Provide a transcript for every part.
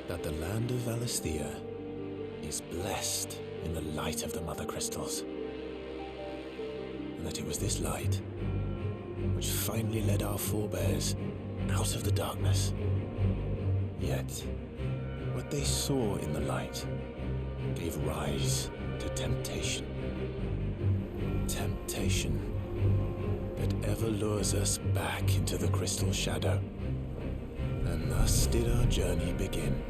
that the land of Valisthea is blessed in the light of the Mother Crystals, and that it was this light which finally led our forebears out of the darkness. Yet, what they saw in the light gave rise to temptation. Temptation that ever lures us back into the crystal shadow. And thus did our journey begin.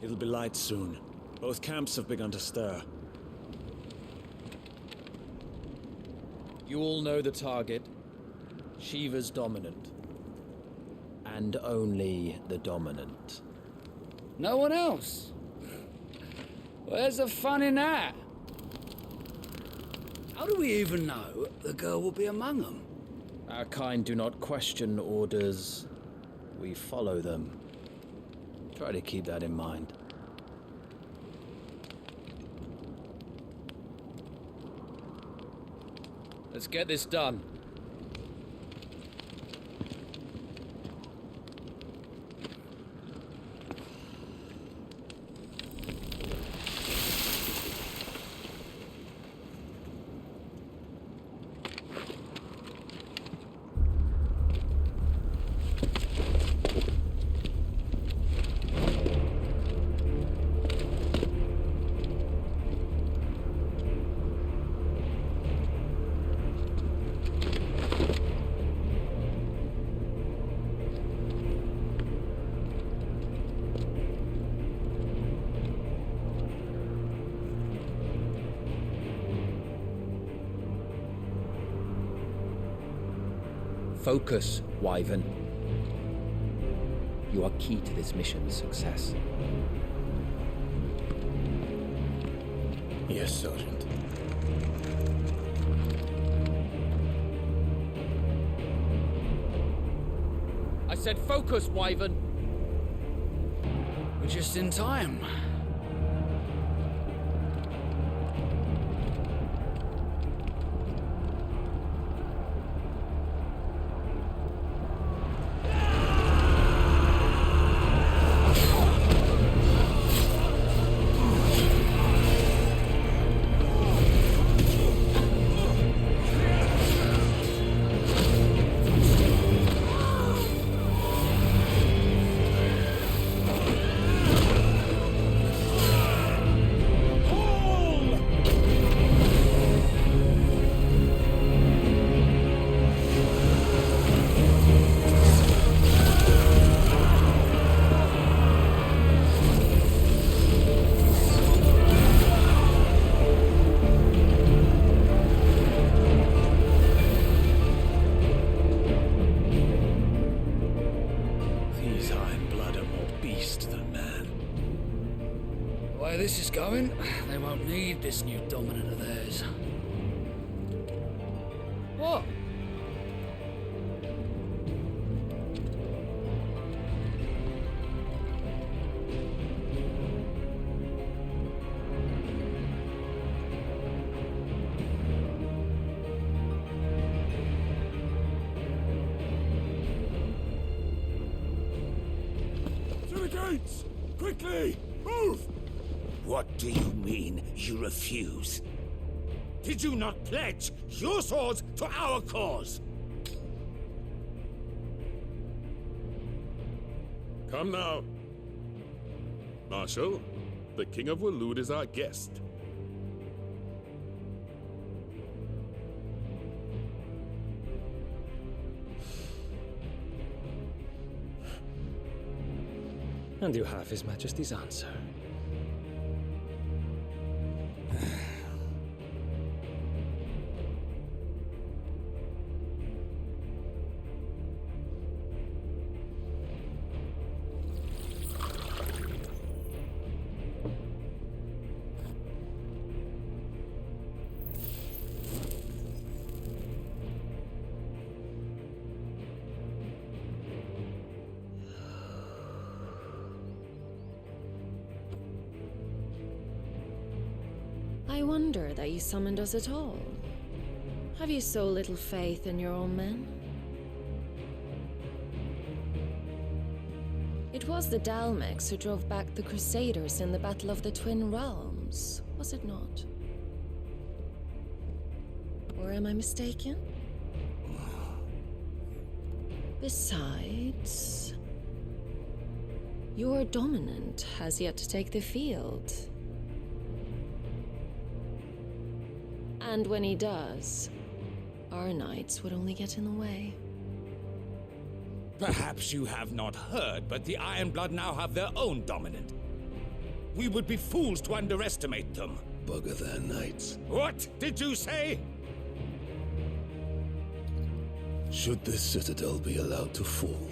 It'll be light soon. Both camps have begun to stir. You all know the target. Shiva's dominant. And only the dominant. No one else? Where's the fun in that? How do we even know the girl will be among them? Our kind do not question orders. We follow them. Try to keep that in mind. Let's get this done. Focus, Wyvern. You are key to this mission's success. Yes, Sergeant. I said focus, Wyvern. We're just in time. going, they won't need this new dominant of theirs. What? To the gates! Quickly! Move! What do you mean, you refuse? Did you not pledge your swords to our cause? Come now. Marshal, the King of Waloed is our guest. And you have His Majesty's answer. I wonder that you summoned us at all. Have you so little faith in your own men? It was the Dalmecs who drove back the Crusaders in the Battle of the Twin Realms, was it not? Or am I mistaken? Besides, your dominant has yet to take the field. And when he does, our knights would only get in the way. Perhaps you have not heard, but the Ironblood now have their own dominant. We would be fools to underestimate them. Bugger their knights. What did you say? Should this citadel be allowed to fall,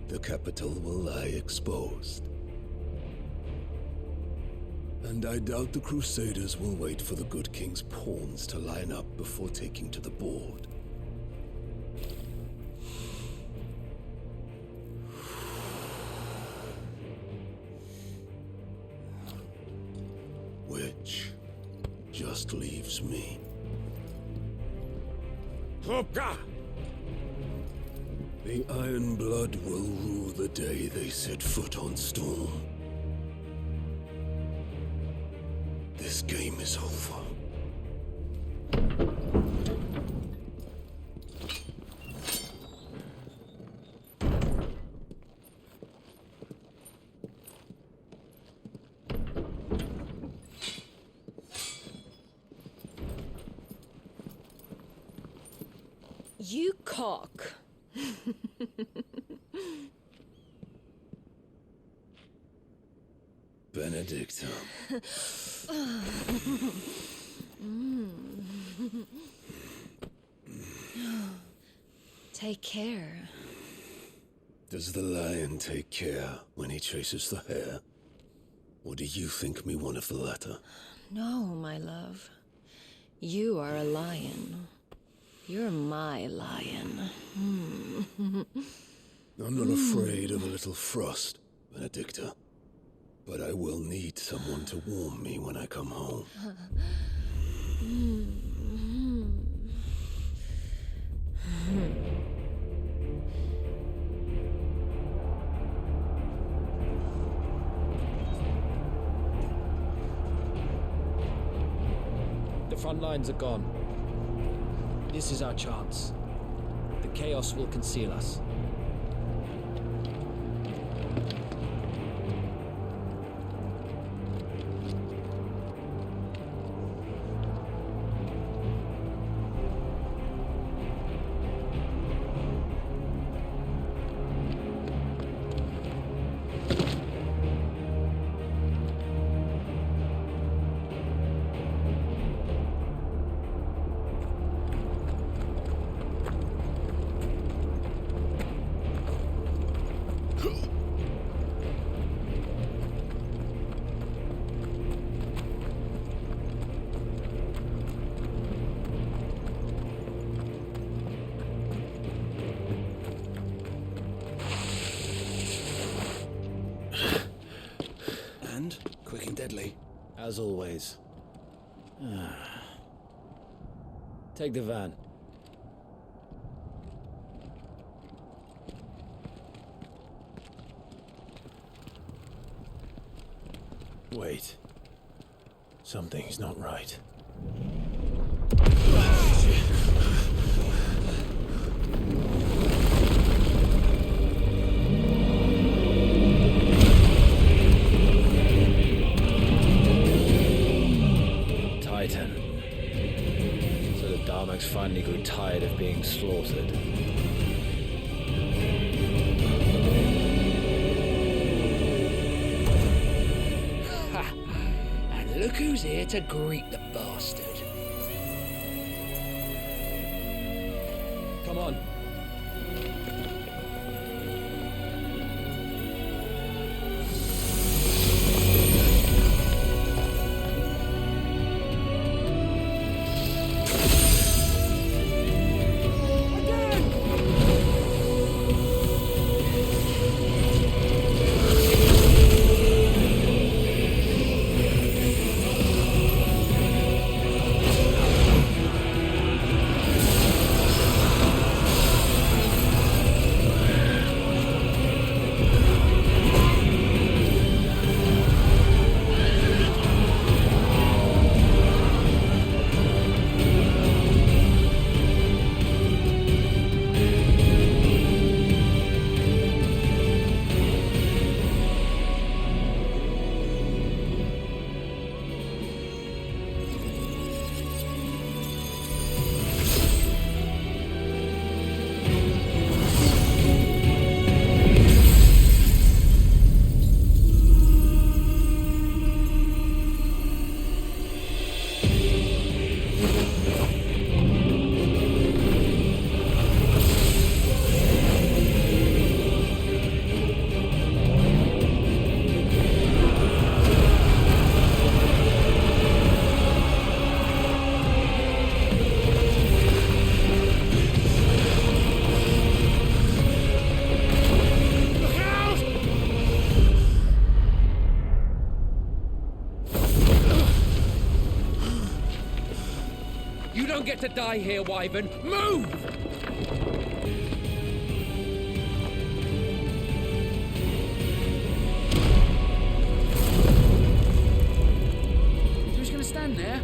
the capital will lie exposed. And I doubt the Crusaders will wait for the good king's pawns to line up before taking to the board. Which just leaves me. Hopka! The Ironblood will rue the day they set foot on Storm. This game is over. You cock. Benedictum. Take care. Does the lion take care when he chases the hare? Or do you think me one of the latter? No, my love. You are a lion. You're my lion. I'm not afraid of a little frost, Benedicta. But I will need someone to warm me when I come home. The front lines are gone. This is our chance. The chaos will conceal us. As always. Take the van. Wait. Something's not right. Titan. So the Darmaks finally grew tired of being slaughtered. And look who's here to greet the bastard. Come on. You don't get to die here, Wyvern. Move! Who's gonna stand there?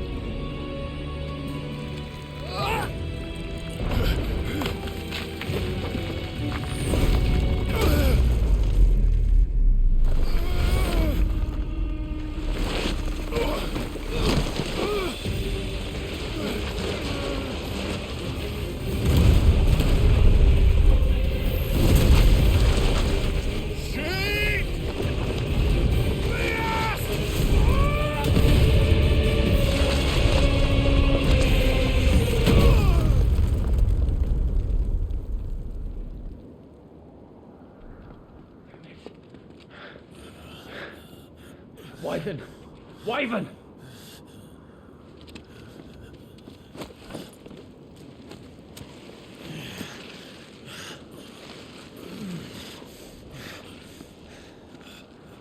Wyvern! Wyvern!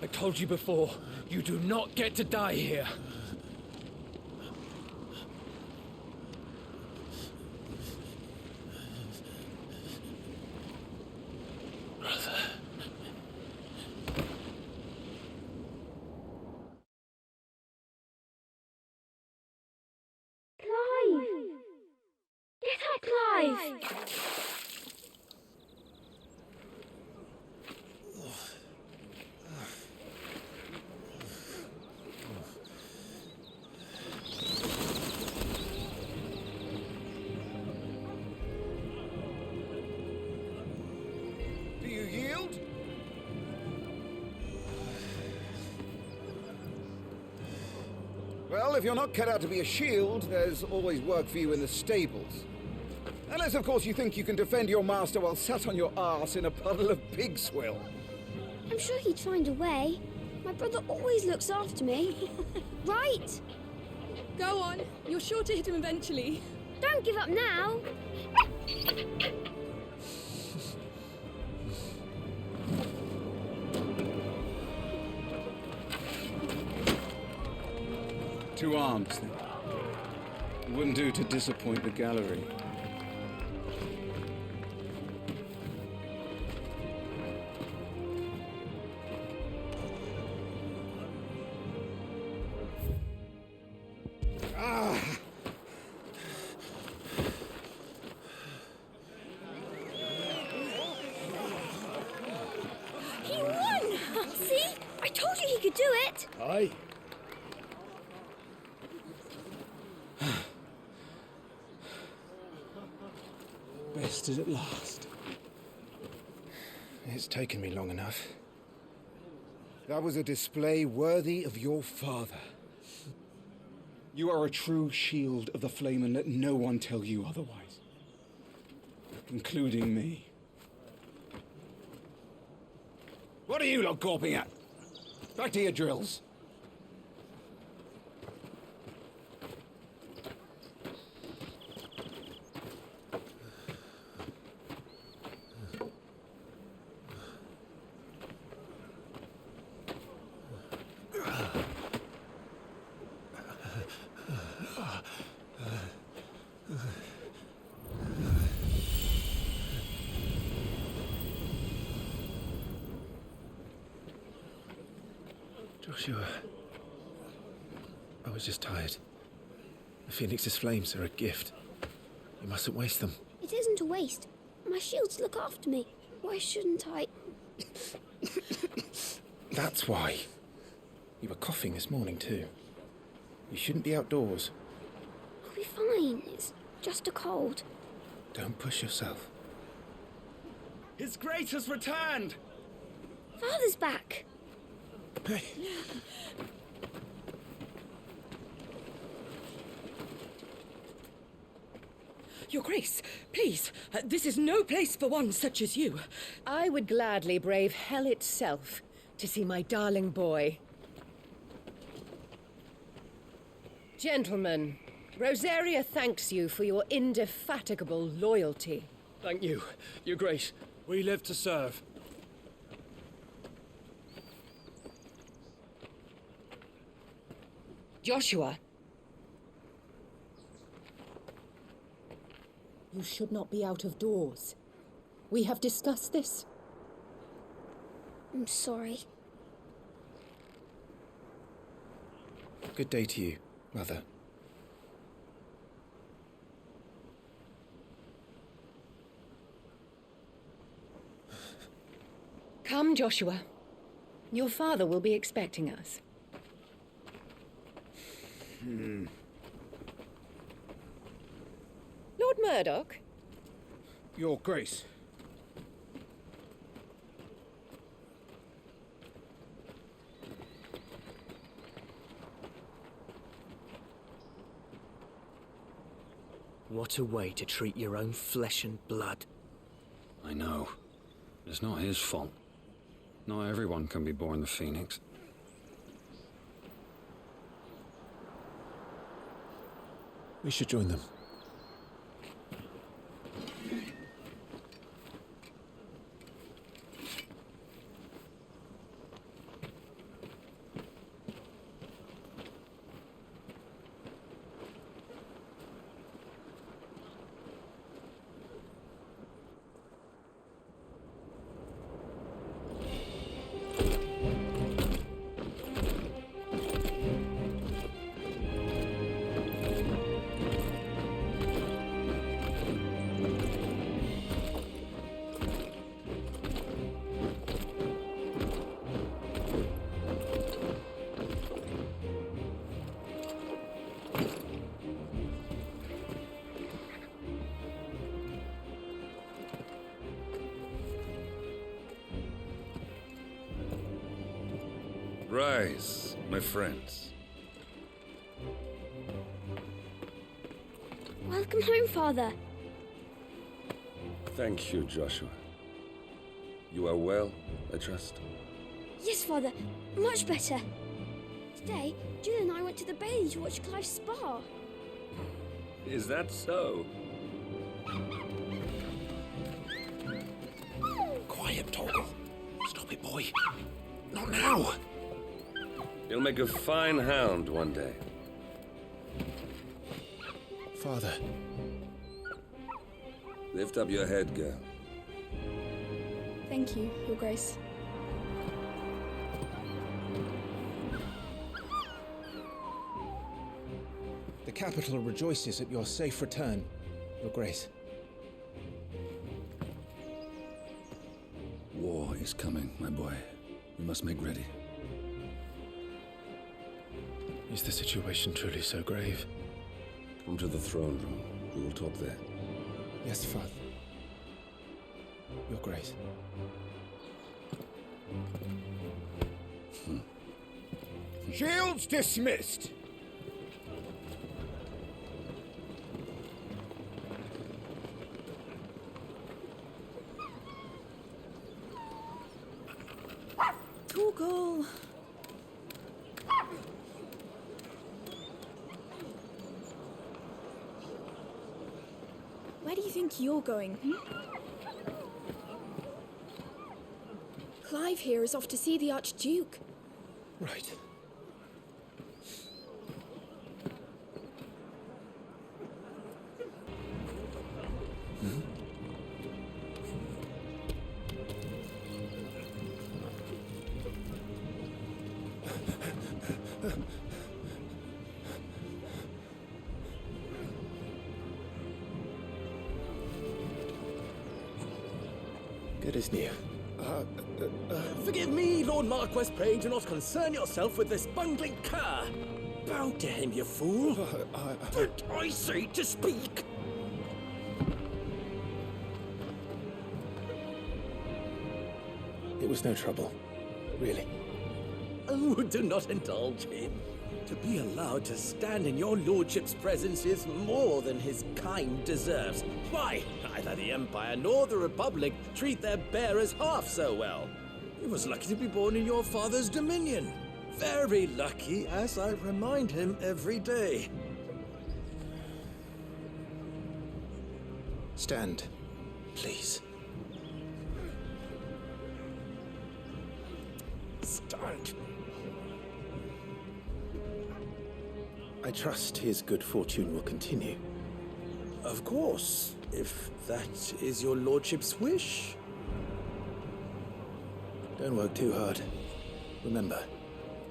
I told you before, you do not get to die here. Do you yield? Well, if you're not cut out to be a shield, there's always work for you in the stables. Unless, of course, you think you can defend your master while sat on your arse in a puddle of pig swill. I'm sure he'd find a way. My brother always looks after me. Right? Go on. You're sure to hit him eventually. Don't give up now. 2 arms, then. It wouldn't do to disappoint the gallery. He won! See? I told you he could do it! Aye. Bested at last. It's taken me long enough. That was a display worthy of your father. You are a true shield of the flame, and let no one tell you otherwise. Including me. What are you lot gawping at? Back to your drills. Joshua, I was just tired. The Phoenix's flames are a gift. You mustn't waste them. It isn't a waste. My shields look after me. Why shouldn't I? That's why. You were coughing this morning too. You shouldn't be outdoors. I'll be fine. It's just a cold. Don't push yourself. His Grace has returned! Father's back. Hey. Your Grace, please, this is no place for one such as you. I would gladly brave hell itself to see my darling boy. Gentlemen, Rosaria thanks you for your indefatigable loyalty. Thank you, Your Grace. We live to serve. Joshua. You should not be out of doors. We have discussed this. I'm sorry. Good day to you, Mother. Come, Joshua. Your father will be expecting us. Lord Murdoch? Your Grace. What a way to treat your own flesh and blood. I know. It's not his fault. Not everyone can be born the Phoenix. We should join them. Rise, my friends. Welcome home, Father. Thank you, Joshua. You are well, I trust? Yes, Father. Much better. Today, Jill and I went to the Bailey to watch Clive's spa. Is that so? Quiet, Toggle. Stop it, boy. Not now. You'll make a fine hound one day. Father. Lift up your head, girl. Thank you, Your Grace. The capital rejoices at your safe return, Your Grace. War is coming, my boy. We must make ready. Is the situation truly so grave? Come to the throne room. We will talk there. Yes, Father. Your Grace. Shields dismissed! Torgal. Where do you think you're going? Clive here is off to see the Archduke. Right. Good as new. Forgive me, Lord Marquess. Pray do not concern yourself with this bungling cur. Bow to him, you fool. Did I say to speak? It was no trouble, really. Oh, do not indulge him. To be allowed to stand in your lordship's presence is more than his kind deserves. Why, neither the Empire nor the Republic treat their bearers half so well. He was lucky to be born in your father's dominion. Very lucky, as I remind him every day. Stand, please. Stand. I trust his good fortune will continue. Of course, if that is your lordship's wish. Don't work too hard. Remember,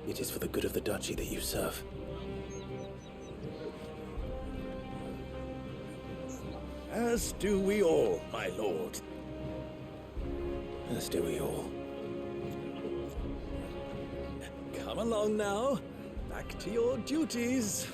it is for the good of the duchy that you serve. As do we all, my lord. As do we all. Come along now. Back to your duties.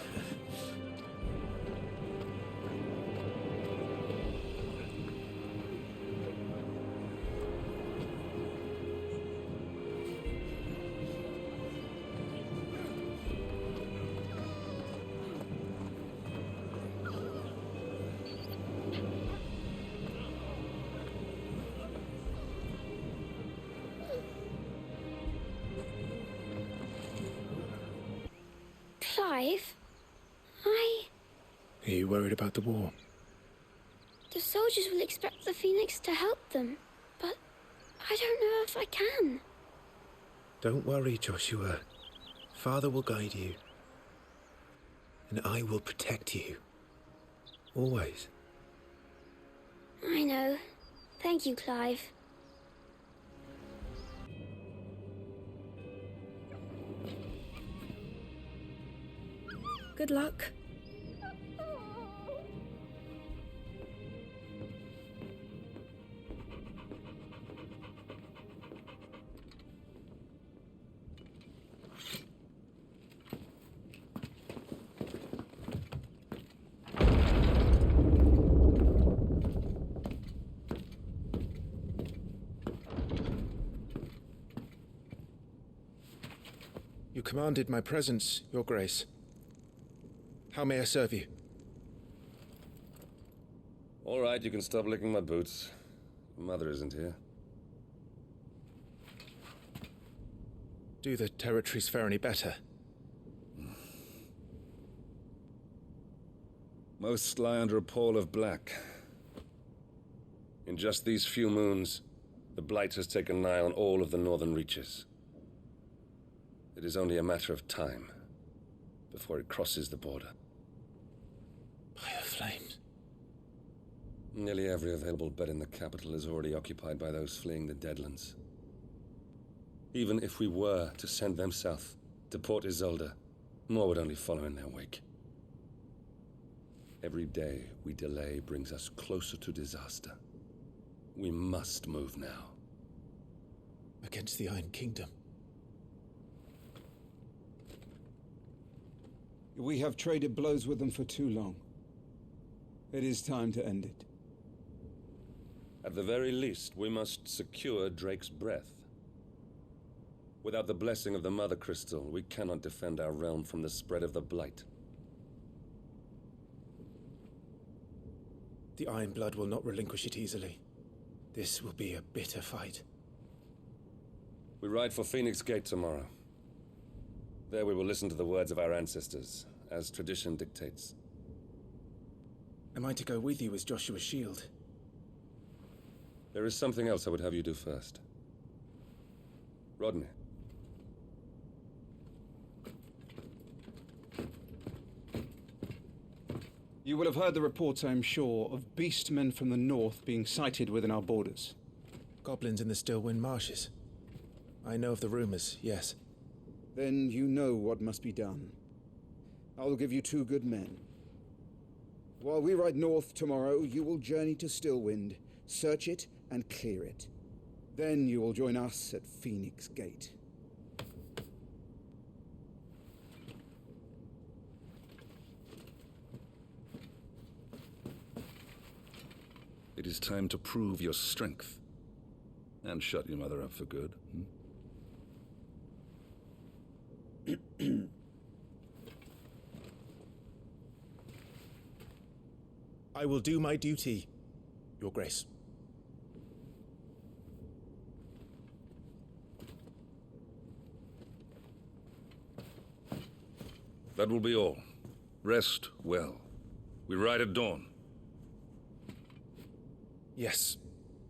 Clive, Are you worried about the war? the soldiers will expect the Phoenix to help them, but I don't know if I can. Don't worry, Joshua. Father will guide you. And I will protect you. Always. I know. Thank you, Clive. Good luck. You commanded my presence, Your Grace. How may I serve you? All right, you can stop licking my boots. Mother isn't here. Do the territories fare any better? Most lie under a pall of black. In just these few moons, the Blight has taken nigh on all of the northern reaches. It is only a matter of time before it crosses the border. By the Nearly every available bed in the capital is already occupied by those fleeing the Deadlands. Even if we were to send them south, to Port Isolde, more would only follow in their wake. Every day we delay brings us closer to disaster. We must move now. Against the Iron Kingdom. We have traded blows with them for too long. It is time to end it. At the very least, we must secure Drake's breath. Without the blessing of the Mother Crystal, we cannot defend our realm from the spread of the Blight. The Iron Blood will not relinquish it easily. This will be a bitter fight. We ride for Phoenix Gate tomorrow. There we will listen to the words of our ancestors, as tradition dictates. Am I to go with you as Joshua's shield? There is something else I would have you do first. Rodney. You will have heard the reports, I am sure, of beastmen from the north being sighted within our borders. Goblins in the Stillwind Marshes. I know of the rumors, yes. Then you know what must be done. I will give you 2 good men. While we ride north tomorrow, you will journey to Stillwind, search it and clear it. Then you will join us at Phoenix Gate. It is time to prove your strength. And shut your mother up for good. I will do my duty, Your Grace. That will be all. Rest well. We ride at dawn. Yes,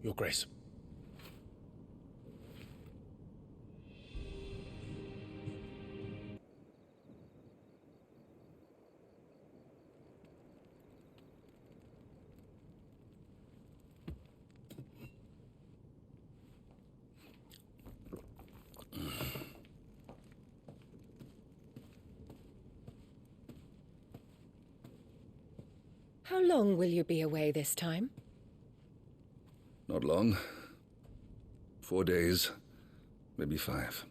Your Grace. How long will you be away this time? Not long. 4 days, maybe 5.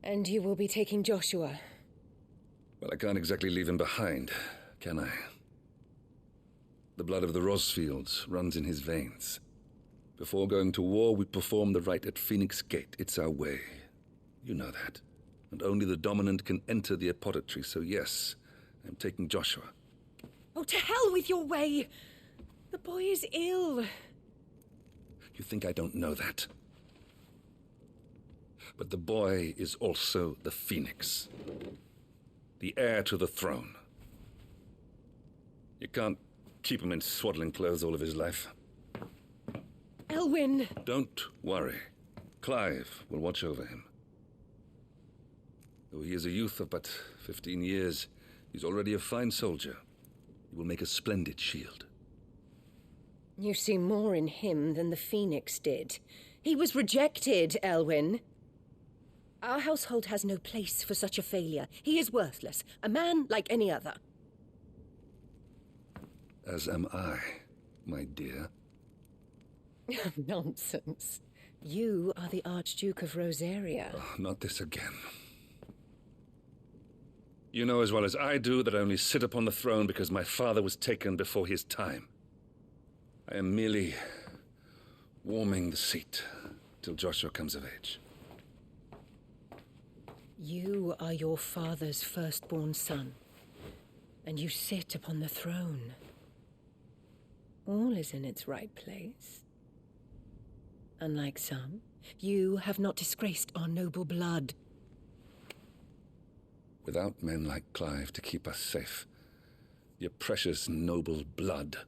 And you will be taking Joshua? Well, I can't exactly leave him behind, can I? The blood of the Rosfields runs in his veins. Before going to war, we perform the rite at Phoenix Gate. It's our way. You know that. And only the dominant can enter the apothecary, so yes, I'm taking Joshua. Oh, to hell with your way! The boy is ill. You think I don't know that? But the boy is also the Phoenix. The heir to the throne. You can't keep him in swaddling clothes all of his life. Elwyn! Don't worry. Clive will watch over him. Though he is a youth of but 15 years, he's already a fine soldier. He will make a splendid shield. You see more in him than the Phoenix did. He was rejected, Elwyn. Our household has no place for such a failure. He is worthless, a man like any other. As am I, my dear. Nonsense. You are the Archduke of Rosaria. Oh, not this again. You know as well as I do that I only sit upon the throne because my father was taken before his time. I am merely warming the seat till Joshua comes of age. You are your father's firstborn son, and you sit upon the throne. All is in its right place. Unlike some, you have not disgraced our noble blood. Without men like Clive to keep us safe, your precious noble blood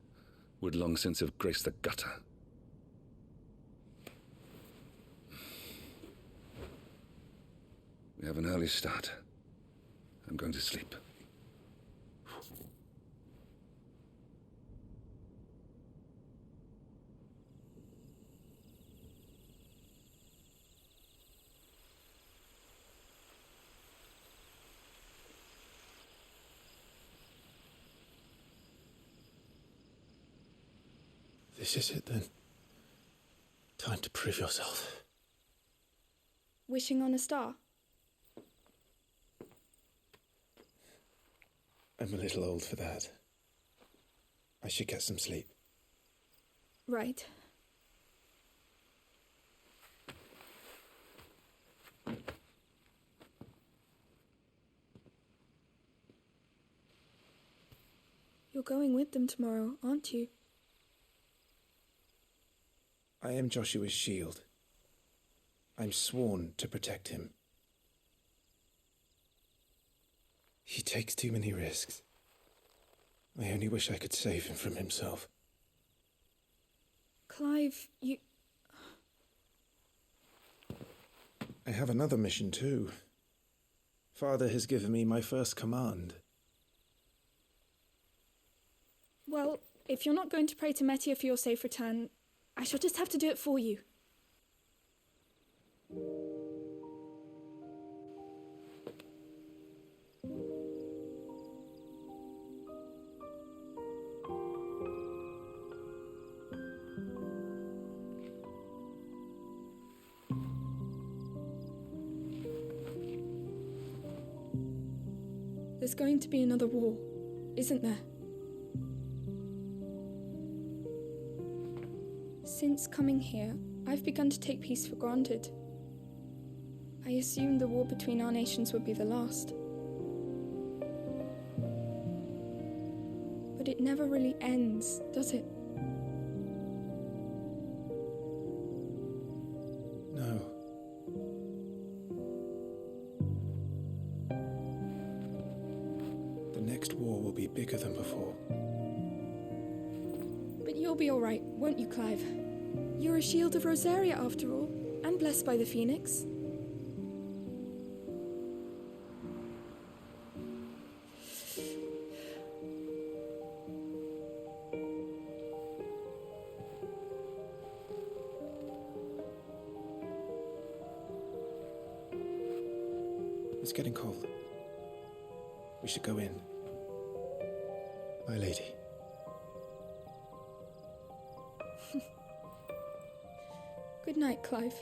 would long since have graced the gutter. We have an early start. I'm going to sleep. This is it then. Time to prove yourself. Wishing on a star? I'm a little old for that. I should get some sleep. Right. You're going with them tomorrow, aren't you? I am Joshua's shield. I'm sworn to protect him. He takes too many risks. I only wish I could save him from himself. Clive, you... I have another mission too. Father has given me my first command. Well, if you're not going to pray to Metia for your safe return, I shall just have to do it for you. There's going to be another war, isn't there? Since coming here, I've begun to take peace for granted. I assumed the war between our nations would be the last. But it never really ends, does it? No. The next war will be bigger than before. But you'll be all right, won't you, Clive? You're a shield of Rosaria, after all, and blessed by the Phoenix. It's getting cold. We should go in. My lady. Good night, Clive.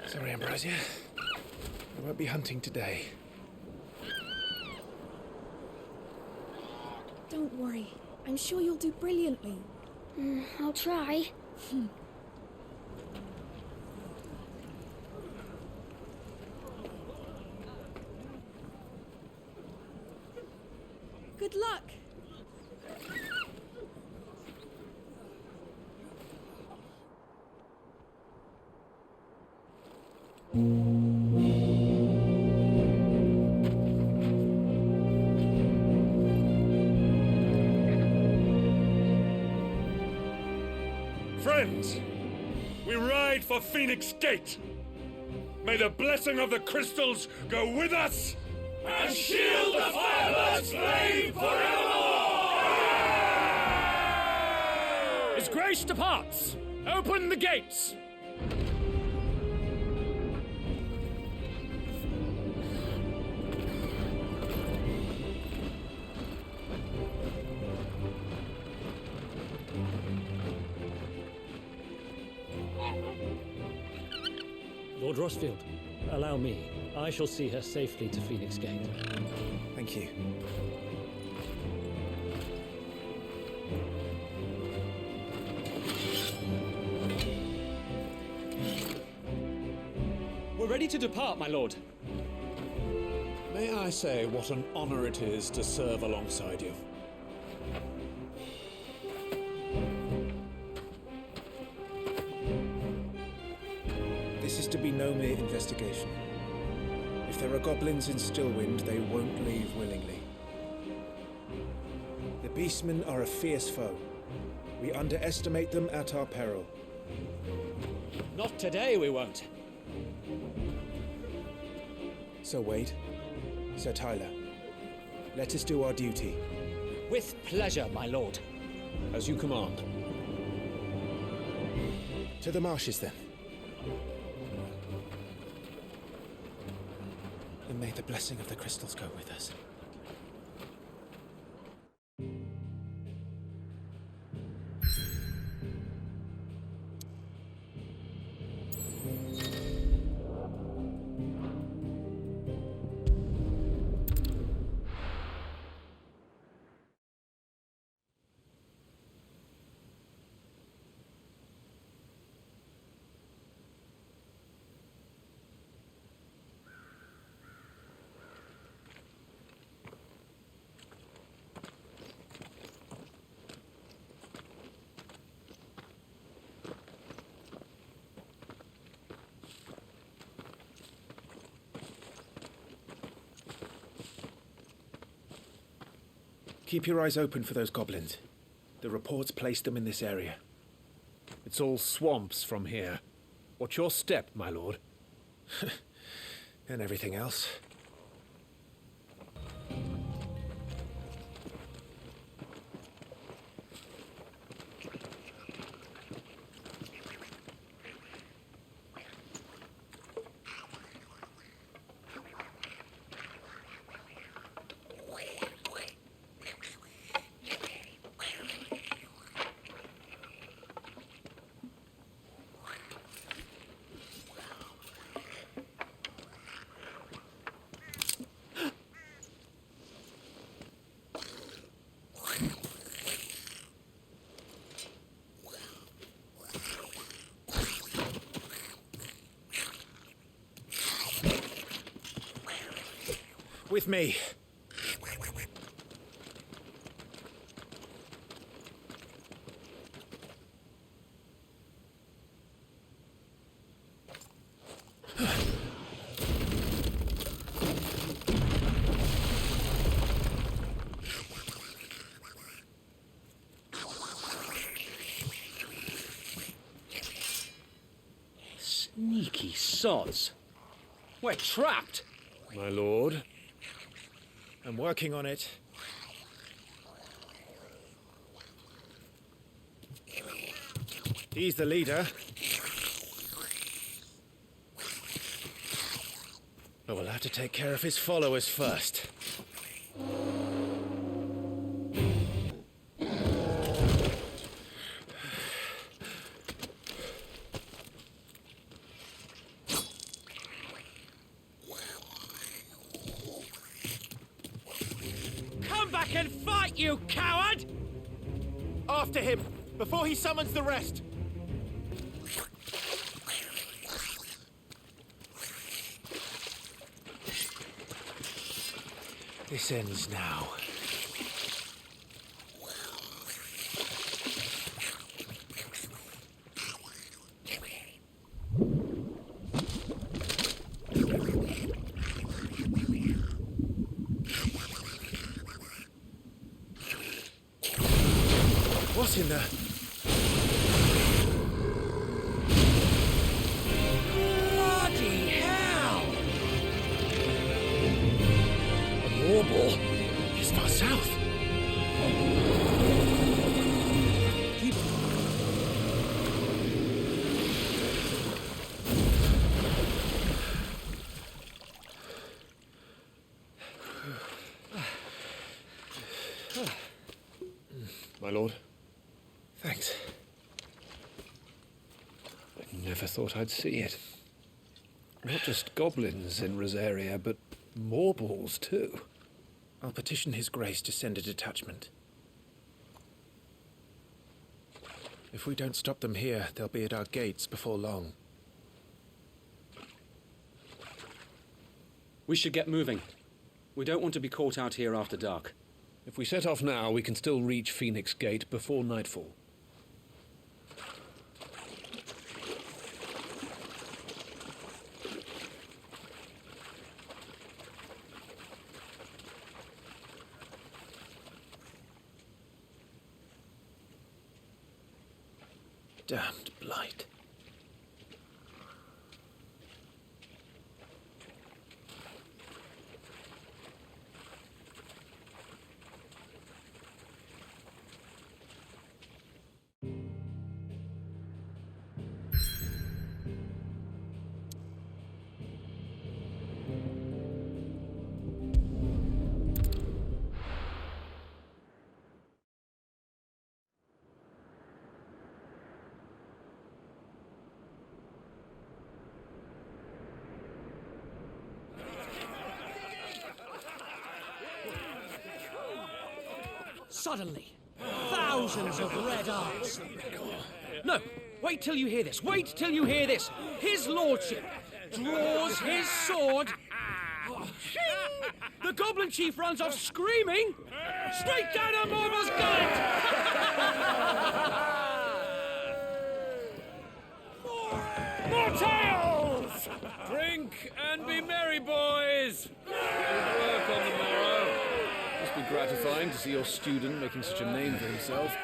Sorry, Ambrosia. I won't be hunting today. Don't worry. I'm sure you'll do brilliantly. I'll try. Good luck. Friends, we ride for Phoenix Gate. May the blessing of the crystals go with us and shield the Firebird's flame forevermore! His Grace departs! Open the gates! Lord Rossfield, allow me. I shall see her safely to Phoenix Gate. Thank you. We're ready to depart, my lord. May I say what an honor it is to serve alongside you? This is to be no mere investigation. If there are goblins in Stillwind, they won't leave willingly. The beastmen are a fierce foe. We underestimate them at our peril. Not today, we won't. Sir Wade, Sir Tyler, let us do our duty. With pleasure, my lord. As you command. To the marshes, then. And may the blessing of the crystals go with us. Keep your eyes open for those goblins. The reports placed them in this area. It's all swamps from here. Watch your step, my lord. And everything else. With me. Sneaky sods. We're trapped. My lord. I'm working on it. He's the leader. But we'll have to take care of his followers first. And fight, you coward! After him, before he summons the rest. This ends now. What's in there? Bloody hell! A warble? He's far south. Keep... My lord. Thanks. I never thought I'd see it. Not just goblins in Rosaria, but morbles too. I'll petition His Grace to send a detachment. If we don't stop them here, they'll be at our gates before long. We should get moving. We don't want to be caught out here after dark. If we set off now, we can still reach Phoenix Gate before nightfall. Damned blight. Suddenly, thousands of red eyes. No, wait till you hear this. Wait till you hear this. His lordship draws his sword. The goblin chief runs off screaming straight down a Morbal's gullet. More tales! Drink and be merry, boys! Good work on the morrow. Must be gratifying to see your student making such a name for himself.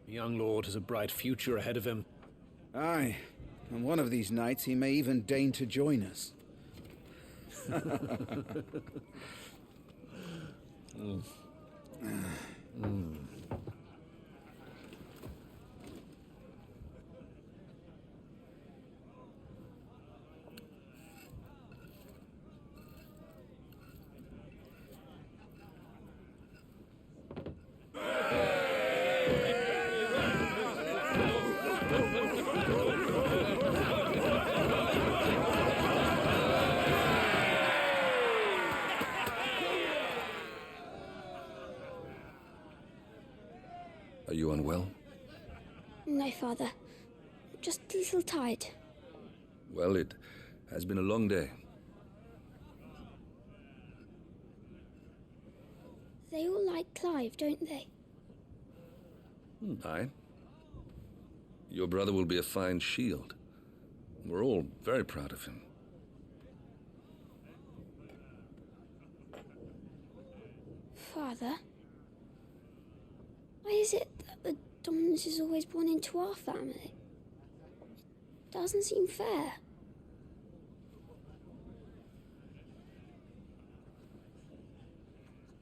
The young lord has a bright future ahead of him. Aye, and one of these nights he may even deign to join us. Are you unwell? No, Father. Just a little tired. Well, it has been a long day. They all like Clive, don't they? Aye. Your brother will be a fine shield. We're all very proud of him. Father? Why is it that the dominance is always born into our family? It doesn't seem fair.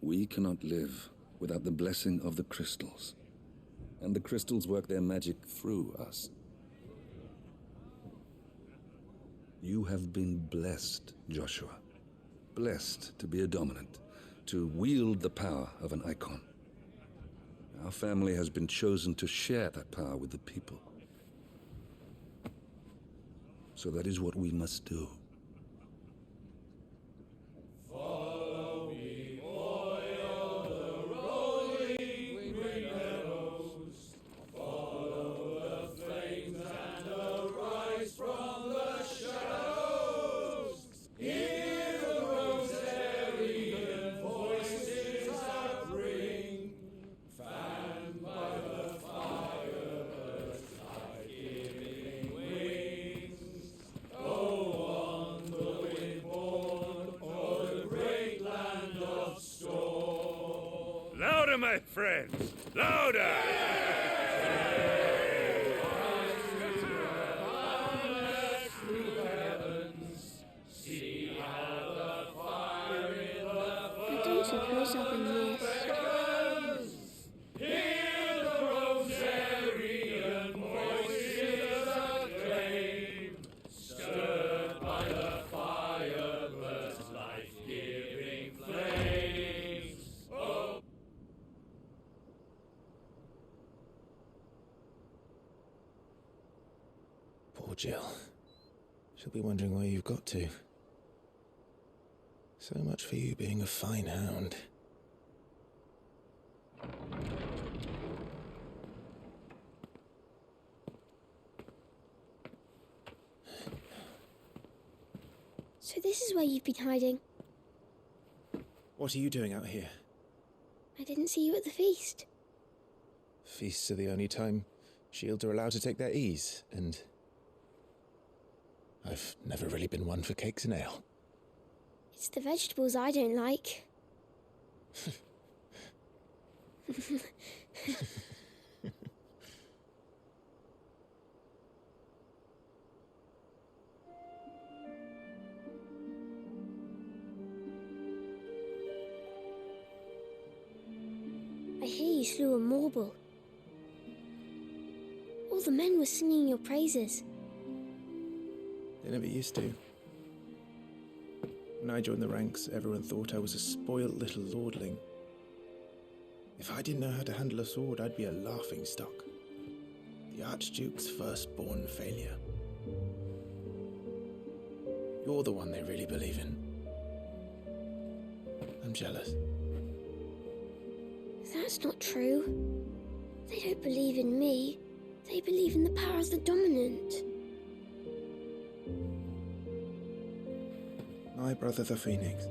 We cannot live without the blessing of the crystals. And the crystals work their magic through us. You have been blessed, Joshua. Blessed to be a dominant, to wield the power of an icon. Our family has been chosen to share that power with the people. So that is what we must do. Follow me, oil the rolling green meadows. Follow the flames and arise from the shadows. Hear the rosarian voices that ring. Fanned by the fire, birds life-giving wings. Go on the wind-borne o'er the great land of storm. Louder, my friends! Louder! See how the fire in the I don't suppose I've been missed. Hear the rosarian voices acclaim, stirred by the fire, birds' life-giving flames. Oh. Poor Jill. She'll be wondering where you've got to. So much for you being a fine hound. So this is where you've been hiding. What are you doing out here? I didn't see you at the feast. Feasts are the only time shields are allowed to take their ease, and I've never really been one for cakes and ale. It's the vegetables I don't like. I hear you slew a marble. All the men were singing your praises. They never used to. When I joined the ranks, everyone thought I was a spoilt little lordling. If I didn't know how to handle a sword, I'd be a laughingstock. The Archduke's firstborn failure. You're the one they really believe in. I'm jealous. That's not true. They don't believe in me. They believe in the power of the dominant. My brother the Phoenix,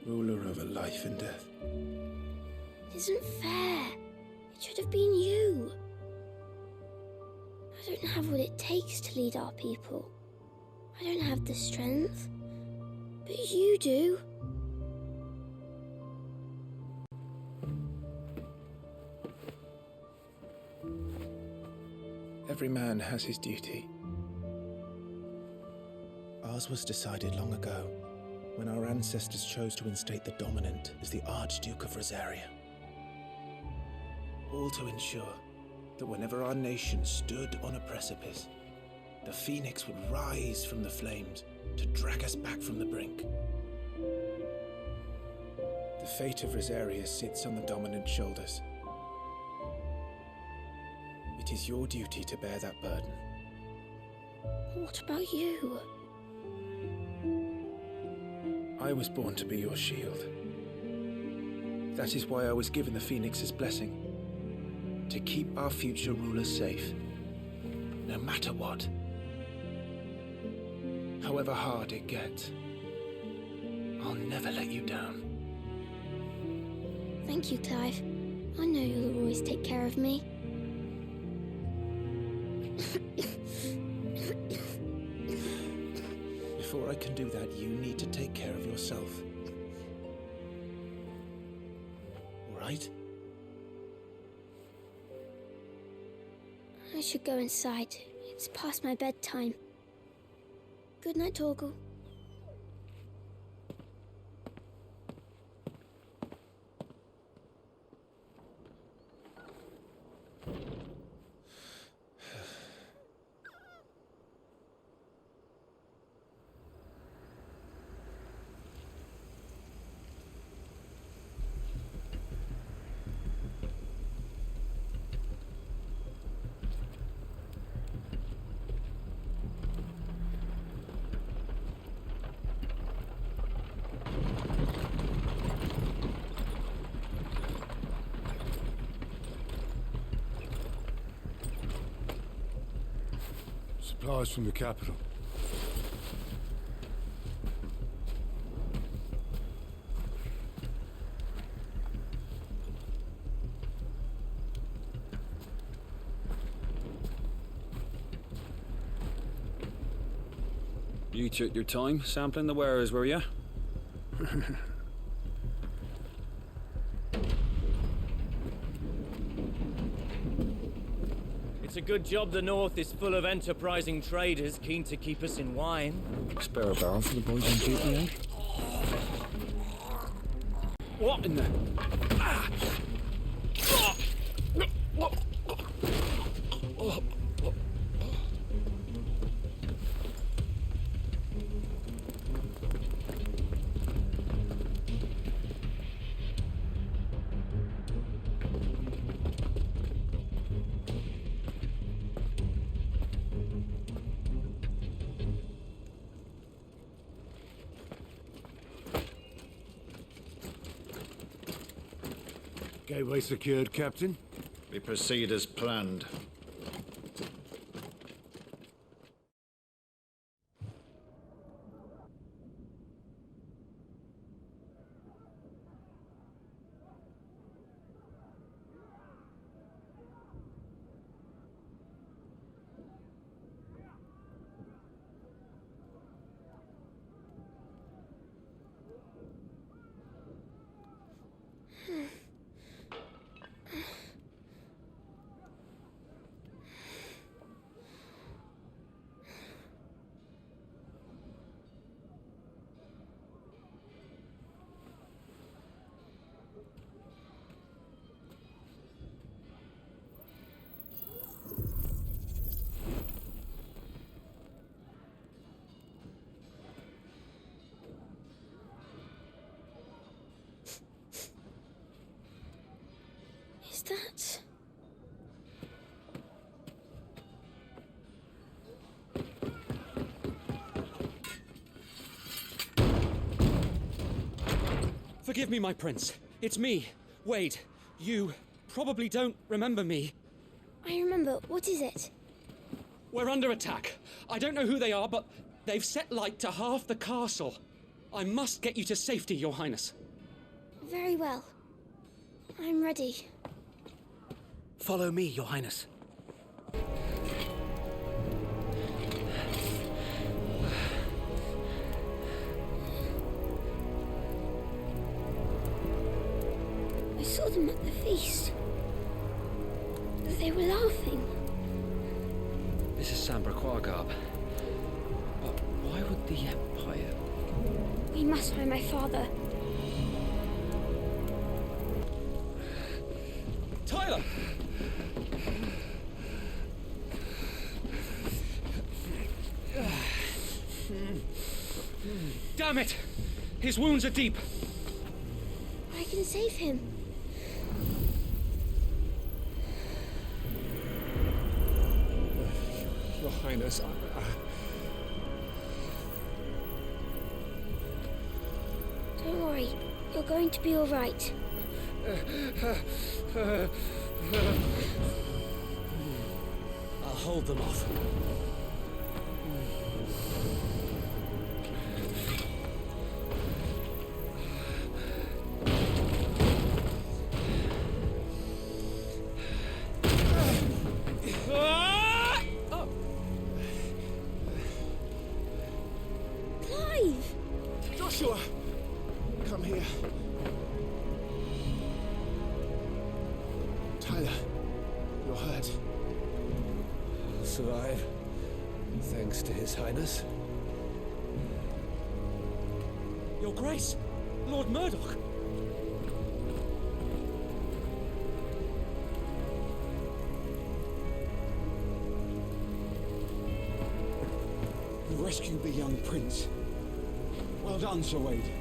ruler over life and death. It isn't fair. It should have been you. I don't have what it takes to lead our people. I don't have the strength. But you do. Every man has his duty. Ours was decided long ago, when our ancestors chose to instate the dominant as the Archduke of Rosaria. All to ensure that whenever our nation stood on a precipice, the Phoenix would rise from the flames to drag us back from the brink. The fate of Rosaria sits on the dominant's shoulders. It is your duty to bear that burden. What about you? I was born to be your shield. That is why I was given the Phoenix's blessing. To keep our future rulers safe. No matter what. However hard it gets. I'll never let you down. Thank you, Clive. I know you'll always take care of me. Before I can do that, you need to take care of yourself. All right? I should go inside. It's past my bedtime. Good night, Torgal. Supplies from the capital. You took your time sampling the wares, were you? It's a good job the North is full of enterprising traders keen to keep us in wine. Spare a barrel for the boys on duty, eh? What in the... Gateway secured, Captain. We proceed as planned. Forgive me, my prince. It's me, Wade. You probably don't remember me. I remember. What is it? We're under attack. I don't know who they are, but they've set light to half the castle. I must get you to safety, Your Highness. Very well. I'm ready. Follow me, Your Highness. I saw them at the feast. They were laughing. This is Sambraquagab. But why would the Empire... We must find my father. Tyler! Damn it! His wounds are deep. I can save him. Your Highness, Don't worry. You're going to be all right. I'll hold them off. Clive! Joshua! Come here. Tyler, you're hurt. I'll survive. Thanks to His Highness. Your Grace, Lord Murdoch. You rescued the young prince. Well done, Sir Wade.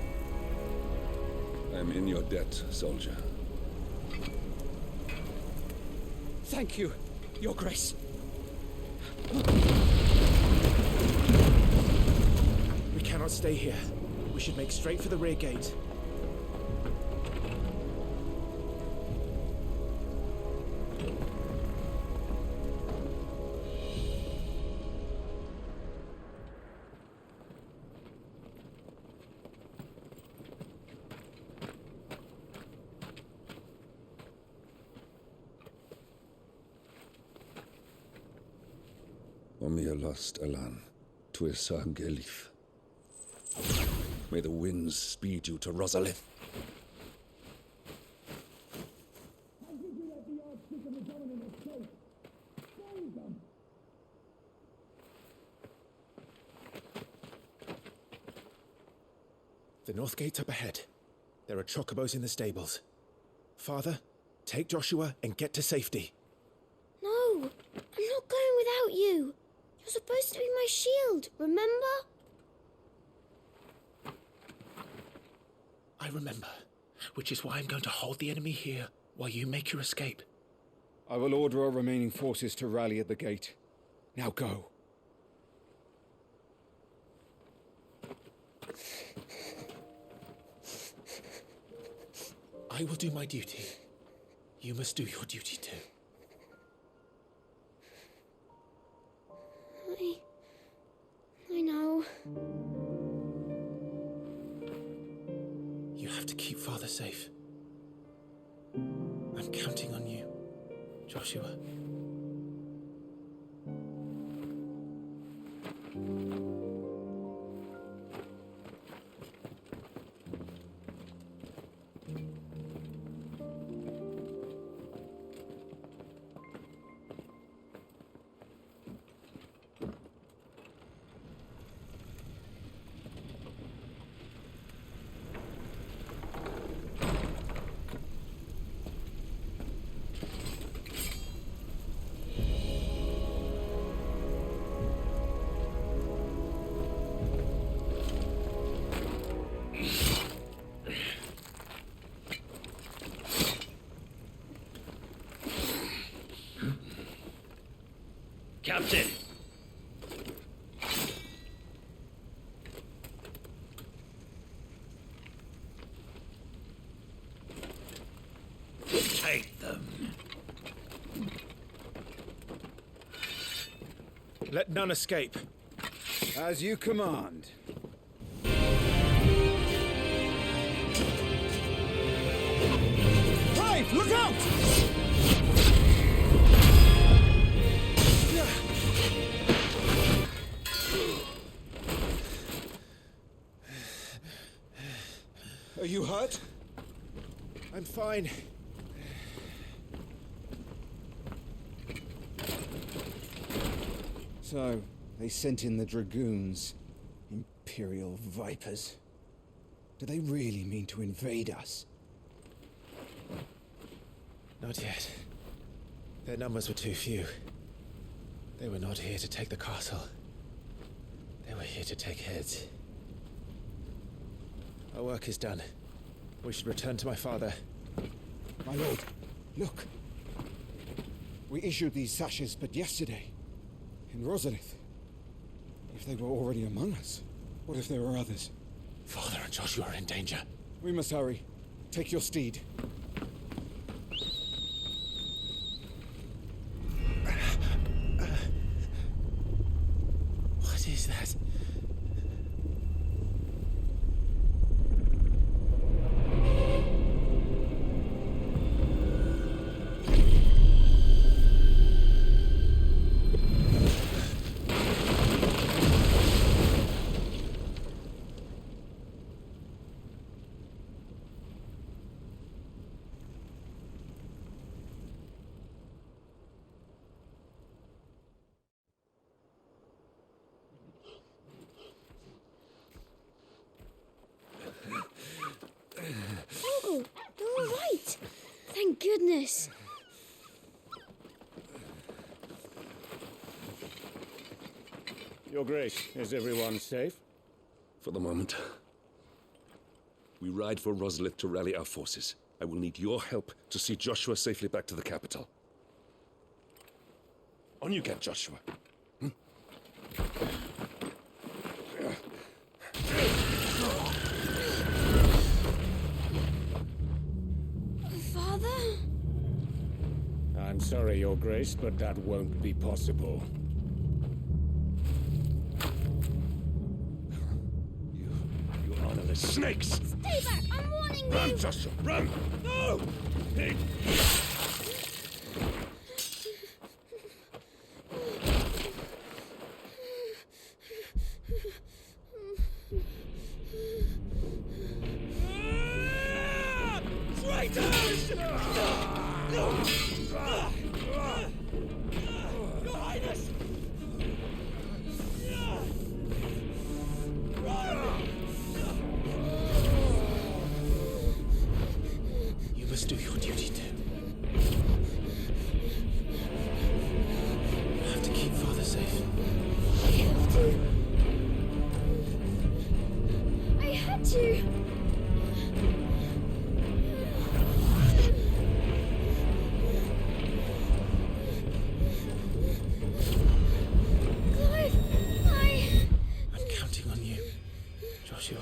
I'm in your debt, soldier. Thank you, Your Grace. We cannot stay here. We should make straight for the rear gate. Omir lost Alan, Tuisag Elif. May the winds speed you to Rosalith. The north gate's up ahead. There are chocobos in the stables. Father, take Joshua and get to safety. No, I'm not going without you. You're supposed to be my shield, remember? I remember, which is why I'm going to hold the enemy here while you make your escape. I will order our remaining forces to rally at the gate. Now go. I will do my duty. You must do your duty too. I know. You have to keep Father safe. I'm counting on you, Joshua. Captain! Let none escape. As you command. Brave, look out! Are you hurt? I'm fine. So, they sent in the dragoons. Imperial vipers. Do they really mean to invade us? Not yet. Their numbers were too few. They were not here to take the castle. They were here to take heads. Our work is done. We should return to my father. My lord, look. We issued these sashes but yesterday. In Rosalith. If they were already among us, what if there were others? Father and Joshua are in danger. We must hurry. Take your steed. What is that? Uncle, you're all right. Thank goodness. Your Grace, is everyone safe? For the moment. We ride for Rosalith to rally our forces. I will need your help to see Joshua safely back to the capital. On you get, Joshua. Father? I'm sorry, Your Grace, but that won't be possible. You honorless snakes! Stay back! I'm warning you! Run, Joshua, run! No! Pig! Traitors! Your Highness! You must do your duty too. You have to keep Father safe. I have to. I had to. I'm counting on you, Joshua.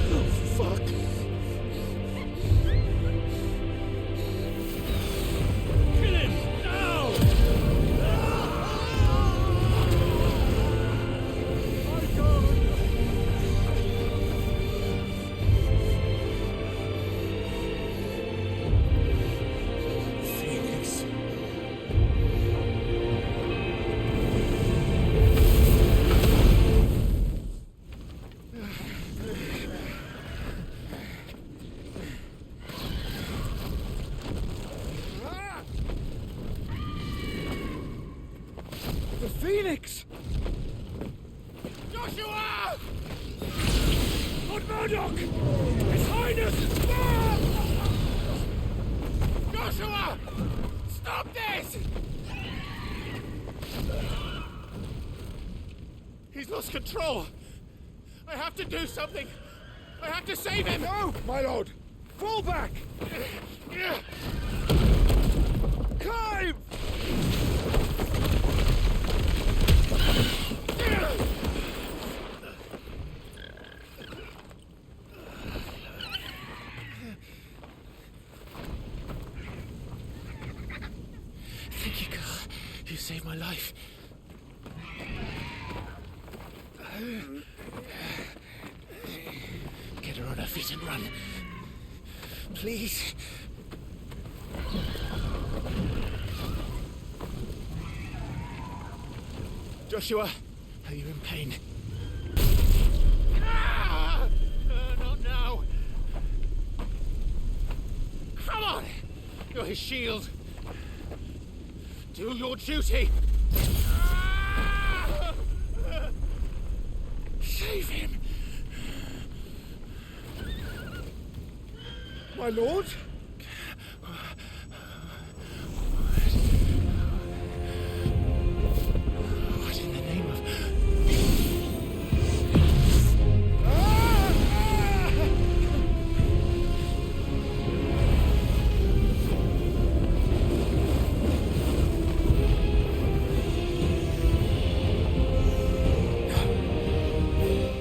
Oh, fuck. Kill him! Now! Phoenix. The Phoenix! Joshua! Lord Murdoch! His Highness! Ah! Joshua! Stop this! He's lost control. I have to do something. I have to save him. No, my lord! Fall back! Climb! Thank you, God. save my life. Get her on her feet and run. Please. Joshua, are you in pain? Not now. Come on! You're his shield. Do your duty. Save him. My lord? What in the name of...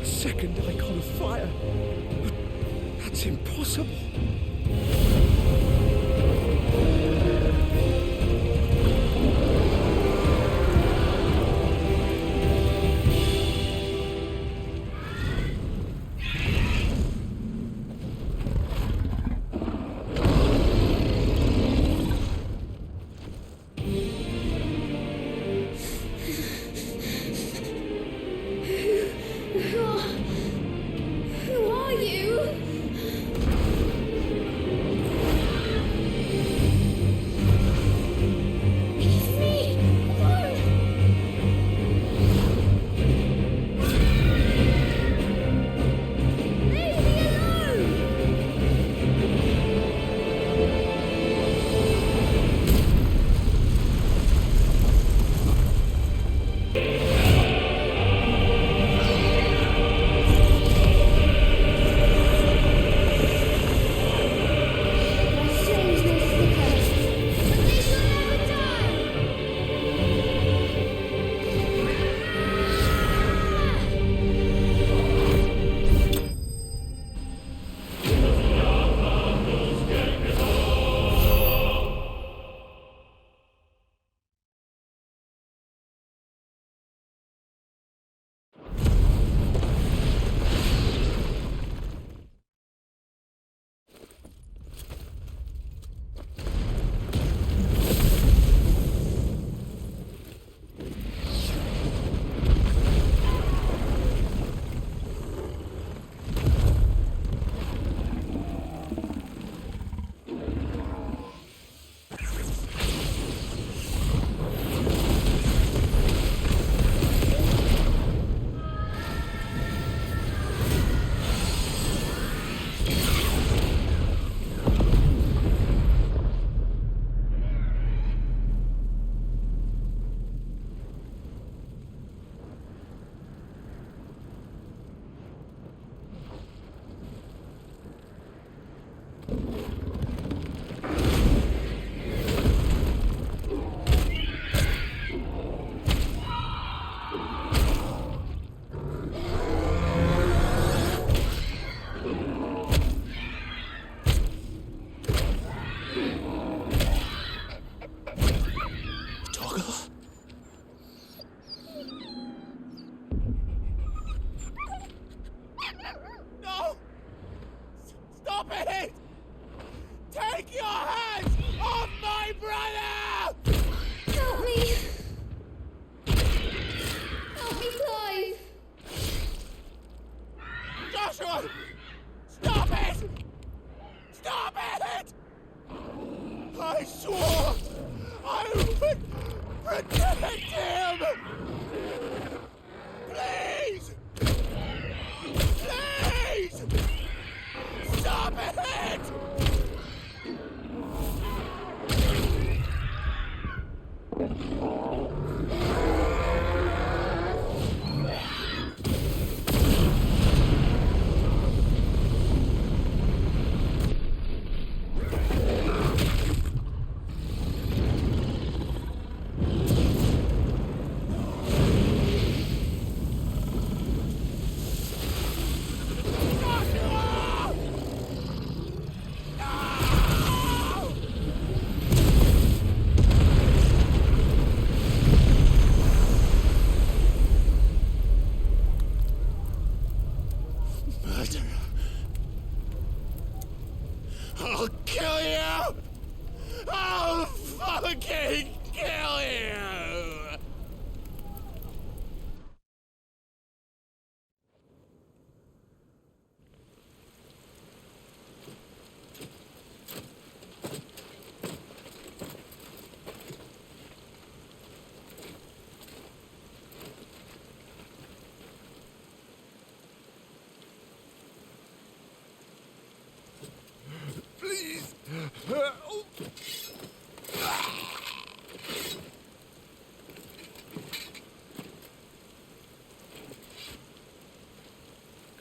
Second icon of fire. But that's impossible. Who are you? Leave me alone. Leave me alone. My slaves may flicker, but they shall never die. No! Stop it! Take your hands off my brother! Help me. Help me, Clive. Joshua! Stop it! Stop it! I swore I would protect him! Please! Please! Stop it!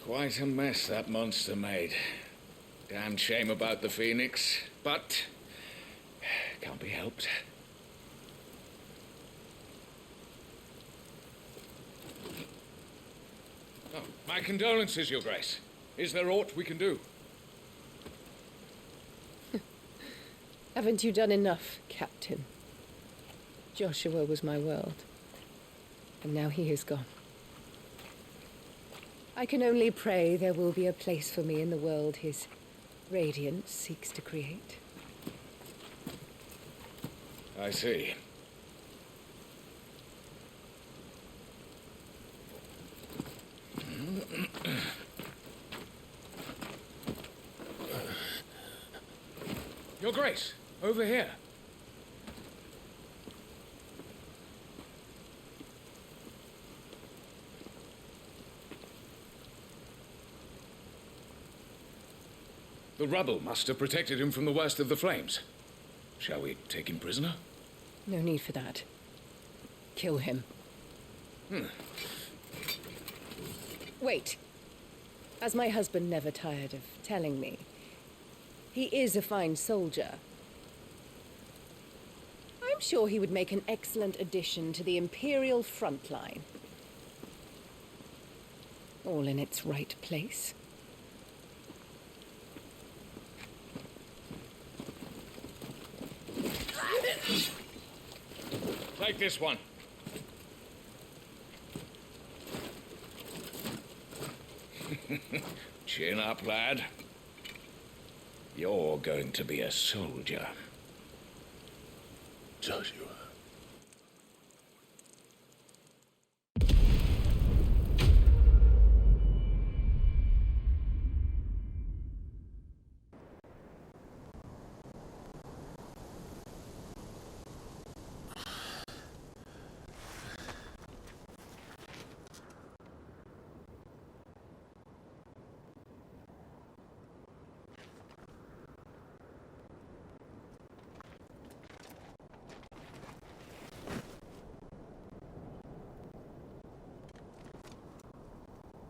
Quite a mess that monster made. Damn shame about the Phoenix, but can't be helped. Oh, my condolences, Your Grace. Is there aught we can do? Haven't you done enough, Captain? Joshua was my world, and now he is gone. I can only pray there will be a place for me in the world his radiance seeks to create. I see. Your Grace, over here. The rubble must have protected him from the worst of the flames. Shall we take him prisoner? No need for that. Kill him. Wait. As my husband never tired of telling me, he is a fine soldier. I'm sure he would make an excellent addition to the Imperial front line. All in its right place. Take this one. Chin up, lad. You're going to be a soldier. Joshua.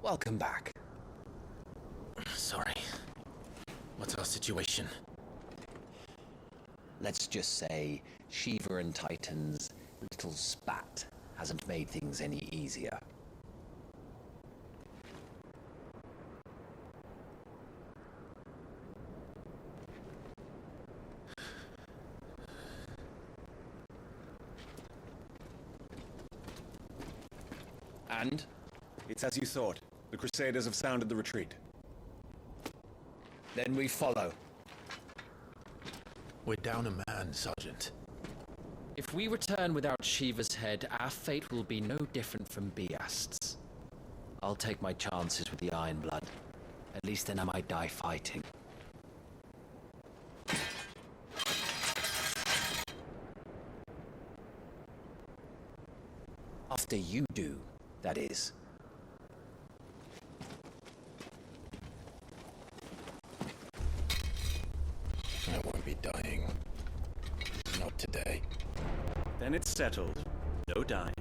Welcome back. Sorry. What's our situation? Let's just say Shiva and Titan's little spat hasn't made things any easier. And? It's as you thought. The Crusaders have sounded the retreat. Then we follow. We're down a man, Sergeant. If we return without Shiva's head, our fate will be no different from Biast's. I'll take my chances with the Iron Blood. At least then I might die fighting. After you do, that is. I won't be dying. Not today. Then it's settled. No dying.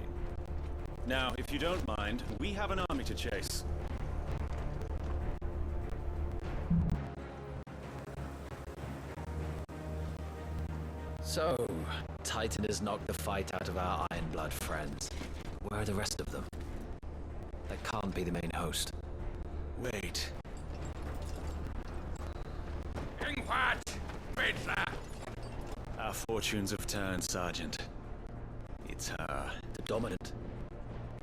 Now, if you don't mind, we have an army to chase. So, Titan has knocked the fight out of our Iron Blood friends. Where are the rest of them? That can't be the main host. Wait. Our fortunes have turned, Sergeant. It's her. The dominant?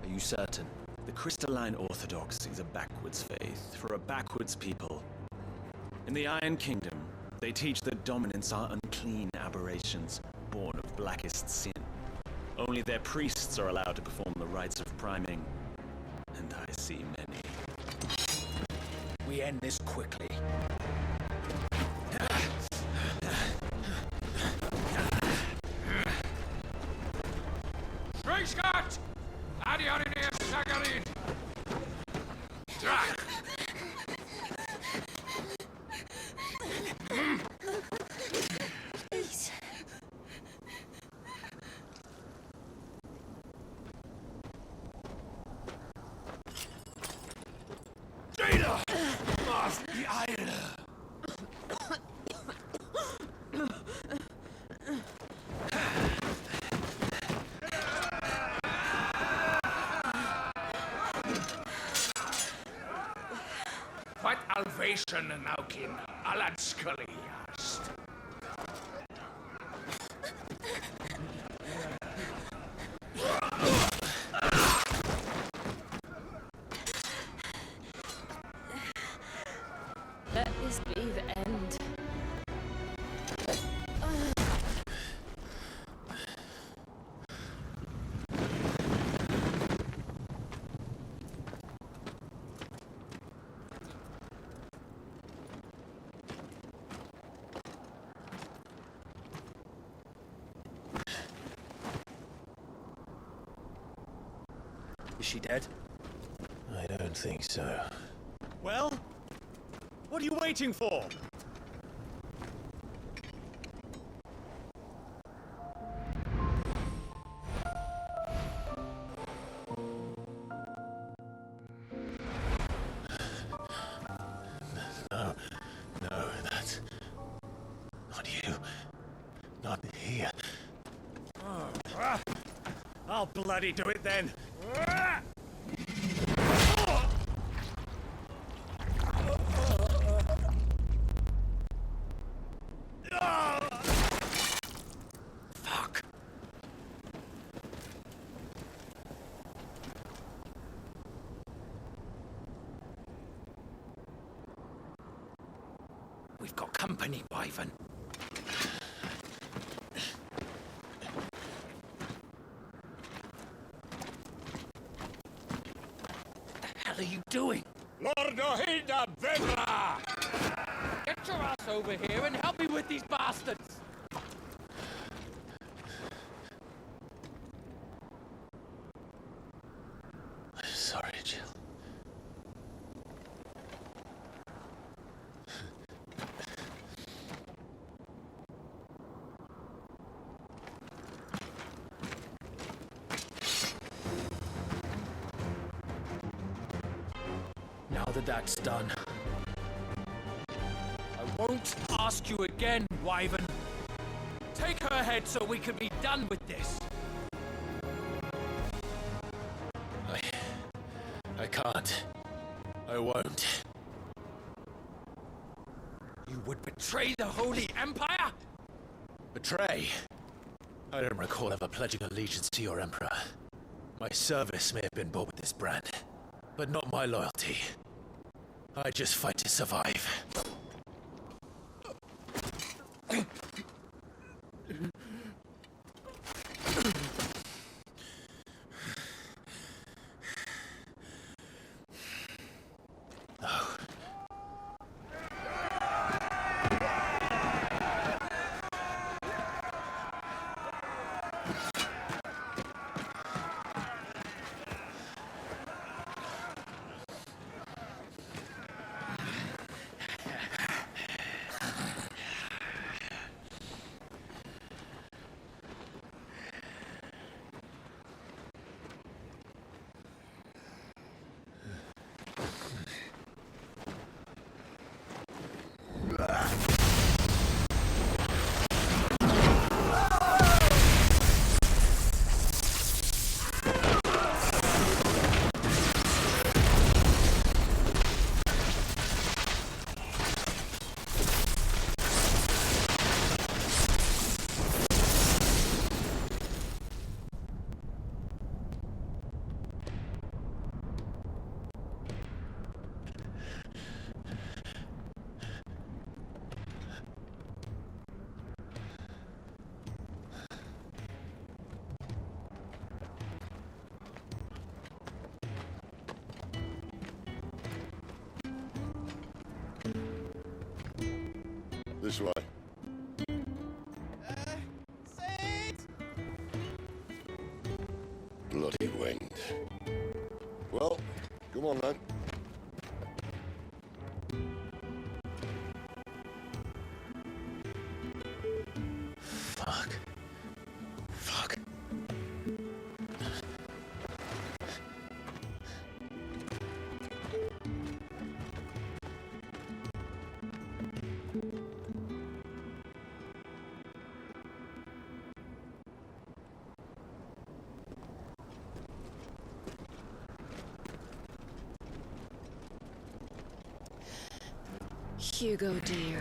Are you certain? The crystalline Orthodox is a backwards faith for a backwards people. In the Iron Kingdom, they teach that dominants are unclean aberrations, born of blackest sin. Only their priests are allowed to perform the rites of priming, and I see many. We end this quickly. Scott! Adioninir Sagarin! Die Eile! What alvation naukin aladskaliast? Let this be the end. Is she dead? I don't think so. Well, what are you waiting for? No, that's not you. Not here. I'll bloody do it then. Fuck. We've got company, Wyvern. What the hell are you doing? Lord Ohida Vedra! Get your ass over here and help me with these bastards! I'm sorry, Jill. Now that that's done, I won't ask you again, Wyvern. Take her head so we can be done with this. I can't. I won't. You would betray the Holy Empire? Betray? I don't recall ever pledging allegiance to your Emperor. My service may have been bought with this brand, but not my loyalty. I just fight to survive. This way. Bloody wind. Well, come on then. Fuck. Fuck. Hugo, dear.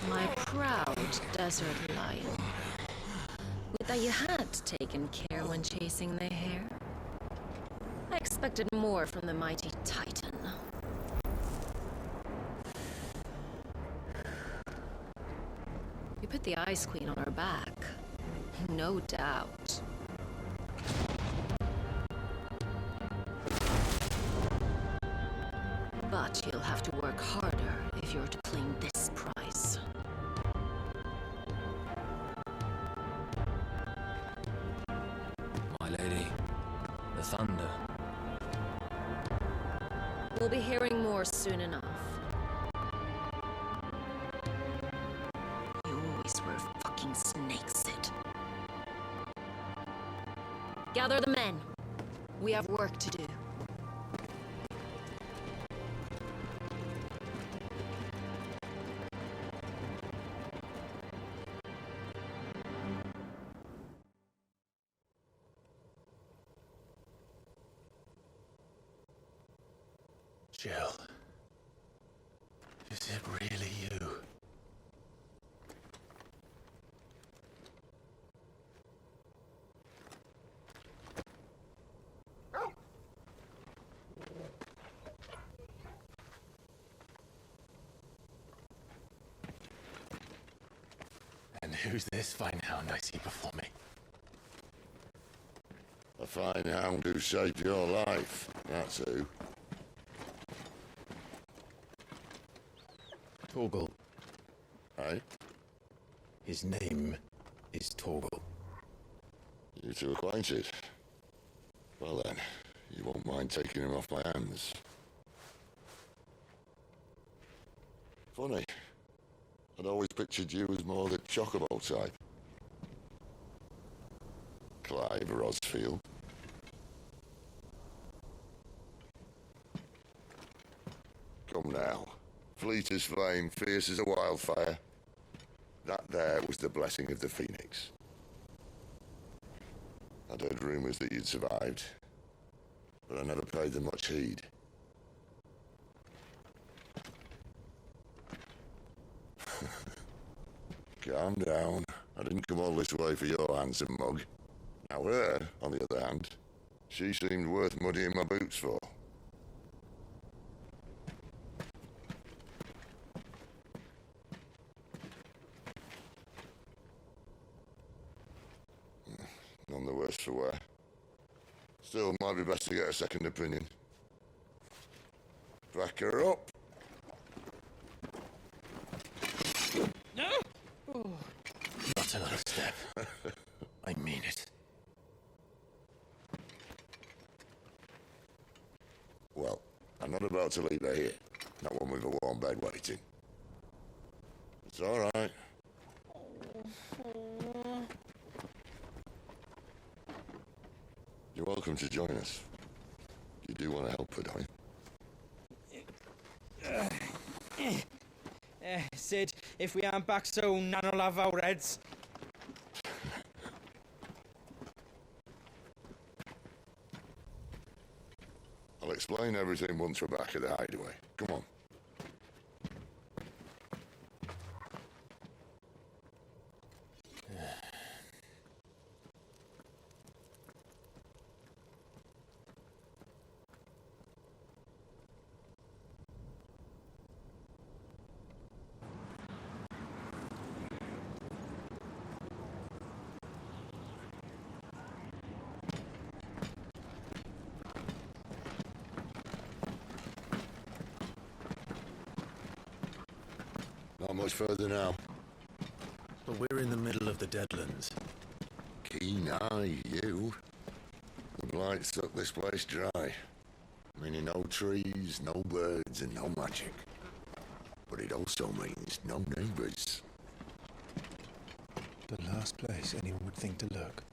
My proud desert lion. Would that you had taken care when chasing the hare. I expected more from the mighty Titan. You put the Ice Queen on her back. No doubt. But you'll have to work harder if you're to claim this prize. My lady, the thunder. We'll be hearing more soon enough. You always were a fucking snake, Sid. Gather the men. We have work to do. Jill, is it really you? And who's this fine hound I see before me? A fine hound who saved your life, that's who. Torgal. Aye? His name is Torgal. You two acquainted? Well then, you won't mind taking him off my hands. Funny. I'd always pictured you as more the chocobo type. Clive Rosfield. Come now. Fleet as flame, fierce as a wildfire. That there was the blessing of the Phoenix. I'd heard rumours that you'd survived, but I never paid them much heed. Calm down. I didn't come all this way for your handsome mug. Now her, on the other hand, she seemed worth muddying my boots for. None the worse for wear. Still, might be best to get a second opinion. Back her up. No! Oh. Not another step. I mean it. Well, I'm not about to leave her here. Not one with a warm bed waiting. It's all right. You're welcome to join us. You do want to help her, don't you? Sid, if we aren't back soon, Nan'll have our heads. I'll explain everything once we're back at the hideaway. Come on. Not much further now. But we're in the middle of the Deadlands. Keen eye, you. The blight sucked this place dry. Meaning no trees, no birds, and no magic. But it also means no neighbours. The last place anyone would think to look.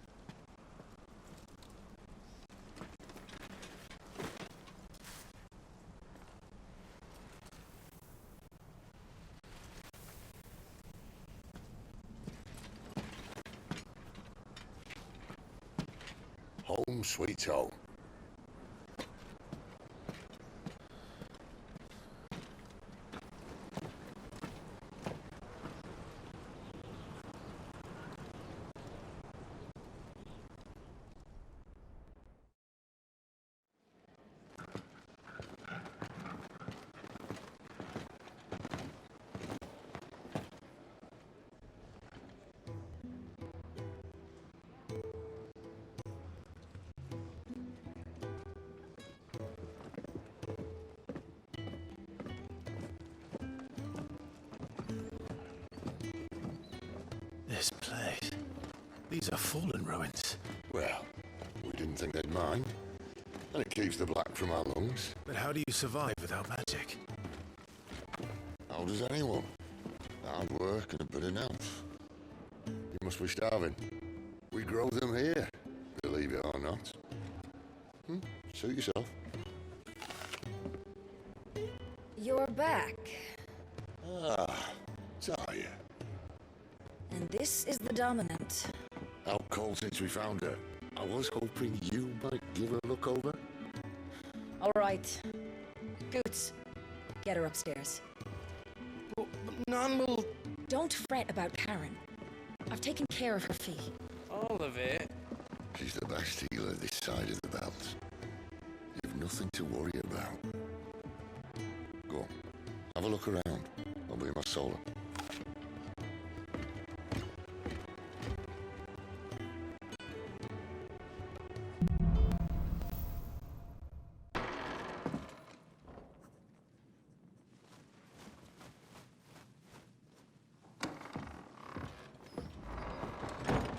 Home sweet home. These are fallen ruins. Well, we didn't think they'd mind. And it keeps the black from our lungs. But how do you survive without magic? How does anyone? Hard work and a bit of health. You must be starving. We grow them here, believe it or not. Suit yourself. You're back. Ah, Talia. And this is the Dominant. How cold since we found her. I was hoping you might give her a look over. All right. Goots, get her upstairs. None will... Don't fret about Karen. I've taken care of her fee. All of it? She's the best healer this side of the belt. You've nothing to worry about. Go on, have a look around. I'll be my solar.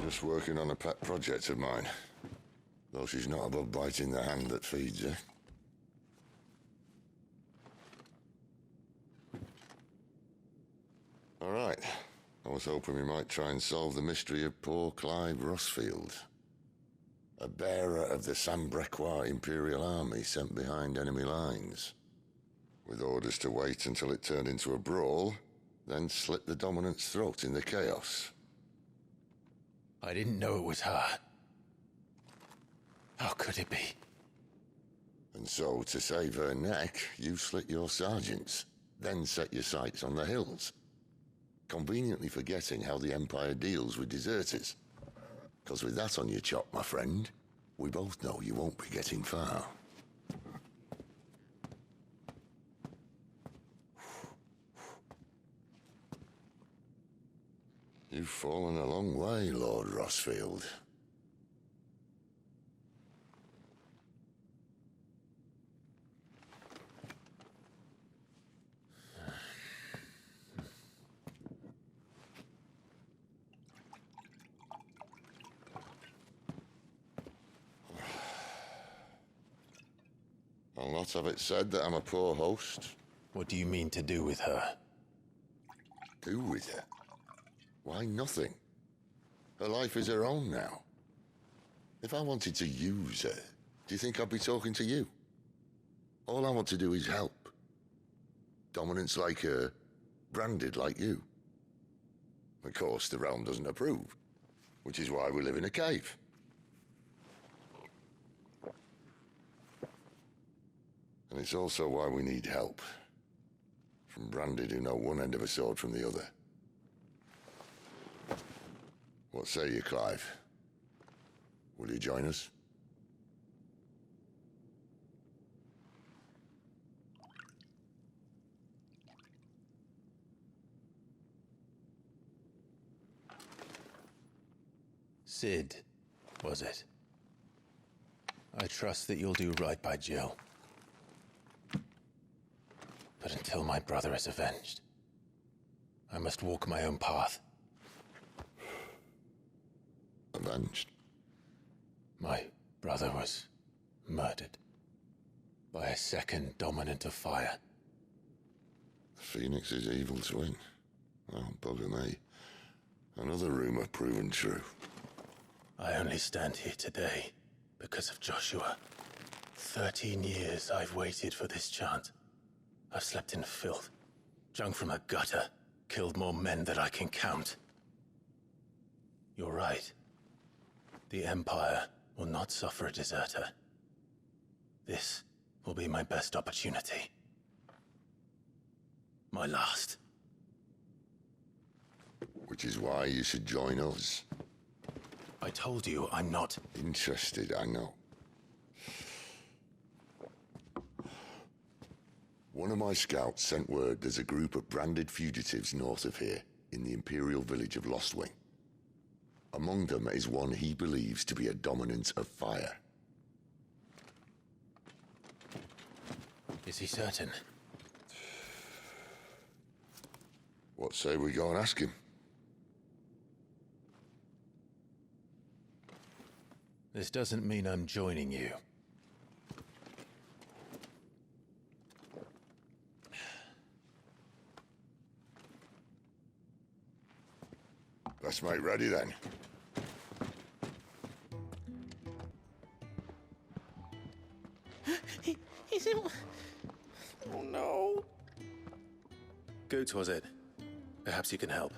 Just working on a pet project of mine. Though she's not above biting the hand that feeds her. All right. I was hoping we might try and solve the mystery of poor Clive Rossfield. A bearer of the Sambrequois Imperial Army sent behind enemy lines. With orders to wait until it turned into a brawl, then slit the Dominant's throat in the chaos. I didn't know it was her. How could it be? And so, to save her neck, you slit your sergeants, then set your sights on the hills. Conveniently forgetting how the Empire deals with deserters. Because with that on your chop, my friend, we both know you won't be getting far. You've fallen a long way, Lord Rossfield. I'll not have it said that I'm a poor host. What do you mean to do with her? Do with her? Why, nothing. Her life is her own now. If I wanted to use her, do you think I'd be talking to you? All I want to do is help. Dominants like her, branded like you. Of course, the realm doesn't approve, which is why we live in a cave. And it's also why we need help. From branded who know one end of a sword from the other. What say you, Clive? Will you join us? Sid, was it? I trust that you'll do right by Jill. But until my brother is avenged, I must walk my own path. Avenged? My brother was murdered by a second Dominant of Fire. The Phoenix's evil twin. Oh, bugger me. Another rumor proven true. I only stand here today because of Joshua. 13 years I've waited for this chance. I've slept in filth, drunk from a gutter, killed more men than I can count. You're right. The Empire will not suffer a deserter. This will be my best opportunity. My last. Which is why you should join us. I told you I'm not interested, I know. One of my scouts sent word there's a group of branded fugitives north of here, in the Imperial village of Lostwing. Among them is one he believes to be a Dominant of Fire. Is he certain? What say we go and ask him? This doesn't mean I'm joining you. Let's make ready then. He's in... Oh no. Goots, was it? Perhaps you can help.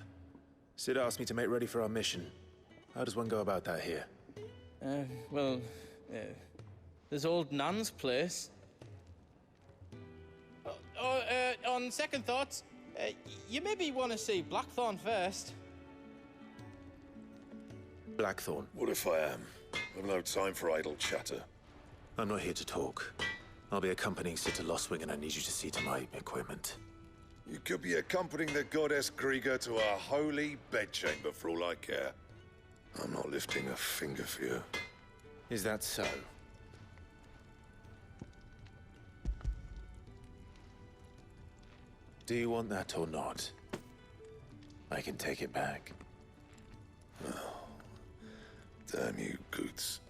Sid asked me to make ready for our mission. How does one go about that here? Well, there's old Nan's place. On second thoughts, you maybe want to see Blackthorn first. Blackthorn? What if I am? I've no time for idle chatter. I'm not here to talk. I'll be accompanying Sid to Lostwing, and I need you to see to my equipment. You could be accompanying the goddess Krieger to a holy bedchamber for all I care. I'm not lifting a finger for you. Is that so? Do you want that or not? I can take it back. Oh, damn you, Goots.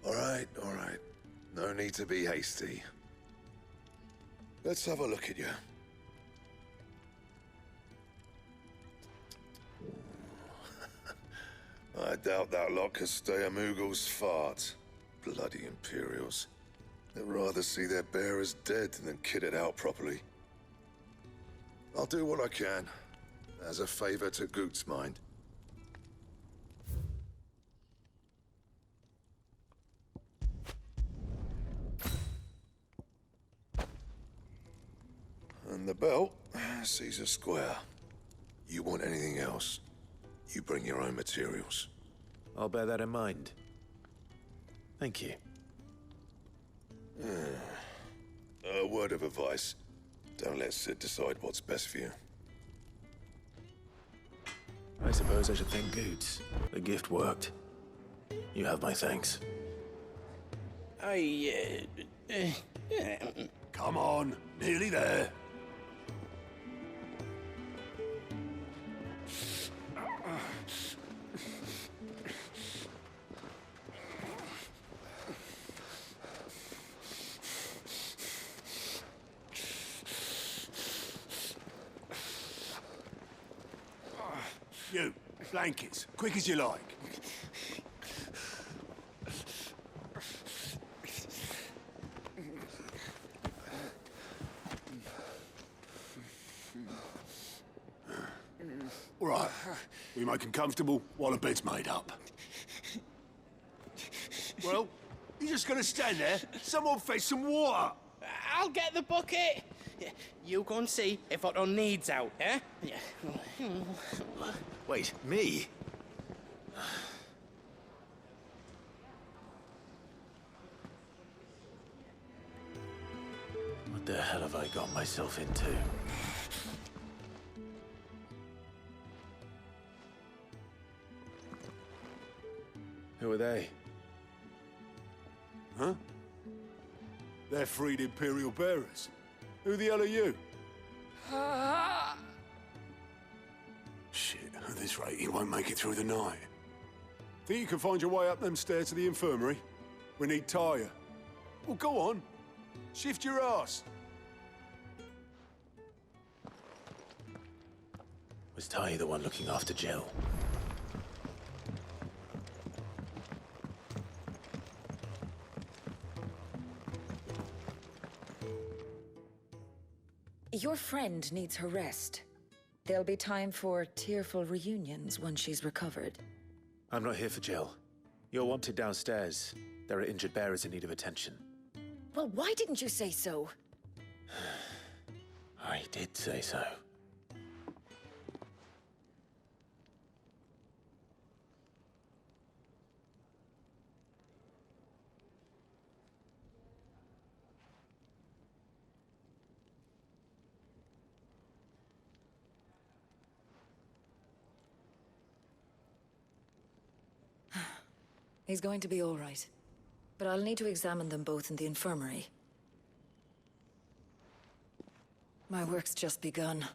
All right. No need to be hasty. Let's have a look at you. I doubt that lot could stay a Moogle's fart. Bloody Imperials. They'd rather see their bearers dead than kitted out properly. I'll do what I can, as a favor to Goot's mind. And the belt sees a square. You want anything else, you bring your own materials. I'll bear that in mind. Thank you. A word of advice. Don't let Sid decide what's best for you. I suppose I should thank Goots. The gift worked. You have my thanks. Come on, nearly there. You, blankets, quick as you like. All right, we make him comfortable while the bed's made up. Well, you just gonna stand there? Someone fetch some water. I'll get the bucket. You go and see if Otto needs out, eh? Wait, me? What the hell have I got myself into? Who are they? Huh? They're freed Imperial bearers. Who the hell are you? Shit, at this rate, you won't make it through the night. Think you can find your way up them stairs to the infirmary? We need Taya. Well, go on. Shift your ass. Was Taya the one looking after Jill? Your friend needs her rest. There'll be time for tearful reunions once she's recovered. I'm not here for Jill. You're wanted downstairs. There are injured bearers in need of attention. Well, why didn't you say so? I did say so. He's going to be all right. But I'll need to examine them both in the infirmary. My work's just begun.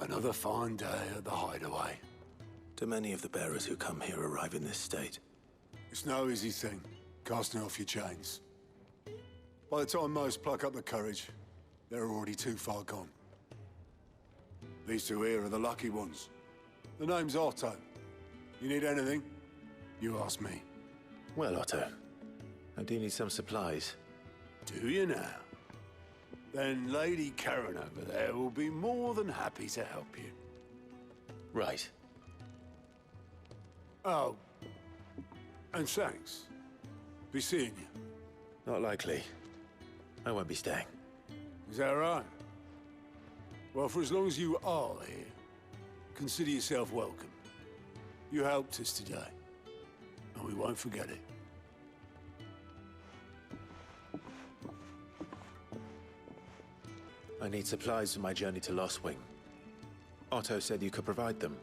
Another fine day at the hideaway. Do many of the bearers who come here arrive in this state? It's no easy thing, casting off your chains. By the time most pluck up the courage, they're already too far gone. These two here are the lucky ones. The name's Otto. You need anything, you ask me. Well, Otto, I do need some supplies. Do you now? Then Lady Karen over there will be more than happy to help you. Right. Oh, and thanks. Be seeing you. Not likely. I won't be staying. Is that right? Well, for as long as you are here, consider yourself welcome. You helped us today, and we won't forget it. I need supplies for my journey to Lost Wing. Otto said you could provide them.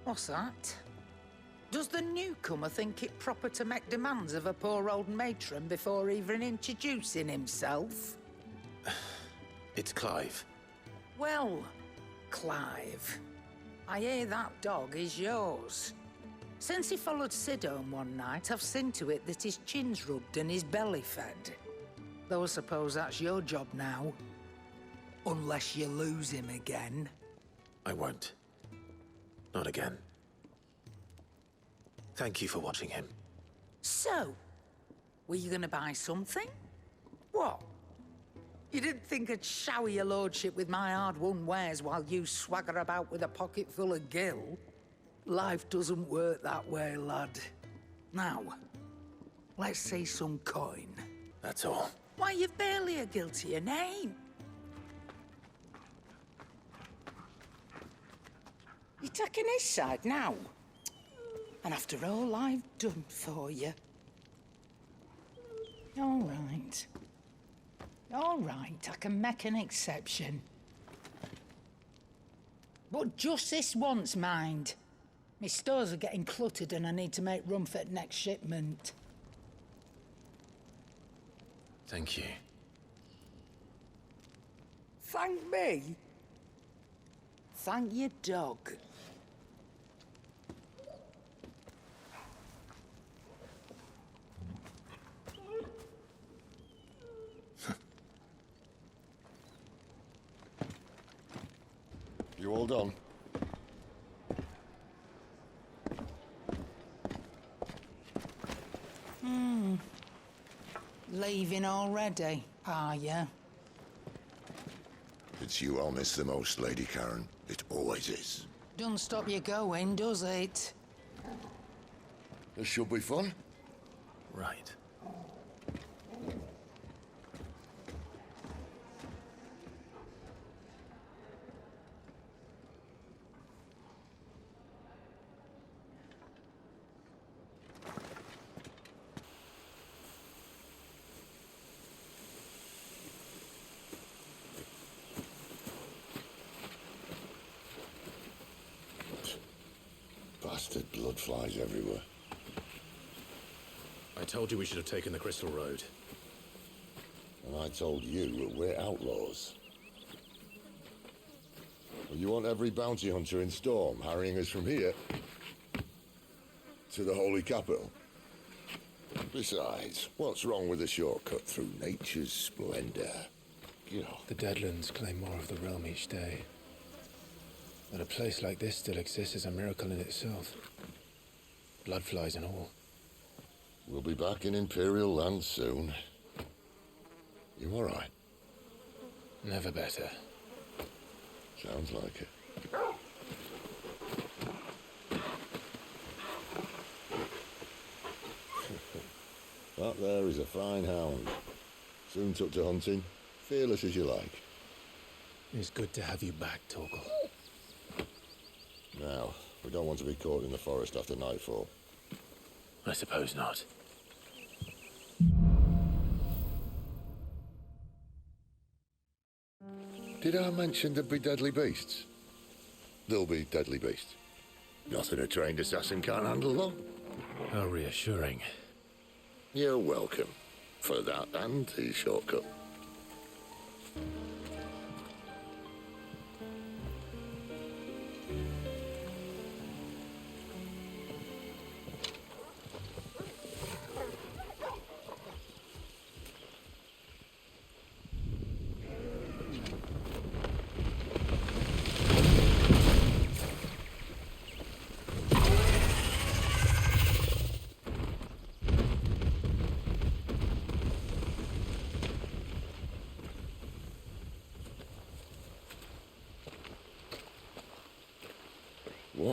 What's that? Does the newcomer think it proper to make demands of a poor old matron before even introducing himself? It's Clive. Well, Clive, I hear that dog is yours. Since he followed Sid home one night, I've seen to it that his chin's rubbed and his belly fed. Though I suppose that's your job now. Unless you lose him again. I won't. Not again. Thank you for watching him. So, were you gonna buy something? What? You didn't think I'd shower your lordship with my hard-won wares while you swagger about with a pocket full of gil? Life doesn't work that way, lad. Now, let's see some coin. That's all. Why, you've barely a gil to your name. You're taking his side now? And after all I've done for you. All right. All right, I can make an exception. But just this once, mind. My stores are getting cluttered and I need to make room for the next shipment. Thank you. Thank me? Thank your dog. You all done? Leaving already, are you? It's you I'll miss the most, Lady Karen. It always is. Don't stop you going, does it? This should be fun. Right. Bastard blood flies everywhere. I told you we should have taken the Crystal Road. And I told you that we're outlaws. Well, you want every bounty hunter in Storm harrying us from here to the Holy Capital? Besides, what's wrong with a shortcut through nature's splendor? You know. The Deadlands claim more of the realm each day. That a place like this still exists is a miracle in itself. Bloodflies and all. We'll be back in Imperial land soon. You all right? Never better. Sounds like it. That there is a fine hound. Soon took to hunting. Fearless as you like. It's good to have you back, Torgal. Now, we don't want to be caught in the forest after nightfall. I suppose not. Did I mention there'd be deadly beasts? There'll be deadly beasts. Nothing a trained assassin can't handle, though. How reassuring. You're welcome. For that and the shortcut.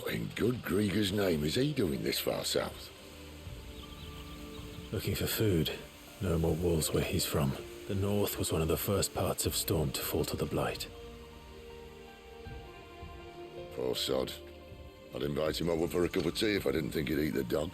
What in good Grieger's name is he doing this far south? Looking for food. No more wolves where he's from. The north was one of the first parts of Storm to fall to the Blight. Poor sod. I'd invite him over for a cup of tea if I didn't think he'd eat the dog.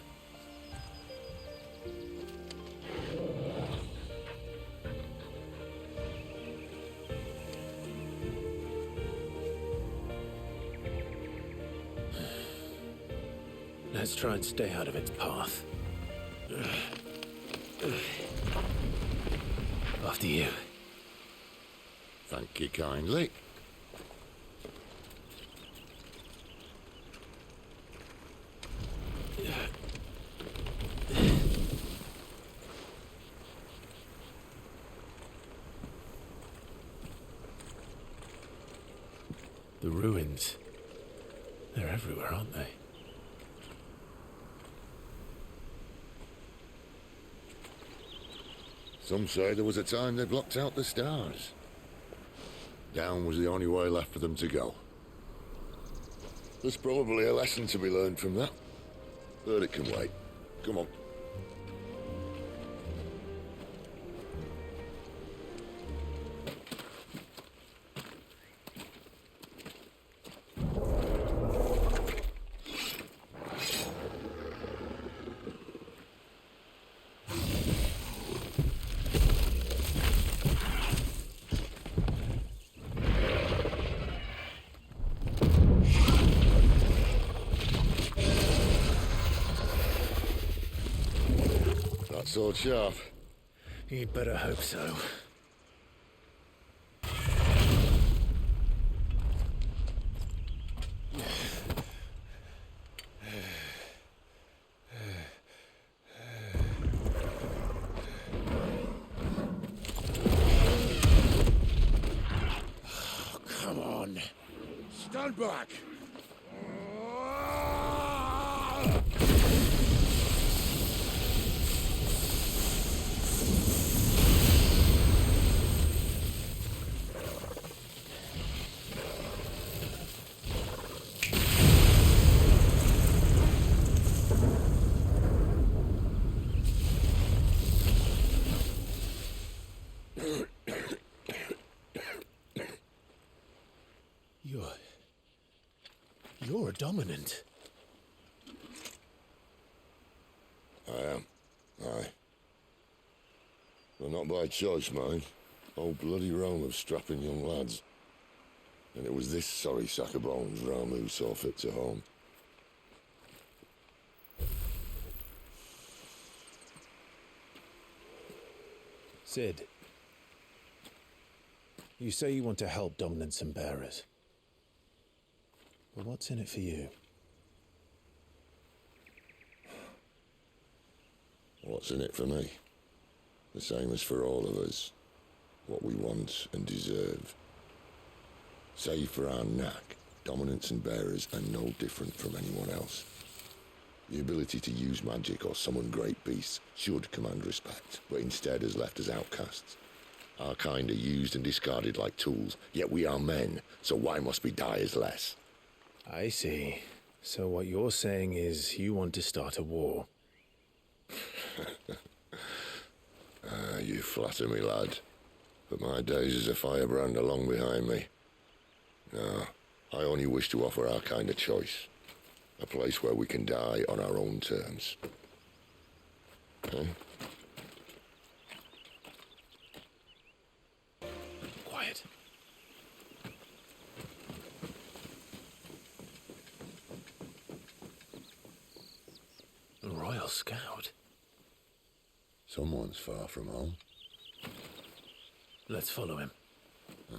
Let's try and stay out of its path. After you. Thank you kindly. The ruins. They're everywhere, aren't they? Some say there was a time they blocked out the stars. Down was the only way left for them to go. There's probably a lesson to be learned from that. But it can wait. Come on. Sword sharp. You'd better hope so. Oh, come on. Stand back. You're a dominant. I am. Aye. But not by choice, mind. Whole bloody realm of strapping young lads. And it was this sorry sack of bones Ramu saw fit to home. Sid. You say you want to help dominants and bearers. But what's in it for you? What's in it for me? The same as for all of us. What we want and deserve. Save for our knack, dominants and bearers are no different from anyone else. The ability to use magic or summon great beasts should command respect, but instead has left us outcasts. Our kind are used and discarded like tools, yet we are men, so why must we die as less? I see. So what you're saying is you want to start a war. You flatter me, lad. But my days as a firebrand are long behind me. No, I only wish to offer our kind a choice. A place where we can die on our own terms. Huh? Quiet. A Royal Scout. Someone's far from home. Let's follow him. Huh?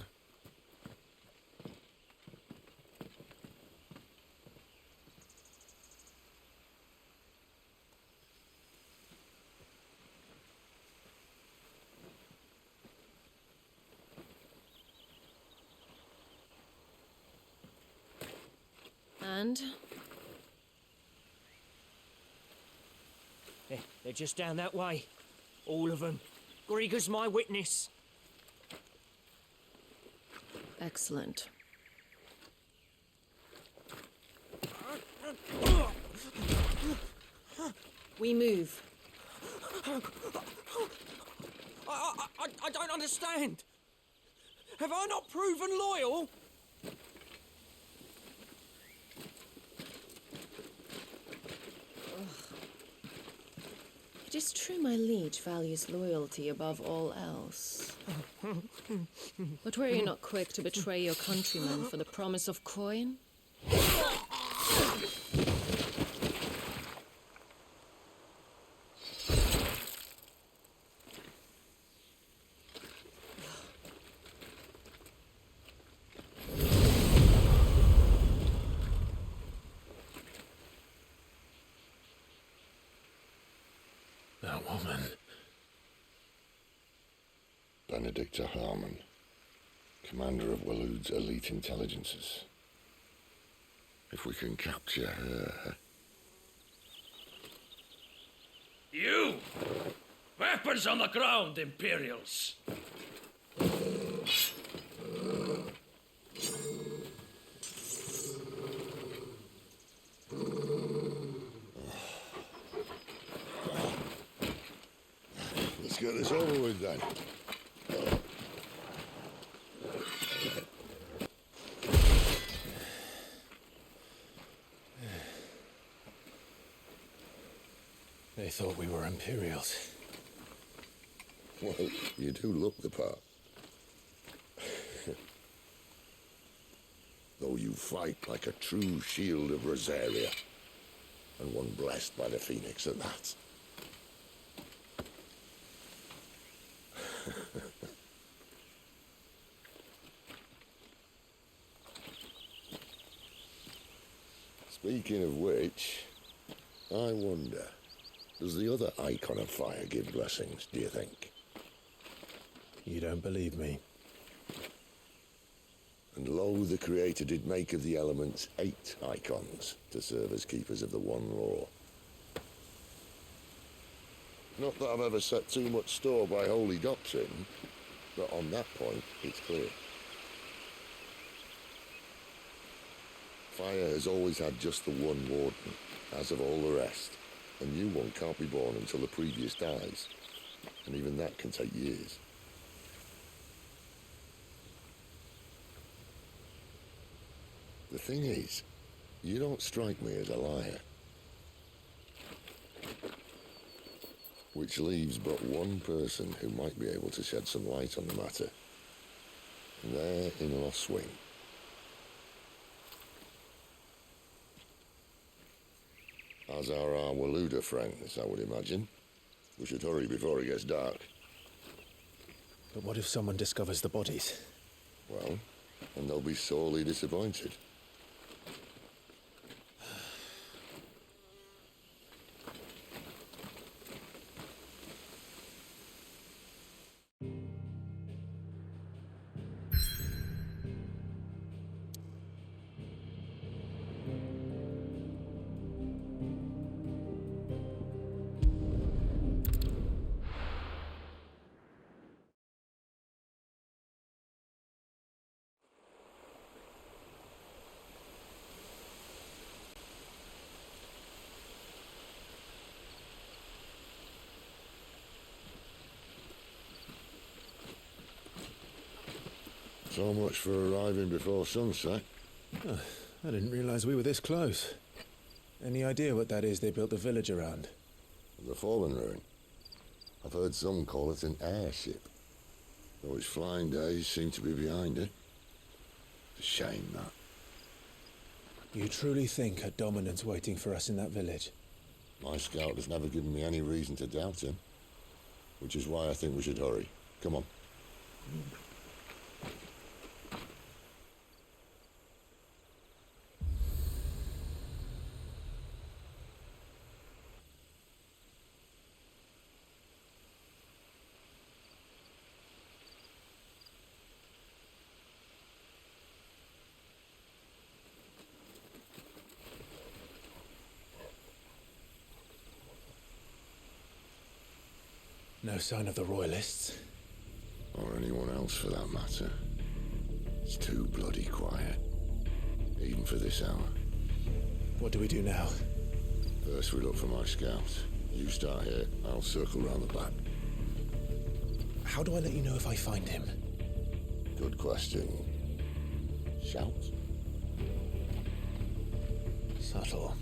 And? They're just down that way. All of them. Grieger's my witness. Excellent. We move. I don't understand. Have I not proven loyal? It is true my liege values loyalty above all else. But were you not quick to betray your countrymen for the promise of coin? That woman. Benedicta Harmon, commander of Waloed's elite intelligences. If we can capture her... You! Weapons on the ground, Imperials! Let's get this over with then. They thought we were Imperials. Well, you do look the part. Though you fight like a true shield of Rosaria, and one blessed by the Phoenix at that. Speaking of which, I wonder, does the other icon of fire give blessings, do you think? You don't believe me? And lo, the Creator did make of the elements 8 icons to serve as keepers of the one law. Not that I've ever set too much store by holy doctrine, but on that point, it's clear. Fire has always had just the one warden, as of all the rest. A new one can't be born until the previous dies, and even that can take years. The thing is, you don't strike me as a liar. Which leaves but one person who might be able to shed some light on the matter. And they're in Lost Swing. As are our Waloeder friends, I would imagine. We should hurry before it gets dark. But what if someone discovers the bodies? Well, and they'll be sorely disappointed. So much for arriving before sunset. Oh, I didn't realize we were this close. Any idea what that is they built the village around? The fallen ruin. I've heard some call it an airship. Though its flying days seem to be behind it. It's a shame, that. You truly think a dominant's waiting for us in that village? My scout has never given me any reason to doubt him. Which is why I think we should hurry. Come on. No sign of the Royalists. Or anyone else for that matter. It's too bloody quiet. Even for this hour. What do we do now? First we look for my scouts. You start here, I'll circle round the back. How do I let you know if I find him? Good question. Shout. Subtle.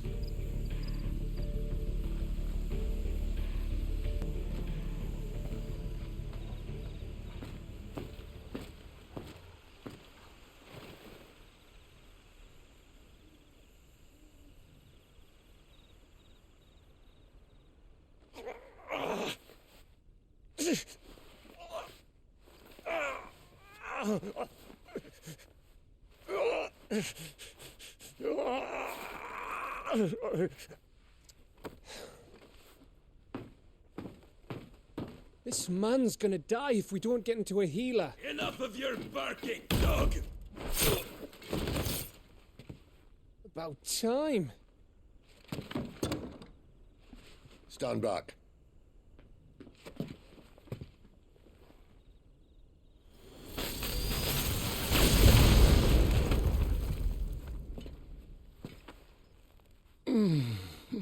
This man's gonna die if we don't get into a healer. Enough of your barking, dog! About time. Stand back.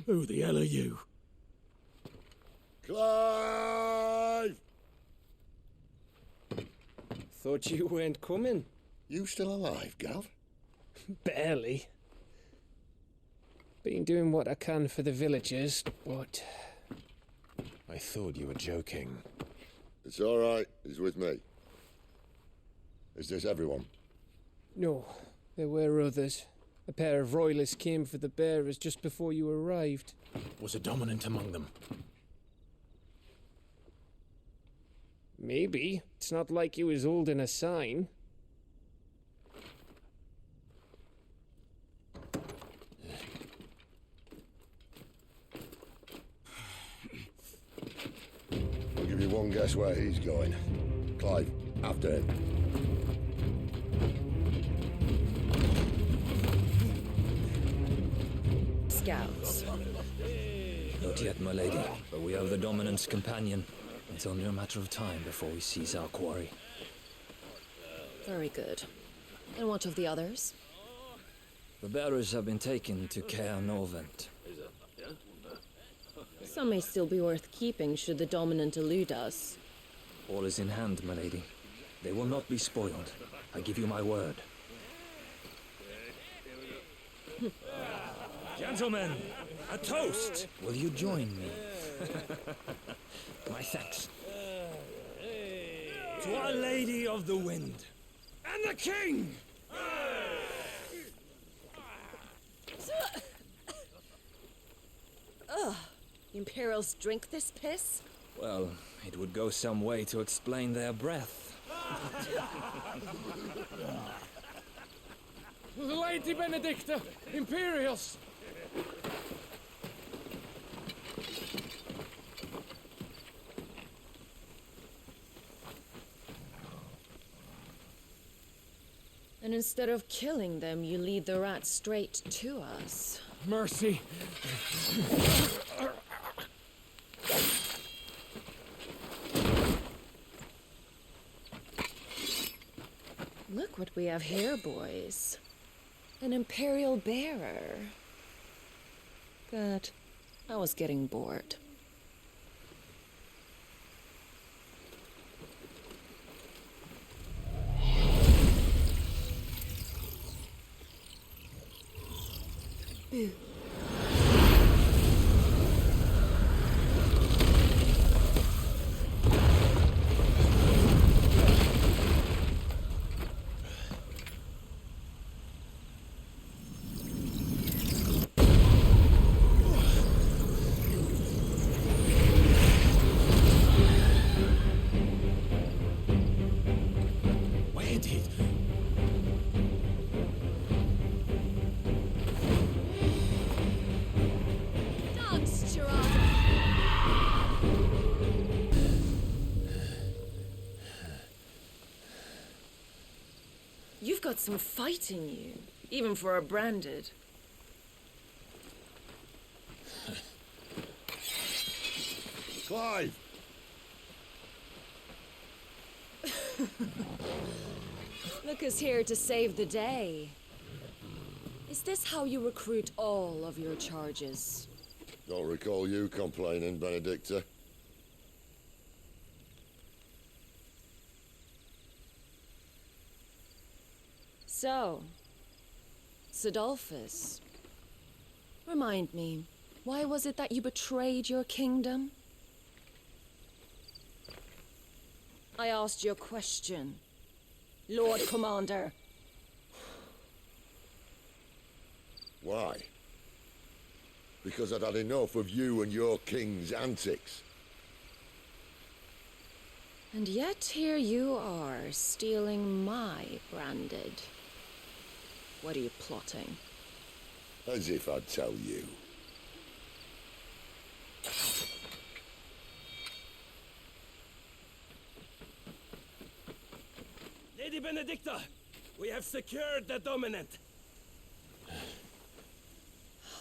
Who the hell are you? Clive! Thought you weren't coming. You still alive, Gav? Barely. Been doing what I can for the villagers, but... I thought you were joking. It's all right. He's with me. Is this everyone? No, there were others. A pair of royalists came for the bearers just before you arrived. Was a dominant among them? Maybe. It's not like he was holding a sign. I'll give you one guess where he's going. Clive, after him. Scouts. Not yet, my lady, but we have the dominant's companion. It's only a matter of time before we seize our quarry. Very good. And what of the others? The bearers have been taken to Caer Novent. Some may still be worth keeping should the dominant elude us. All is in hand, my lady. They will not be spoiled. I give you my word. Gentlemen, a toast! Will you join me? My thanks. To Our Lady of the Wind. And the King! Ugh. Imperials drink this piss? Well, it would go some way to explain their breath. Lady Benedicta! Imperials! And instead of killing them, you lead the rats straight to us. Mercy! Look what we have here, boys. An Imperial bearer. Good. I was getting bored. Boo. You've got some fight in you, even for a branded. Clive! Look who's here to save the day. Is this how you recruit all of your charges? Don't recall you complaining, Benedicta. So, Sidolphus, remind me, why was it that you betrayed your kingdom? I asked you a question, Lord Commander. Why? Because I'd had enough of you and your king's antics. And yet here you are, stealing my branded. What are you plotting? As if I'd tell you. Lady Benedicta, we have secured the dominant.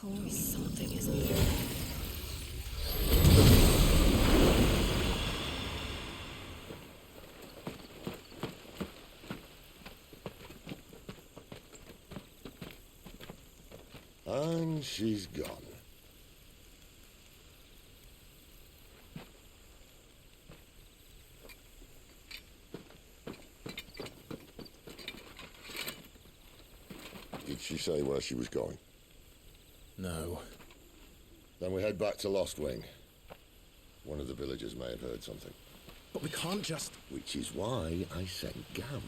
Always something, isn't there? And she's gone. Did she say where she was going? No. Then we head back to Lost Wing. One of the villagers may have heard something. But we can't just... Which is why I sent Gab.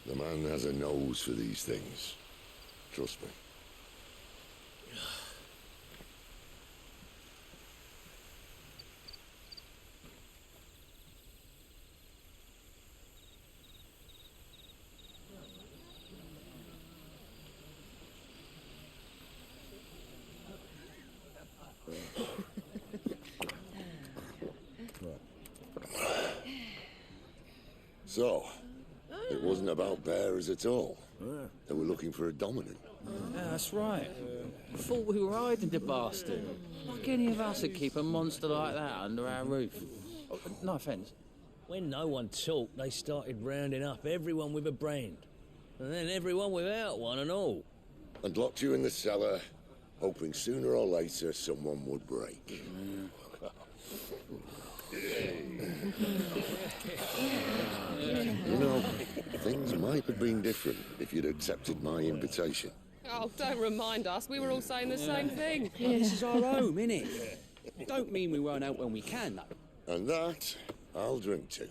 The man has a nose for these things. Trust me. So, it wasn't about bearers at all. They were looking for a dominant. Yeah, that's right. Thought we were hiding the bastard. Like any of us would keep a monster like that under our roof. Oh, no offence. When no one talked, they started rounding up everyone with a brand. And then everyone without one and all. And locked you in the cellar, hoping sooner or later someone would break. You know, things might have been different if you'd accepted my invitation. Oh, don't remind us. We were all saying the same thing. Well, this is our home, innit? Don't mean we won't out when we can, though. And that, I'll drink to.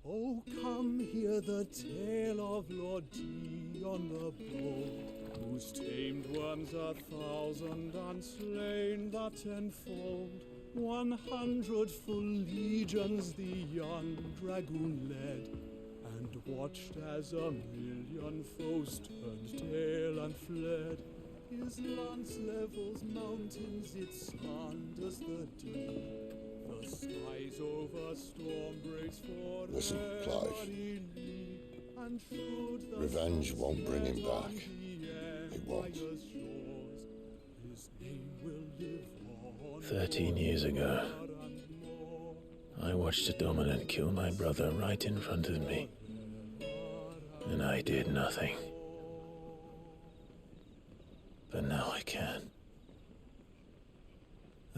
Oh, come hear the tale of Lord Dion the Bold, who's tamed worms 1,000 and slain the 10-fold. 100 full legions the young dragoon led, and watched as 1,000,000 foes turned tail and fled. His lance levels mountains, it slanders the deep. The skies over storm breaks for Listen, Clive. Revenge won't bring him back. It won't. 13 years ago, I watched a dominant kill my brother right in front of me. And I did nothing. But now I can.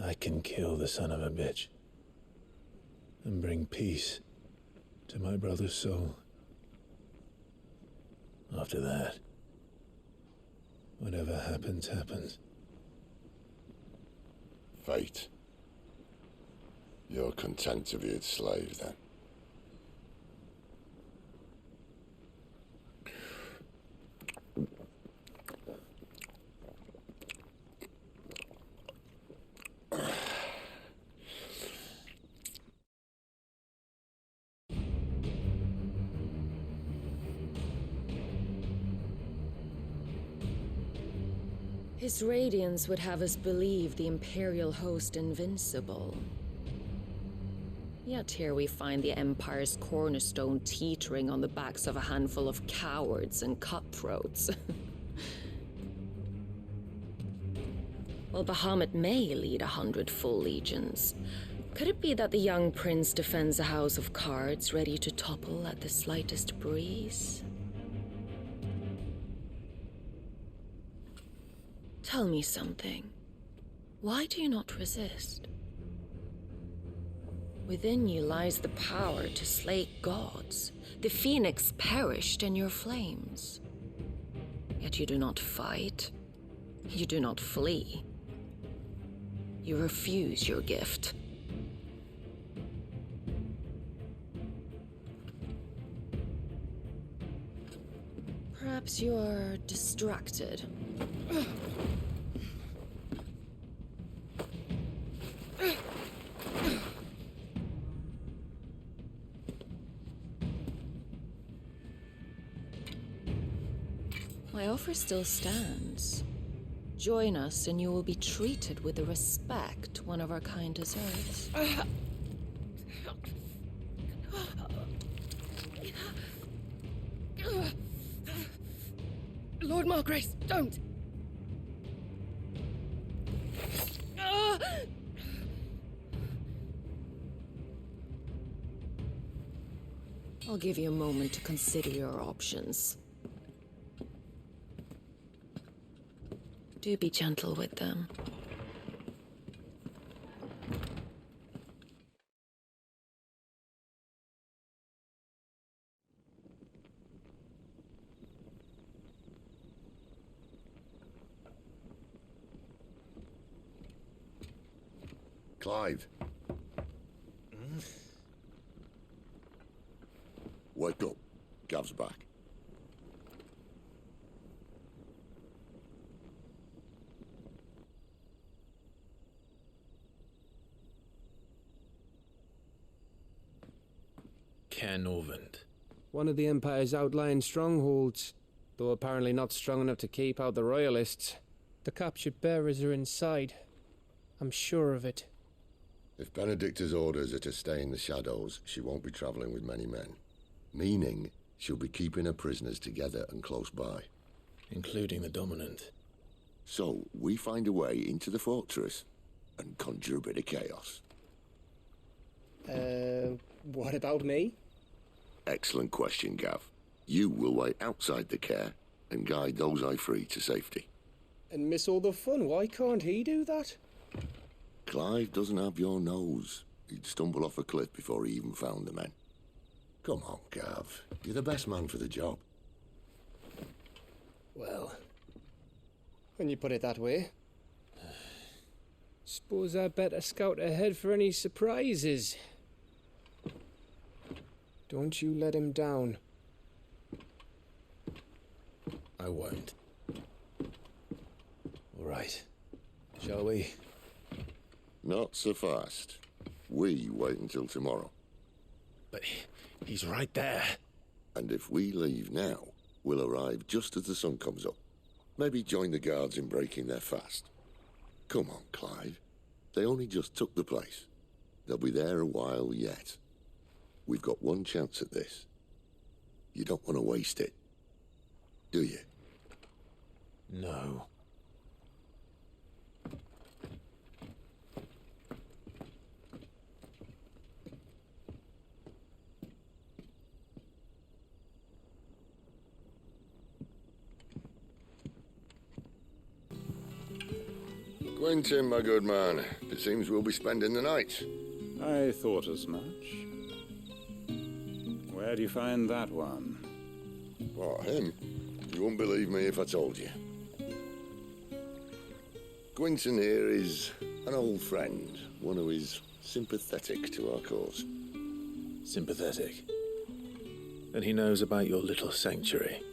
I can kill the son of a bitch and bring peace to my brother's soul. After that, whatever happens, happens. Fate. You're content to be its slave, then? His radiance would have us believe the Imperial host invincible. Yet here we find the Empire's cornerstone teetering on the backs of a handful of cowards and cutthroats. While Bahamut may lead 100 full legions, Could it be that the young prince defends a house of cards ready to topple at the slightest breeze? Tell me something. Why do you not resist? Within you lies the power to slay gods. The phoenix perished in your flames. Yet you do not fight. You do not flee. You refuse your gift. Perhaps you're distracted. My offer still stands. Join us and you will be treated with the respect one of our kind deserves. Lord Margrace, don't! I'll give you a moment to consider your options. Do be gentle with them. Clive. Wake up. Gav's back. Norvent. One of the Empire's outlying strongholds, though apparently not strong enough to keep out the Royalists. The captured bearers are inside. I'm sure of it. If Benedicta's orders are to stay in the shadows, she won't be travelling with many men. Meaning, she'll be keeping her prisoners together and close by. Including the dominant. So, we find a way into the fortress and conjure a bit of chaos. What about me? Excellent question, Gav. You will wait outside the care and guide those I free to safety. And miss all the fun. Why can't he do that? Clive doesn't have your nose. He'd stumble off a cliff before he even found the men. Come on, Gav. You're the best man for the job. Well, when you put it that way. Suppose I'd better scout ahead for any surprises. Don't you let him down. I won't. All right. Shall we? Not so fast. We wait until tomorrow. But he's right there. And if we leave now, we'll arrive just as the sun comes up. Maybe join the guards in breaking their fast. Come on, Clive. They only just took the place. They'll be there a while yet. We've got one chance at this. You don't want to waste it, do you? No. Quentin, my good man. It seems we'll be spending the night. I thought as much. Where do you find that one? What, him? You wouldn't believe me if I told you. Quentin here is an old friend, one who is sympathetic to our cause. Sympathetic? And he knows about your little sanctuary.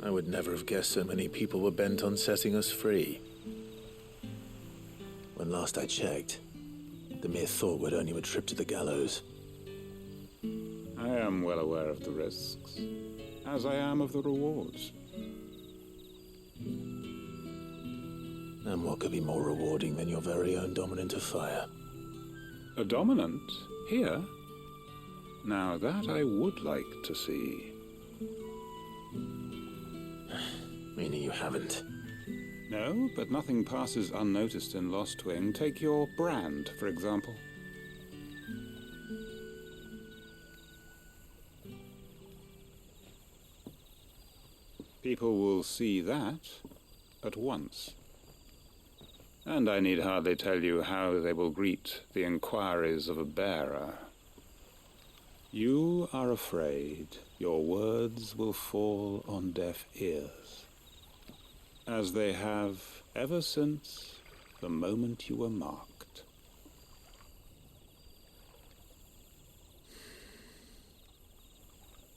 I would never have guessed so many people were bent on setting us free. When last I checked, the mere thought would earn you a trip to the gallows. I am well aware of the risks, as I am of the rewards. And what could be more rewarding than your very own dominant of fire? A dominant? Here? Now that I would like to see. Meaning you haven't? No, but nothing passes unnoticed in Lostwing. Take your brand, for example. People will see that at once. And I need hardly tell you how they will greet the inquiries of a bearer. You are afraid your words will fall on deaf ears, as they have ever since the moment you were marked.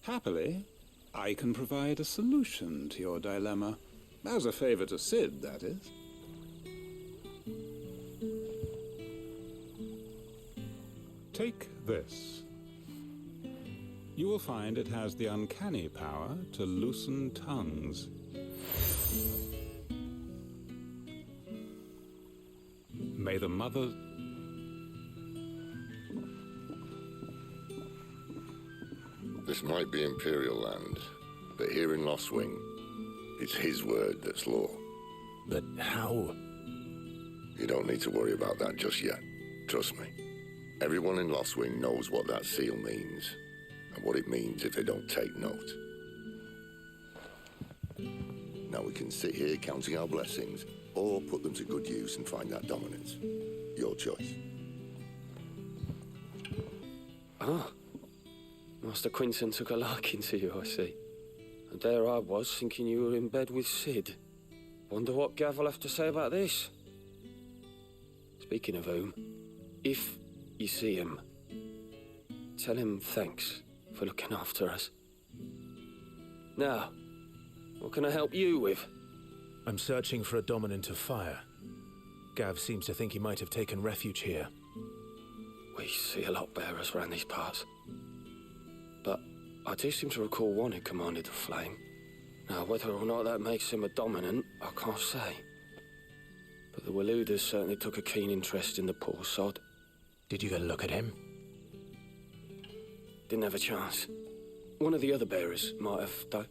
Happily, I can provide a solution to your dilemma, as a favor to Sid, that is. Take this. You will find it has the uncanny power to loosen tongues. May the mother... This might be Imperial land, but here in Lostwing, it's his word that's law. But how? You don't need to worry about that just yet. Trust me. Everyone in Lostwing knows what that seal means, and what it means if they don't take note. Now we can sit here counting our blessings, or put them to good use and find that dominance. Your choice. Ah. Master Quinton took a liking to you, I see. And there I was, thinking you were in bed with Sid. Wonder what Gav will have to say about this. Speaking of whom, if you see him, tell him thanks for looking after us. Now, what can I help you with? I'm searching for a dominant of fire. Gav seems to think he might have taken refuge here. We see a lot bearers around these parts. But I do seem to recall one who commanded the flame. Now, whether or not that makes him a dominant, I can't say. But the Waluders certainly took a keen interest in the poor sod. Did you get a look at him? Didn't have a chance. One of the other bearers might have, though.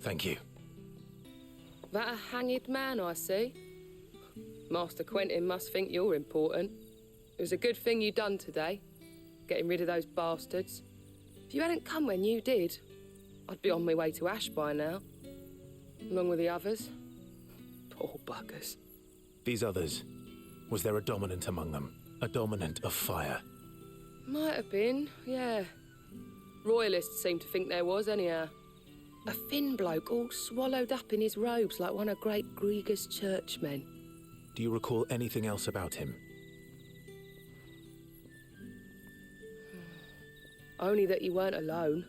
Thank you. That a hanged man, I see. Master Quentin must think you're important. It was a good thing you done today, getting rid of those bastards. If you hadn't come when you did, I'd be on my way to Ash by now, along with the others. Poor buggers. These others, was there a dominant among them? A dominant of fire? Might have been, yeah. Royalists seem to think there was, anyhow. A thin bloke all swallowed up in his robes like one of great Gregor's churchmen. Do you recall anything else about him? Only that he weren't alone.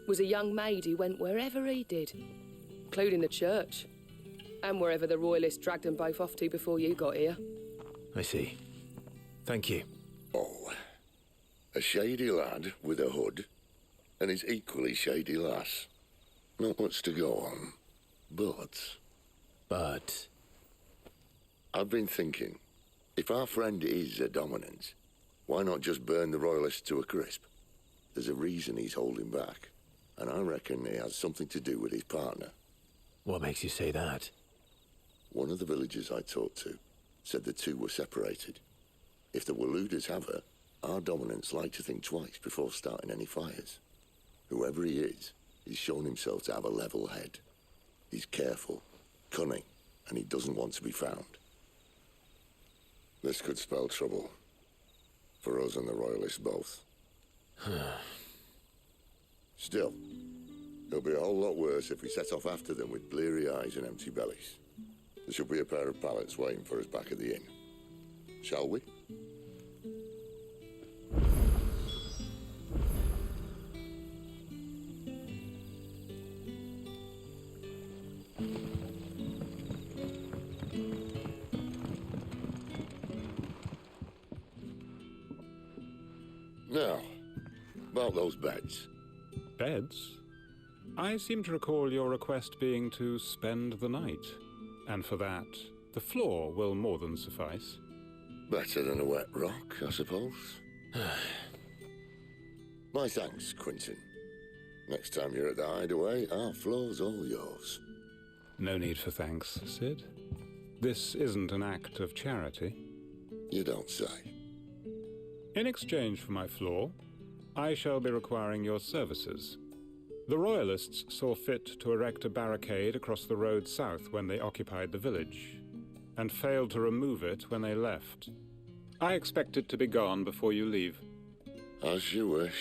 Was a young maid who went wherever he did, including the church, and wherever the Royalists dragged them both off to before you got here. I see. Thank you. Oh, a shady lad with a hood, and his equally shady lass. Not much to go on, but... I've been thinking, if our friend is a dominant, why not just burn the Royalists to a crisp? There's a reason he's holding back, and I reckon it has something to do with his partner. What makes you say that? One of the villagers I talked to said the two were separated. If the Waluders have her, our dominants like to think twice before starting any fires. Whoever he is, he's shown himself to have a level head. He's careful, cunning, and he doesn't want to be found. This could spell trouble. For us and the Royalists both. Still, it'll be a whole lot worse if we set off after them with bleary eyes and empty bellies. There should be a pair of pallets waiting for us back at the inn. Shall we? Now, about those beds. Beds? I seem to recall your request being to spend the night. And for that, the floor will more than suffice. Better than a wet rock, I suppose. My thanks, Quinton. Next time you're at the hideaway, our floor's all yours. No need for thanks, Sid. This isn't an act of charity. You don't say. In exchange for my floor, I shall be requiring your services. The Royalists saw fit to erect a barricade across the road south when they occupied the village, and failed to remove it when they left. I expect it to be gone before you leave. As you wish.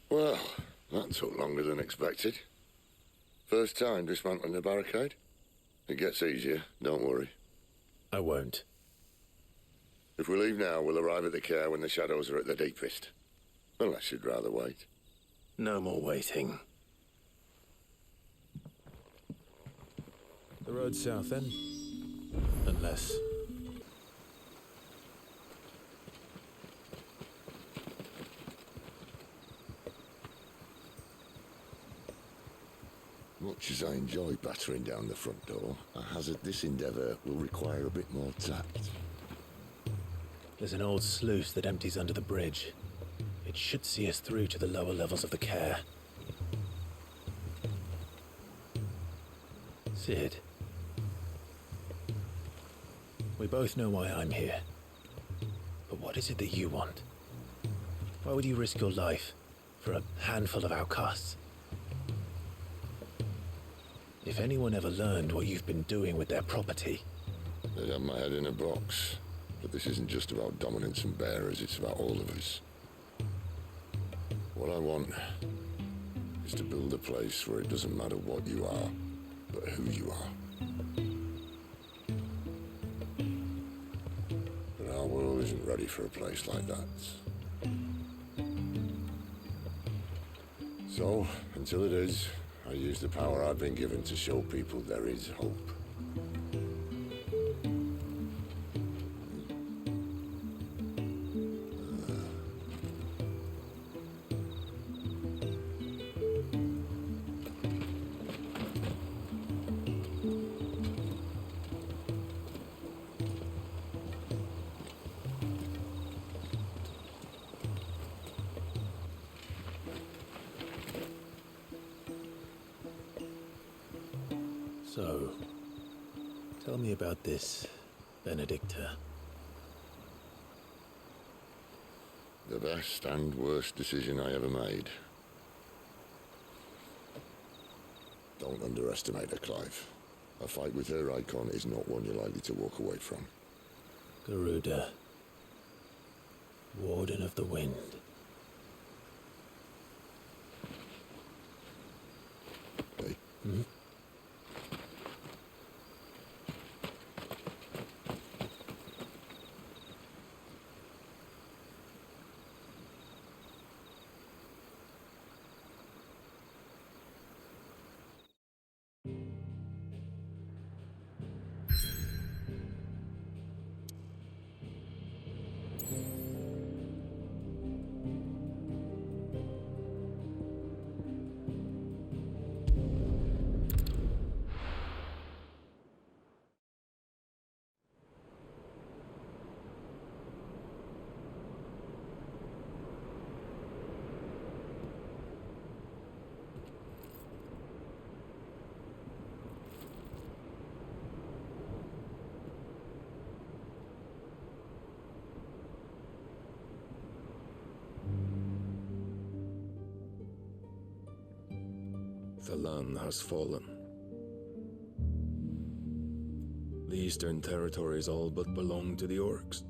Well, that took longer than expected. First time dismantling the barricade? It gets easier, don't worry. I won't. If we leave now, we'll arrive at the care when the shadows are at the deepest. Unless you'd rather wait. No more waiting. The road south, then? Unless... Much as I enjoy battering down the front door, I hazard this endeavour will require a bit more tact. There's an old sluice that empties under the bridge. It should see us through to the lower levels of the care. Sid. We both know why I'm here. But what is it that you want? Why would you risk your life for a handful of outcasts? If anyone ever learned what you've been doing with their property... They'd have my head in a box. But this isn't just about dominance and bearers, it's about all of us. What I want is to build a place where it doesn't matter what you are, but who you are. But our world isn't ready for a place like that. So, until it is, I use the power I've been given to show people there is hope. So, tell me about this, Benedicta. The best and worst decision I ever made. Don't underestimate her, Clive. A fight with her icon is not one you're likely to walk away from. Garuda, Warden of the Wind. Hey? Hmm? The land has fallen. The eastern territories all but belong to the orcs.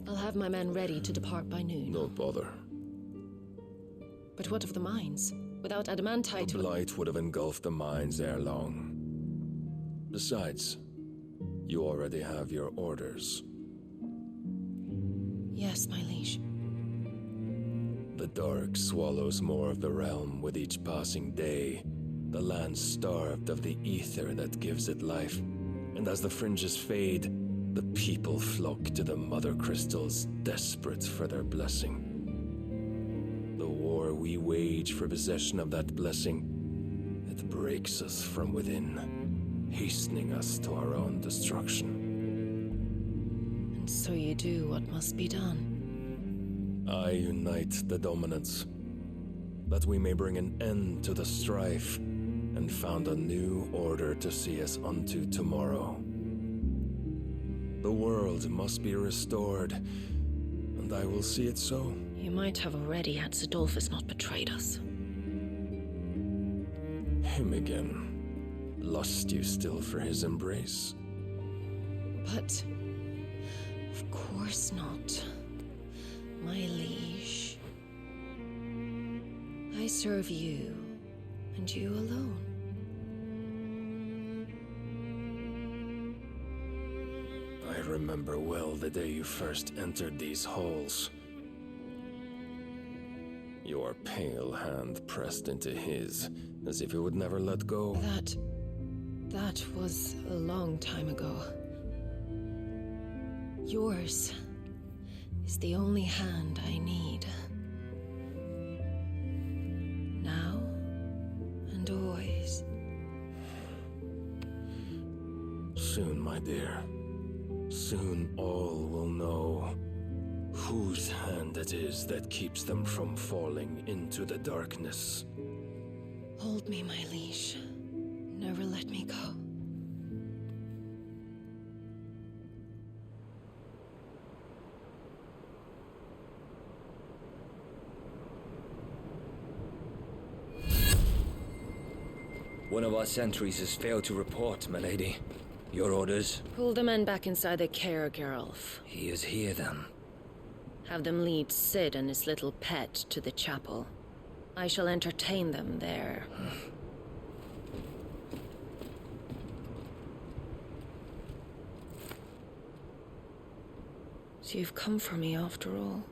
I'll have my men ready to depart by noon. Don't bother. But what of the mines? Without adamantite... The blight would have engulfed the mines ere long. Besides, you already have your orders. Yes, my liege. The dark swallows more of the realm with each passing day. The land starved of the ether that gives it life. And as the fringes fade, the people flock to the mother crystals, desperate for their blessing. The war we wage for possession of that blessing, it breaks us from within. hastening us to our own destruction. And so you do what must be done. I unite the dominants, that we may bring an end to the strife, and found a new order to see us unto tomorrow. The world must be restored, and I will see it so. You might have already had Sidolphus not betrayed us. Him again. Lust you still for his embrace? But... of course not. My liege. I serve you, and you alone. I remember well the day you first entered these halls. Your pale hand pressed into his, as if it would never let go. That was a long time ago. Yours is the only hand I need. Now and always. Soon, my dear. Soon all will know whose hand it is that keeps them from falling into the darkness. Hold me, my liege. Never let me go. One of our sentries has failed to report, milady. Your orders? Pull the men back inside the care, Geralf. He is here, then. Have them lead Sid and his little pet to the chapel. I shall entertain them there. So you've come for me after all.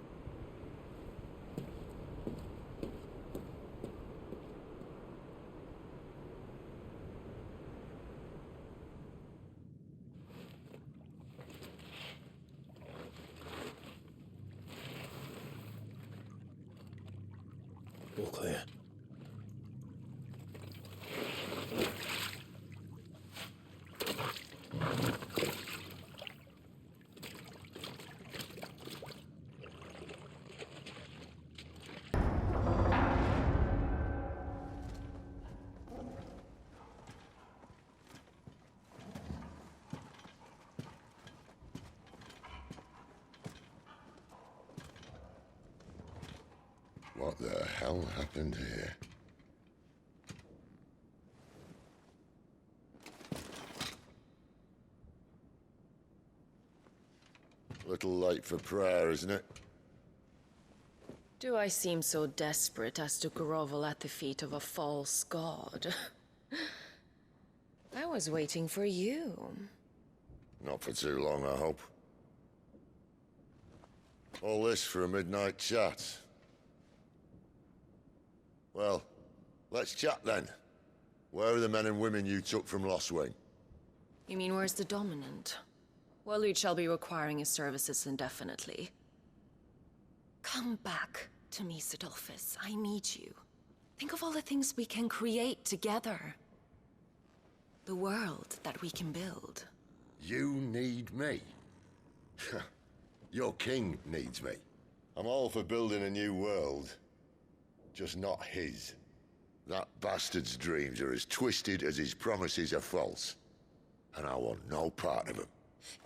All clear. What the hell happened here? Little late for prayer, isn't it? Do I seem so desperate as to grovel at the feet of a false god? I was waiting for you. Not for too long, I hope. All this for a midnight chat. Well, let's chat then. Where are the men and women you took from Lostwing? You mean where's the dominant? Well, you shall be requiring his services indefinitely. Come back to me, Sidolphus. I need you. Think of all the things we can create together. The world that we can build. You need me? Your king needs me. I'm all for building a new world. Just not his. That bastard's dreams are as twisted as his promises are false. And I want no part of them.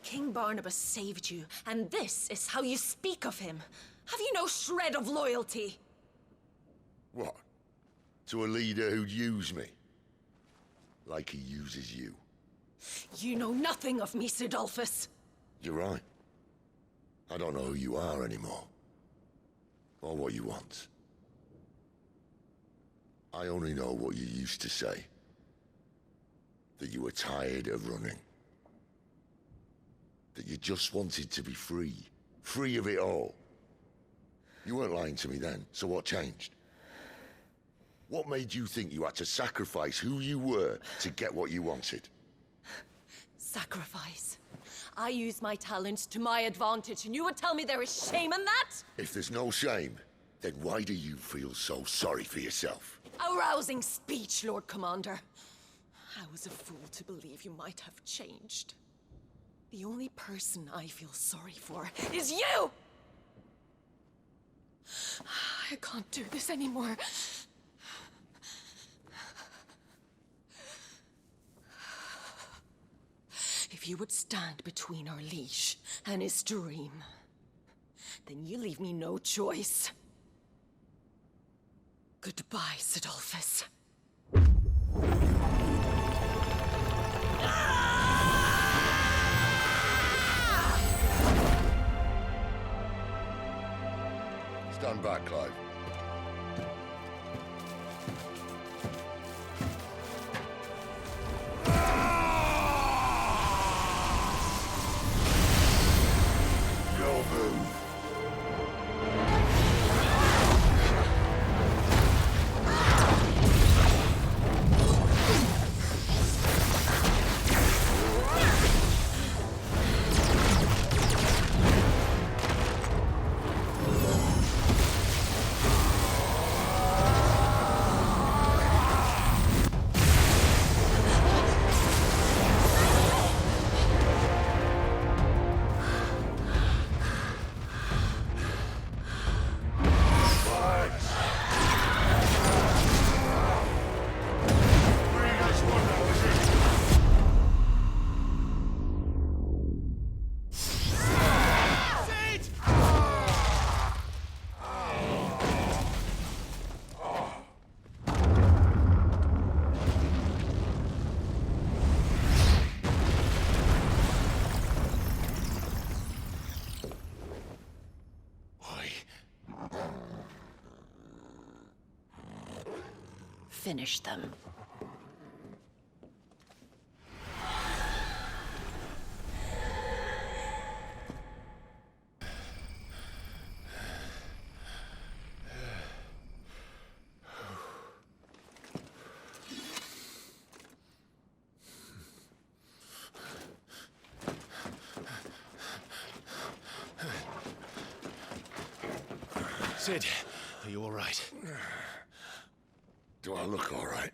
King Barnabas saved you, and this is how you speak of him. Have you no shred of loyalty? What? To a leader who'd use me? Like he uses you. You know nothing of me, Sidolphus. You're right. I don't know who you are anymore. Or what you want. I only know what you used to say. That you were tired of running. That you just wanted to be free. Free of it all. You weren't lying to me then, so what changed? What made you think you had to sacrifice who you were to get what you wanted? Sacrifice. I use my talents to my advantage, and you would tell me there is shame in that? If there's no shame, then why do you feel so sorry for yourself? A rousing speech, Lord Commander. I was a fool to believe you might have changed. The only person I feel sorry for is you! I can't do this anymore. If you would stand between our liege and his dream, then you leave me no choice. Goodbye, Sidolphus. Stand back, Clive. Your move. Finish them. Sid, are you all right? Do I look all right?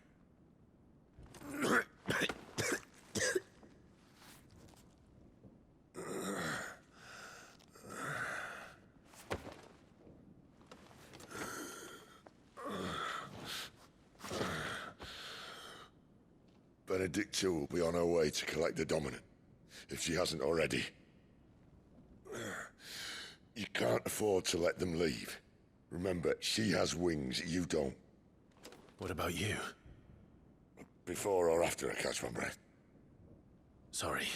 Benedicta will be on her way to collect the dominant, if she hasn't already. You can't afford to let them leave. Remember, she has wings, you don't. What about you? Before or after I catch my breath? Sorry.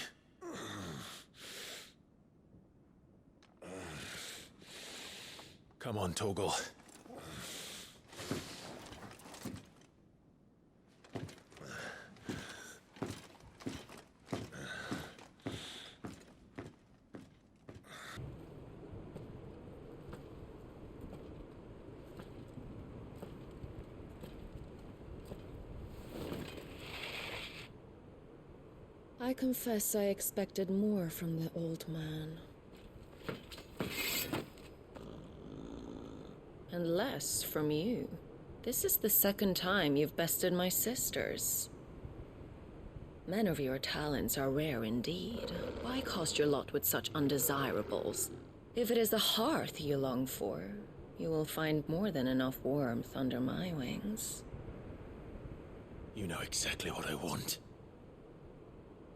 Come on, Torgal. I confess I expected more from the old man. And less from you. This is the second time you've bested my sisters. Men of your talents are rare indeed. Why cast your lot with such undesirables? If it is the hearth you long for, you will find more than enough warmth under my wings. You know exactly what I want.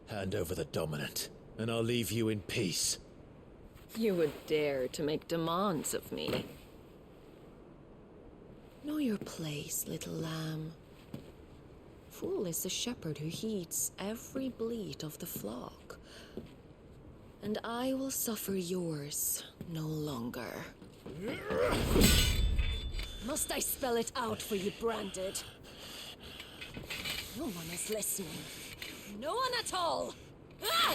Hand over the dominant, and I'll leave you in peace. You would dare to make demands of me. Know your place, little lamb. Fool is the shepherd who heeds every bleat of the flock. And I will suffer yours no longer. Must I spell it out for you, Branded? No one is listening. No one at all! Ah!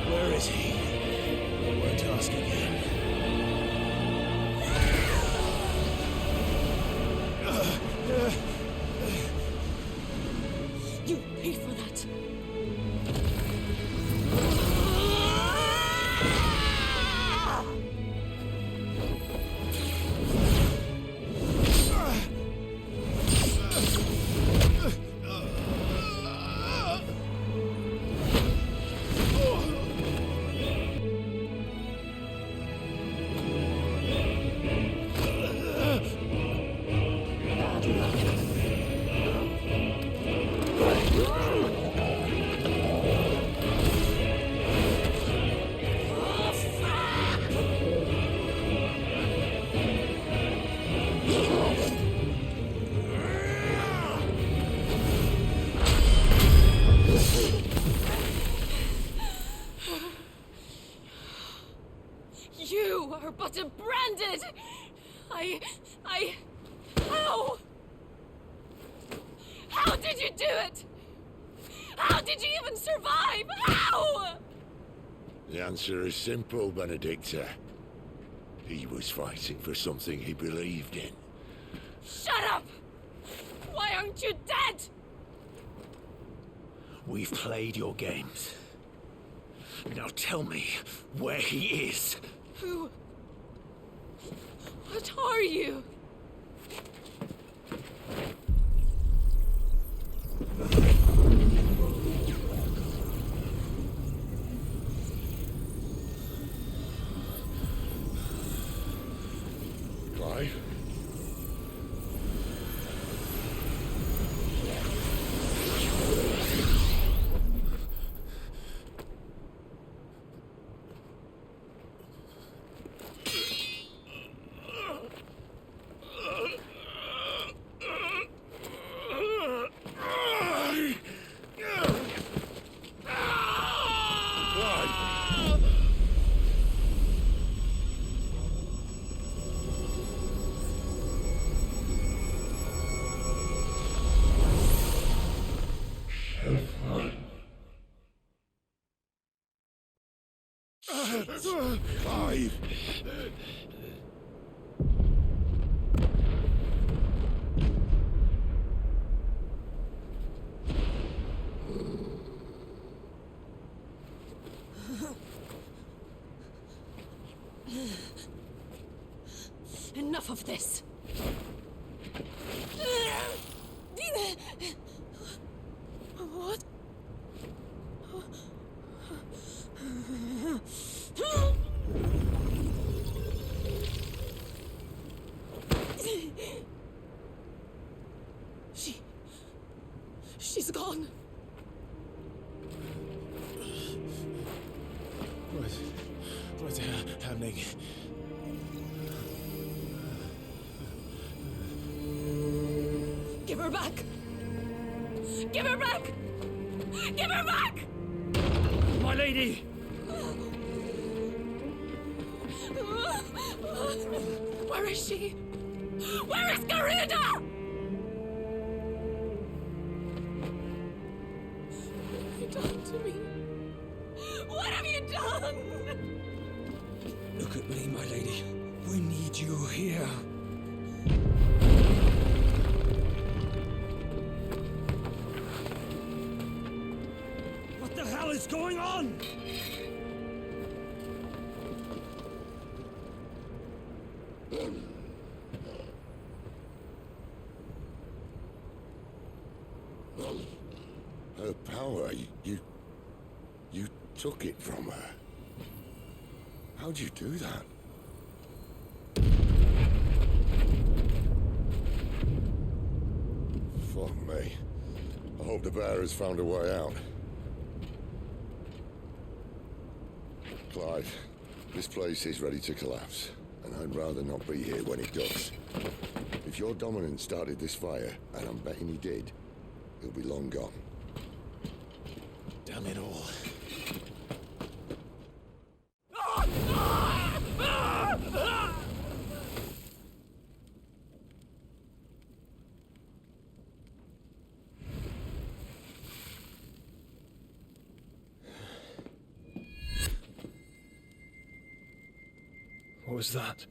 Where is he? I won't ask again. You pay for that! but branded! How? How did you do it? How did you even survive? How? The answer is simple, Benedicta. He was fighting for something he believed in. Shut up! Why aren't you dead? We've played your games. Now tell me where he is. Who? What are you? Clive? Clive! Enough of this. What? She's gone. What's happening? Give her back! Give her back! Give her back! My lady! Where is she? Where is Garuda? What have you done to me? What have you done? Look at me, my lady. We need you here. What the hell is going on? Her power, you took it from her. How'd you do that? Fuck me. I hope the bear has found a way out. Clive, this place is ready to collapse, and I'd rather not be here when it does. If your dominant started this fire, and I'm betting he did, he'll be long gone. Damn it all. What was that?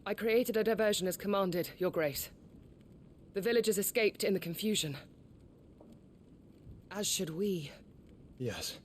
I created a diversion as commanded, Your Grace. The villagers escaped in the confusion. As should we. Yes.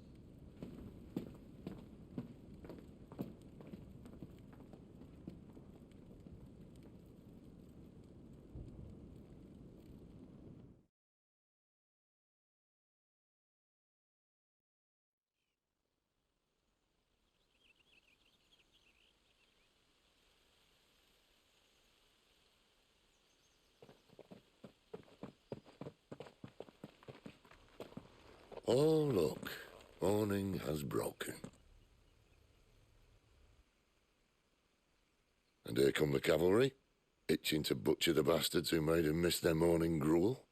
Oh, look. Morning has broken. And here come the cavalry, itching to butcher the bastards who made them miss their morning gruel.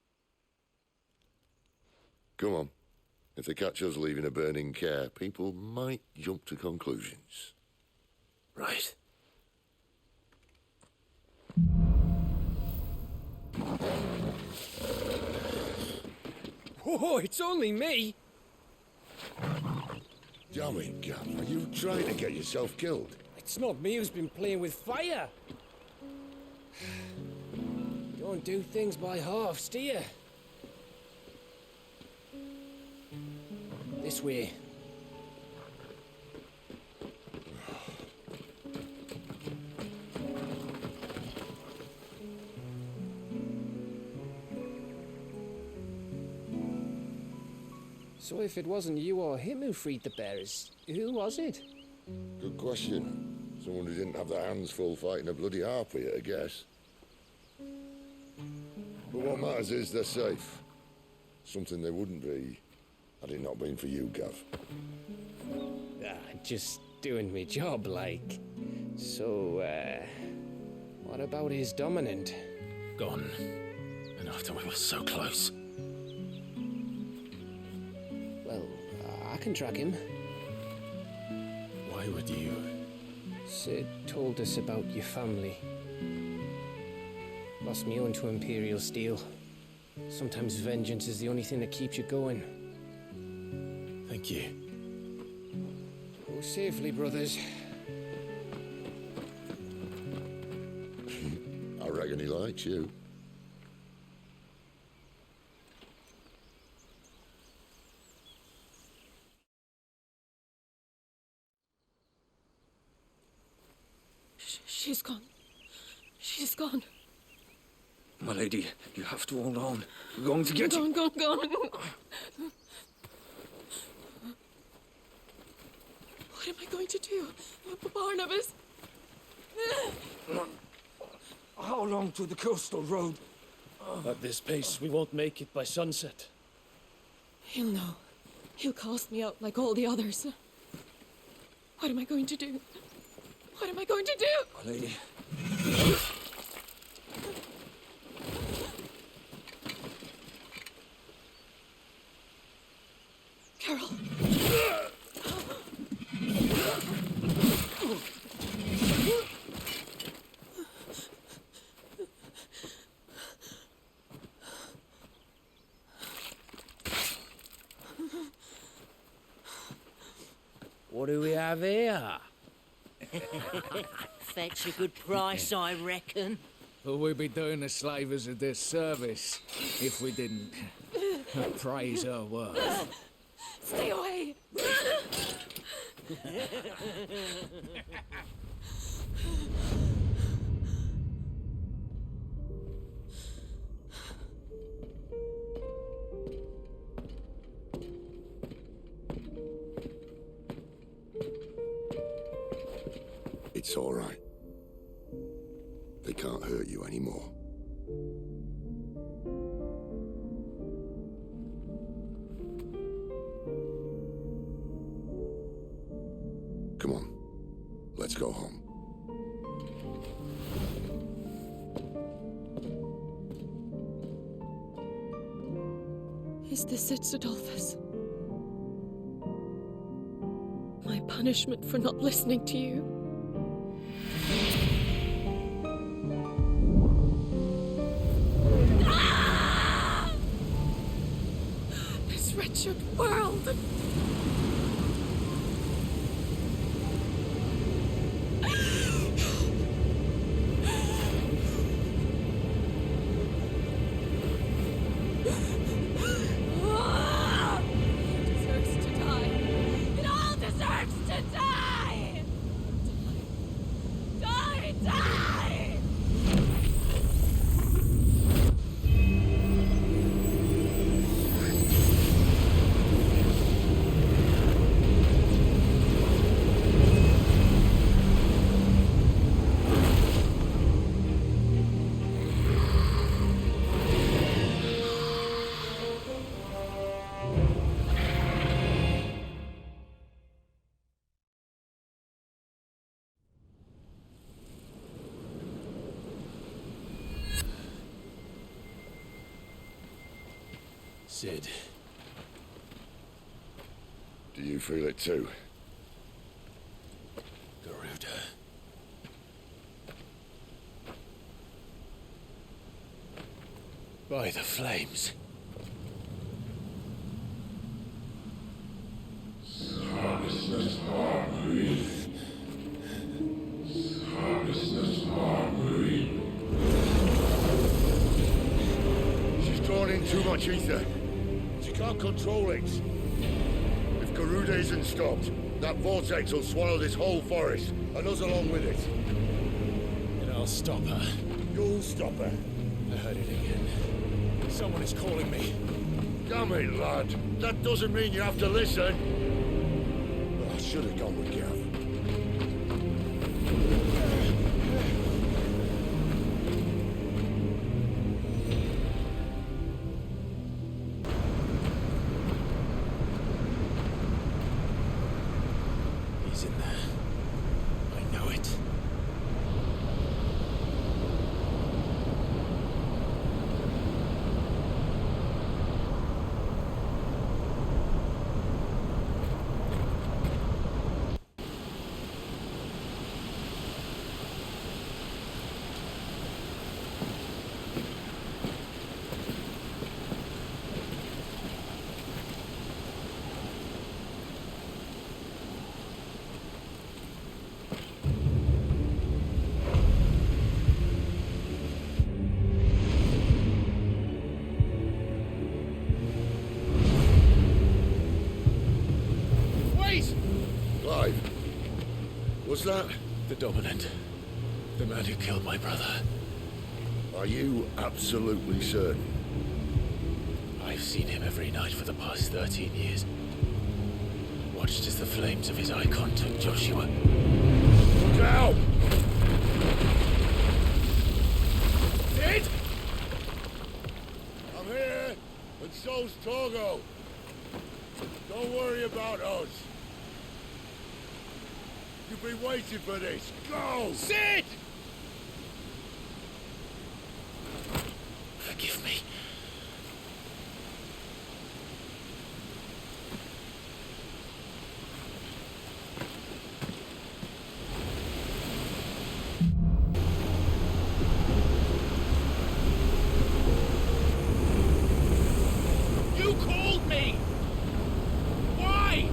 Come on. If they catch us leaving a burning care, people might jump to conclusions. Right. Whoa, it's only me! Damn it, Gav, are you trying to get yourself killed? It's not me who's been playing with fire! Don't do things by halves, do you? This way. So if it wasn't you or him who freed the bearers, who was it? Good question. Someone who didn't have their hands full fighting a bloody harpy, I guess. But what matters is they're safe. Something they wouldn't be had it not been for you, Gav. Just doing me job, like. So, what about his dominant? Gone. And after we were so close. Well, I can track him. Why would you? Sid told us about your family. Lost me own to Imperial steel. Sometimes vengeance is the only thing that keeps you going. Thank you. Go safely, brothers. I reckon he likes you. She's gone. She's gone. My lady, you have to hold on. We're going to get you. Gone. What am I going to do? Barnabas? How long to the coastal road? At this pace, we won't make it by sunset. He'll know. He'll cast me out like all the others. What am I going to do? What am I going to do? My lady. Carol. What do we have here? Fetch a good price, I reckon. Well, we'd be doing the slavers a disservice if we didn't praise her worth. Stay away! It's all right. They can't hurt you anymore. Come on, let's go home. Is this it, Adolphus? My punishment for not listening to you? This wretched world! Sid. Do you feel it too? Garuda. By the flames. She's drawn in too much ether. She can't control it. If Garuda isn't stopped, that vortex will swallow this whole forest, and us along with it. Then I'll stop her. You'll stop her. I heard it again. Someone is calling me. Damn it, lad. That doesn't mean you have to listen. I should have gone with Gav. He's in there. I know it. Was that? The Dominant. The man who killed my brother. Are you absolutely certain? I've seen him every night for the past 13 years. Watched as the flames of his icon took Joshua. Look out! Sid! I'm here, and so's Torgo. Don't worry about us. You've been waiting for this. Go! Sid! Forgive me. You called me! Why?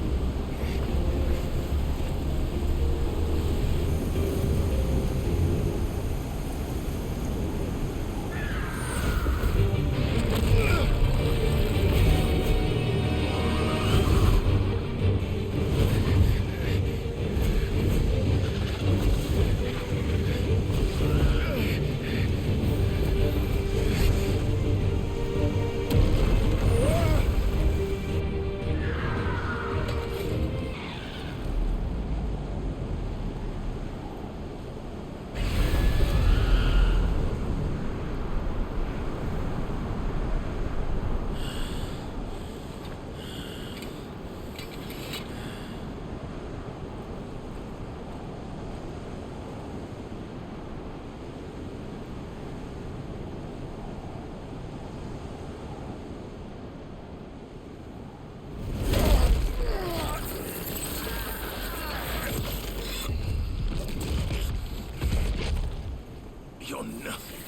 You're nothing.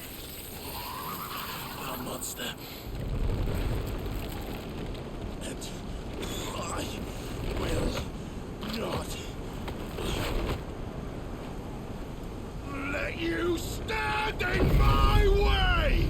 A monster. And I will not let you stand in my way!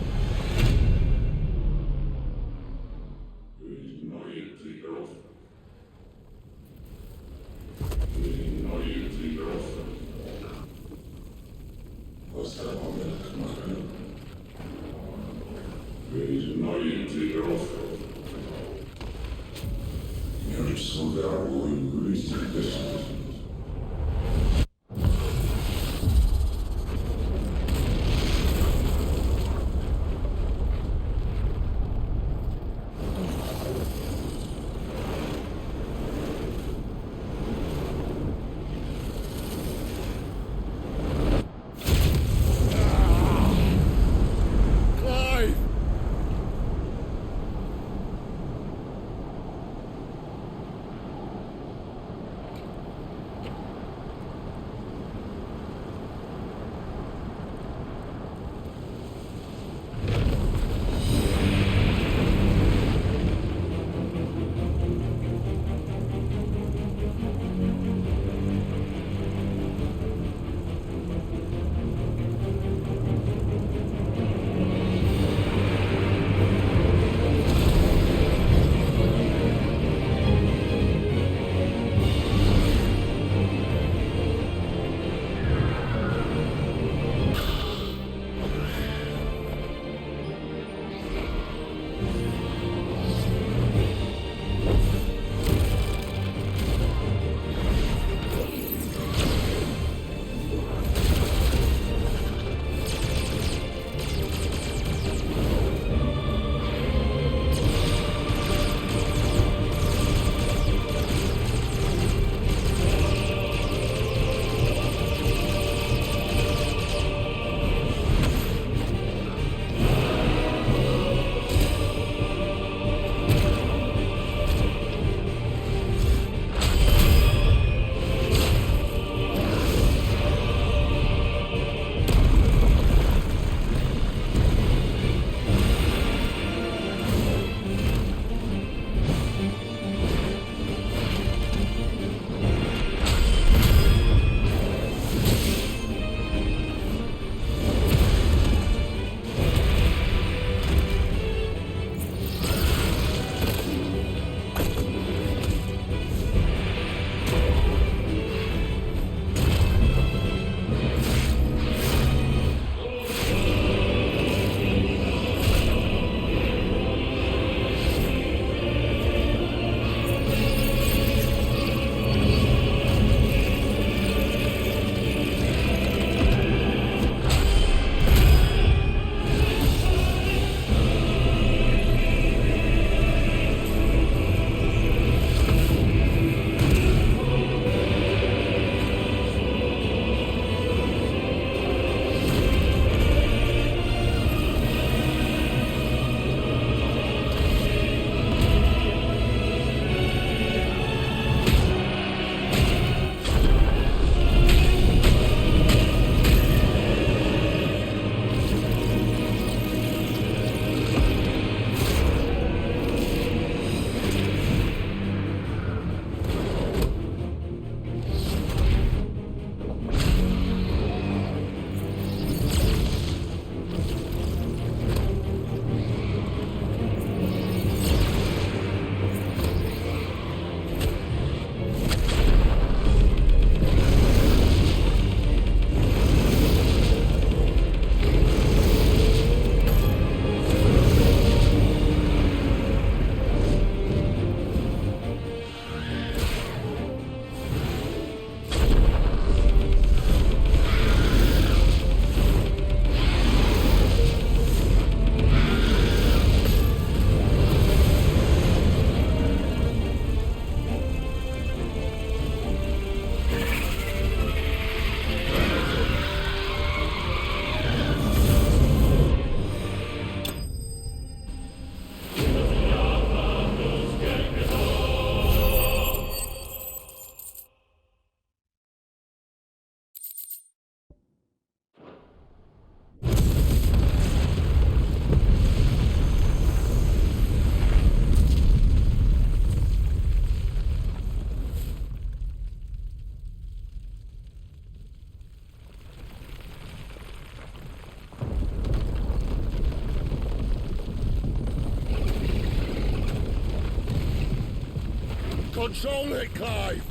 Control it, Clive!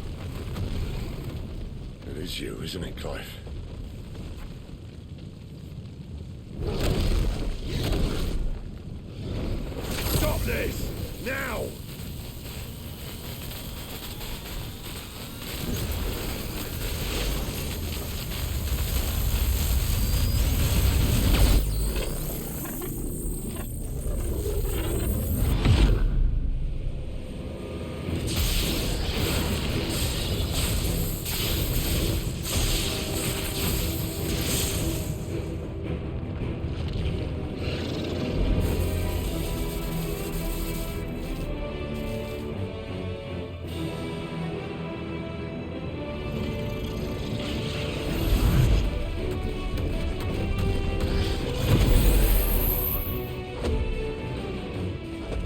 It is you, isn't it, Clive? Stop this! Now!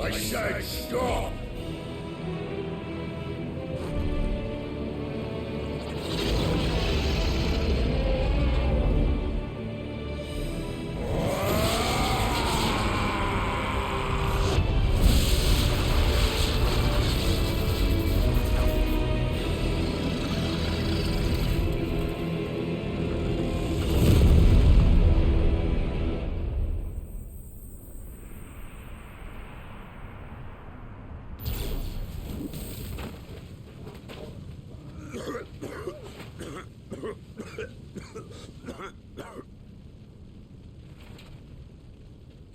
I said stop!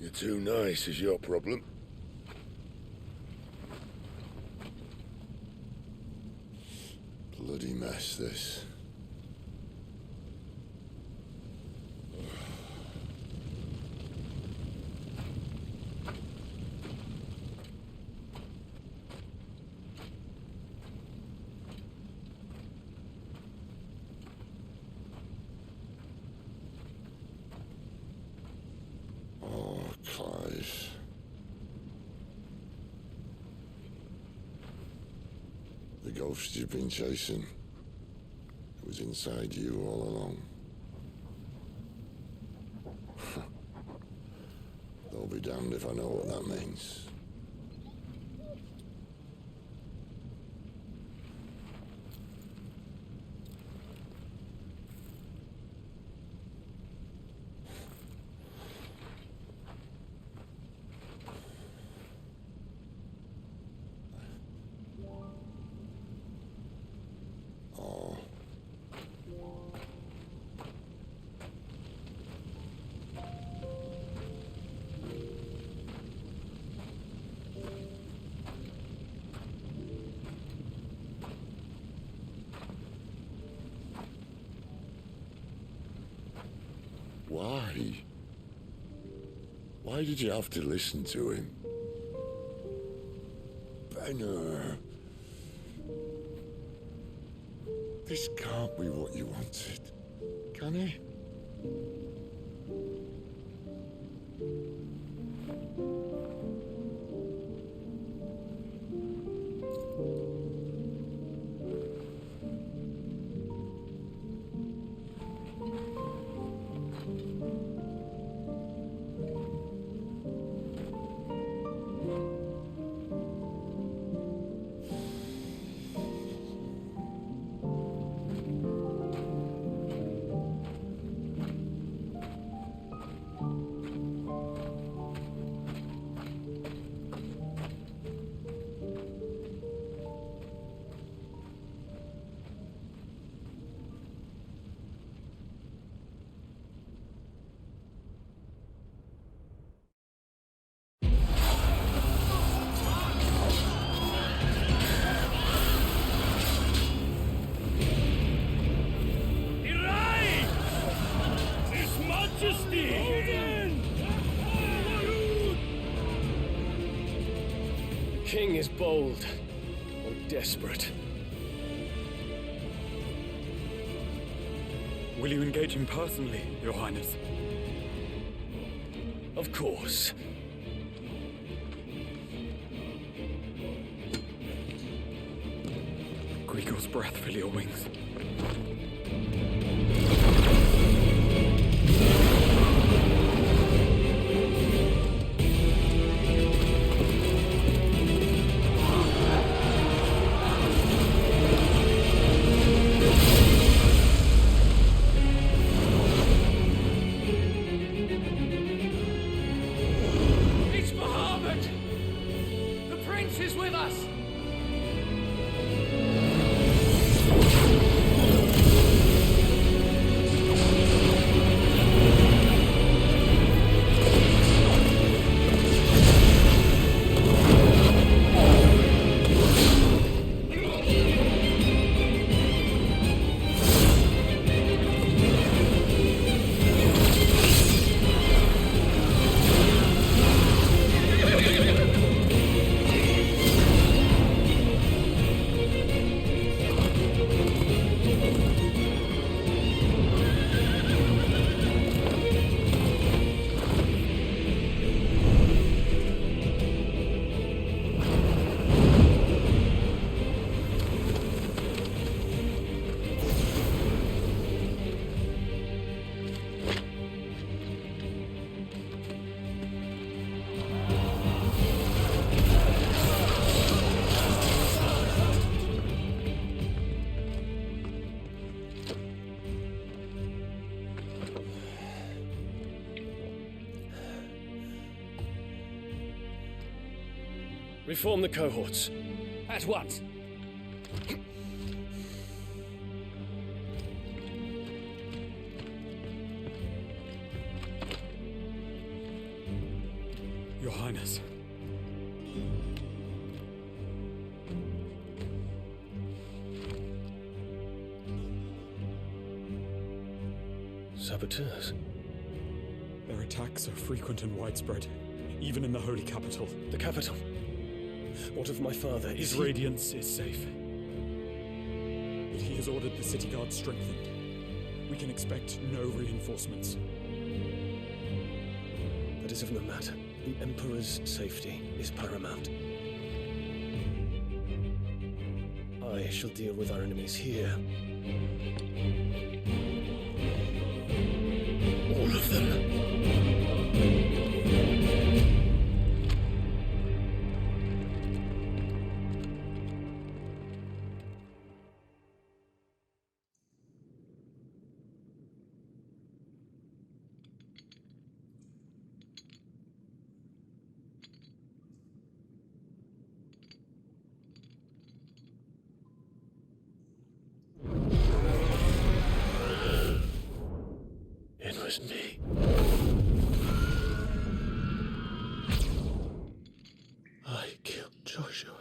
You're too nice is your problem. Bloody mess, this. Clive. The ghost you've been chasing was inside you all along. I'll be damned if I know what that means. Why? Why did you have to listen to him? Benner. This can't be what you wanted, can it? King is bold or desperate. Will you engage him personally, Your Highness? Of course. Grigor's breath fill your wings. Reform the cohorts. At once. Your Highness. Saboteurs. Their attacks are frequent and widespread, even in the holy capital. The capital? What of my father? His Is he... radiance is safe. But he has ordered the city guard strengthened. We can expect no reinforcements. That is of no matter. The Emperor's safety is paramount. I shall deal with our enemies here. All of them. It was me. I killed Joshua.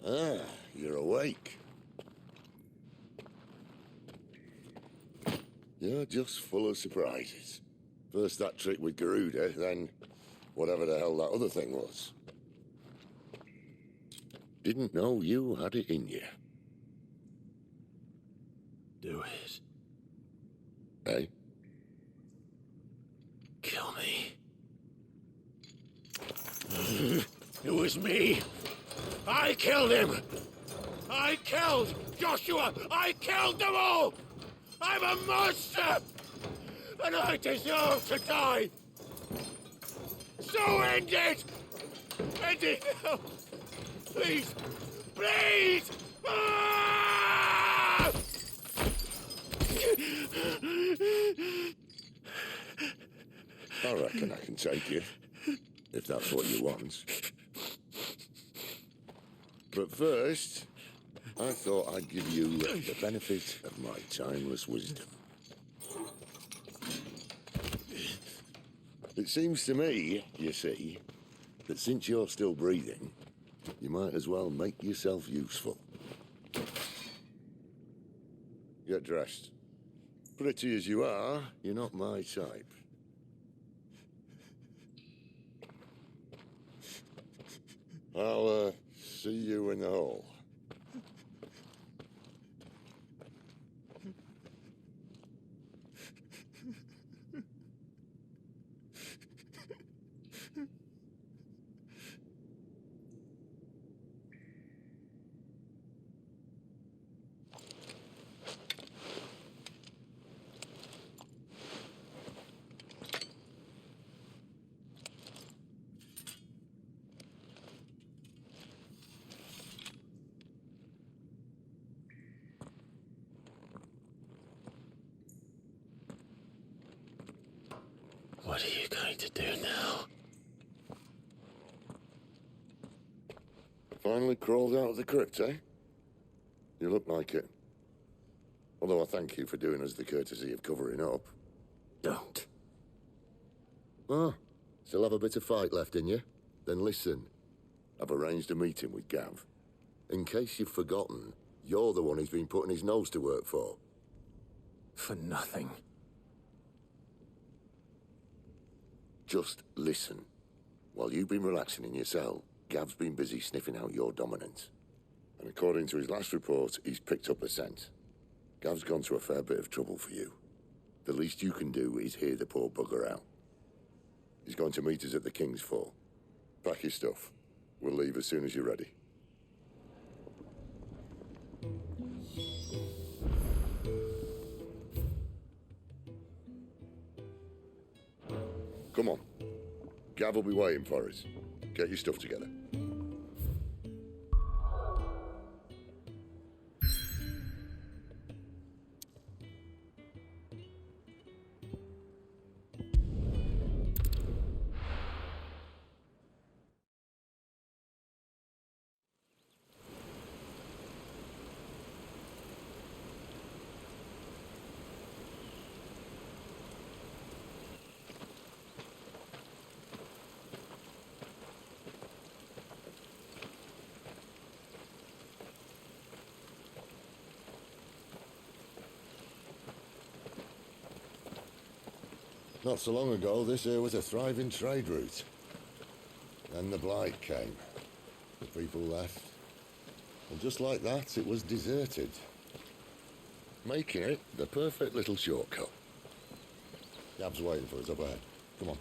Ah, you're awake. You're just full of surprises. First that trick with Garuda, then whatever the hell that other thing was. Didn't know you had it in you. Do it. Hey? Kill me. It was me. I killed him. I killed Joshua. I killed them all. I'm a monster. And I deserve to die. So end it. End it now. Please. Please. Ah! I reckon I can take you, if that's what you want. But first, I thought I'd give you the benefit of my timeless wisdom. It seems to me, you see, that since you're still breathing, you might as well make yourself useful. Get dressed. Pretty as you are, you're not my type. I'll, see you in the hall. What are you going to do now? Finally crawled out of the crypt, eh? You look like it. Although I thank you for doing us the courtesy of covering up. Don't. Ah, still have a bit of fight left in you? Then listen. I've arranged a meeting with Gav. In case you've forgotten, you're the one he's been putting his nose to work for. For nothing. Just listen. While you've been relaxing in your cell, Gav's been busy sniffing out your dominance. And according to his last report, he's picked up a scent. Gav's gone to a fair bit of trouble for you. The least you can do is hear the poor bugger out. He's going to meet us at the King's Fort. Pack your stuff. We'll leave as soon as you're ready. Come on. Gav will be waiting for us. Get your stuff together. Not so long ago, this here was a thriving trade route. Then the blight came. The people left. And just like that, it was deserted. Making it the perfect little shortcut. Gab's waiting for us up ahead. Come on.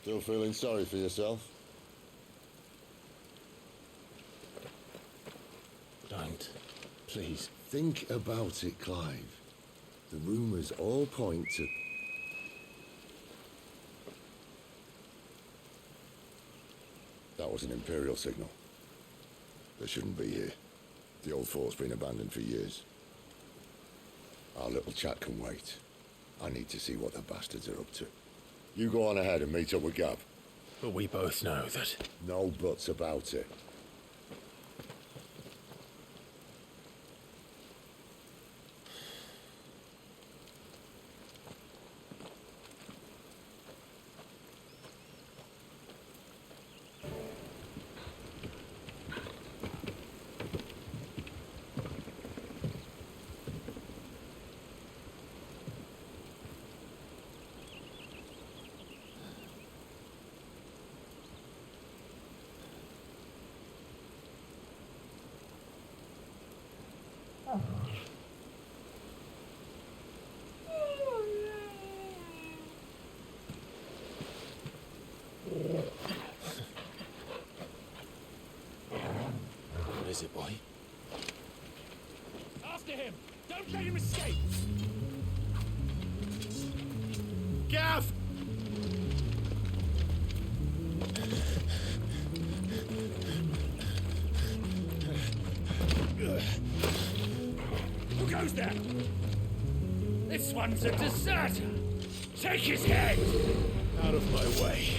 Still feeling sorry for yourself? Don't. Please. Think about it, Clive. The rumours all point to... That was an Imperial signal. They shouldn't be here. The old fort's been abandoned for years. Our little chat can wait. I need to see what the bastards are up to. You go on ahead and meet up with Gab. But we both know that... No buts about it. What is it, boy? After him! Don't let him escape! Gav! Who goes there? This one's a deserter! Take his head! Out of my way.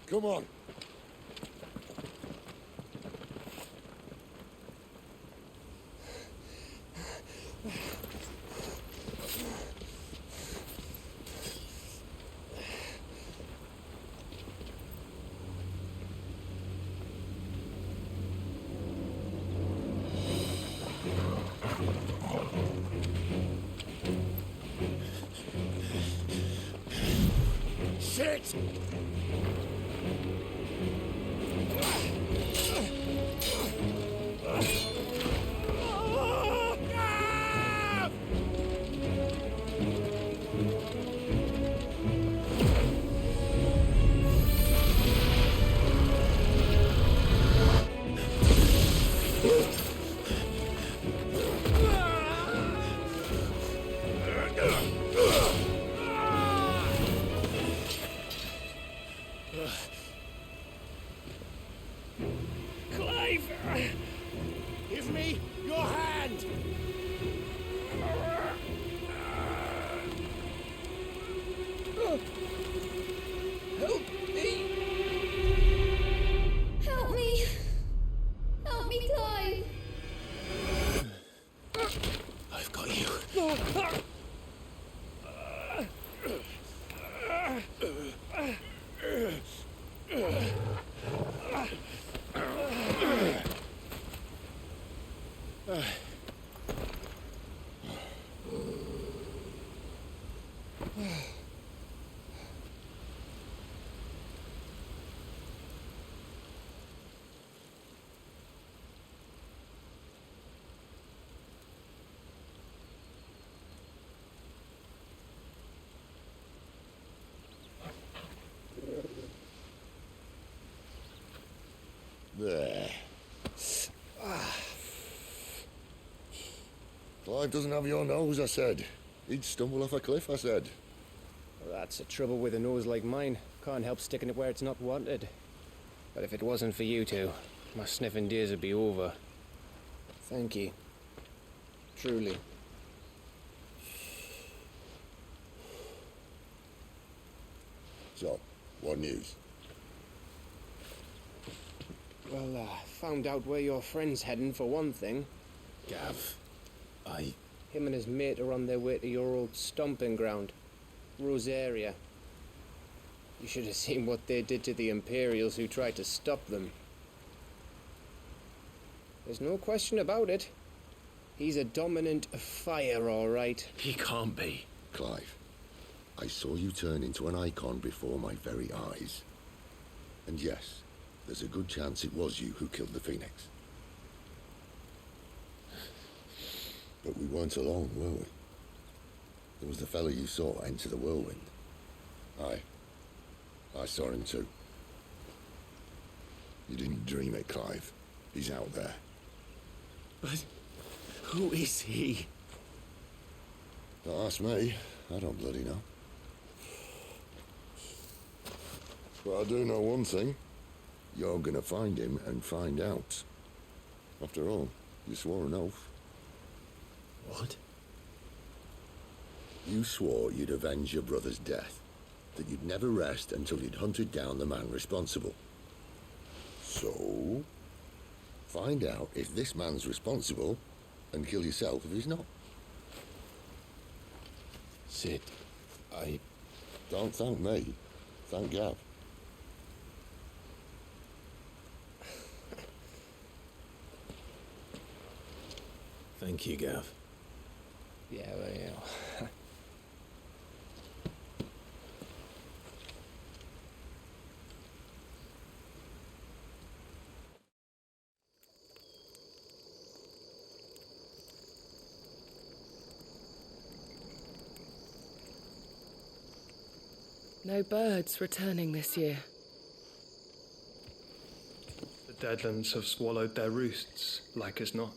Come on. Shit! Give me your hand! Help me! Help me! Help me, Clive! I've got you. There. Clive doesn't have your nose, I said. He'd stumble off a cliff, I said. Well, that's the trouble with a nose like mine. Can't help sticking it where it's not wanted. But if it wasn't for you two, my sniffing days would be over. Thank you. Truly. So, what news? Well, found out where your friend's heading, for one thing. Gav, Him and his mate are on their way to your old stomping ground. Rosaria. You should have seen what they did to the Imperials who tried to stop them. There's no question about it. He's a dominant of fire, all right. He can't be. Clive, I saw you turn into an icon before my very eyes. And yes, there's a good chance it was you who killed the Phoenix. But we weren't alone, were we? There was the fellow you saw enter the whirlwind. I saw him too. You didn't dream it, Clive. He's out there. But who is he? Don't ask me. I don't bloody know. But I do know one thing. You're gonna find him and find out. After all, you swore an oath. What? You swore you'd avenge your brother's death, that you'd never rest until you'd hunted down the man responsible. So, find out if this man's responsible, and kill yourself if he's not. Sid, Don't thank me. Thank Gav. Thank you, Gav. Yeah, well, yeah. No birds returning this year. The deadlands have swallowed their roosts, like as not.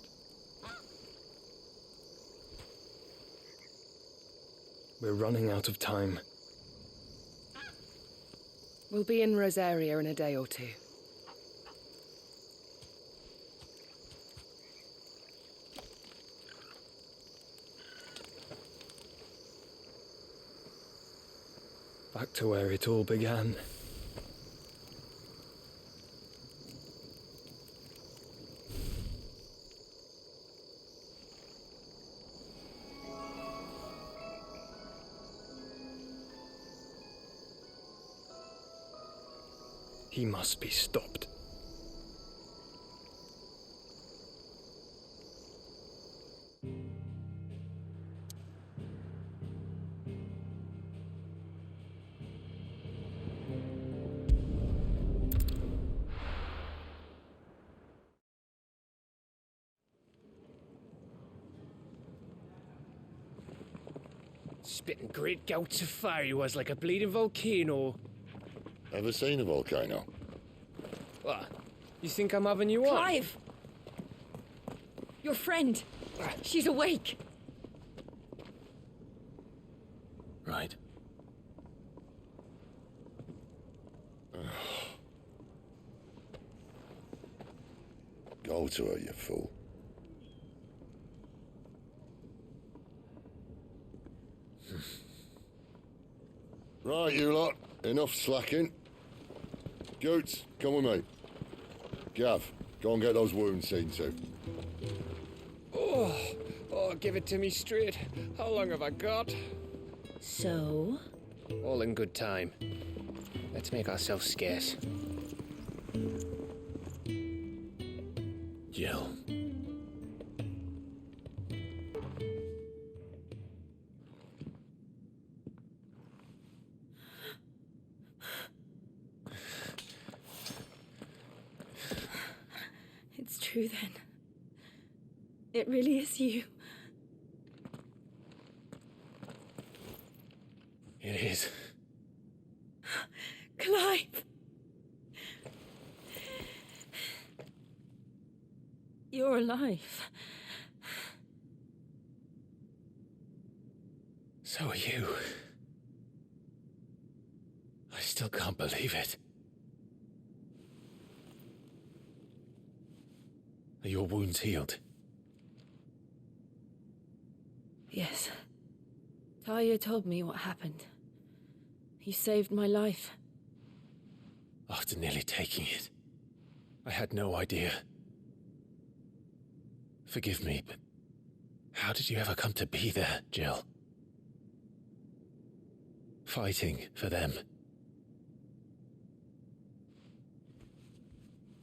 We're running out of time. We'll be in Rosaria in a day or two. Back to where it all began. He must be stopped. Spitting great gouts of fire he was, like a bleeding volcano. Ever seen a volcano? What? You think I'm having you on? Clive! Your friend. She's awake. Right. Go to her, you fool. Right, you lot. Enough slacking. Goots, come with me. Gav, go and get those wounds seen to. Oh, give it to me straight. How long have I got? So? All in good time. Let's make ourselves scarce. Jill. It's true then. It really is you. It is. Clive! You're alive. So are you. I still can't believe it. Are your wounds healed? Yes. Talia told me what happened. You saved my life. After nearly taking it, I had no idea. Forgive me, but how did you ever come to be there, Jill? fighting for them.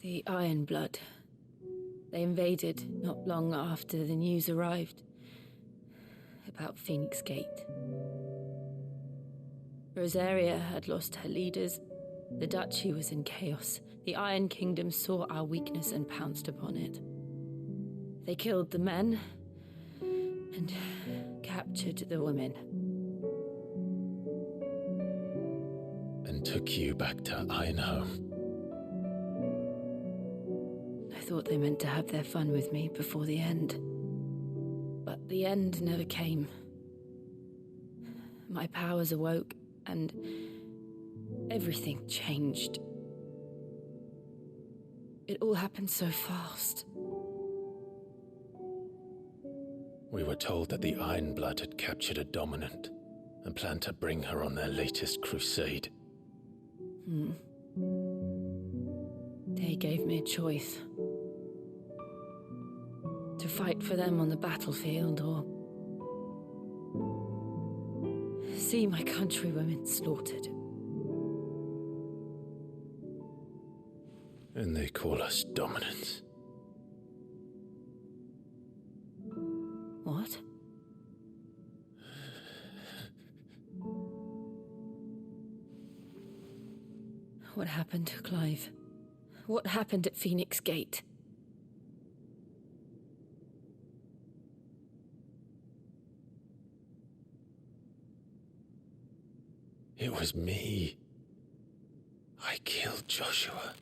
The Iron Blood. They invaded not long after the news arrived about Phoenix Gate. Rosaria had lost her leaders. The duchy was in chaos. The Iron Kingdom saw our weakness and pounced upon it. They killed the men and captured the women. And took you back to Ironhome. I thought they meant to have their fun with me before the end. But the end never came. My powers awoke, and everything changed. It all happened so fast. We were told that the Iron Blood had captured a dominant and planned to bring her on their latest crusade. They gave me a choice. To fight for them on the battlefield, or see my countrywomen slaughtered. And they call us dominants. What? What happened to Clive? What happened at Phoenix Gate? It was me. I killed Joshua.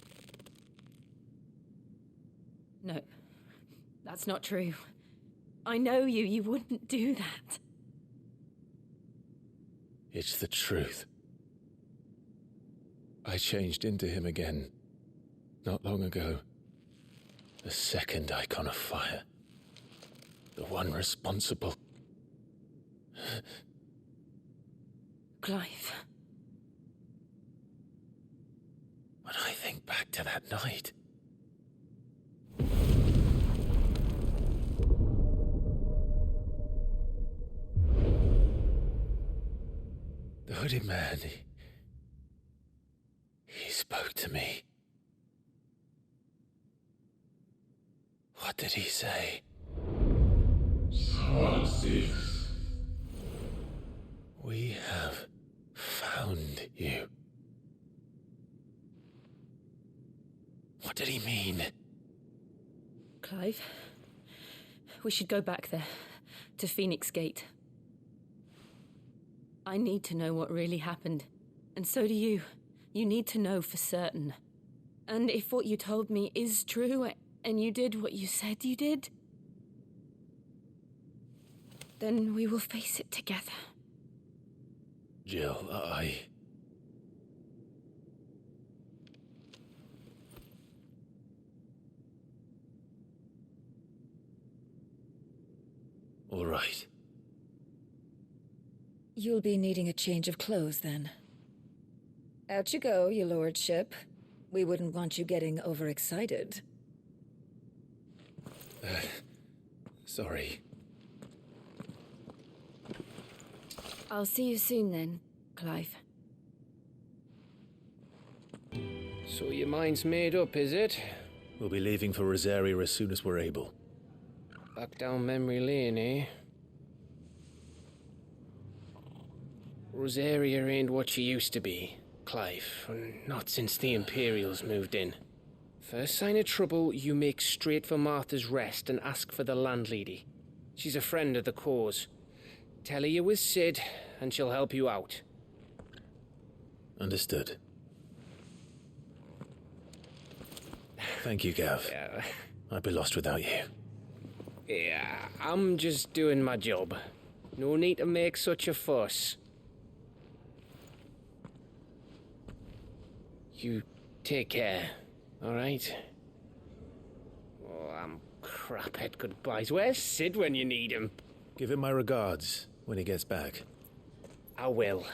No, that's not true. I know you. You wouldn't do that. It's the truth. I changed into him again, not long ago. The second icon of fire. The one responsible. Clive. When I think back to that night... The hooded man, he spoke to me. What did he say? Psalm 6. We have found you. What did he mean? Clive, we should go back there, to Phoenix Gate. I need to know what really happened, and so do you. You need to know for certain. And if what you told me is true, and you did what you said you did, then we will face it together. Jill, All right. You'll be needing a change of clothes, then. Out you go, your lordship. We wouldn't want you getting overexcited. Sorry. I'll see you soon then, Clive. So your mind's made up, is it? We'll be leaving for Rosaria as soon as we're able. Back down memory lane, eh? Rosaria ain't what she used to be, Clive. Not since the Imperials moved in. First sign of trouble, you make straight for Martha's Rest and ask for the landlady. She's a friend of the cause. Tell her you're with Sid, and she'll help you out. Understood. Thank you, Gav. Yeah. I'd be lost without you. Yeah, I'm just doing my job. No need to make such a fuss. You take care, alright? Oh, I'm crap at goodbyes. Where's Sid when you need him? Give him my regards when he gets back. I will.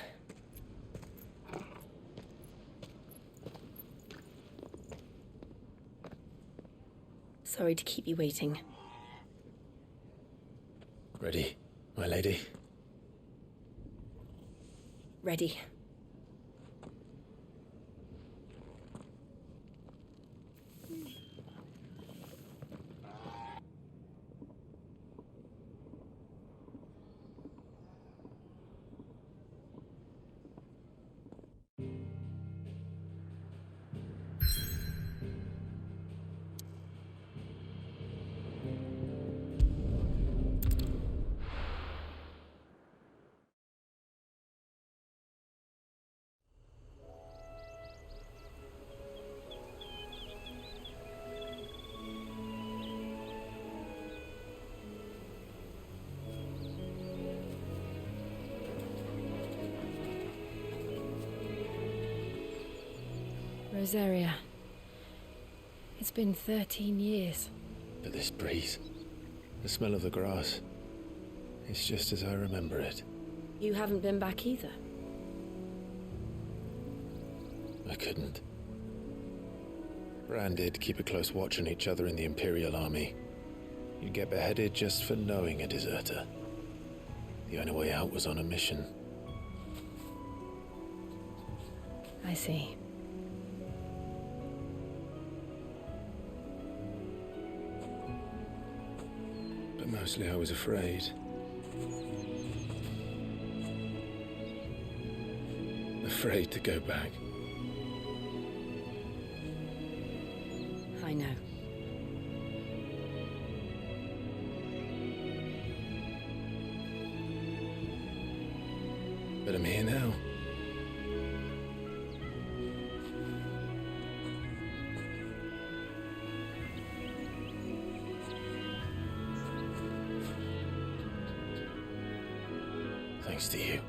Sorry to keep you waiting. Ready, my lady? Ready. Rosaria. It's been 13 years. But this breeze, the smell of the grass, it's just as I remember it. You haven't been back either. I couldn't. Bran did keep a close watch on each other in the Imperial Army. You'd get beheaded just for knowing a deserter. The only way out was on a mission. I see. But mostly I was afraid. Afraid to go back. I know. But I'm here now. Thanks to you.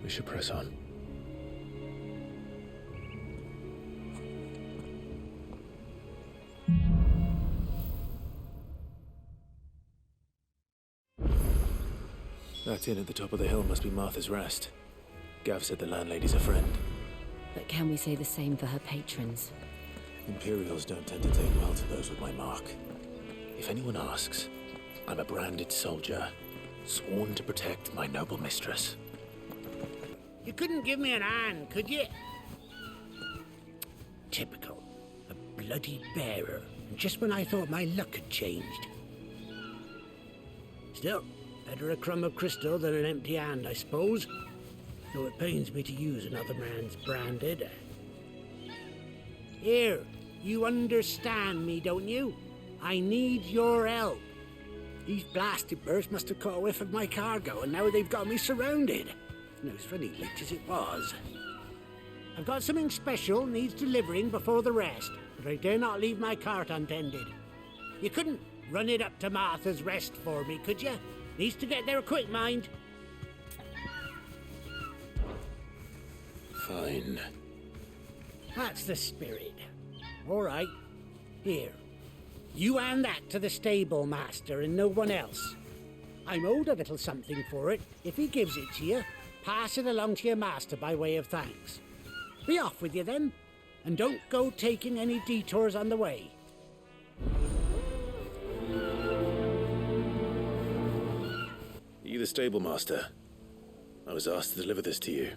We should press on. That inn at the top of the hill must be Martha's Rest. Gav said the landlady's a friend. But can we say the same for her patrons? Imperials don't tend to take well to those with my mark. If anyone asks, I'm a branded soldier, sworn to protect my noble mistress. You couldn't give me an hand, could you? Typical. A bloody bearer. Just when I thought my luck had changed. Still, better a crumb of crystal than an empty hand, I suppose. Though it pains me to use another man's branded. Here, you understand me, don't you? I need your help. These blasted birds must have caught a whiff of my cargo, and now they've got me surrounded. No, it's funny, late as it was. I've got something special needs delivering before the rest, but I dare not leave my cart untended. You couldn't run it up to Martha's Rest for me, could you? Needs to get there quick, mind. Fine. That's the spirit. All right. Here. You hand that to the stable master and no one else. I'm owed a little something for it. If he gives it to you, pass it along to your master by way of thanks. Be off with you then, and don't go taking any detours on the way. Are you the stable master? I was asked to deliver this to you.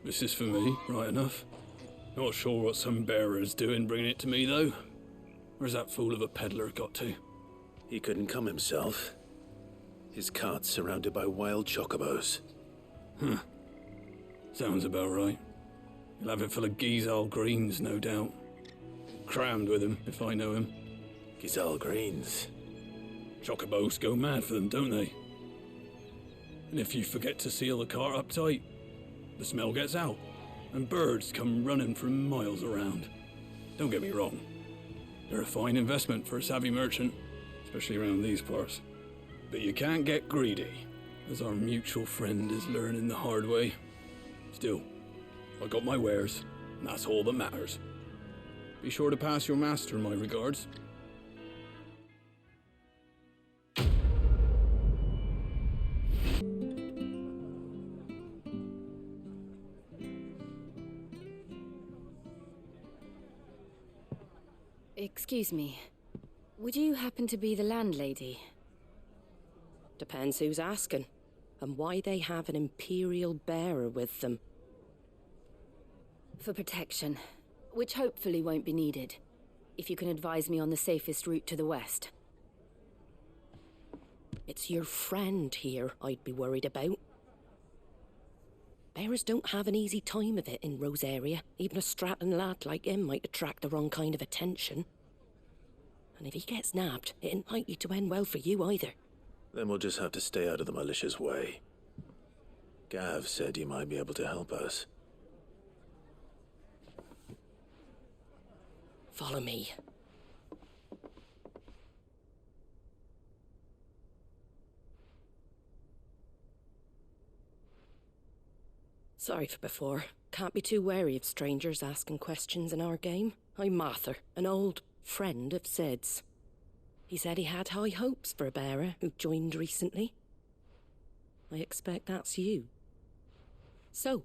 This is for me, right enough. Not sure what some bearer's doing bringing it to me, though. Where's that fool of a peddler got to? He couldn't come himself. His cart's surrounded by wild chocobos. Huh. Sounds about right. He'll have it full of Gizal greens, no doubt. Crammed with him, if I know him. Gizal greens? Chocobos go mad for them, don't they? And if you forget to seal the cart up tight, the smell gets out, and birds come running from miles around. Don't get me wrong. They're a fine investment for a savvy merchant, especially around these parts. But you can't get greedy, as our mutual friend is learning the hard way. Still, I got my wares, and that's all that matters. Be sure to pass your master my regards. Excuse me. Would you happen to be the landlady? Depends who's asking, and why they have an imperial bearer with them. For protection, which hopefully won't be needed. If you can advise me on the safest route to the west. It's your friend here I'd be worried about. Bearers don't have an easy time of it in Rose area. Even a Stratton lad like him might attract the wrong kind of attention. And if he gets nabbed, it ain't likely to end well for you either. Then we'll just have to stay out of the malicious way. Gav said you might be able to help us. Follow me. Sorry for before. Can't be too wary of strangers asking questions in our game. I'm Martha, an old friend of Sid's. He said he had high hopes for a bearer who joined recently. I expect that's you. So,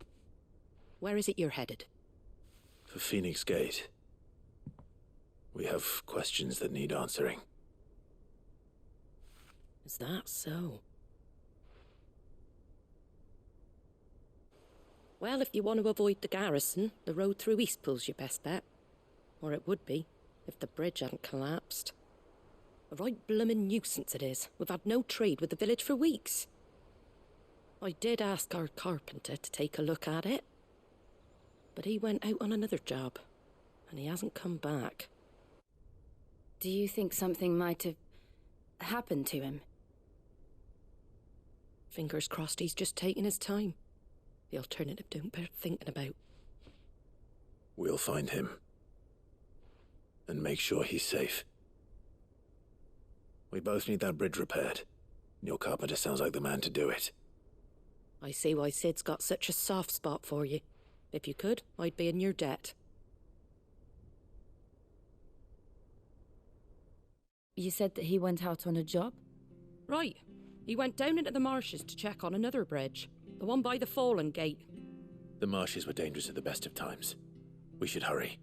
where is it you're headed? For Phoenix Gate. We have questions that need answering. Is that so? Well, if you want to avoid the garrison, the road through Eastpool's your best bet. Or it would be, if the bridge hadn't collapsed. A right bloomin' nuisance it is. We've had no trade with the village for weeks. I did ask our carpenter to take a look at it. But he went out on another job, and he hasn't come back. Do you think something might have happened to him? Fingers crossed he's just taking his time. The alternative don't bear thinking about. We'll find him. And make sure he's safe. We both need that bridge repaired. Your carpenter sounds like the man to do it. I see why Sid's got such a soft spot for you. If you could, I'd be in your debt. You said that he went out on a job? Right. He went down into the marshes to check on another bridge. The one by the Fallen Gate. The marshes were dangerous at the best of times. We should hurry.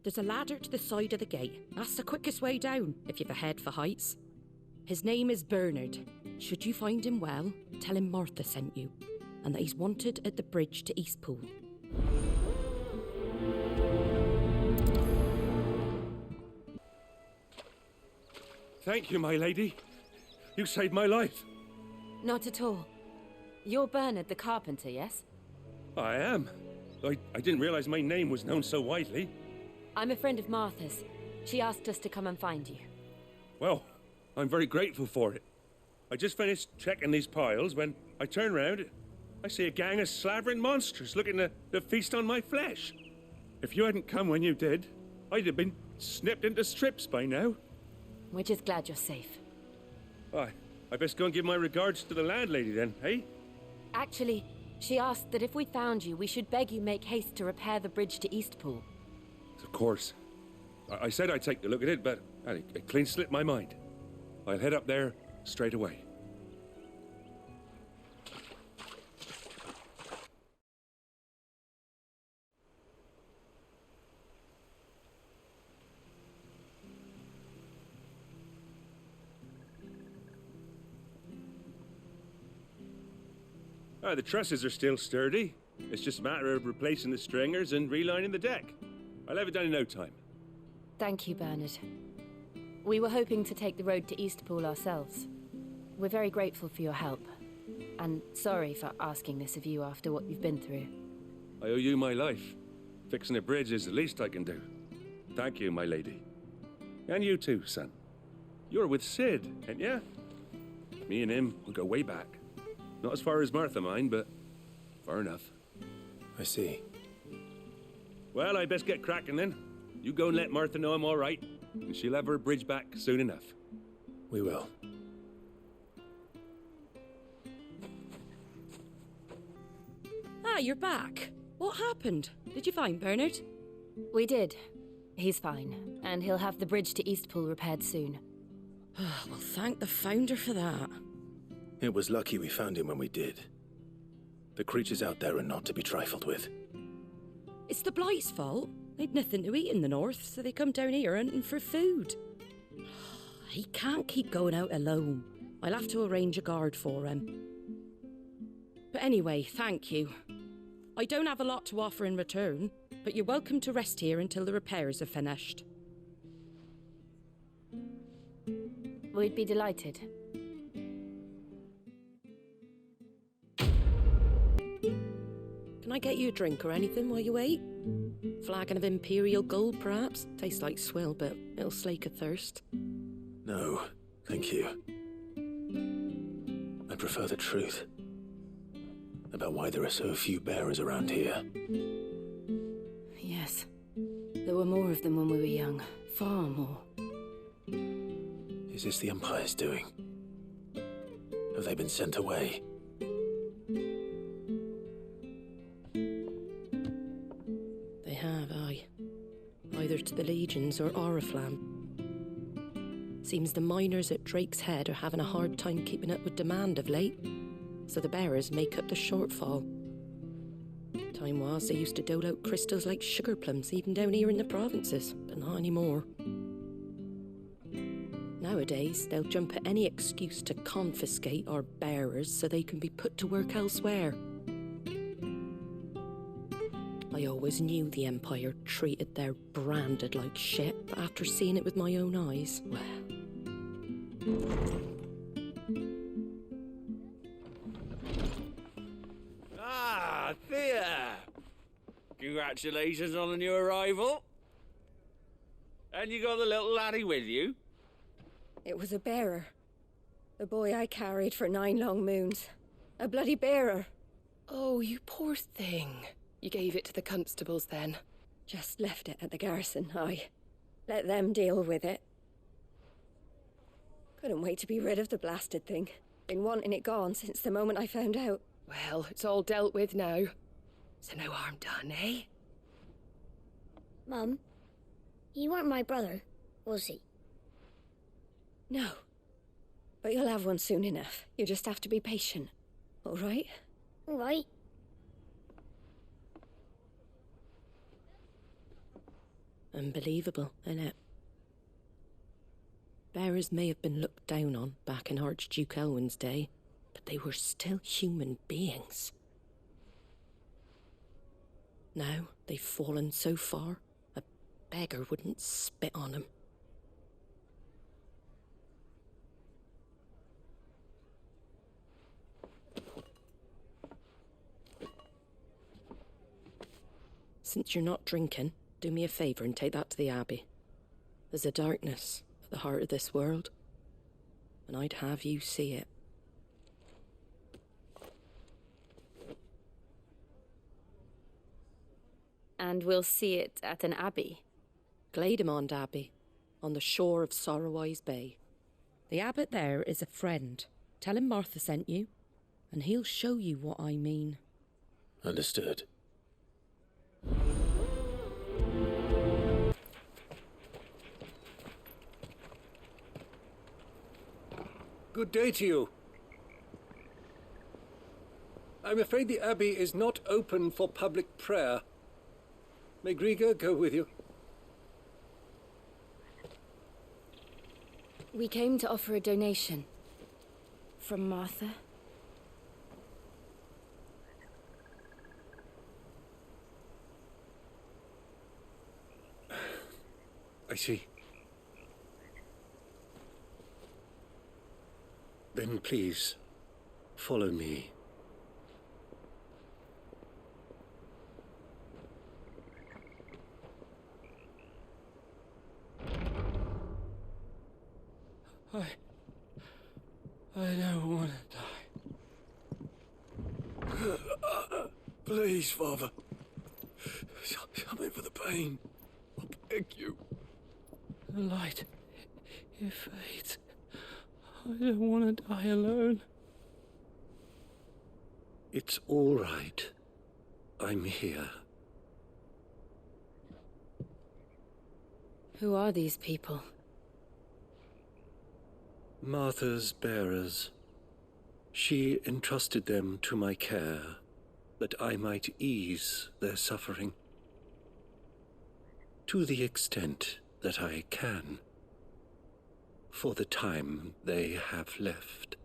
There's a ladder to the side of the gate. That's the quickest way down, if you've a head for heights. His name is Bernard. Should you find him well, tell him Martha sent you, and that he's wanted at the bridge to Eastpool. Thank you, my lady. You saved my life. Not at all. You're Bernard the carpenter, yes? I am. I didn't realize my name was known so widely. I'm a friend of Martha's. She asked us to come and find you. Well, I'm very grateful for it. I just finished checking these piles when I turn round. I see a gang of slavering monsters looking to feast on my flesh. If you hadn't come when you did, I'd have been snipped into strips by now. We're just glad you're safe. I best go and give my regards to the landlady then, eh? Actually, she asked that if we found you, we should beg you make haste to repair the bridge to Eastpool. Of course. I said I'd take a look at it, but it clean slipped my mind. I'll head up there straight away. The trusses are still sturdy. It's just a matter of replacing the stringers and relining the deck. I'll have it done in no time. Thank you, Bernard. We were hoping to take the road to Eastpool ourselves. We're very grateful for your help. And sorry for asking this of you after what you've been through. I owe you my life. Fixing a bridge is the least I can do. Thank you, my lady. And you too, son. You're with Sid, ain't ya? Me and him, we go way back. Not as far as Martha, mind, but far enough. I see. Well, I best get cracking then. You go and let Martha know I'm all right, and she'll have her bridge back soon enough. We will. Ah, you're back. What happened? Did you find Bernard? We did. He's fine, and he'll have the bridge to Eastpool repaired soon. Well, thank the Founder for that. It was lucky we found him when we did. The creatures out there are not to be trifled with. It's the Blight's fault. They'd nothing to eat in the north, so they come down here hunting for food. He can't keep going out alone. I'll have to arrange a guard for him. But anyway, thank you. I don't have a lot to offer in return, but you're welcome to rest here until the repairs are finished. We'd be delighted. Can I get you a drink or anything while you wait? Flagon of Imperial Gold, perhaps? Tastes like swill, but it'll slake a thirst. No, thank you. I prefer the truth about why there are so few bearers around here. Yes. There were more of them when we were young. Far more. Is this the Empire's doing? Have they been sent away? They have, aye. Either to the legions or Oriflamme. Seems the miners at Drake's Head are having a hard time keeping up with demand of late, so the bearers make up the shortfall. Time was they used to dole out crystals like sugar plums even down here in the provinces, but not anymore. Nowadays, they'll jump at any excuse to confiscate our bearers so they can be put to work elsewhere. I always knew the Empire treated their branded like shit, but after seeing it with my own eyes, well... Ah, Thea! Congratulations on the new arrival. And you got the little laddie with you? It was a bearer. The boy I carried for 9 long moons. A bloody bearer. Oh, you poor thing. You gave it to the constables then? Just left it at the garrison, aye. Let them deal with it. Couldn't wait to be rid of the blasted thing. Been wanting it gone since the moment I found out. Well, it's all dealt with now. So no harm done, eh? Mum, he weren't my brother, was he? No. But you'll have one soon enough. You just have to be patient. All right? All right. Unbelievable, innit? Bearers may have been looked down on back in Archduke Elwin's day, but they were still human beings. Now they've fallen so far, a beggar wouldn't spit on them. Since you're not drinking, do me a favour and take that to the Abbey. There's a darkness at the heart of this world, and I'd have you see it. And we'll see it at an abbey? Glademond Abbey, on the shore of Sorrowise Bay. The abbot there is a friend. Tell him Martha sent you, and he'll show you what I mean. Understood. Good day to you. I'm afraid the Abbey is not open for public prayer. May Grieger go with you? We came to offer a donation. From Martha. I see. Then please, follow me. I don't want to die. Please, Father. Something for the pain. I beg you. The light, it fades. I don't want to die alone. It's all right. I'm here. Who are these people? Martha's bearers. She entrusted them to my care, that I might ease their suffering. to the extent that I can, for the time they have left.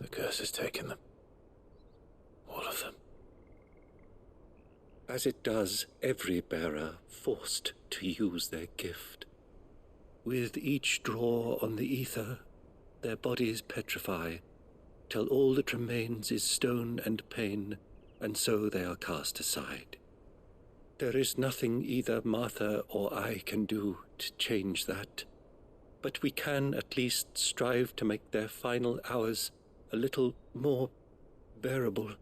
The curse has taken them. All of them. As it does every bearer forced to use their gift. With each draw on the ether, their bodies petrify, till all that remains is stone and pain, and so they are cast aside. There is nothing either Martha or I can do to change that, but we can at least strive to make their final hours a little more bearable.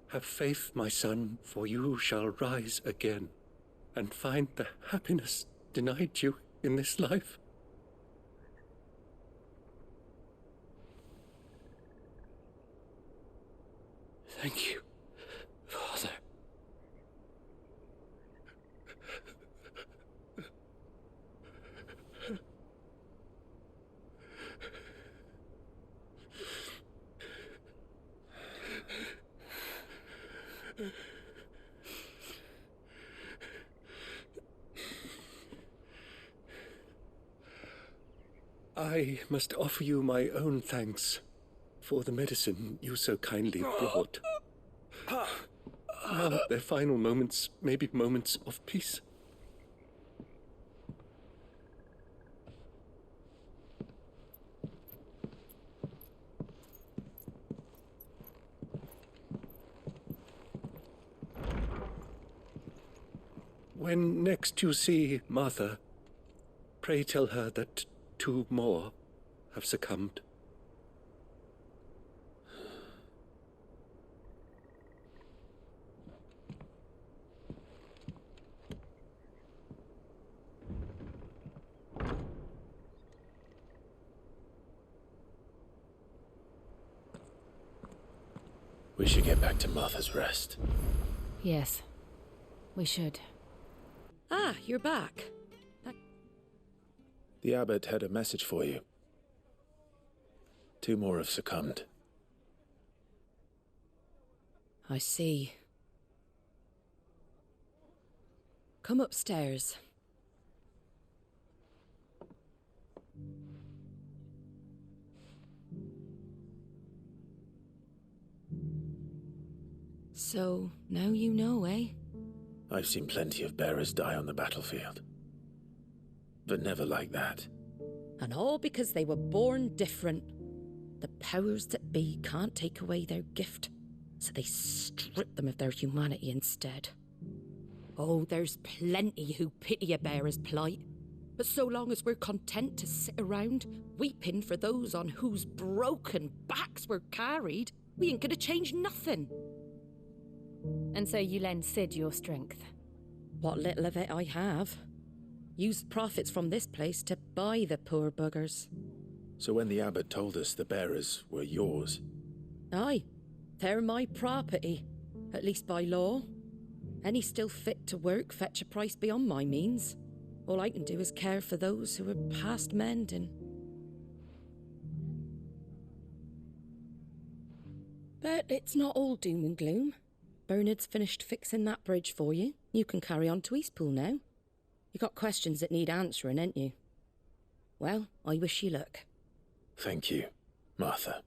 Have faith, my son, for you shall rise again, and find the happiness denied you in this life. Thank you, Father. I must offer you my own thanks for the medicine you so kindly brought. Now their final moments may be moments of peace. When next you see Martha, pray tell her that 2 more have succumbed. We should get back to Martha's Rest. Yes, we should. Ah, you're back. The abbot had a message for you. 2 more have succumbed. I see. Come upstairs. So, now you know, eh? I've seen plenty of bearers die on the battlefield. But never like that. And all because they were born different. The powers that be can't take away their gift, so they strip them of their humanity instead. Oh, there's plenty who pity a bearer's plight. But so long as we're content to sit around, weeping for those on whose broken backs we're carried, we ain't gonna change nothing. And so you lend Sid your strength? What little of it I have. Used profits from this place to buy the poor buggers. So when the abbot told us the bearers were yours... Aye, they're my property, at least by law. Any still fit to work fetch a price beyond my means. All I can do is care for those who are past mending. But it's not all doom and gloom. Bernard's finished fixing that bridge for you. You can carry on to Eastpool now. You got questions that need answering, ain't you? Well, I wish you luck. Thank you, Martha.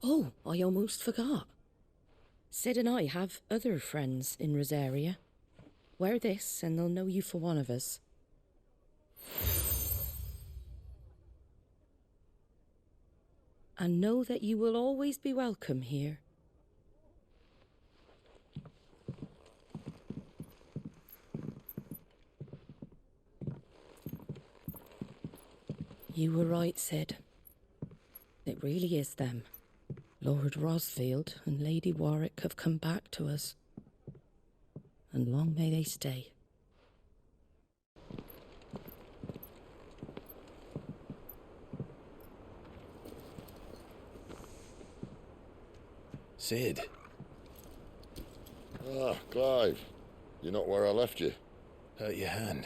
Oh, I almost forgot. Sid and I have other friends in Rosaria. Wear this and they'll know you for one of us. And know that you will always be welcome here. You were right, Sid. It really is them. Lord Rosfield and Lady Warwick have come back to us. And long may they stay. Sid. Ah, Clive. You're not where I left you. Hurt your hand.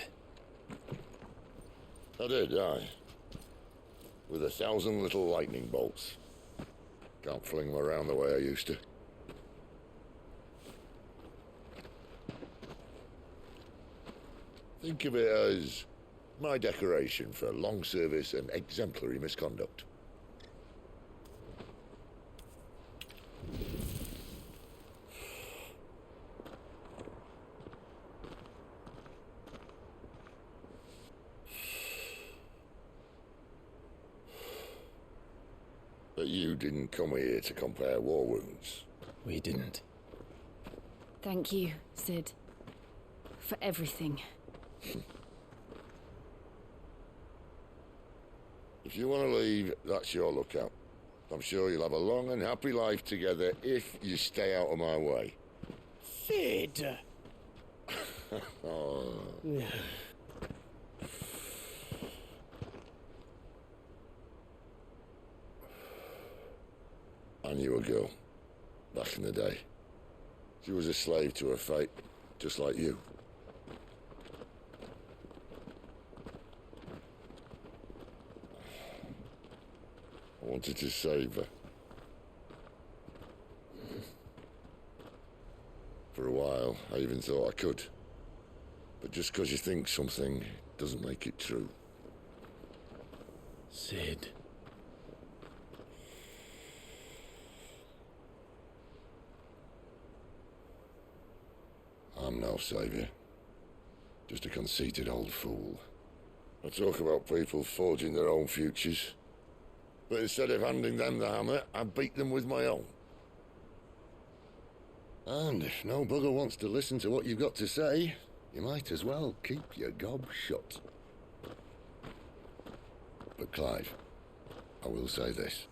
I did, aye. With 1,000 little lightning bolts. Can't fling them around the way I used to. Think of it as my decoration for long service and exemplary misconduct. But you didn't come here to compare war wounds. We didn't. Thank you, Sid. For everything. If you want to leave, that's your lookout. I'm sure you'll have a long and happy life together if you stay out of my way. Sid! Oh. I knew a girl, back in the day. She was a slave to her fate, just like you. I wanted to save her. For a while, I even thought I could. But just because you think something doesn't make it true. Sid. I'm no saviour. Just a conceited old fool. I talk about people forging their own futures. But instead of handing them the hammer, I beat them with my own. And if no bugger wants to listen to what you've got to say, you might as well keep your gob shut. But Clive, I will say this.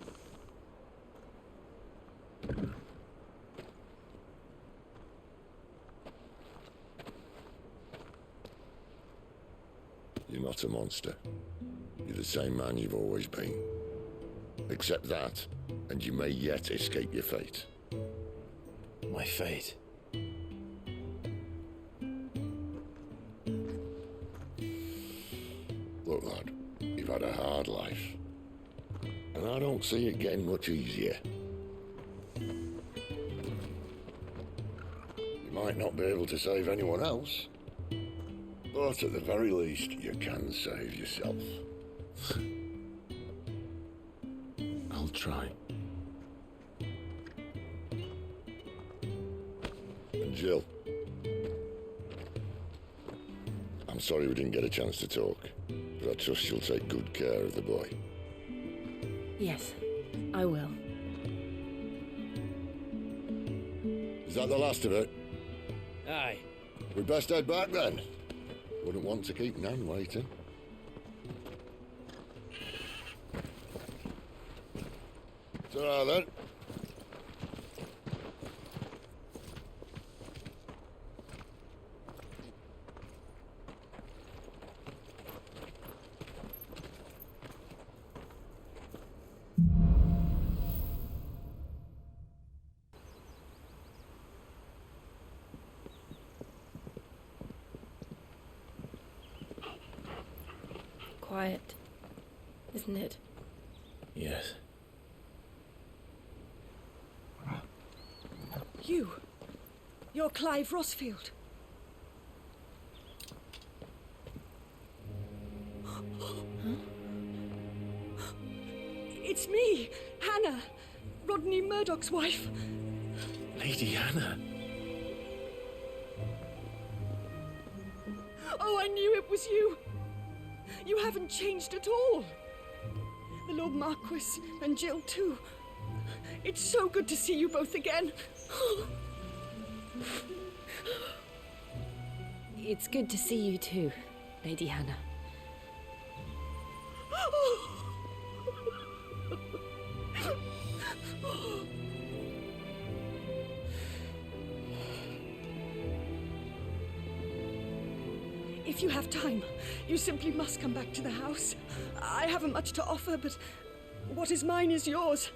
You're not a monster. You're the same man you've always been. Accept that, and you may yet escape your fate. My fate? Look, lad, you've had a hard life. And I don't see it getting much easier. You might not be able to save anyone else, but at the very least, you can save yourself. I'll try. And Jill, I'm sorry we didn't get a chance to talk, but I trust you'll take good care of the boy. Yes, I will. Is that the last of it? Aye. We'd best head back then. Wouldn't want to keep Nan waiting. Ta-ra then. Quiet, isn't it? Yes. You're Clive Rossfield. It's me, Hannah, Rodney Murdoch's wife. Lady Hannah. Oh, I knew it was you. You haven't changed at all. The Lord Marquis and Jill too. It's so good to see you both again. It's good to see you too, Lady Hannah. If you have time, you simply must come back to the house. I haven't much to offer, but what is mine is yours.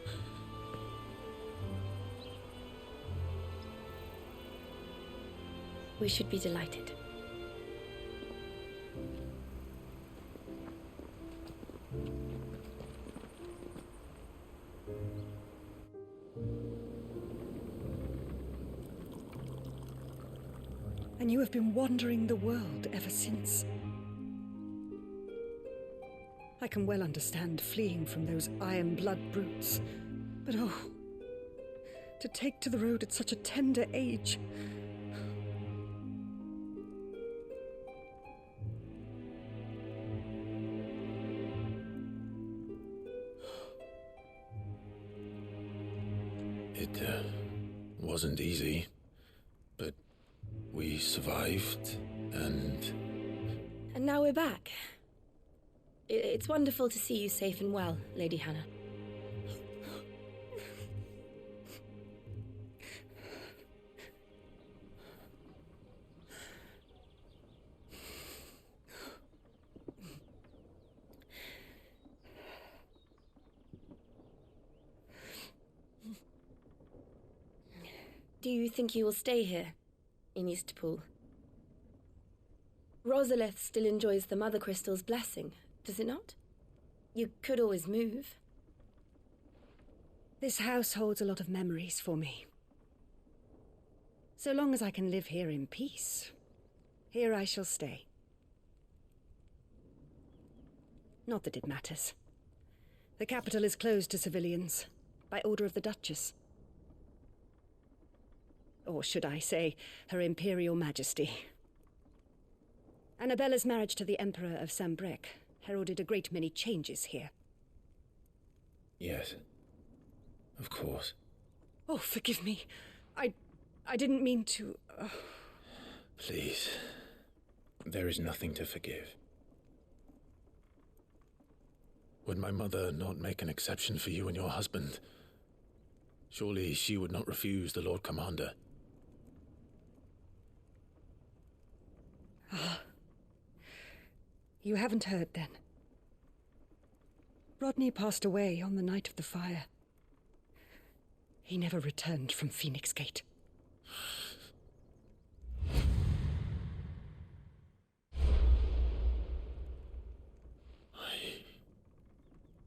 We should be delighted. And you have been wandering the world ever since. I can well understand fleeing from those iron blood brutes, but oh, to take to the road at such a tender age. It wasn't easy, but we survived, and now we're back. It's wonderful to see you safe and well, Lady Hannah. Do you think you will stay here, in Eastpool? Rosalith still enjoys the Mother Crystal's blessing, does it not? You could always move. This house holds a lot of memories for me. So long as I can live here in peace, here I shall stay. Not that it matters. The capital is closed to civilians, by order of the Duchess. Or should I say, Her Imperial Majesty. Annabella's marriage to the Emperor of Sambrec heralded a great many changes here. yes, of course. Oh, forgive me. I didn't mean to... Please, there is nothing to forgive. Would my mother not make an exception for you and your husband? Surely she would not refuse the Lord Commander. Ah. You haven't heard, then. Rodney passed away on the night of the fire. He never returned from Phoenix Gate.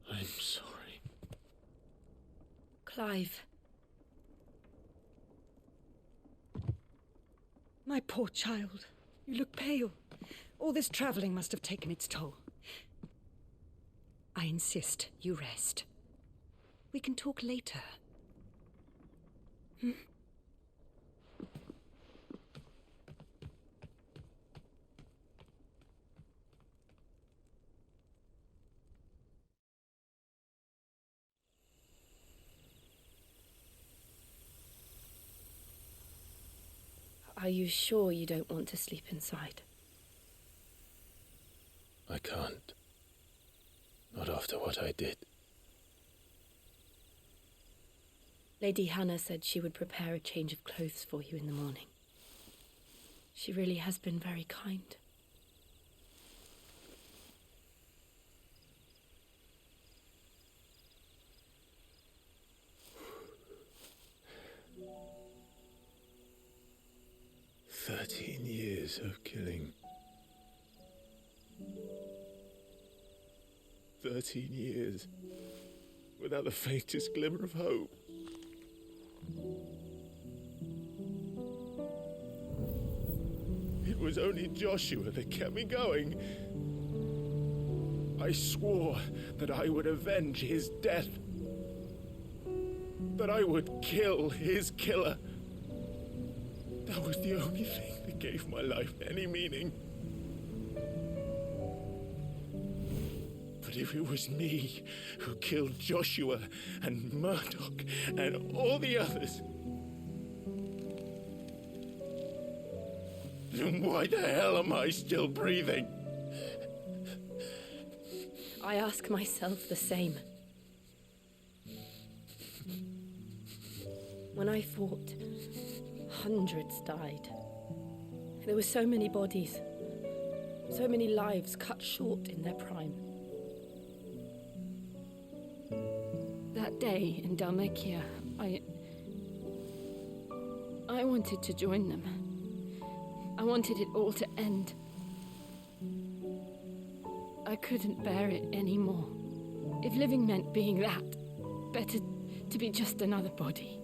I'm sorry. Clive. My poor child. You look pale. All this traveling must have taken its toll. I insist you rest. We can talk later. Hmm? Are you sure you don't want to sleep inside? I can't. Not after what I did. Lady Hannah said she would prepare a change of clothes for you in the morning. She really has been very kind. "13 years of killing. 13 years without the faintest glimmer of hope. It was only Joshua that kept me going. I swore that I would avenge his death. That I would kill his killer. That was the only thing that gave my life any meaning. But if it was me who killed Joshua and Murdoch and all the others, then why the hell am I still breathing? I ask myself the same. When I fought, hundreds died. There were so many bodies, so many lives cut short in their prime. That day in Dalmekia, I wanted to join them. I wanted it all to end. I couldn't bear it anymore. If living meant being that, better to be just another body.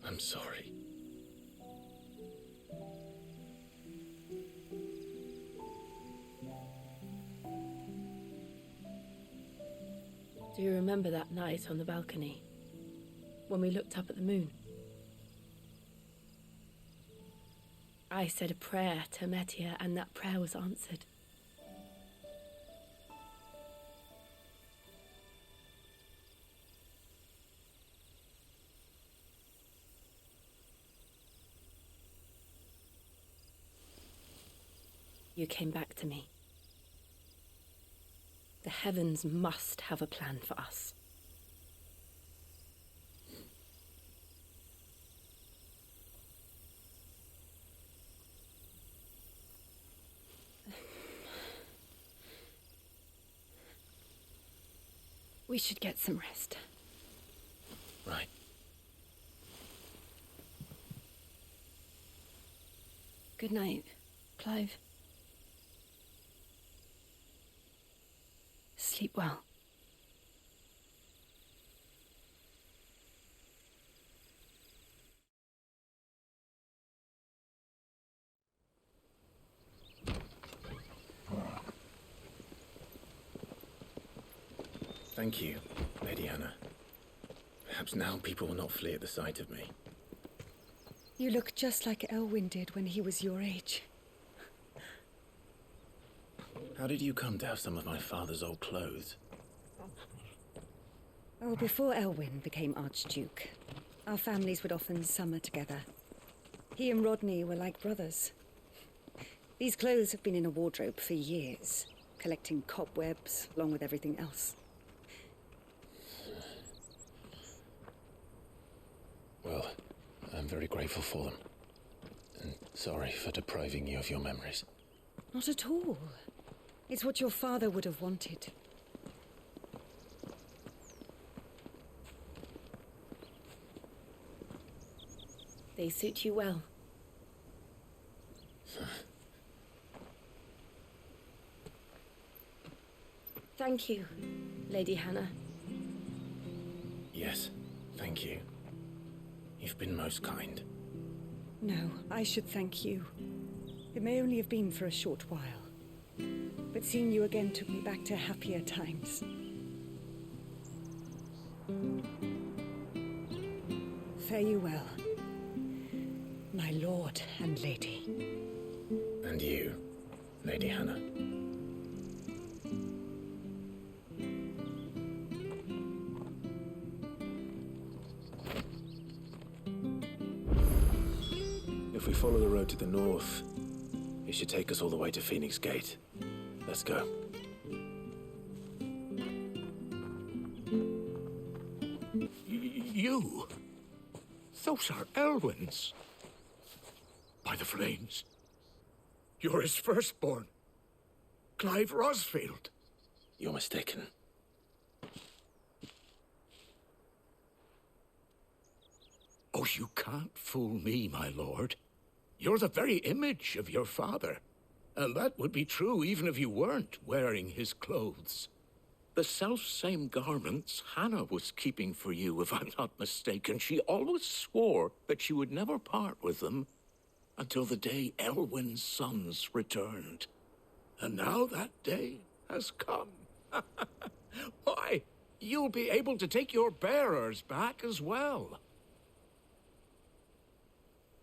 I'm sorry. Do you remember that night on the balcony, when we looked up at the moon? I said a prayer to Metia, and that prayer was answered. You came back to me. The heavens must have a plan for us. We should get some rest. Right. Good night, Clive. Sleep well. Thank you, Lady Hannah. Perhaps now people will not flee at the sight of me. You look just like Elwyn did when he was your age. How did you come to have some of my father's old clothes? Oh, before Elwyn became Archduke, our families would often summer together. He and Rodney were like brothers. These clothes have been in a wardrobe for years, collecting cobwebs along with everything else. Well, I'm very grateful for them. And sorry for depriving you of your memories. Not at all. It's what your father would have wanted. They suit you well. Thank you, Lady Hannah. Yes, thank you. You've been most kind. No, I should thank you. It may only have been for a short while, but seeing you again took me back to happier times. Fare you well, my lord and lady. And you, Lady Hannah. If we follow the road to the north, it should take us all the way to Phoenix Gate. Let's go. You? Those are Elwyn's. By the flames. You're his firstborn. Clive Rosfield. You're mistaken. Oh, you can't fool me, my lord. You're the very image of your father. And that would be true even if you weren't wearing his clothes. The self-same garments Hannah was keeping for you, if I'm not mistaken. She always swore that she would never part with them until the day Elwyn's sons returned. And now that day has come. Why, you'll be able to take your bearers back as well.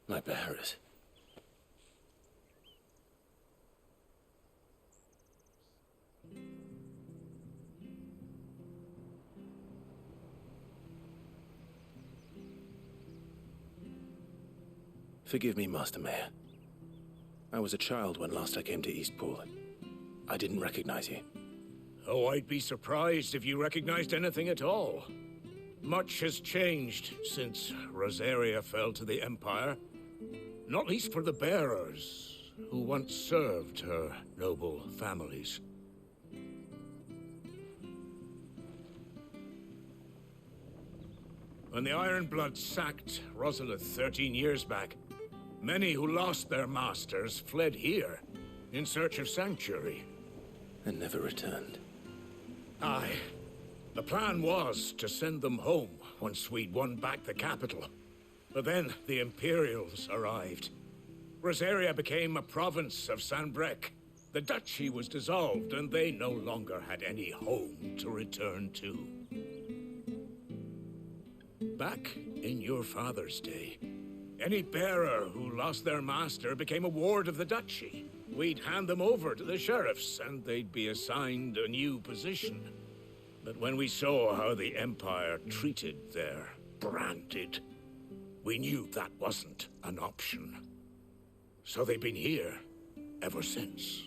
My bearers? Forgive me, Master Mayor. I was a child when last I came to Eastpool. I didn't recognize you. Oh, I'd be surprised if you recognized anything at all. Much has changed since Rosaria fell to the Empire. Not least for the bearers, who once served her noble families. when the Ironbloods sacked Rosalith 13 years back, many who lost their masters fled here in search of sanctuary. And never returned. Aye. The plan was to send them home once we'd won back the capital. But then the Imperials arrived. Rosaria became a province of Sanbreque. The duchy was dissolved, and they no longer had any home to return to. Back in your father's day, any bearer who lost their master became a ward of the duchy. We'd hand them over to the sheriffs, and they'd be assigned a new position. But when we saw how the Empire treated their branded, we knew that wasn't an option. So they've been here ever since.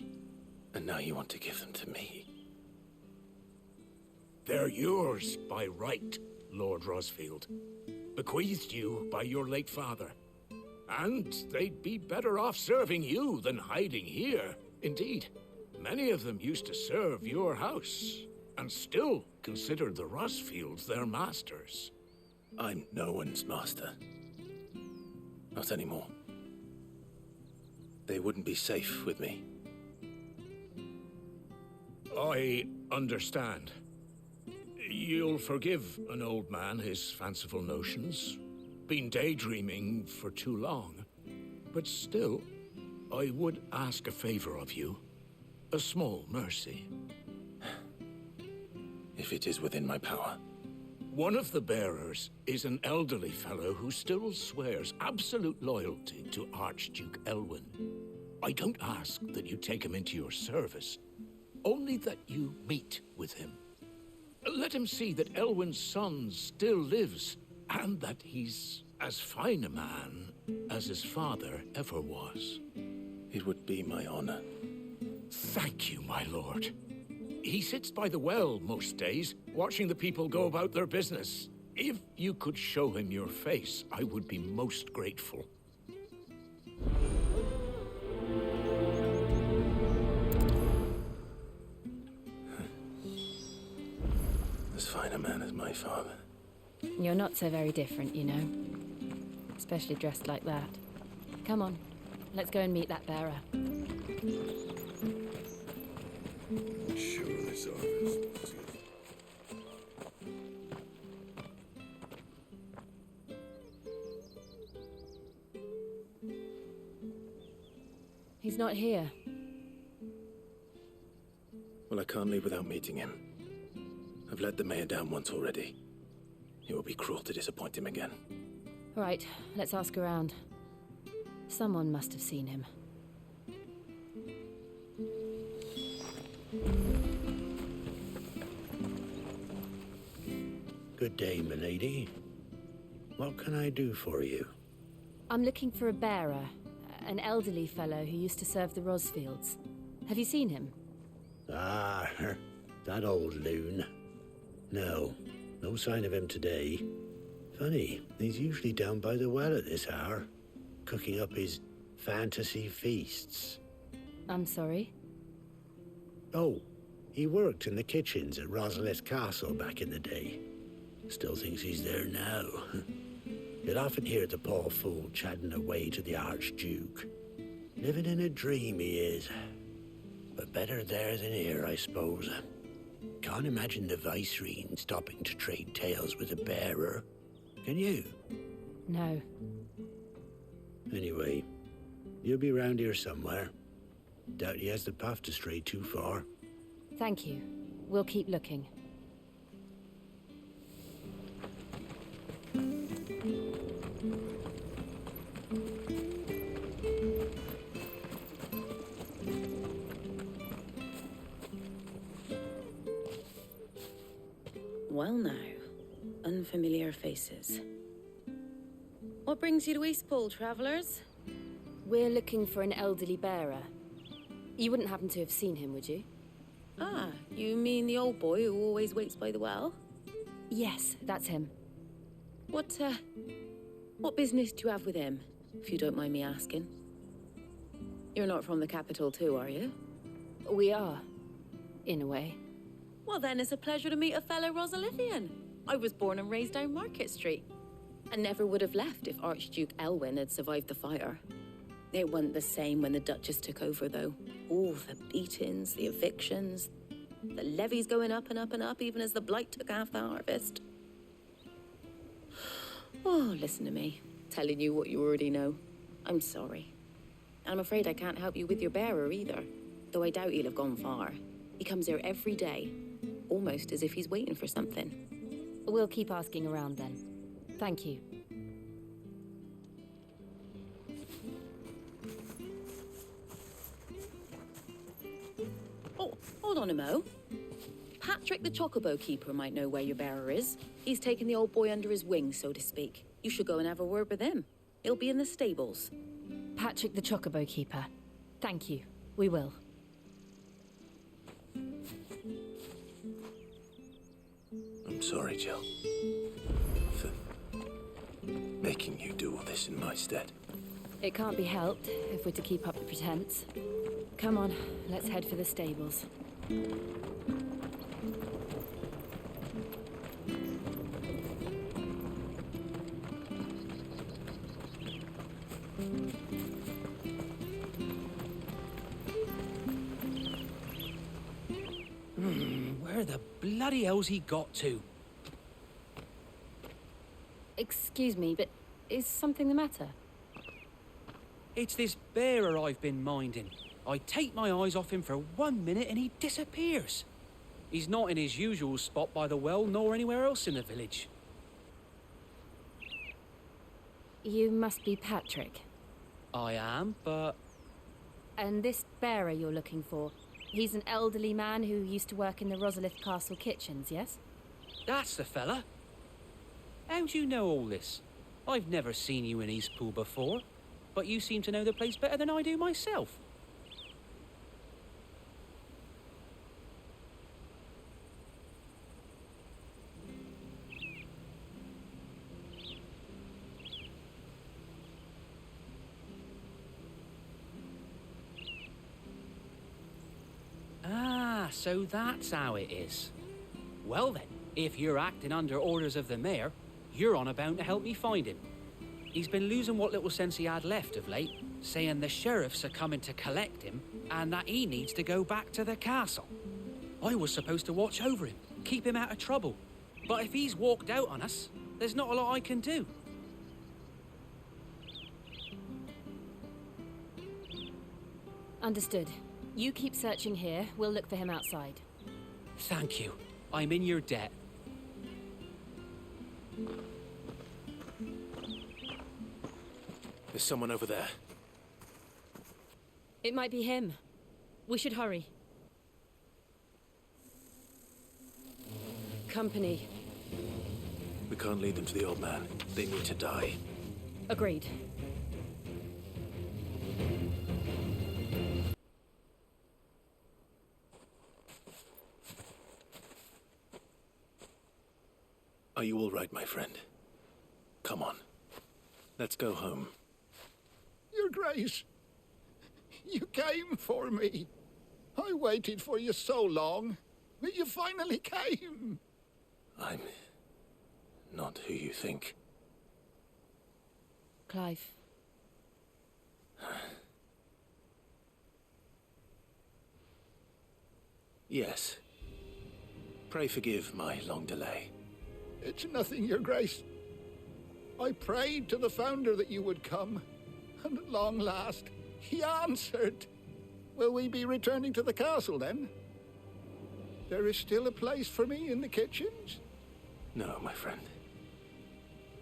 And now you want to give them to me? They're yours by right, Lord Rosfield. Bequeathed you by your late father. And they'd be better off serving you than hiding here. Indeed, many of them used to serve your house, and still considered the Rosfields their masters. I'm no one's master. Not anymore. They wouldn't be safe with me. I understand. You'll forgive an old man his fanciful notions. Been daydreaming for too long. But still, I would ask a favor of you. A small mercy. If it is within my power. One of the bearers is an elderly fellow who still swears absolute loyalty to Archduke Elwyn. I don't ask that you take him into your service, only that you meet with him. Let him see that Elwyn's son still lives, and that he's as fine a man as his father ever was. It would be my honor. Thank you, my lord. He sits by the well most days, watching the people go about their business. If you could show him your face, I would be most grateful. As fine a man as my father. You're not so very different, you know. Especially dressed like that. Come on, let's go and meet that bearer. Sure this office. He's not here. Well, I can't leave without meeting him. I've let the mayor down once already. It would be cruel to disappoint him again. All right, let's ask around. Someone must have seen him. Good day, milady. What can I do for you? I'm looking for a bearer, an elderly fellow who used to serve the Rosfields. Have you seen him? Ah, that old loon. No sign of him today. Funny, he's usually down by the well at this hour, cooking up his fantasy feasts. I'm sorry? Oh, he worked in the kitchens at Rosalith Castle back in the day. Still thinks he's there now. You'd often hear the poor fool chatting away to the Archduke. Living in a dream he is. But better there than here, I suppose. Can't imagine the Vicereine stopping to trade tales with a bearer. Can you? No. Anyway, you'll be round here somewhere. Doubt he has the puff to stray too far. Thank you. We'll keep looking. Well now, unfamiliar faces. What brings you to Eastpool, travellers? We're looking for an elderly bearer. You wouldn't happen to have seen him, would you? Ah, you mean the old boy who always waits by the well? Yes, that's him. What business do you have with him, if you don't mind me asking? You're not from the capital too, are you? We are, in a way. Well then, it's a pleasure to meet a fellow Rosalithian. I was born and raised down Market Street. and never would have left if Archduke Elwyn had survived the fire. It wasn't the same when the Duchess took over, though. All the beatings, the evictions, the levies going up and up and up, even as the blight took half the harvest. Oh, listen to me, telling you what you already know. I'm sorry. I'm afraid I can't help you with your bearer either, though I doubt he'll have gone far. He comes here every day, almost as if he's waiting for something. We'll keep asking around then. Thank you. Oh, hold on a mo. Patrick the Chocobo Keeper might know where your bearer is. He's taken the old boy under his wing, so to speak. You should go and have a word with him. He'll be in the stables. Patrick the Chocobo Keeper. Thank you. We will. I'm sorry, Jill, for making you do all this in my stead. It can't be helped if we're to keep up the pretense. Come on, let's head for the stables. Where the bloody hell's he got to? Excuse me, but is something the matter? It's this bearer I've been minding. I take my eyes off him for 1 minute and he disappears. He's not in his usual spot by the well, nor anywhere else in the village. You must be Patrick. I am, but... And this bearer you're looking for, he's an elderly man who used to work in the Rosalith Castle kitchens, yes? That's the fella. How do you know all this? I've never seen you in Eastpool before, but you seem to know the place better than I do myself. Ah, so that's how it is. Well then, if you're acting under orders of the mayor, you're on about to help me find him. He's been losing what little sense he had left of late, saying the sheriffs are coming to collect him and that he needs to go back to the castle. I was supposed to watch over him, keep him out of trouble. But if he's walked out on us, there's not a lot I can do. Understood. You keep searching here, we'll look for him outside. Thank you. I'm in your debt. There's someone over there. It might be him. We should hurry. Company. We can't lead them to the old man. They need to die. Agreed. Are you all right, my friend? Come on. Let's go home. Your Grace, you came for me. I waited for you so long, but you finally came. I'm not who you think. Clive. Yes. Pray forgive my long delay. It's nothing, Your Grace. I prayed to the Founder that you would come, and at long last, he answered. Will we be returning to the castle, then? There is still a place for me in the kitchens? No, my friend.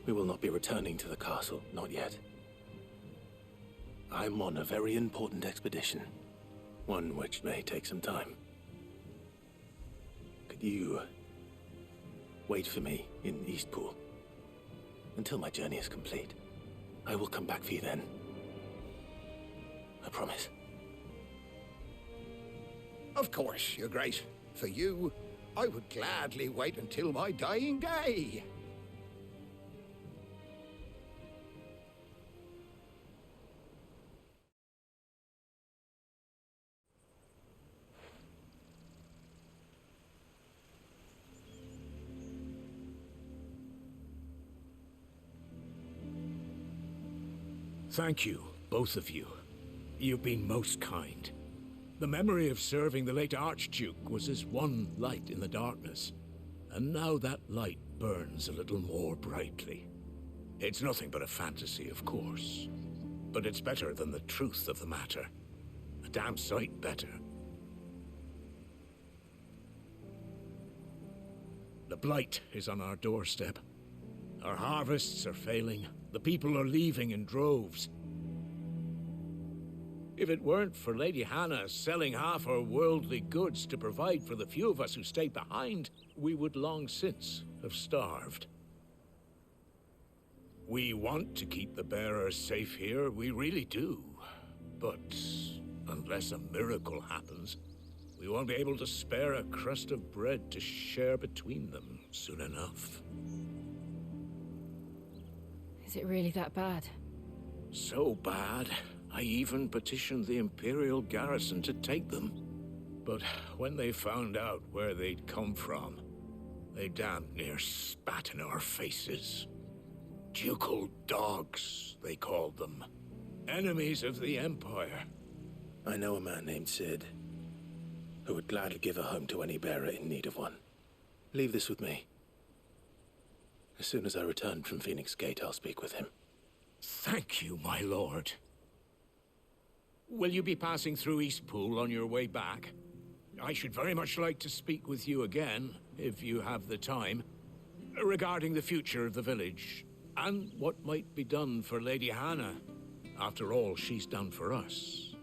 We will not be returning to the castle, not yet. I'm on a very important expedition, one which may take some time. Could you wait for me in Eastpool until my journey is complete? I will come back for you then. I promise. Of course, Your Grace. For you, I would gladly wait until my dying day. Thank you, both of you. You've been most kind. The memory of serving the late Archduke was as one light in the darkness, and now that light burns a little more brightly. It's nothing but a fantasy, of course, but it's better than the truth of the matter. A damn sight better. The blight is on our doorstep. Our harvests are failing. The people are leaving in droves. If it weren't for Lady Hannah selling half her worldly goods to provide for the few of us who stayed behind, we would long since have starved. We want to keep the bearers safe here, we really do. But unless a miracle happens, we won't be able to spare a crust of bread to share between them soon enough. Is it really that bad? So bad, I even petitioned the Imperial garrison to take them. But when they found out where they'd come from, they damn near spat in our faces. Ducal dogs, they called them. Enemies of the Empire. I know a man named Sid, who would gladly give a home to any bearer in need of one. Leave this with me. As soon as I return from Phoenix Gate, I'll speak with him. Thank you, my lord. Will you be passing through Eastpool on your way back? I should very much like to speak with you again, if you have the time, regarding the future of the village, and what might be done for Lady Hannah, after all she's done for us.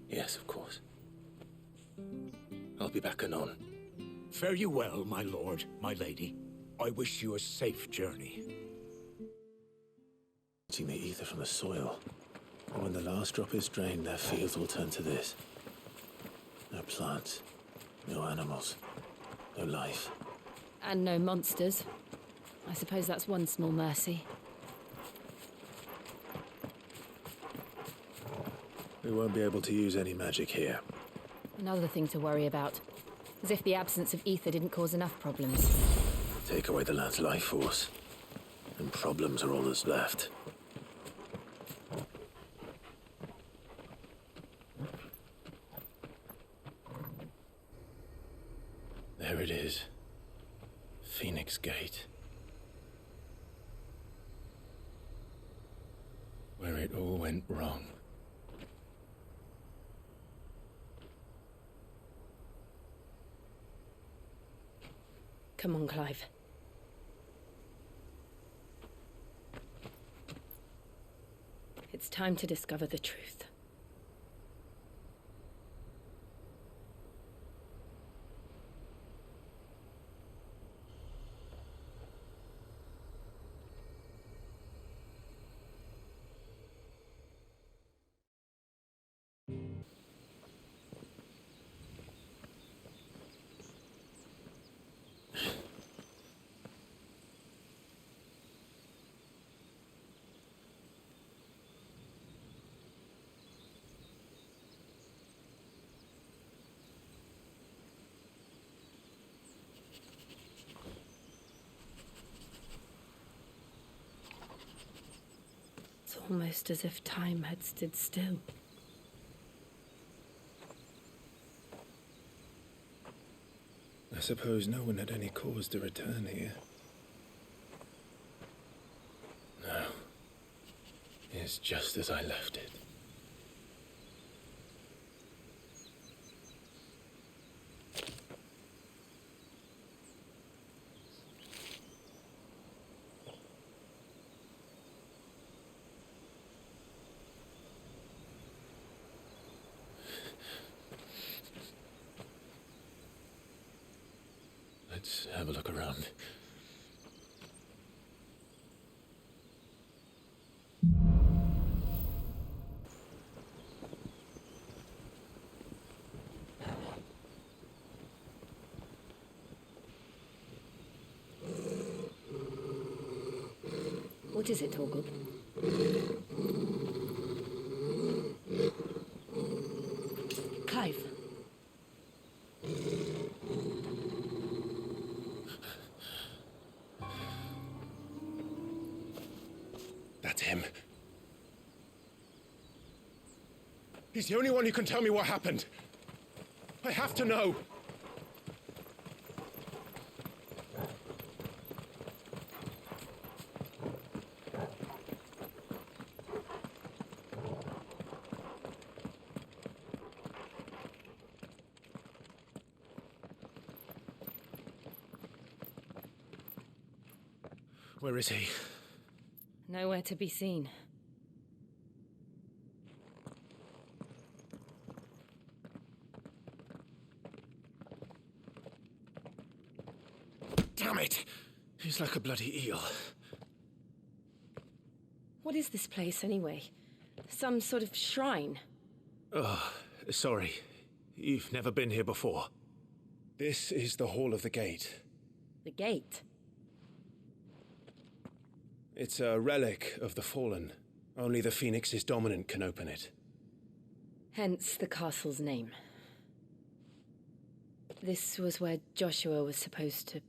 Yes, of course. I'll be back anon. Fare you well, my lord, my lady. I wish you a safe journey. The ether from the soil. And when the last drop is drained, their fields will turn to this. No plants, no animals, no life. And no monsters. I suppose that's one small mercy. We won't be able to use any magic here. Another thing to worry about. As if the absence of ether didn't cause enough problems. Take away the lad's life force, and problems are all that's left. There it is. Phoenix Gate. Where it all went wrong. Come on, Clive. It's time to discover the truth. It's almost as if time had stood still. I suppose no one had any cause to return here. No. It's just as I left it. Let's have a look around. What is it, Torgub? Clive. That's him. He's the only one who can tell me what happened. I have to know. Where is he? Nowhere to be seen. Damn it! He's like a bloody eel. What is this place, anyway? Some sort of shrine? Oh, sorry. You've never been here before. This is the Hall of the Gate. The gate? It's a relic of the fallen. Only the Phoenix's dominant can open it. Hence the castle's name. This was where Joshua was supposed to...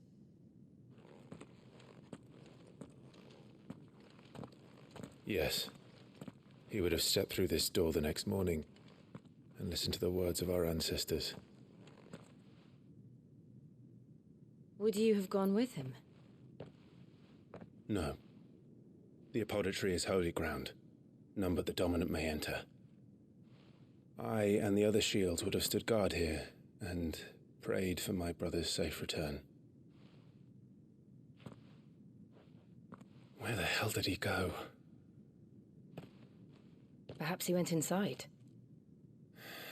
Yes. He would have stepped through this door the next morning and listened to the words of our ancestors. Would you have gone with him? No. The apodatory is holy ground. None but the dominant may enter. I and the other shields would have stood guard here and prayed for my brother's safe return. Where the hell did he go? Perhaps he went inside.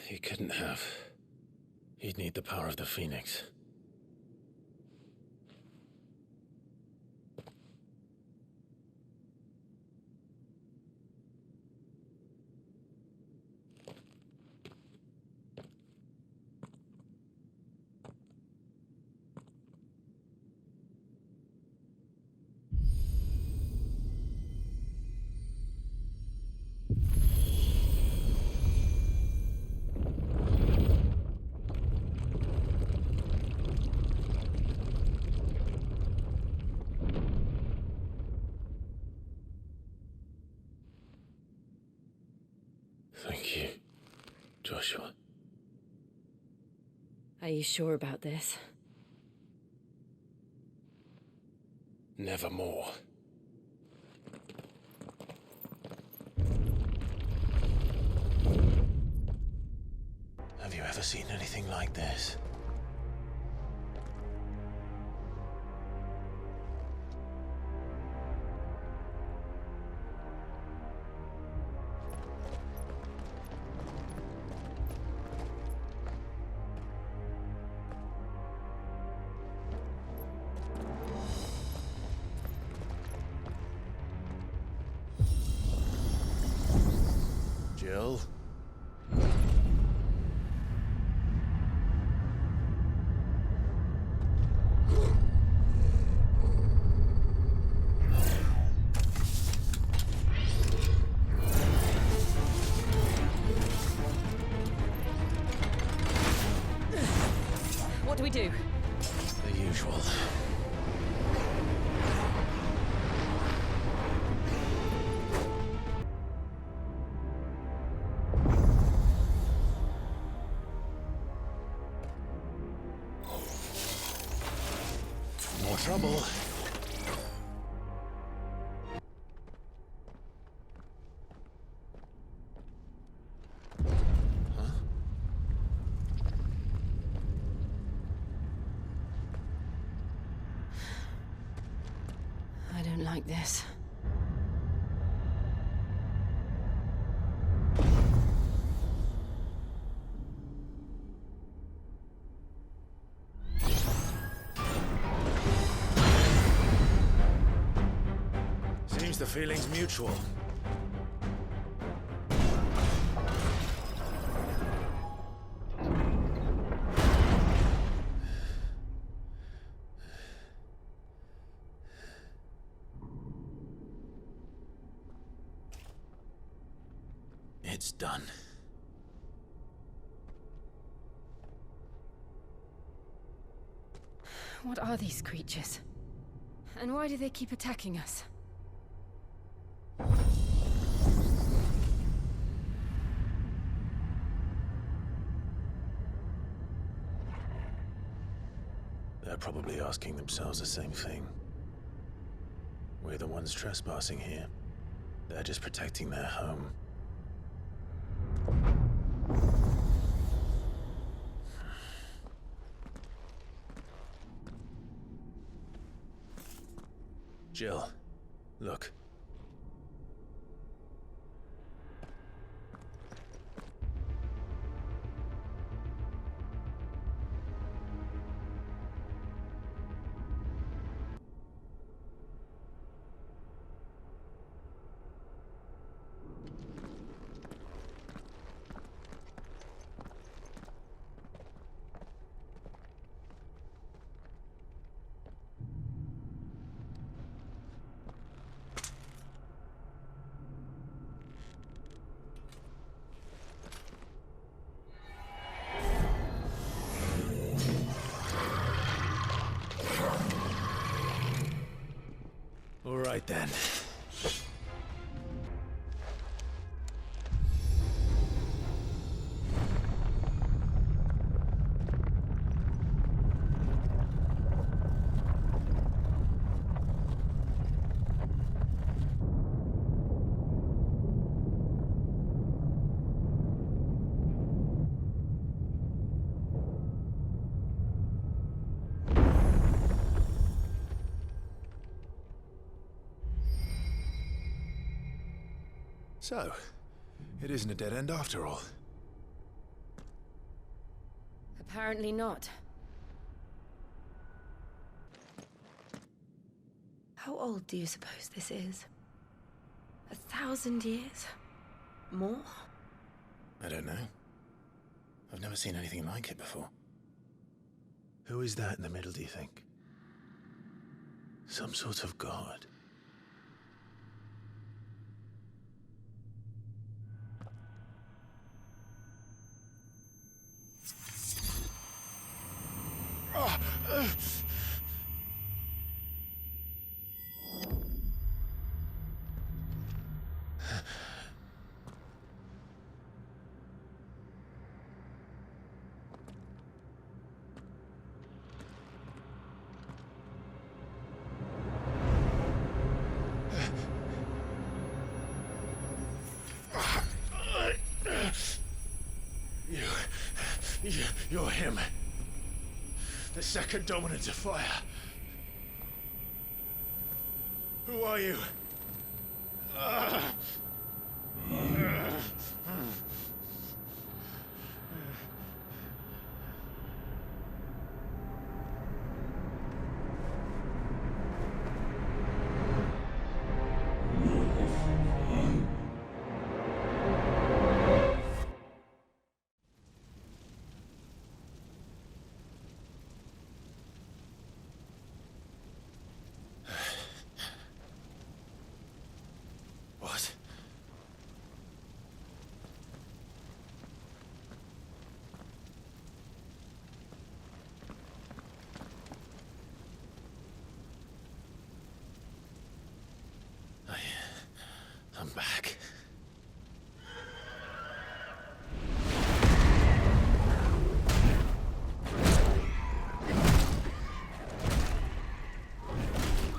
He couldn't have. He'd need the power of the Phoenix. Thank you, Joshua. Are you sure about this? Nevermore. Have you ever seen anything like this? Jill? What do we do? The usual. More trouble. I don't like this. Seems the feeling's mutual. It's done. What are these creatures? And why do they keep attacking us? They're probably asking themselves the same thing. We're the ones trespassing here. They're just protecting their home. Jill, look. All right then. So, it isn't a dead end after all. Apparently not. How old do you suppose this is? 1,000 years? More? I don't know. I've never seen anything like it before. Who is that in the middle, do you think? Some sort of god? You're him. The second dominant of fire. Who are you? What? I'm back.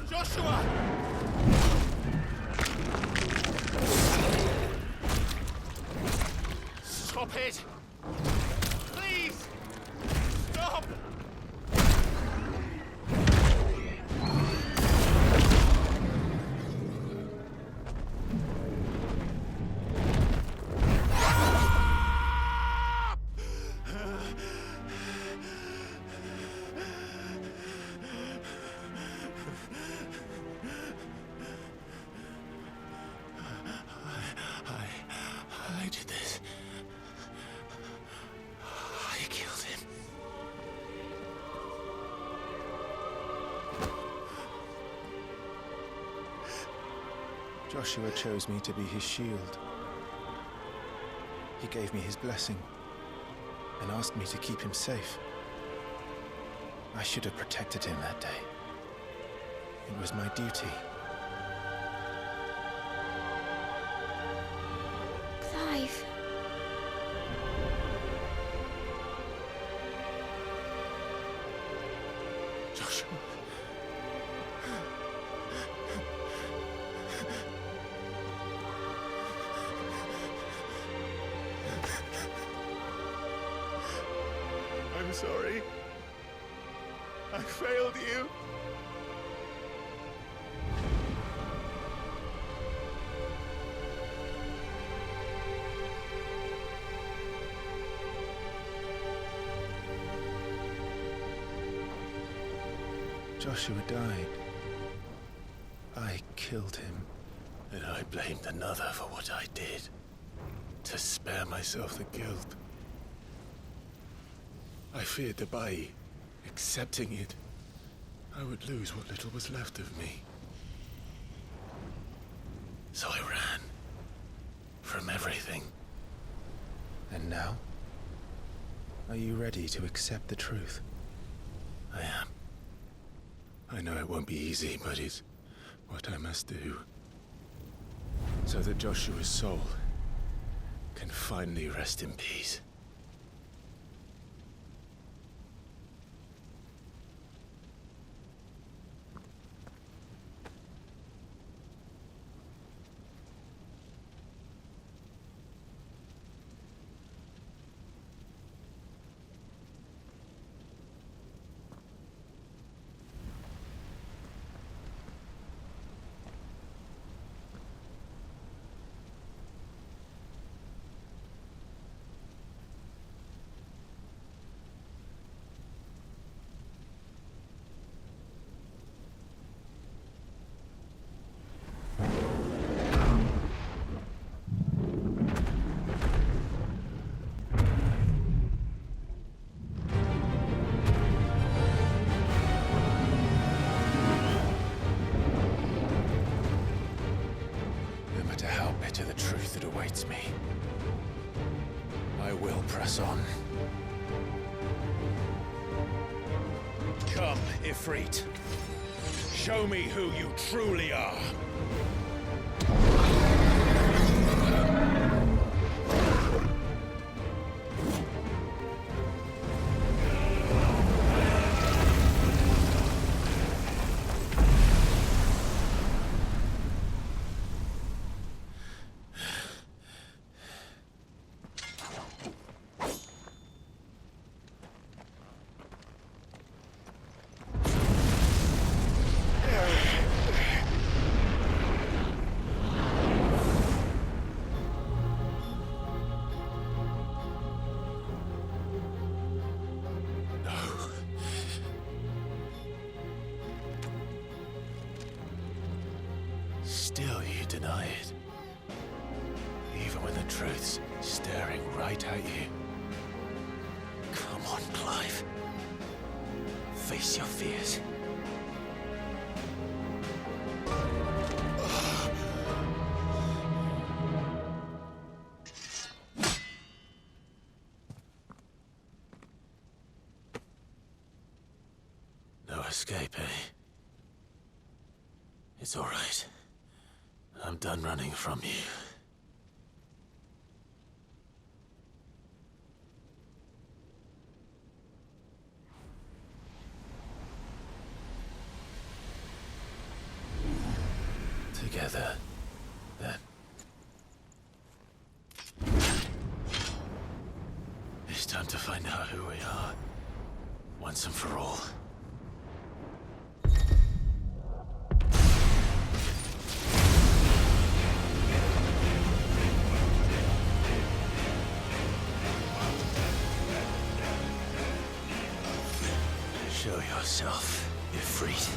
Joshua! Stop it! Please! Stop! I did this. I killed him. Joshua chose me to be his shield. He gave me his blessing and asked me to keep him safe. I should have protected him that day. It was my duty. Clive. sorry. I failed you. Joshua died. I killed him. And I blamed another for what I did, to spare myself the guilt. I feared that by accepting it, I would lose what little was left of me. So I ran from everything. And now? Are you ready to accept the truth? I am. I know it won't be easy, but it's what I must do. So that Joshua's soul can finally rest in peace. To the truth that awaits me, I will press on. Come, Ifrit. Show me who you truly are. Still you deny it. Even when the truth's staring right at you. Come on, Clive. Face your fears. No escape, eh? It's all right. I'm done running from you. Together, then. It's time to find out who we are, once and for all. Show yourself, Ifrit.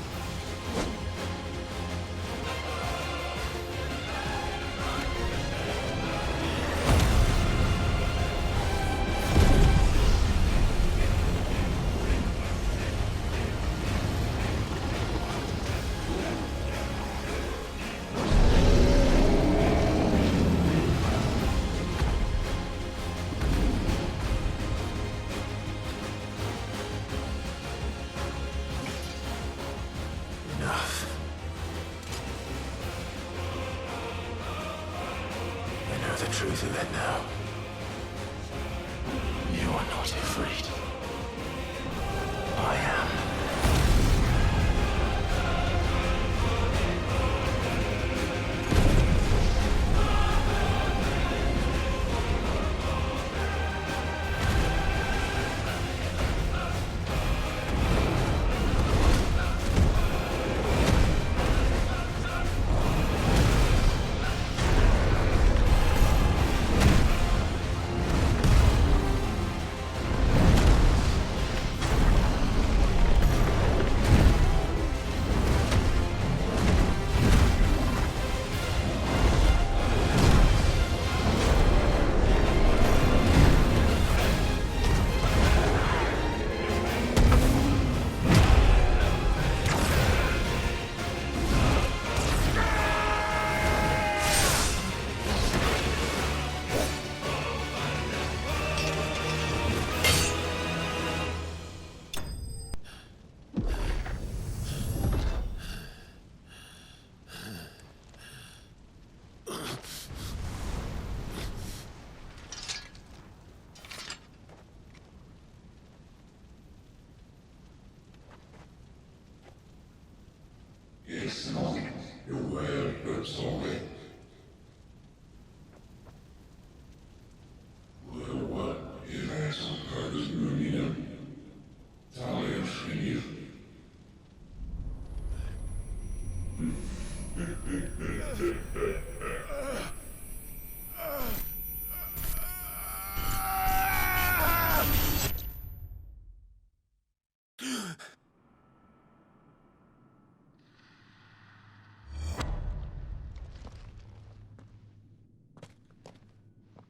The truth of it now. You are not afraid. I am.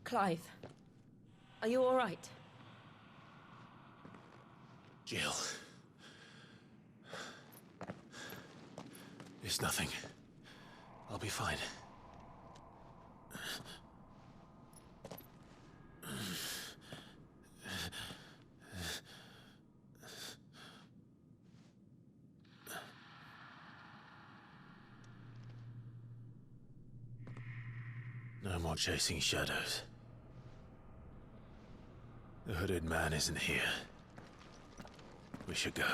Clive, are you all right? Jill. It's nothing. I'll be fine. No more chasing shadows. The hooded man isn't here. We should go.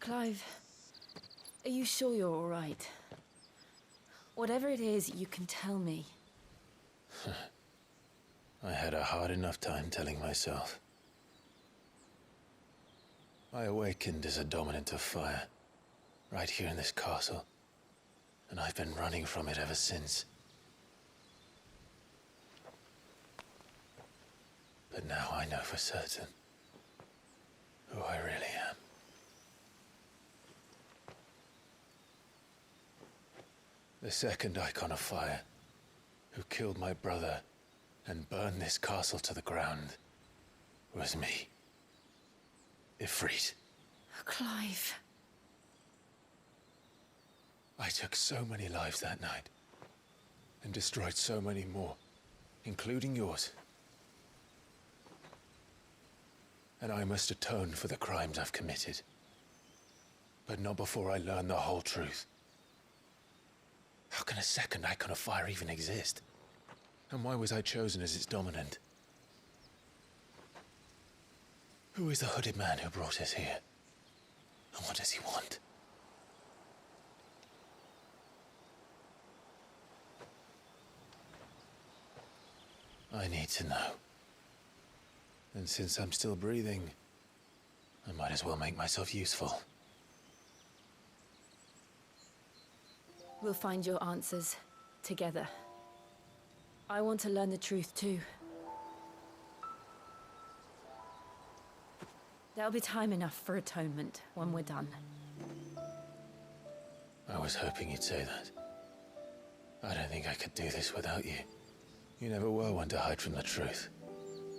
Clive, are you sure you're all right? Whatever it is, you can tell me. I had a hard enough time telling myself. I awakened as a dominant of fire, right here in this castle, and I've been running from it ever since. But now I know for certain who I really am. The second icon of fire, who killed my brother and burned this castle to the ground, was me. Ifrit. Clive. I took so many lives that night, and destroyed so many more, including yours. And I must atone for the crimes I've committed. But not before I learn the whole truth. How can a second icon of fire even exist? And why was I chosen as its dominant? Who is the hooded man who brought us here? And what does he want? I need to know. And since I'm still breathing, I might as well make myself useful. We'll find your answers together. I want to learn the truth too. There'll be time enough for atonement when we're done. I was hoping you'd say that. I don't think I could do this without you. You never were one to hide from the truth,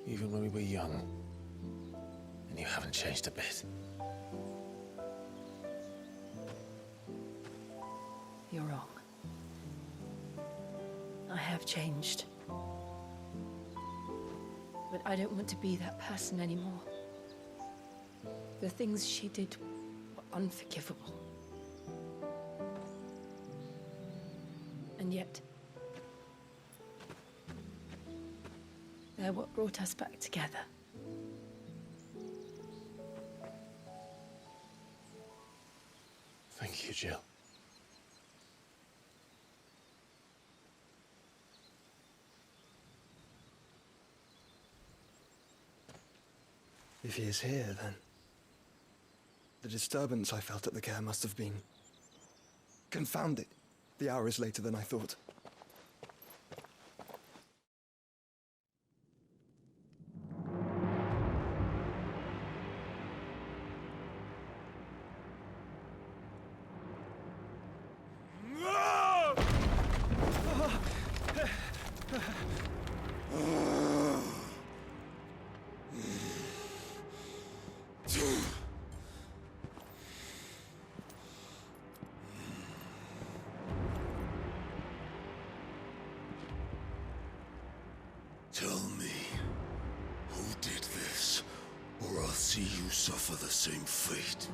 even when we were young. And you haven't changed a bit. You're wrong. I have changed. But I don't want to be that person anymore. The things she did were unforgivable. And yet, they're what brought us back together. Thank you, Jill. If he is here, then the disturbance I felt at the care must have been confounded. The hour is later than I thought. see you suffer the same fate.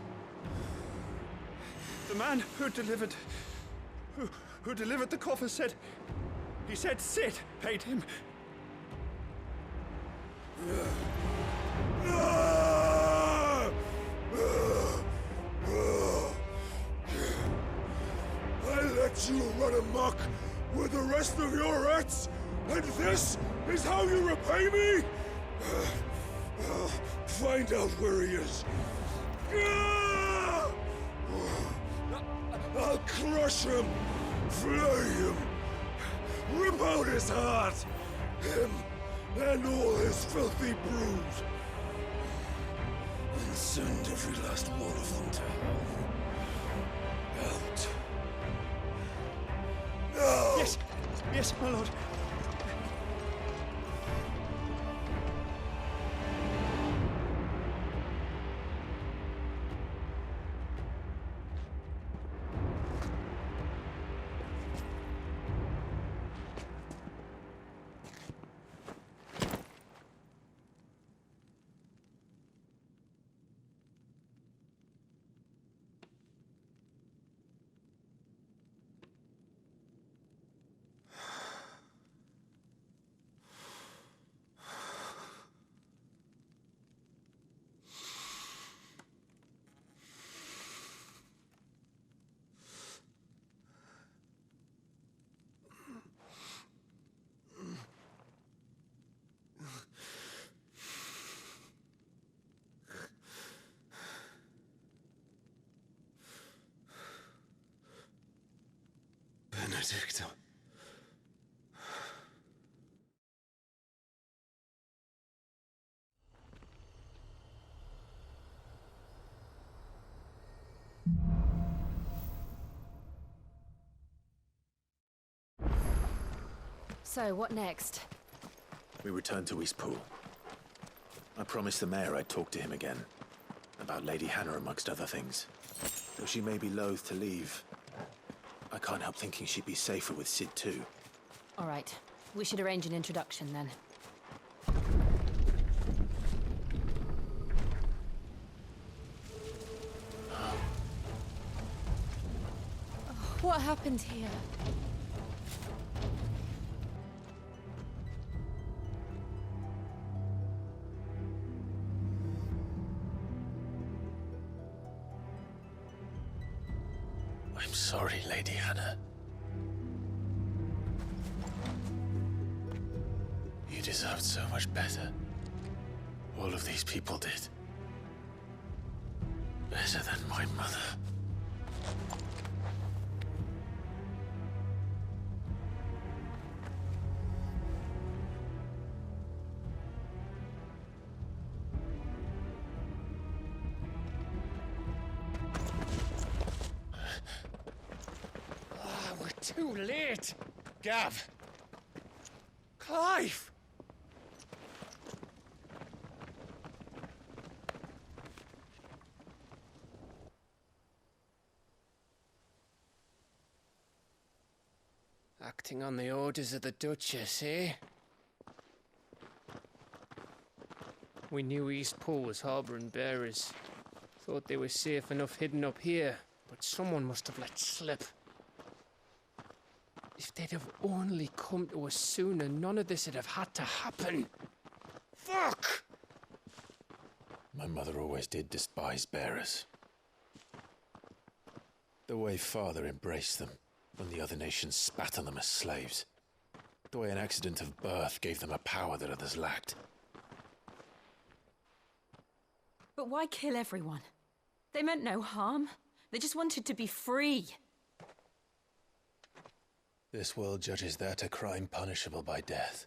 The man who delivered the coffer said... He said Sid paid him. I let you run amok with the rest of your rats, and this is how you repay me? I'll find out where he is. I'll crush him, flay him, rip out his heart, him and all his filthy brood, and send every last one of them to hell. Out. No! Yes, yes, my lord. Benedicta. So, what next? We return to Eastpool. I promised the mayor I'd talk to him again. About Lady Hannah, amongst other things. Though she may be loath to leave, I can't help thinking she'd be safer with Sid too. All right. We should arrange an introduction then. What happened here? I'm sorry, Lady Hannah. You deserved so much better. All of these people did. Better than my mother. Too late! Gav! Clive! Acting on the orders of the Duchess, eh? We knew Eastpool was harbouring bearers. Thought they were safe enough hidden up here, but someone must have let slip. If they'd have only come to us sooner, none of this would have had to happen. Fuck! My mother always did despise bearers. The way Father embraced them when the other nations spat on them as slaves. The way an accident of birth gave them a power that others lacked. But why kill everyone? They meant no harm. They just wanted to be free. This world judges that a crime punishable by death.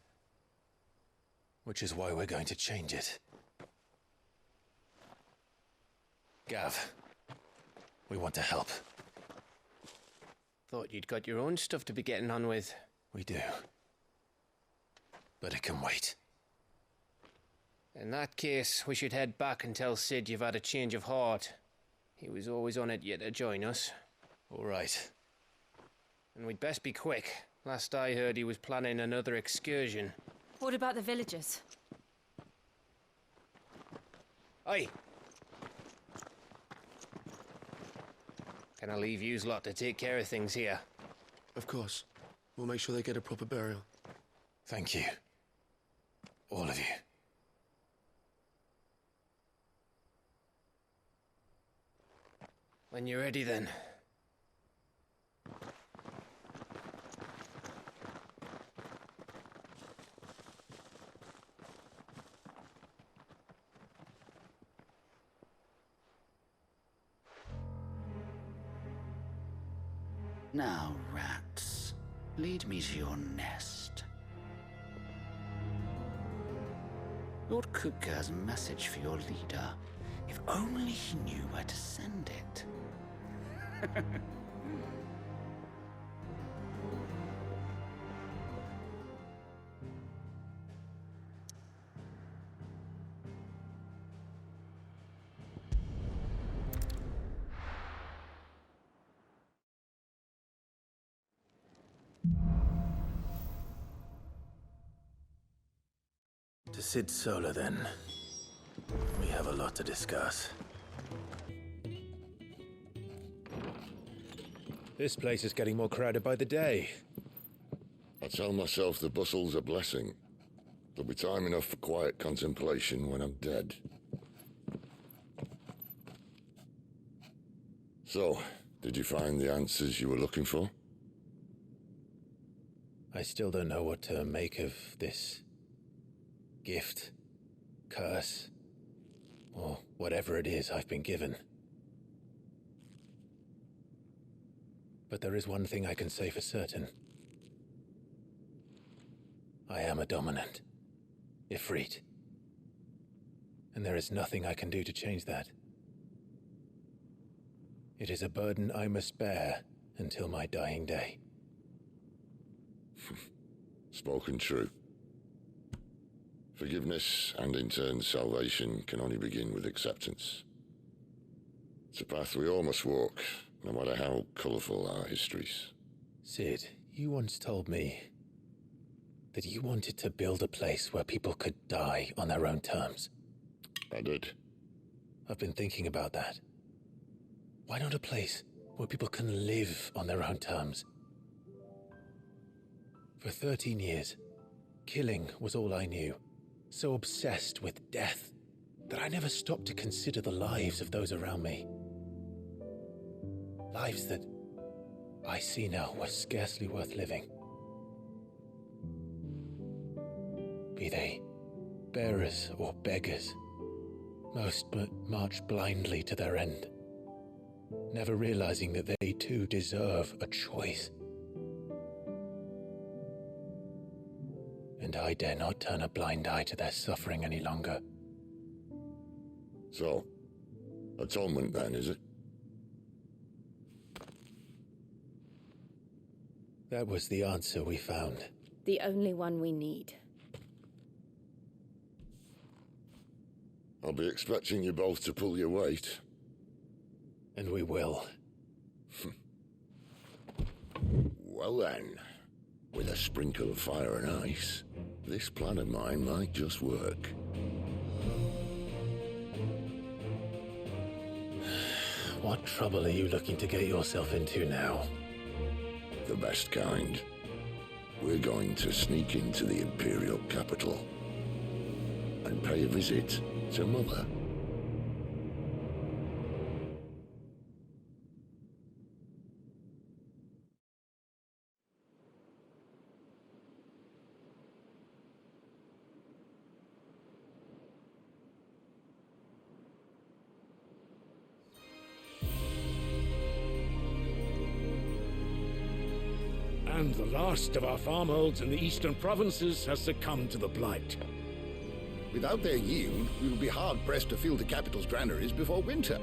Which is why we're going to change it. Gav, we want to help. Thought you'd got your own stuff to be getting on with. We do. But it can wait. In that case, we should head back and tell Sid you've had a change of heart. He was always on it yet to join us. All right. And we'd best be quick. Last I heard, he was planning another excursion. What about the villagers? Aye. Can I leave yous lot to take care of things here? Of course. We'll make sure they get a proper burial. Thank you. All of you. When you're ready, then. Now, rats, lead me to your nest. Lord Cook has a message for your leader. If only he knew where to send it. To Sid Solar, then. We have a lot to discuss. This place is getting more crowded by the day. I tell myself the bustle's a blessing. There'll be time enough for quiet contemplation when I'm dead. So, did you find the answers you were looking for? I still don't know what to make of this gift, curse, or whatever it is I've been given. But there is one thing I can say for certain. I am a dominant, Ifrit. And there is nothing I can do to change that. It is a burden I must bear until my dying day. Spoken true. Forgiveness, and in turn salvation, can only begin with acceptance. It's a path we all must walk, no matter how colourful our histories. Sid, you once told me that you wanted to build a place where people could die on their own terms. I did. I've been thinking about that. Why not a place where people can live on their own terms? For 13 years, killing was all I knew. So obsessed with death that I never stopped to consider the lives of those around me. Lives that I see now were scarcely worth living. Be they bearers or beggars, most but march blindly to their end, never realizing that they too deserve a choice. And I dare not turn a blind eye to their suffering any longer. So, atonement then, is it? That was the answer we found. The only one we need. I'll be expecting you both to pull your weight. And we will. Well then, with a sprinkle of fire and ice, this plan of mine might just work. What trouble are you looking to get yourself into now? The best kind. We're going to sneak into the Imperial capital and pay a visit to Mother. And the last of our farmholds in the eastern provinces has succumbed to the blight. Without their yield, we will be hard-pressed to fill the capital's granaries before winter.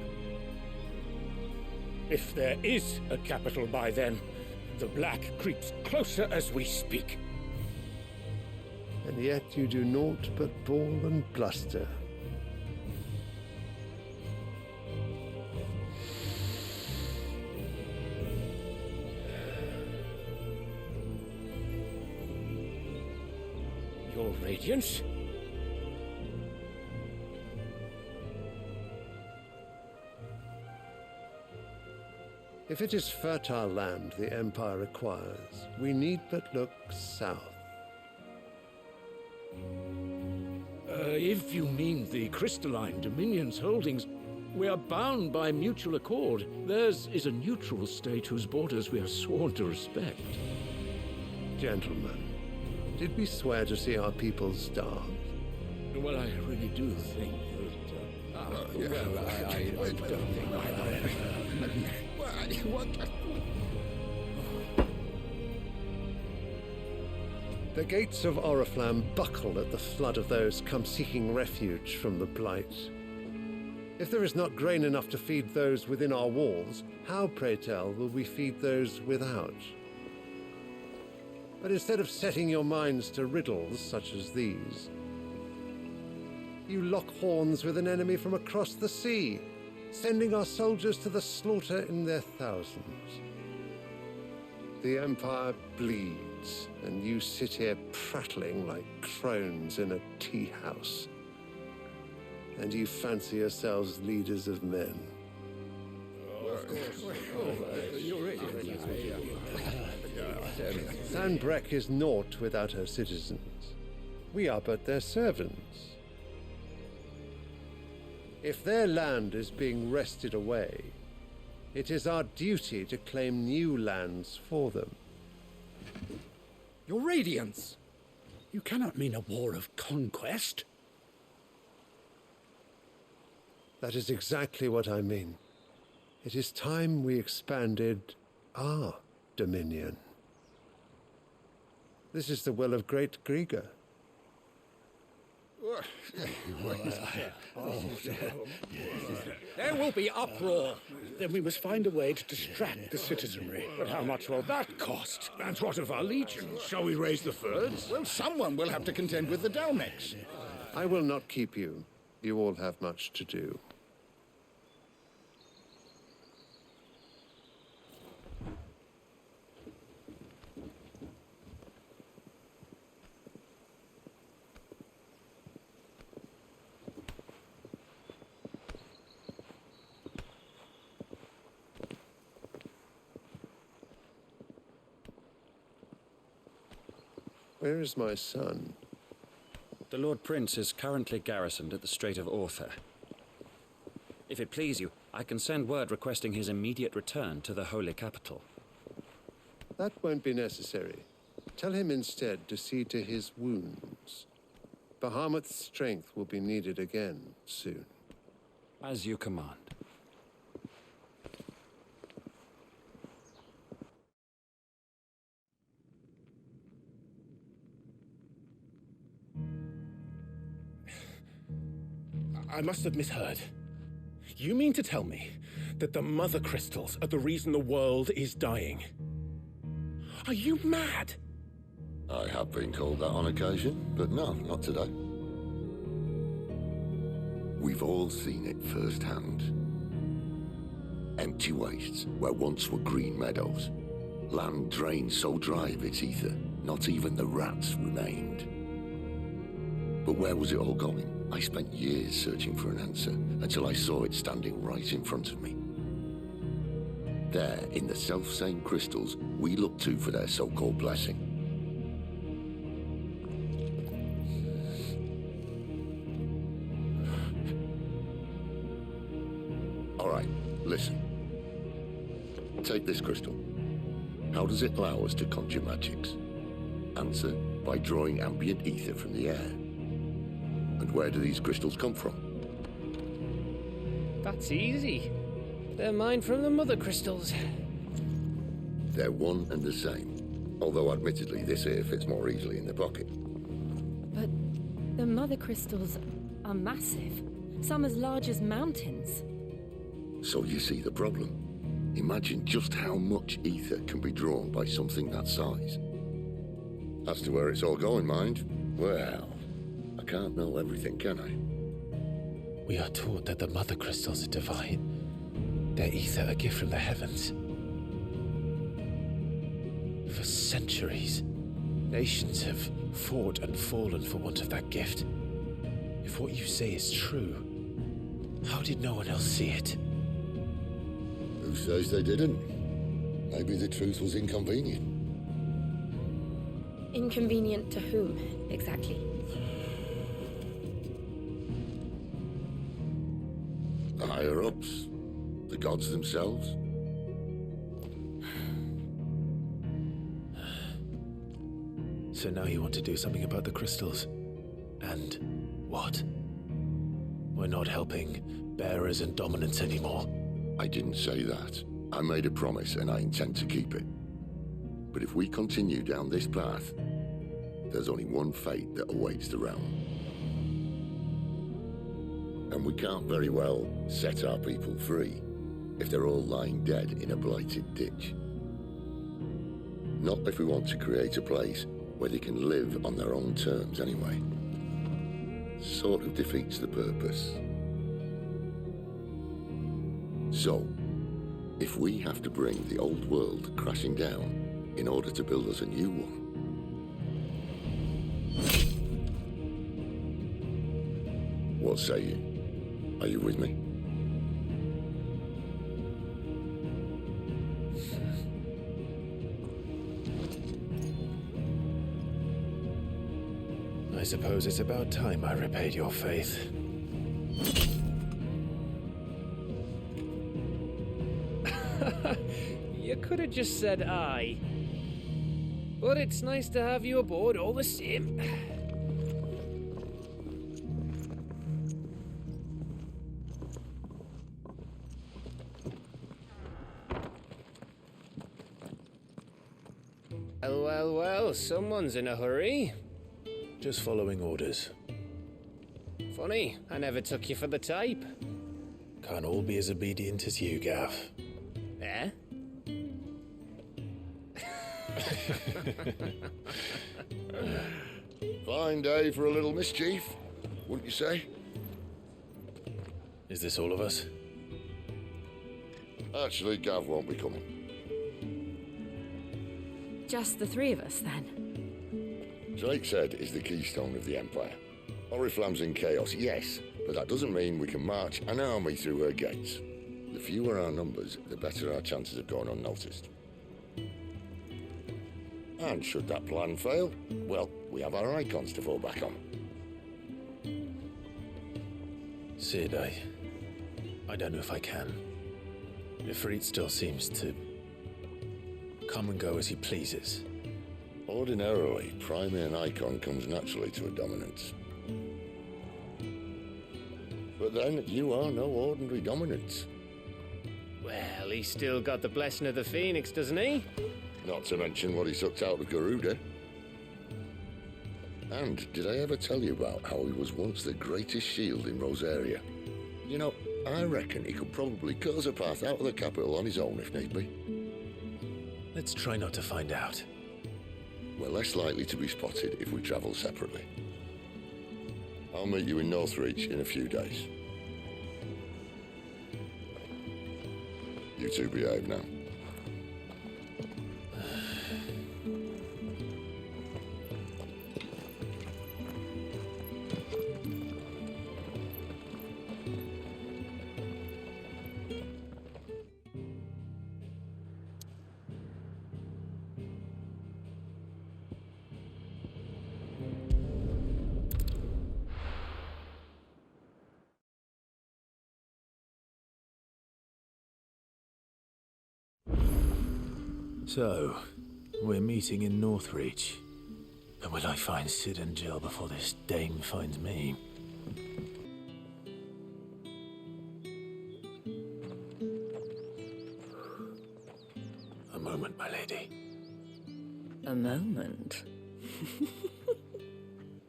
If there is a capital by then, the black creeps closer as we speak. And yet you do naught but bawl and bluster. Your Radiance? If it is fertile land the Empire requires, we need but look south. If you mean the crystalline Dominion's holdings, we are bound by mutual accord. Theirs is a neutral state whose borders we are sworn to respect. Gentlemen, did we swear to see our people starve? Well, I really do think that... I don't think The gates of Oriflamme buckle at the flood of those come seeking refuge from the Blight. If there is not grain enough to feed those within our walls, how, pray tell, will we feed those without? But instead of setting your minds to riddles such as these, you lock horns with an enemy from across the sea, sending our soldiers to the slaughter in their thousands. The Empire bleeds, and you sit here prattling like crones in a tea house. And you fancy yourselves leaders of men. Sanbreque is naught without her citizens. We are but their servants. If their land is being wrested away, it is our duty to claim new lands for them. Your Radiance! You cannot mean a war of conquest. That is exactly what I mean. It is time we expanded our dominion. This is the will of great Grieger. There will be uproar. Then we must find a way to distract the citizenry. But how much will that cost? And what of our legions? Shall we raise the thirds? Well, someone will have to contend with the Dalmex. I will not keep you. You all have much to do. Where is my son? The Lord Prince is currently garrisoned at the Strait of Orther. If it please you, I can send word requesting his immediate return to the Holy Capital. That won't be necessary. Tell him instead to see to his wounds. Bahamut's strength will be needed again soon. As you command. I must have misheard. You mean to tell me that the mother crystals are the reason the world is dying? Are you mad? I have been called that on occasion, but no, not today. We've all seen it firsthand. Empty wastes where once were green meadows. Land drained so dry of its ether, not even the rats remained. But where was it all going? I spent years searching for an answer until I saw it standing right in front of me. There, in the self-same crystals we look to for their so-called blessing. All right, listen. Take this crystal. How does it allow us to conjure magics? Answer, by drawing ambient ether from the air. And where do these crystals come from? That's easy. They're mined from the mother crystals. They're one and the same. Although admittedly this here fits more easily in the pocket. But the mother crystals are massive. Some as large as mountains. So you see the problem. Imagine just how much ether can be drawn by something that size. As to where it's all going, mind, well, I can't know everything, can I? We are taught that the mother crystals are divine. Their ether a gift from the heavens. For centuries, nations have fought and fallen for want of that gift. If what you say is true, how did no one else see it? Who says they didn't? Maybe the truth was inconvenient. Inconvenient to whom, exactly? The higher-ups, the gods themselves. So now you want to do something about the crystals. And what? We're not helping bearers and dominants anymore. I didn't say that. I made a promise and I intend to keep it. But if we continue down this path, there's only one fate that awaits the realm. And we can't very well set our people free if they're all lying dead in a blighted ditch. Not if we want to create a place where they can live on their own terms anyway. Sort of defeats the purpose. So, if we have to bring the old world crashing down in order to build us a new one, what say you? Are you with me? I suppose it's about time I repaid your faith. You could have just said aye. But it's nice to have you aboard all the same. Well, someone's in a hurry. Just following orders. Funny, I never took you for the type. Can't all be as obedient as you, Gav. Eh? Fine day for a little mischief, wouldn't you say? Is this all of us? Actually, Gav won't be coming. Just the three of us, then? Drake's head is the keystone of the Empire. Oriflamme's in chaos, yes, but that doesn't mean we can march an army through her gates. The fewer our numbers, the better our chances of going unnoticed. And should that plan fail, well, we have our icons to fall back on. Sid, I don't know if I can. Ifrit still seems to come and go as he pleases. Ordinarily, priming an icon comes naturally to a dominance. But then, you are no ordinary dominance. Well, he's still got the blessing of the Phoenix, doesn't he? Not to mention what he sucked out of Garuda. And did I ever tell you about how he was once the greatest shield in Rosaria? You know, I reckon he could probably cut us a path out of the capital on his own if need be. Let's try not to find out. We're less likely to be spotted if we travel separately. I'll meet you in Northreach in a few days. You two behave now. So, we're meeting in Northreach. But will I find Sid and Jill before this dame finds me? A moment, my lady. A moment?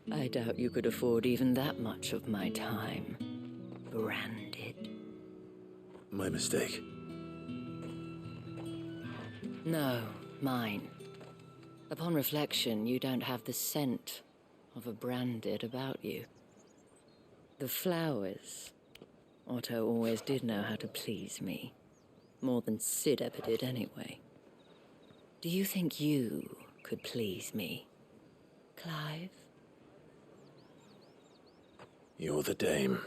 I doubt you could afford even that much of my time. Branded. My mistake. No, mine. Upon reflection, you don't have the scent of a branded about you. The flowers. Otto always did know how to please me. More than Sid ever did anyway. Do you think you could please me, Clive? You're the dame.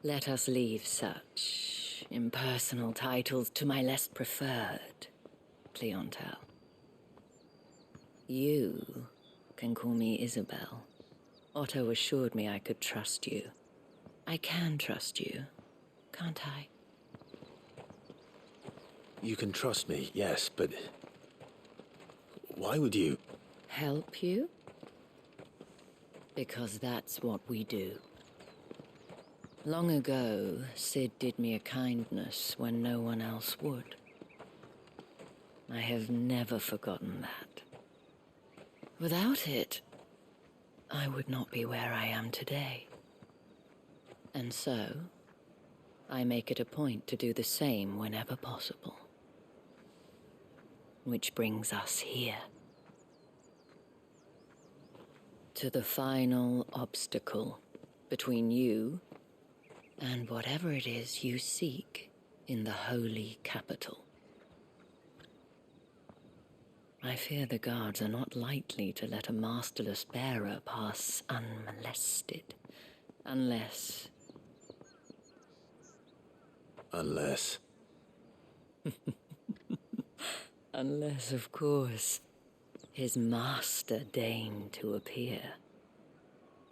Let us leave such Impersonal titles to my less preferred clientele. You can call me Isabel. Otto assured me I could trust you. I can trust you, can't I? You can trust me, yes, but why would you? Help you? Because that's what we do. Long ago, Sid did me a kindness when no one else would. I have never forgotten that. Without it, I would not be where I am today. And so, I make it a point to do the same whenever possible. Which brings us here. To the final obstacle between you and whatever it is you seek in the holy capital. I fear the guards are not likely to let a masterless bearer pass unmolested, unless... Unless... Unless, of course, his master deigned to appear.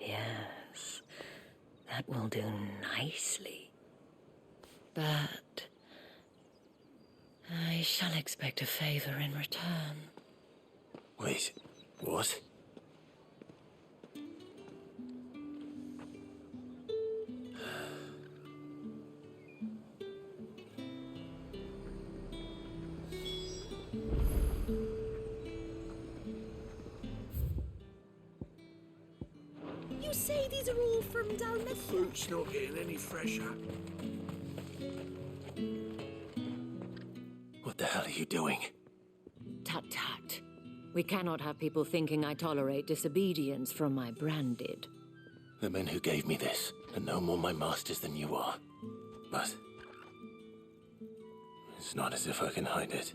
Yes, that will do nicely. But I shall expect a favor in return. Wait, what? You say these are all from Dalmatia? Fruit's not getting any fresher. What the hell are you doing? Tut tut. We cannot have people thinking I tolerate disobedience from my branded. The men who gave me this are no more my masters than you are. But it's not as if I can hide it.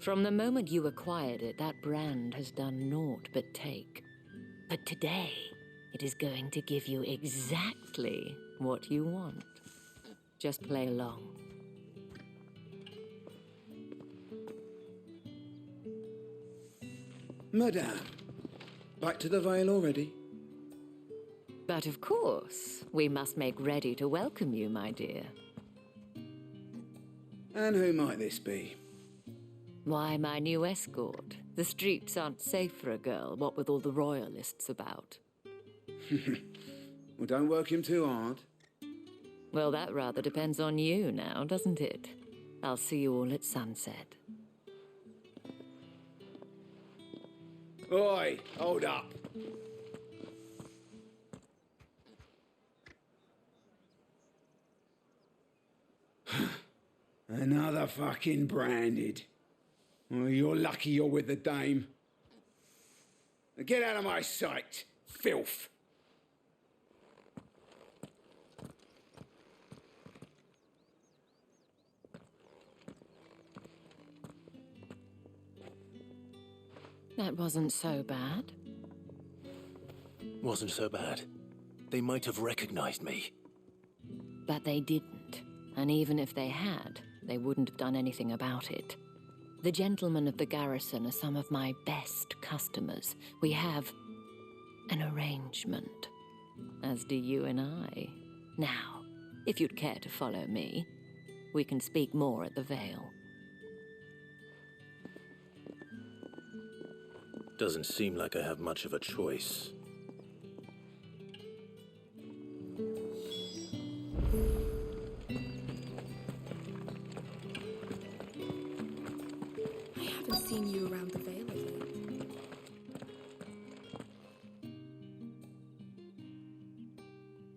From the moment you acquired it, that brand has done naught but take. But today, it is going to give you exactly what you want. Just play along. Madame, back to the Vale already? But of course, we must make ready to welcome you, my dear. And who might this be? Why, my new escort. The streets aren't safe for a girl, what with all the royalists about. Well, don't work him too hard. Well, that rather depends on you now, doesn't it? I'll see you all at sunset. Oi, hold up. Another fucking branded. Well, you're lucky you're with the dame. Now get out of my sight, filth. That wasn't so bad. Wasn't so bad. They might have recognized me. But they didn't. And even if they had, they wouldn't have done anything about it. The gentlemen of the garrison are some of my best customers. We have an arrangement, as do you and I. Now, if you'd care to follow me, we can speak more at the Vale. Doesn't seem like I have much of a choice. I haven't seen you around the Vale of late.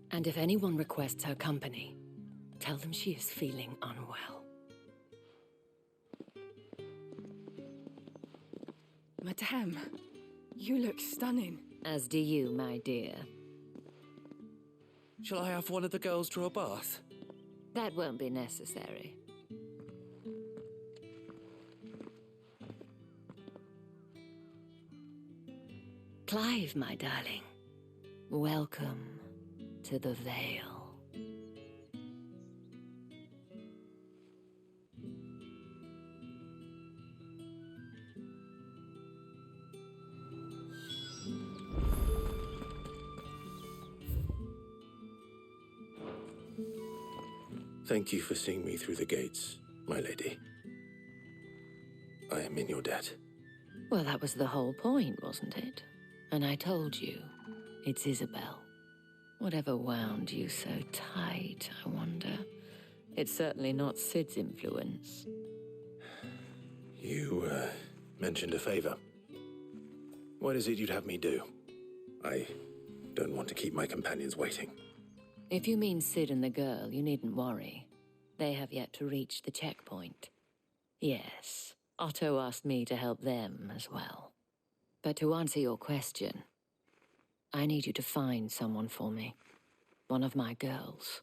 And if anyone requests her company, tell them she is feeling unwell. Madame, you look stunning. As do you, my dear. Shall I have one of the girls draw a bath? That won't be necessary. Clive, my darling, welcome to the Vale. Thank you for seeing me through the gates, my lady. I am in your debt. Well, that was the whole point, wasn't it? And I told you, it's Isabel. Whatever wound you so tight, I wonder. It's certainly not Sid's influence. You, mentioned a favor. What is it you'd have me do? I don't want to keep my companions waiting. If you mean Sid and the girl, you needn't worry. They have yet to reach the checkpoint. Yes, Otto asked me to help them as well. But to answer your question, I need you to find someone for me. One of my girls.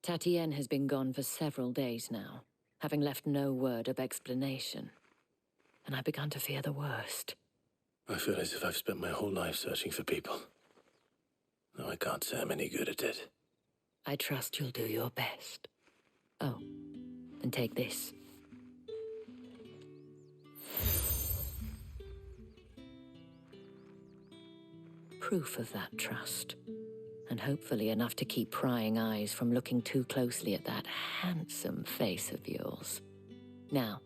Tatienne has been gone for several days now, having left no word of explanation. And I've begun to fear the worst. I feel as if I've spent my whole life searching for people. Though I can't say I'm any good at it. I trust you'll do your best. Oh, and take this. Proof of that trust. And hopefully enough to keep prying eyes from looking too closely at that handsome face of yours. Now,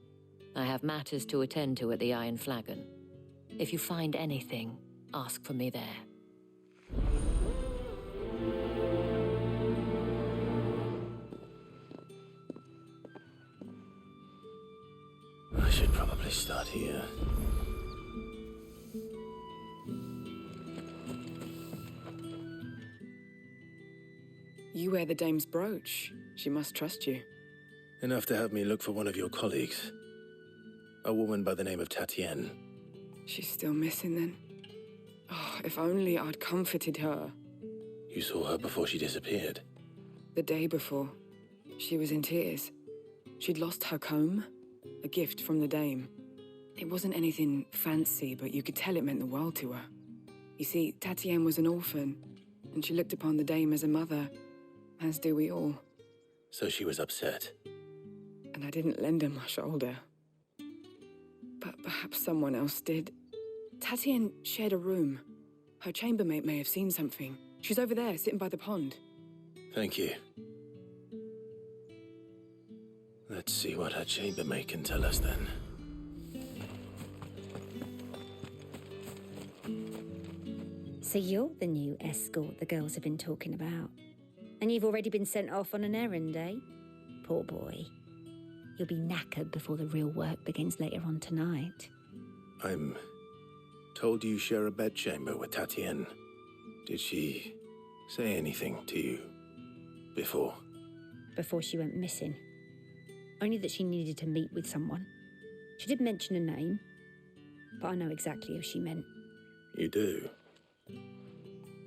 I have matters to attend to at the Iron Flagon. If you find anything, ask for me there. I should probably start here. You wear the dame's brooch. She must trust you. Enough to have me look for one of your colleagues. A woman by the name of Tatienne. She's still missing then. Oh, if only I'd comforted her. You saw her before she disappeared. The day before, she was in tears. She'd lost her comb, a gift from the dame. It wasn't anything fancy, but you could tell it meant the world to her. You see, Tatienne was an orphan, and she looked upon the dame as a mother, as do we all. So she was upset. And I didn't lend her my shoulder. But perhaps someone else did. Tatienne shared a room. Her chambermaid may have seen something. She's over there, sitting by the pond. Thank you. Let's see what her chambermaid can tell us then. So you're the new escort the girls have been talking about. And you've already been sent off on an errand, eh? Poor boy. You'll be knackered before the real work begins later on tonight. I'm told you share a bedchamber with Tatienne. Did she say anything to you before? Before she went missing. Only that she needed to meet with someone. She did mention a name, but I know exactly who she meant. You do?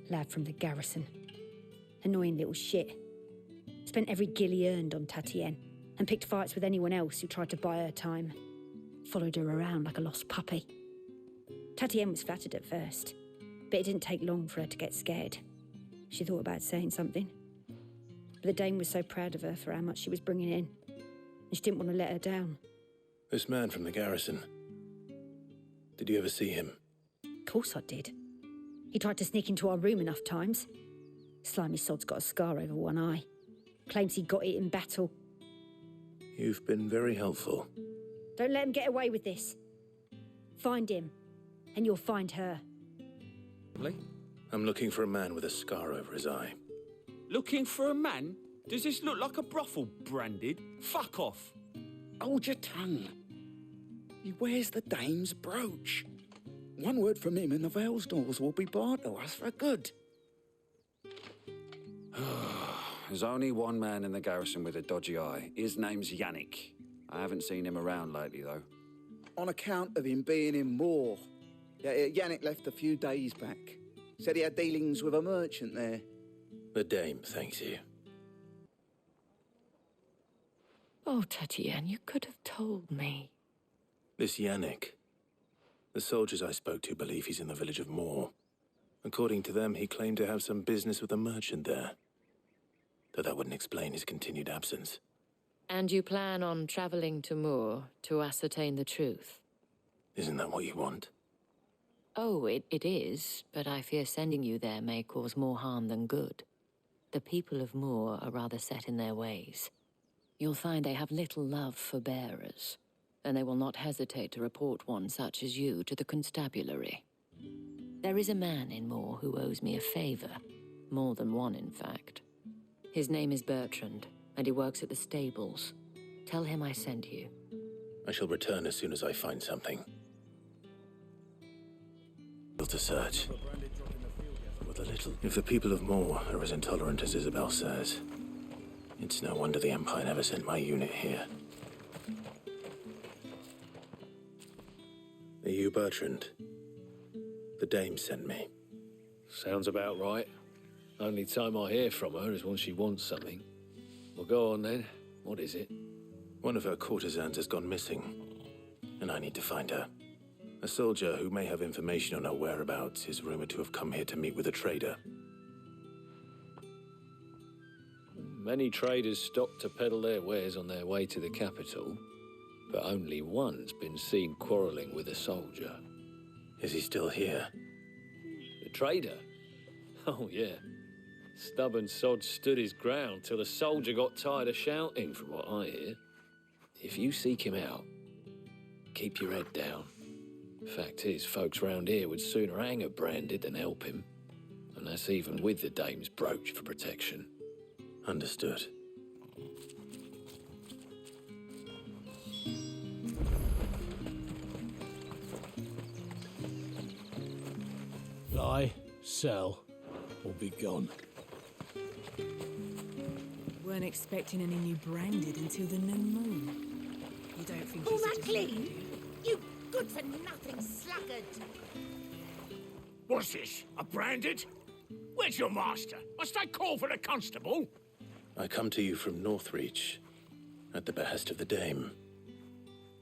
Lad from the garrison. Annoying little shit. Spent every guil he earned on Tatienne, and picked fights with anyone else who tried to buy her time. Followed her around like a lost puppy. Tatienne was flattered at first, but it didn't take long for her to get scared. She thought about saying something. But the dame was so proud of her for how much she was bringing in, and she didn't want to let her down. This man from the garrison. Did you ever see him? Of course I did. He tried to sneak into our room enough times. Slimy sod's got a scar over one eye. Claims he got it in battle. You've been very helpful. Don't let him get away with this. Find him, and you'll find her. I'm looking for a man with a scar over his eye. Looking for a man? Does this look like a brothel, Branded? Fuck off. Hold your tongue. He wears the dame's brooch. One word from him and the Vale's doors will be barred to us for good. There's only one man in the garrison with a dodgy eye. His name's Yannick. I haven't seen him around lately, though. On account of him being in war. Yannick left a few days back. Said he had dealings with a merchant there. The dame thanks you. Oh, Tatienne, you could have told me. This Yannick. The soldiers I spoke to believe he's in the village of Moor. According to them, he claimed to have some business with a merchant there. Though that wouldn't explain his continued absence. And you plan on traveling to Moor to ascertain the truth? Isn't that what you want? Oh, it is, but I fear sending you there may cause more harm than good. The people of Moor are rather set in their ways. you'll find they have little love for bearers, and they will not hesitate to report one such as you to the constabulary. There is a man in Moor who owes me a favor. More than one, in fact. His name is Bertrand, and he works at the stables. Tell him I sent you. I shall return as soon as I find something. To search. With a little... If the people of Moor are as intolerant as Isabel says, it's no wonder the Empire never sent my unit here. Are you Bertrand? The dame sent me. Sounds about right. Only time I hear from her is when she wants something. Well, go on then. What is it? One of her courtesans has gone missing, and I need to find her. A soldier who may have information on her whereabouts is rumored to have come here to meet with a trader. Many traders stop to peddle their wares on their way to the capital, but only one's been seen quarrelling with a soldier. Is he still here? The trader? Oh, yeah. Stubborn sod stood his ground till the soldier got tired of shouting, from what I hear. If you seek him out, keep your head down. Fact is, folks round here would sooner hang a branded than help him. And that's even with the dame's brooch for protection. Understood. Buy, sell, or be gone. Weren't expecting any new branded until the new moon. You don't think All he's that clean? You good-for-nothing sluggard! What's this? A branded? Where's your master? Must I call for the constable? I come to you from Northreach, at the behest of the dame.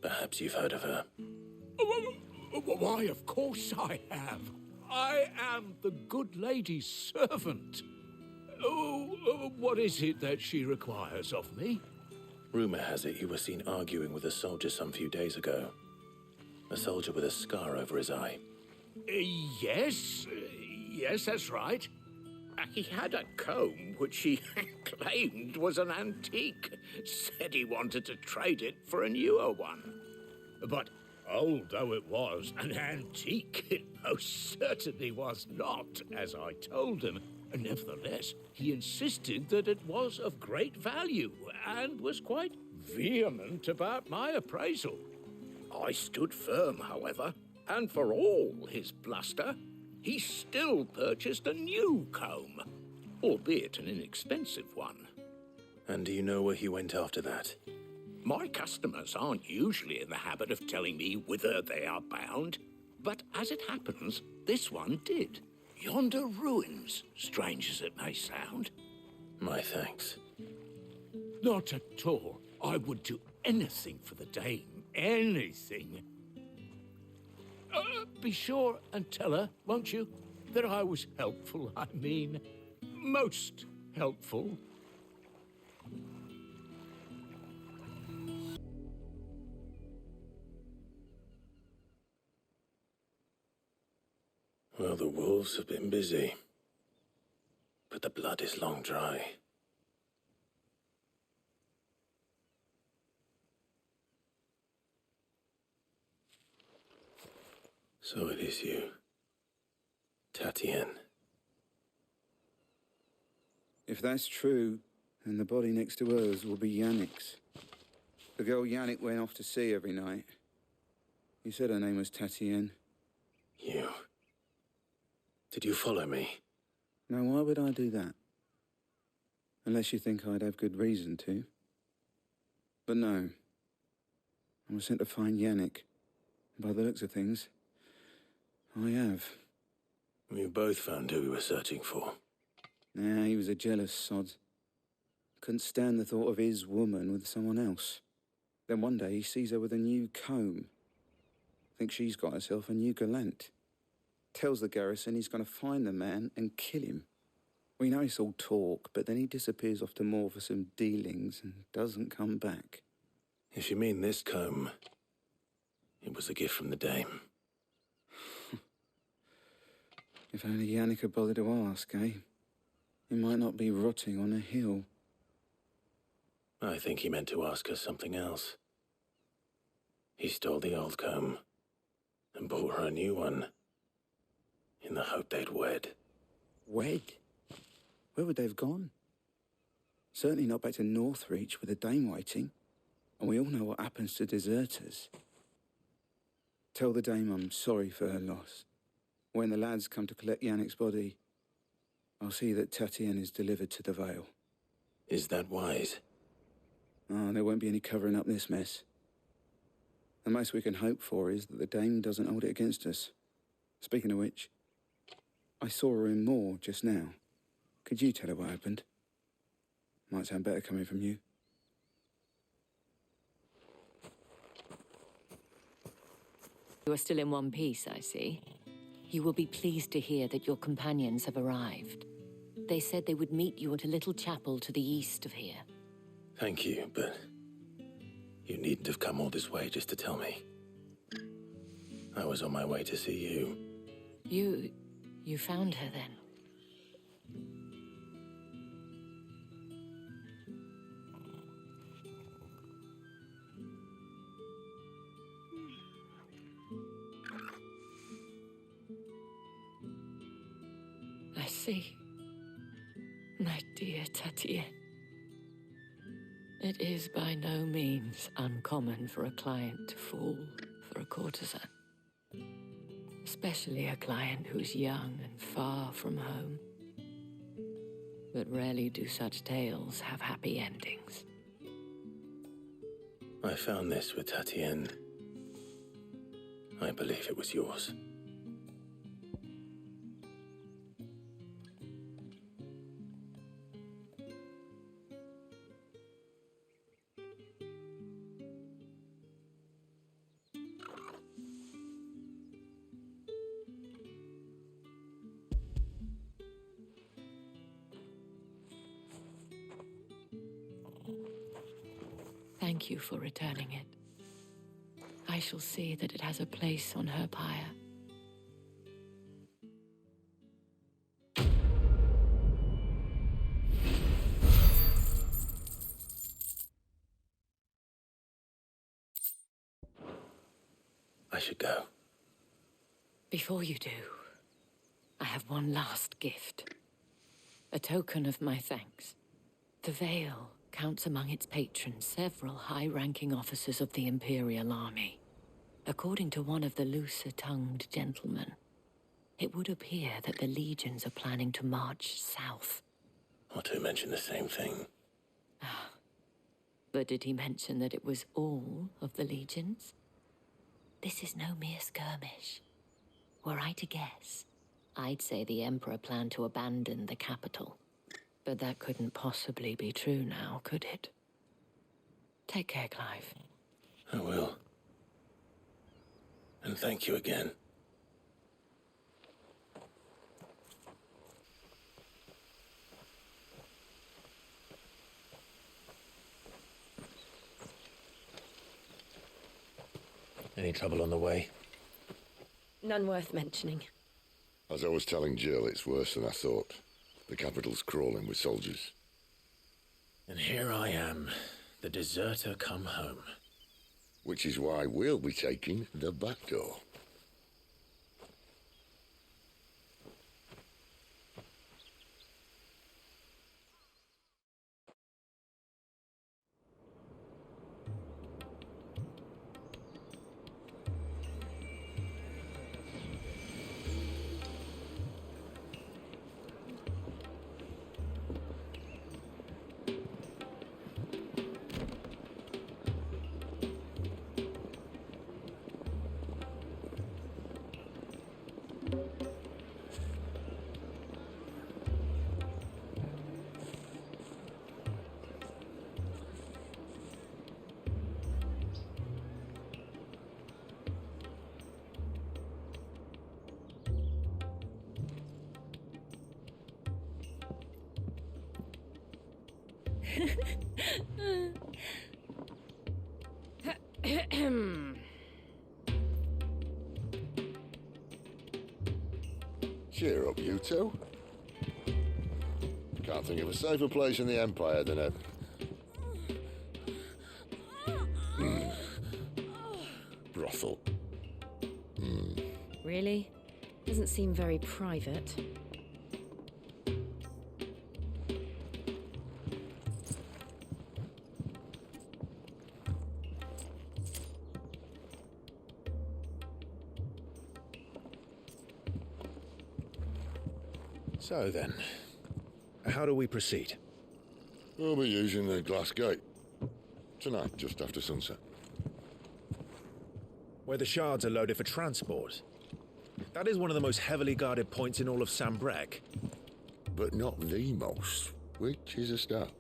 Perhaps you've heard of her. Why, of course I have. I am the good lady's servant. What is it that she requires of me? Rumor has it you were seen arguing with a soldier some few days ago. A soldier with a scar over his eye. Yes, that's right. He had a comb which he claimed was an antique. Said he wanted to trade it for a newer one. But old though it was, an antique it most certainly was not, as I told him. Nevertheless, he insisted that it was of great value and was quite vehement about my appraisal. I stood firm, however, and for all his bluster, he still purchased a new comb, albeit an inexpensive one. And do you know where he went after that? My customers aren't usually in the habit of telling me whither they are bound, but as it happens, this one did. Yonder ruins, strange as it may sound. My thanks. Not at all. I would do anything for the dame. Anything. Be sure and tell her, won't you, that I was helpful. I mean, most helpful. Well, the wolves have been busy, but the blood is long dry. So it is you, Tatien. If that's true, then the body next to hers will be Yannick's. The girl Yannick went off to sea every night. You said her name was Tatien. You... Did you follow me? Now, why would I do that? Unless you think I'd have good reason to. But no. I was sent to find Yannick. By the looks of things, I have. We both found who we were searching for. Nah, he was a jealous sod. Couldn't stand the thought of his woman with someone else. Then one day he sees her with a new comb. Thinks she's got herself a new gallant. Tells the garrison he's going to find the man and kill him. We know it's all talk, but then he disappears off to Moor for some dealings and doesn't come back. If you mean this comb, it was a gift from the dame. If only Yannick had bothered to ask, eh? He might not be rotting on a hill. I think he meant to ask her something else. He stole the old comb and bought her a new one in the hope they'd wed. Wed? Where would they have gone? Certainly not back to Northreach with a dame waiting. And we all know what happens to deserters. Tell the dame I'm sorry for her loss. When the lads come to collect Yannick's body, I'll see that Tatienne is delivered to the Vale. Is that wise? Oh, there won't be any covering up this mess. The most we can hope for is that the dame doesn't hold it against us. Speaking of which, I saw her in Moor just now. Could you tell her what happened? Might sound better coming from you. You are still in one piece, I see. You will be pleased to hear that your companions have arrived. They said they would meet you at a little chapel to the east of here. Thank you, but you needn't have come all this way just to tell me. I was on my way to see you. You found her then? I see. My dear Tatienne. It is by no means uncommon for a client to fall for a courtesan. Especially a client who's young and far from home. But rarely do such tales have happy endings. I found this with Tatienne. I believe it was yours. Thank you for returning it. I shall see that it has a place on her pyre. I should go. Before you do, I have one last gift. A token of my thanks. The Vale counts among its patrons several high-ranking officers of the Imperial Army. According to one of the looser-tongued gentlemen, it would appear that the legions are planning to march south. Otto mentioned the same thing. But did he mention that it was all of the legions? This is no mere skirmish. Were I to guess, I'd say the Emperor planned to abandon the capital. But that couldn't possibly be true now, could it? Take care, Clive. I will. And thank you again. Any trouble on the way? None worth mentioning. As I was telling Jill, it's worse than I thought. The capital's crawling with soldiers. And here I am, the deserter come home. Which is why we'll be taking the back door. Cheer up, you two. Can't think of a safer place in the Empire than a Really? Doesn't seem very private. So then, how do we proceed? We'll be using the glass gate. Tonight, just after sunset. Where the shards are loaded for transport. That is one of the most heavily guarded points in all of Sambrec. But not the most, which is a start.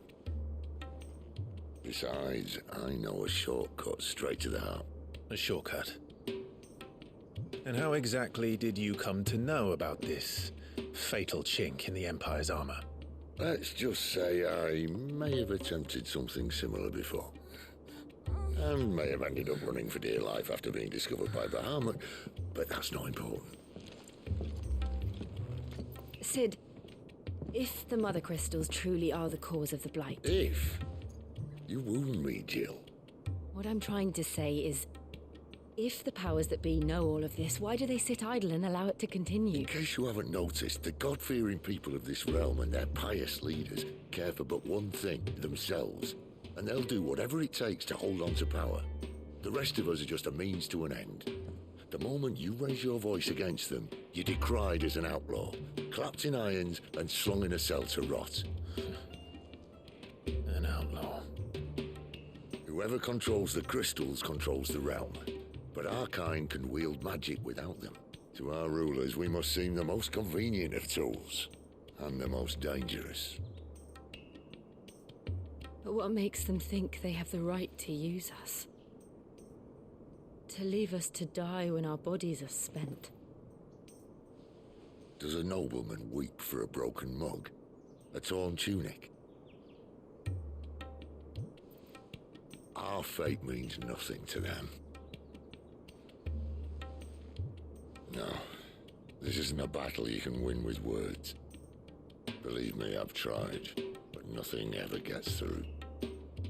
Besides, I know a shortcut straight to the heart. A shortcut? And how exactly did you come to know about this fatal chink in the Empire's armor? Let's just say I may have attempted something similar before. And may have ended up running for dear life after being discovered by Bahamut, but that's not important. Sid, if the Mother Crystals truly are the cause of the Blight... If? You wound me, Jill. What I'm trying to say is, if the powers that be know all of this, why do they sit idle and allow it to continue? In case you haven't noticed, the God-fearing people of this realm and their pious leaders care for but one thing, themselves. And they'll do whatever it takes to hold on to power. The rest of us are just a means to an end. The moment you raise your voice against them, you're decried as an outlaw, clapped in irons and slung in a cell to rot. An outlaw. Whoever controls the crystals controls the realm. But our kind can wield magic without them. To our rulers, we must seem the most convenient of tools, and the most dangerous. But what makes them think they have the right to use us? To leave us to die when our bodies are spent? Does a nobleman weep for a broken mug? A torn tunic? Our fate means nothing to them. No, this isn't a battle you can win with words. Believe me, I've tried, but nothing ever gets through.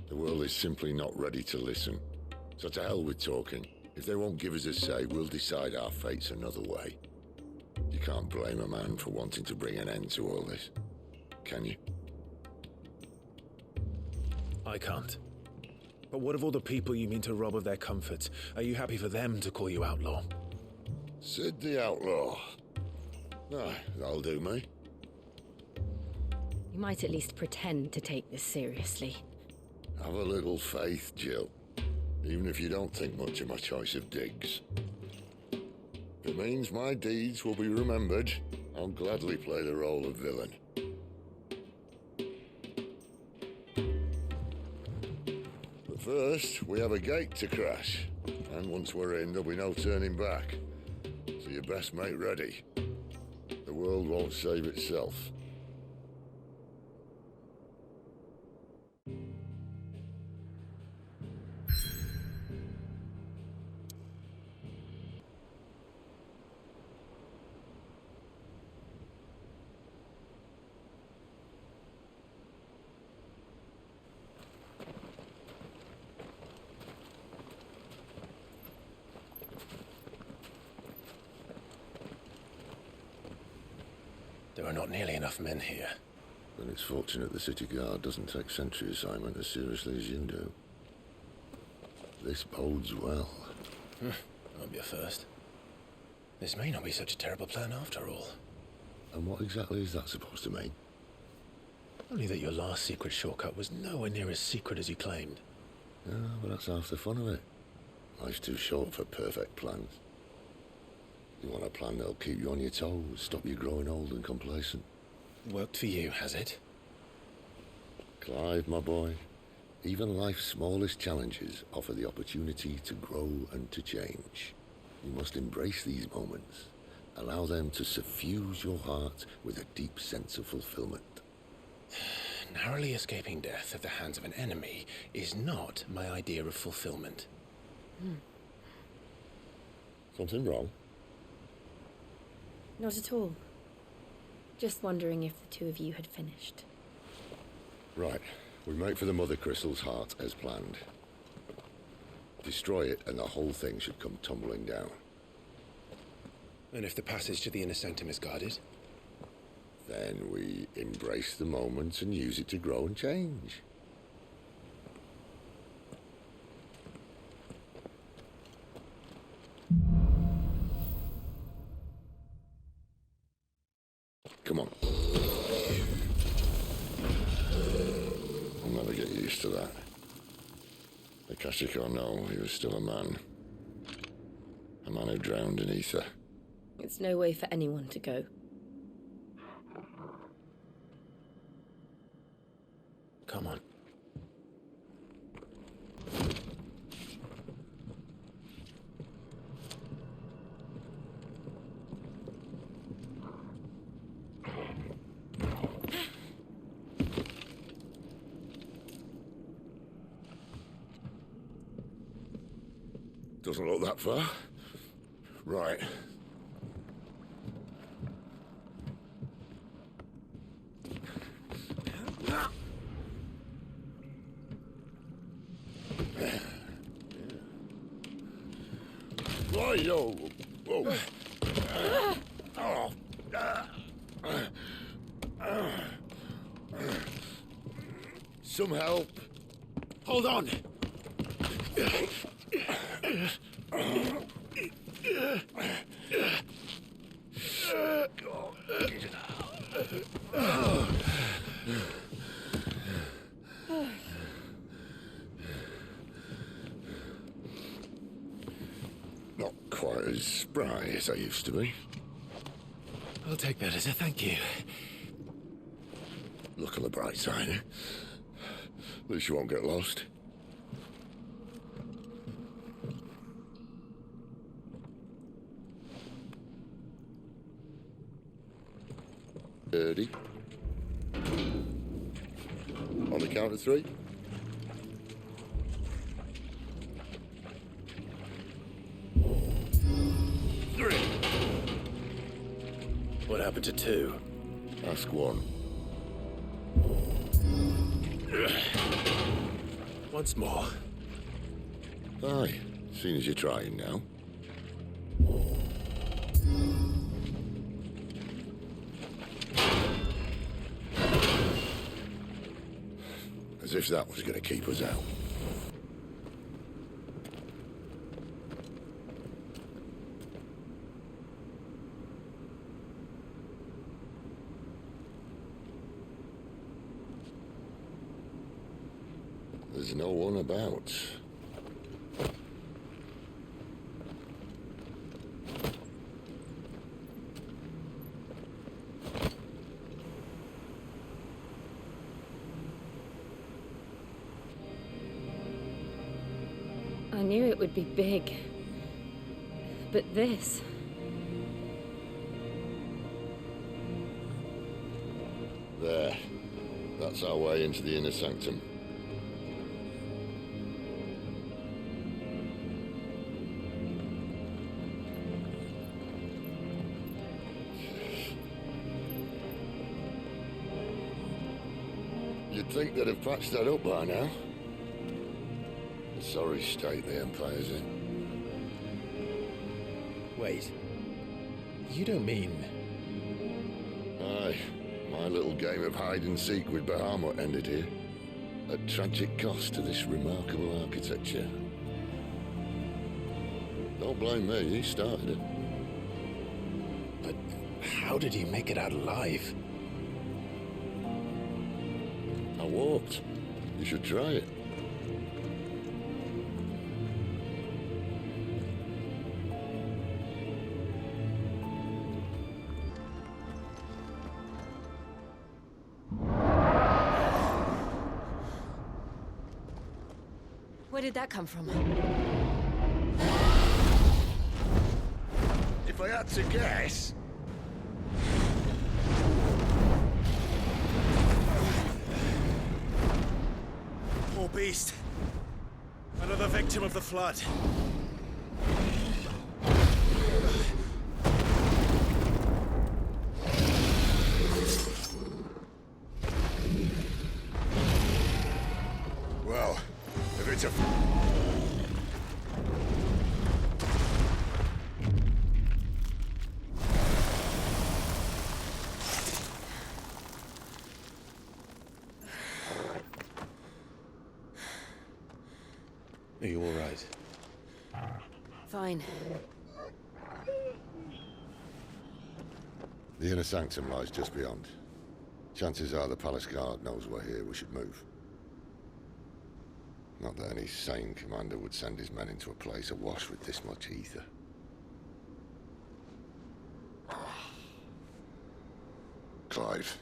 The world is simply not ready to listen. So to hell with talking. If they won't give us a say, we'll decide our fates another way. You can't blame a man for wanting to bring an end to all this, can you? I can't. But what of all the people you mean to rob of their comforts? Are you happy for them to call you outlaw? Sid the outlaw. Aye, that'll do me. You might at least pretend to take this seriously. Have a little faith, Jill. Even if you don't think much of my choice of digs. If it means my deeds will be remembered, I'll gladly play the role of villain. But first, we have a gate to crash. And once we're in, there'll be no turning back. So you best make ready. The world won't save itself. There are not nearly enough men here. Then it's fortunate the city guard doesn't take sentry assignment as seriously as you do. This bodes well. Won't be a first. This may not be such a terrible plan after all. And what exactly is that supposed to mean? Only that your last secret shortcut was nowhere near as secret as you claimed. Yeah, but that's half the fun of it. Life's too short for perfect plans. You want a plan that'll keep you on your toes, stop you growing old and complacent. Worked for you, has it? Clive, my boy, even life's smallest challenges offer the opportunity to grow and to change. You must embrace these moments. Allow them to suffuse your heart with a deep sense of fulfillment. Narrowly escaping death at the hands of an enemy is not my idea of fulfillment. Something wrong? Not at all. Just wondering if the two of you had finished. Right. We make for the Mother Crystal's heart as planned. Destroy it and the whole thing should come tumbling down. And if the passage to the inner sanctum is guarded? Then we embrace the moment and use it to grow and change. Come on. I'll never get used to that. Akashic or no, he was still a man. A man who drowned in ether. It's no way for anyone to go. Come on. Doesn't look that far. Right. Yo. Whoa. Some help. Hold on. Not quite as spry as I used to be. I'll take that as a thank you. Look on the bright side, eh? At least you won't get lost. Ready? On the count of 3. What happened to 2? Ask 1. Once more. Aye, seeing as you're trying now. As if that was going to keep us out. There's no one about. I knew it would be big. But this... There. That's our way into the inner sanctum. You'd think they'd have patched that up by now. Sorry state the Empire's in. Wait. You don't mean... Aye. My little game of hide-and-seek with Bahamut ended here. At tragic cost to this remarkable architecture. Don't blame me, he started it. But how did he make it out alive? I walked. You should try it. Where did that come from? If I had to guess... Poor beast. Another victim of the flood. Well, if it's a... Are you all right? Fine. The inner sanctum lies just beyond. Chances are the palace guard knows we're here. We should move. Not that any sane commander would send his men into a place awash with this much ether. Clive.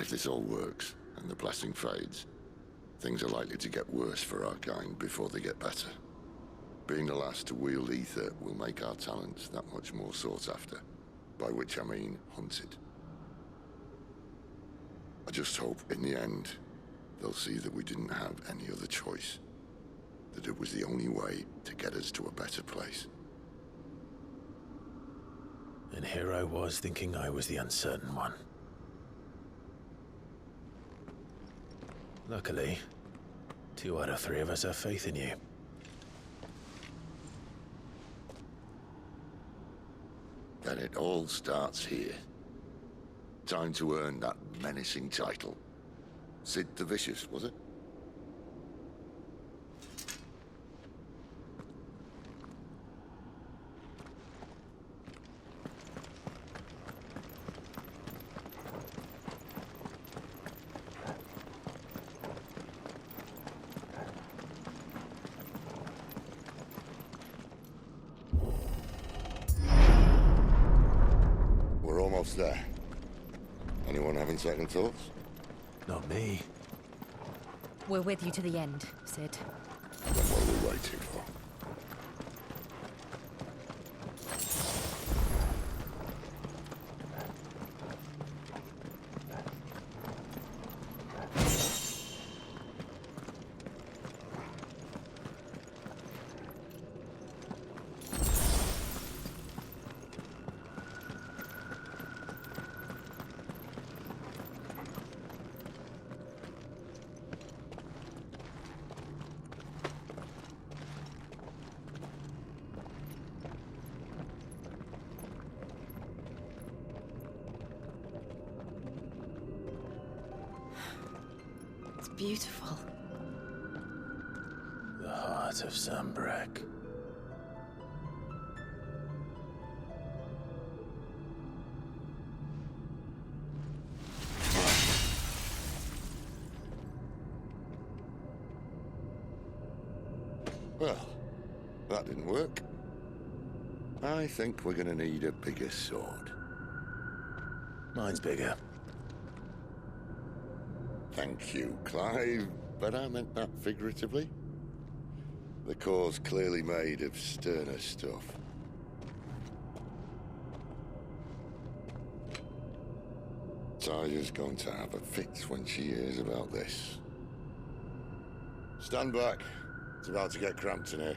If this all works, and the blessing fades, things are likely to get worse for our kind before they get better. Being the last to wield ether will make our talents that much more sought after, by which I mean hunted. I just hope, in the end, they'll see that we didn't have any other choice, that it was the only way to get us to a better place. And here I was thinking I was the uncertain one. Luckily, 2 out of 3 of us have faith in you. Then it all starts here. Time to earn that menacing title. Sid the Vicious, was it? We're almost there. Anyone having second thoughts? Not me. We're with you to the end, Sid. Then what are we waiting for? Beautiful. The heart of Sambrek. Well, that didn't work. I think we're gonna need a bigger sword. Mine's bigger. Thank you, Clive, but I meant that figuratively. The core's clearly made of sterner stuff. Taya's going to have a fit when she hears about this. Stand back. It's about to get cramped in here.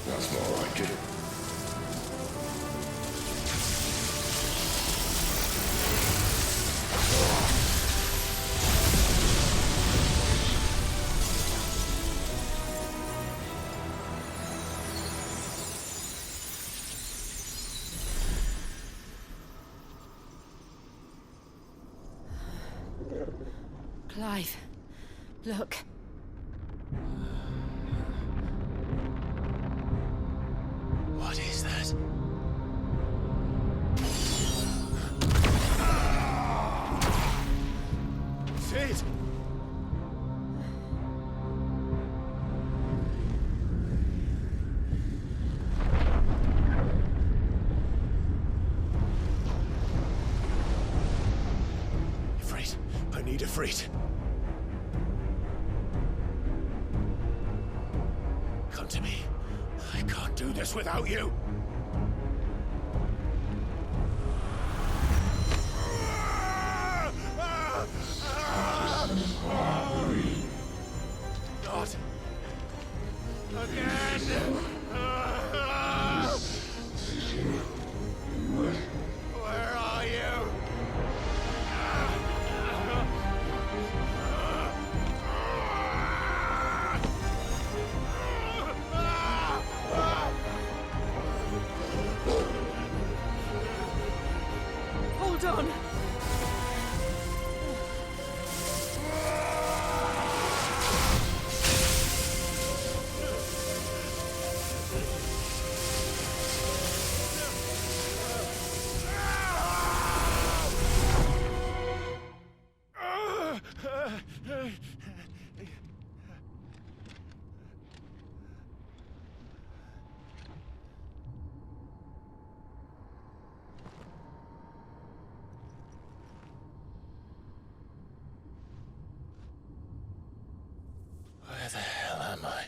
That's more like it. Clive, look. What is that? Sid! Ifrit, I need Ifrit. Come to me. I can't do this without you. Where the hell am I?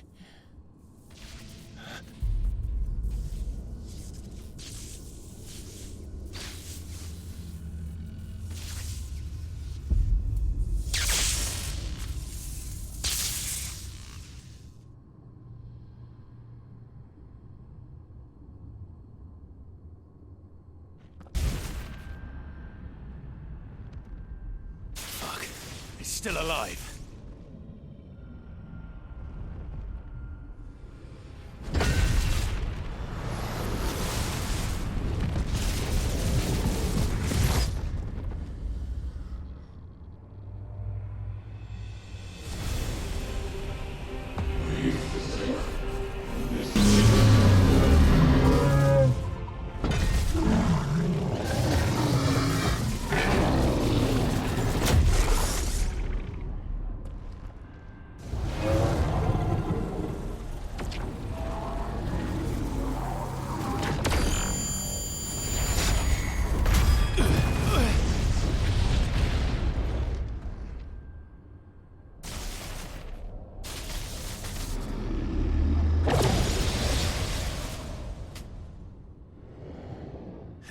Fuck. It's still alive.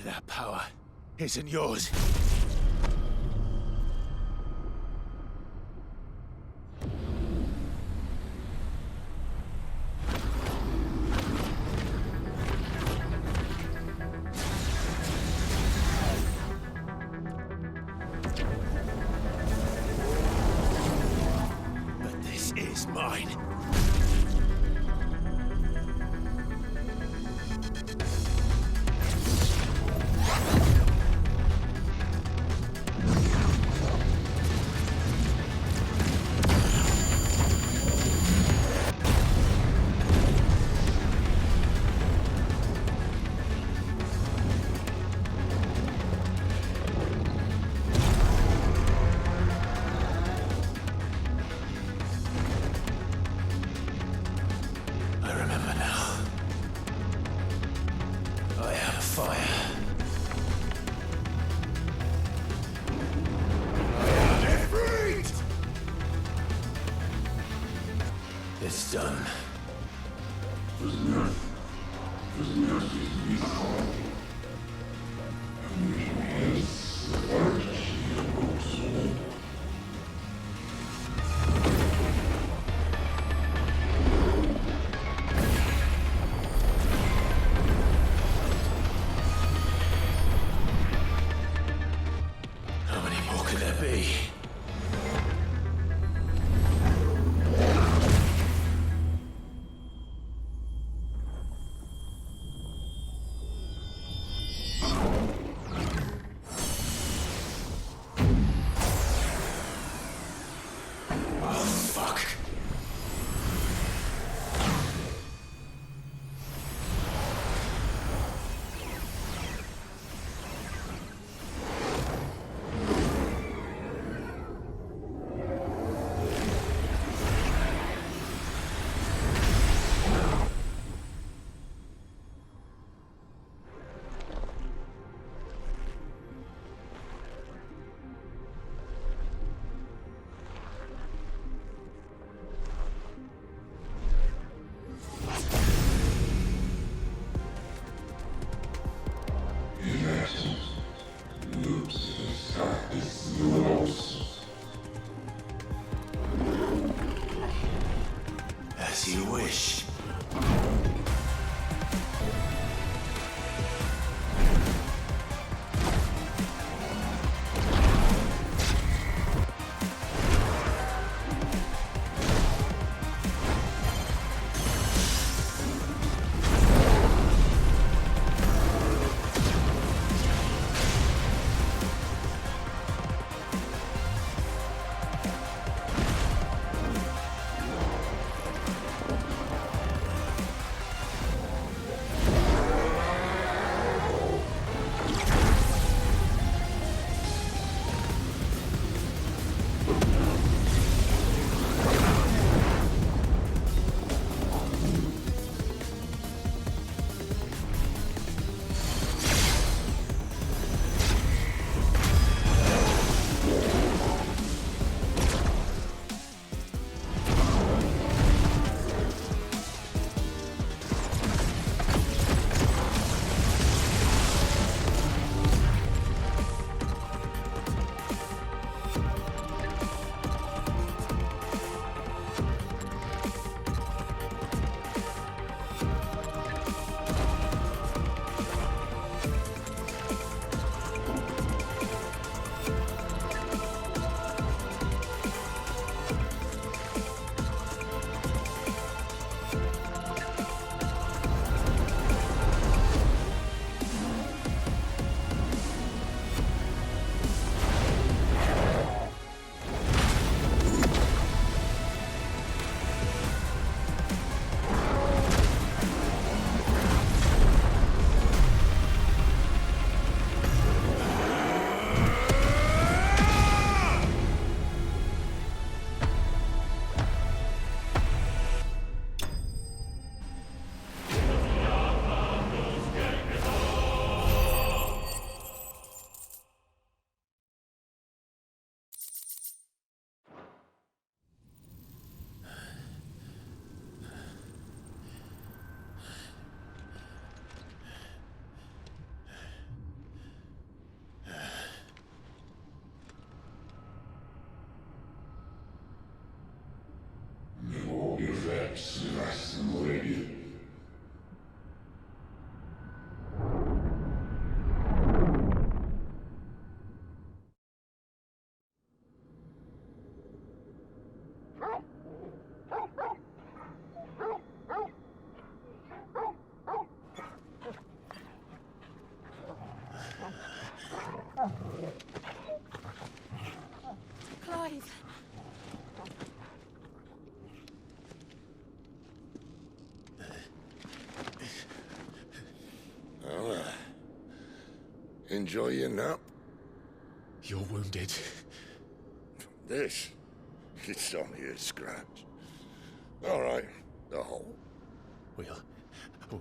That power isn't yours. But this is mine. I remember now. I had a fire. I had it freed! It's done. How many more could there be? Oh, fuck. As you wish. Clive. Well, enjoy your nap? You're wounded. This? It's only a scratch. All right, the hole.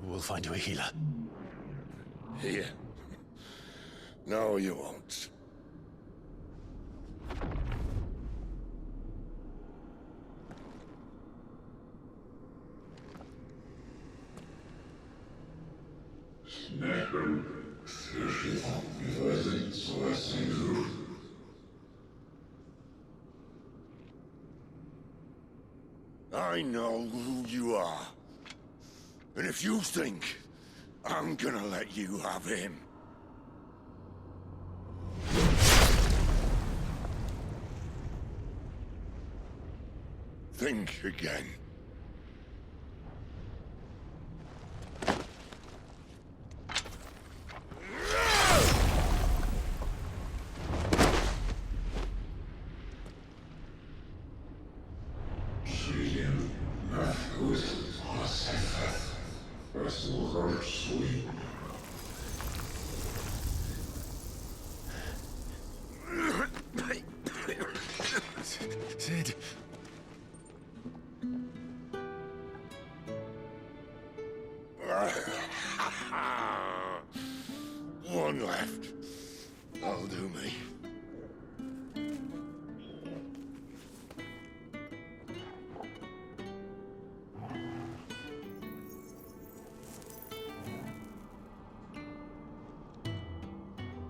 We'll find you a healer. Here? No, you won't. I know who you are. And if you think I'm gonna let you have him... think again. Sid. One left. That'll do me.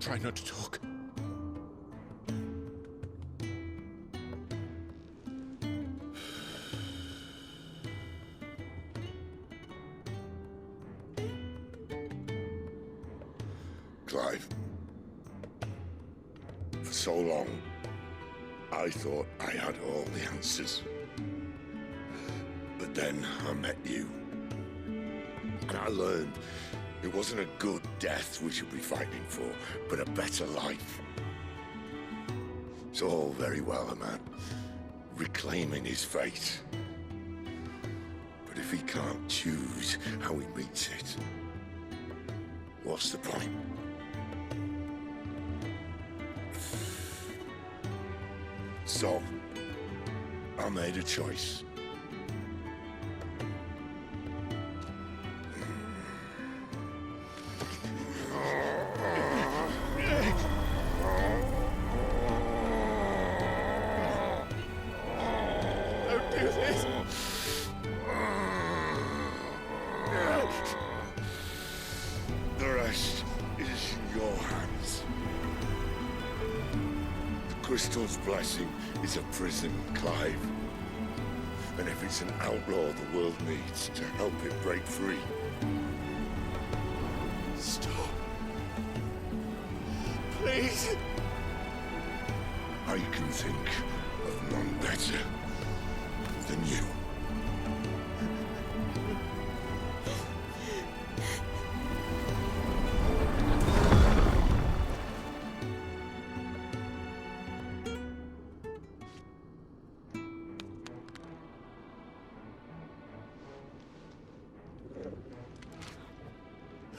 Try not to talk. Clive. For so long, I thought I had all the answers. But then I met you. And I learned it wasn't a good death we should be fighting for, but a better life. It's all very well, a man reclaiming his fate. But if he can't choose how he meets it, what's the point? So, I made a choice. Don't do this! The rest is in your hands. The crystal's blessing is a prison, Clive. And if it's an outlaw the world needs to help it break free... Stop. Please. I can think of none better than you.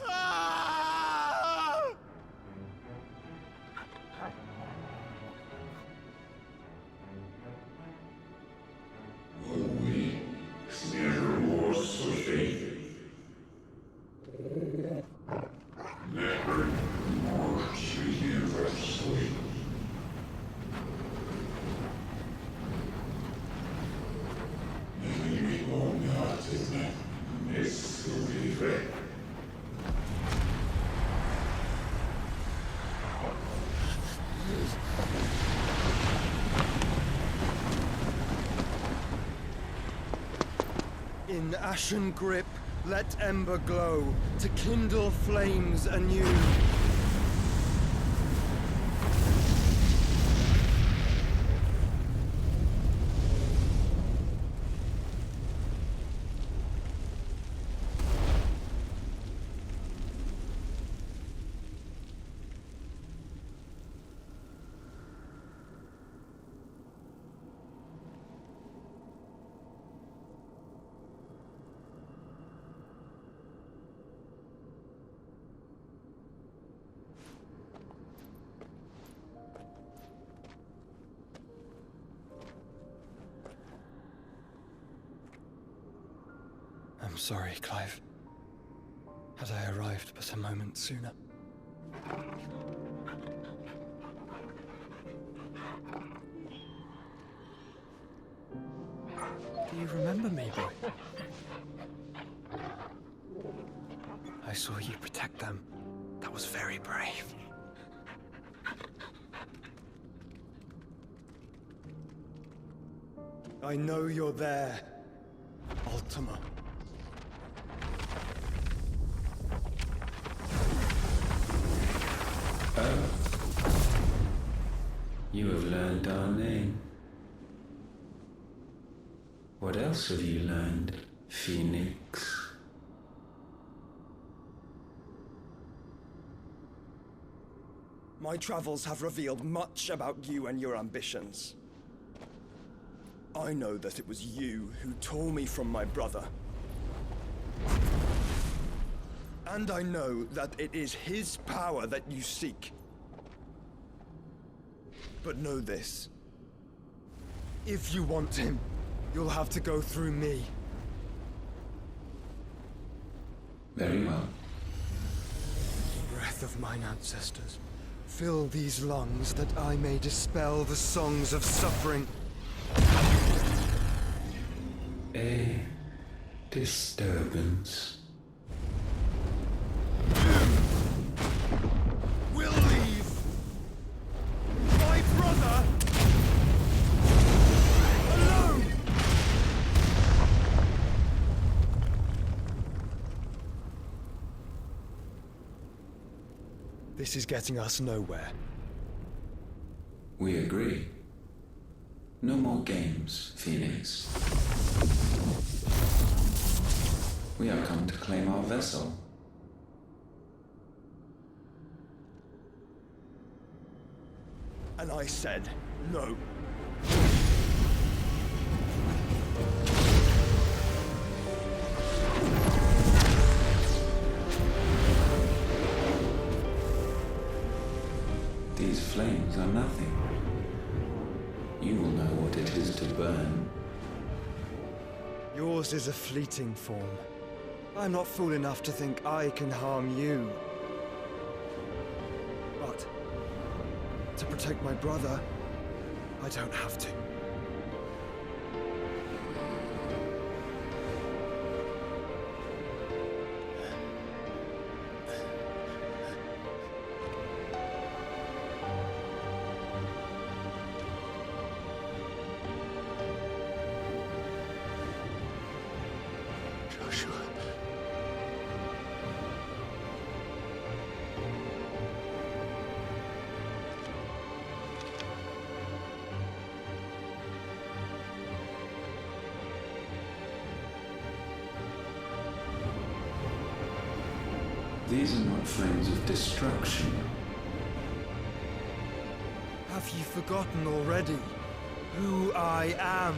Ah! In ashen grip, let ember glow, to kindle flames anew. I'm sorry, Clive. Had I arrived but a moment sooner. Do you remember me, boy? I saw you protect them. That was very brave. I know you're there, Ultima. Oh. You have learned our name. What else have you learned, Phoenix? My travels have revealed much about you and your ambitions. I know that it was you who tore me from my brother. And I know that it is his power that you seek. But know this. If you want him, you'll have to go through me. Very well. Breath of mine ancestors, fill these lungs that I may dispel the songs of suffering. A disturbance. We'll leave. My brother alone. This is getting us nowhere. We agree. No more games, Phoenix. We have come to claim our vessel. And I said no. These flames are nothing. You will know what it is to burn. Yours is a fleeting form. I'm not fool enough to think I can harm you. But to protect my brother, I don't have to. Joshua. These are not flames of destruction. Have you forgotten already who I am?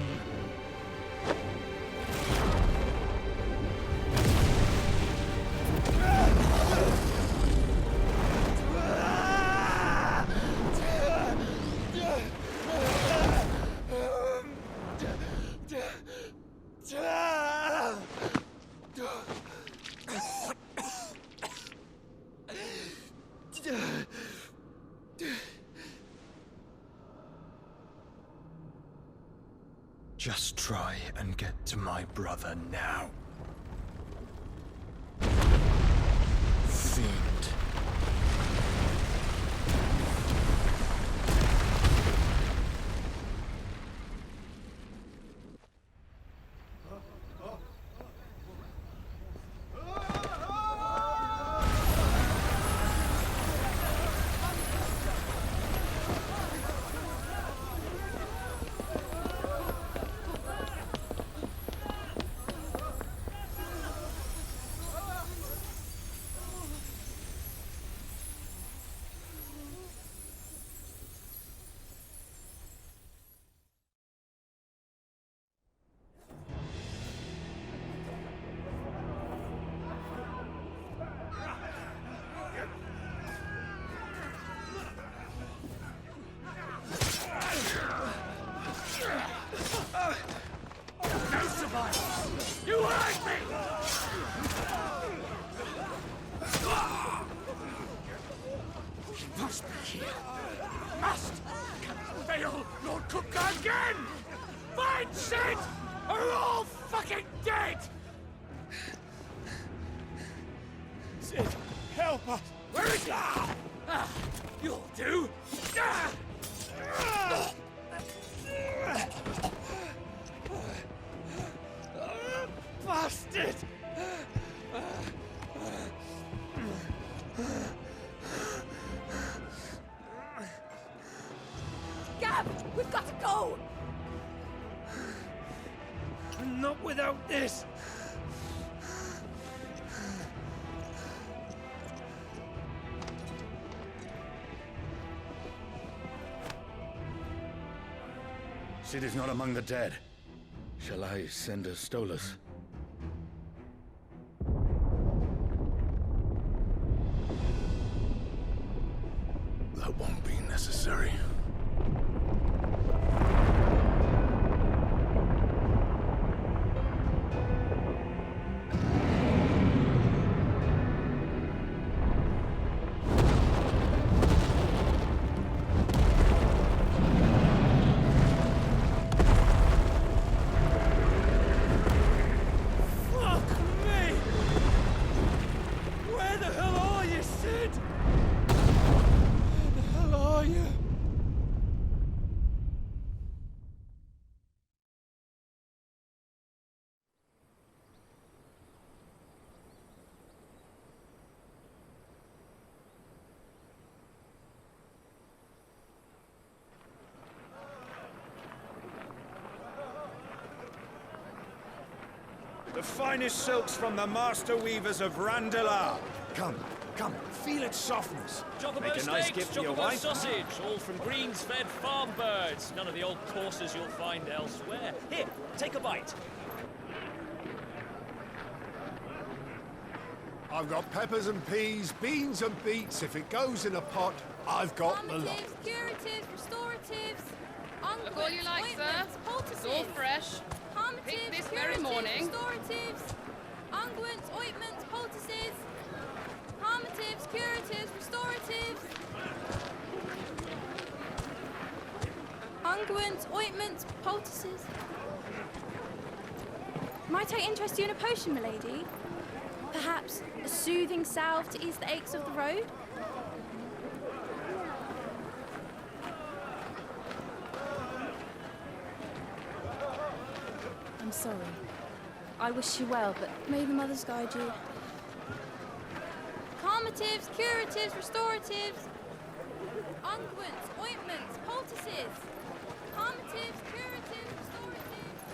Just try and get to my brother now. Fiend. You hurt me! He must be here. Must! Cannot fail, Lord Cook again! Find Sid! Or we're all fucking dead! Sid, help us! Where is he? You'll do! Bastard! Gab, we've got to go! Not without this! Sid is not among the dead. Shall I send a Stolas? That won't be necessary. The finest silks from the master weavers of Randalar. Come, come, feel its softness. Chocobo Make a nice steaks, gift for your chocobo wife. sausage, all from greens-fed farm birds. None of the old courses you'll find elsewhere. Here, take a bite. I've got peppers and peas, beans and beets. If it goes in a pot, I've got the lot. Curatives, restoratives, Look all you like, sir. It's all fresh. Picked this very morning. Restoratives, unguents, ointments, poultices, harmatives, curatives, restoratives, unguents, ointments, poultices. Might I interest you in a potion, milady? Perhaps a soothing salve to ease the aches of the road? I'm sorry. I wish you well, but may the mothers guide you. Calmatives, curatives, restoratives, unguents, ointments, poultices, calmatives, curatives, restoratives.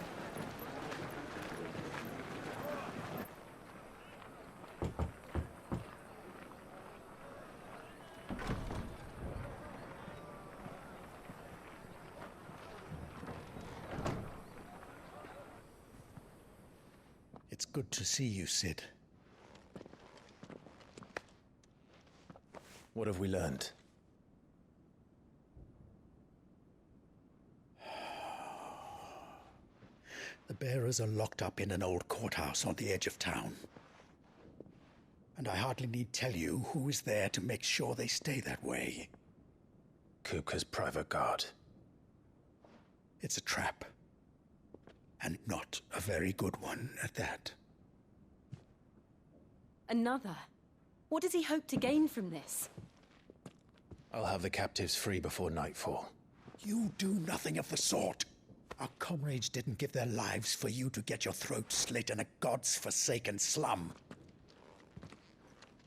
It's good to see you, Sid. What have we learned? The bearers are locked up in an old courthouse on the edge of town. And I hardly need tell you who is there to make sure they stay that way. Kupka's private guard. It's a trap. And not a very good one at that. Another? What does he hope to gain from this? I'll have the captives free before nightfall. You do nothing of the sort. Our comrades didn't give their lives for you to get your throat slit in a god's-forsaken slum.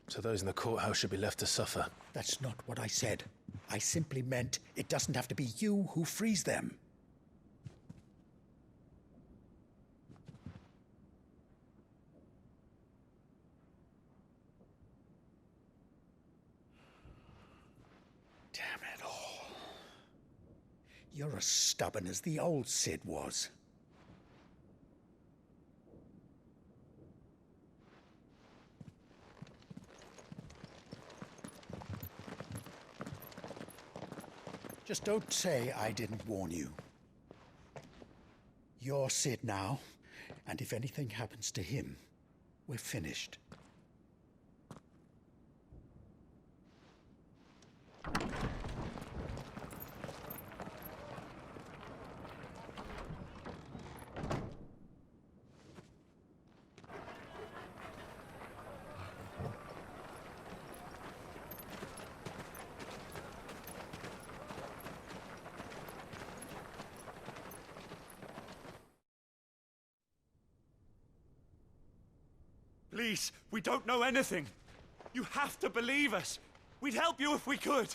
So those in the courthouse should be left to suffer. That's not what I said. I simply meant it doesn't have to be you who frees them. Damn it all. You're as stubborn as the old Sid was. Just don't say I didn't warn you. You're Sid now, And if anything happens to him, we're finished. Please, we don't know anything. You have to believe us. We'd help you if we could.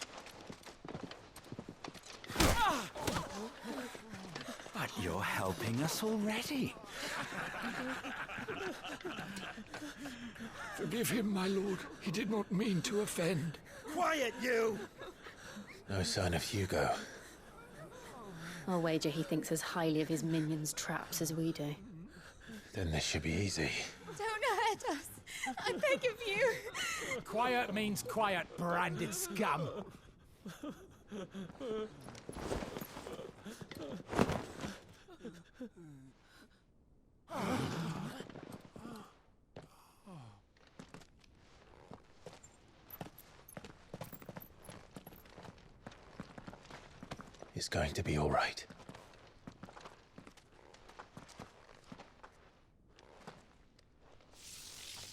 But you're helping us already. Forgive him, my lord. He did not mean to offend. Quiet, you! No sign of Hugo. I'll wager he thinks as highly of his minions' traps as we do. Then this should be easy. Don't hurt us. I beg of you. Quiet means quiet, branded scum. It's going to be all right.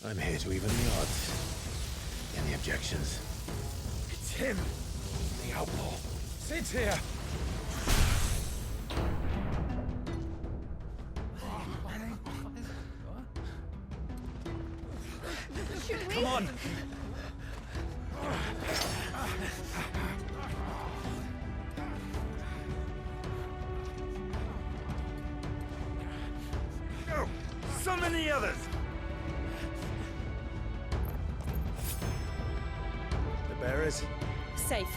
I'm here to even the odds. Any objections? It's him, the outlaw. Sid's here. Come on. Oh, so many others. The bearers. Safe.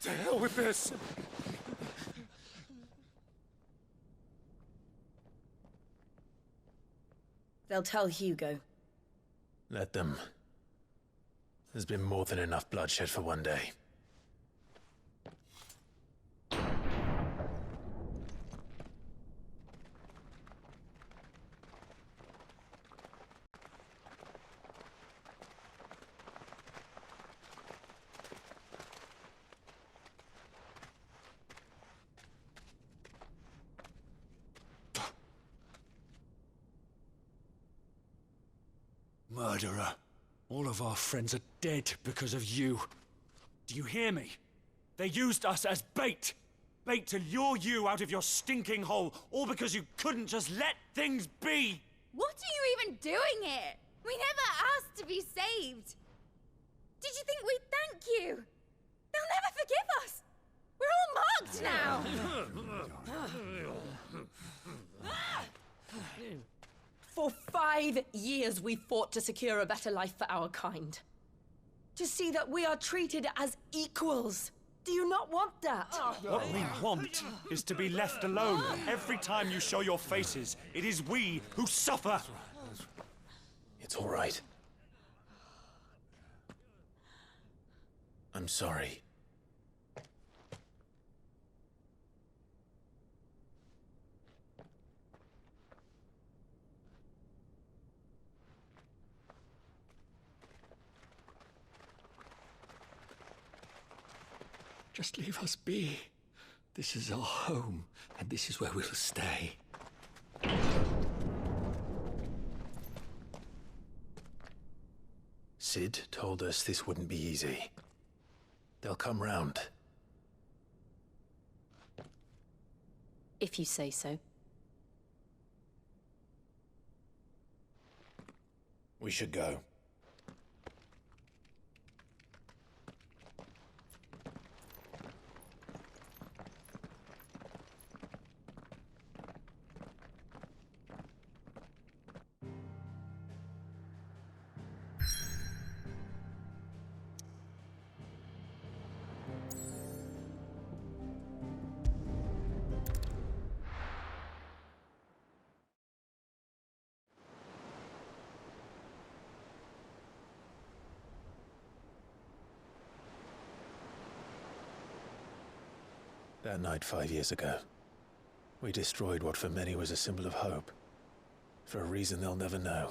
To hell with this. They'll tell Hugo. Let them. There's been more than enough bloodshed for one day. Murderer. All of our friends are dead because of you. Do you hear me? They used us as bait. Bait to lure you out of your stinking hole, all because you couldn't just let things be. What are you even doing here? We never asked to be saved. Did you think we'd thank you? They'll never forgive us. We're all marked now. For 5 years we fought to secure a better life for our kind. To see that we are treated as equals. Do you not want that? What we want is to be left alone. Every time you show your faces, it is we who suffer. It's all right. I'm sorry. Just leave us be. This is our home, and this is where we'll stay. Sid told us this wouldn't be easy. They'll come round. If you say so. We should go. That night 5 years ago, we destroyed what for many was a symbol of hope. For a reason they'll never know.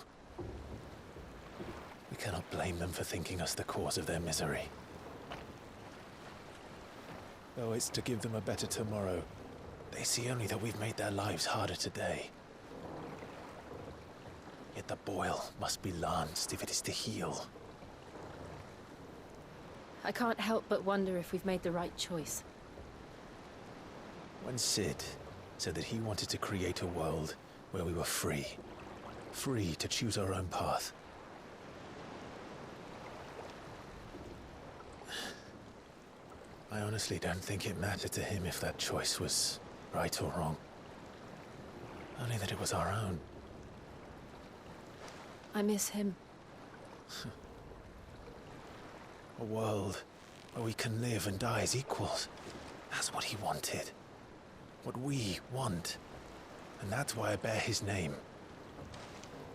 We cannot blame them for thinking us the cause of their misery. Though it's to give them a better tomorrow, they see only that we've made their lives harder today. Yet the boil must be lanced if it is to heal. I can't help but wonder if we've made the right choice. When Sid said that he wanted to create a world where we were free. Free to choose our own path. I honestly don't think it mattered to him if that choice was right or wrong. Only that it was our own. I miss him. A world where we can live and die as equals. That's what he wanted. What we want. And that's why I bear his name.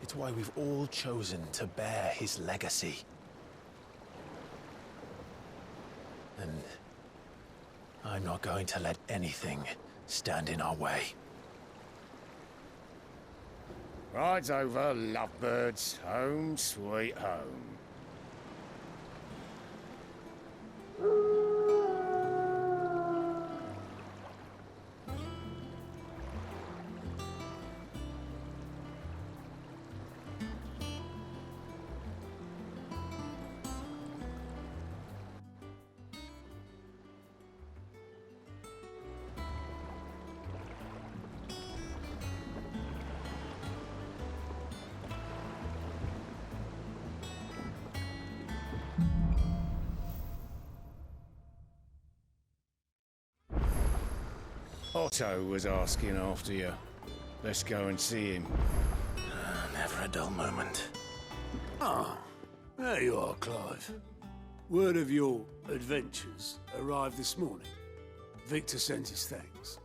It's why we've all chosen to bear his legacy. And I'm not going to let anything stand in our way. Rides over, lovebirds, home sweet home. Otto was asking after you. Let's go and see him. Never a dull moment. Ah, there you are, Clive. Word of your adventures arrived this morning. Victor sent his thanks.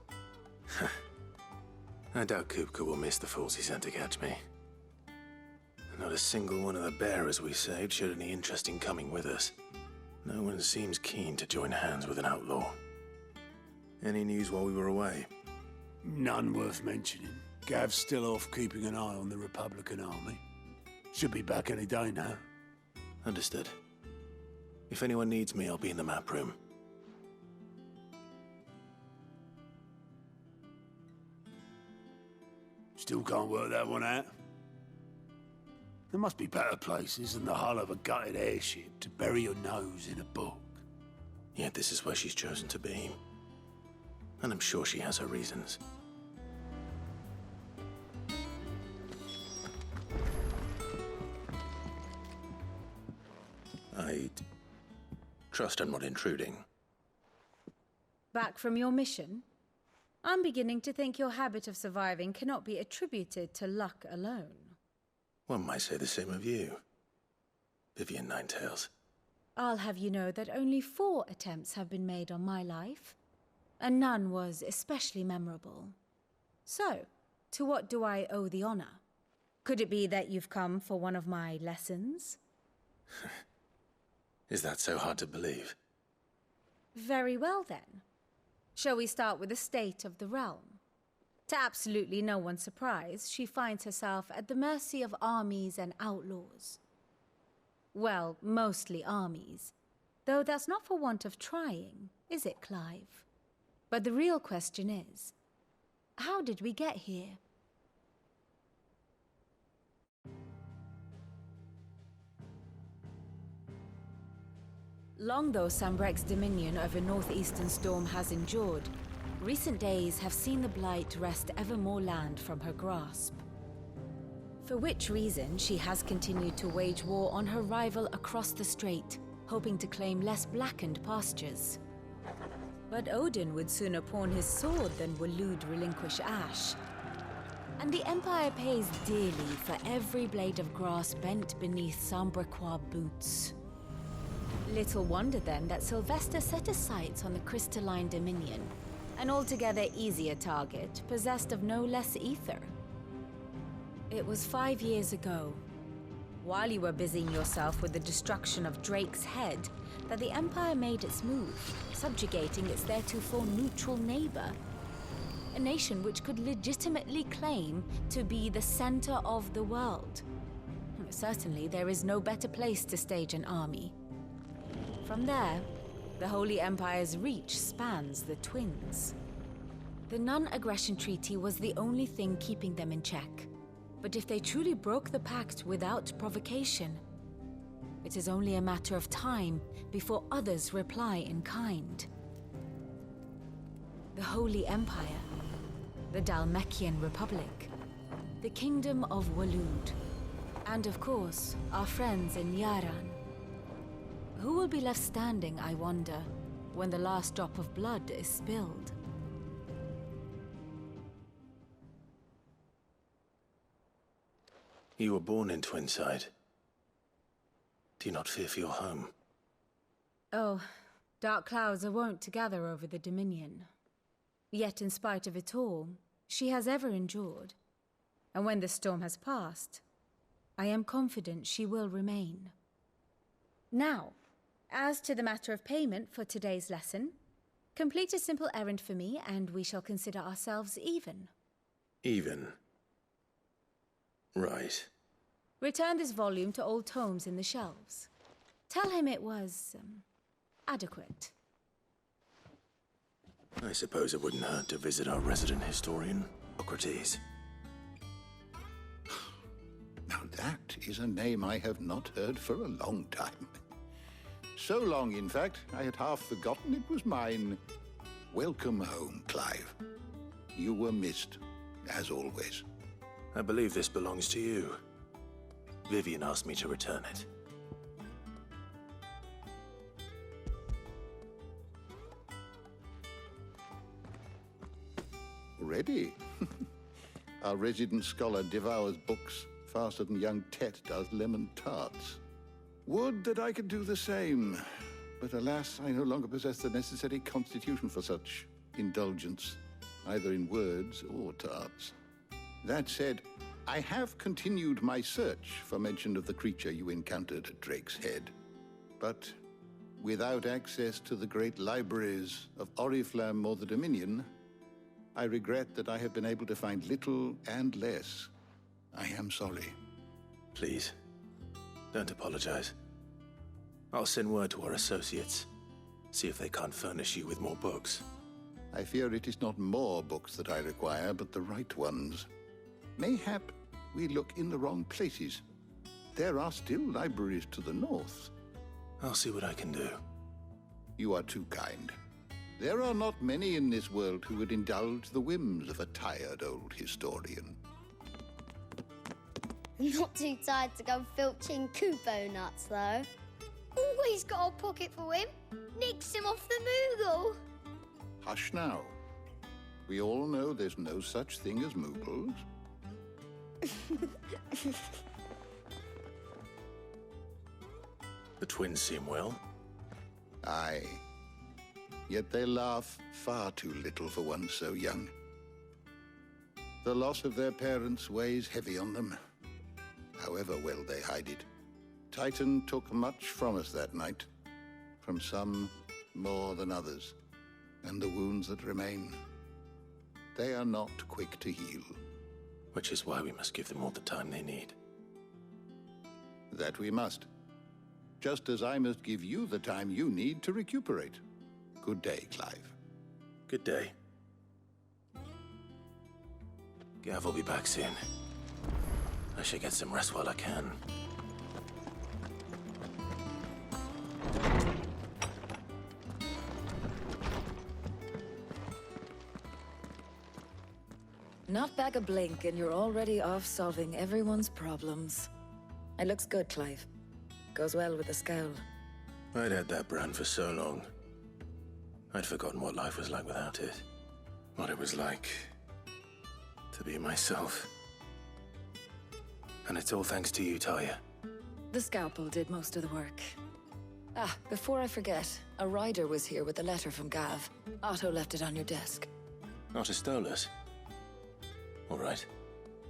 I doubt Kupka will miss the fools he sent to catch me. Not a single one of the bearers we saved showed any interest in coming with us. No one seems keen to join hands with an outlaw. Any news while we were away? None worth mentioning. Gav's still off keeping an eye on the Republican army. Should be back any day now. Understood. If anyone needs me, I'll be in the map room. Still can't work that one out. There must be better places than the hull of a gutted airship to bury your nose in a book. Yet this is where she's chosen to be. And I'm sure she has her reasons. I trust I'm not intruding. Back from your mission? I'm beginning to think your habit of surviving cannot be attributed to luck alone. One might say the same of you, Vivian Ninetails. I'll have you know that only 4 attempts have been made on my life, and none was especially memorable. So, to what do I owe the honor? Could it be that you've come for one of my lessons? Is that so hard to believe? Very well then. Shall we start with the state of the realm? To absolutely no one's surprise, she finds herself at the mercy of armies and outlaws. Well, mostly armies. Though that's not for want of trying, is it, Clive? But the real question is, how did we get here? Long though Sambrek's dominion over northeastern Storm has endured, recent days have seen the Blight wrest ever more land from her grasp. For which reason, she has continued to wage war on her rival across the strait, hoping to claim less blackened pastures. But Odin would sooner pawn his sword than Waloed relinquish Ash. And the Empire pays dearly for every blade of grass bent beneath Sambrequois boots. Little wonder then that Sylvester set his sights on the crystalline dominion, an altogether easier target, possessed of no less ether. It was 5 years ago. while you were busying yourself with the destruction of Drake's head, that the Empire made its move, subjugating its theretofore neutral neighbor. A nation which could legitimately claim to be the center of the world. Certainly, there is no better place to stage an army. From there, the Holy Empire's reach spans the Twins. The non-aggression treaty was the only thing keeping them in check. But if they truly broke the pact without provocation, it is only a matter of time before others reply in kind. The Holy Empire, the Dhalmekian Republic, the Kingdom of Waloed, and of course, our friends in Yaran. Who will be left standing, I wonder, when the last drop of blood is spilled? You were born in Twinside. Do you not fear for your home? Oh, dark clouds are wont to gather over the Dominion. Yet in spite of it all, she has ever endured. And when the storm has passed, I am confident she will remain. Now, as to the matter of payment for today's lesson, complete a simple errand for me and we shall consider ourselves even. Even? Right. Return this volume to old tomes in the shelves. Tell him it was, adequate. I suppose it wouldn't hurt to visit our resident historian, Socrates. Now that is a name I have not heard for a long time. So long, in fact, I had half forgotten it was mine. Welcome home, Clive. You were missed, as always. I believe this belongs to you. Vivian asked me to return it. Ready? Our resident scholar devours books faster than young Tet does lemon tarts. Would that I could do the same, but alas, I no longer possess the necessary constitution for such indulgence, either in words or tarts. That said, I have continued my search for mention of the creature you encountered at Drake's Head, but without access to the great libraries of Oriflamme or the Dominion, I regret that I have been able to find little and less. I am sorry. Please, don't apologize. I'll send word to our associates. See if they can't furnish you with more books. I fear it is not more books that I require, but the right ones. Mayhap we look in the wrong places. There are still libraries to the north. I'll see what I can do. You are too kind. There are not many in this world who would indulge the whims of a tired old historian. Not too tired to go filching Kupo nuts, though. Always got a pocket for him. Nicks him off the Moogle. Hush now. We all know there's no such thing as Moogles. The twins seem well. Aye. Yet they laugh far too little for one so young. The loss of their parents weighs heavy on them, however well they hide it. Titan took much from us that night, from some more than others, and the wounds that remain, they are not quick to heal. Which is why we must give them all the time they need. That we must. Just as I must give you the time you need to recuperate. Good day, Clive. Good day. Gav will be back soon. I should get some rest while I can. Not back a blink and you're already off solving everyone's problems. It looks good, Clive. Goes well with the scowl. I'd had that brand for so long. I'd forgotten what life was like without it. What it was like to be myself. And it's all thanks to you, Talia. The scalpel did most of the work. Ah, before I forget, a rider was here with a letter from Gav. Otto left it on your desk. Otto stole it. All right,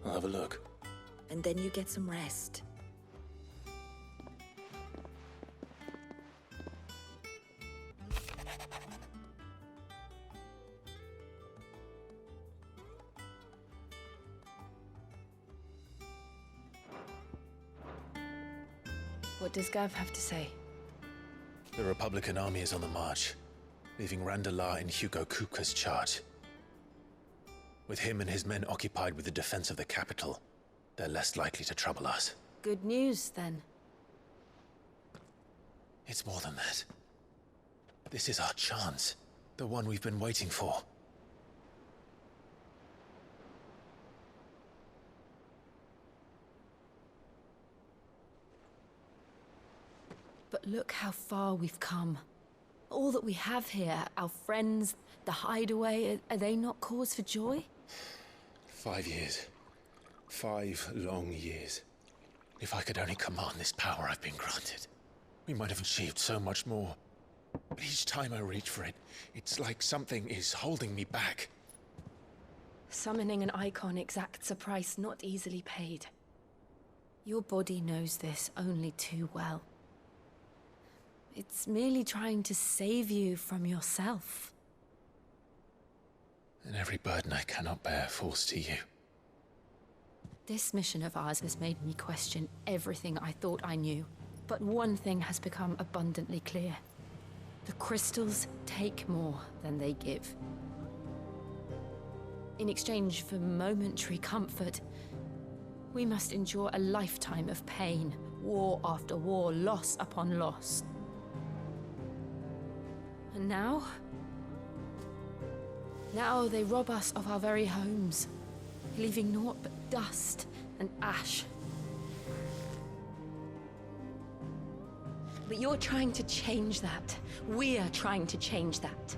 I'll have a look. And then you get some rest. What does Gav have to say? The Republican army is on the march, leaving Randalar in Hugo Kuka's charge. With him and his men occupied with the defense of the capital, they're less likely to trouble us. Good news, then. It's more than that. This is our chance. The one we've been waiting for. But look how far we've come. All that we have here, our friends, the hideaway, are they not cause for joy? 5 years. 5 long years. If I could only command this power I've been granted, we might have achieved so much more. But each time I reach for it, it's like something is holding me back. Summoning an icon exacts a price not easily paid. Your body knows this only too well. It's merely trying to save you from yourself. And every burden I cannot bear falls to you. This mission of ours has made me question everything I thought I knew. But one thing has become abundantly clear. The crystals take more than they give. In exchange for momentary comfort, we must endure a lifetime of pain, war after war, loss upon loss. And now they rob us of our very homes, leaving naught but dust and ash. But you're trying to change that. We're trying to change that.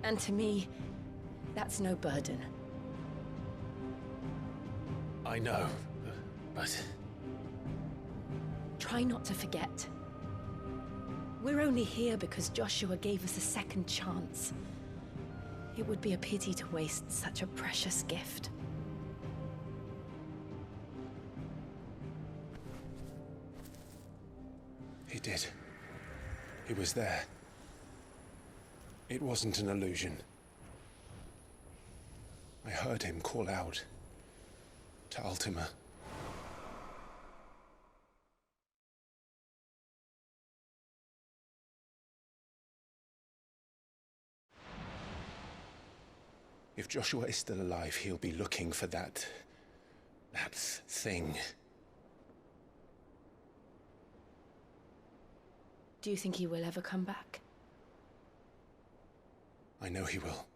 And to me, that's no burden. I know, but... Try not to forget. We're only here because Joshua gave us a second chance. It would be a pity to waste such a precious gift. He did. He was there. It wasn't an illusion. I heard him call out to Ultima. If Joshua is still alive, he'll be looking for that thing. Do you think he will ever come back? I know he will.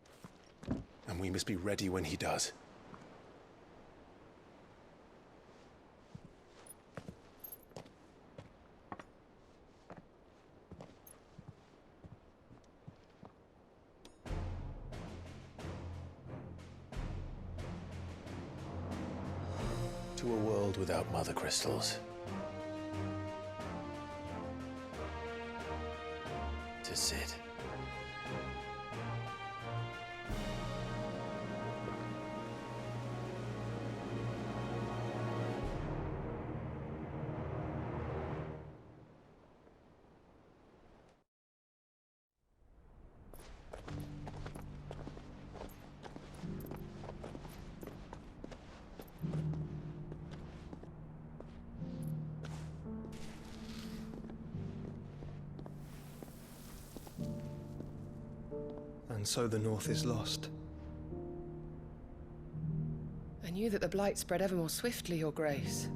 And we must be ready when he does. To a world without mother crystals. To Sid. And so the North is lost. I knew that the Blight spread ever more swiftly, Your Grace.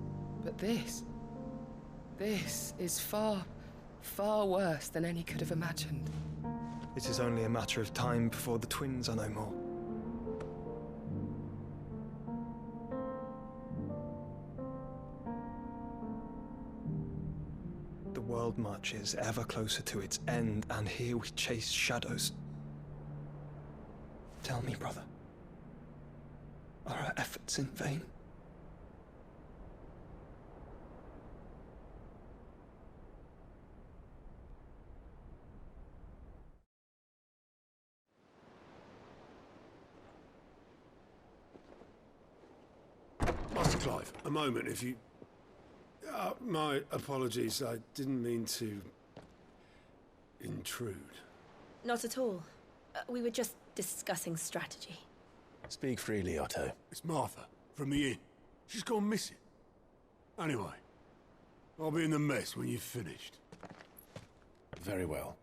But this is far, far worse than any could have imagined. It is only a matter of time before the twins are no more. The world marches ever closer to its end, and here we chase shadows. Tell me, brother, are our efforts in vain? Master Clive, a moment, if you... my apologies, I didn't mean to... intrude. Not at all. We were just discussing strategy. Speak freely, Otto. It's Martha, from the inn. She's gone missing. Anyway, I'll be in the mess when you've finished. Very well.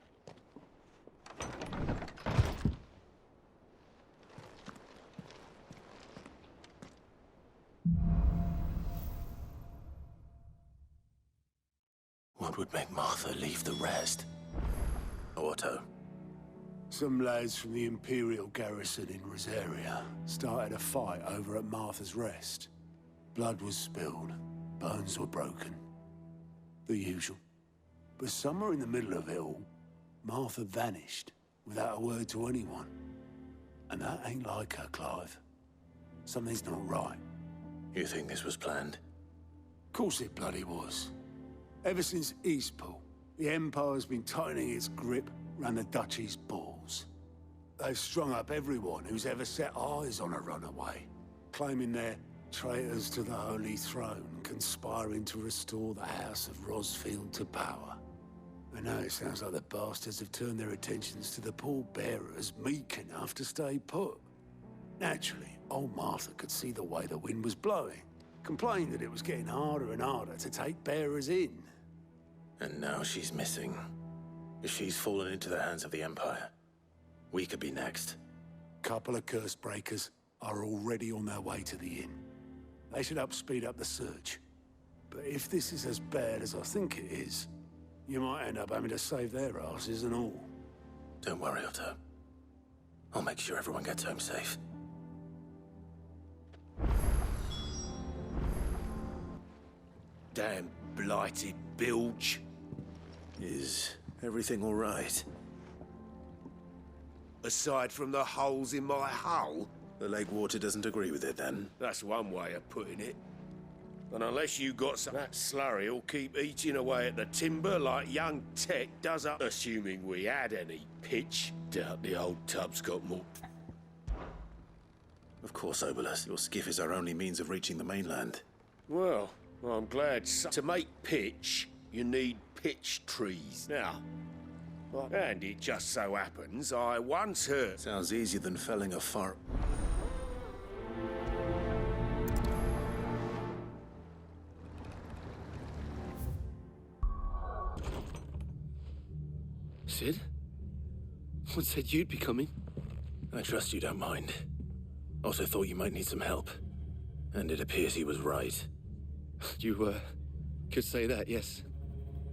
What would make Martha leave the rest? Otto. Some lads from the Imperial garrison in Rosaria started a fight over at Martha's Rest. Blood was spilled, bones were broken. The usual. But somewhere in the middle of it all, Martha vanished without a word to anyone. And that ain't like her, Clive. Something's not right. You think this was planned? Of course it bloody was. Ever since Eastpool, the Empire's been tightening its grip round the Duchy's balls. They've strung up everyone who's ever set eyes on a runaway, claiming they're traitors to the Holy Throne, conspiring to restore the House of Rosfield to power. And now it sounds like the bastards have turned their attentions to the pallbearers meek enough to stay put. Naturally, old Martha could see the way the wind was blowing, complained that it was getting harder and harder to take bearers in. And now she's missing. If she's fallen into the hands of the Empire, we could be next. Couple of curse breakers are already on their way to the inn. They should help speed up the search. But if this is as bad as I think it is, you might end up having to save their asses and all. Don't worry, Otto. I'll make sure everyone gets home safe. Damn blighted bilge. Is everything all right? Aside from the holes in my hull? The lake water doesn't agree with it, then? That's one way of putting it. And unless you got some, that slurry will keep eating away at the timber like young Tech does up. Assuming we had any pitch. Doubt the old tub's got more. Of course, Obolus. Your skiff is our only means of reaching the mainland. Well, I'm glad. To make pitch, you need pitch trees. Now, and it just so happens I once heard... Sounds easier than felling a forest. Sid? What said you'd be coming? I trust you don't mind. Also thought you might need some help. And it appears he was right. You, could say that, yes.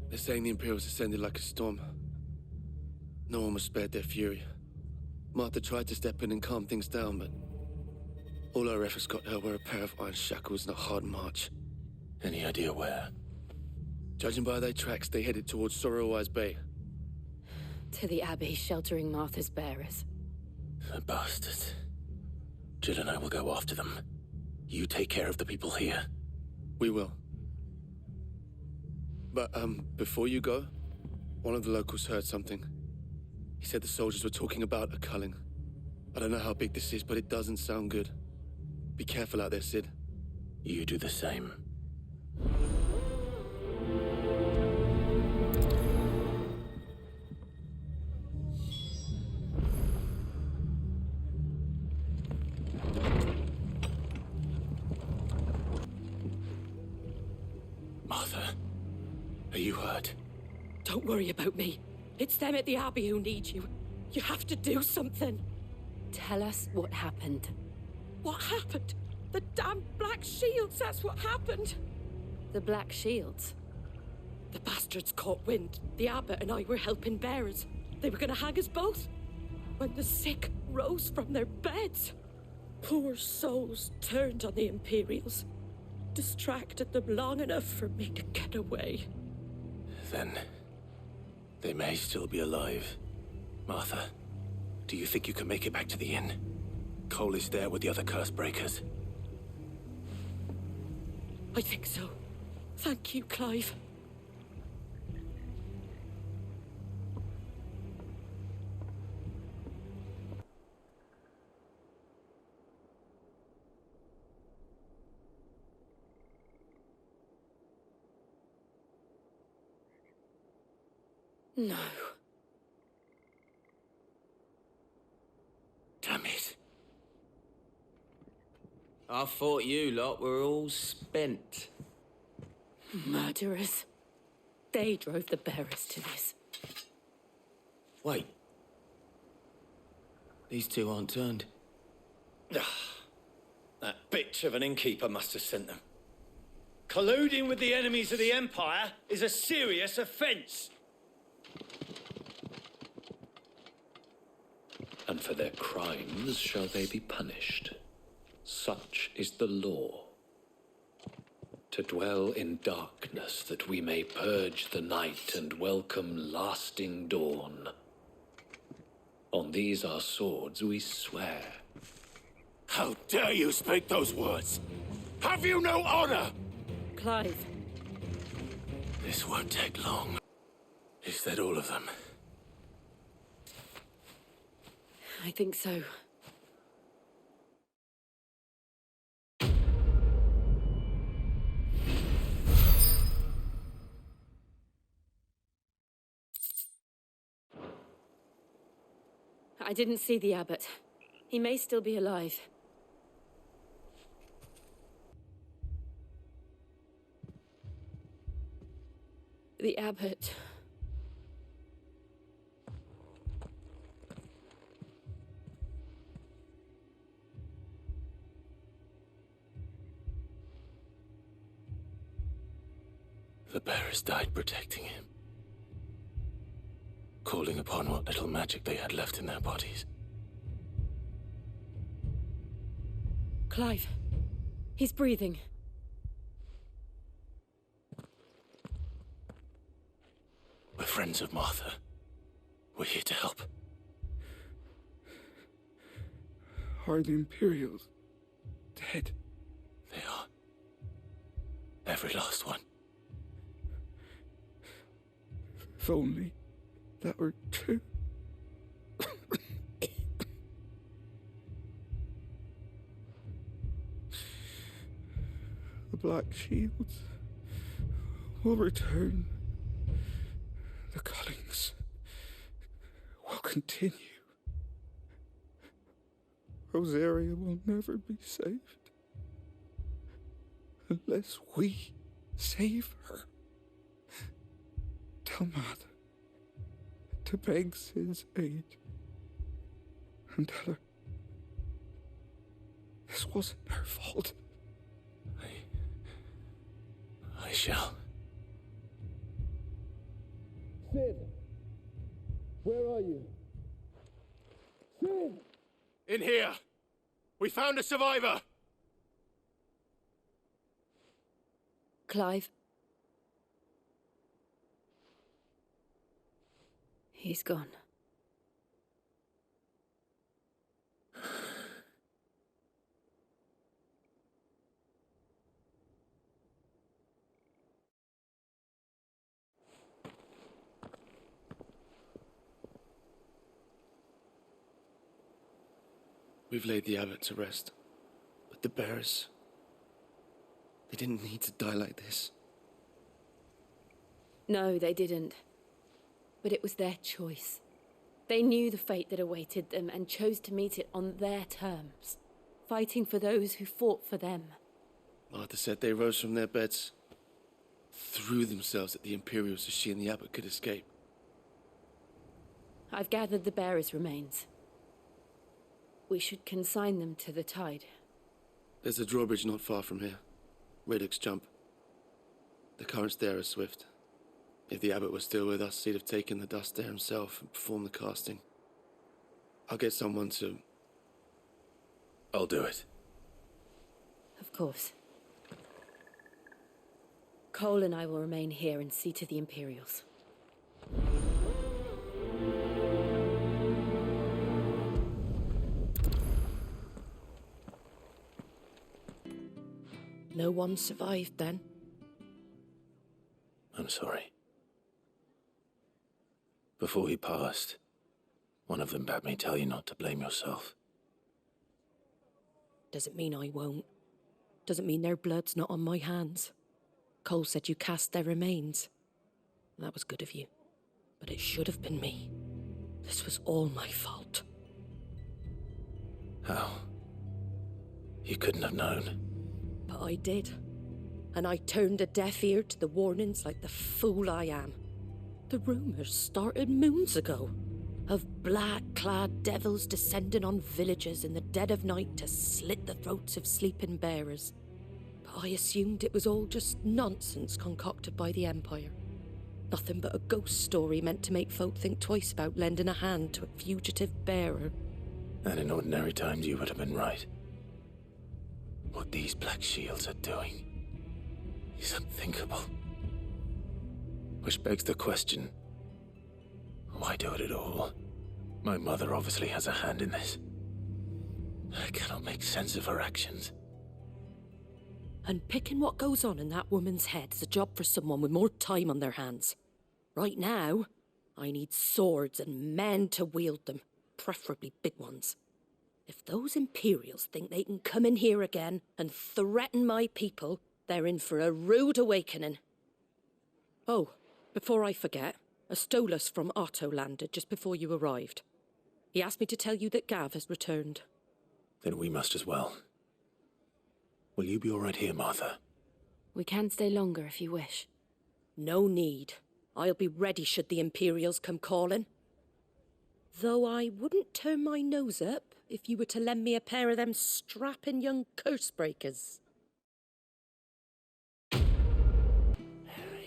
They're saying the Imperials ascended like a storm. No one was spared their fury. Martha tried to step in and calm things down, but all our efforts got her were a pair of iron shackles and a hard march. Any idea where? Judging by their tracks, they headed towards Sorrowwise Bay. To the Abbey sheltering Martha's bearers. The bastards. Jill and I will go after them. You take care of the people here. We will. But, before you go, one of the locals heard something. He said the soldiers were talking about a culling. I don't know how big this is, but it doesn't sound good. Be careful out there, Sid. You do the same. Martha, are you hurt? Don't worry about me. It's them at the Abbey who need you. You have to do something. Tell us what happened. What happened? The damn Black Shields, that's what happened. The Black Shields? The bastards caught wind. The Abbot and I were helping bearers. They were gonna hang us both. When the sick rose from their beds. Poor souls turned on the Imperials. Distracted them long enough for me to get away. Then they may still be alive. Martha, do you think you can make it back to the inn? Cole is there with the other curse breakers. I think so. Thank you, Clive. No. Damn it. I thought you lot were all spent. Murderers. They drove the bearers to this. Wait. These two aren't turned. That bitch of an innkeeper must have sent them. Colluding with the enemies of the Empire is a serious offence. And for their crimes shall they be punished. Such is the law. To dwell in darkness that we may purge the night and welcome lasting dawn. On these our swords we swear. How dare you speak those words? Have you no honor? Clive. This won't take long. Is that all of them? I think so. I didn't see the abbot. He may still be alive. The abbot. The bearers died protecting him. Calling upon what little magic they had left in their bodies. Clive. He's breathing. We're friends of Martha. We're here to help. Are the Imperials dead? They are. Every last one. If only that were true. The Black Shields will return. The cullings will continue. Rosaria will never be saved unless we save her. Tell Mother to beg Sid's aid and tell her this wasn't her fault. I shall. Sid! Where are you? Sid! In here! We found a survivor! Clive. He's gone. We've laid the abbot to rest, but the bearers, they didn't need to die like this. No, they didn't. But it was their choice. They knew the fate that awaited them and chose to meet it on their terms, fighting for those who fought for them. Martha said they rose from their beds, threw themselves at the Imperials so she and the abbot could escape. I've gathered the bearers' remains. We should consign them to the tide. There's a drawbridge not far from here. Radix Jump. The currents there are swift. If the abbot was still with us, he'd have taken the dust there himself and performed the casting. I'll get someone to... I'll do it. Of course. Cole and I will remain here and see to the Imperials. No one survived then? I'm sorry. Before he passed, one of them bade me tell you not to blame yourself. Doesn't mean I won't. Doesn't mean their blood's not on my hands. Cole said you cast their remains. That was good of you. But it should have been me. This was all my fault. How? You couldn't have known. But I did. and I turned a deaf ear to the warnings like the fool I am. The rumours started moons ago, of black-clad devils descending on villages in the dead of night to slit the throats of sleeping bearers. But I assumed it was all just nonsense concocted by the Empire. Nothing but a ghost story meant to make folk think twice about lending a hand to a fugitive bearer. And in ordinary times you would have been right. What these black shields are doing is unthinkable. Which begs the question, why do it at all? My mother obviously has a hand in this. I cannot make sense of her actions. And picking what goes on in that woman's head is a job for someone with more time on their hands. Right now, I need swords and men to wield them, preferably big ones. If those Imperials think they can come in here again and threaten my people, they're in for a rude awakening. Oh, before I forget, a Stolas from Otto landed just before you arrived. He asked me to tell you that Gav has returned. Then we must as well. Will you be all right here, Martha? We can stay longer if you wish. No need. I'll be ready should the Imperials come calling. Though I wouldn't turn my nose up if you were to lend me a pair of them strapping young curse-breakers.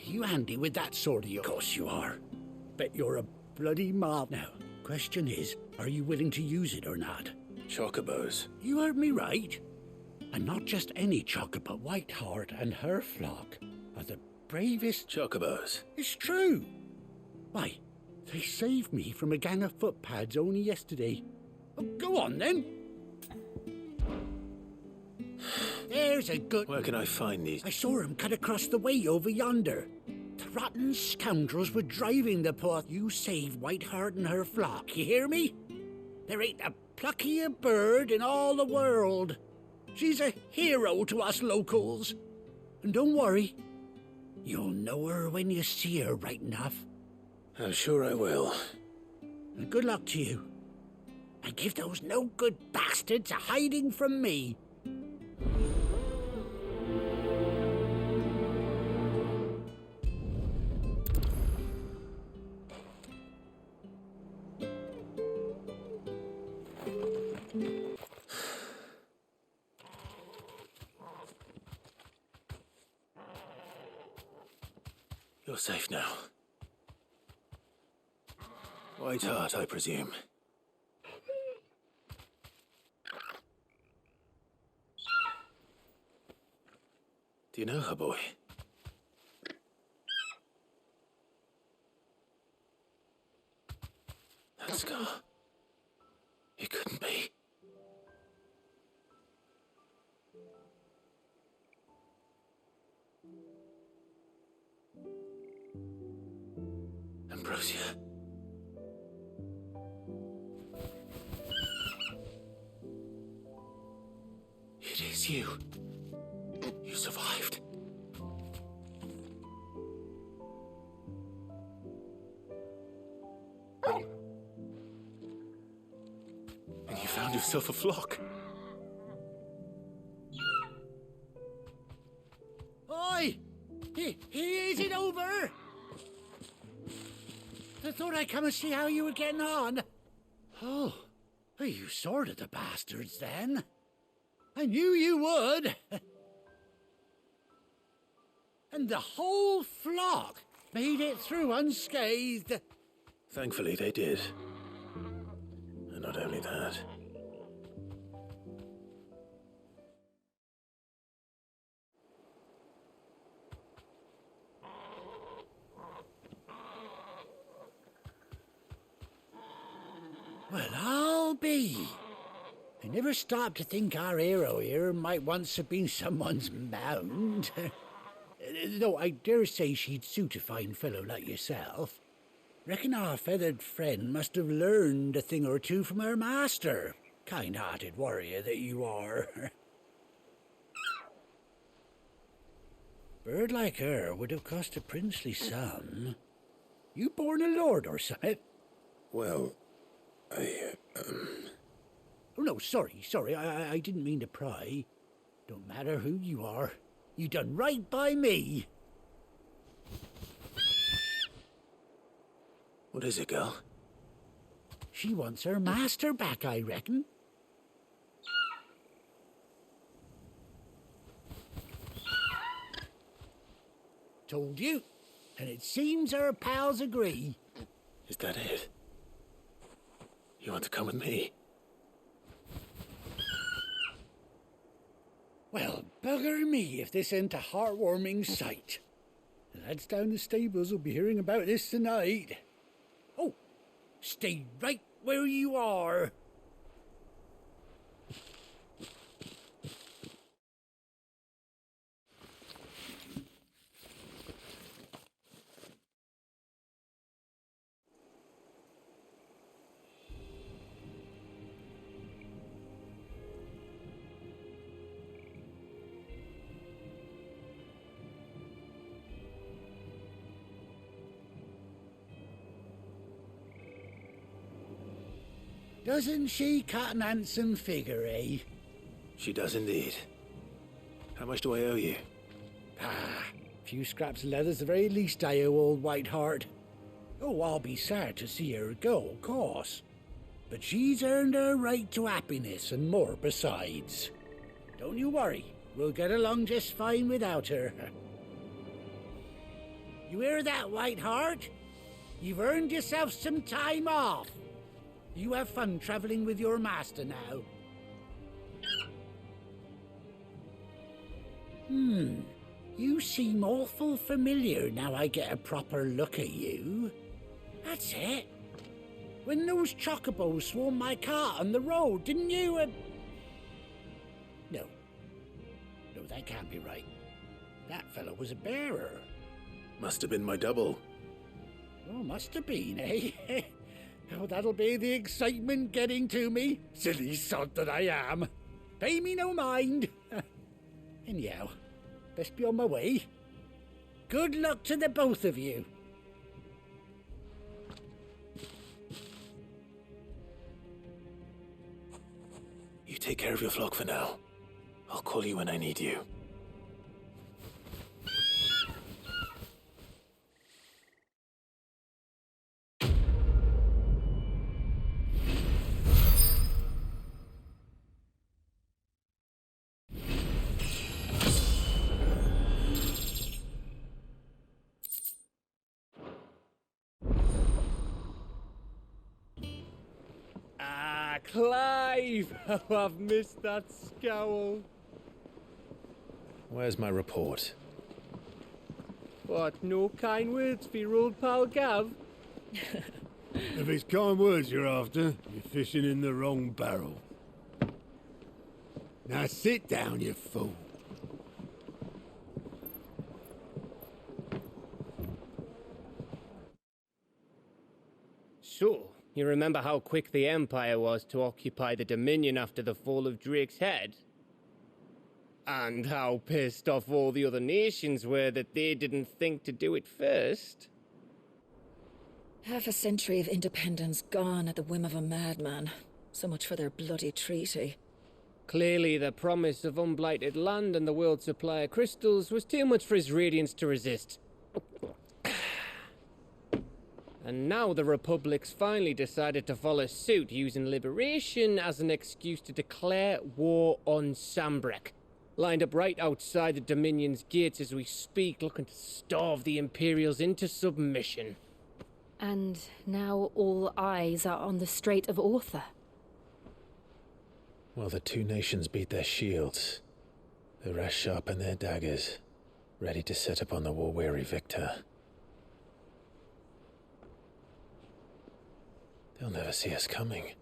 You handy with that sword of yours? Of course you are. Bet you're a bloody mob. Now, question is, are you willing to use it or not? Chocobos. You heard me right. And not just any chocobo. Whiteheart and her flock are the bravest... Chocobos. It's true. Why, they saved me from a gang of footpads only yesterday. Oh, go on, then. There's a good... Where can I find these? I saw him cut across the way over yonder. The rotten scoundrels were driving the poor... You save Whiteheart and her flock, you hear me? There ain't a pluckier bird in all the world. She's a hero to us locals. And don't worry, you'll know her when you see her right enough. I'm sure I will. And good luck to you. And give those no-good bastards a hiding from me. You're safe now. Whiteheart, I presume. Do you know her, boy? That scar. It couldn't be. Ambrosia. It is you. You survived. And you found yourself a flock. Oi! Is it over? I thought I'd come and see how you were getting on. Oh, you sorted the bastards then. I knew you would. And the whole flock made it through unscathed. Thankfully they did. And not only that. Well, I'll be. I never stopped to think our hero here might once have been someone's mound. Though I dare say she'd suit a fine fellow like yourself. Reckon our feathered friend must have learned a thing or two from her master. Kind-hearted warrior that you are. Bird like her would have cost a princely sum. You born a lord or something? Well, Oh, no, sorry. I didn't mean to pry. Don't matter who you are. You done right by me. What is it, girl? She wants her master back, I reckon. Told you. And it seems our pals agree. Is that it? You want to come with me? Well, bugger me if this ain't a heartwarming sight. The lads down the stables will be hearing about this tonight. Oh, stay right where you are. Doesn't she cut an handsome figure, eh? She does indeed. How much do I owe you? Ah, a few scraps of leather's the very least I owe old Whiteheart. Oh, I'll be sad to see her go, of course. But she's earned her right to happiness and more besides. Don't you worry, we'll get along just fine without her. You hear that, Whiteheart? You've earned yourself some time off. You have fun traveling with your master now. You seem awful familiar now I get a proper look at you. That's it. When those chocobos swarmed my cart on the road, didn't you? No, that can't be right. That fellow was a bearer. Must have been my double. Oh, must have been, eh? Oh, that'll be the excitement getting to me. Silly sod that I am. Pay me no mind. Anyhow, best be on my way. Good luck to the both of you. You take care of your flock for now. I'll call you when I need you. Clive! Oh, I've missed that scowl. Where's my report? What, no kind words for your old pal Gav? If it's kind words you're after, you're fishing in the wrong barrel. Now sit down, you fool. So, you remember how quick the Empire was to occupy the Dominion after the fall of Drake's head? And how pissed off all the other nations were that they didn't think to do it first? Half a century of independence gone at the whim of a madman. So much for their bloody treaty. Clearly, the promise of unblighted land and the world's supply of crystals was too much for his radiance to resist. And now the Republic's finally decided to follow suit, using liberation as an excuse to declare war on Sambrek. Lined up right outside the Dominion's gates as we speak, looking to starve the Imperials into submission. And now all eyes are on the Strait of Author. Well, the two nations beat their shields. The rest sharpen their daggers, ready to set upon the war-weary victor. They'll never see us coming.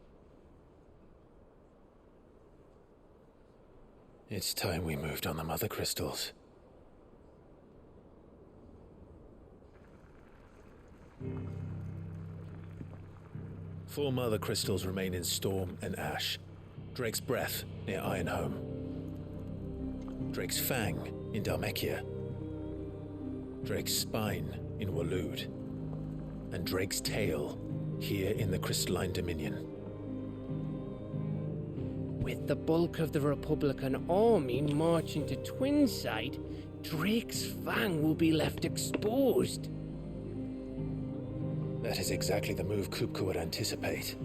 It's time we moved on the mother crystals. Four mother crystals remain in Storm and Ash. Drake's Breath near Ironhome. Drake's Fang in Dhalmekia. Drake's Spine in Waloed. And Drake's Tail here in the Crystalline Dominion. With the bulk of the Republican army marching to Twinside, Drake's fang will be left exposed. That is exactly the move Kupka would anticipate.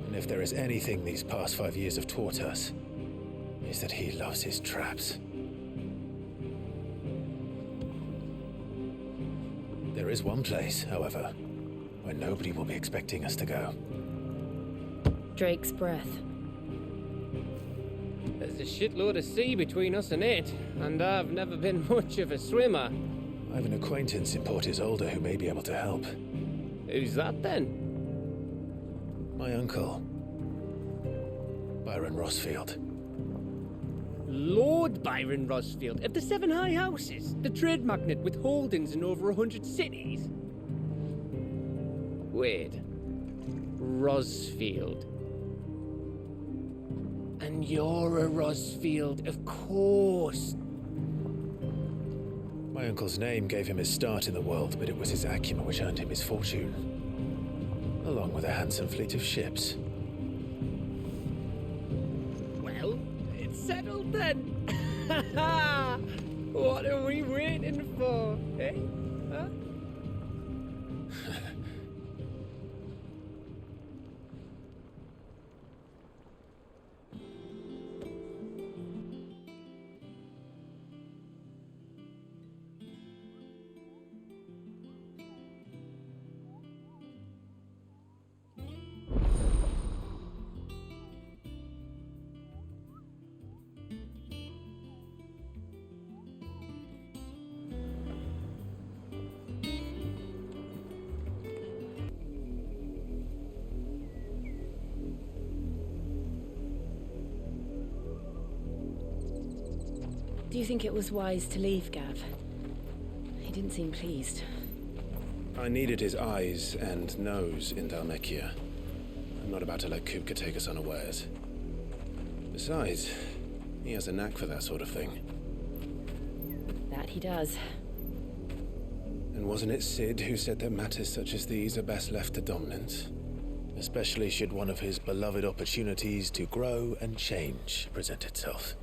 And if there is anything these past 5 years have taught us, is that he loves his traps. There is one place, however, where nobody will be expecting us to go. Drake's breath. There's a shitload of sea between us and it, and I've never been much of a swimmer. I have an acquaintance in Port Isolde who may be able to help. Who's that then? My uncle, Byron Rosfield. Lord Byron Rosfield of the Seven High Houses, the trade magnate with holdings in over 100 cities. Wait, Rosfield. And you're a Rosfield, of course. My uncle's name gave him his start in the world, but it was his acumen which earned him his fortune, along with a handsome fleet of ships. Well, it's settled then. What are we waiting for, eh? Huh? Do you think it was wise to leave, Gav? He didn't seem pleased. I needed his eyes and nose in Dhalmekia. I'm not about to let Kupka take us unawares. Besides, he has a knack for that sort of thing. That he does. And wasn't it Sid who said that matters such as these are best left to dominance? Especially should one of his beloved opportunities to grow and change present itself.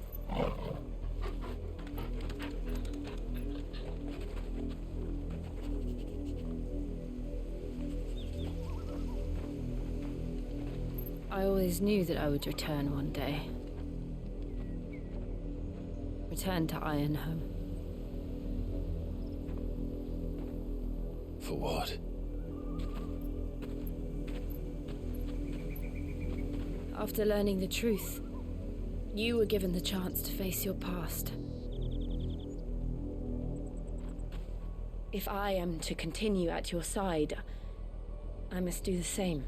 I always knew that I would return one day. Return to Ironhome. For what? After learning the truth, you were given the chance to face your past. If I am to continue at your side, I must do the same.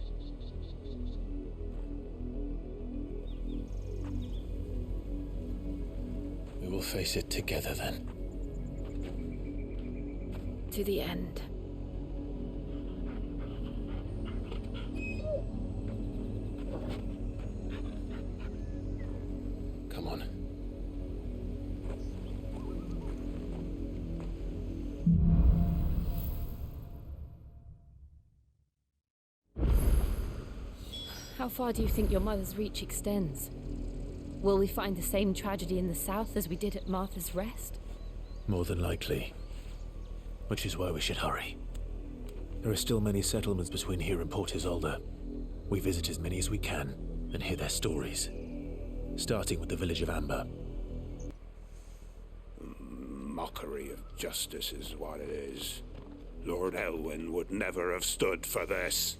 We will face it together then. To the end. Come on. How far do you think your mother's reach extends? Will we find the same tragedy in the south as we did at Martha's Rest? More than likely. Which is why we should hurry. There are still many settlements between here and Port Isolde. We visit as many as we can and hear their stories. Starting with the village of Amber. Mockery of justice is what it is. Lord Elwyn would never have stood for this.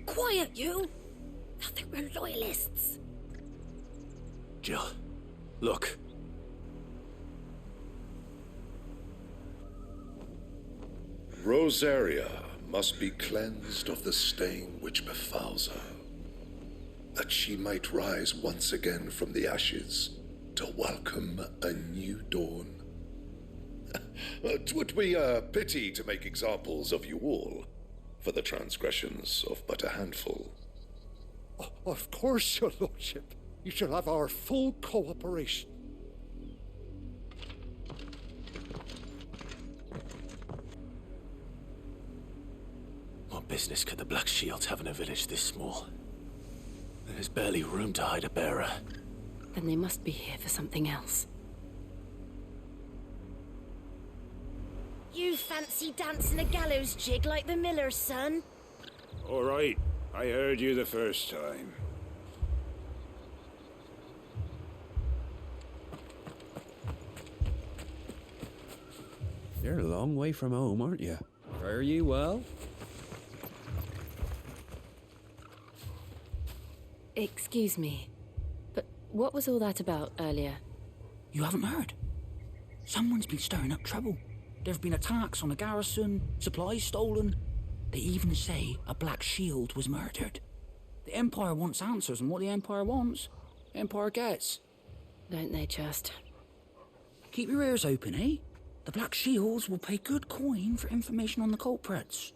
Quiet, you! I think we're loyalists. Jill, look. Rosaria must be cleansed of the stain which befouls her, that she might rise once again from the ashes to welcome a new dawn. 'Twould be a pity to make examples of you all, for the transgressions of but a handful. Of course, your lordship. You shall have our full cooperation. What business could the Black Shields have in a village this small? There's barely room to hide a bearer. Then they must be here for something else. fancy dancing a gallows jig like the miller's son? All right, I heard you the first time. You're a long way from home, aren't you? Fare ye well? Excuse me, but what was all that about earlier? You haven't heard? Someone's been stirring up trouble. There've been attacks on the garrison, supplies stolen. They even say a Black Shield was murdered. The Empire wants answers, and what the Empire wants, the Empire gets. Don't they just? Keep your ears open, eh? The Black Shields will pay good coin for information on the culprits.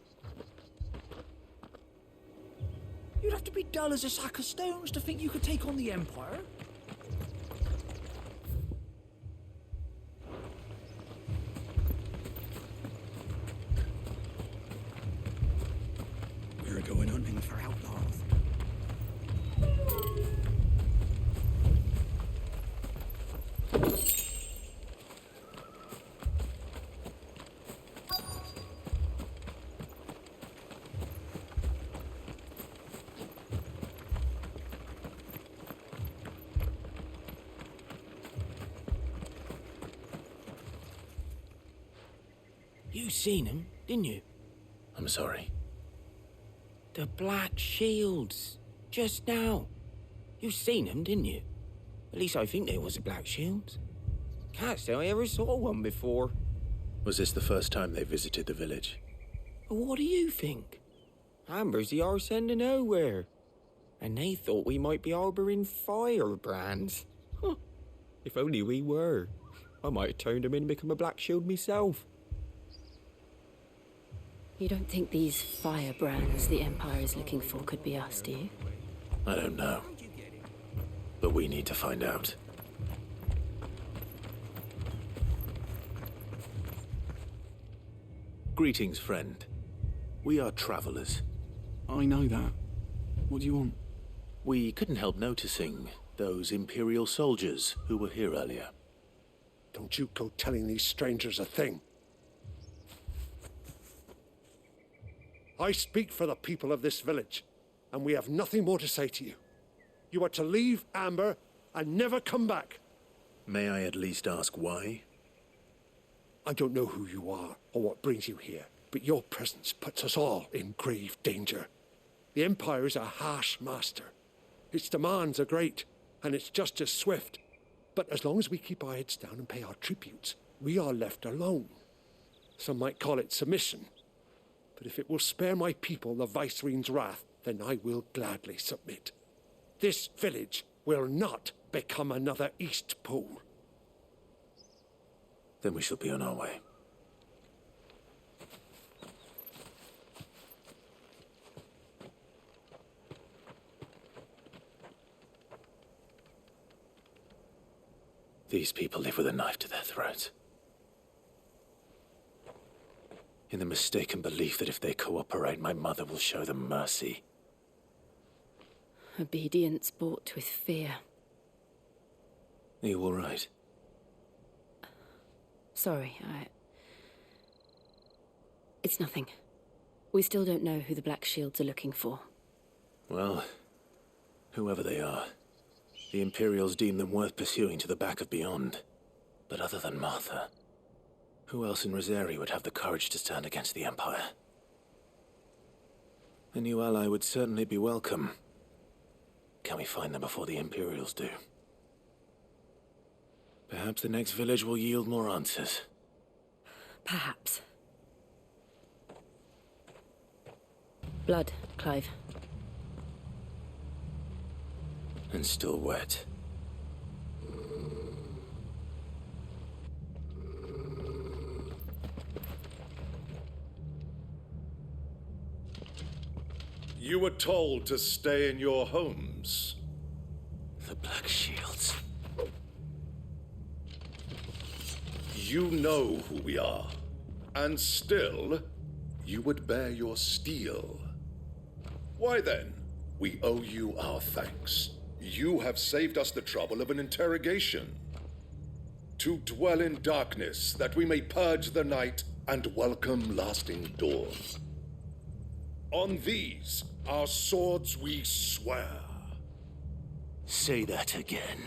You'd have to be dull as a sack of stones to think you could take on the Empire. We're going hunting for outlaws. You seen him, didn't you? I'm sorry. The Black Shields. Just now. You seen them, didn't you? At least I think there was a Black Shields. Can't say I ever saw one before. Was this the first time they visited the village? What do you think? Amber's the arse end of nowhere. And they thought we might be harbouring firebrands. Huh. If only we were. I might have turned them in and become a Black Shield myself. You don't think these firebrands the Empire is looking for could be us, do you? I don't know. But we need to find out. Greetings, friend. We are travelers. I know that. What do you want? We couldn't help noticing those Imperial soldiers who were here earlier. Don't you go telling these strangers a thing. I speak for the people of this village, and we have nothing more to say to you. You are to leave Amber and never come back. May I at least ask why? I don't know who you are or what brings you here, but your presence puts us all in grave danger. The Empire is a harsh master. Its demands are great, and its justice swift. But as long as we keep our heads down and pay our tributes, we are left alone. Some might call it submission. But if it will spare my people the Viceroy's wrath, then I will gladly submit. This village will not become another East Pole. Then we shall be on our way. These people live with a knife to their throats. In the mistaken belief that if they cooperate, my mother will show them mercy. Obedience bought with fear. Are you all right? Sorry, It's nothing. We still don't know who the Black Shields are looking for. Well, whoever they are, the Imperials deem them worth pursuing to the back of beyond. But other than Martha, who else in Rosari would have the courage to stand against the Empire? A new ally would certainly be welcome. Can we find them before the Imperials do? Perhaps the next village will yield more answers. Perhaps. Blood, Clive. And still wet. You were told to stay in your homes. The Black Shields. You know who we are, and still, you would bear your steel. Why then, we owe you our thanks. You have saved us the trouble of an interrogation. To dwell in darkness, that we may purge the night and welcome lasting doors. On these, our swords we swear. Say that again.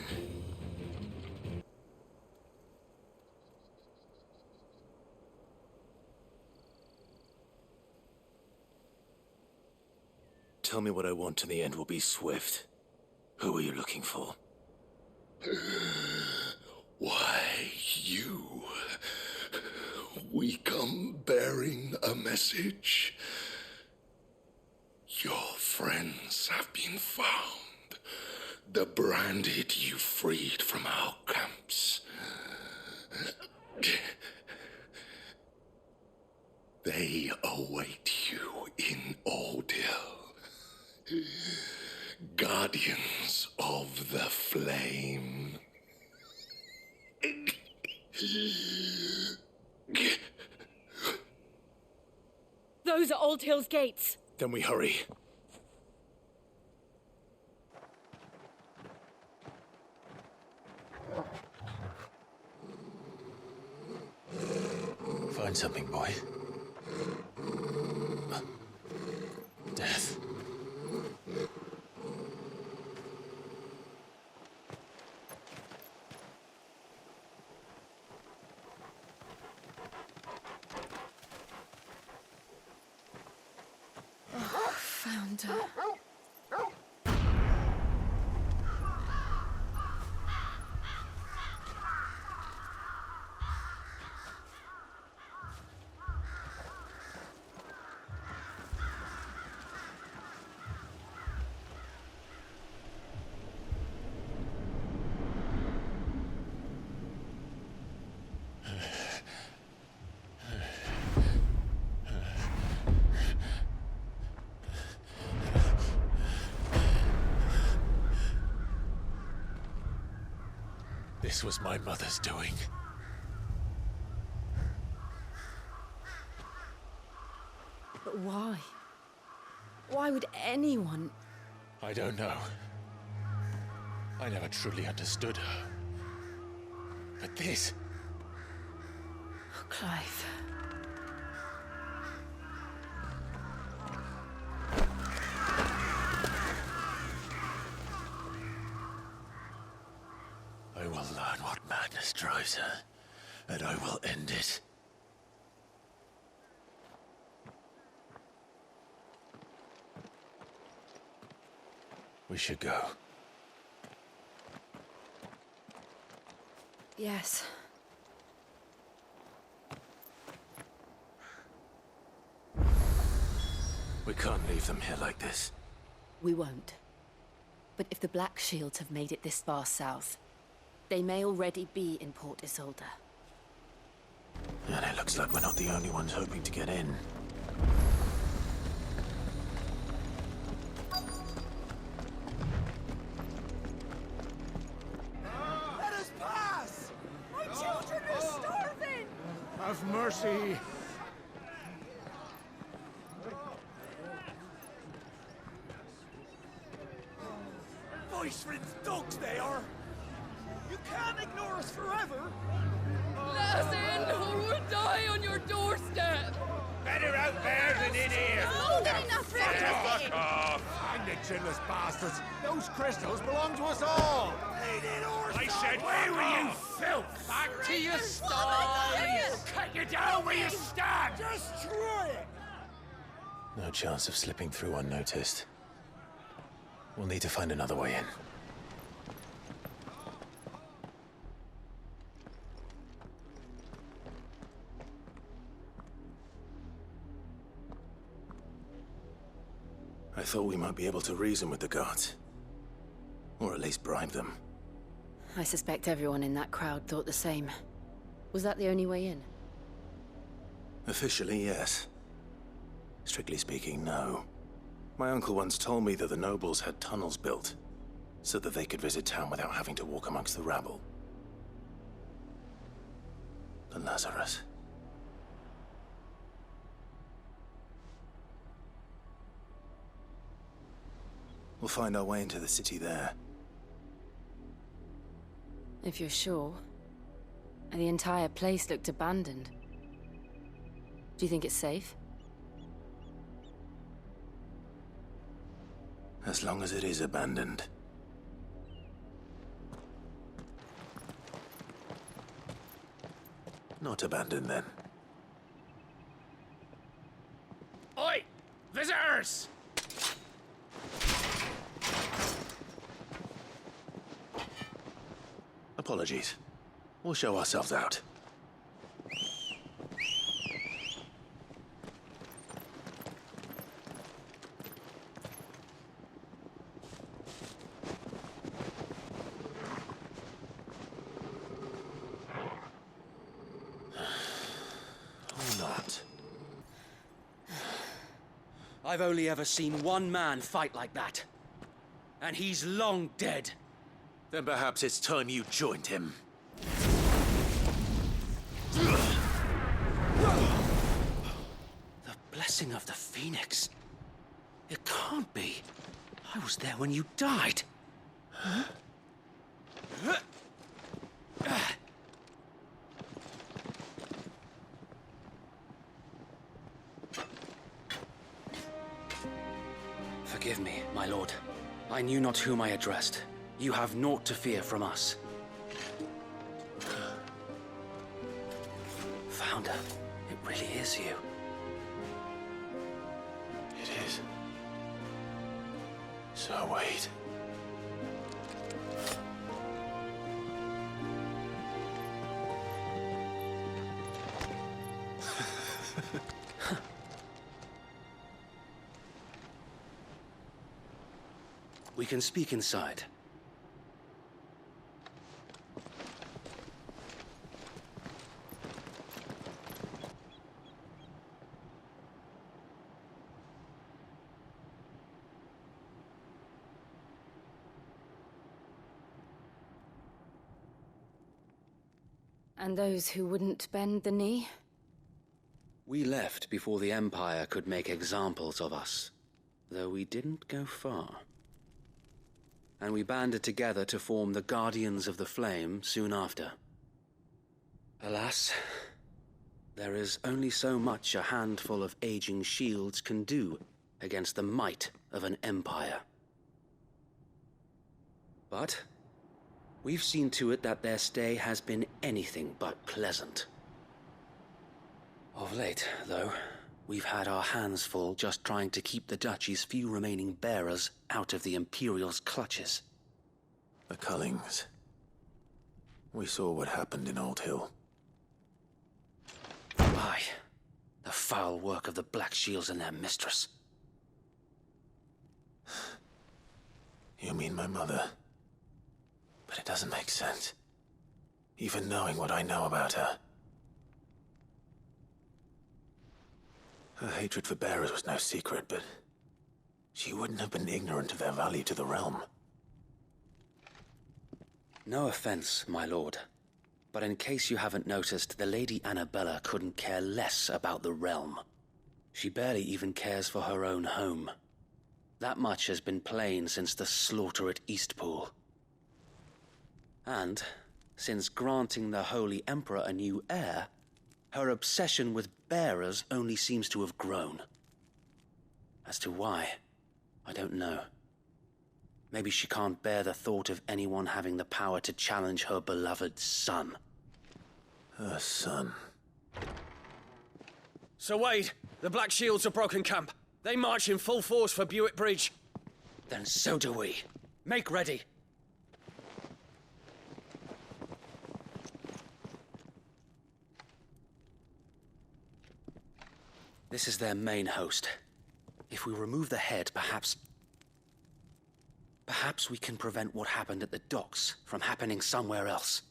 Tell me what I want and the end will be swift. Who are you looking for? Why, you. We come bearing a message. Your friends have been found. The branded you freed from our camps. They await you in Ordeal. Guardians of the Flame. Those are Old Hill's gates. Then we hurry. Find something, boy. Death. Found her. This was my mother's doing. But why? Why would anyone... I don't know. I never truly understood her. But this... Oh, Clive. I will learn what madness drives her, and I will end it. We should go. Yes. We can't leave them here like this. We won't. But if the Black Shields have made it this far south, they may already be in Port Isolde. And it looks like we're not the only ones hoping to get in. Let us pass! My children are starving! Have mercy! Voice-rinsed dogs they are! You can't ignore us forever! Let us in, or we'll die on your doorstep! Better out there than in here! More than enough for everything! Fuck off! Find the chinless bastards! Those crystals belong to us all! I said, where were you, filth? Back to your sties! Cut you down where you stand! Destroy it! No chance of slipping through unnoticed. We'll need to find another way in. I thought we might be able to reason with the guards. Or at least bribe them. I suspect everyone in that crowd thought the same. Was that the only way in? Officially, yes. Strictly speaking, no. My uncle once told me that the nobles had tunnels built, so that they could visit town without having to walk amongst the rabble. The Lazarus. We'll find our way into the city there. If you're sure. The entire place looked abandoned. Do you think it's safe? As long as it is abandoned. Not abandoned, then. Oi! Visitors! Apologies. We'll show ourselves out. I've only ever seen one man fight like that. And he's long dead. Then perhaps it's time you joined him. The blessing of the Phoenix. It can't be. I was there when you died. Huh? Forgive me, my lord. I knew not whom I addressed. You have naught to fear from us. Founder, it really is you. It is. So wait. We can speak inside. And those who wouldn't bend the knee? We left before the Empire could make examples of us, though we didn't go far. And we banded together to form the Guardians of the Flame soon after. Alas, there is only so much a handful of aging shields can do against the might of an empire. But we've seen to it that their stay has been anything but pleasant. Of late, though, we've had our hands full just trying to keep the Duchy's few remaining bearers out of the Imperial's clutches. The Cullings. We saw what happened in Old Hill. Aye. The foul work of the Black Shields and their mistress. You mean my mother? But it doesn't make sense. Even knowing what I know about her. Her hatred for bearers was no secret, but she wouldn't have been ignorant of their value to the realm. No offense, my lord, but in case you haven't noticed, the Lady Annabella couldn't care less about the realm. She barely even cares for her own home. That much has been plain since the slaughter at Eastpool. And, since granting the Holy Emperor a new heir, her obsession with bearers only seems to have grown. As to why, I don't know. Maybe she can't bear the thought of anyone having the power to challenge her beloved son. Her son. Sir Wade, the Black Shields have broken camp. They march in full force for Buick Bridge. Then so do we. Make ready. This is their main host. If we remove the head, perhaps we can prevent what happened at the docks from happening somewhere else.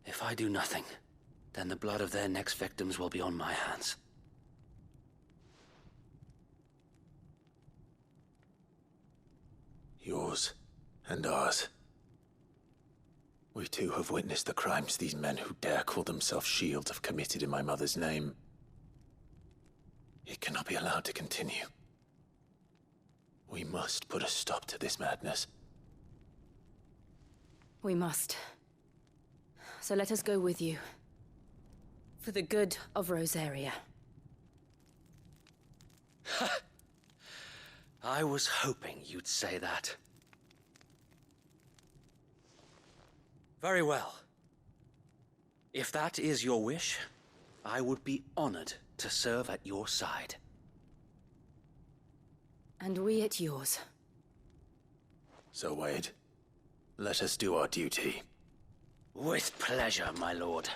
If I do nothing, then the blood of their next victims will be on my hands. Yours and ours. We too have witnessed the crimes these men who dare call themselves shields have committed in my mother's name. It cannot be allowed to continue. We must put a stop to this madness. We must. So let us go with you. For the good of Rosaria. I was hoping you'd say that. Very well. If that is your wish, I would be honored to serve at your side. And we at yours. So, Wade, let us do our duty. With pleasure, my lord.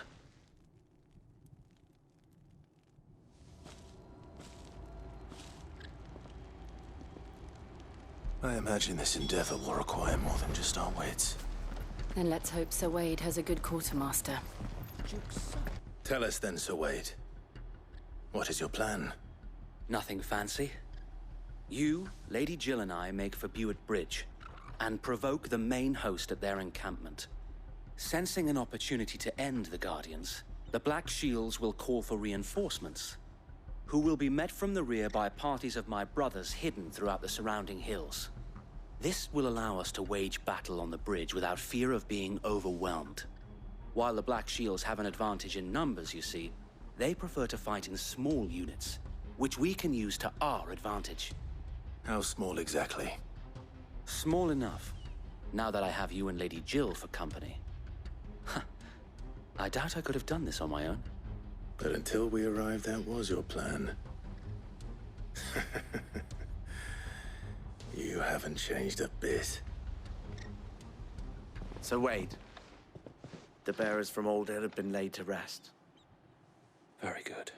I imagine this endeavor will require more than just our wits. Then let's hope Sir Wade has a good quartermaster. Tell us then, Sir Wade. What is your plan? Nothing fancy. You, Lady Jill and I make for Buett Bridge, and provoke the main host at their encampment. Sensing an opportunity to end the Guardians, the Black Shields will call for reinforcements, who will be met from the rear by parties of my brothers hidden throughout the surrounding hills. This will allow us to wage battle on the bridge without fear of being overwhelmed. While the Black Shields have an advantage in numbers, you see, they prefer to fight in small units, which we can use to our advantage. How small exactly? Small enough, now that I have you and Lady Jill for company. I doubt I could have done this on my own. But until we arrived, that was your plan. You haven't changed a bit. So Wade, the bearers from Alder have been laid to rest. Very good.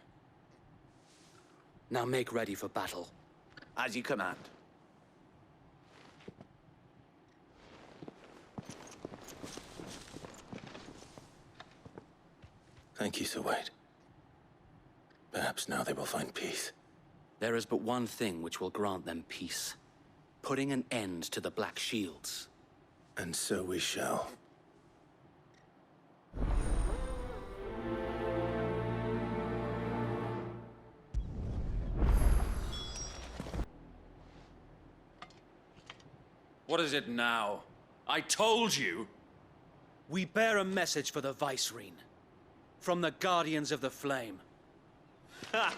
Now make ready for battle. As you command. Thank you, Sir Wade. Perhaps now they will find peace. There is but one thing which will grant them peace. Putting an end to the Black Shields. And so we shall. What is it now? I told you! We bear a message for the Vicereine. From the Guardians of the Flame. Ha!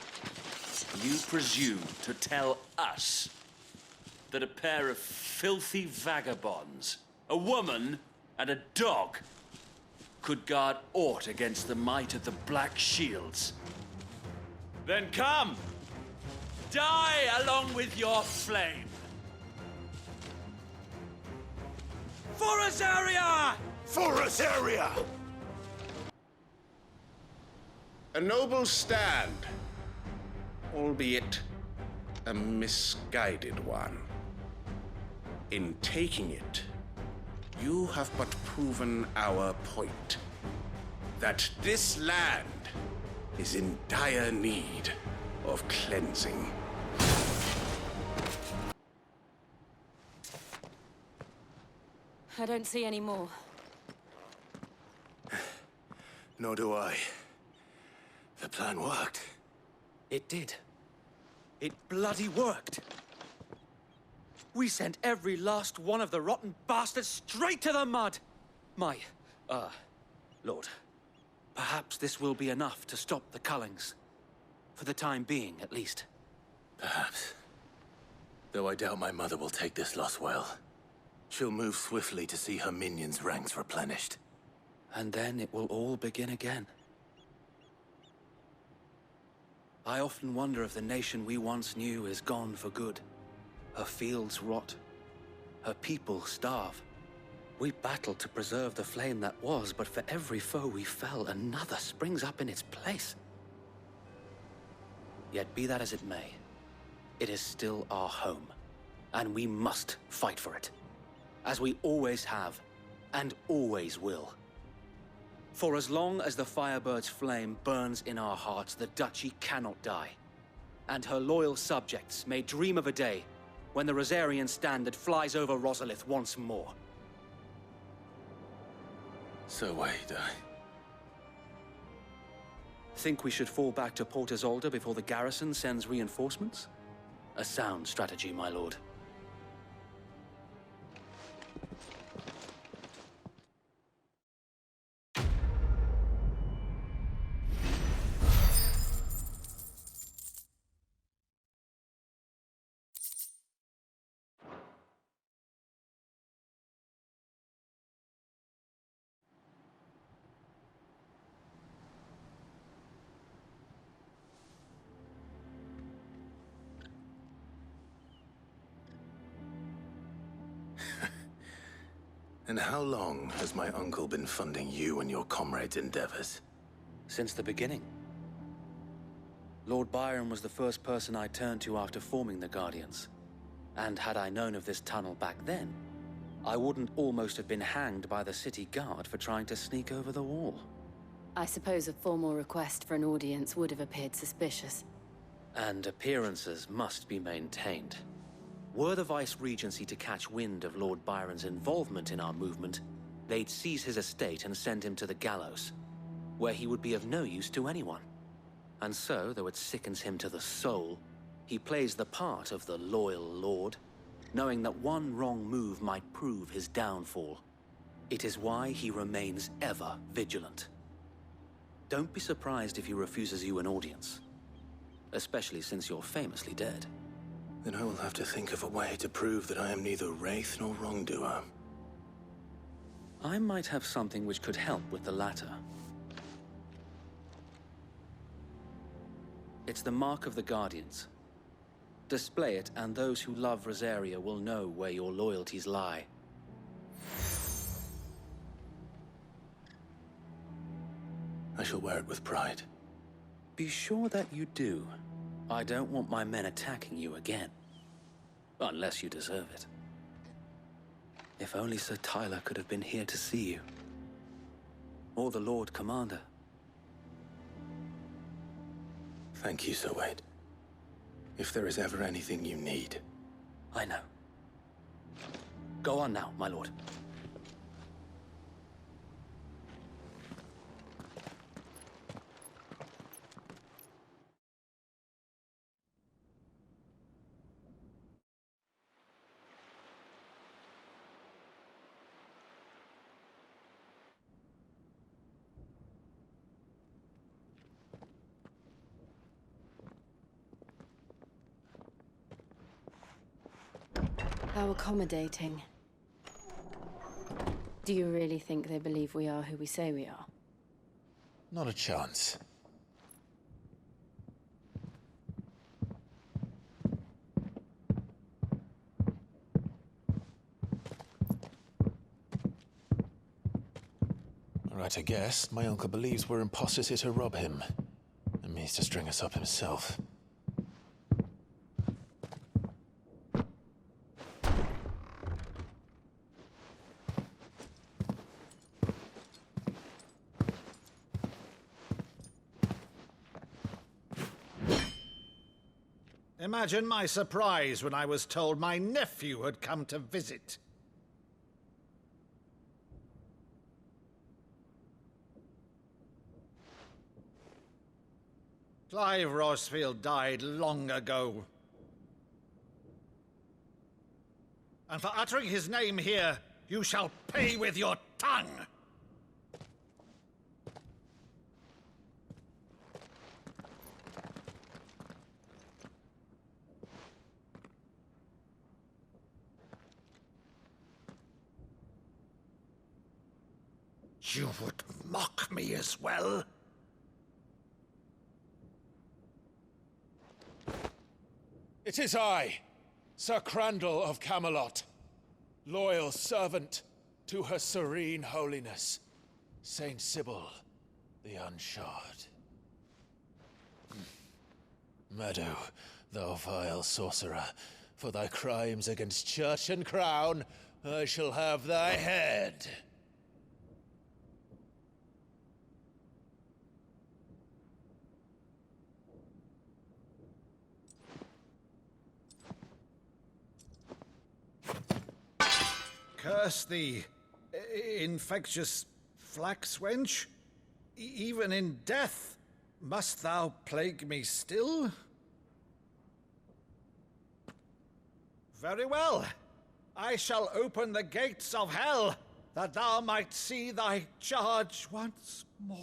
You presume to tell us that a pair of filthy vagabonds, a woman and a dog, could guard aught against the might of the Black Shields? Then come! Die along with your flame! For Rosaria! For Rosaria! A noble stand, albeit a misguided one. In taking it, you have but proven our point, that this land is in dire need of cleansing. I don't see any more. Nor do I. The plan worked. It did. It bloody worked. We sent every last one of the rotten bastards straight to the mud! Lord, perhaps this will be enough to stop the Cullings. For the time being, at least. Perhaps. Though I doubt my mother will take this loss well. She'll move swiftly to see her minions' ranks replenished. And then it will all begin again. I often wonder if the nation we once knew is gone for good. Her fields rot. Her people starve. We battled to preserve the flame that was, but for every foe we fell, another springs up in its place. Yet be that as it may, it is still our home, and we must fight for it. As we always have, and always will. For as long as the Firebird's flame burns in our hearts, the Duchy cannot die. And her loyal subjects may dream of a day when the Rosarian standard flies over Rosalith once more. So wait, Think we should fall back to Porter's Alder before the garrison sends reinforcements? A sound strategy, my lord. And how long has my uncle been funding you and your comrades' endeavors? Since the beginning. Lord Byron was the first person I turned to after forming the Guardians. And had I known of this tunnel back then, I wouldn't almost have been hanged by the city guard for trying to sneak over the wall. I suppose a formal request for an audience would have appeared suspicious. And appearances must be maintained. Were the Vice-Regency to catch wind of Lord Byron's involvement in our movement, they'd seize his estate and send him to the gallows, where he would be of no use to anyone. And so, though it sickens him to the soul, he plays the part of the loyal lord, knowing that one wrong move might prove his downfall. It is why he remains ever vigilant. Don't be surprised if he refuses you an audience, especially since you're famously dead. Then I will have to think of a way to prove that I am neither wraith nor wrongdoer. I might have something which could help with the latter. It's the mark of the Guardians. Display it, and those who love Rosaria will know where your loyalties lie. I shall wear it with pride. Be sure that you do. I don't want my men attacking you again. Unless you deserve it. If only Sir Tyler could have been here to see you. Or the Lord Commander. Thank you, Sir Wade. If there is ever anything you need. I know. Go on now, my lord. How accommodating. Do you really think they believe we are who we say we are? Not a chance. Right, I guess. My uncle believes we're imposters here to rob him. And means to string us up himself. Imagine my surprise when I was told my nephew had come to visit. Clive Rosfield died long ago. And for uttering his name here, you shall pay with your tongue! You would mock me as well? It is I, Sir Crandall of Camelot, loyal servant to Her Serene Holiness, Saint Sybil the Unshod. Meadow, thou vile sorcerer, for thy crimes against church and crown, I shall have thy head. Curse thee, infectious flax wench. Even in death, must thou plague me still? Very well. I shall open the gates of hell, that thou might see thy charge once more.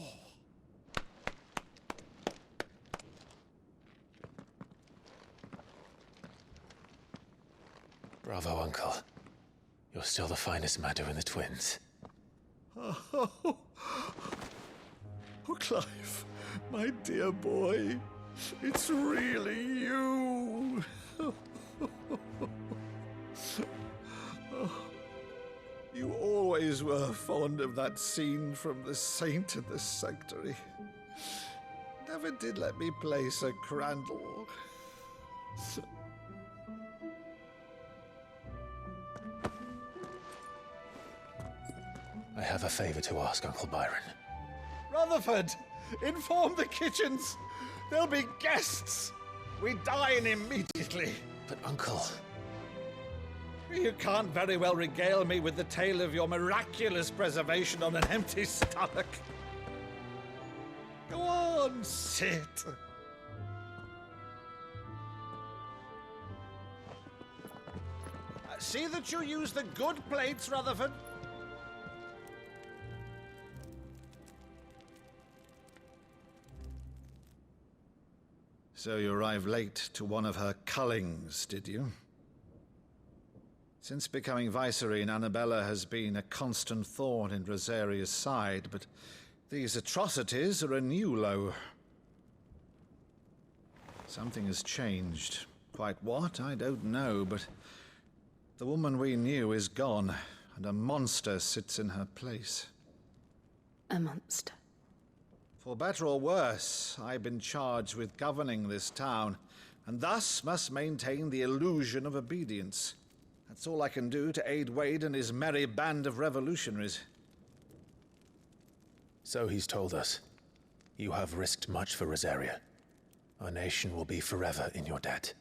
Bravo, Uncle. You're still the finest Maddo in the twins. Oh, Clive, my dear boy, it's really you. You always were fond of that scene from The Saint and the Sanctuary. Never did let me play Sir Crandall. I have a favor to ask, Uncle Byron. Rutherford, inform the kitchens. There'll be guests. We dine immediately. But, Uncle... You can't very well regale me with the tale of your miraculous preservation on an empty stomach. Go on, sit. See that you use the good plates, Rutherford. So you arrived late to one of her cullings, did you? Since becoming Vicereine, Annabella has been a constant thorn in Rosaria's side, but these atrocities are a new low. Something has changed. Quite what, I don't know, but the woman we knew is gone, and a monster sits in her place. A monster. For better or worse, I've been charged with governing this town, and thus must maintain the illusion of obedience. That's all I can do to aid Wade and his merry band of revolutionaries. So he's told us. You have risked much for Rosaria. Our nation will be forever in your debt.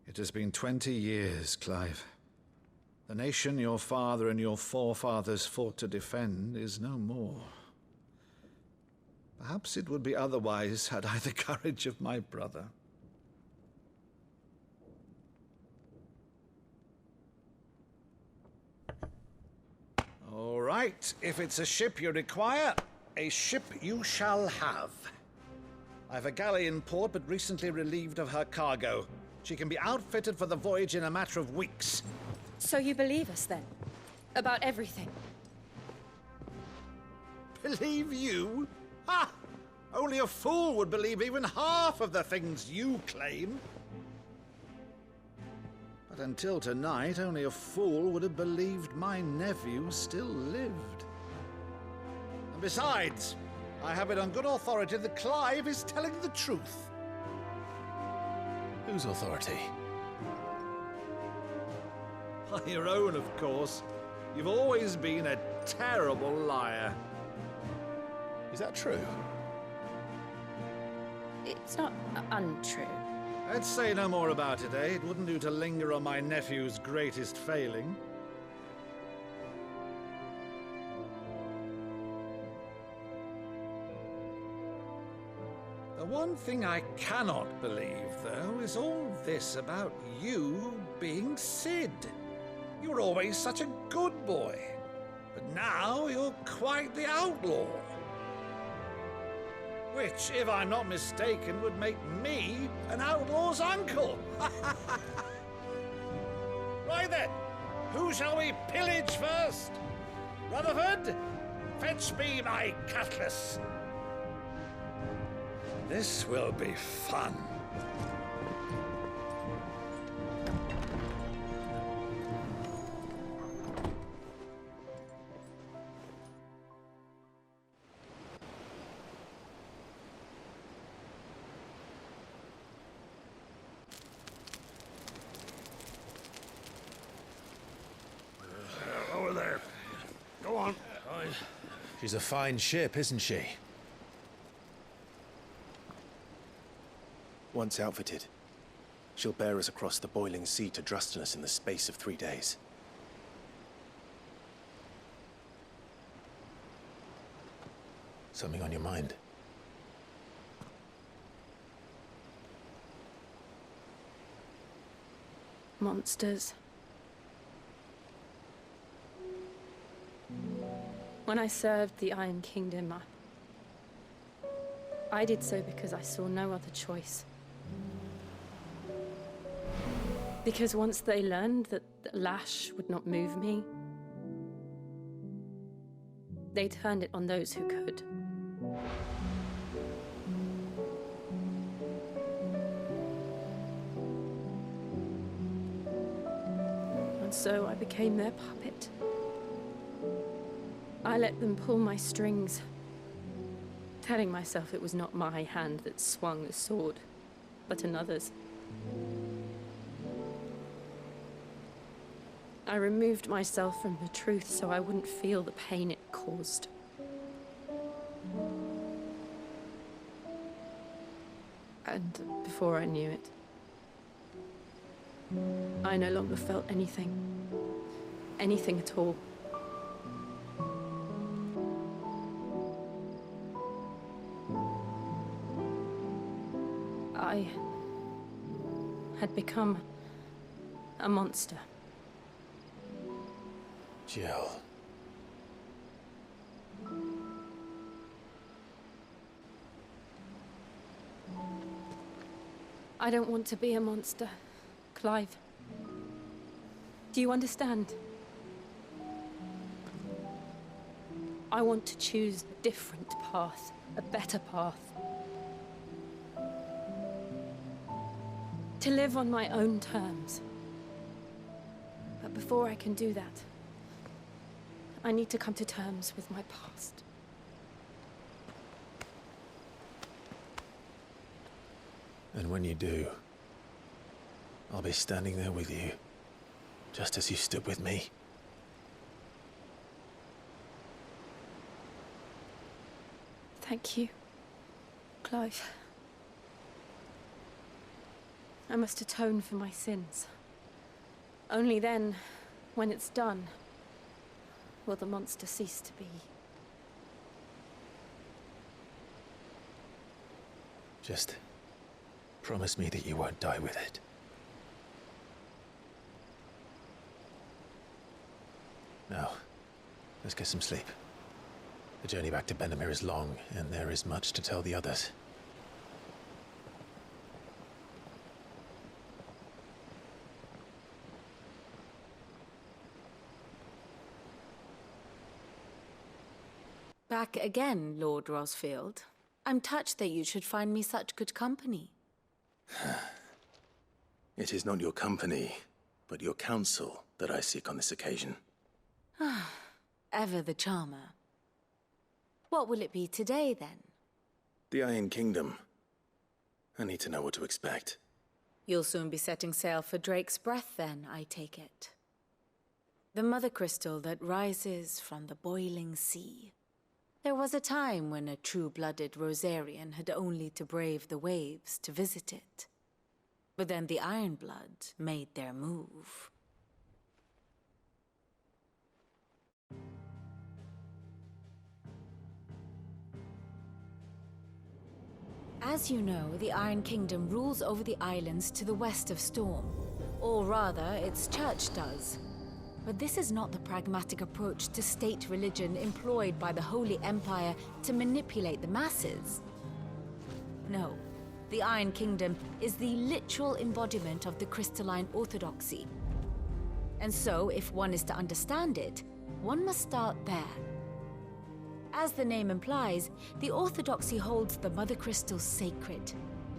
It has been 20 years, Clive. The nation your father and your forefathers fought to defend is no more. Perhaps it would be otherwise had I the courage of my brother. All right, if it's a ship you require, a ship you shall have. I've a galley in port, but recently relieved of her cargo. She can be outfitted for the voyage in a matter of weeks. So you believe us, then? About everything? Believe you? Ha! Only a fool would believe even half of the things you claim. But until tonight, only a fool would have believed my nephew still lived. And besides, I have it on good authority that Clive is telling the truth. Whose authority? By your own, of course. You've always been a terrible liar. Is that true? It's not untrue. Let's say no more about it, eh? It wouldn't do to linger on my nephew's greatest failing. The one thing I cannot believe, though, is all this about you being Sid. You were always such a good boy, but now you're quite the outlaw. Which, if I'm not mistaken, would make me an outlaw's uncle. Right then, who shall we pillage first? Rutherford, fetch me my cutlass. This will be fun. Over there. Go on. She's a fine ship, isn't she? Once outfitted, she'll bear us across the boiling sea to Drustinus in the space of 3 days. Something on your mind? Monsters. When I served the Iron Kingdom, I did so because I saw no other choice. Because once they learned that the lash would not move me, they turned it on those who could. so I became their puppet. I let them pull my strings, telling myself it was not my hand that swung the sword, but another's. I removed myself from the truth so I wouldn't feel the pain it caused. And before I knew it, I no longer felt anything. Anything at all. I had become a monster. Jill. I don't want to be a monster, Clive. Do you understand? I want to choose a different path, a better path. To live on my own terms. But before I can do that, I need to come to terms with my past. And when you do, I'll be standing there with you, just as you stood with me. Thank you, Clive. I must atone for my sins. Only then, when it's done, will the monster cease to be. Just promise me that you won't die with it. Now, let's get some sleep. The journey back to Benamir is long, and there is much to tell the others. Back again, Lord Rosfield. I'm touched that you should find me such good company. It is not your company, but your counsel that I seek on this occasion. Ever the charmer. What will it be today, then? The Iron Kingdom. I need to know what to expect. You'll soon be setting sail for Drake's Breath, then, I take it. The mother crystal that rises from the boiling sea. There was a time when a true-blooded Rosarian had only to brave the waves to visit it. But then the Ironblood made their move. As you know, the Iron Kingdom rules over the islands to the west of Storm. Or rather, its church does. But this is not the pragmatic approach to state religion employed by the Holy Empire to manipulate the masses. No, the Iron Kingdom is the literal embodiment of the crystalline orthodoxy. And so, if one is to understand it, one must start there. As the name implies, the orthodoxy holds the Mother Crystals sacred.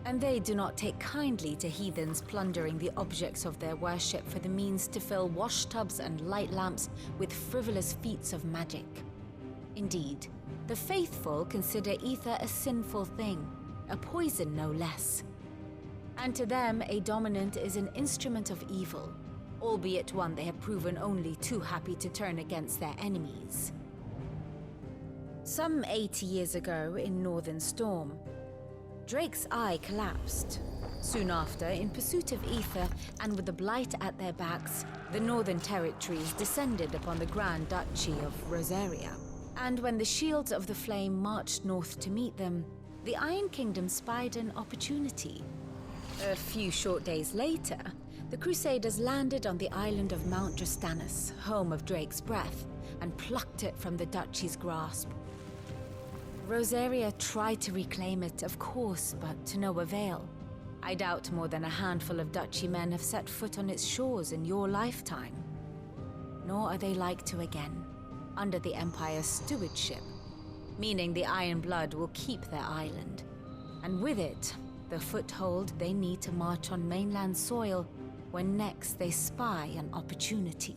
And they do not take kindly to heathens plundering the objects of their worship for the means to fill washtubs and light lamps with frivolous feats of magic. Indeed, the faithful consider ether a sinful thing, a poison no less. And to them, a dominant is an instrument of evil, albeit one they have proven only too happy to turn against their enemies. Some 80 years ago in Northern Storm, Drake's eye collapsed. Soon after, in pursuit of ether and with the blight at their backs, the Northern Territories descended upon the Grand Duchy of Rosaria. And when the Shields of the Flame marched north to meet them, the Iron Kingdom spied an opportunity. A few short days later, the Crusaders landed on the island of Mount Drastanus, home of Drake's Breath, and plucked it from the Duchy's grasp. Rosaria tried to reclaim it, of course, but to no avail. I doubt more than a handful of Duchy men have set foot on its shores in your lifetime. Nor are they like to again, under the Empire's stewardship, meaning the Iron Blood will keep their island, and with it, the foothold they need to march on mainland soil when next they spy an opportunity.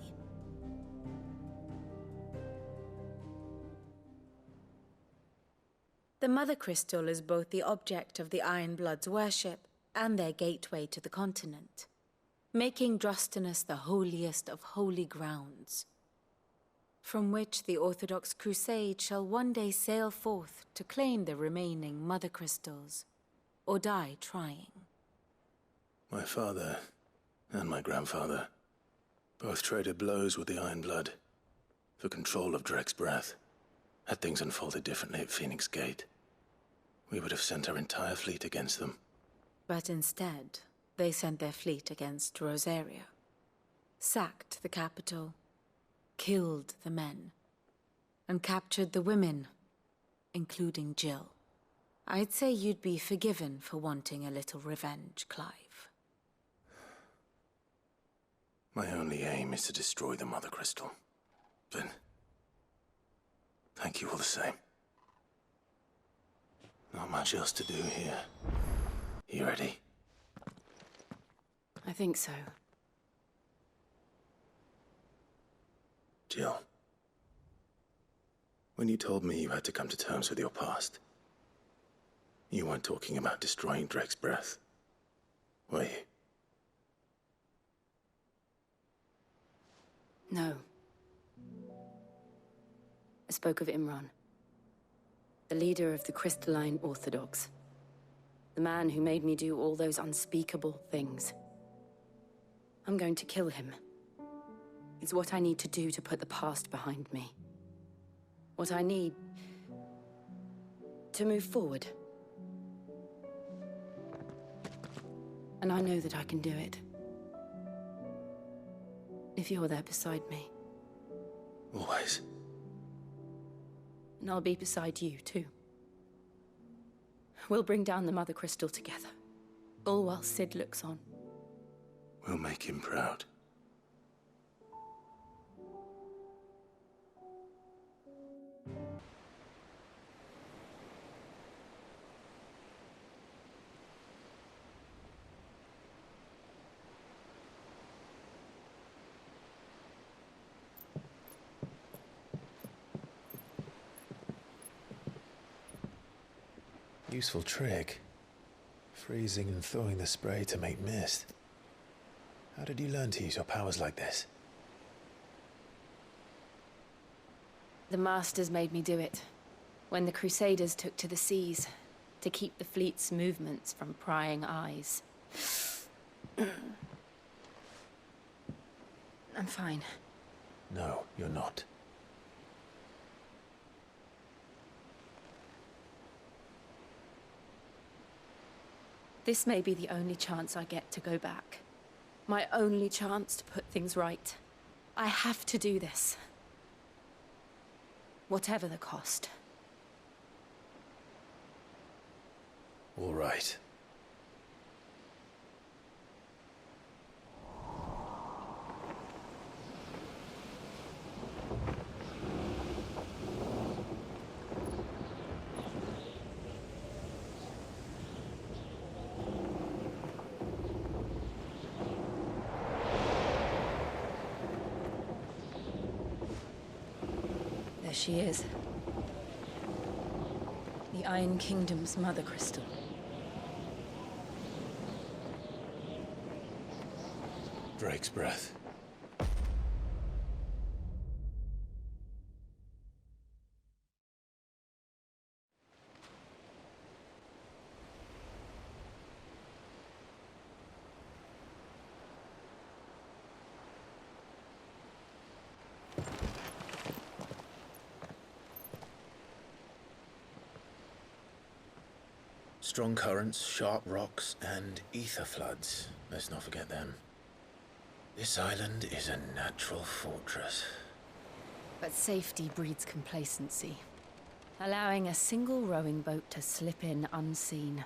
The Mother Crystal is both the object of the Iron Blood's worship and their gateway to the continent, making Drostanus the holiest of holy grounds, from which the Orthodox Crusade shall one day sail forth to claim the remaining Mother Crystals, or die trying. My father and my grandfather both traded blows with the Iron Blood for control of Drek's breath. Had things unfolded differently at Phoenix Gate, we would have sent our entire fleet against them. But instead, they sent their fleet against Rosaria, sacked the capital, killed the men, and captured the women, including Jill. I'd say you'd be forgiven for wanting a little revenge, Clive. My only aim is to destroy the Mother Crystal. But thank you all the same. Not much else to do here. You ready? I think so. Jill, when you told me you had to come to terms with your past, you weren't talking about destroying Drek's breath, were you? No. I spoke of Imran, the leader of the Crystalline Orthodox. The man who made me do all those unspeakable things. I'm going to kill him. It's what I need to do to put the past behind me. What I need to move forward. And I know that I can do it. If you're there beside me. Always. And I'll be beside you, too. We'll bring down the Mother Crystal together. All while Sid looks on. We'll make him proud. Useful trick. Freezing and thawing the spray to make mist. How did you learn to use your powers like this? The Masters made me do it. When the Crusaders took to the seas, to keep the fleet's movements from prying eyes. I'm fine. No, you're not. This may be the only chance I get to go back. My only chance to put things right. I have to do this. Whatever the cost. All right. There she is. The Iron Kingdom's Mother Crystal. Drake's breath. Strong currents, sharp rocks, and ether floods. Let's not forget them. This island is a natural fortress. But safety breeds complacency, allowing a single rowing boat to slip in unseen.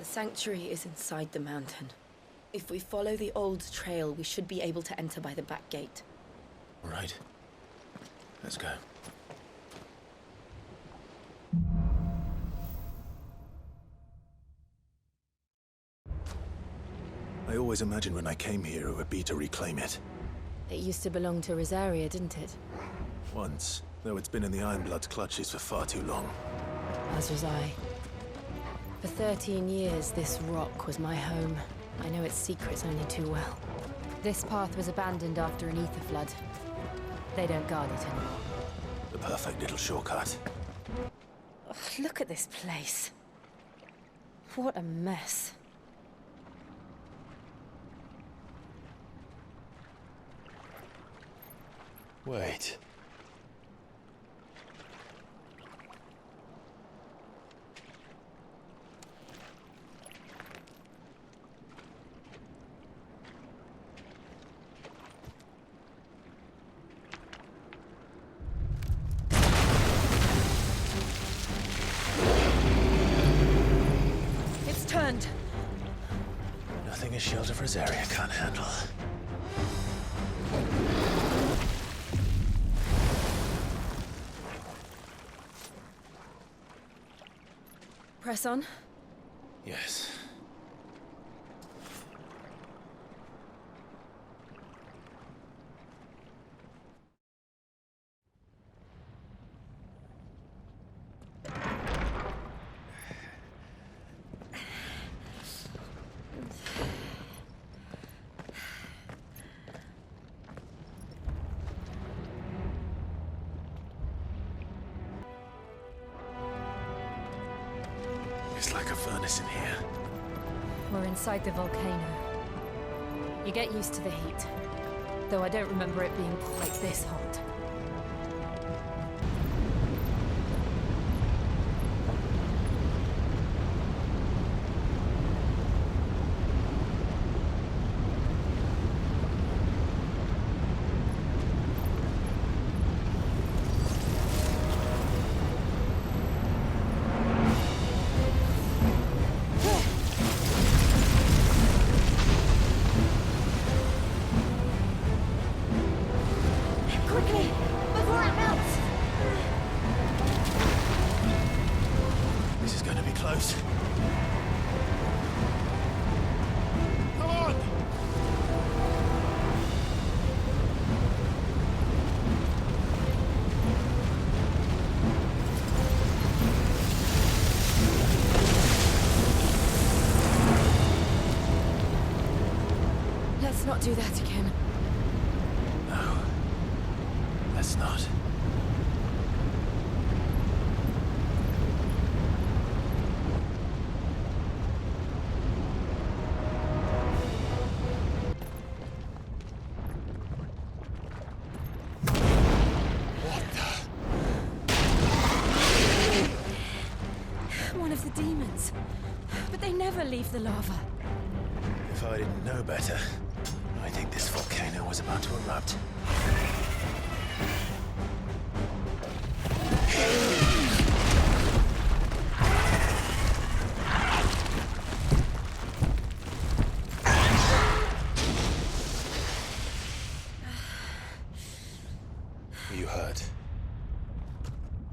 The sanctuary is inside the mountain. If we follow the old trail, we should be able to enter by the back gate. All right. Let's go. always imagined when I came here it would be to reclaim it. It used to belong to Rosaria, didn't it? Once, though it's been in the Ironblood's clutches for far too long. As was I. For 13 years, this rock was my home. I know its secrets only too well. This path was abandoned after an ether flood. They don't guard it anymore. The perfect little shortcut. Ugh, look at this place. What a mess. Wait. It's turned. Nothing a shield of Rosaria can't handle. Press on. Yes. It's like a furnace in here. We're inside the volcano. You get used to the heat, though I don't remember it being quite this hot. Let's not do that again. No. Let's not. One of the demons. But they never leave the lava. If I didn't know better, I think this volcano was about to erupt. Are you hurt?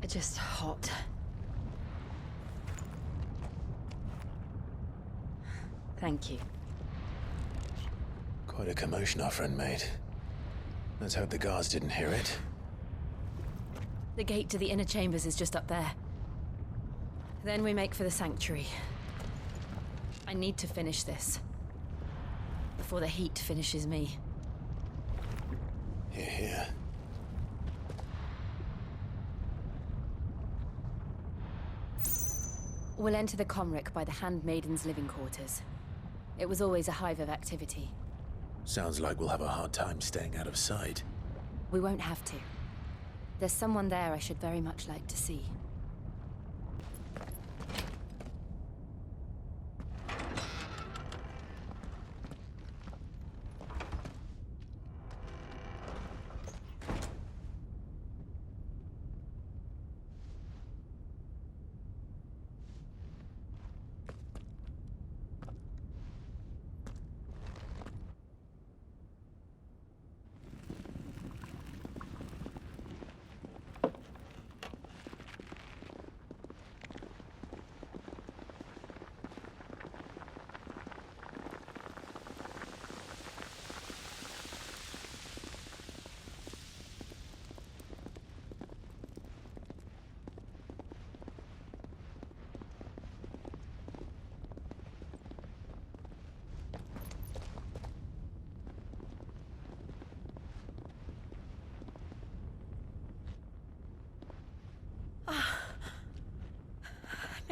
Just hot. Thank you. Quite a commotion our friend made. Let's hope the guards didn't hear it. The gate to the inner chambers is just up there. Then we make for the sanctuary. I need to finish this. Before the heat finishes me. Hear, hear. We'll enter the Comric by the Handmaiden's living quarters. It was always a hive of activity. Sounds like we'll have a hard time staying out of sight. We won't have to. There's someone there I should very much like to see.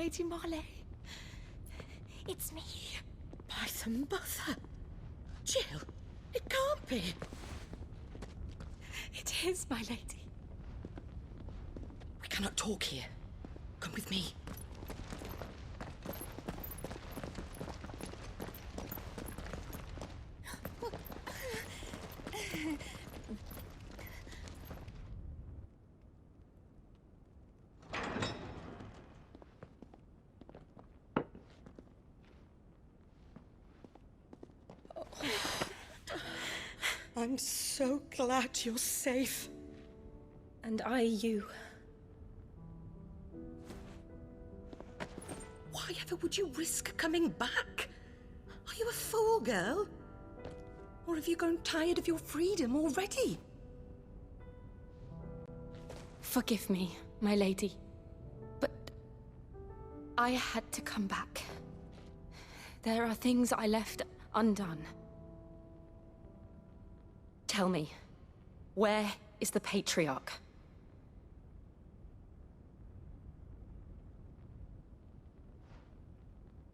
Lady Marley. It's me. By some mother. Jill, it can't be. It is, my lady. We cannot talk here. Come with me. I'm so glad you're safe. And I you. Why ever would you risk coming back? Are you a fool, girl? Or have you grown tired of your freedom already? Forgive me, my lady, but I had to come back. There are things I left undone. Tell me, where is the Patriarch?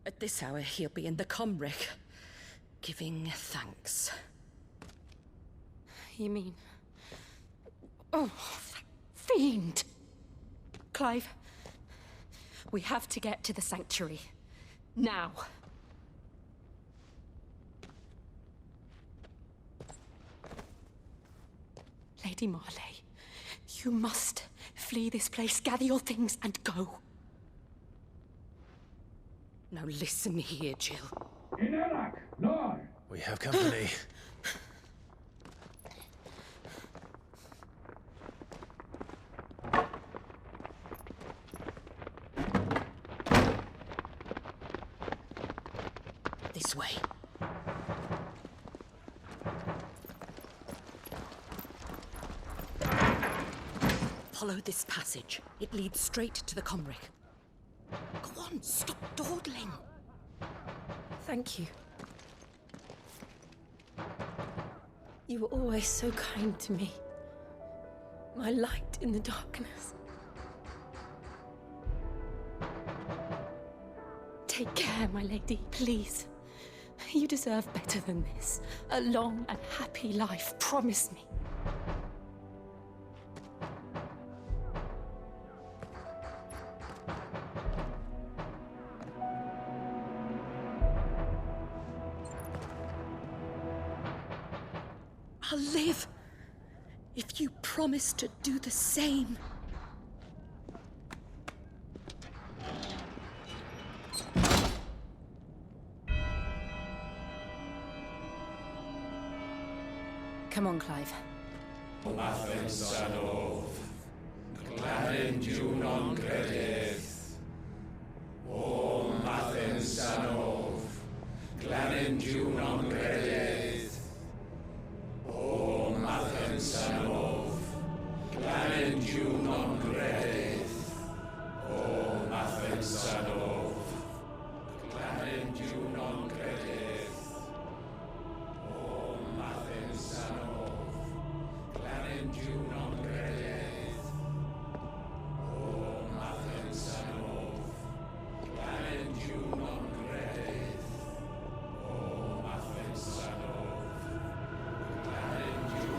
At this hour, he'll be in the Comric, giving thanks. You mean... Oh, that fiend! Clive, we have to get to the sanctuary. Now. Lady Marley, you must flee this place, gather your things, and go. Now listen here, Jill. We have company. This way. Follow this passage. It leads straight to the Comric. Go on, stop dawdling. Thank you. You were always so kind to me. My light in the darkness. Take care, my lady, please. You deserve better than this. A long and happy life, promise me. I'll live if you promise to do the same. Come on, Clive. Mathen Sanov, Glanen du non credeth. O Mathen Sanov, Glanen du non credeth. O Mathen Sanov, Glanen du non credeth. O Mathen Sanov, Glanen du non credeth. O Mathen Sanov, Glanen du non credeth. O Mathen Sanov, Glanen du non credeth. O Mathen Sanov, Glanen du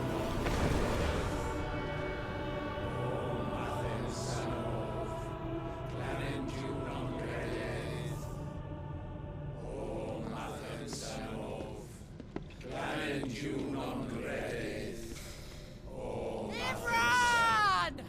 non credeth. O Mathen Sanov, Glanen du non credeth. O Everyone!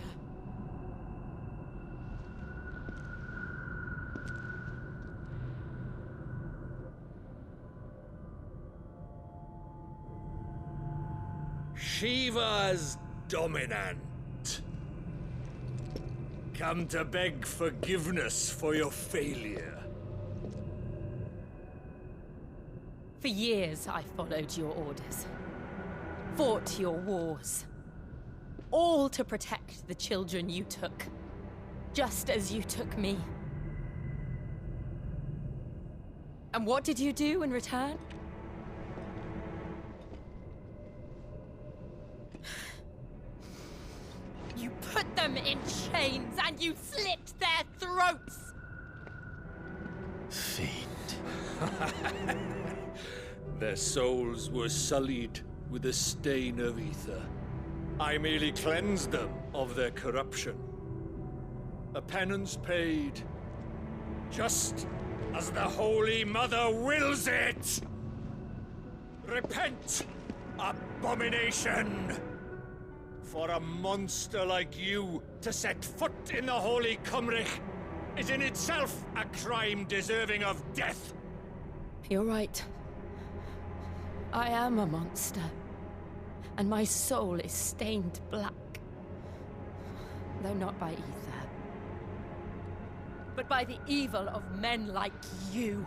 Shiva's dominant. Come to beg forgiveness for your failure. For years, I followed your orders. Fought your wars. All to protect the children you took. Just as you took me. And what did you do in return? You put them in chains and you slit their throats! Their souls were sullied with the stain of ether. I merely cleansed them of their corruption. A penance paid, just as the Holy Mother wills it! Repent, abomination! For a monster like you to set foot in the Holy Cymric is in itself a crime deserving of death. You're right. I am a monster. And my soul is stained black. Though not by ether. But by the evil of men like you,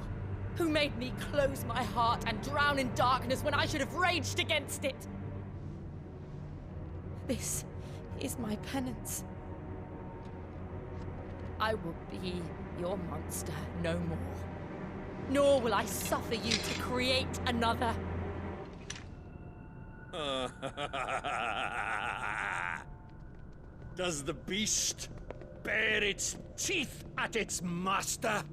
who made me close my heart and drown in darkness when I should have raged against it. This is my penance. I will be your monster no more. Nor will I suffer you to create another. Does the beast bare its teeth at its master?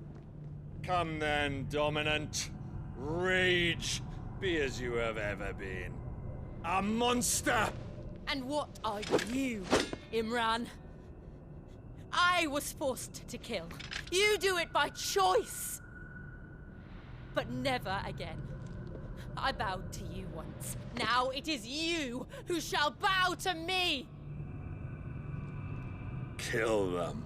Come then, dominant. Rage, be as you have ever been. A monster! And what are you, Imran? I was forced to kill. You do it by choice. But never again. I bowed to you once. Now it is you who shall bow to me! Kill them.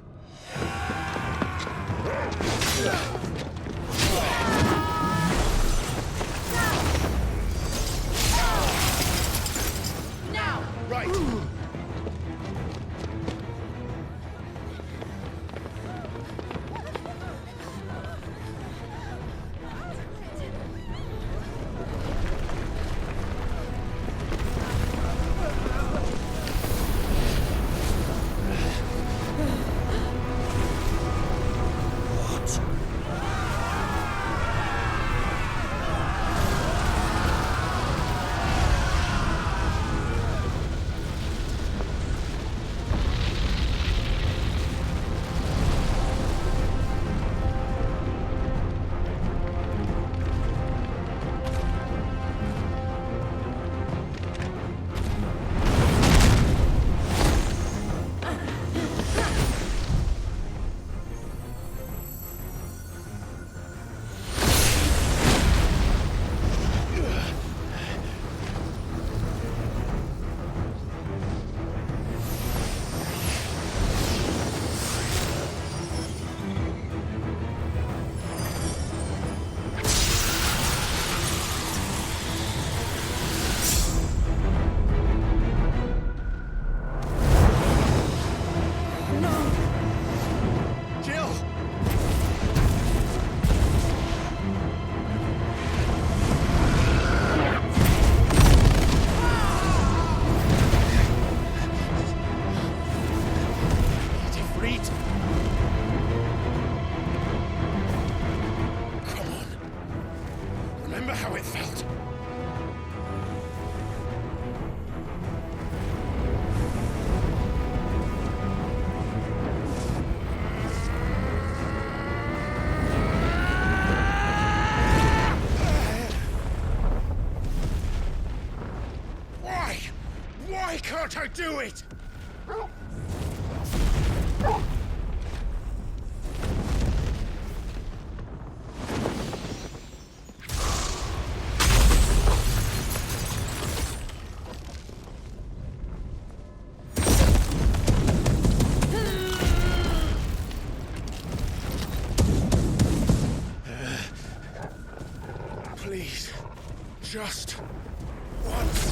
Now! Right! Can't I do it? Please, just once.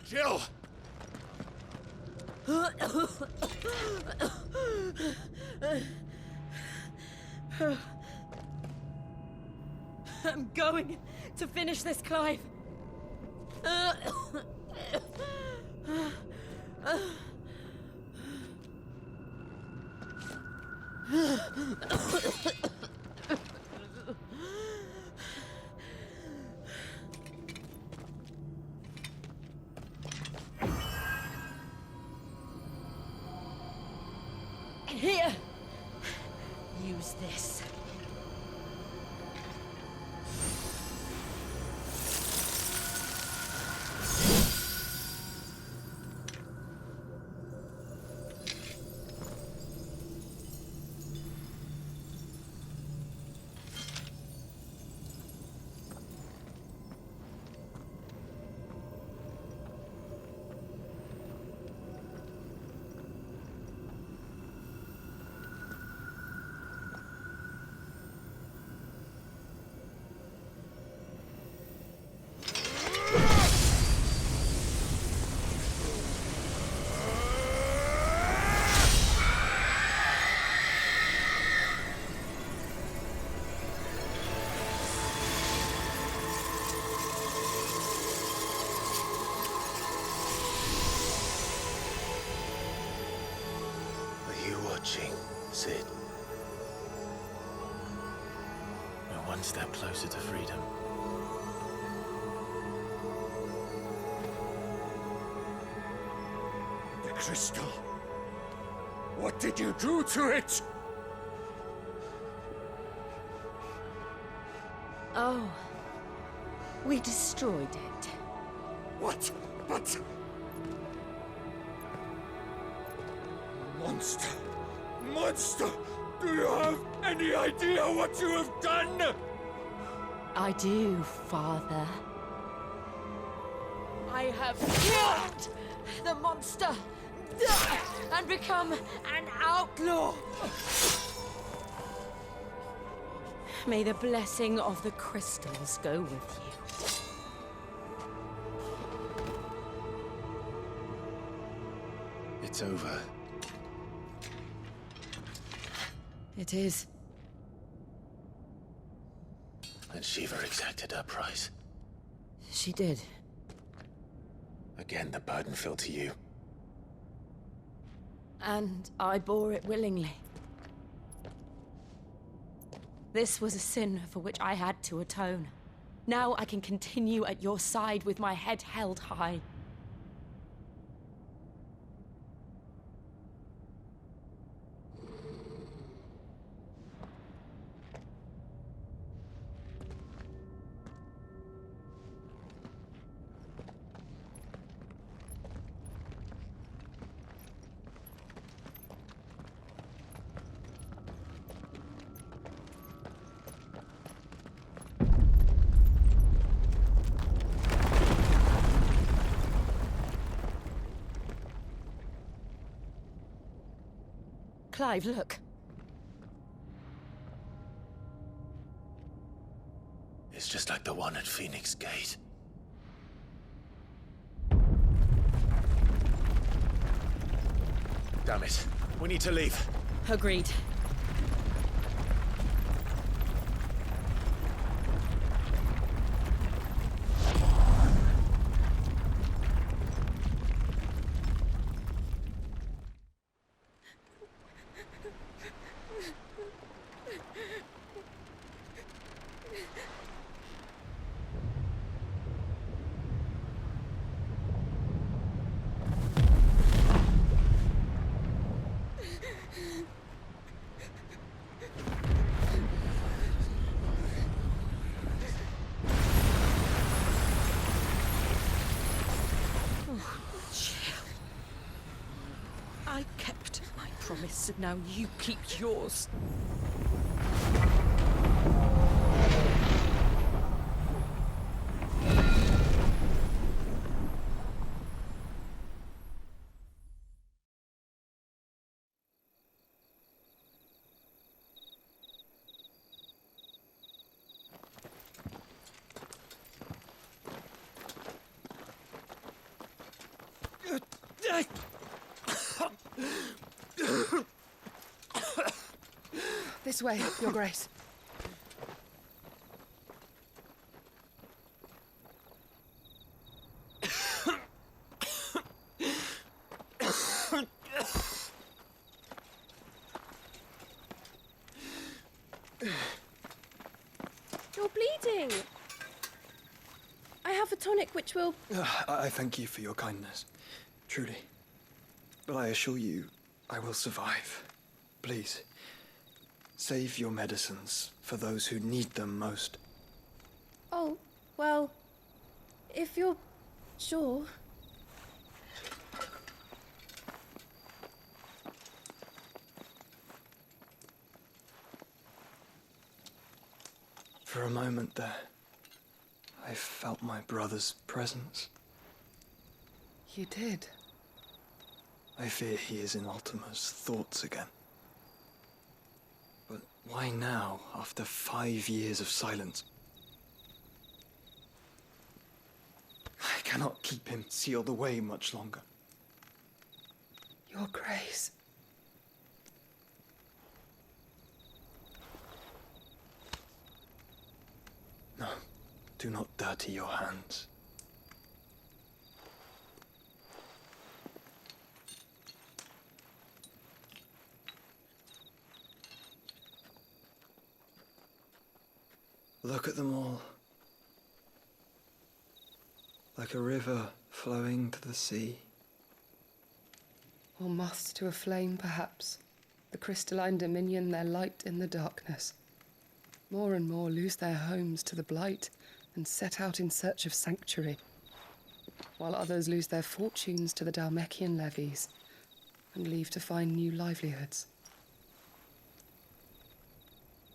Jill! I'm going to finish this, Clive. Here! Use this. Watching, Sid. We're one step closer to freedom. The crystal. What did you do to it? Oh. We destroyed it. What? But... Monster! Monster! Do you have any idea what you have done? I do, Father. I have killed the monster and become an outlaw. May the blessing of the crystals go with you. It's over. It is. And Shiva exacted her price. She did. Again, the burden fell to you. And I bore it willingly. This was a sin for which I had to atone. Now I can continue at your side with my head held high. Clive, look. It's just like the one at Phoenix Gate. Damn it. We need to leave. Agreed. I kept my promise, and now you keep yours. This way, Your Grace. You're bleeding. I have a tonic which will... I thank you for your kindness, truly. But I assure you, I will survive. Please, save your medicines for those who need them most. Oh, well, if you're sure... For a moment there, I felt my brother's presence. You did? I fear he is in Ultima's thoughts again. But why now, after 5 years of silence? I cannot keep him sealed away much longer. Your Grace. No, do not dirty your hands. Look at them all. Like a river flowing to the sea. Or moths to a flame, perhaps. The crystalline dominion, their light in the darkness. More and more lose their homes to the blight and set out in search of sanctuary, while others lose their fortunes to the Dalmekian levies and leave to find new livelihoods.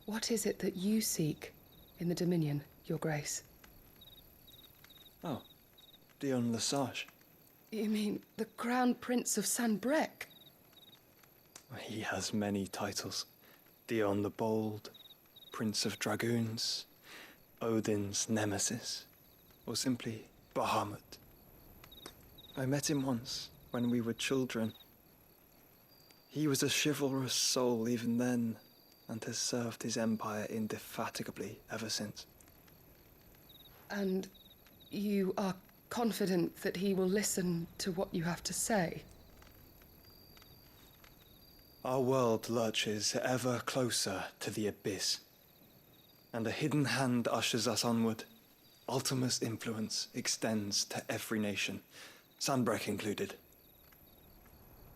What is it that you seek in the Dominion, Your Grace? Oh, Dion Lesage. You mean the Crown Prince of Sanbrec? He has many titles. Dion the Bold, Prince of Dragoons, Odin's Nemesis, or simply Bahamut. I met him once, when we were children. He was a chivalrous soul even then, and has served his empire indefatigably ever since. And you are confident that he will listen to what you have to say? Our world lurches ever closer to the abyss, and a hidden hand ushers us onward. Ultima's influence extends to every nation, Sanbrec included.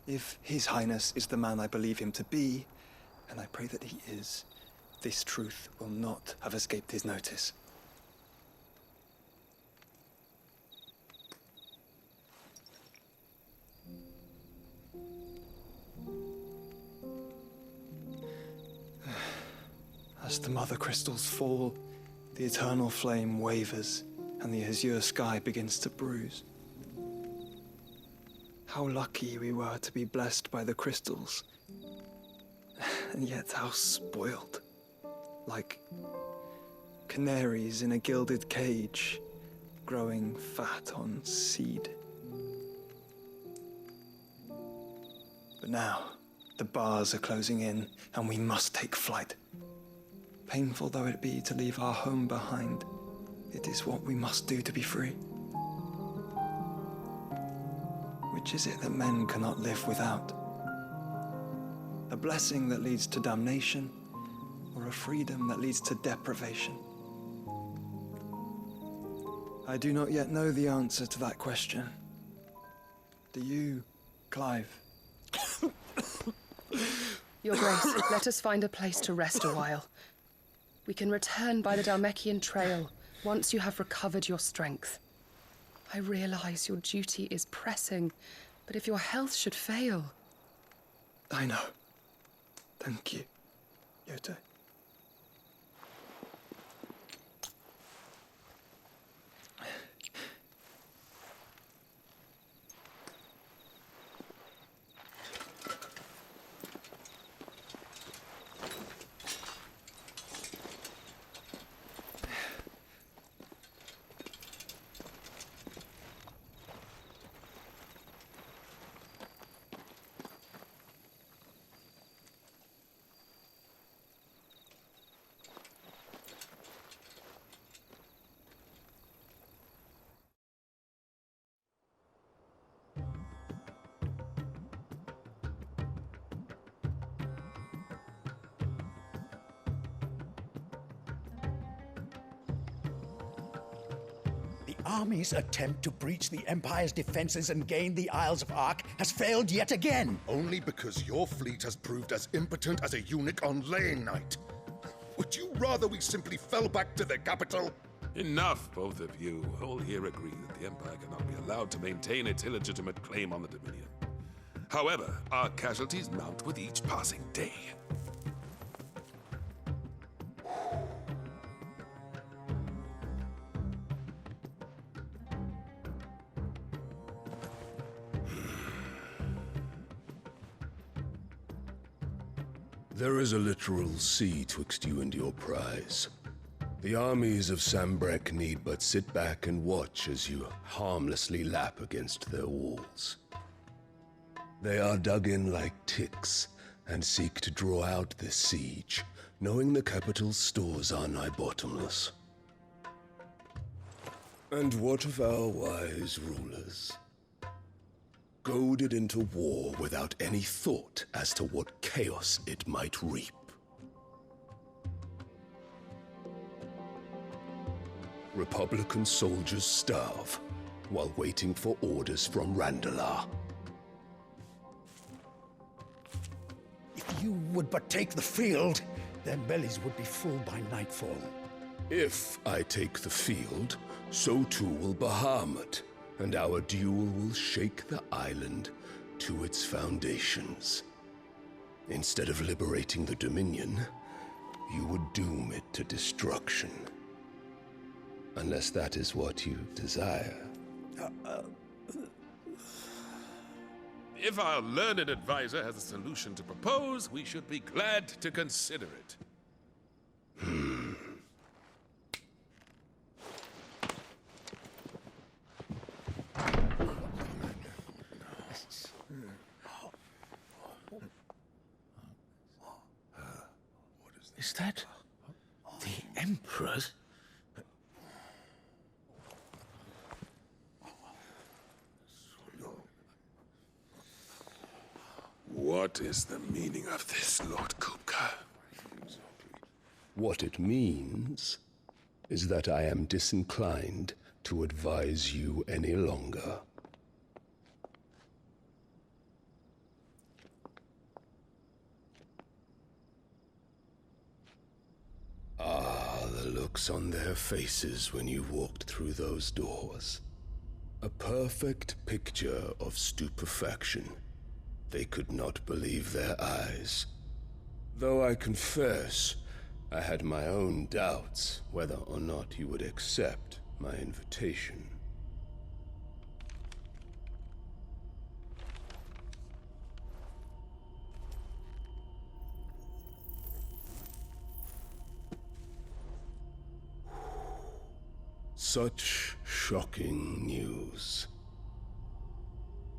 If His Highness is the man I believe him to be, and I pray that he is, this truth will not have escaped his notice. As the mother crystals fall, the eternal flame wavers, and the azure sky begins to bruise. How lucky we were to be blessed by the crystals, and yet how spoiled. Like canaries in a gilded cage, growing fat on seed. But now, the bars are closing in, and we must take flight. Painful though it be to leave our home behind, it is what we must do to be free. Which is it that men cannot live without? A blessing that leads to damnation, or a freedom that leads to deprivation? I do not yet know the answer to that question. Do you, Clive? Your Grace, let us find a place to rest a while. We can return by the Dalmekian trail once you have recovered your strength. I realize your duty is pressing, but if your health should fail... I know. Thank you, Yote. army's attempt to breach the Empire's defenses and gain the Isles of Ark has failed yet again. Only because your fleet has proved as impotent as a eunuch on laying night. Would you rather we simply fell back to the capital? Enough, both of you. All here agree that the Empire cannot be allowed to maintain its illegitimate claim on the Dominion. However, our casualties mount with each passing day. There is a literal sea twixt you and your prize. The armies of Sambrek need but sit back and watch as you harmlessly lap against their walls. They are dug in like ticks and seek to draw out this siege, knowing the capital's stores are nigh bottomless. And what of our wise rulers? Goaded into war without any thought as to what chaos it might reap. Republican soldiers starve while waiting for orders from Randalar. If you would but take the field, their bellies would be full by nightfall. If I take the field, so too will Bahamut, and our duel will shake the island to its foundations. Instead of liberating the Dominion, you would doom it to destruction. Unless that is what you desire. If our learned advisor has a solution to propose, we should be glad to consider it. Is that the Emperor's? What is the meaning of this, Lord Kupka? What it means is that I am disinclined to advise you any longer. Ah, the looks on their faces when you walked through those doors. A perfect picture of stupefaction. They could not believe their eyes. Though I confess, I had my own doubts whether or not you would accept my invitation. Such shocking news.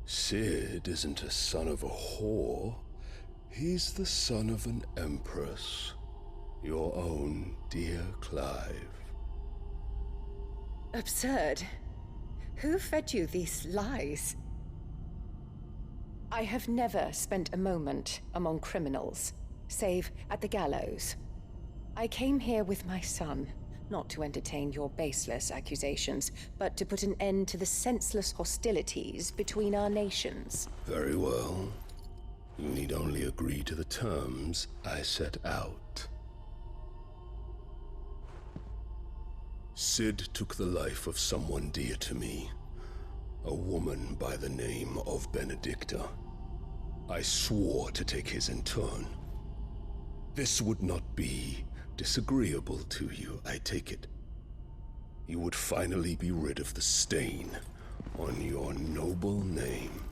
Sid isn't a son of a whore. He's the son of an empress. Your own dear Clive. Absurd. Who fed you these lies? I have never spent a moment among criminals, save at the gallows. I came here with my son, not to entertain your baseless accusations, but to put an end to the senseless hostilities between our nations. Very well. You need only agree to the terms I set out. Sid took the life of someone dear to me, a woman by the name of Benedicta. I swore to take his in turn. This would not be disagreeable to you, I take it. You would finally be rid of the stain on your noble name.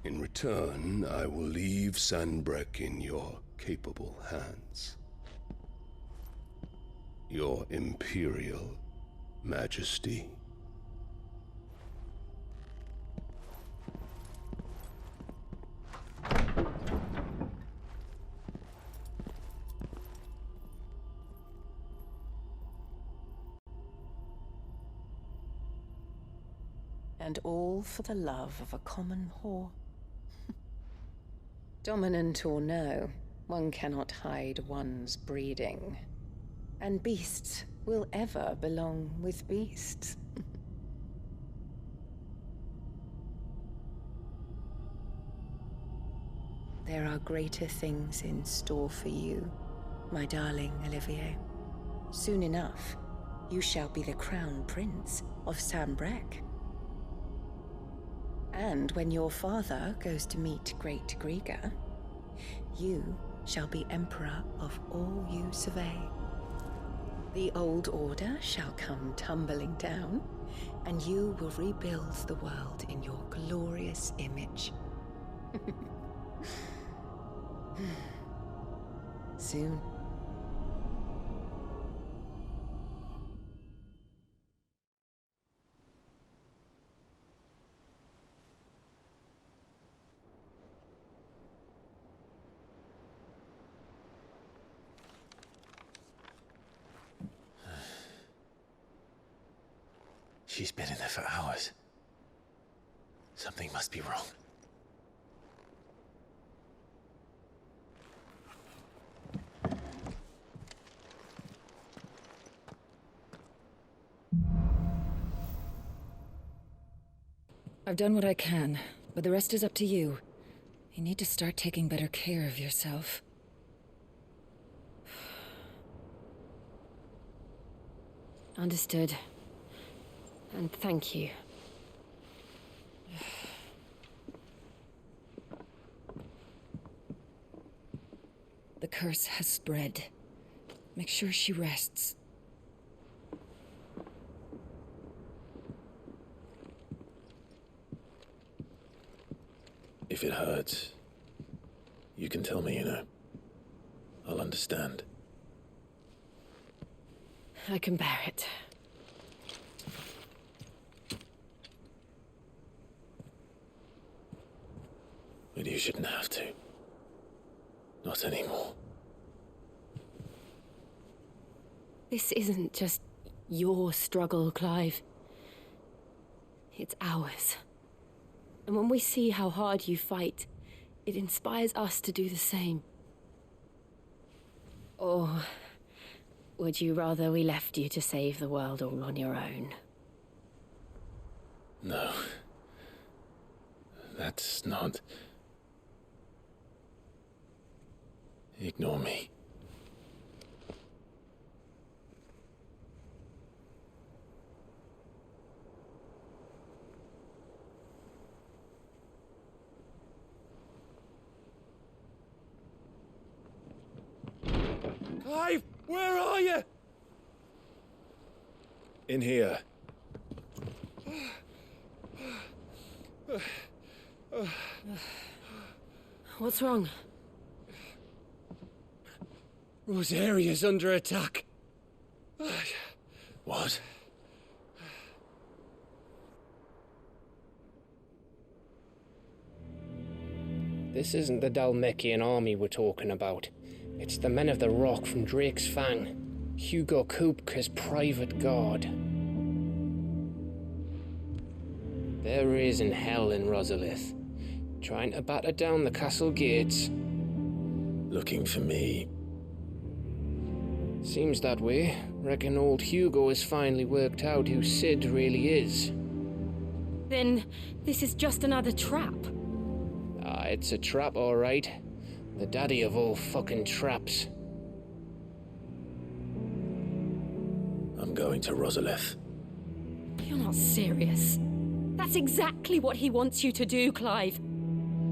In return, I will leave Sanbreque in your capable hands. Your Imperial Majesty. And all for the love of a common whore. Dominant or no, one cannot hide one's breeding. And beasts will ever belong with beasts. There are greater things in store for you, my darling Olivier. Soon enough, you shall be the crown prince of Sambrec. And when your father goes to meet great Grieger, you shall be emperor of all you survey. The old order shall come tumbling down, and you will rebuild the world in your glorious image. Soon. She's been in there for hours. Something must be wrong. I've done what I can, but the rest is up to you. You need to start taking better care of yourself. Understood. And thank you. The curse has spread. Make sure she rests. If it hurts, you can tell me, you know. I'll understand. I can bear it. But you shouldn't have to. Not anymore. This isn't just your struggle, Clive. It's ours. And when we see how hard you fight, it inspires us to do the same. Or would you rather we left you to save the world all on your own? No. That's not... Ignore me. Clive, where are you? In here. What's wrong? Rosaria's under attack. What? This isn't the Dalmekian army we're talking about. It's the men of the Rock from Drake's Fang, Hugo Kupka's private guard. There is in hell in Rosalith, trying to batter down the castle gates. Looking for me. Seems that way. Reckon old Hugo has finally worked out who Sid really is. Then this is just another trap. Ah, it's a trap, all right. The daddy of all fucking traps. I'm going to Rosalith. You're not serious. That's exactly what he wants you to do, Clive.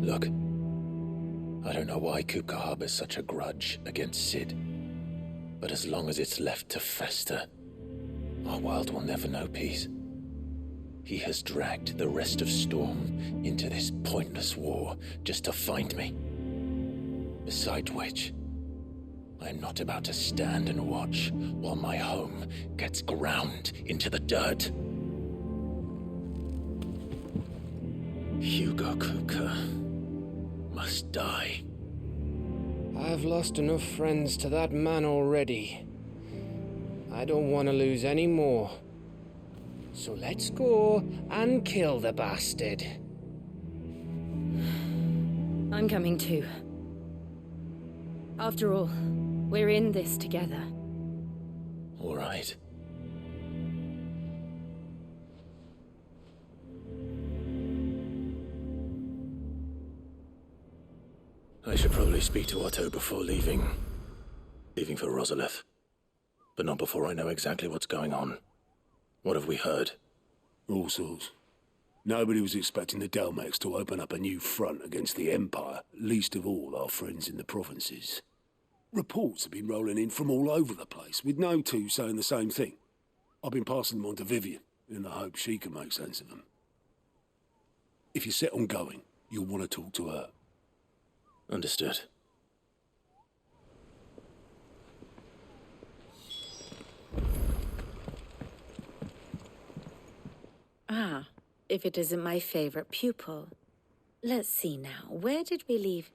Look, I don't know why Kupka harbors such a grudge against Sid. But as long as it's left to fester, our world will never know peace. He has dragged the rest of Storm into this pointless war just to find me. Besides which, I am not about to stand and watch while my home gets ground into the dirt. Hugo Kupka must die. I've lost enough friends to that man already. I don't want to lose any more. So let's go and kill the bastard. I'm coming too. After all, we're in this together. All right. I should probably speak to Otto before leaving. Leaving for Rosalith. But not before I know exactly what's going on. What have we heard? All sorts. Nobody was expecting the Dalmex to open up a new front against the Empire, least of all our friends in the provinces. Reports have been rolling in from all over the place, with no two saying the same thing. I've been passing them on to Vivian, in the hope she can make sense of them. If you're set on going, you'll want to talk to her. Understood. Ah, if it isn't my favorite pupil. Let's see now, where did we leave?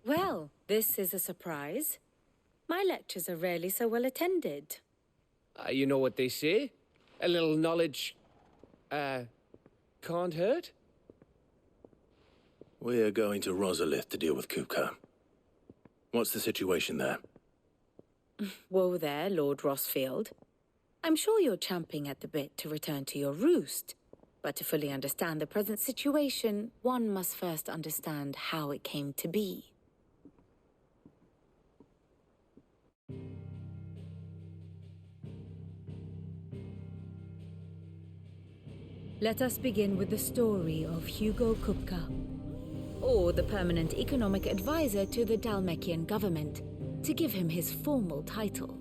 Well, this is a surprise. My lectures are rarely so well attended. You know what they say? A little knowledge, can't hurt? We're going to Rosalith to deal with Kupka. What's the situation there? Whoa there, Lord Rossfield. I'm sure you're champing at the bit to return to your roost. But to fully understand the present situation, one must first understand how it came to be. Let us begin with the story of Hugo Kupka, or the permanent economic advisor to the Dalmekian government, to give him his formal title.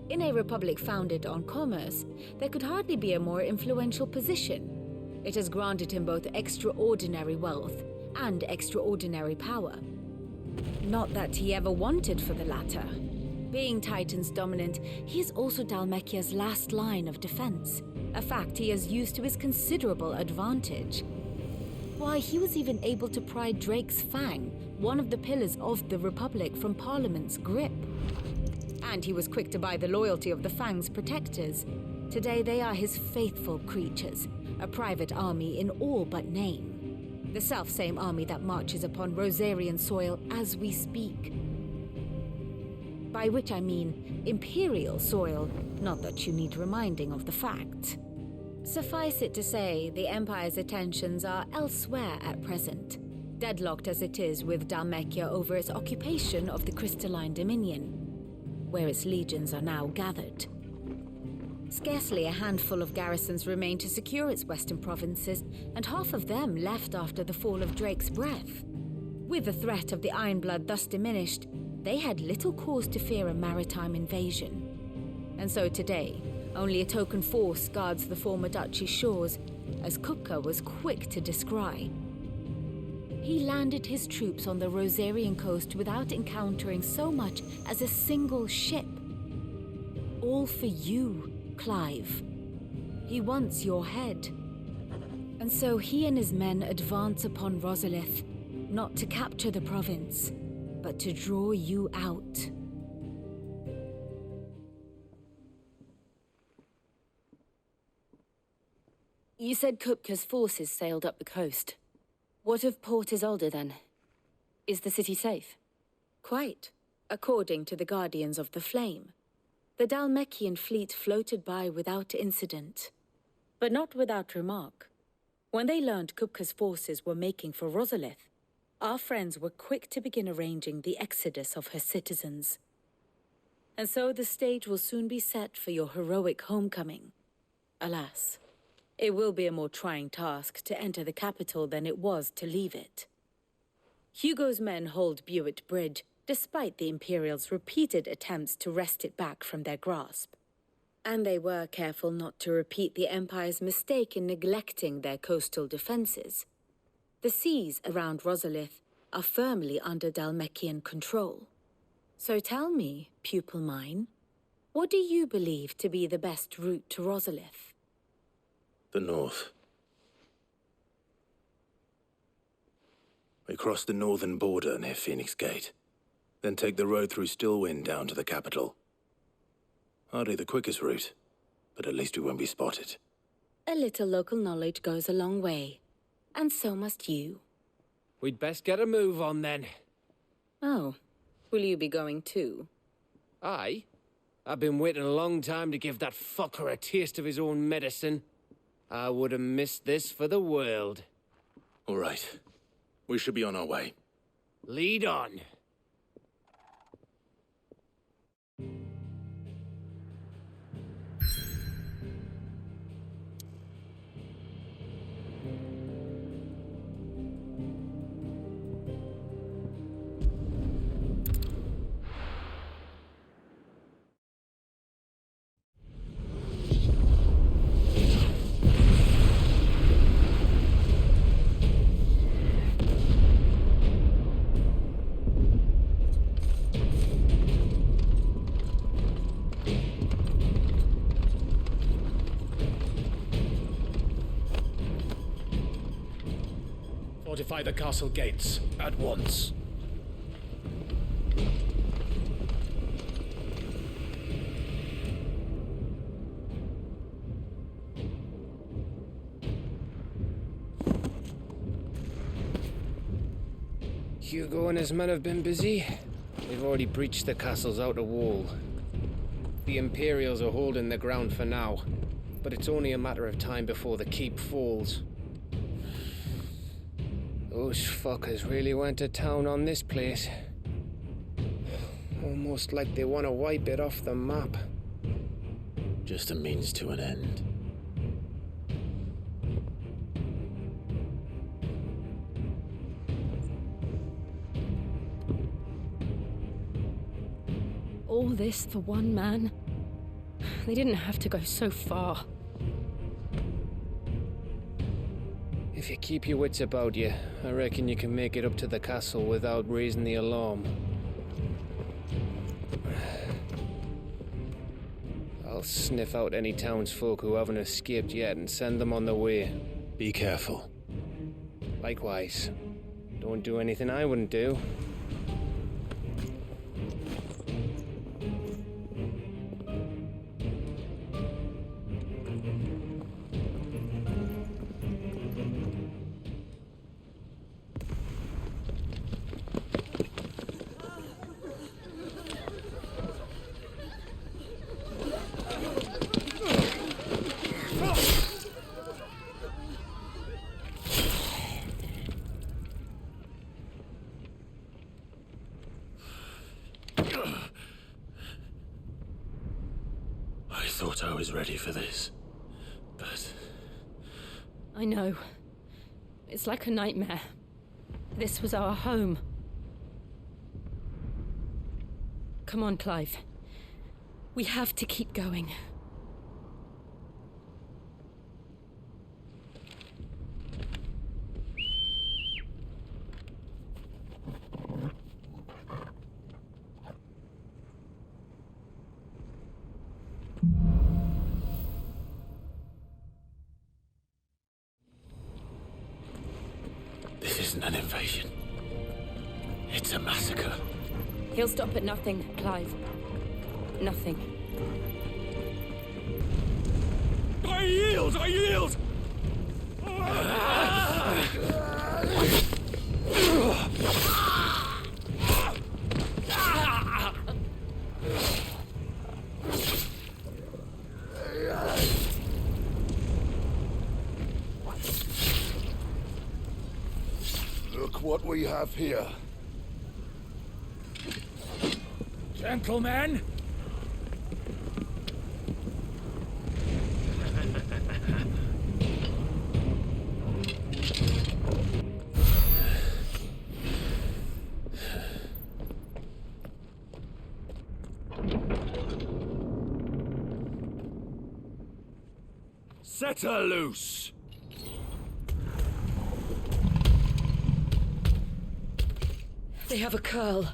In a republic founded on commerce, there could hardly be a more influential position. It has granted him both extraordinary wealth and extraordinary power. Not that he ever wanted for the latter. Being Titan's dominant, he is also Dalmekia's last line of defense, a fact he has used to his considerable advantage. Why, he was even able to pry Drake's Fang, one of the pillars of the Republic, from Parliament's grip. And he was quick to buy the loyalty of the Fang's protectors. Today they are his faithful creatures, a private army in all but name. The self-same army that marches upon Rosarian soil as we speak. By which I mean imperial soil, not that you need reminding of the fact. Suffice it to say, the Empire's attentions are elsewhere at present, deadlocked as it is with Dalmekia over its occupation of the Crystalline Dominion, where its legions are now gathered. Scarcely a handful of garrisons remain to secure its western provinces, and half of them left after the fall of Drake's Breath. With the threat of the Ironblood thus diminished, they had little cause to fear a maritime invasion. And so today, only a token force guards the former duchy's shores, as Kupka was quick to descry. He landed his troops on the Rosarian coast without encountering so much as a single ship. All for you, Clive. He wants your head. And so he and his men advance upon Rosalith, not to capture the province, but to draw you out. You said Kupka's forces sailed up the coast. What of Port Isolde, then? Is the city safe? Quite, according to the Guardians of the Flame. The Dalmekian fleet floated by without incident, but not without remark. When they learned Kupka's forces were making for Rosalith, our friends were quick to begin arranging the exodus of her citizens. And so the stage will soon be set for your heroic homecoming. Alas, it will be a more trying task to enter the capital than it was to leave it. Hugo's men hold Buet Bridge, despite the Imperials' repeated attempts to wrest it back from their grasp. And they were careful not to repeat the Empire's mistake in neglecting their coastal defenses. The seas around Rosalith are firmly under Dalmekian control. So tell me, pupil mine, what do you believe to be the best route to Rosalith? The north. We cross the northern border near Phoenix Gate, then take the road through Stillwind down to the capital. Hardly the quickest route, but at least we won't be spotted. A little local knowledge goes a long way, and so must you. We'd best get a move on then. Oh, will you be going too? Aye. I've been waiting a long time to give that fucker a taste of his own medicine. I would have missed this for the world. All right. We should be on our way. Lead on. Fortify the castle gates, at once. Hugo and his men have been busy. They've already breached the castle's outer wall. The Imperials are holding the ground for now, but it's only a matter of time before the keep falls. Those fuckers really went to town on this place. Almost like they want to wipe it off the map. Just a means to an end. All this for one man? They didn't have to go so far. If you keep your wits about you, I reckon you can make it up to the castle without raising the alarm. I'll sniff out any townsfolk who haven't escaped yet and send them on their way. Be careful. Likewise. Don't do anything I wouldn't do. I thought I was ready for this, but... I know. It's like a nightmare. This was our home. Come on, Clive. We have to keep going. This isn't an invasion. It's a massacre. He'll stop at nothing, Clive. Nothing. I yield! I yield! Look what we have here. Gentlemen! Set her loose! They have a curl.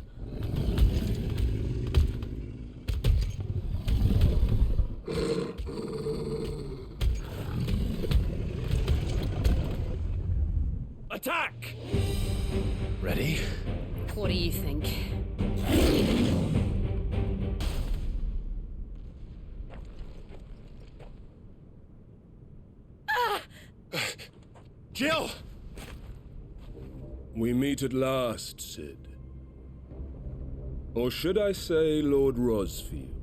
Attack! Ready? What do you think? Jill! We meet at last, Sid. Or should I say, Lord Rosfield?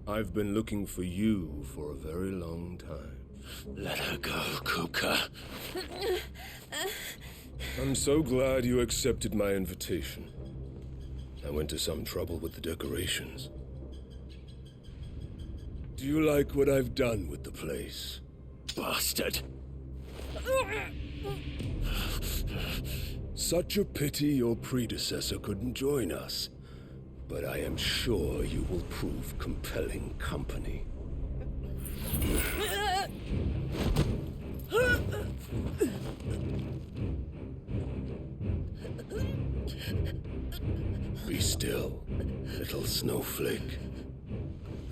I've been looking for you for a very long time. Let her go, Kuka. I'm so glad you accepted my invitation. I went to some trouble with the decorations. Do you like what I've done with the place? Bastard! Such a pity your predecessor couldn't join us. But I am sure you will prove compelling company. Be still, little snowflake.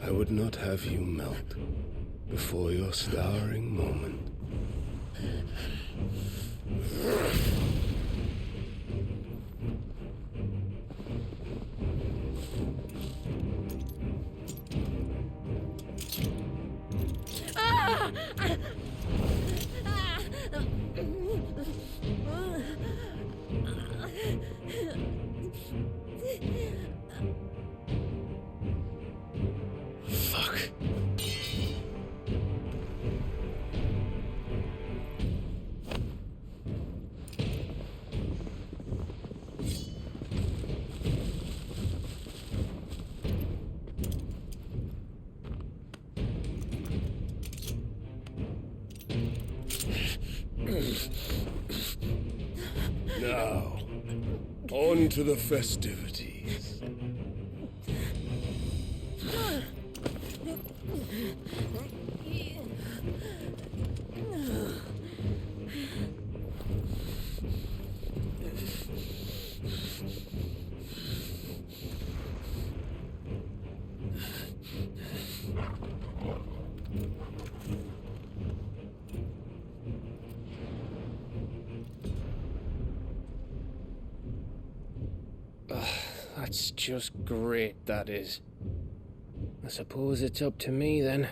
I would not have you melt before your starring moment. Fuck. Now, on to the festivities. That's just great, that is. I suppose it's up to me, then.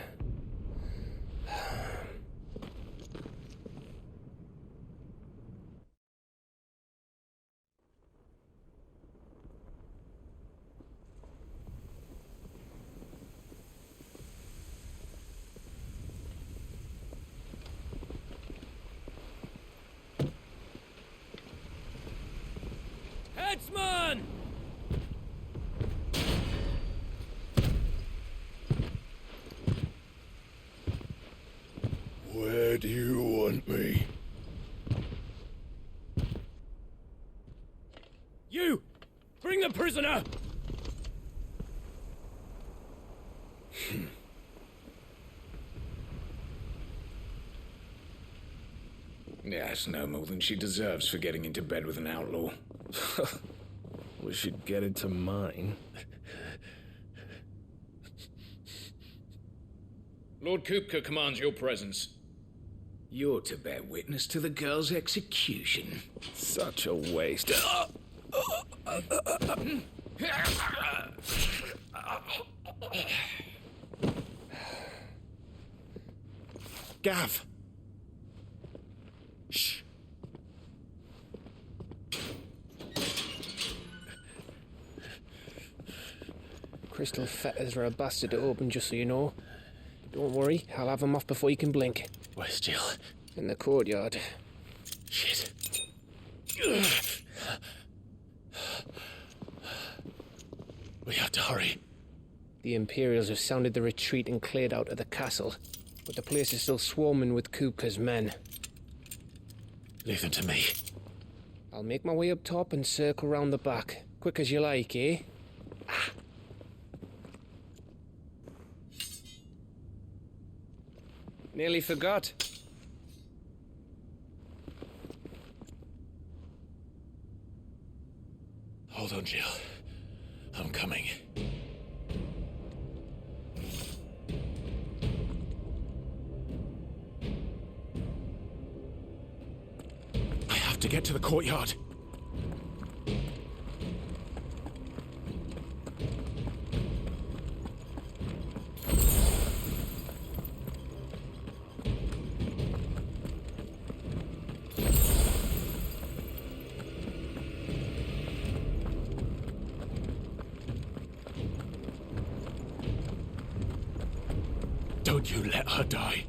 Headsman! Where do you want me? You! Bring the prisoner! Yes, no more than she deserves for getting into bed with an outlaw. We should get into mine. Lord Kupka commands your presence. You're to bear witness to the girl's execution. Such a waste. Gav! Shh. Crystal fetters are a bastard to open, just so you know. Don't worry, I'll have them off before you can blink. Where's Jill? In the courtyard. Shit. We have to hurry. The Imperials have sounded the retreat and cleared out of the castle, but the place is still swarming with Kupka's men. Leave them to me. I'll make my way up top and circle round the back. Quick as you like, eh? Nearly forgot. Hold on, Jill. I'm coming. I have to get to the courtyard. Don't you let her die.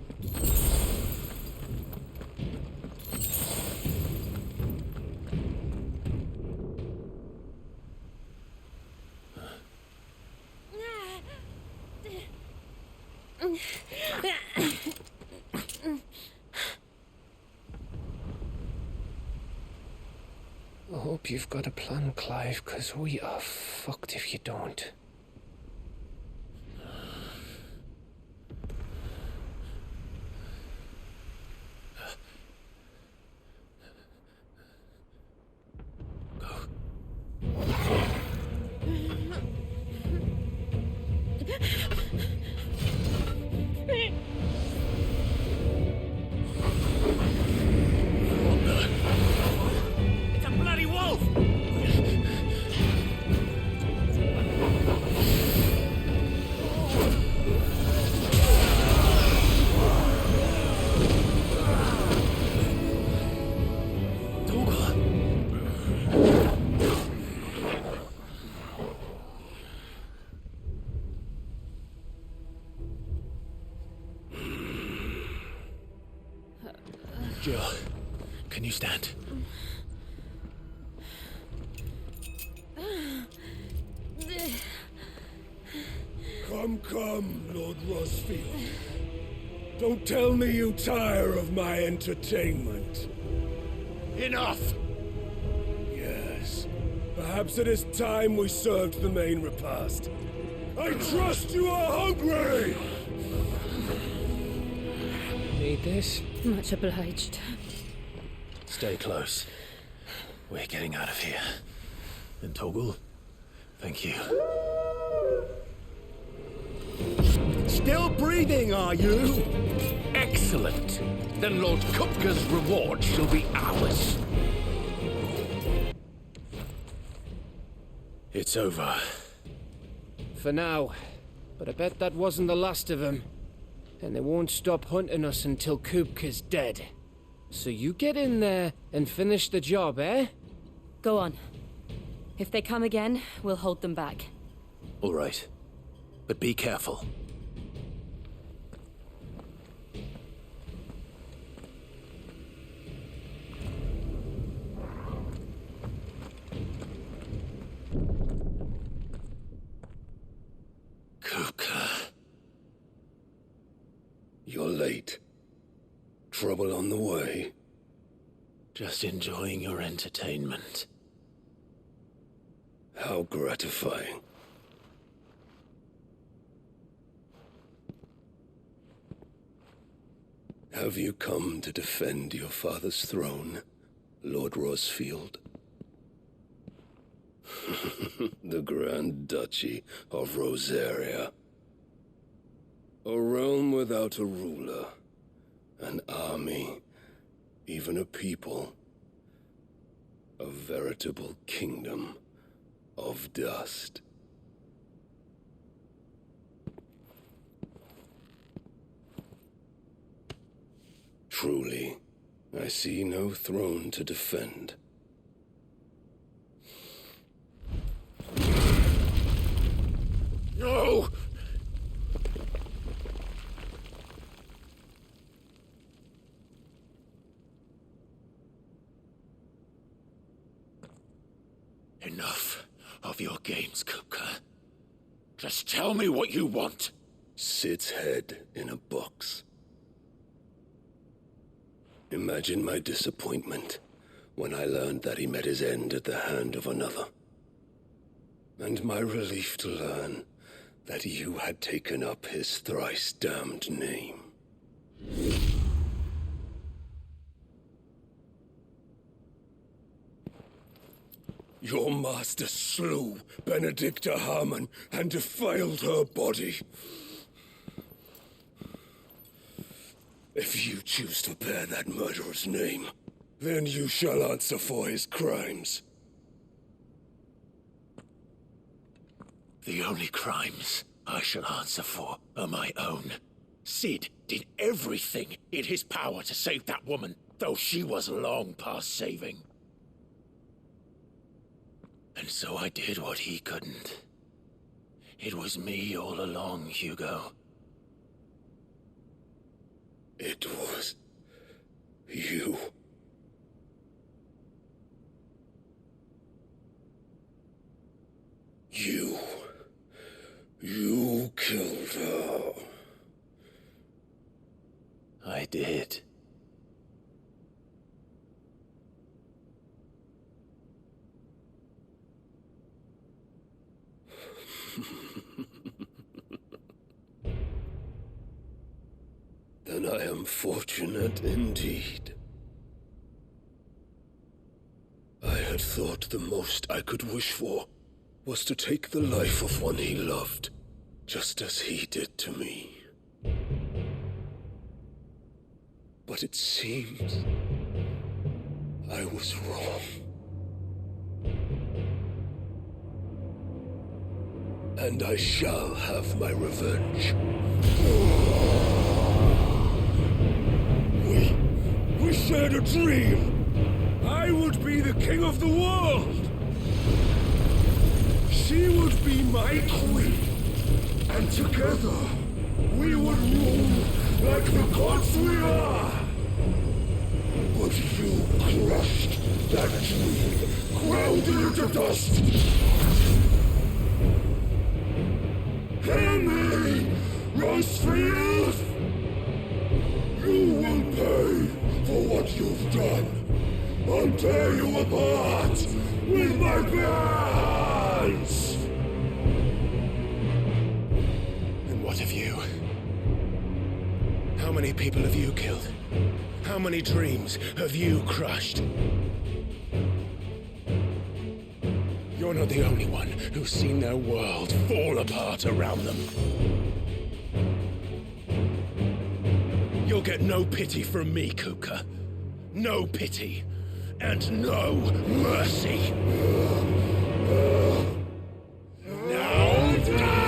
I hope you've got a plan, Clive, because we are fucked if you don't. It's a bloody wolf! Jill, can you stand? Come, Lord Rosfield. Don't tell me you tire of my entertainment. Enough! Yes. Perhaps it is time we served the main repast. I trust you are hungry! Need this? Much obliged. Stay close. We're getting out of here. And Toggle, thank you. Still breathing, are you? Excellent. Then Lord Kupka's reward shall be ours. It's over. For now. But I bet that wasn't the last of them. And they won't stop hunting us until Kupka's dead. So you get in there and finish the job, eh? Go on. If they come again, we'll hold them back. All right. But be careful. Kupka. You're late. Trouble on the way? Just enjoying your entertainment. How gratifying. Have you come to defend your father's throne, Lord Rosfield? The Grand Duchy of Rosaria. A realm without a ruler, an army, even a people. A veritable kingdom of dust. Truly, I see no throne to defend. No! Enough of your games, Kupka. Just tell me what you want. Sid's head in a box. Imagine my disappointment when I learned that he met his end at the hand of another. And my relief to learn that you had taken up his thrice-damned name. Your master slew Benedicta Harmon and defiled her body. If you choose to bear that murderer's name, then you shall answer for his crimes. The only crimes I shall answer for are my own. Sid did everything in his power to save that woman, though she was long past saving. And so I did what he couldn't. It was me all along, Hugo. It was you. You killed her. did. Then I am fortunate indeed. I had thought the most I could wish for was to take the life of one he loved, just as he did to me. But it seems I was wrong. And I shall have my revenge. We shared a dream. I would be the king of the world. She would be my queen. And together, we would rule like the gods we are. But you crushed that dream, ground it into dust. Hear me, Rosefield! You will pay for what you've done. I'll tear you apart with my hands! And what of you? How many people have you killed? How many dreams have you crushed? You're not the only one who's seen their world fall apart around them. You'll get no pity from me, Kuka. No pity. And no mercy. Now die!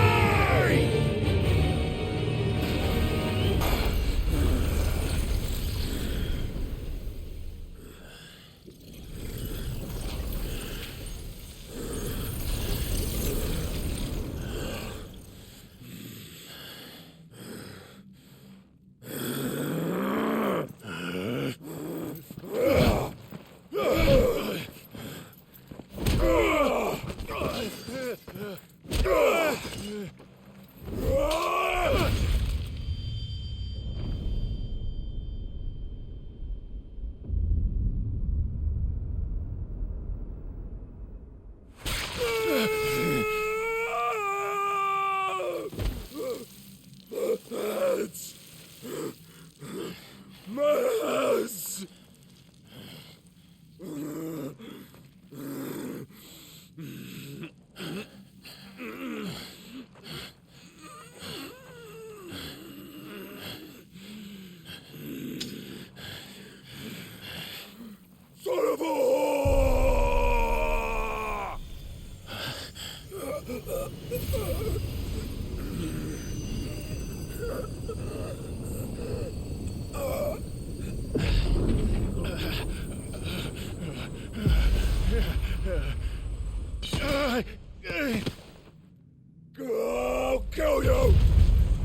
I'll kill you!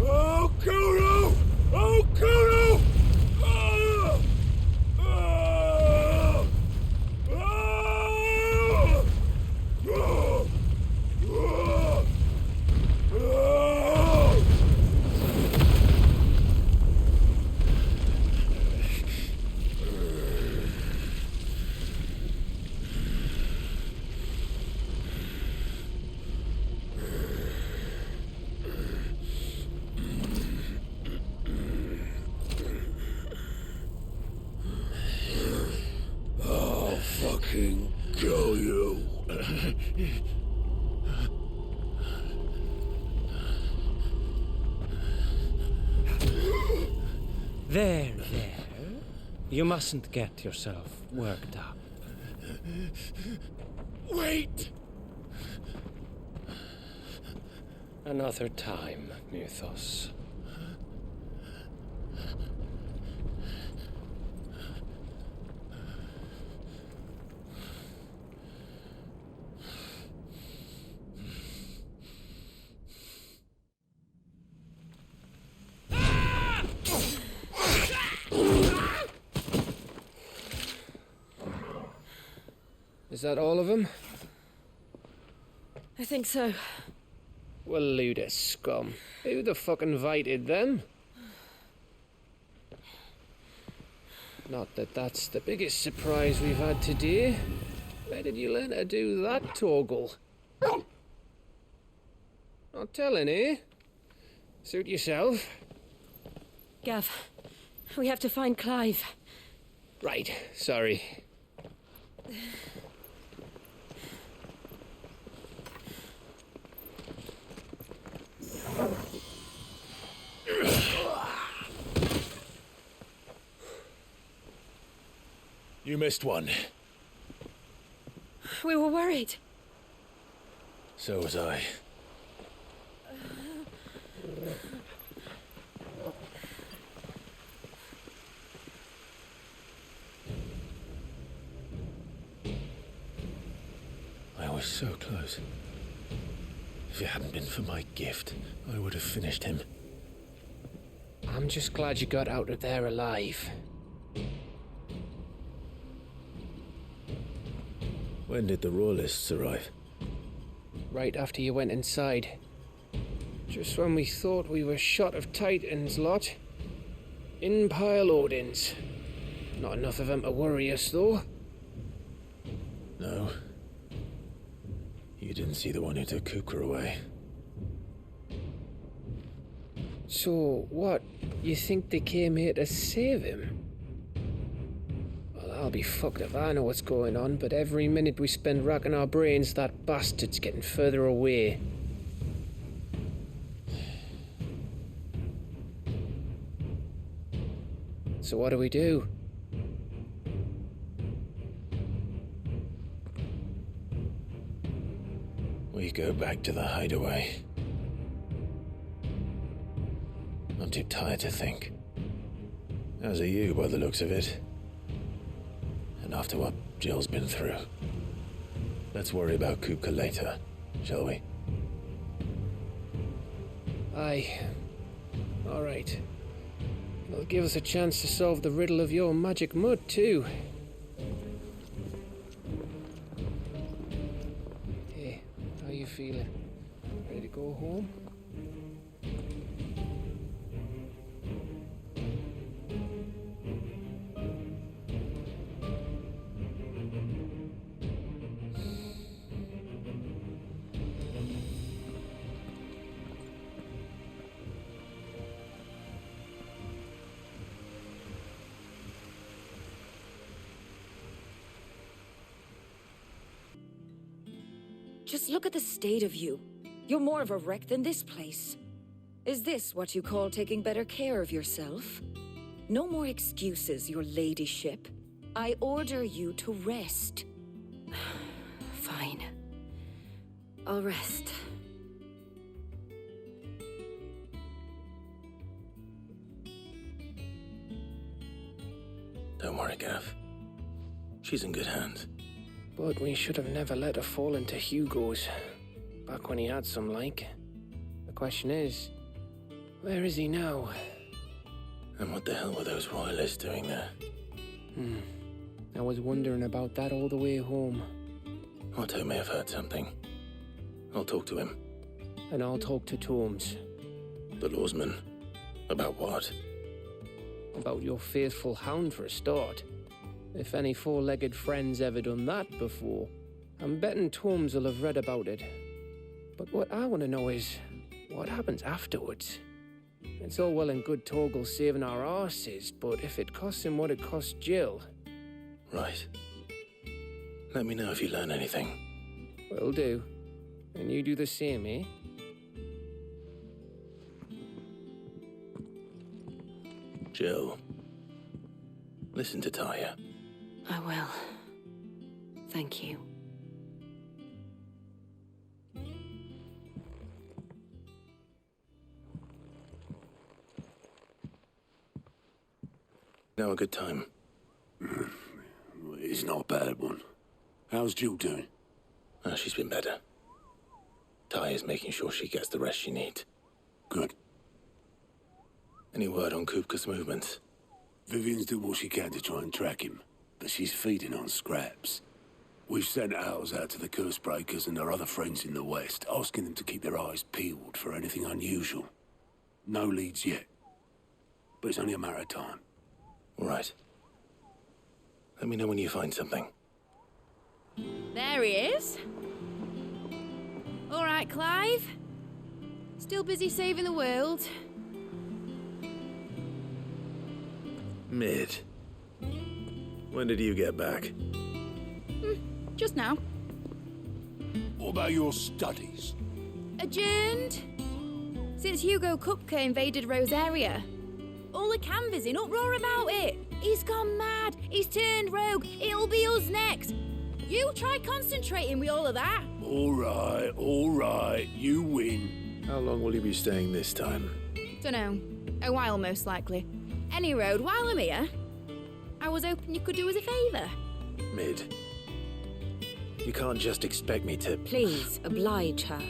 I'll kill you! I'll kill you! Kill you. There. You mustn't get yourself worked up. Wait! Another time, Mythos. Is that all of them? I think so. Well, Luda scum. Who the fuck invited them? Not that that's the biggest surprise we've had today. Where did you learn to do that, Torgal? Not telling, eh? Suit yourself. Gav, we have to find Clive. Right, sorry. You missed one. We were worried. So was I. I was so close. If it hadn't been for my gift, I would have finished him. I'm just glad you got out of there alive. When did the royalists arrive? Right after you went inside. Just when we thought we were shot of Titans lot. In pile Odins. Not enough of them to worry us, though. No. You didn't see the one who took Kupka away. So, what? You think they came here to save him? Well, I'll be fucked if I know what's going on, but every minute we spend racking our brains, that bastard's getting further away. So what do we do? We go back to the hideaway. I'm too tired to think. As are you, by the looks of it. And after what Jill's been through. Let's worry about Kupka later, shall we? Aye. All right. It'll give us a chance to solve the riddle of your magic mud, too. Hey, how you feeling? Ready to go home? Just look at the state of you. You're more of a wreck than this place. Is this what you call taking better care of yourself? No more excuses, your ladyship. I order you to rest. Fine. I'll rest. Don't worry, Gav. She's in good hands. But we should have never let her fall into Hugo's. Back when he had some like. The question is, where is he now? And what the hell were those royalists doing there? I was wondering about that all the way home. Otto may have heard something. I'll talk to him. And I'll talk to Tomes. The lawsman. About what? About your faithful hound for a start. If any four-legged friend's ever done that before, I'm betting Tomes will have read about it. But what I want to know is, what happens afterwards? It's all well and good Torgal saving our arses, but if it costs him what it cost Jill... Right. Let me know if you learn anything. Will do. And you do the same, eh? Jill. Listen to Taya. I will. Thank you. Now a good time. It's not a bad one. How's Jill doing? She's been better. Taya's making sure she gets the rest she needs. Good. Any word on Kupka's movements? Vivian's doing what she can to try and track him, but she's feeding on scraps. We've sent ours out to the Cursebreakers and our other friends in the West, asking them to keep their eyes peeled for anything unusual. No leads yet, but it's only a matter of time. Right. Let me know when you find something. There he is. All right, Clive. Still busy saving the world. Mid. When did you get back? Just now. What about your studies? Adjourned. Since Hugo Kupka invaded Rosaria. All the canvass in uproar about it. He's gone mad. He's turned rogue. It'll be us next. You try concentrating with all of that. All right. You win. How long will you be staying this time? Dunno. A while, most likely. Any road, while I'm here, I was hoping you could do us a favour. Mid. You can't just expect me to... Please, oblige her.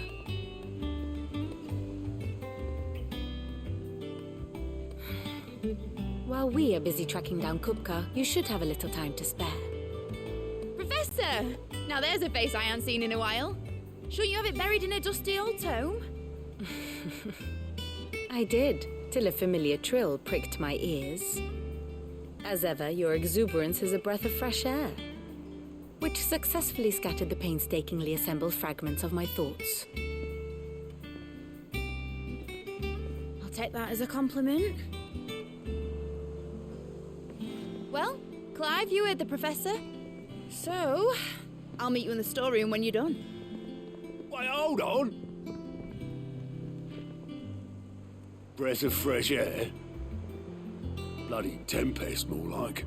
While we are busy tracking down Kupka, you should have a little time to spare. Professor! Now there's a face I haven't seen in a while. Shouldn't you have it buried in a dusty old tome? I did, till a familiar trill pricked my ears. As ever, your exuberance is a breath of fresh air, which successfully scattered the painstakingly assembled fragments of my thoughts. I'll take that as a compliment. Well, Clive, you heard the professor. So, I'll meet you in the storeroom when you're done. Wait, hold on. Breath of fresh air. Bloody tempest, more like.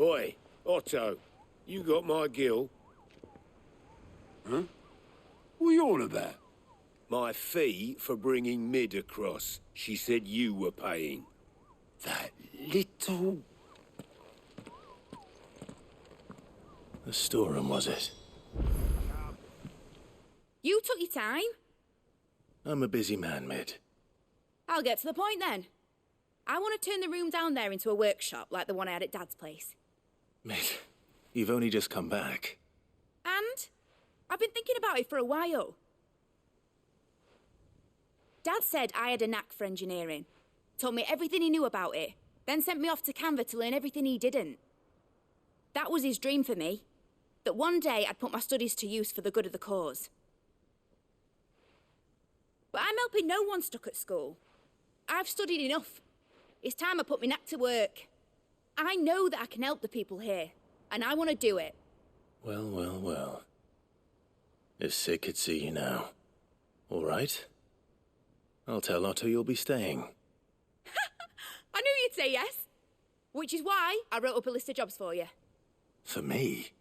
Oi, Otto, you got my gill? Huh? What are you on about? My fee for bringing Mid across. She said you were paying. That little... The storeroom, was it? You took your time. I'm a busy man, Mid. I'll get to the point then. I want to turn the room down there into a workshop like the one I had at Dad's place. Mid, you've only just come back. And I've been thinking about it for a while. Dad said I had a knack for engineering. Told me everything he knew about it, then sent me off to Canva to learn everything he didn't. That was his dream for me. That one day I'd put my studies to use for the good of the cause. But I'm helping no one stuck at school. I've studied enough. It's time I put my knack to work. I know that I can help the people here, and I want to do it. Well. If Sid could see you now. All right. I'll tell Otto you'll be staying. I knew you'd say yes. Which is why I wrote up a list of jobs for you. For me?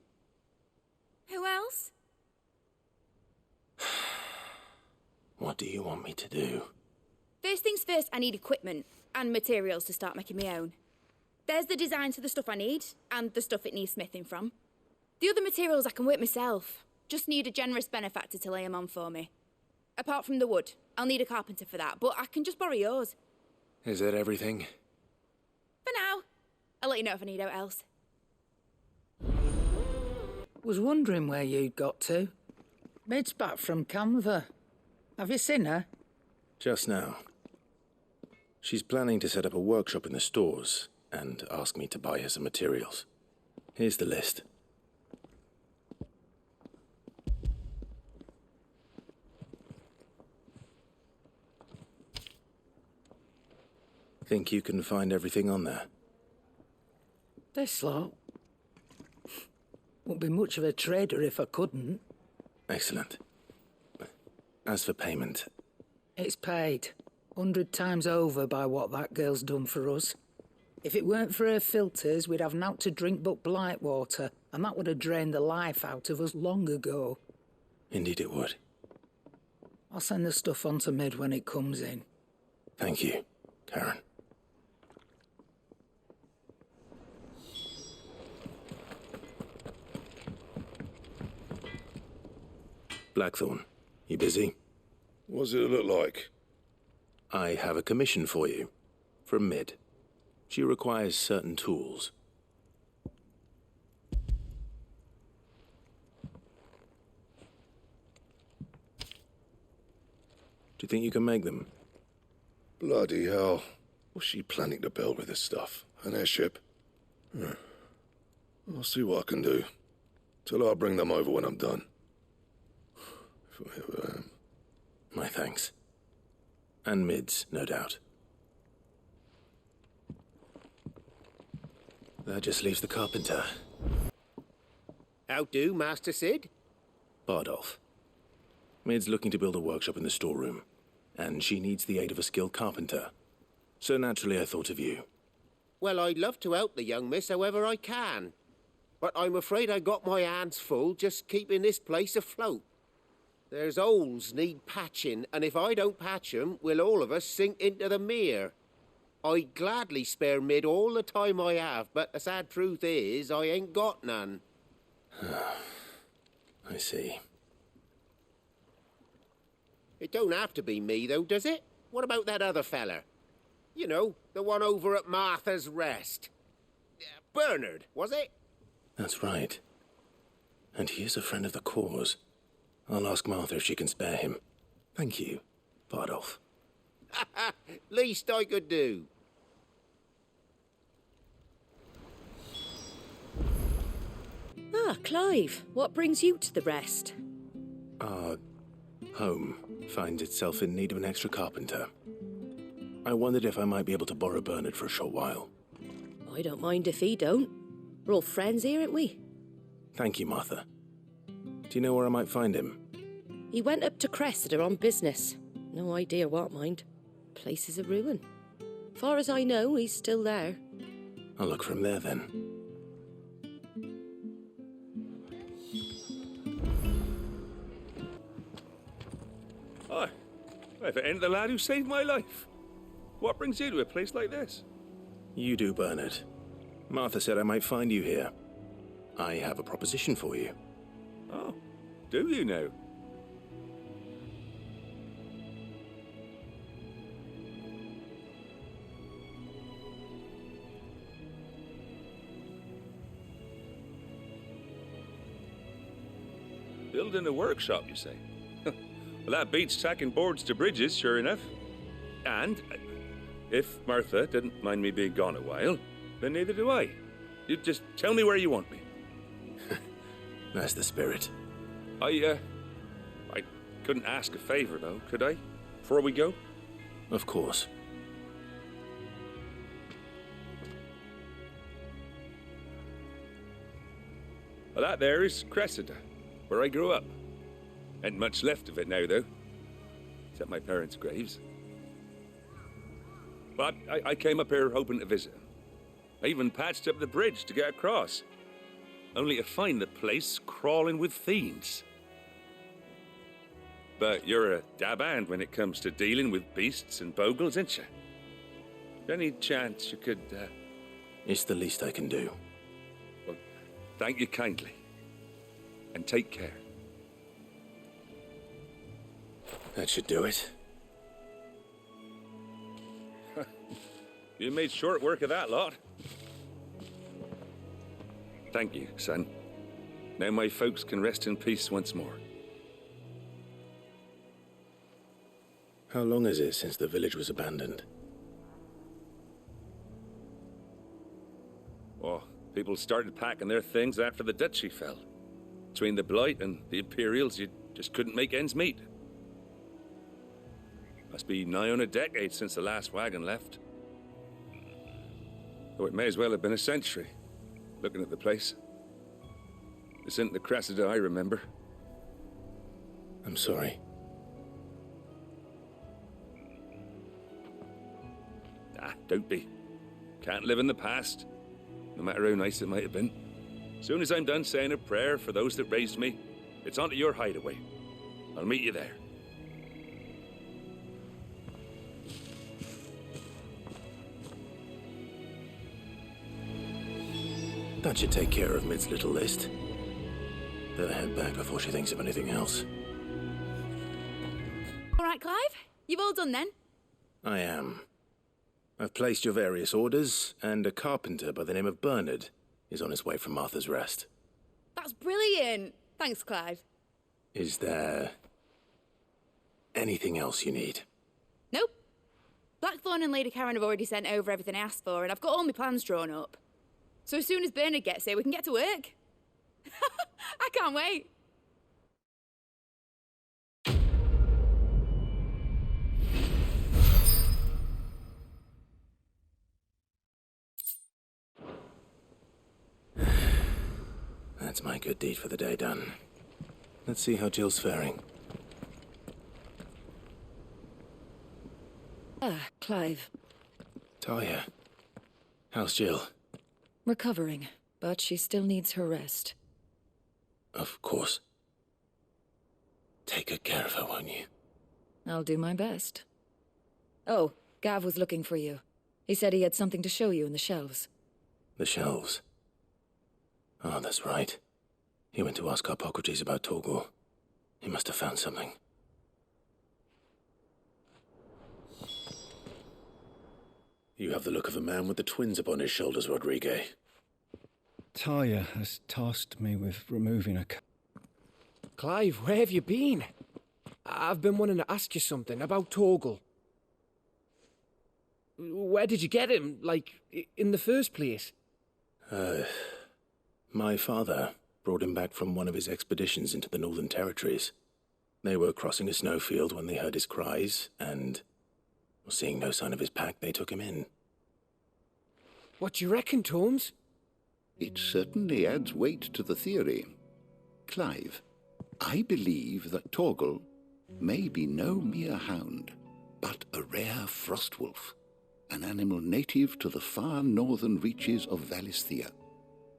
Who else? What do you want me to do? First things first, I need equipment and materials to start making my own. There's the designs for the stuff I need, and the stuff it needs smithing from. The other materials I can work myself. Just need a generous benefactor to lay them on for me. Apart from the wood, I'll need a carpenter for that, but I can just borrow yours. Is that everything? For now. I'll let you know if I need out else. Was wondering where you'd got to. Mid's back from Canva. Have you seen her? Just now. She's planning to set up a workshop in the stores and ask me to buy her some materials. Here's the list. Think you can find everything on there? This lot. Wouldn't be much of a trader if I couldn't. Excellent. As for payment... It's paid. 100 times over by what that girl's done for us. If it weren't for her filters, we'd have naught to drink but blight water, and that would have drained the life out of us long ago. Indeed it would. I'll send the stuff on to Mid when it comes in. Thank you, Karen. Blackthorn, you busy? What does it look like? I have a commission for you. From Mid. She requires certain tools. Do you think you can make them? Bloody hell. What's she planning to build with this stuff? An airship? I'll see what I can do. Tell her I'll bring them over when I'm done. If I ever am. My thanks. And Mid's, no doubt. That just leaves the carpenter. How do, Master Sid? Bardolph. Mid's looking to build a workshop in the storeroom, and she needs the aid of a skilled carpenter. So naturally I thought of you. Well, I'd love to help the young miss however I can. But I'm afraid I got my hands full just keeping this place afloat. There's holes need patching, and if I don't patch 'em, we'll all of us sink into the mere. I'd gladly spare Mid all the time I have, but the sad truth is, I ain't got none. I see. It don't have to be me, though, does it? What about that other feller? You know, the one over at Martha's Rest. Bernard, was it? That's right. And he is a friend of the cause. I'll ask Martha if she can spare him. Thank you, Bardolph. Least I could do. Ah, Clive, what brings you to the Rest? Our home finds itself in need of an extra carpenter. I wondered if I might be able to borrow Bernard for a short while. I don't mind if he don't. We're all friends here, aren't we? Thank you, Martha. Do you know where I might find him? He went up to Cressida on business. No idea what, mind. Place is a ruin. Far as I know, he's still there. I'll look for him there, then. Hi. If it ain't the lad who saved my life. What brings you to a place like this? You do, Bernard. Martha said I might find you here. I have a proposition for you. Oh, do you now? Building a workshop, you say? Well, that beats tacking boards to bridges, sure enough. And if Martha didn't mind me being gone a while, then neither do I. You just tell me where you want me. That's the spirit. I couldn't ask a favor, though, could I? Before we go? Of course. Well, that there is Cressida, where I grew up. Ain't much left of it now, though. Except my parents' graves. But I came up here hoping to visit them. I even patched up the bridge to get across. Only to find the place crawling with fiends. But you're a dab hand when it comes to dealing with beasts and bogles, ain't you? Any chance you could, It's the least I can do. Well, thank you kindly. And take care. That should do it. You made short work of that lot. Thank you, son. Now my folks can rest in peace once more. How long is it since the village was abandoned? Oh, people started packing their things after the duchy fell. Between the Blight and the Imperials, you just couldn't make ends meet. Must be nigh on a decade since the last wagon left. Though it may as well have been a century, looking at the place. This isn't the Cressida I remember. I'm sorry. Don't be. Can't live in the past, no matter how nice it might have been. Soon as I'm done saying a prayer for those that raised me, it's on to your hideaway. I'll meet you there. That should take care of Mid's little list. Better head back before she thinks of anything else. All right, Clive. You've all done then? I am. I've placed your various orders, and a carpenter by the name of Bernard is on his way from Martha's Rest. That's brilliant. Thanks, Clive. Is there anything else you need? Nope. Blackthorn and Lady Karen have already sent over everything I asked for, and I've got all my plans drawn up. So as soon as Bernard gets here, we can get to work. I can't wait. That's my good deed for the day done. Let's see how Jill's faring. Ah, Clive. Talia, how's Jill? Recovering, but she still needs her rest. Of course. Take good care of her, won't you? I'll do my best. Oh, Gav was looking for you. He said he had something to show you in the shelves. The shelves? Oh, that's right. He went to ask Harpocrates about Torgor. He must have found something. You have the look of a man with the twins upon his shoulders, Rodrigue. Talia has tasked me with removing a... Clive, where have you been? I've been wanting to ask you something about Torgal. Where did you get him, like, in the first place? My father brought him back from one of his expeditions into the Northern Territories. They were crossing a snowfield when they heard his cries, and, seeing no sign of his pack, they took him in. What do you reckon, Torms? It certainly adds weight to the theory. Clive, I believe that Torgal may be no mere hound, but a rare frostwolf, an animal native to the far northern reaches of Valisthea.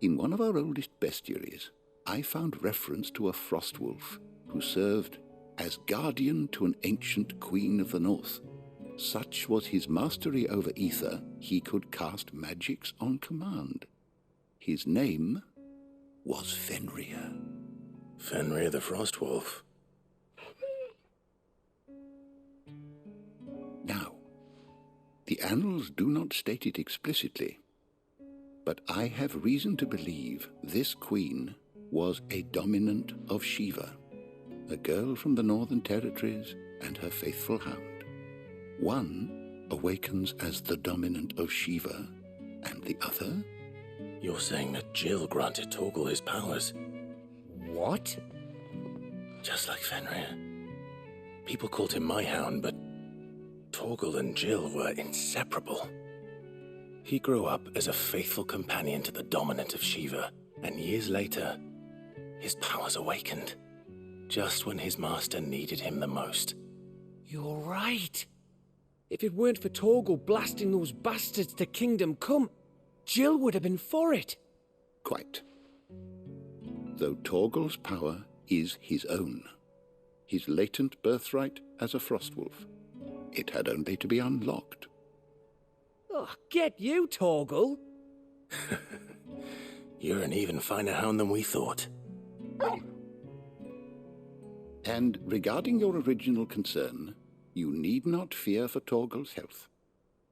In one of our oldest bestiaries, I found reference to a frostwolf who served as guardian to an ancient queen of the north. Such was his mastery over ether, he could cast magics on command. His name was Fenrir. Fenrir the Frostwolf. Now, the annals do not state it explicitly, but I have reason to believe this queen was a dominant of Shiva, a girl from the Northern Territories and her faithful hound. One awakens as the dominant of Shiva, and the other... You're saying that Jill granted Torgal his powers? What? Just like Fenrir. People called him my hound, but Torgal and Jill were inseparable. He grew up as a faithful companion to the dominant of Shiva, and years later, his powers awakened, just when his master needed him the most. You're right. If it weren't for Torgal blasting those bastards to Kingdom Come, Jill would have been for it. Quite. Though Torgal's power is his own, his latent birthright as a frostwolf, it had only to be unlocked. Oh, get you, Torgal! You're an even finer hound than we thought. And regarding your original concern, you need not fear for Torgal's health.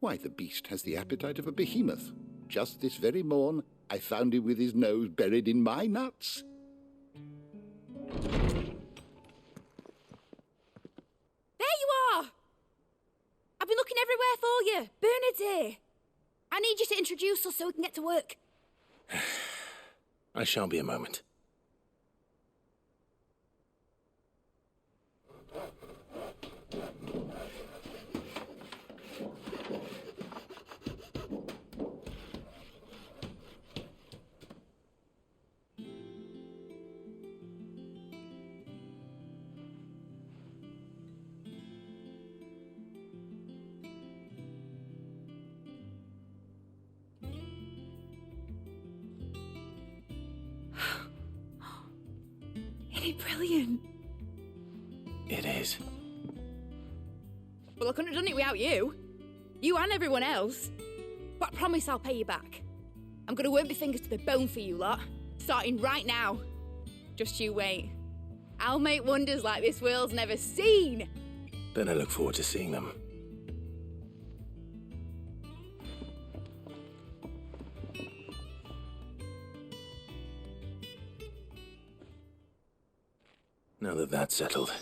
Why, the beast has the appetite of a behemoth. Just this very morn, I found him with his nose buried in my nuts. There you are! I've been looking everywhere for you. Bernard's here. I need you to introduce us so we can get to work. I shall be a moment. Isn't it brilliant? It is. Well, I couldn't have done it without you. You and everyone else. But I promise I'll pay you back. I'm gonna work my fingers to the bone for you lot. Starting right now. Just you wait. I'll make wonders like this world's never seen. Then I look forward to seeing them. Now that that's settled,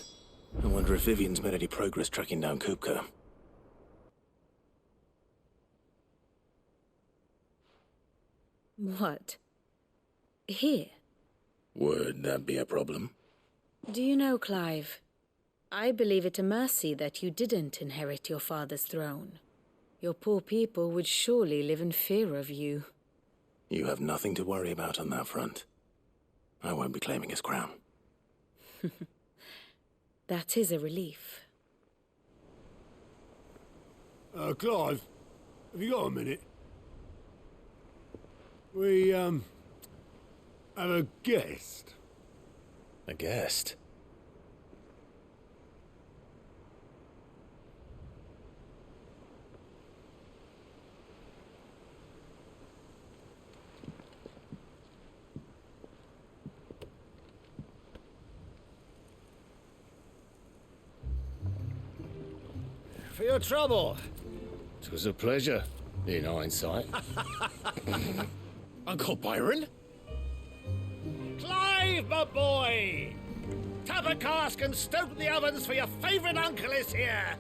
I wonder if Vivian's made any progress tracking down Kupka. What? Here? Would that be a problem? Do you know, Clive, I believe it a mercy that you didn't inherit your father's throne. Your poor people would surely live in fear of you. You have nothing to worry about on that front. I won't be claiming his crown. That is a relief. Clive, have you got a minute? We, have a guest. A guest? For your trouble. It was a pleasure, in hindsight. Uncle Byron? Clive, my boy! Tap a cask and stoke the ovens, for your favourite uncle is here!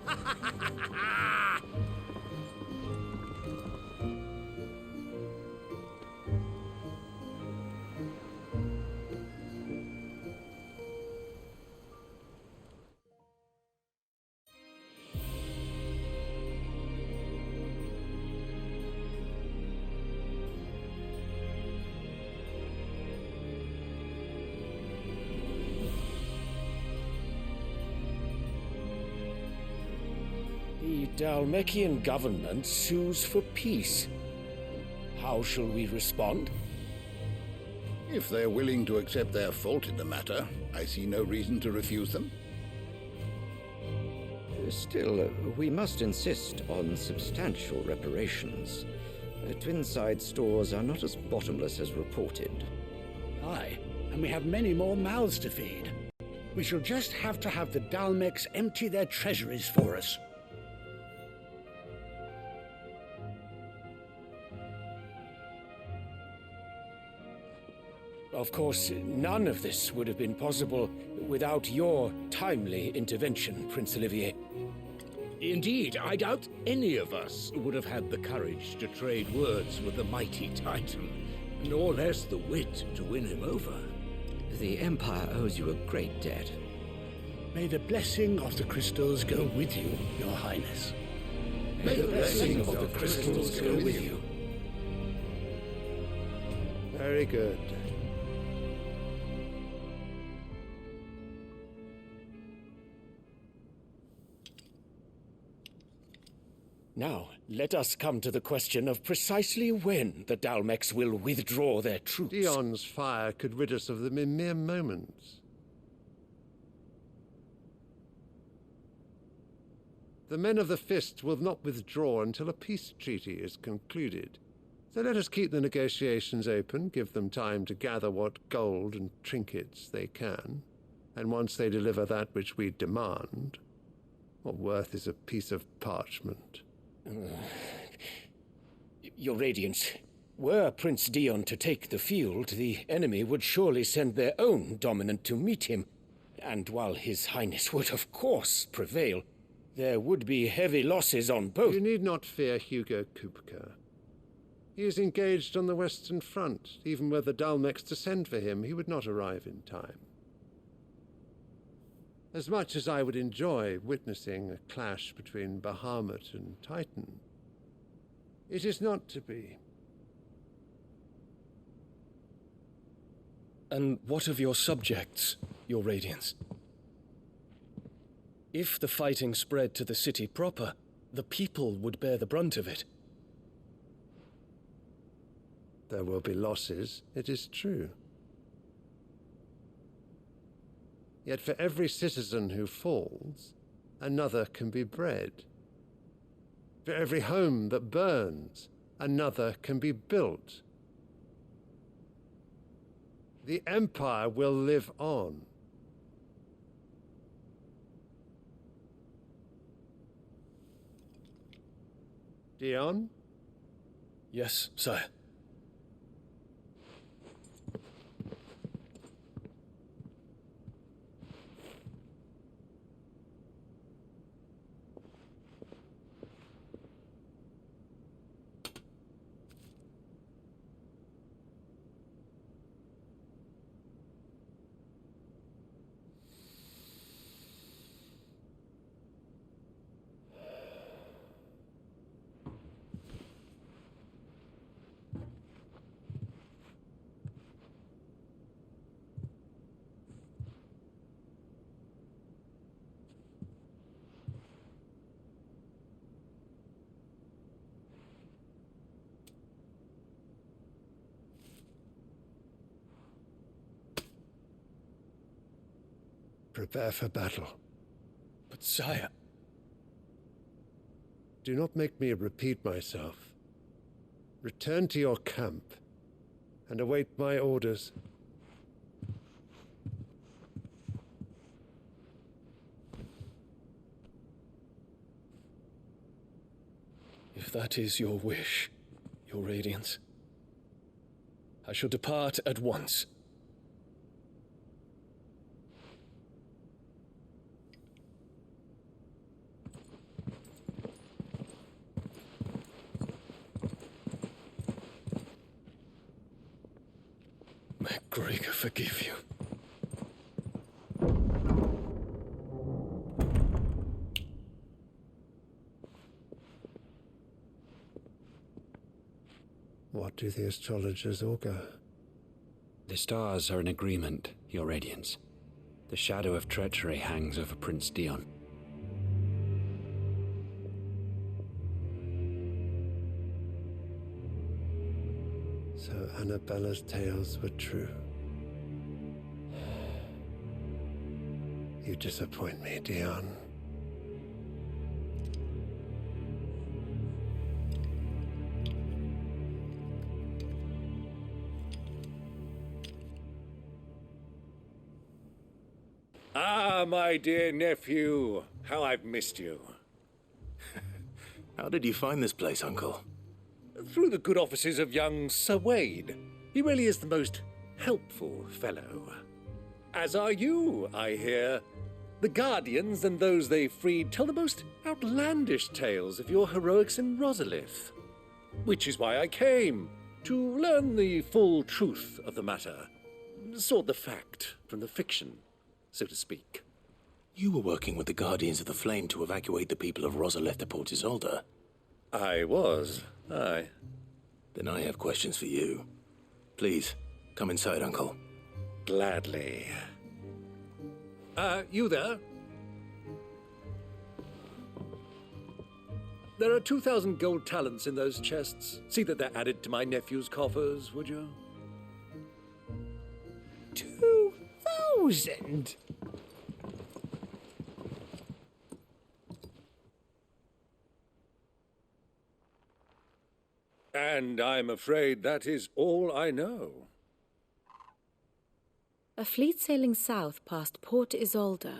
The Dalmekian government sues for peace. How shall we respond? If they're willing to accept their fault in the matter, I see no reason to refuse them. Still, we must insist on substantial reparations. Twinside stores are not as bottomless as reported. Aye, and we have many more mouths to feed. We shall just have to have the Dalmecs empty their treasuries for us. Of course, none of this would have been possible without your timely intervention, Prince Olivier. Indeed, I doubt any of us would have had the courage to trade words with the mighty Titan, nor less the wit to win him over. The Empire owes you a great debt. May the blessing of the crystals go with you, Your Highness. May the blessing of the crystals go with you. Very good. Now, let us come to the question of precisely when the Dalmecs will withdraw their troops. Dion's fire could rid us of them in mere moments. The men of the Fist will not withdraw until a peace treaty is concluded. So let us keep the negotiations open, give them time to gather what gold and trinkets they can, and once they deliver that which we demand, what worth is a piece of parchment? Your Radiance, were Prince Dion to take the field, the enemy would surely send their own dominant to meet him. And while His Highness would of course prevail, there would be heavy losses on both. You need not fear Hugo Kupka. He is engaged on the Western Front. Even were the Dalmecs to send for him, he would not arrive in time. As much as I would enjoy witnessing a clash between Bahamut and Titan, it is not to be. And what of your subjects, Your Radiance? If the fighting spread to the city proper, the people would bear the brunt of it. There will be losses, it is true. Yet for every citizen who falls, another can be bred. For every home that burns, another can be built. The Empire will live on. Dion? Yes, sire. prepare for battle. But sire... Do not make me repeat myself. Return to your camp and await my orders. If that is your wish, Your Radiance, I shall depart at once. May Gregor forgive you. What do the astrologers augur? The stars are in agreement, Your Radiance. The shadow of treachery hangs over Prince Dion. So Annabella's tales were true. You disappoint me, Dion. Ah, my dear nephew, how I've missed you. How did you find this place, Uncle? Through the good offices of young Sir Wade. He really is the most helpful fellow. As are you, I hear. The Guardians and those they freed tell the most outlandish tales of your heroics in Rosalith. Which is why I came, to learn the full truth of the matter. Sort the fact from the fiction, so to speak. You were working with the Guardians of the Flame to evacuate the people of Rosalith to Port Isolde. I was, aye. Then I have questions for you. Please, come inside, Uncle. Gladly. You there? There are 2,000 gold talents in those chests. See that they're added to my nephew's coffers, would you? 2,000? And I'm afraid that is all I know. A fleet sailing south past Port Isolde.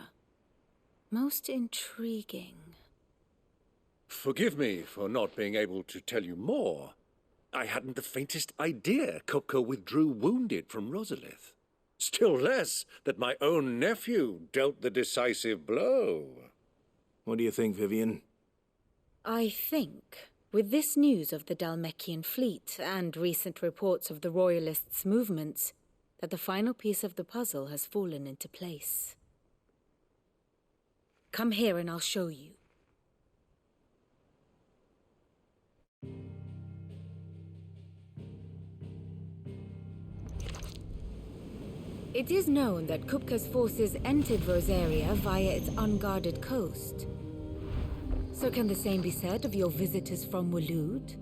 Most intriguing. Forgive me for not being able to tell you more. I hadn't the faintest idea Kupka withdrew wounded from Rosalith. Still less that my own nephew dealt the decisive blow. What do you think, Vivian? I think, with this news of the Dhalmekian fleet and recent reports of the Royalists' movements, that the final piece of the puzzle has fallen into place. Come here and I'll show you. It is known that Kupka's forces entered Rosaria via its unguarded coast. So can the same be said of your visitors from Waloed?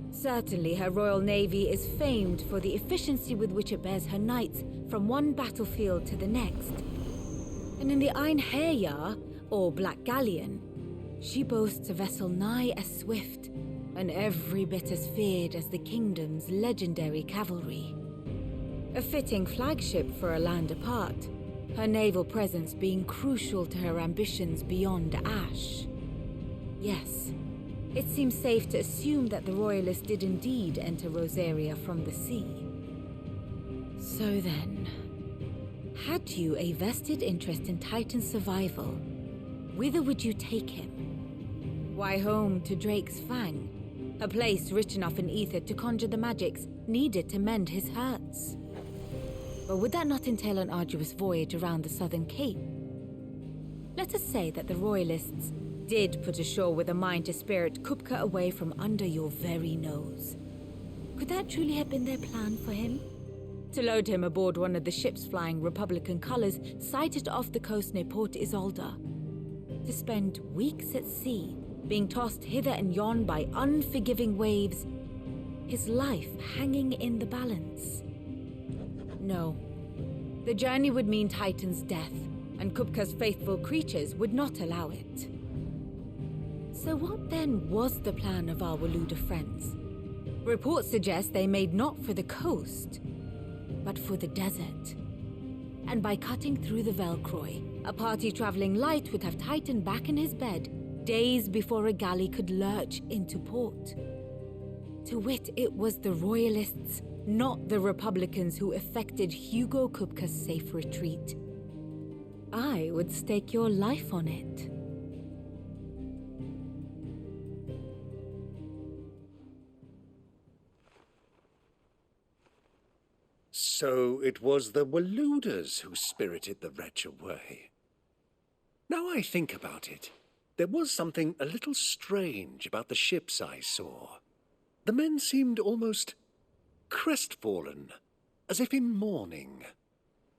Certainly her Royal Navy is famed for the efficiency with which it bears her knights from one battlefield to the next. And in the Einherjar, or Black Galleon, she boasts a vessel nigh as swift and every bit as feared as the kingdom's legendary cavalry. A fitting flagship for a land apart, her naval presence being crucial to her ambitions beyond Ash. Yes, it seems safe to assume that the Royalists did indeed enter Rosaria from the sea. So then, had you a vested interest in Titan's survival, whither would you take him? Why, home to Drake's Fang, a place rich enough in ether to conjure the magics needed to mend his hurts. But would that not entail an arduous voyage around the southern cape? Let us say that the Royalists did put ashore with a mind to spirit Kupka away from under your very nose. Could that truly have been their plan for him? To load him aboard one of the ships flying Republican colors sighted off the coast near Port Isolde. To spend weeks at sea, being tossed hither and yon by unforgiving waves, his life hanging in the balance. No. The journey would mean Titan's death, and Kupka's faithful creatures would not allow it. So what then was the plan of our Waluda friends? Reports suggest they made not for the coast, but for the desert. And by cutting through the Velcroy, a party traveling light would have tightened back in his bed days before a galley could lurch into port. To wit, it was the royalists, not the Republicans, who effected Hugo Kupka's safe retreat. I would stake your life on it. So it was the Waludas who spirited the wretch away. Now I think about it, there was something a little strange about the ships I saw. The men seemed almost crestfallen, as if in mourning,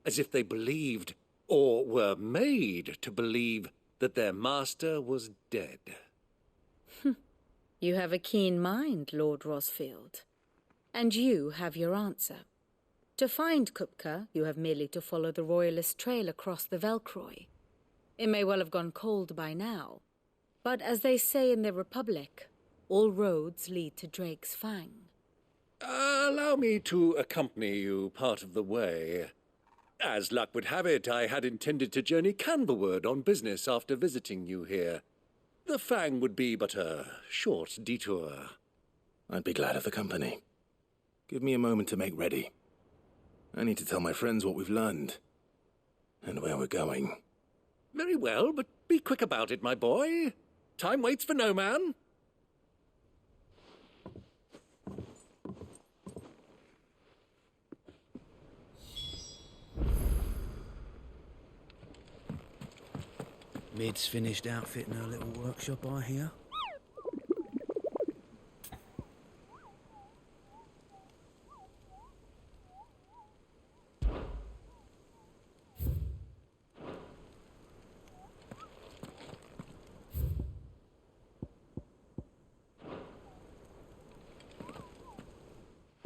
as if they believed, or were made to believe, that their master was dead. You have a keen mind, Lord Rosfield. And you have your answer. To find Kupka, you have merely to follow the royalist trail across the Velcroy. It may well have gone cold by now, but as they say in the Republic, all roads lead to Drake's Fang. Allow me to accompany you part of the way. As luck would have it, I had intended to journey Canberward on business after visiting you here. The Fang would be but a short detour. I'd be glad of the company. Give me a moment to make ready. I need to tell my friends what we've learned, and where we're going. Very well, but be quick about it, my boy. Time waits for no man. Mid's finished outfitting her little workshop, I hear.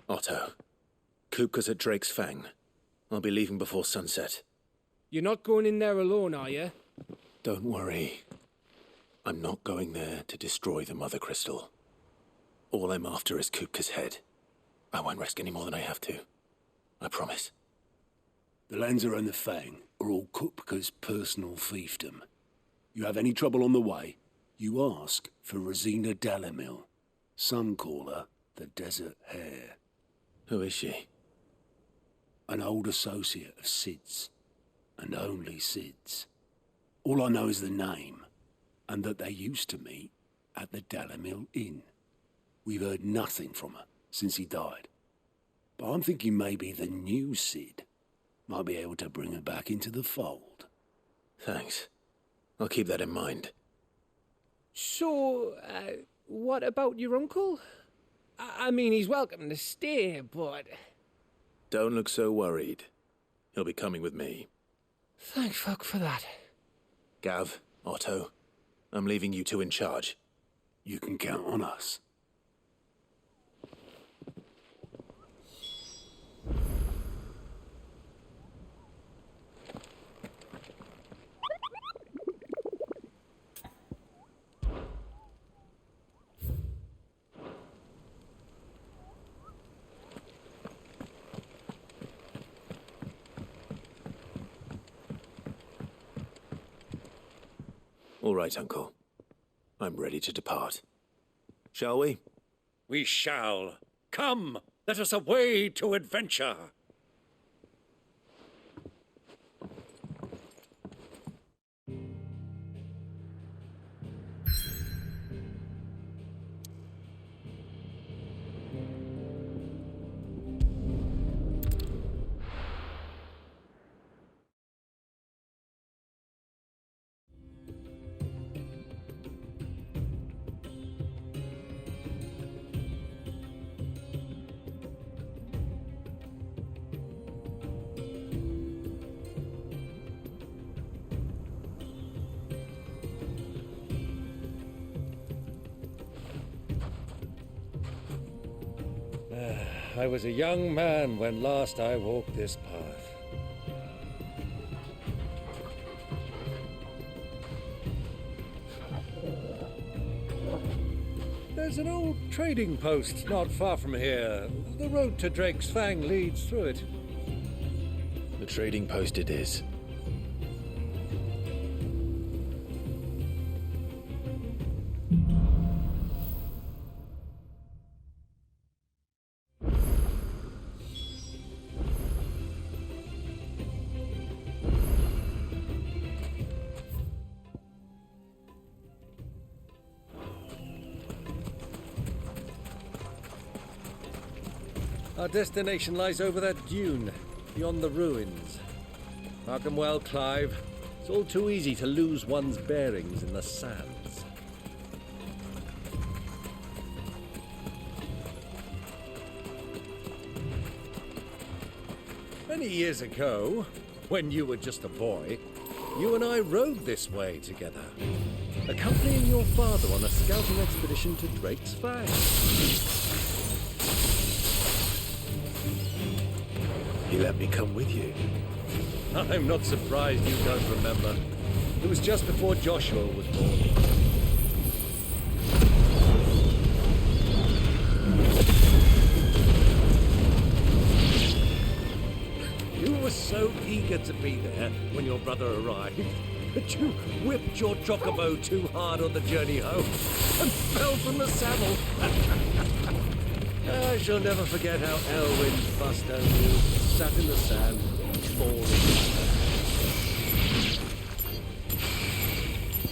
Otto, Kupka's at Drake's Fang. I'll be leaving before sunset. You're not going in there alone, are you? Don't worry. I'm not going there to destroy the Mother Crystal. All I'm after is Kupka's head. I won't risk any more than I have to. I promise. The Lanza and the Fang are all Kupka's personal fiefdom. You have any trouble on the way, you ask for Rosina Dalamil. Some call her the Desert Hare. Who is she? An old associate of Sid's, and only Sid's. All I know is the name, and that they used to meet at the Dalamil Inn. We've heard nothing from her since he died. But I'm thinking maybe the new Sid might be able to bring her back into the fold. Thanks. I'll keep that in mind. So, what about your uncle? I mean, he's welcome to stay, but... Don't look so worried. He'll be coming with me. Thank fuck for that. Gav, Otto, I'm leaving you two in charge. You can count on us. All right, Uncle. I'm ready to depart. Shall we? We shall. Come, let us away to adventure. I was a young man when last I walked this path. There's an old trading post not far from here. The road to Drake's Fang leads through it. The trading post it is. Our destination lies over that dune, beyond the ruins. Mark 'em well, Clive. It's all too easy to lose one's bearings in the sands. Many years ago, when you were just a boy, you and I rode this way together, accompanying your father on a scouting expedition to Drake's Fang. He let me come with you. I'm not surprised you don't remember. It was just before Joshua was born. You were so eager to be there when your brother arrived that you whipped your chocobo too hard on the journey home and fell from the saddle. I shall never forget how Elwyn fussed over you, sat in the sand, falling.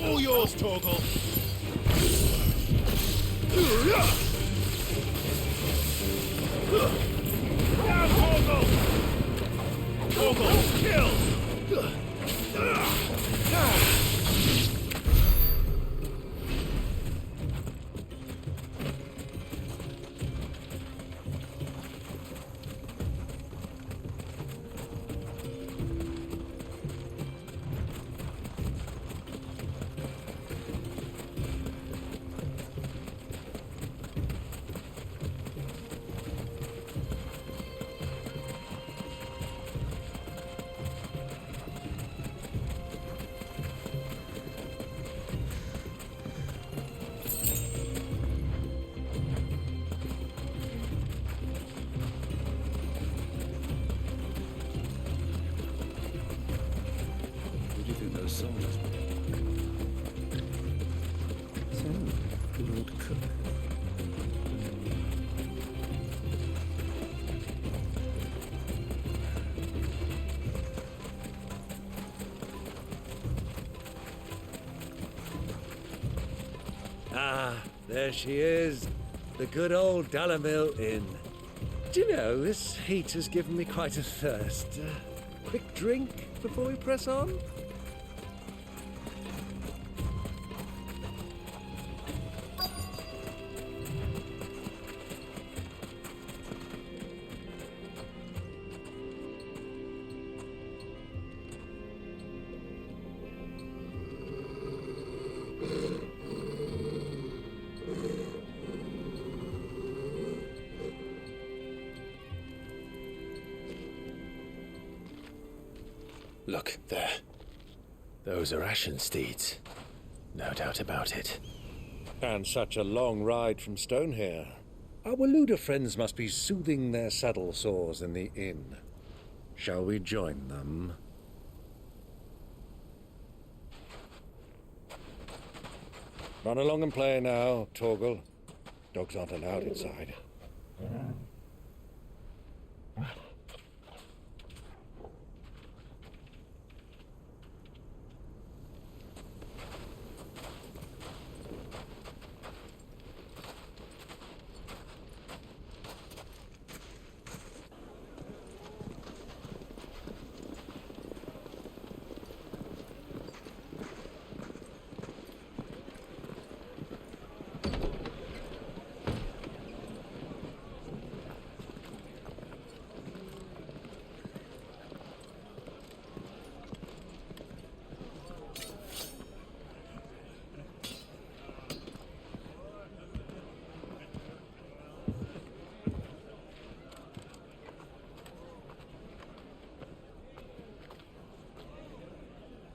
All yours, Torgal. Now, Torgal! Torgal, kill! soldiers. So, good old cook. Ah, there she is. The good old Dalamil Inn. Do you know, this heat has given me quite a thirst. Quick drink before we press on? Look, there. Those are ashen steeds. No doubt about it. And such a long ride from Stonehair. Our Waluda friends must be soothing their saddle sores in the inn. Shall we join them? Run along and play now, Torgal. Dogs aren't allowed inside.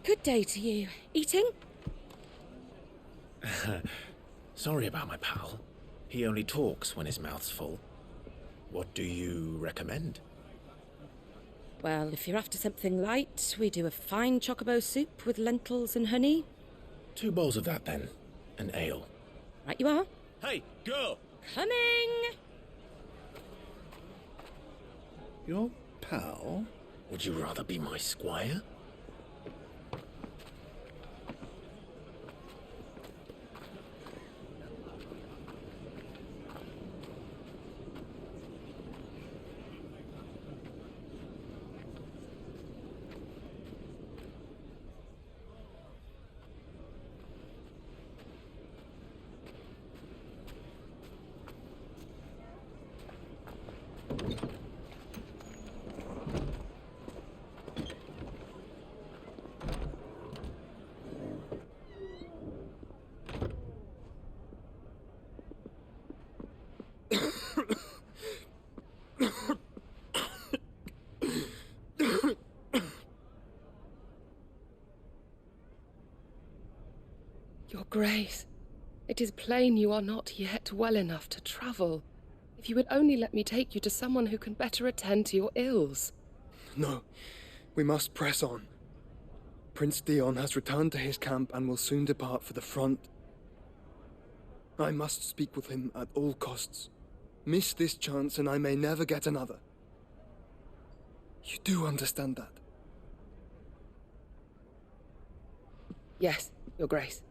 Good day to you. Eating? Sorry about my pal. He only talks when his mouth's full. What do you recommend? Well, if you're after something light, we do a fine chocobo soup with lentils and honey. 2 bowls of that, then. An ale. Right you are. Hey, girl! Coming! Your pal? Would you rather be my squire? Your Grace, it is plain you are not yet well enough to travel. If you would only let me take you to someone who can better attend to your ills. No, we must press on. Prince Dion has returned to his camp and will soon depart for the front. I must speak with him at all costs. Miss this chance and I may never get another. You do understand that? Yes, Your Grace.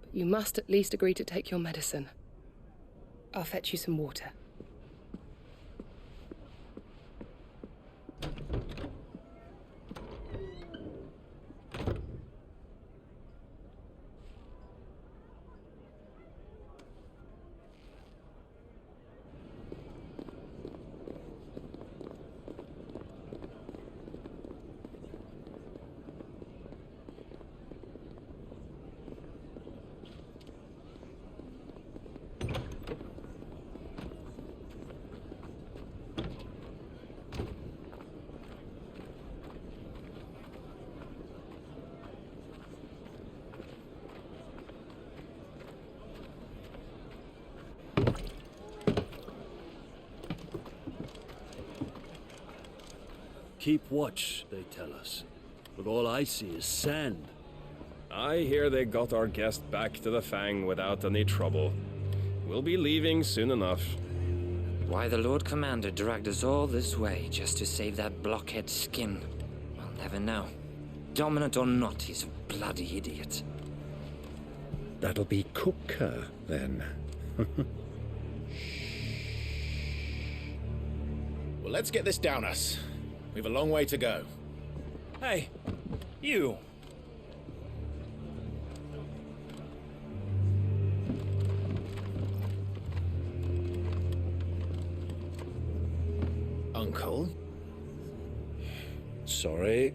But you must at least agree to take your medicine. I'll fetch you some water. Keep watch, they tell us. But all I see is sand. I hear they got our guest back to the Fang without any trouble. We'll be leaving soon enough. Why the Lord Commander dragged us all this way just to save that blockhead skin, I'll never know. Dominant or not, he's a bloody idiot. That'll be Cooker, then. Well, let's get this down us. We've a long way to go. Hey, you. Uncle? Sorry.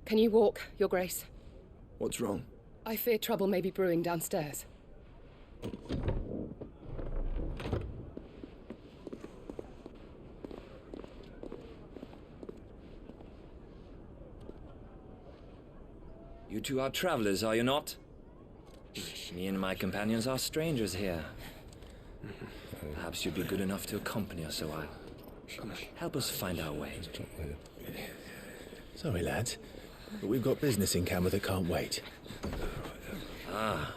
Can you walk, Your Grace? What's wrong? I fear trouble may be brewing downstairs. You two are travelers, are you not? Me and my companions are strangers here. Perhaps you'd be good enough to accompany us a while. Help us find our way. Sorry, lads, but we've got business in camera that can't wait. Ah,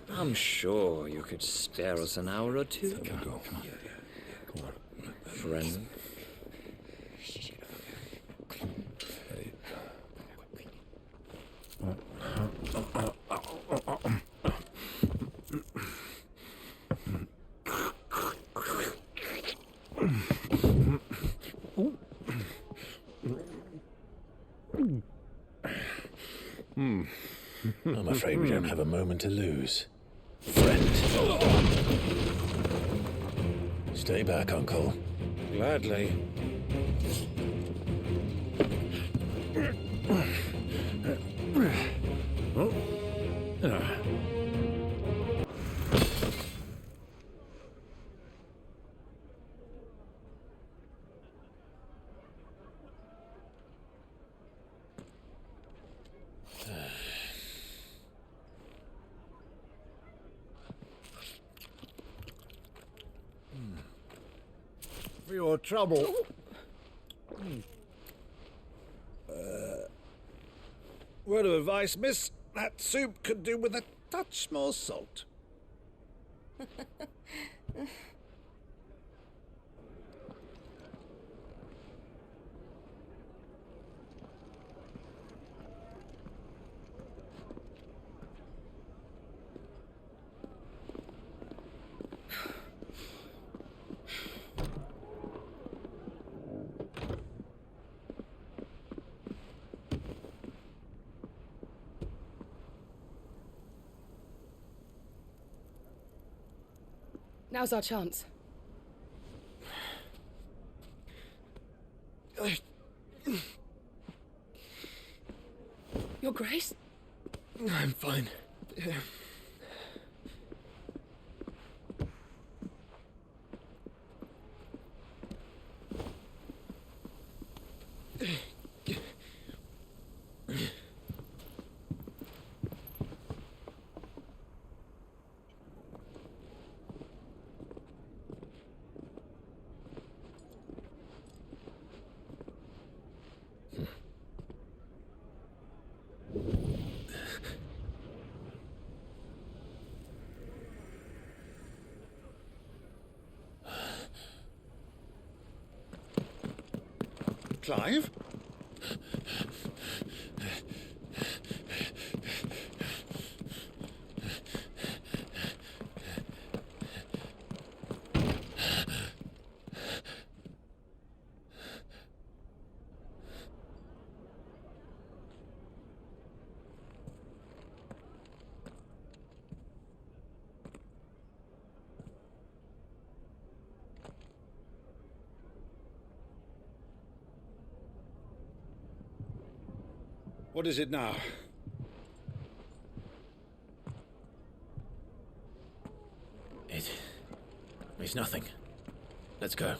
I'm sure you could spare us an hour or two. Come on. Friend. I'm afraid we don't have a moment to lose. Friend. Stay back, Uncle. Gladly. For your trouble. Word of advice, miss. That soup could do with a touch more salt. Now's our chance. Your Grace? I'm fine. Clive? What is it now? It's nothing. Let's go.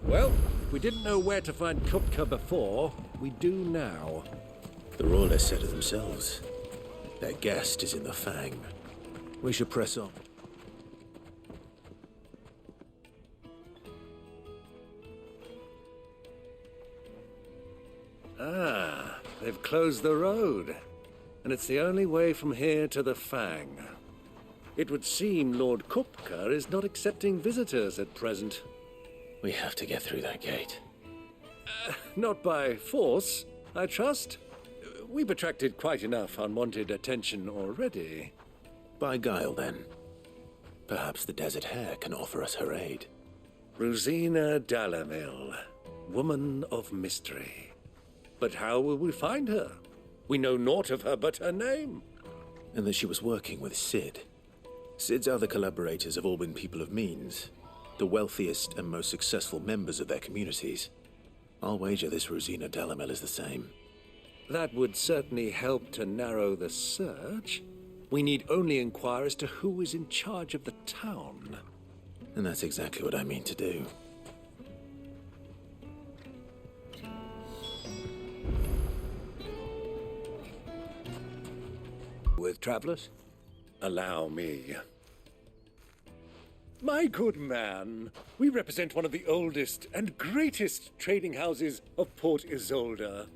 Well, if we didn't know where to find Kupka before, we do now. The royalists said it themselves. Their guest is in the Fang. We should press on. Ah, they've closed the road. And it's the only way from here to the Fang. It would seem Lord Kupka is not accepting visitors at present. We have to get through that gate. Not by force, I trust. We've attracted quite enough unwanted attention already. By guile, then. Perhaps the Desert Hare can offer us her aid. Rosina Dalamil, woman of mystery. But how will we find her? We know naught of her but her name. And that she was working with Sid. Sid's other collaborators have all been people of means. The wealthiest and most successful members of their communities. I'll wager this Rosina Dalamil is the same. That would certainly help to narrow the search. We need only inquire as to who is in charge of the town. And that's exactly what I mean to do. With travelers? Allow me. My good man, we represent one of the oldest and greatest trading houses of Port Isolde.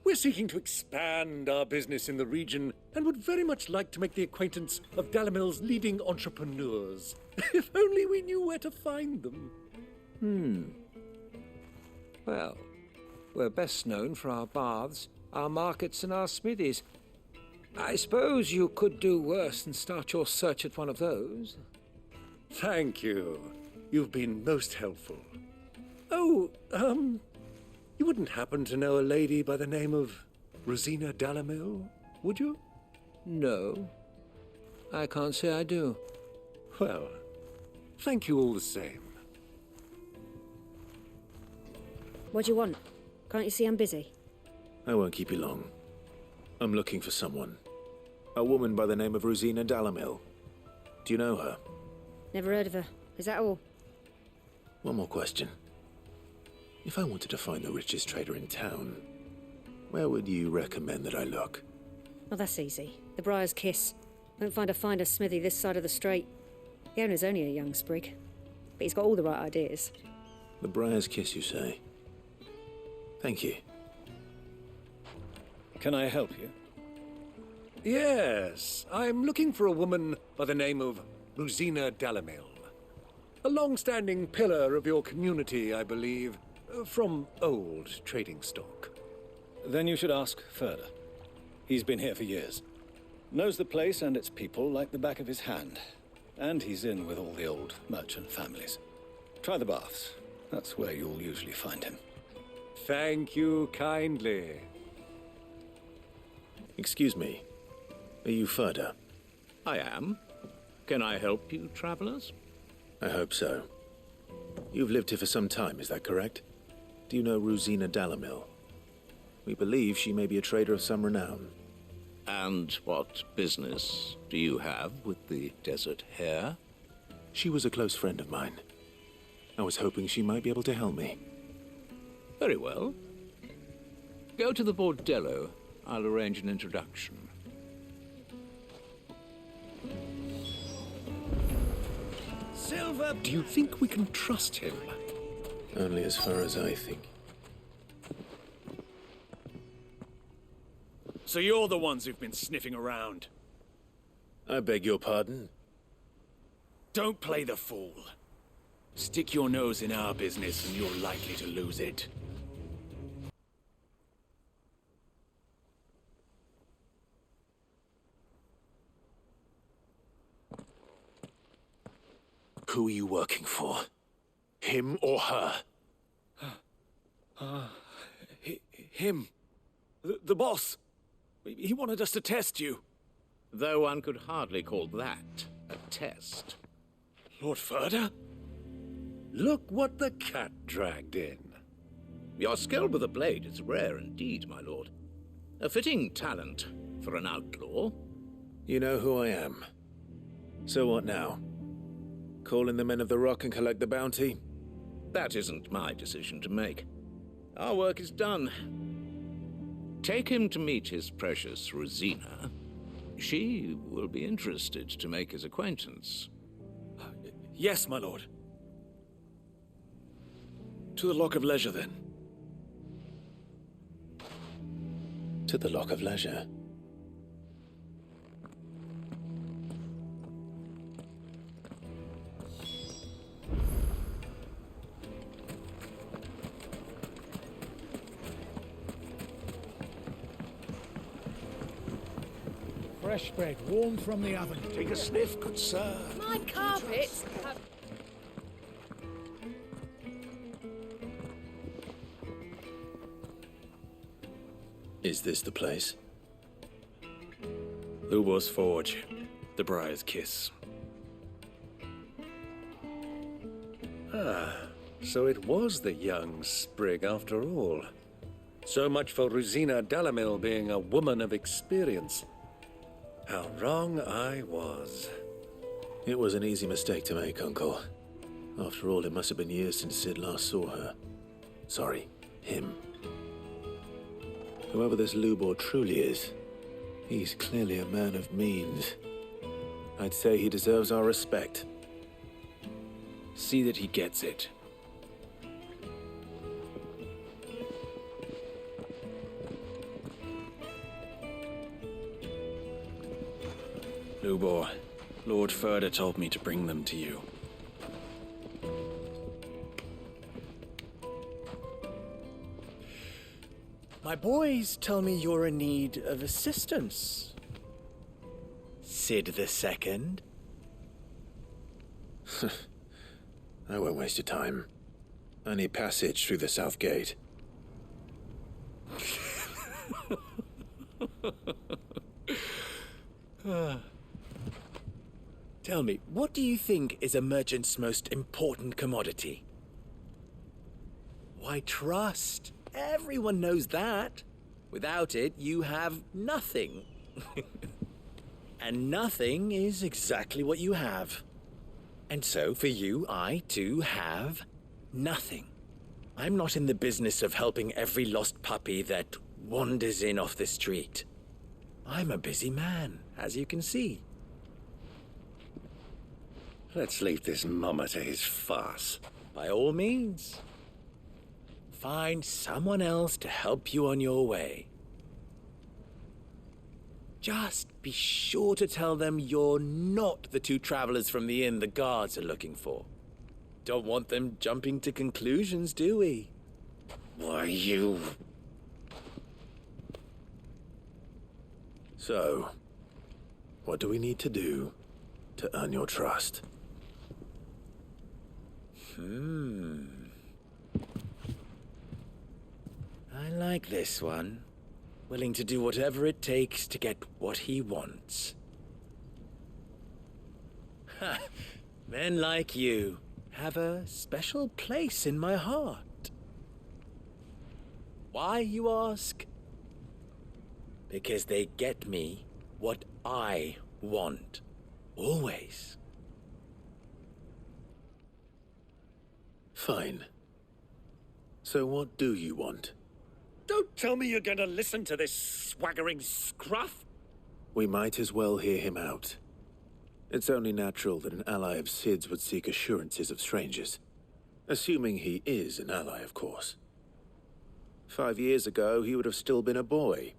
We're seeking to expand our business in the region and would very much like to make the acquaintance of Dalamil's leading entrepreneurs. If only we knew where to find them. Well, we're best known for our baths, our markets, and our smithies. I suppose you could do worse than start your search at one of those. Thank you. You've been most helpful. Oh, you wouldn't happen to know a lady by the name of Rosina Dalamil, would you? No, I can't say I do. Well, thank you all the same. What do you want? Can't you see I'm busy? I won't keep you long. I'm looking for someone. A woman by the name of Rosina Dalamil. Do you know her? Never heard of her. Is that all? One more question. If I wanted to find the richest trader in town, where would you recommend that I look? Oh, that's easy. The Briar's Kiss. Won't find a finer smithy this side of the strait. The owner's only a young sprig, but he's got all the right ideas. The Briar's Kiss, you say? Thank you. Can I help you? Yes, I'm looking for a woman by the name of Rosina Dalamil. A long-standing pillar of your community, I believe, from old trading stock. Then you should ask Ferda. He's been here for years. Knows the place and its people like the back of his hand. And he's in with all the old merchant families. Try the baths. That's where you'll usually find him. Thank you kindly. Excuse me. Are you Ferda? I am. Can I help you, travelers? I hope so. You've lived here for some time, is that correct? Do you know Rosina Dalamil? We believe she may be a trader of some renown. And what business do you have with the desert hare? She was a close friend of mine. I was hoping she might be able to help me. Very well. Go to the bordello. I'll arrange an introduction. Silver, do you think we can trust him? Only as far as I think. So you're the ones who've been sniffing around? I beg your pardon? Don't play the fool. Stick your nose in our business and you're likely to lose it. Who are you working for? Him or her? Him. The boss. He wanted us to test you. Though one could hardly call that a test. Lord Ferda? Look what the cat dragged in. Your skill with a blade is rare indeed, my lord. A fitting talent for an outlaw. You know who I am. So what now? Call in the men of the Rock and collect the bounty? That isn't my decision to make. Our work is done. Take him to meet his precious Rosina. She will be interested to make his acquaintance. Yes, my lord. To the Lock of Leisure, then. To the Lock of Leisure. Fresh bread, warm from the oven. Take a sniff, good sir. My carpets have... Is this the place? Lubo's Forge. The Briar's Kiss. Ah, so it was the young sprig after all. So much for Rosina Dalamil being a woman of experience. How wrong I was. It was an easy mistake to make, Uncle. After all, it must have been years since Sid last saw her. Sorry, him. Whoever this Lubor truly is, he's clearly a man of means. I'd say he deserves our respect. See that he gets it. Lubor, Lord Furder told me to bring them to you. My boys tell me you're in need of assistance. Sid the Second? I won't waste your time. I need passage through the south gate. Tell me, what do you think is a merchant's most important commodity? Why, trust. Everyone knows that. Without it, you have nothing. And nothing is exactly what you have. And so, for you, I, too, have nothing. I'm not in the business of helping every lost puppy that wanders in off the street. I'm a busy man, as you can see. Let's leave this mummer to his farce. By all means. Find someone else to help you on your way. Just be sure to tell them you're not the two travelers from the inn the guards are looking for. Don't want them jumping to conclusions, do we? Why, you... So, what do we need to do to earn your trust? I like this one. Willing to do whatever it takes to get what he wants. Ha! Men like you have a special place in my heart. Why, you ask? Because they get me what I want. Always. Fine. So what do you want? Don't tell me you're going to listen to this swaggering scruff! We might as well hear him out. It's only natural that an ally of Sid's would seek assurances of strangers. Assuming he is an ally, of course. 5 years ago, he would have still been a boy.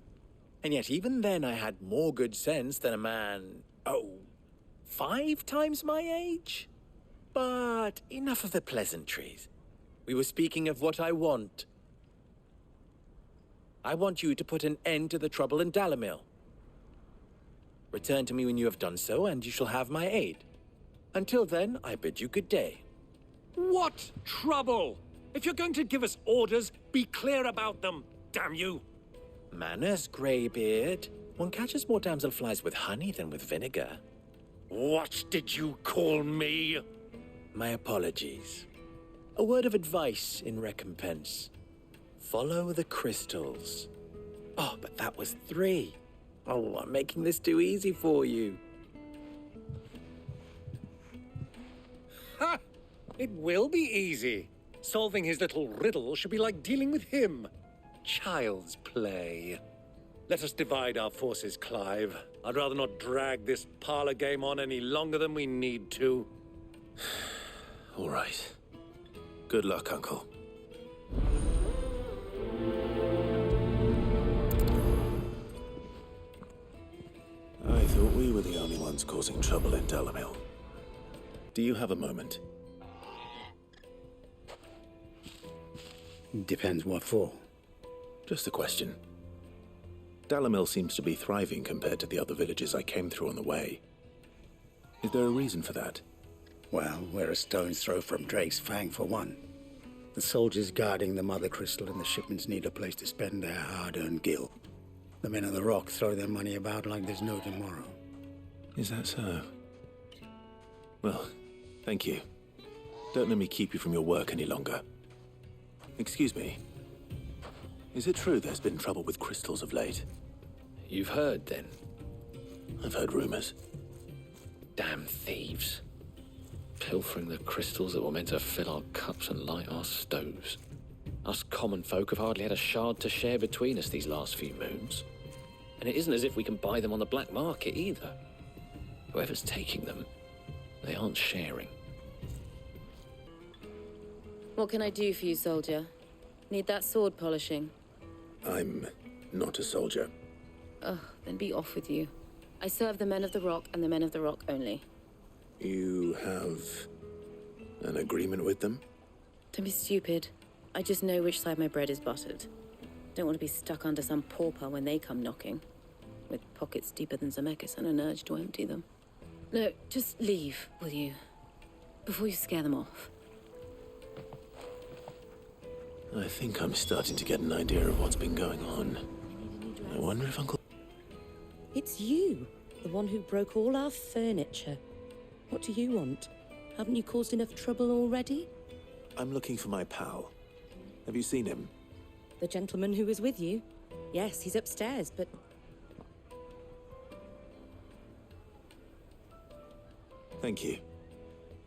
And yet even then I had more good sense than a man, 5 times my age? But enough of the pleasantries. We were speaking of what I want. I want you to put an end to the trouble in Dalamil. Return to me when you have done so, and you shall have my aid. Until then, I bid you good day. What trouble? If you're going to give us orders, be clear about them, damn you! Manners, Greybeard. One catches more damselflies with honey than with vinegar. What did you call me? My apologies. A word of advice in recompense. Follow the crystals. Oh, but that was 3. Oh, I'm making this too easy for you. Ha! It will be easy. Solving his little riddle should be like dealing with him. Child's play. Let us divide our forces, Clive. I'd rather not drag this parlor game on any longer than we need to. All right. Good luck, Uncle. I thought we were the only ones causing trouble in Dalamil. Do you have a moment? Depends what for. Just a question. Dalamil seems to be thriving compared to the other villages I came through on the way. Is there a reason for that? Well, we're a stone's throw from Drake's Fang, for one. The soldiers guarding the Mother Crystal and the shipments need a place to spend their hard-earned gil. The men of the Rock throw their money about like there's no tomorrow. Is that so? Well, thank you. Don't let me keep you from your work any longer. Excuse me. Is it true there's been trouble with crystals of late? You've heard, then? I've heard rumors. Damn thieves. Pilfering the crystals that were meant to fill our cups and light our stoves. Us common folk have hardly had a shard to share between us these last few moons. And it isn't as if we can buy them on the black market either. Whoever's taking them, they aren't sharing. What can I do for you, soldier? Need that sword polishing? I'm not a soldier. Ugh, then be off with you. I serve the men of the rock and the men of the rock only. You have an agreement with them? Don't be stupid. I just know which side my bread is buttered. Don't want to be stuck under some pauper when they come knocking, with pockets deeper than Zemeckis and an urge to empty them. No, just leave, will you? Before you scare them off. I think I'm starting to get an idea of what's been going on. I wonder if Uncle... It's you, the one who broke all our furniture. What do you want? Haven't you caused enough trouble already? I'm looking for my pal. Have you seen him? The gentleman who was with you? Yes, he's upstairs, but... Thank you.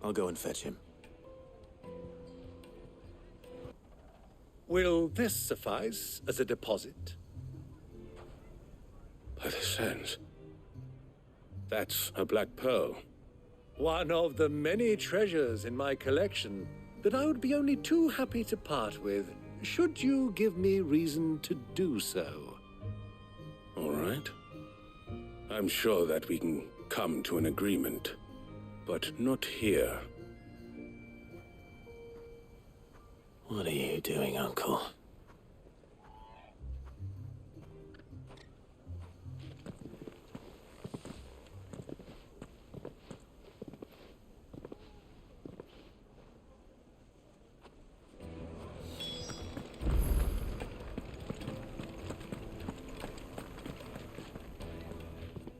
I'll go and fetch him. Will this suffice as a deposit? By the sands. That's a black pearl. One of the many treasures in my collection that I would be only too happy to part with, should you give me reason to do so. All right. I'm sure that we can come to an agreement, but not here. What are you doing, Uncle?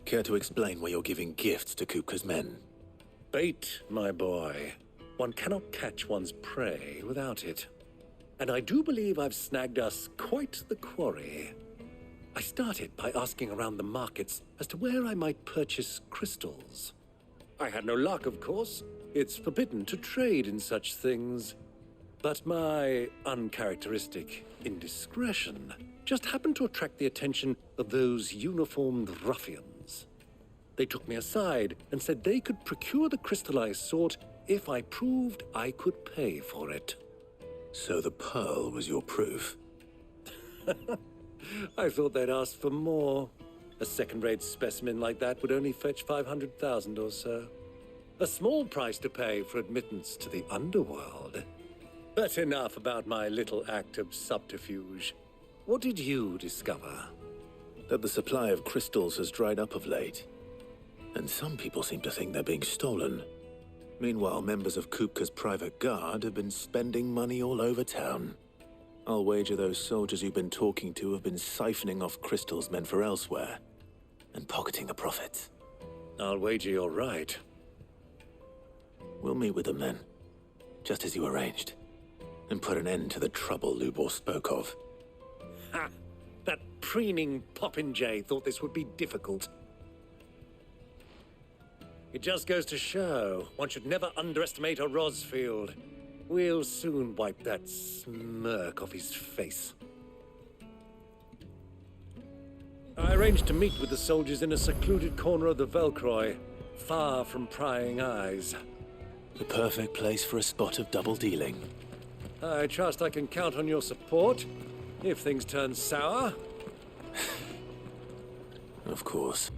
Care to explain why you're giving gifts to Kupka's men? Bait, my boy. One cannot catch one's prey without it. And I do believe I've snagged us quite the quarry. I started by asking around the markets as to where I might purchase crystals. I had no luck, of course. It's forbidden to trade in such things. But my uncharacteristic indiscretion just happened to attract the attention of those uniformed ruffians. They took me aside and said they could procure the crystal I sought if I proved I could pay for it. So the pearl was your proof? I thought they'd ask for more. A second-rate specimen like that would only fetch 500,000 or so. A small price to pay for admittance to the underworld. But enough about my little act of subterfuge. What did you discover? That the supply of crystals has dried up of late. And some people seem to think they're being stolen. Meanwhile, members of Kupka's private guard have been spending money all over town. I'll wager those soldiers you've been talking to have been siphoning off crystals meant for elsewhere, and pocketing the profits. I'll wager you're right. We'll meet with them then, just as you arranged, and put an end to the trouble Lubor spoke of. Ha! That preening popinjay thought this would be difficult. It just goes to show one should never underestimate a Rosfield. We'll soon wipe that smirk off his face. I arranged to meet with the soldiers in a secluded corner of the Velcroy, far from prying eyes. The perfect place for a spot of double dealing. I trust I can count on your support, if things turn sour. Of course.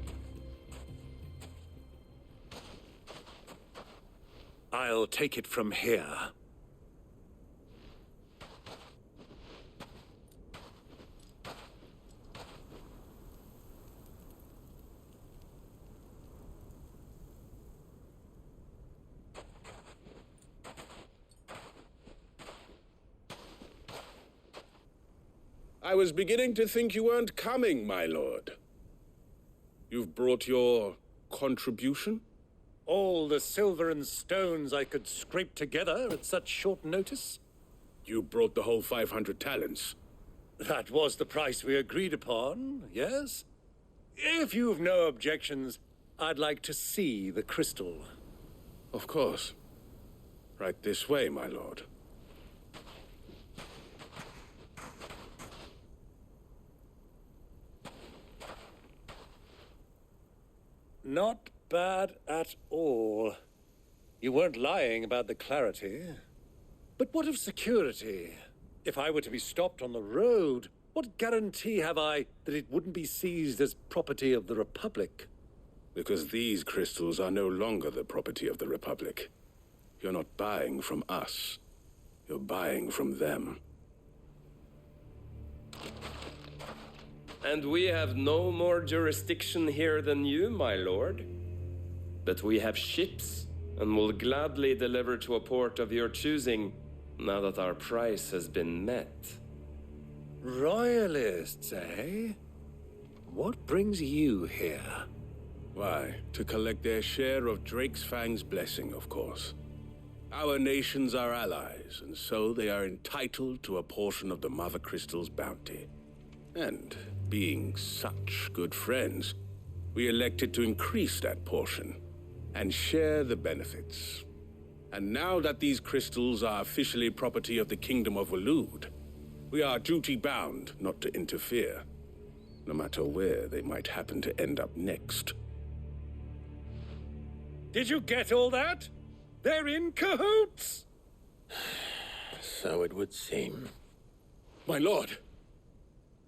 I'll take it from here. I was beginning to think you weren't coming, my lord. You've brought your contribution? All the silver and stones I could scrape together at such short notice? You brought the whole 500 talents. That was the price we agreed upon, yes? If you've no objections, I'd like to see the crystal. Of course. Right this way, my lord. Not bad at all. You weren't lying about the clarity. But what of security? If I were to be stopped on the road, what guarantee have I that it wouldn't be seized as property of the Republic? Because these crystals are no longer the property of the Republic. You're not buying from us. You're buying from them. And we have no more jurisdiction here than you, my lord. But we have ships, and will gladly deliver to a port of your choosing, now that our price has been met. Royalists, eh? What brings you here? Why, to collect their share of Drake's Fang's blessing, of course. Our nations are allies, and so they are entitled to a portion of the Mother Crystal's bounty. And, being such good friends, we elected to increase that portion and share the benefits. And now that these crystals are officially property of the Kingdom of Waloed, we are duty-bound not to interfere, no matter where they might happen to end up next. Did you get all that? They're in cahoots! So it would seem. My lord,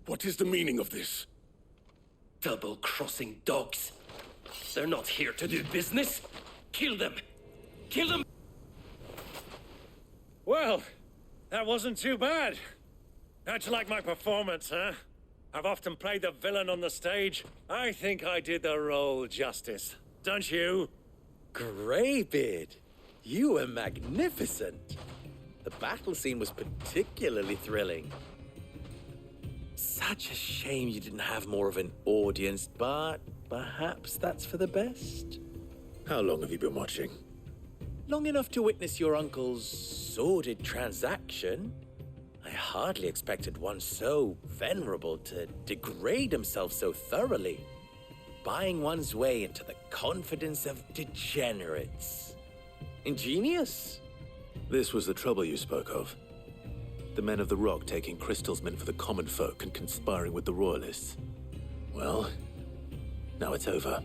what is the meaning of this? Double-crossing dogs. They're not here to do business. Kill them! Kill them! Well, that wasn't too bad. How'd you like my performance, huh? I've often played the villain on the stage. I think I did the role justice. Don't you? Greybeard, you were magnificent. The battle scene was particularly thrilling. Such a shame you didn't have more of an audience, but perhaps that's for the best. How long have you been watching? Long enough to witness your uncle's sordid transaction. I hardly expected one so venerable to degrade himself so thoroughly. Buying one's way into the confidence of degenerates. Ingenious. This was the trouble you spoke of. The men of the Rock taking crystals meant for the common folk and conspiring with the Royalists. Well, now it's over.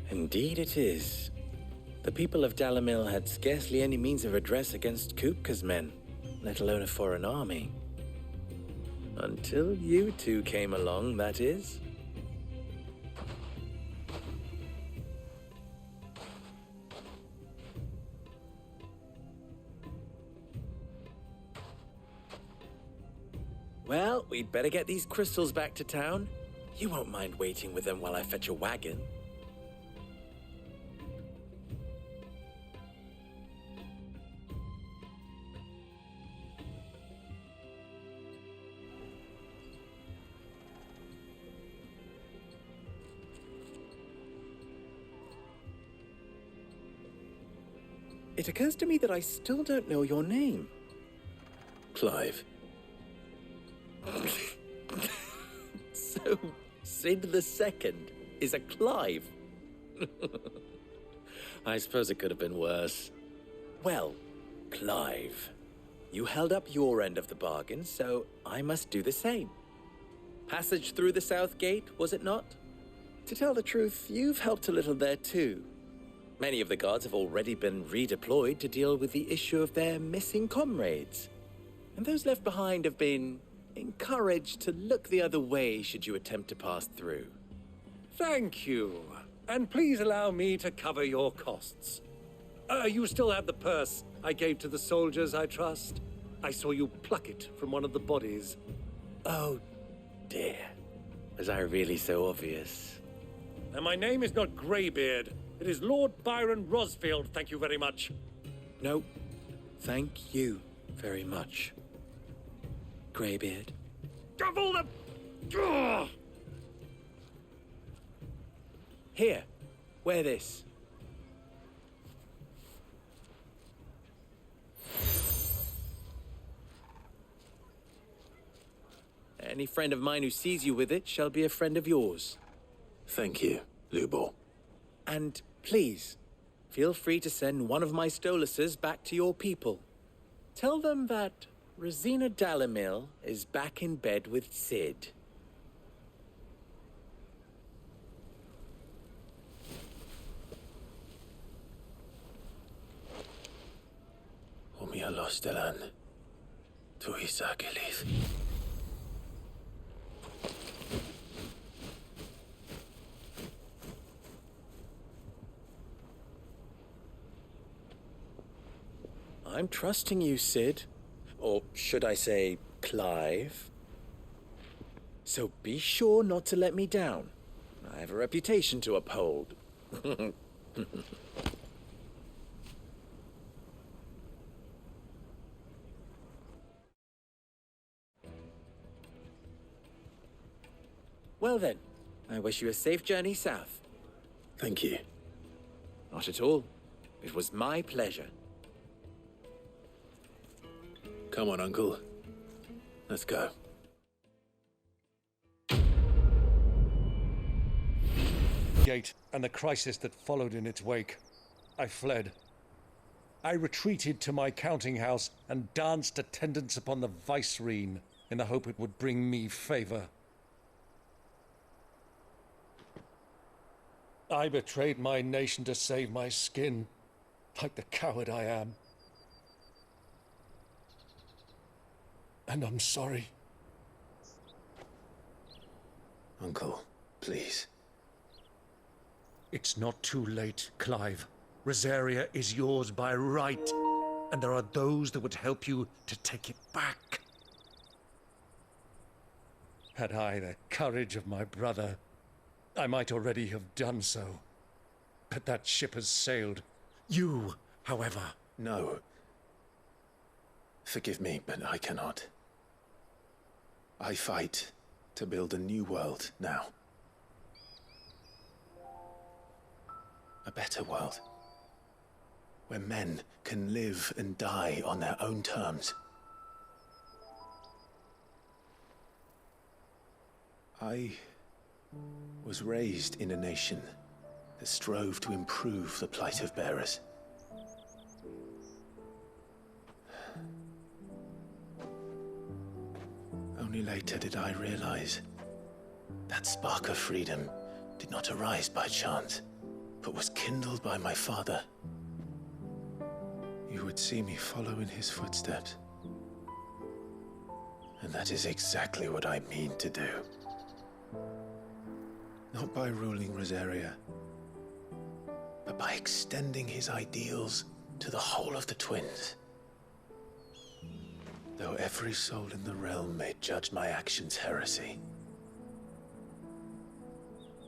Indeed it is. The people of Dalamil had scarcely any means of redress against Kupka's men, let alone a foreign army. Until you two came along, that is. Well, we'd better get these crystals back to town. You won't mind waiting with them while I fetch a wagon. It occurs to me that I still don't know your name. Clive. So, Sid the Second is a Clive. I suppose it could have been worse. Well, Clive, you held up your end of the bargain, so I must do the same. Passage through the South Gate, was it not? To tell the truth, you've helped a little there too. Many of the guards have already been redeployed to deal with the issue of their missing comrades. And those left behind have been encouraged to look the other way should you attempt to pass through. Thank you. And please allow me to cover your costs. You still have the purse I gave to the soldiers, I trust? I saw you pluck it from one of the bodies. Oh, dear. Was I really so obvious? And my name is not Greybeard. It is Lord Byron Rosfield, thank you very much. No, thank you very much, Greybeard. Of all the... Ugh! Here, wear this. Any friend of mine who sees you with it shall be a friend of yours. Thank you, Lubor. And please, feel free to send one of my Stoluses back to your people. Tell them that Rosina Dalamil is back in bed with Sid. Omia Lostelan. Tu Isakelis. I'm trusting you, Cid. Or should I say, Clive? So be sure not to let me down. I have a reputation to uphold. Well then, I wish you a safe journey south. Thank you. Not at all. It was my pleasure. Come on, Uncle. Let's go. Gate and the crisis that followed in its wake. I fled. I retreated to my counting house and danced attendance upon the vicereine in the hope it would bring me favor. I betrayed my nation to save my skin, like the coward I am. And I'm sorry. Uncle, please. It's not too late, Clive. Rosaria is yours by right, and there are those that would help you to take it back. Had I the courage of my brother, I might already have done so. But that ship has sailed. You, however... No. Forgive me, but I cannot. I fight to build a new world now. A better world. Where men can live and die on their own terms. I was raised in a nation that strove to improve the plight of bearers. Only later did I realize that spark of freedom did not arise by chance, but was kindled by my father. You would see me follow in his footsteps. And that is exactly what I mean to do. Not by ruling Rosaria, but by extending his ideals to the whole of the twins. Though every soul in the realm may judge my actions heresy,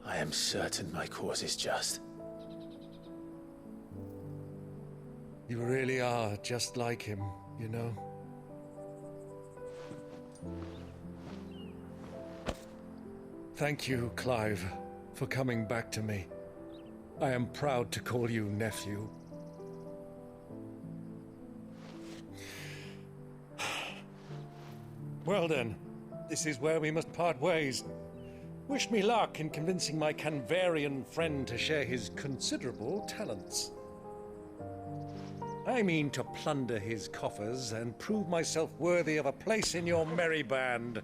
I am certain my cause is just. You really are just like him, you know? Thank you, Clive, for coming back to me. I am proud to call you nephew. Well then, this is where we must part ways. Wish me luck in convincing my Canvarian friend to share his considerable talents. I mean to plunder his coffers and prove myself worthy of a place in your merry band.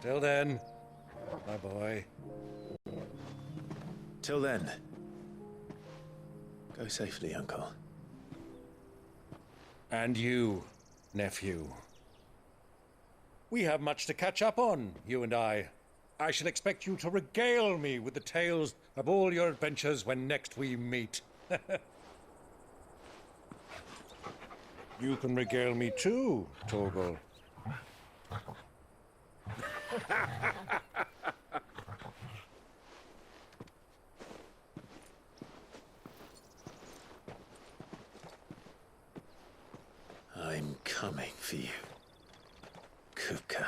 Till then, my boy. Till then, go safely, Uncle. And you, nephew. We have much to catch up on, you and I. I shall expect you to regale me with the tales of all your adventures when next we meet. You can regale me too, Torgal. I'm coming for you, Kupka.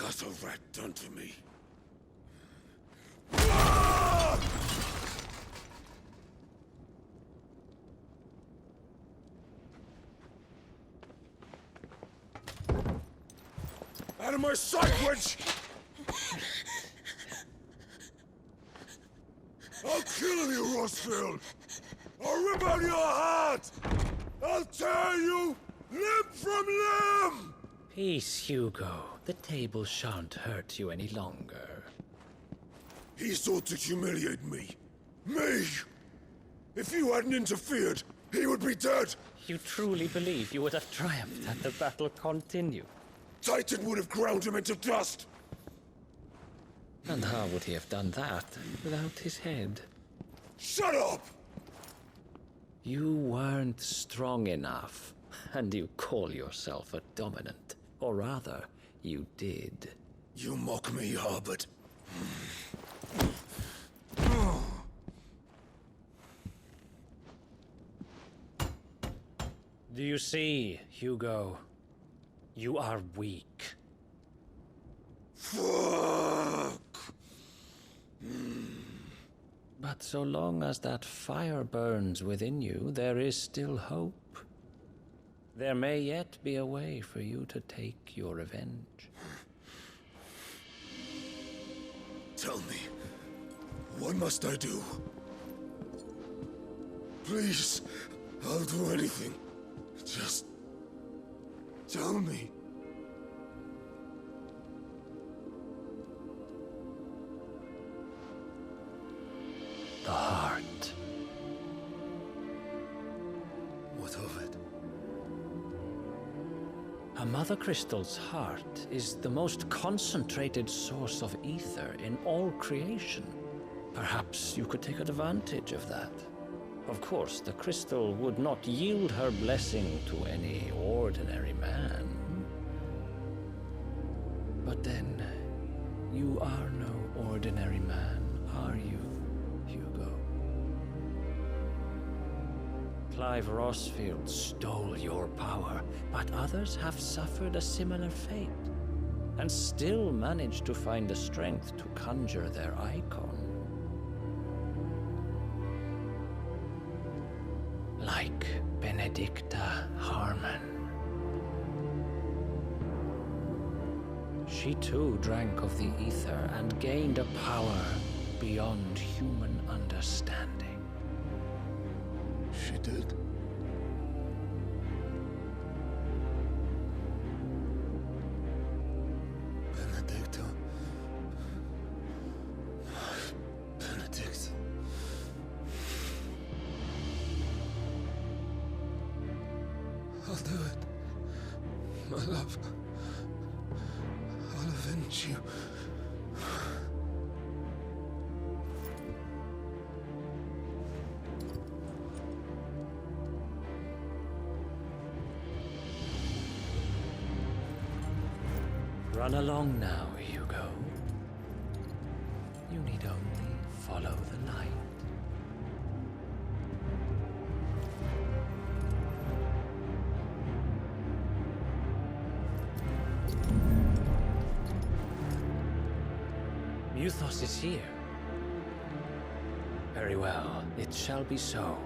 has a rat done to me? Out of my sight, wench! I'll kill you, Rossfield! I'll rip out your heart! I'll tear you limb from limb! Peace, Hugo. The table shan't hurt you any longer. He sought to humiliate me. Me! If you hadn't interfered, he would be dead! You truly believe you would have triumphed had the battle continued? Titan would have ground him into dust! And how would he have done that without his head? Shut up! You weren't strong enough, and you call yourself a dominant. Or rather, you did. You mock me, Harbert. Do you see, Hugo? You are weak. Fuck! But so long as that fire burns within you, there is still hope. There may yet be a way for you to take your revenge. Tell me, what must I do? Please, I'll do anything. Just tell me. The heart. What of it? A Mother Crystal's heart is the most concentrated source of ether in all creation. Perhaps you could take advantage of that. Of course, the crystal would not yield her blessing to any ordinary man. But then, you are no ordinary man, are you, Hugo? Clive Rossfield stole your power, but others have suffered a similar fate, and still managed to find the strength to conjure their icon. Like Benedicta Harmon. She too drank of the ether and gained a power beyond human understanding. She did. Benedicta. Benedict. I'll do it. My love. I'll avenge you. Run along now, Hugo. You need only follow the light. Muthos is here. Very well, it shall be so.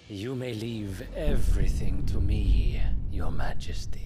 You may leave everything to me, Your Majesty.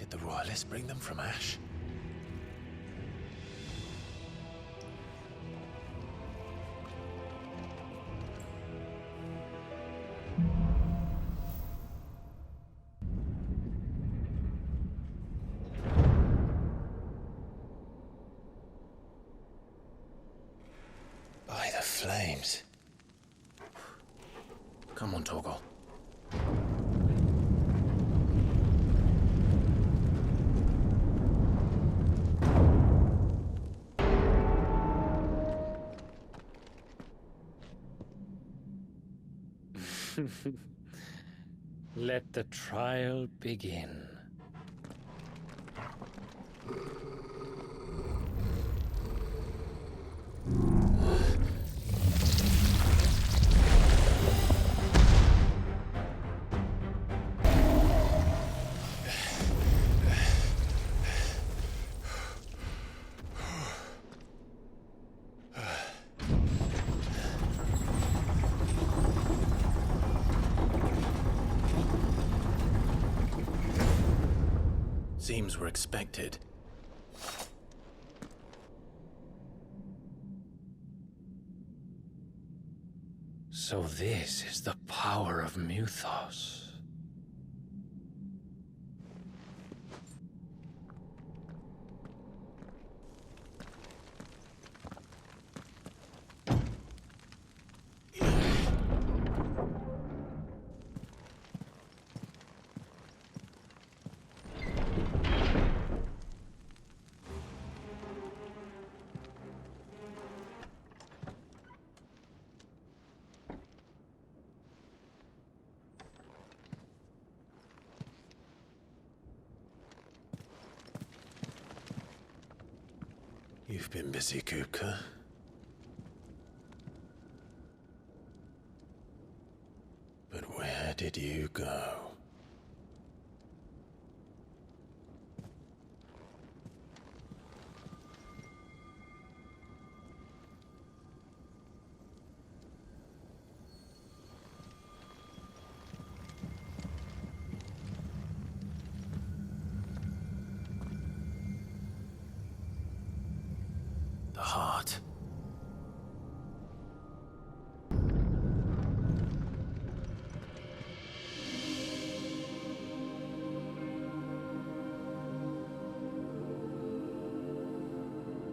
Did the royalists bring them from Ash? By the flames. Come on, Togo. Let the trial begin. Seems we're expected. So this is the power of Mythos. You've been busy, Kupka. But where did you go? The heart.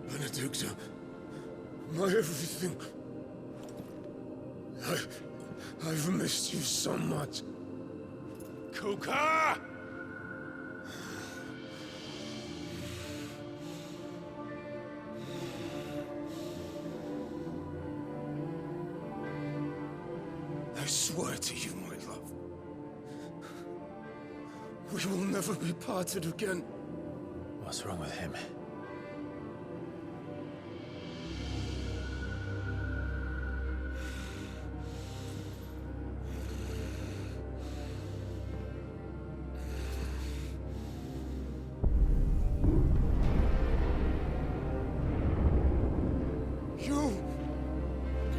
Benedicta, my everything. I've missed you so much. Kuka! I swear to you, my love, we will never be parted again. What's wrong with him?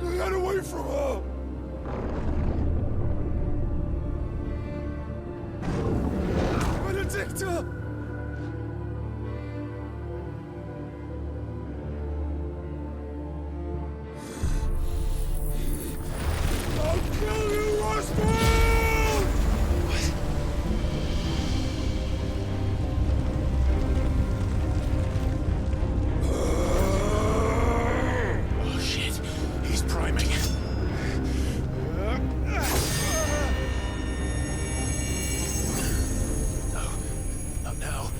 You got away from her! Benedicta! I'll kill you, Oswald! Oh shit, he's priming. No, not now.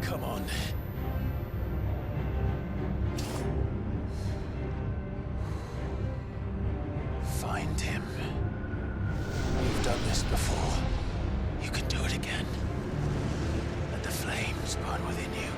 Come on. Find him. You've done this before. You can do it again. Let the flames burn within you.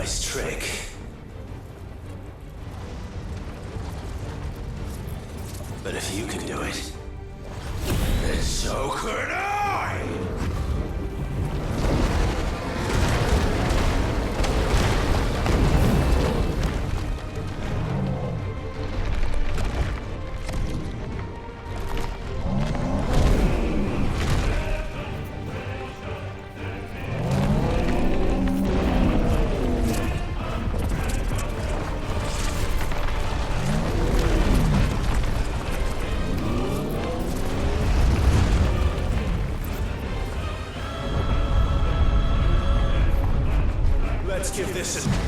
nice trick. But if you can do it, then so could I! Let's give this a...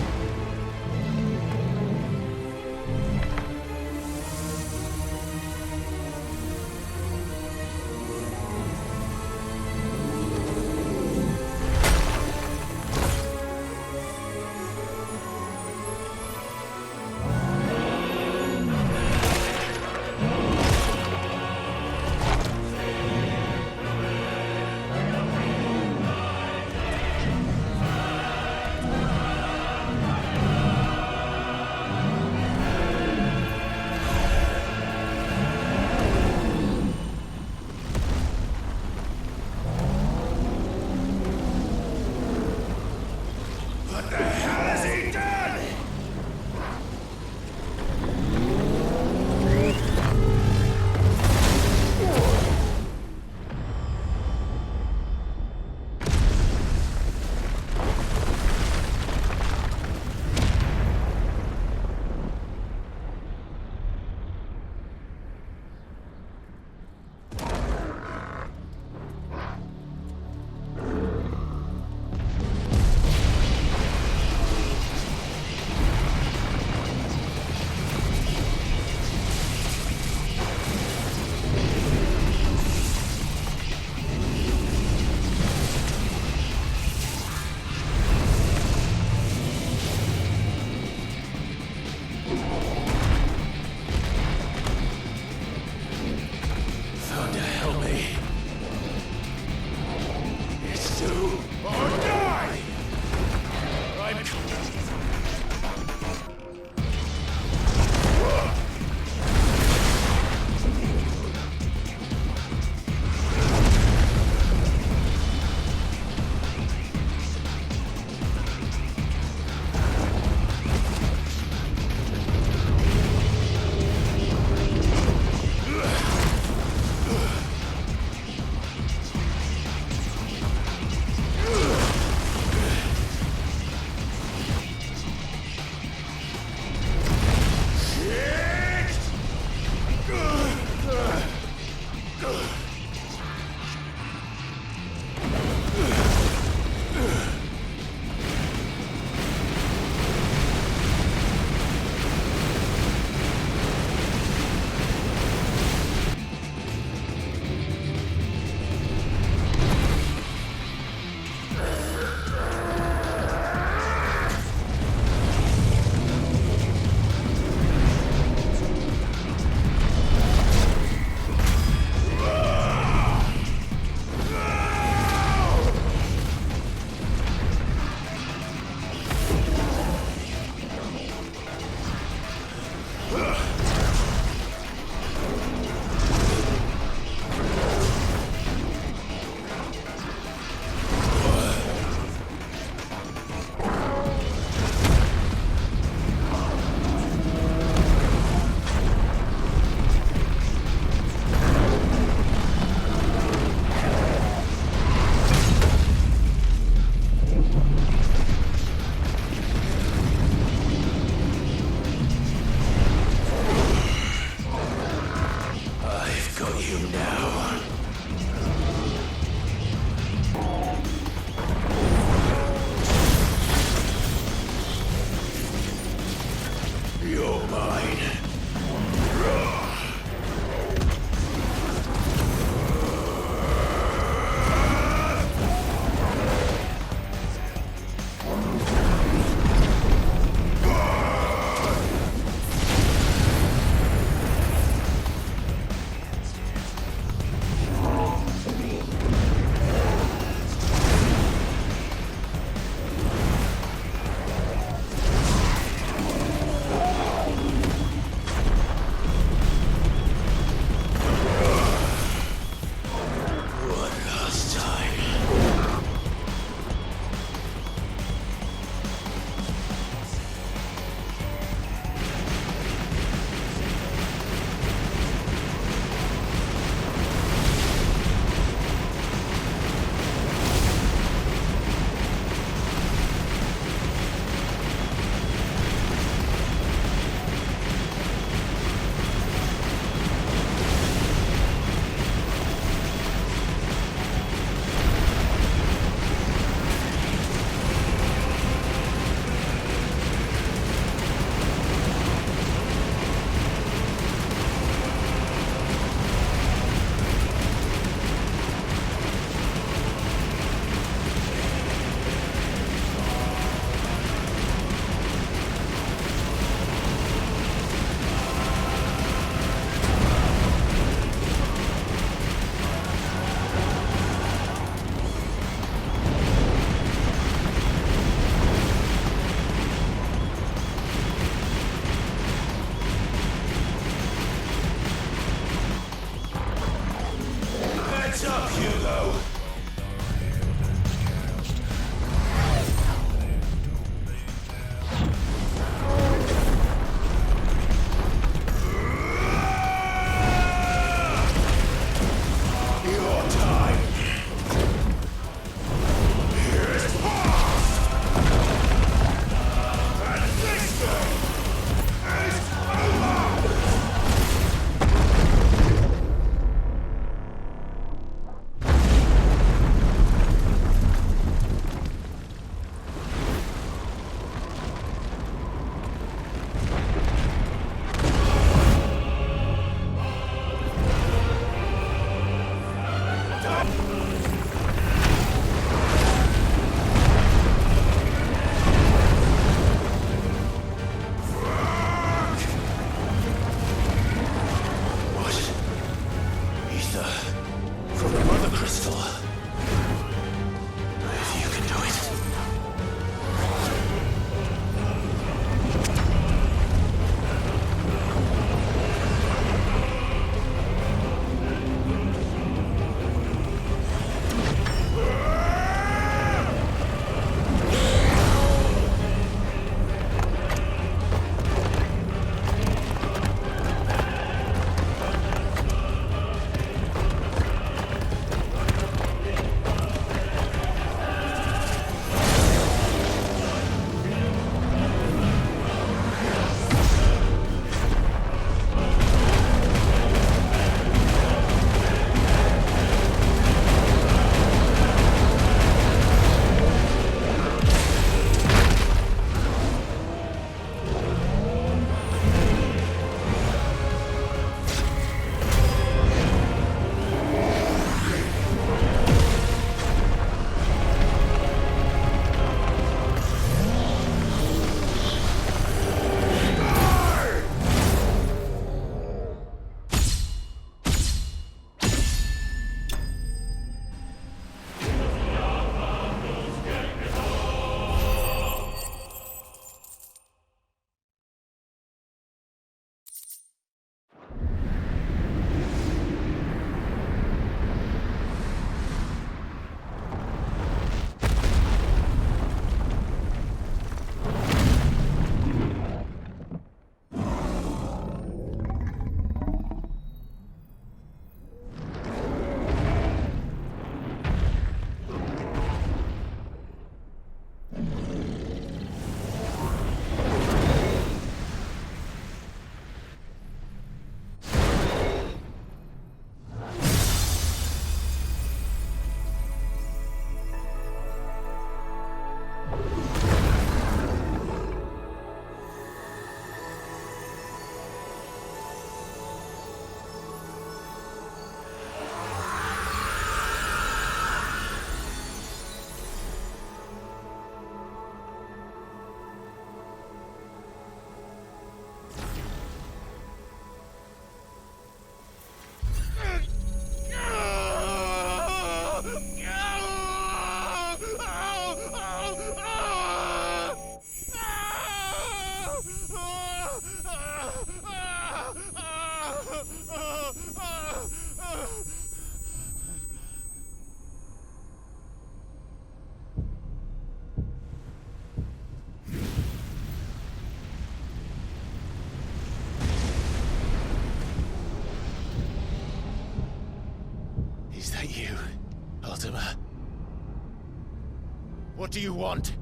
What do you want?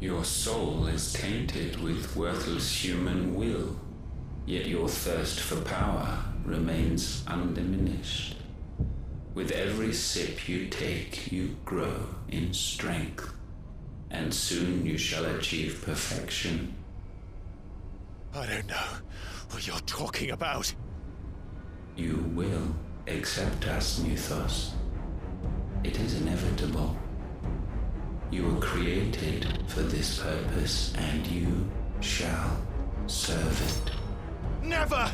Your soul is tainted with worthless human will, yet your thirst for power remains undiminished. With every sip you take, you grow in strength, and soon you shall achieve perfection. I don't know what you're talking about. You will accept us, Mythos. It is inevitable. You were created for this purpose, and you shall serve it. Never!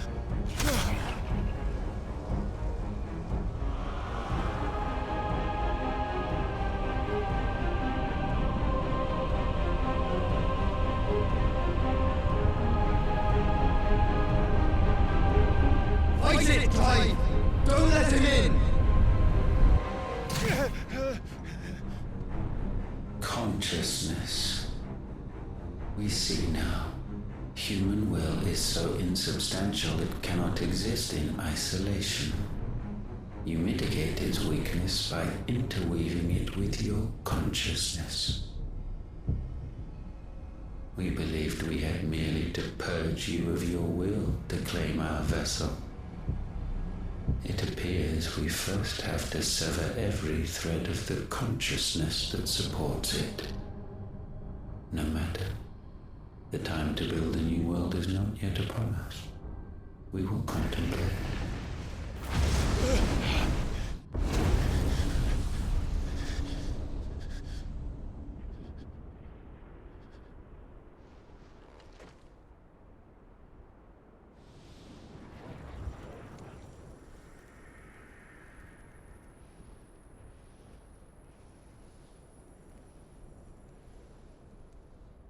Fight it, Clive! Don't let him in! Consciousness. We see now. Human will is so insubstantial it cannot exist in isolation. You mitigate its weakness by interweaving it with your consciousness. We believed we had merely to purge you of your will to claim our vessel. It appears we first have to sever every thread of the consciousness that supports it. No matter. The time to build a new world is not yet upon us. We will contemplate.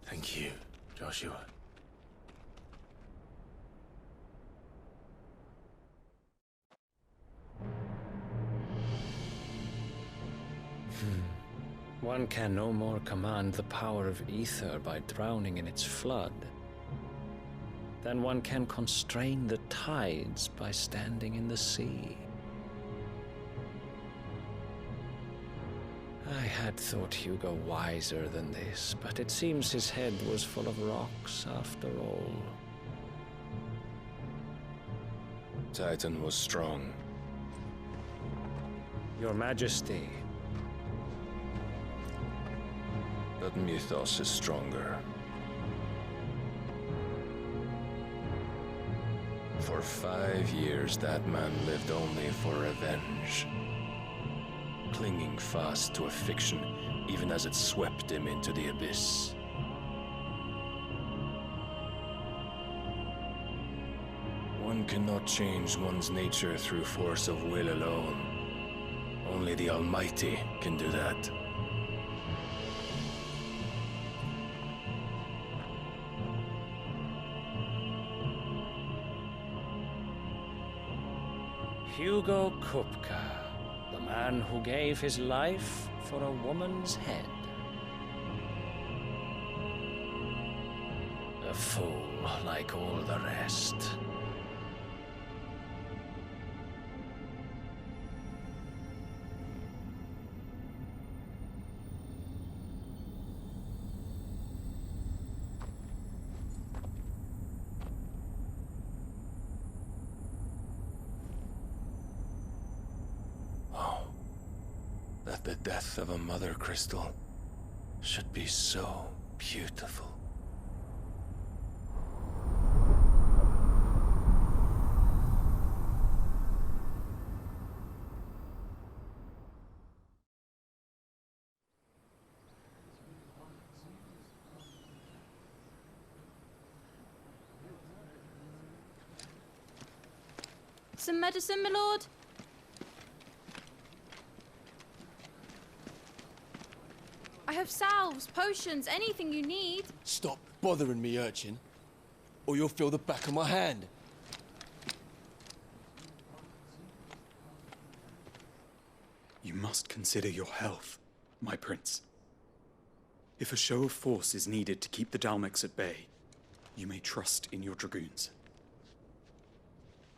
Thank you, Joshua. One can no more command the power of ether by drowning in its flood than one can constrain the tides by standing in the sea. I had thought Hugo wiser than this, but it seems his head was full of rocks after all. Titan was strong. Your Majesty. But Mythos is stronger. For 5 years, that man lived only for revenge. Clinging fast to a fiction, even as it swept him into the abyss. One cannot change one's nature through force of will alone. Only the Almighty can do that. Hugo Kupka, the man who gave his life for a woman's head. A fool like all the rest. That the death of a mother crystal should be so beautiful. Some medicine, my lord? I have salves, potions, anything you need. Stop bothering me, urchin, or you'll feel the back of my hand. You must consider your health, my prince. If a show of force is needed to keep the Dalmex at bay, you may trust in your dragoons.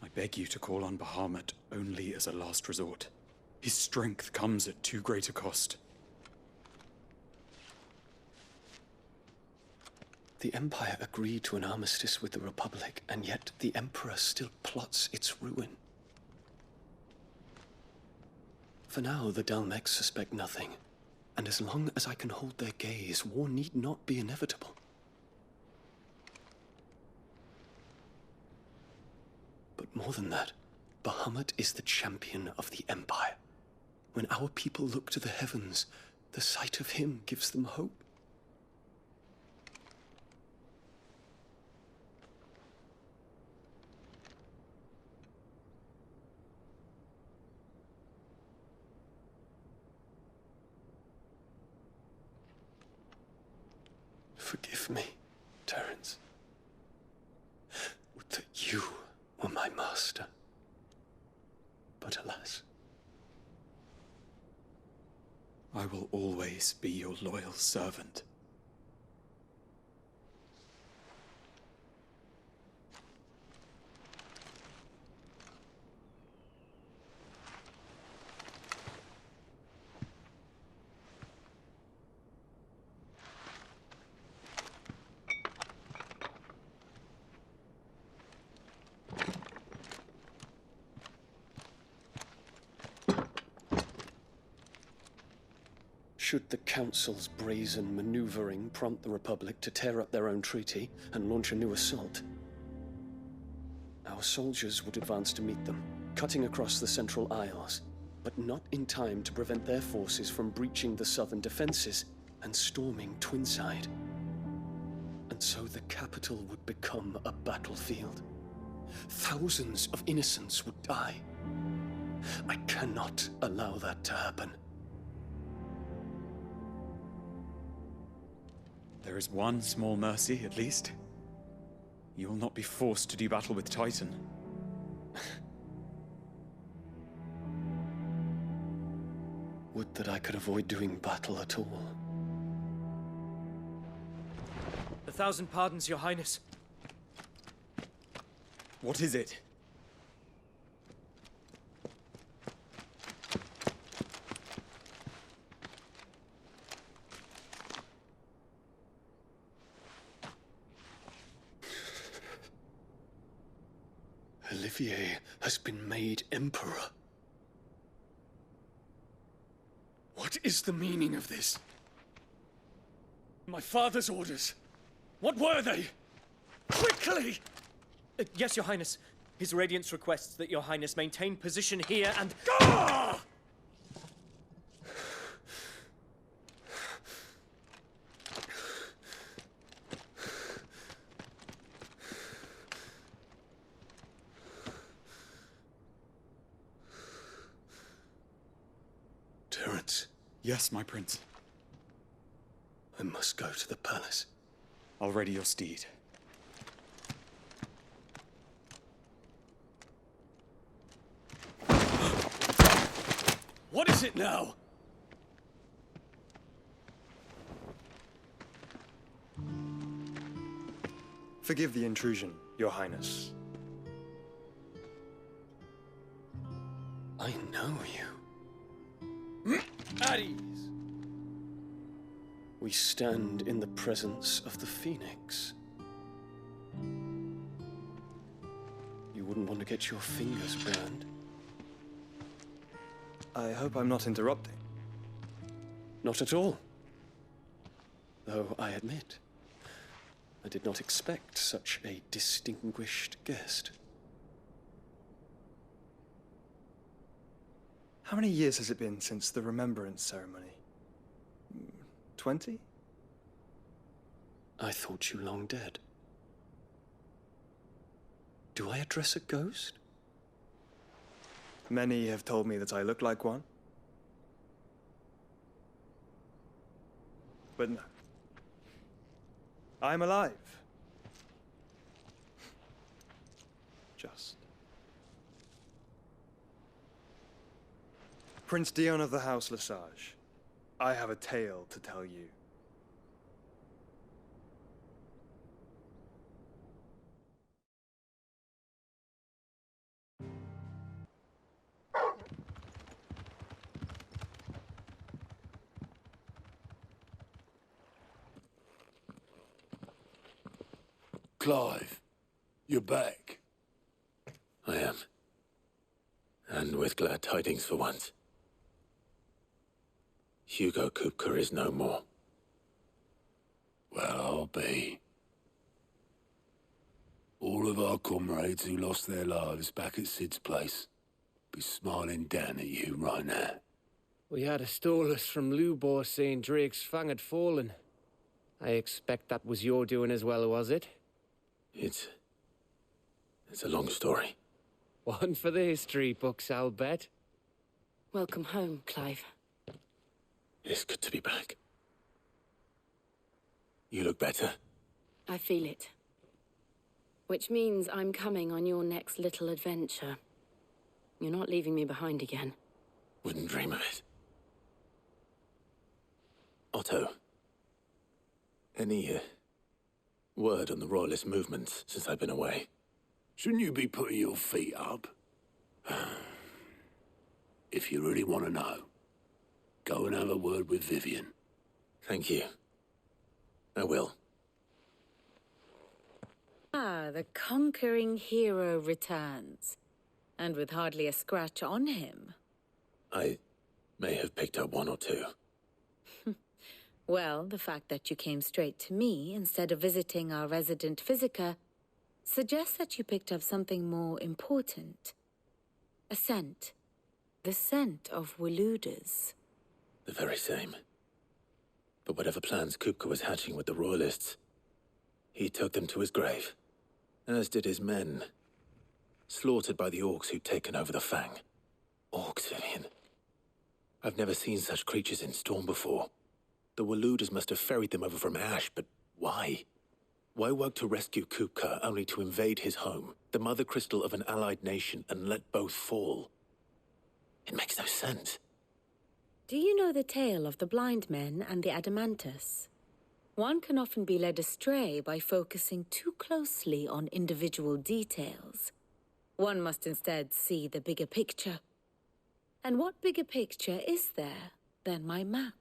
I beg you to call on Bahamut only as a last resort. His strength comes at too great a cost. The Empire agreed to an armistice with the Republic, and yet the Emperor still plots its ruin. For now, the Dalmecs suspect nothing, and as long as I can hold their gaze, war need not be inevitable. But more than that, Bahamut is the champion of the Empire. When our people look to the heavens, the sight of him gives them hope. Forgive me, Terence. Would that you were my master. But alas. I will always be your loyal servant. Should the Council's brazen maneuvering prompt the Republic to tear up their own treaty and launch a new assault, our soldiers would advance to meet them, cutting across the Central Isles, but not in time to prevent their forces from breaching the southern defenses and storming Twinside. And so the capital would become a battlefield. Thousands of innocents would die. I cannot allow that to happen. There is one small mercy, at least. You will not be forced to do battle with Titan. Would that I could avoid doing battle at all. 1,000 pardons, Your Highness. What is it? Olivier has been made Emperor. What is the meaning of this? My father's orders. What were they? Quickly! Yes, Your Highness. His Radiance requests that Your Highness maintain position here and... Ah! Terence. Yes, my prince. I must go to the palace. I'll ready your steed. What is it now? Forgive the intrusion, Your Highness. I know you. At ease. We stand in the presence of the Phoenix. You wouldn't want to get your fingers burned. I hope I'm not interrupting. Not at all. Though I admit, I did not expect such a distinguished guest. How many years has it been since the Remembrance ceremony? 20? I thought you long dead. Do I address a ghost? Many have told me that I look like one. But no. I'm alive. Just. Prince Dion of the House Lesage, I have a tale to tell you. Clive, you're back. I am. And with glad tidings for once. Hugo Kupka is no more. Well, I'll be. All of our comrades who lost their lives back at Sid's place be smiling down at you right now. We had a stolus from Lubor saying Drake's fang had fallen. I expect that was your doing as well, was it? It's a long story. One for the history books, I'll bet. Welcome home, Clive. It's good to be back. You look better. I feel it. Which means I'm coming on your next little adventure. You're not leaving me behind again. Wouldn't dream of it. Otto. Any word on the royalist movements since I've been away? Shouldn't you be putting your feet up? If you really want to know, go and have a word with Vivian. Thank you. I will. Ah, the conquering hero returns. And with hardly a scratch on him. I may have picked up one or two. Well, the fact that you came straight to me instead of visiting our resident physiker suggests that you picked up something more important. A scent. The scent of Waludas. The very same. But whatever plans Kupka was hatching with the royalists, he took them to his grave. As did his men. Slaughtered by the orcs who'd taken over the Fang. Orcs, Vivian. I've never seen such creatures in Storm before. The Waludas must have ferried them over from Ash, but why? Why work to rescue Kupka only to invade his home, the mother crystal of an allied nation, and let both fall? It makes no sense. Do you know the tale of the blind men and the adamantus? One can often be led astray by focusing too closely on individual details. One must instead see the bigger picture. And what bigger picture is there than my map?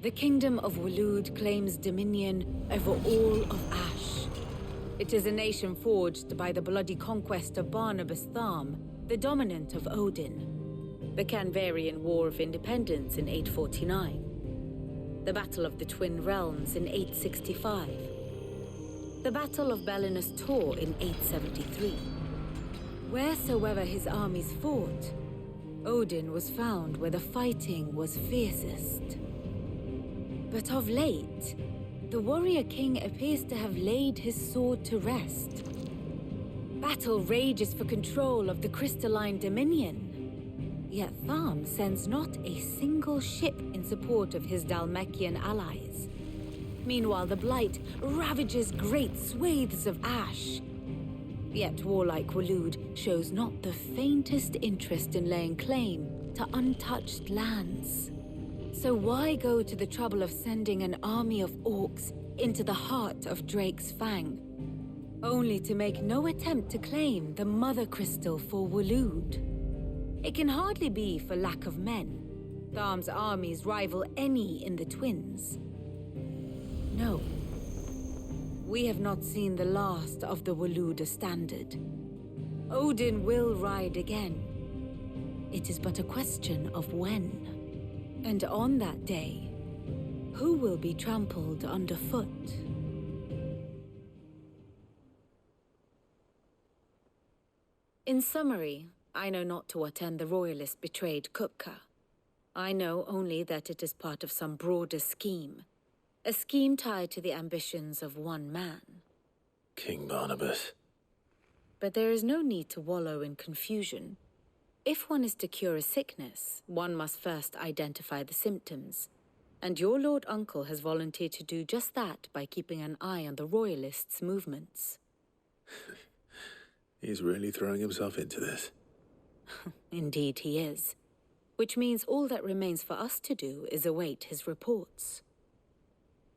The kingdom of Walud claims dominion over all of Ash. It is a nation forged by the bloody conquest of Barnabas Tharm, the dominant of Odin. The Canvarian War of Independence in 849. The Battle of the Twin Realms in 865. The Battle of Belinus Tor in 873. Wheresoever his armies fought, Odin was found where the fighting was fiercest. But of late, the warrior king appears to have laid his sword to rest. Battle rages for control of the crystalline dominion. Yet Tharm sends not a single ship in support of his Dhalmekian allies. Meanwhile, the Blight ravages great swathes of Ash. Yet warlike Walud shows not the faintest interest in laying claim to untouched lands. So why go to the trouble of sending an army of orcs into the heart of Drake's Fang, only to make no attempt to claim the mother crystal for Walud? It can hardly be for lack of men. Tharm's armies rival any in the Twins. No. We have not seen the last of the Waluda standard. Odin will ride again. It is but a question of when. And on that day, who will be trampled underfoot? In summary, I know not to what end the royalists betrayed Kupka. I know only that it is part of some broader scheme. A scheme tied to the ambitions of one man. King Barnabas. But there is no need to wallow in confusion. If one is to cure a sickness, one must first identify the symptoms. And your Lord Uncle has volunteered to do just that by keeping an eye on the royalists' movements. He's really throwing himself into this. Indeed he is. Which means all that remains for us to do is await his reports.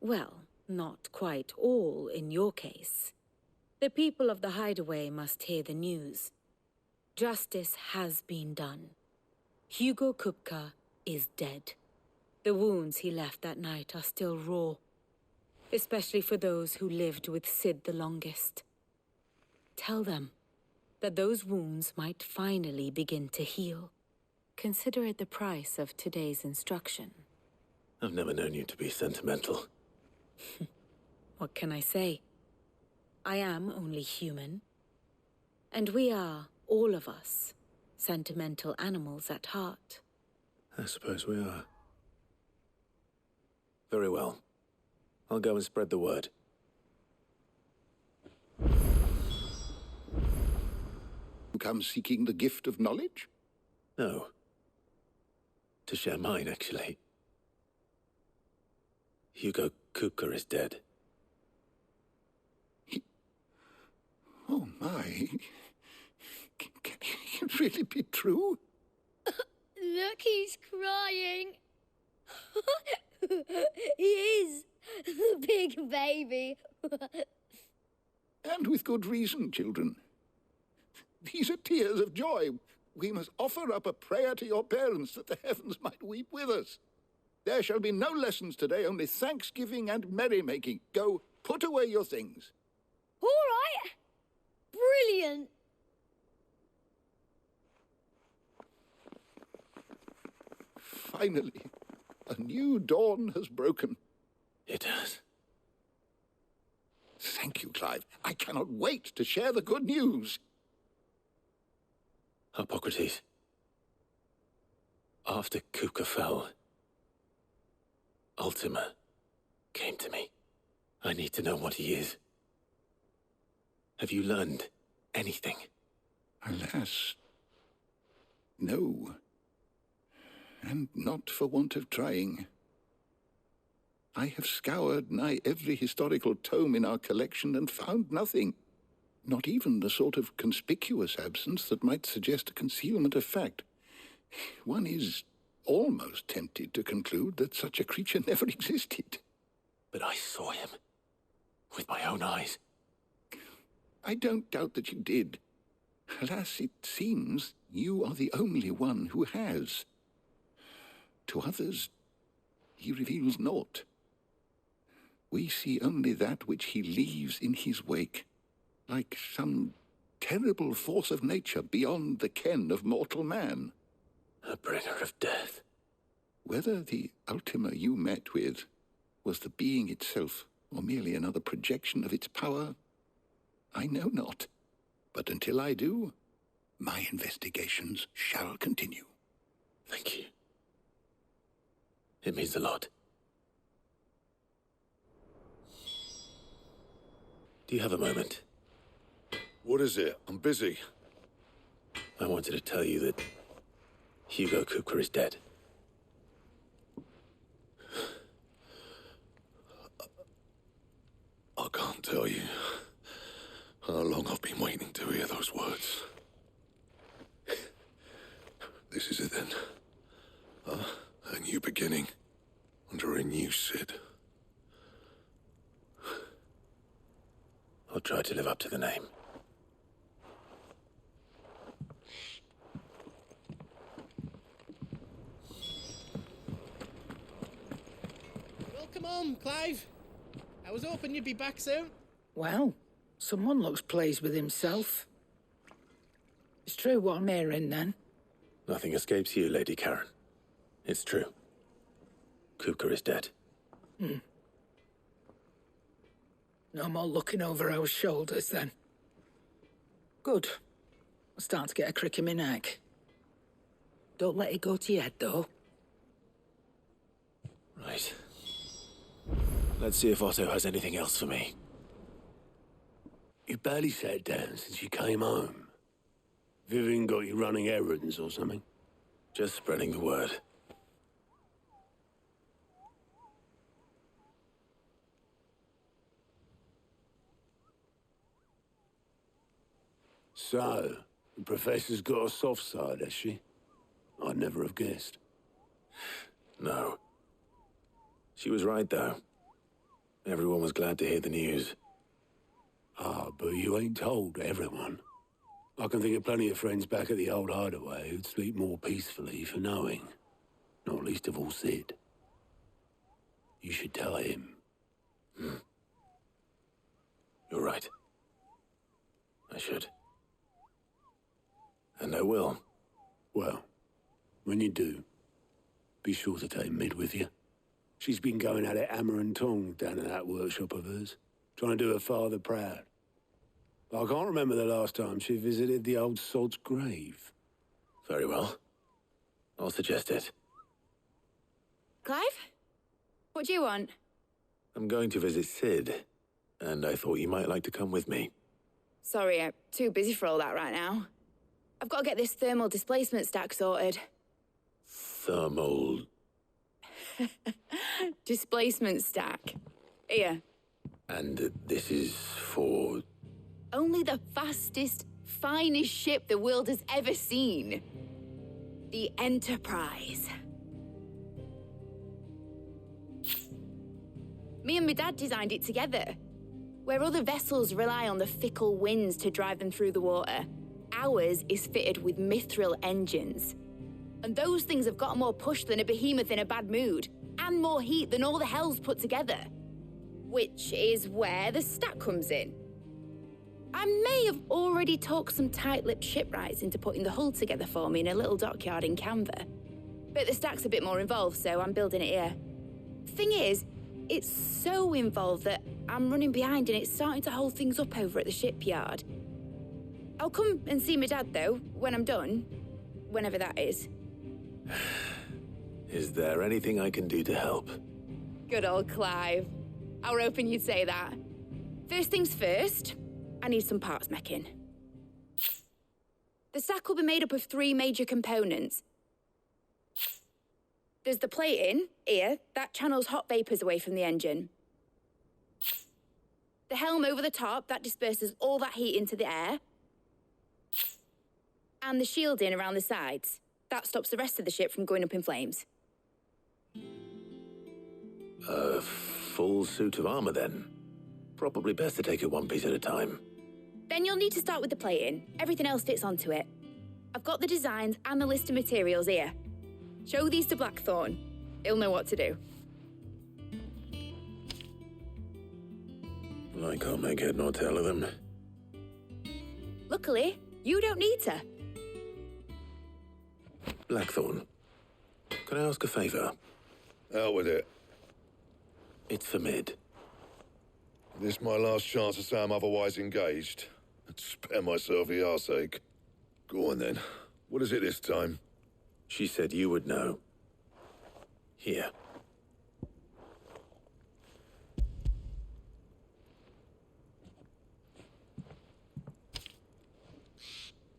Well, not quite all in your case. The people of the Hideaway must hear the news. Justice has been done. Hugo Kupka is dead. The wounds he left that night are still raw, especially for those who lived with Sid the longest. Tell them that those wounds might finally begin to heal. Consider it the price of today's instruction. I've never known you to be sentimental. What can I say? I am only human. And we are, all of us, sentimental animals at heart. I suppose we are. Very well. I'll go and spread the word. Come seeking the gift of knowledge? No. To share mine, actually. Hugo Kupka is dead. Oh my. Can it really be true? Look, he's crying. He is. The big baby. And with good reason, children. These are tears of joy. We must offer up a prayer to your parents that the heavens might weep with us. There shall be no lessons today, only thanksgiving and merrymaking. Go, put away your things. All right. Brilliant. Finally, a new dawn has broken. It has. Thank you, Clive. I cannot wait to share the good news. Hippocrates. After Kupka fell, Ultima came to me. I need to know what he is. Have you learned anything? Alas, no. And not for want of trying. I have scoured nigh every historical tome in our collection and found nothing. Not even the sort of conspicuous absence that might suggest a concealment of fact. One is almost tempted to conclude that such a creature never existed. But I saw him. With my own eyes. I don't doubt that you did. Alas, it seems you are the only one who has. To others, he reveals naught. We see only that which he leaves in his wake, like some terrible force of nature beyond the ken of mortal man. A bringer of death. Whether the Ultima you met with was the being itself, or merely another projection of its power, I know not. But until I do, my investigations shall continue. Thank you. It means a lot. Do you have a moment? What is it? I'm busy. I wanted to tell you that Hugo Kupka is dead. I can't tell you how long I've been waiting to hear those words. This is it then. A new beginning under a new Sid. I'll try to live up to the name. Well, come on, Clive. I was hoping you'd be back soon. Well, someone looks pleased with himself. It's true what I'm hearing, then. Nothing escapes you, Lady Karen. It's true. Kupka is dead. No more looking over our shoulders, then. Good. I'm starting to get a crick in my neck. Don't let it go to your head, though. Right. Let's see if Otto has anything else for me. You barely sat down since you came home. Vivian got you running errands or something? Just spreading the word. So, the Professor's got a soft side, has she? I'd never have guessed. No. She was right, though. Everyone was glad to hear the news. Ah, but you ain't told everyone. I can think of plenty of friends back at the old hideaway who'd sleep more peacefully for knowing. Not least of all Sid. You should tell him. You're right. I should. And I will. Well, when you do, be sure to take Mid with you. She's been going at it hammer and tong down in that workshop of hers, trying to do her father proud. But I can't remember the last time she visited the old sod's grave. Very well. I'll suggest it. Clive? What do you want? I'm going to visit Sid, and I thought you might like to come with me. Sorry, I'm too busy for all that right now. I've got to get this thermal displacement stack sorted. Thermal... Displacement stack. Here. And this is for... Only the fastest, finest ship the world has ever seen. The Enterprise. Me and my dad designed it together. Where other vessels rely on the fickle winds to drive them through the water, ours is fitted with mithril engines. And those things have got more push than a behemoth in a bad mood, and more heat than all the hells put together. Which is where the stack comes in. I may have already talked some tight-lipped shipwrights into putting the hull together for me in a little dockyard in Canva. But the stack's a bit more involved, so I'm building it here. Thing is, it's so involved that I'm running behind and it's starting to hold things up over at the shipyard. I'll come and see my dad, though, when I'm done. Whenever that is. Is there anything I can do to help? Good old Clive. I were hoping you'd say that. First things first, I need some parts meching. The stack will be made up of 3 major components. There's the plating, here, that channels hot vapors away from the engine. The helm over the top, that disperses all that heat into the air. And the shielding around the sides. That stops the rest of the ship from going up in flames. A full suit of armor, then. Probably best to take it one piece at a time. Then you'll need to start with the plating. Everything else fits onto it. I've got the designs and the list of materials here. Show these to Blackthorn. He'll know what to do. I can't make head nor tail of them. Luckily, you don't need to. Blackthorn, can I ask a favor? Out with it. It's for Mid. This my last chance to say I'm otherwise engaged. I'd spare myself the arseache. Go on then. What is it this time? She said you would know. Here.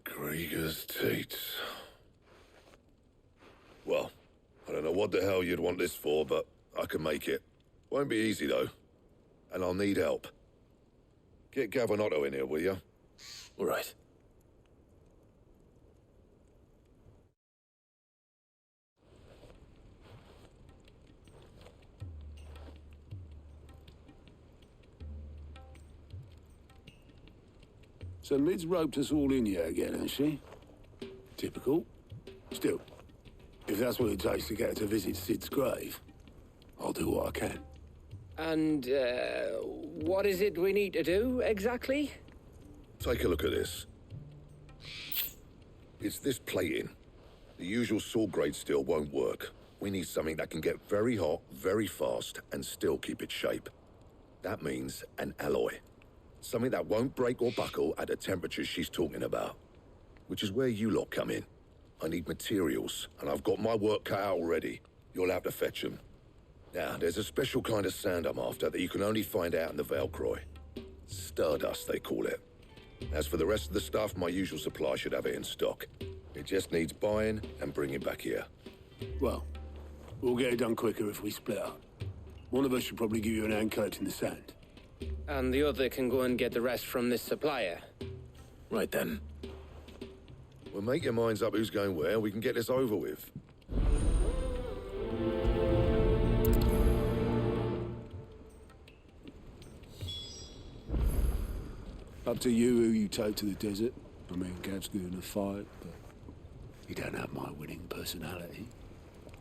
Krieger's Tates. Well, I don't know what the hell you'd want this for, but I can make it. Won't be easy, though. And I'll need help. Get Gavinotto in here, will you? All right. So Mid's roped us all in here again, has she? Typical. Still, if that's what it takes to get her to visit Sid's grave, I'll do what I can. And, what is it we need to do, exactly? Take a look at this. It's this plating. The usual sword-grade steel won't work. We need something that can get very hot, very fast, and still keep its shape. That means an alloy. Something that won't break or buckle at the temperatures she's talking about. Which is where you lot come in. I need materials, and I've got my work cut out already. You'll have to fetch them. Now, there's a special kind of sand I'm after that you can only find out in the Valcroy. Stardust, they call it. As for the rest of the stuff, my usual supply should have it in stock. It just needs buying and bringing back here. Well, we'll get it done quicker if we split up. One of us should probably give you an hand coat in the sand. And the other can go and get the rest from this supplier. Right then. Well, make your minds up who's going where, we can get this over with. Up to you who you tow to the desert. I mean, Gav's good in a fight, but he don't have my winning personality.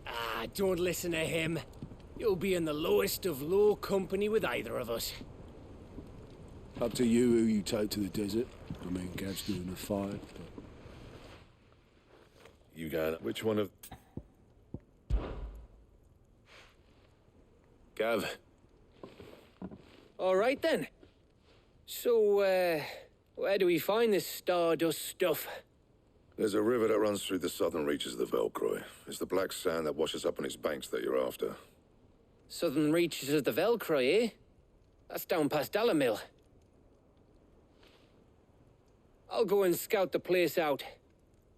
Ah, don't listen to him. You'll be in the lowest of low company with either of us. Up to you who you take to the desert. I mean, Gav's good in a fight, but... You going? Which one of... Gav. All right, then. So, where do we find this stardust stuff? There's a river that runs through the southern reaches of the Velcroy. It's the black sand that washes up on its banks that you're after. Southern reaches of the Velcroy, eh? That's down past Dalamil. I'll go and scout the place out.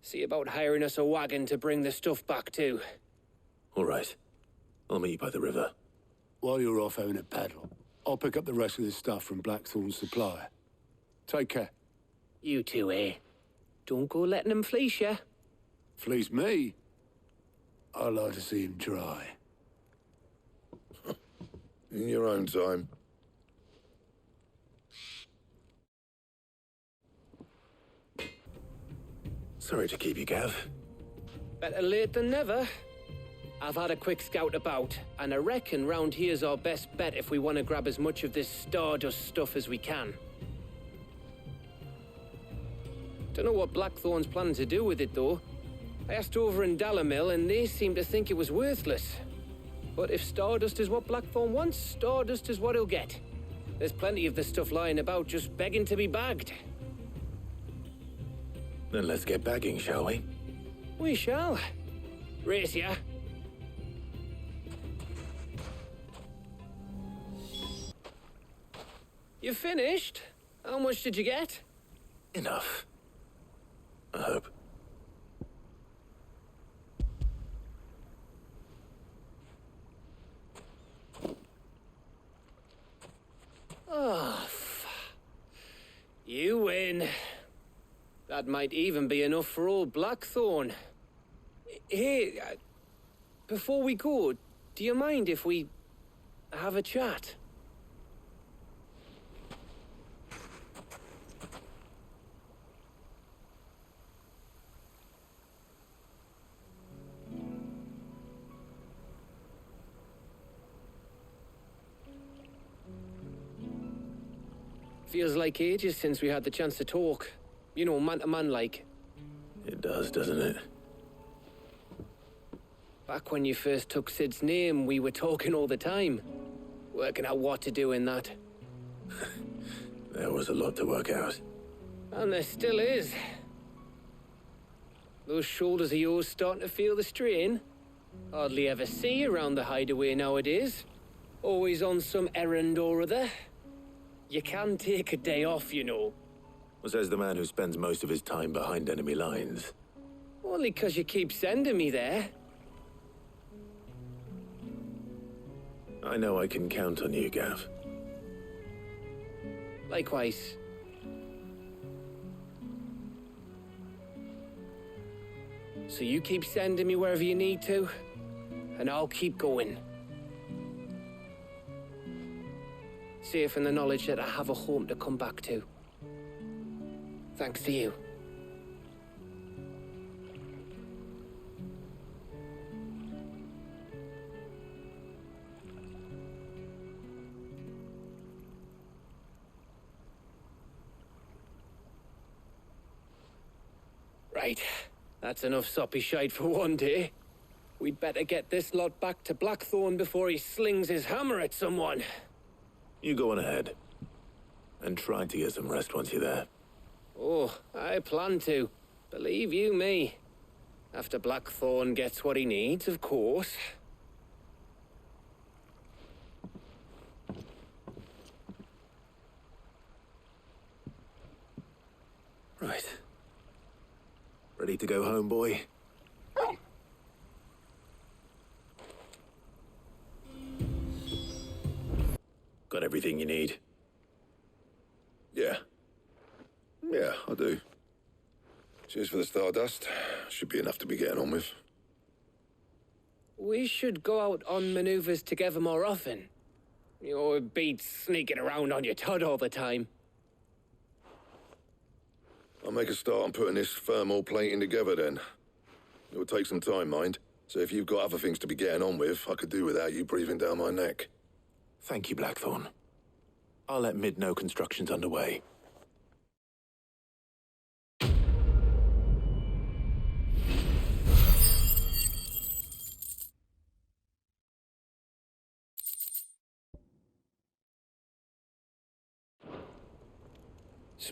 See about hiring us a wagon to bring the stuff back to. All right. I'll meet you by the river. While you're off having a paddle, I'll pick up the rest of the stuff from Blackthorn's supplier. Take care. You two, eh? Don't go letting him fleece ya. Fleece me? I'd like to see him try. In your own time. Sorry to keep you, Gav. Better late than never. I've had a quick scout about, and I reckon round here's our best bet if we want to grab as much of this stardust stuff as we can. Don't know what Blackthorn's planning to do with it, though. I asked over in Dalamil, and they seem to think it was worthless. But if stardust is what Blackthorn wants, stardust is what he'll get. There's plenty of the stuff lying about, just begging to be bagged. Then let's get bagging, shall we? We shall. Race ya. You finished? How much did you get? Enough. I hope. Oh, you win. That might even be enough for old Blackthorn. Hey, before we go, do you mind if we have a chat? Feels like ages since we had the chance to talk. You know, man to man like. It does, doesn't it? Back when you first took Sid's name, we were talking all the time. Working out what to do in that. There was a lot to work out. And there still is. Those shoulders of yours starting to feel the strain. Hardly ever see you around the hideaway nowadays. Always on some errand or other. You can take a day off, you know. Says the man who spends most of his time behind enemy lines. Only 'cause you keep sending me there. I know I can count on you, Gav. Likewise. So you keep sending me wherever you need to, and I'll keep going. Safe in the knowledge that I have a home to come back to. Thanks to you. Right. That's enough soppy shite for one day. We'd better get this lot back to Blackthorn before he slings his hammer at someone. You go on ahead. And try to get some rest once you're there. Oh, I plan to. Believe you me. After Blackthorn gets what he needs, of course. Right. Ready to go home, boy? Got everything you need? Yeah. Yeah, I do. Cheers for the stardust. Should be enough to be getting on with. We should go out on maneuvers together more often. You know, it beats sneaking around on your Todd all the time. I'll make a start on putting this thermal plating together then. It will take some time, mind. So if you've got other things to be getting on with, I could do without you breathing down my neck. Thank you, Blackthorn. I'll let Mid know construction's underway.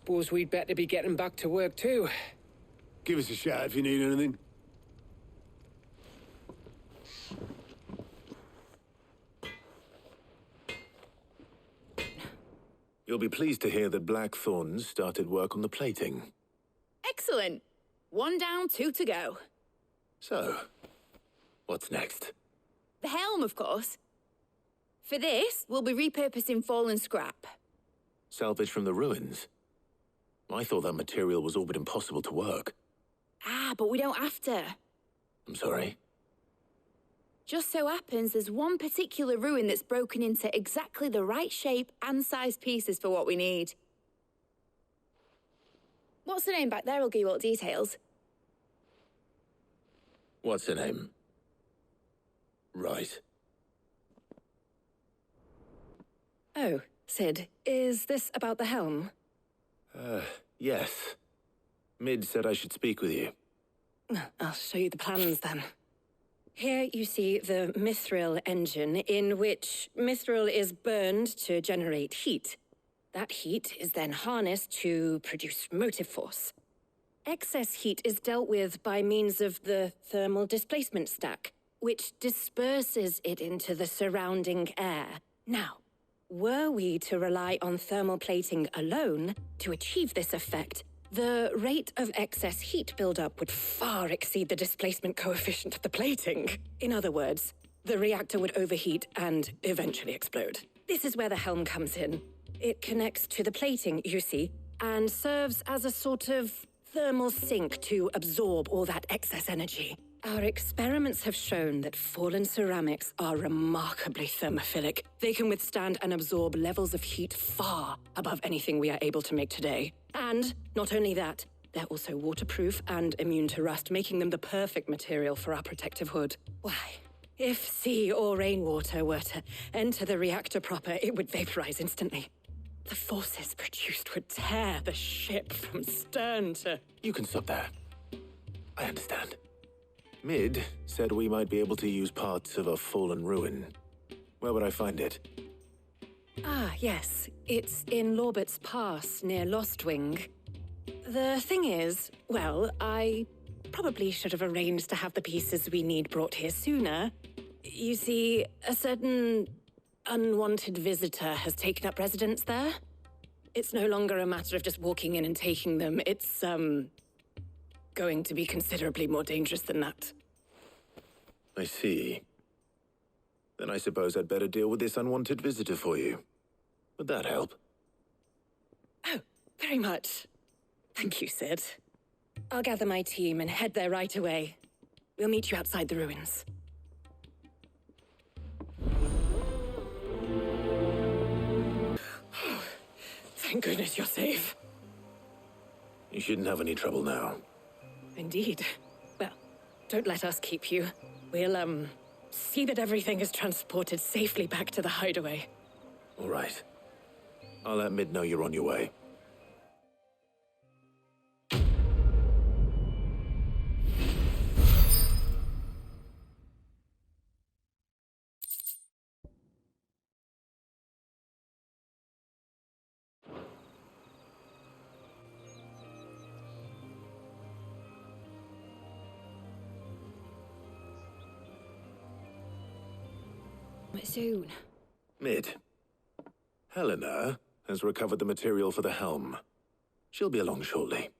Suppose we'd better be getting back to work too. Give us a shout if you need anything. You'll be pleased to hear that Blackthorn started work on the plating. Excellent. 1 down, 2 to go. So, what's next? The helm, of course. For this, we'll be repurposing fallen scrap. Salvage from the ruins? I thought that material was all but impossible to work. Ah, but we don't have to. I'm sorry? Just so happens there's one particular ruin that's broken into exactly the right shape and size pieces for what we need. What's the name back there? I'll give you all the details. What's her name? Right. Oh, Sid, is this about the helm? Yes. Mid said I should speak with you. I'll show you the plans then. Here you see the mithril engine, in which mithril is burned to generate heat. That heat is then harnessed to produce motive force. Excess heat is dealt with by means of the thermal displacement stack, which disperses it into the surrounding air. Now, were we to rely on thermal plating alone to achieve this effect, the rate of excess heat buildup would far exceed the displacement coefficient of the plating. In other words, the reactor would overheat and eventually explode. This is where the helm comes in. It connects to the plating, you see, and serves as a sort of thermal sink to absorb all that excess energy. Our experiments have shown that fallen ceramics are remarkably thermophilic. They can withstand and absorb levels of heat far above anything we are able to make today. And not only that, they're also waterproof and immune to rust, making them the perfect material for our protective hood. Why, if sea or rainwater were to enter the reactor proper, it would vaporize instantly. The forces produced would tear the ship from stern to... You can stop there. I understand. Mid said we might be able to use parts of a fallen ruin. Where would I find it? Ah, yes. It's in Lorbert's Pass, near Lostwing. The thing is, well, I probably should have arranged to have the pieces we need brought here sooner. You see, a certain unwanted visitor has taken up residence there. It's no longer a matter of just walking in and taking them. It's, going to be considerably more dangerous than that. I see. Then I suppose I'd better deal with this unwanted visitor for you. Would that help? Oh, very much. Thank you, Sid. I'll gather my team and head there right away. We'll meet you outside the ruins. Thank goodness you're safe. You shouldn't have any trouble now. Indeed. Well, don't let us keep you. We'll, see that everything is transported safely back to the hideaway. All right. I'll let Mid know you're on your way. Soon. Mid. Helena has recovered the material for the helm. She'll be along shortly.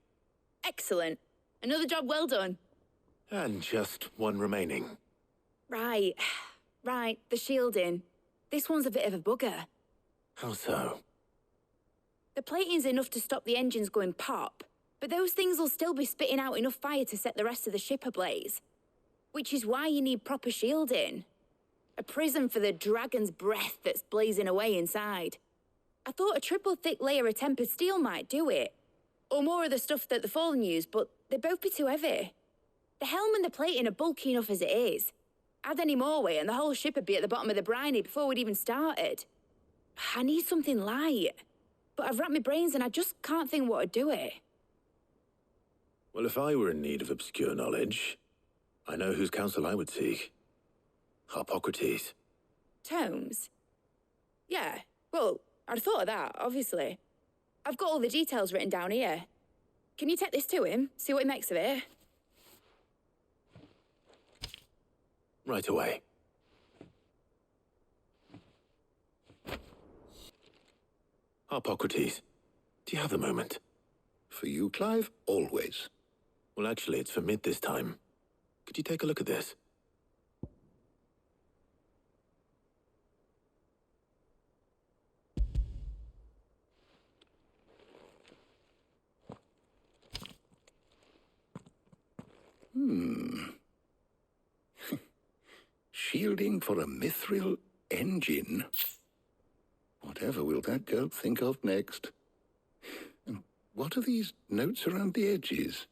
Excellent. Another job well done. And just one remaining. Right. The shielding. This one's a bit of a bugger. How so? The plating's enough to stop the engines going pop, but those things will still be spitting out enough fire to set the rest of the ship ablaze. Which is why you need proper shielding. A prison for the dragon's breath that's blazing away inside. I thought a triple thick layer of tempered steel might do it. Or more of the stuff that the Fallen use, but they'd both be too heavy. The helm and the plating are bulky enough as it is. Add any more weight and the whole ship would be at the bottom of the briny before we'd even started. I need something light. But I've racked my brains and I just can't think what to do it. Well, if I were in need of obscure knowledge, I know whose counsel I would seek. Harpocrates. Tomes? Yeah, well, I'd thought of that, obviously. I've got all the details written down here. Can you take this to him, see what he makes of it? Right away. Harpocrates, do you have a moment? For you, Clive? Always. Well, actually, it's for mid this time. Could you take a look at this? Shielding for a mithril engine? Whatever will that girl think of next? And what are these notes around the edges?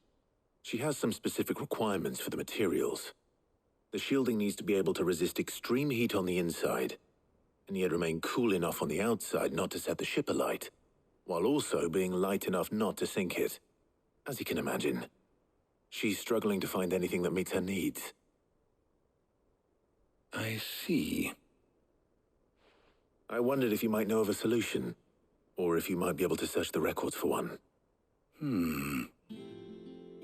She has some specific requirements for the materials. The shielding needs to be able to resist extreme heat on the inside, and yet remain cool enough on the outside not to set the ship alight, while also being light enough not to sink it. As you can imagine, she's struggling to find anything that meets her needs. I see. I wondered if you might know of a solution, or if you might be able to search the records for one.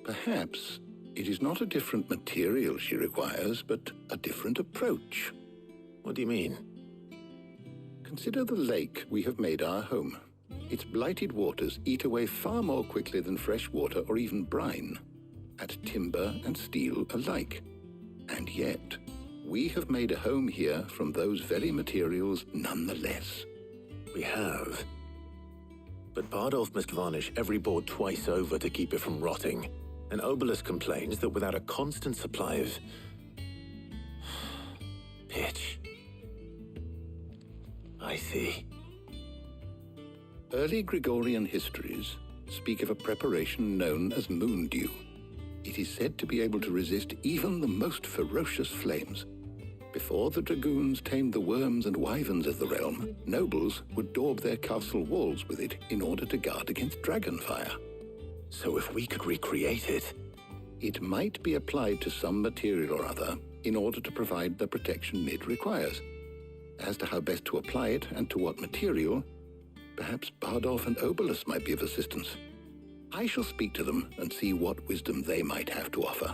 Perhaps it is not a different material she requires, but a different approach. What do you mean? Consider the lake we have made our home. Its blighted waters eat away far more quickly than fresh water or even brine, at timber and steel alike. And yet, we have made a home here from those very materials nonetheless. We have. But Bardolph must varnish every board twice over to keep it from rotting. And Obelus complains that without a constant supply of pitch. I see. Early Gregorian histories speak of a preparation known as moon dew. It is said to be able to resist even the most ferocious flames. Before the dragoons tamed the worms and wyverns of the realm, nobles would daub their castle walls with it in order to guard against dragonfire. So if we could recreate it... It might be applied to some material or other in order to provide the protection it requires. As to how best to apply it and to what material, perhaps Bardolph and Obelus might be of assistance. I shall speak to them and see what wisdom they might have to offer.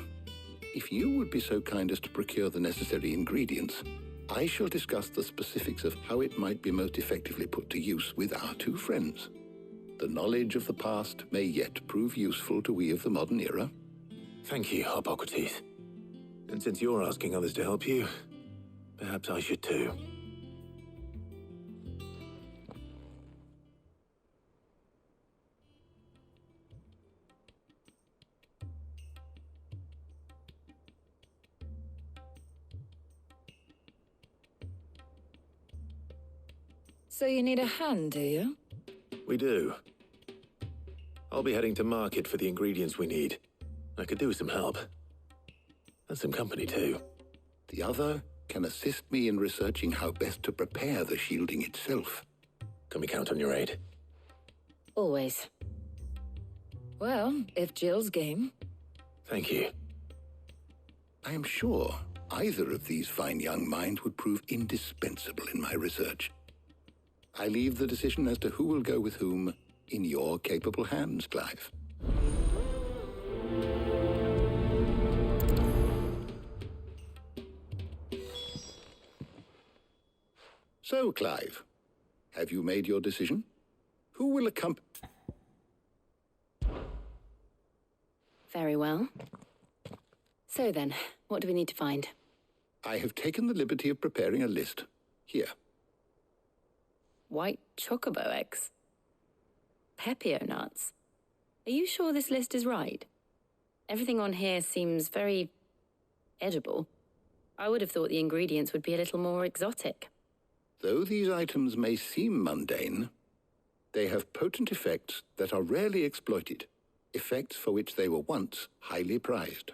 If you would be so kind as to procure the necessary ingredients, I shall discuss the specifics of how it might be most effectively put to use with our two friends. The knowledge of the past may yet prove useful to we of the modern era. Thank you, Harpocrates. And since you're asking others to help you, perhaps I should too. So you need a hand, do you? We do. I'll be heading to market for the ingredients we need. I could do with some help. And some company, too. The other can assist me in researching how best to prepare the shielding itself. Can we count on your aid? Always. Well, if Jill's game. Thank you. I am sure either of these fine young minds would prove indispensable in my research. I leave the decision as to who will go with whom in your capable hands, Clive. So, Clive, have you made your decision? Who will accompany... Very well. So then, what do we need to find? I have taken the liberty of preparing a list. Here. White chocobo eggs. Pepio nuts. Are you sure this list is right? Everything on here seems very edible. I would have thought the ingredients would be a little more exotic. Though these items may seem mundane, They have potent effects that are rarely exploited, effects for which they were once highly prized.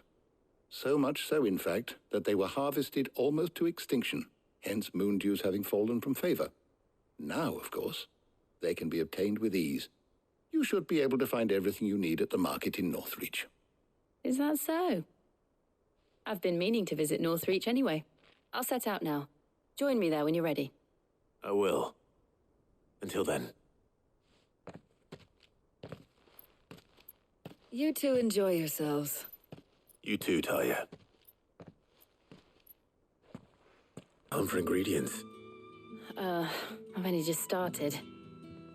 So much so, in fact, that they were harvested almost to extinction, hence moon dews having fallen from favor. Now, of course, they can be obtained with ease. You should be able to find everything you need at the market in Northreach. Is that so? I've been meaning to visit Northreach anyway. I'll set out now. Join me there when you're ready. I will. Until then. You two enjoy yourselves. You too, Talia. I'm for ingredients. I've only just started.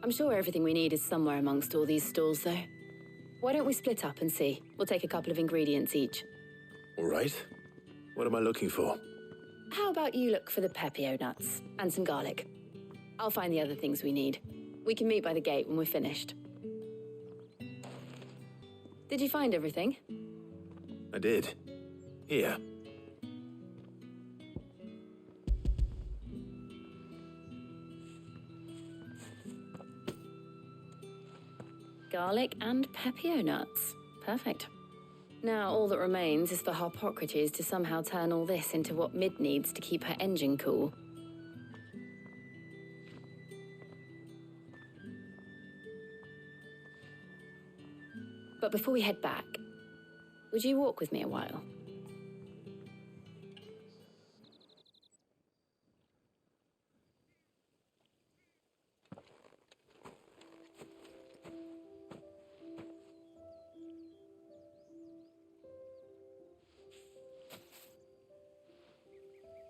I'm sure everything we need is somewhere amongst all these stalls, though. Why don't we split up and see? We'll take a couple of ingredients each. All right. What am I looking for? How about you look for the pepio nuts and some garlic? I'll find the other things we need. We can meet by the gate when we're finished. Did you find everything? I did. Here. Garlic and pepio nuts. Perfect. Now all that remains is for Harpocrates to somehow turn all this into what Mid needs to keep her engine cool. But before we head back, would you walk with me a while?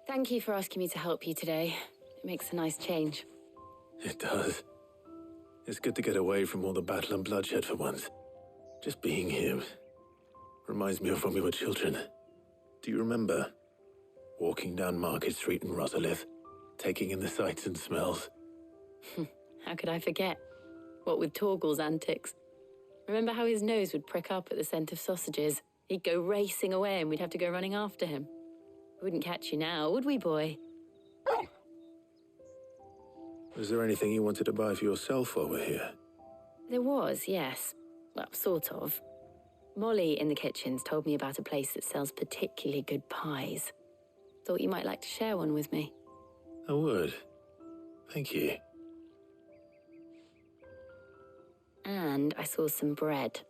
Thank you for asking me to help you today. It makes a nice change. It does. It's good to get away from all the battle and bloodshed for once. Just being here reminds me of when we were children. Do you remember? Walking down Market Street in Rosalith, taking in the sights and smells. How could I forget? What with Torgal's antics. Remember how his nose would prick up at the scent of sausages? He'd go racing away and we'd have to go running after him. We wouldn't catch you now, would we, boy? Was there anything you wanted to buy for yourself while we're here? There was, yes. Well, sort of. Molly in the kitchens told me about a place that sells particularly good pies. Thought you might like to share one with me. I would. Thank you. And I saw some bread.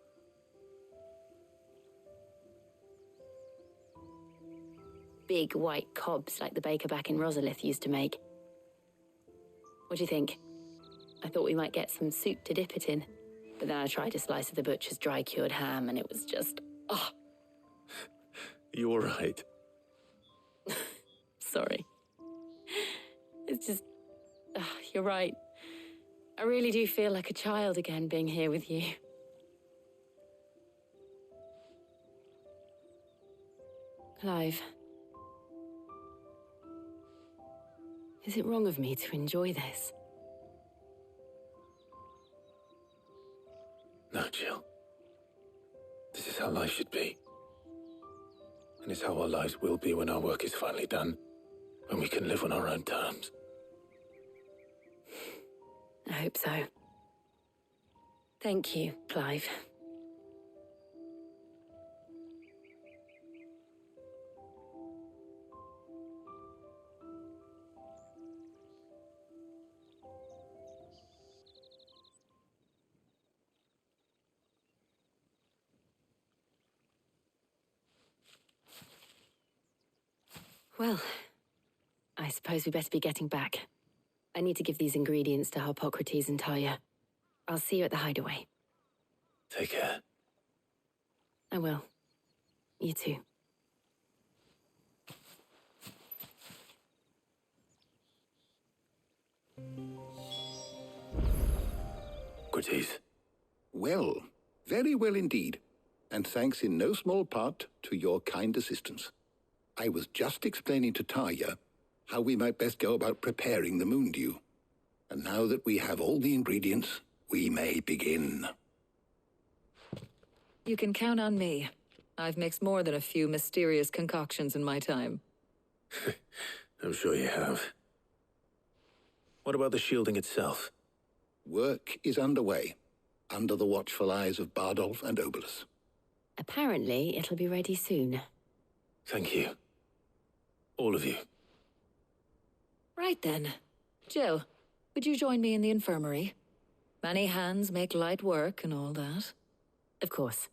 Big white cobs like the baker back in Rosalith used to make. What do you think? I thought we might get some soup to dip it in. But then I tried a slice of the butcher's dry-cured ham, and it was just, oh. You all right? Sorry. It's just, you're right. I really do feel like a child again being here with you. Clive. Is it wrong of me to enjoy this? No, Jill. This is how life should be. And it's how our lives will be when our work is finally done. When we can live on our own terms. I hope so. Thank you, Clive. Well, I suppose we better be getting back. I need to give these ingredients to Harpocrates and Talia. I'll see you at the hideaway. Take care. I will. You too. Harpocrates. Well, very well indeed. And thanks in no small part to your kind assistance. I was just explaining to Talia how we might best go about preparing the moon dew. And now that we have all the ingredients, we may begin. You can count on me. I've mixed more than a few mysterious concoctions in my time. I'm sure you have. What about the shielding itself? Work is underway, under the watchful eyes of Bardolph and Obolus. Apparently, it'll be ready soon. Thank you. All of you. Right then. Jill, would you join me in the infirmary? Many hands make light work and all that. Of course.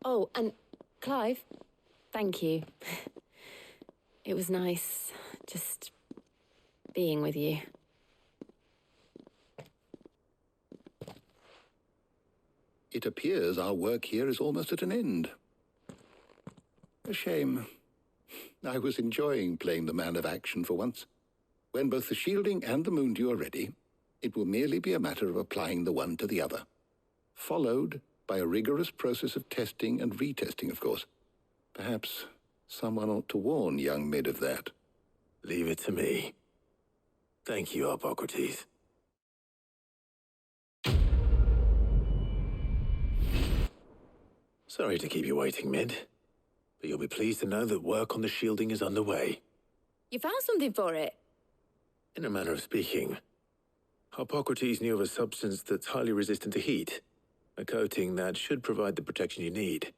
Oh, and Clive, thank you. It was nice just being with you. It appears our work here is almost at an end. A shame. I was enjoying playing the man of action for once. When both the shielding and the moondew are ready, it will merely be a matter of applying the one to the other. Followed by a rigorous process of testing and retesting, of course. Perhaps someone ought to warn young Mid of that. Leave it to me. Thank you, Hippocrates. Sorry to keep you waiting, Mid, but you'll be pleased to know that work on the shielding is underway. You found something for it? In a manner of speaking, Hippocrates knew of a substance that's highly resistant to heat, a coating that should provide the protection you need.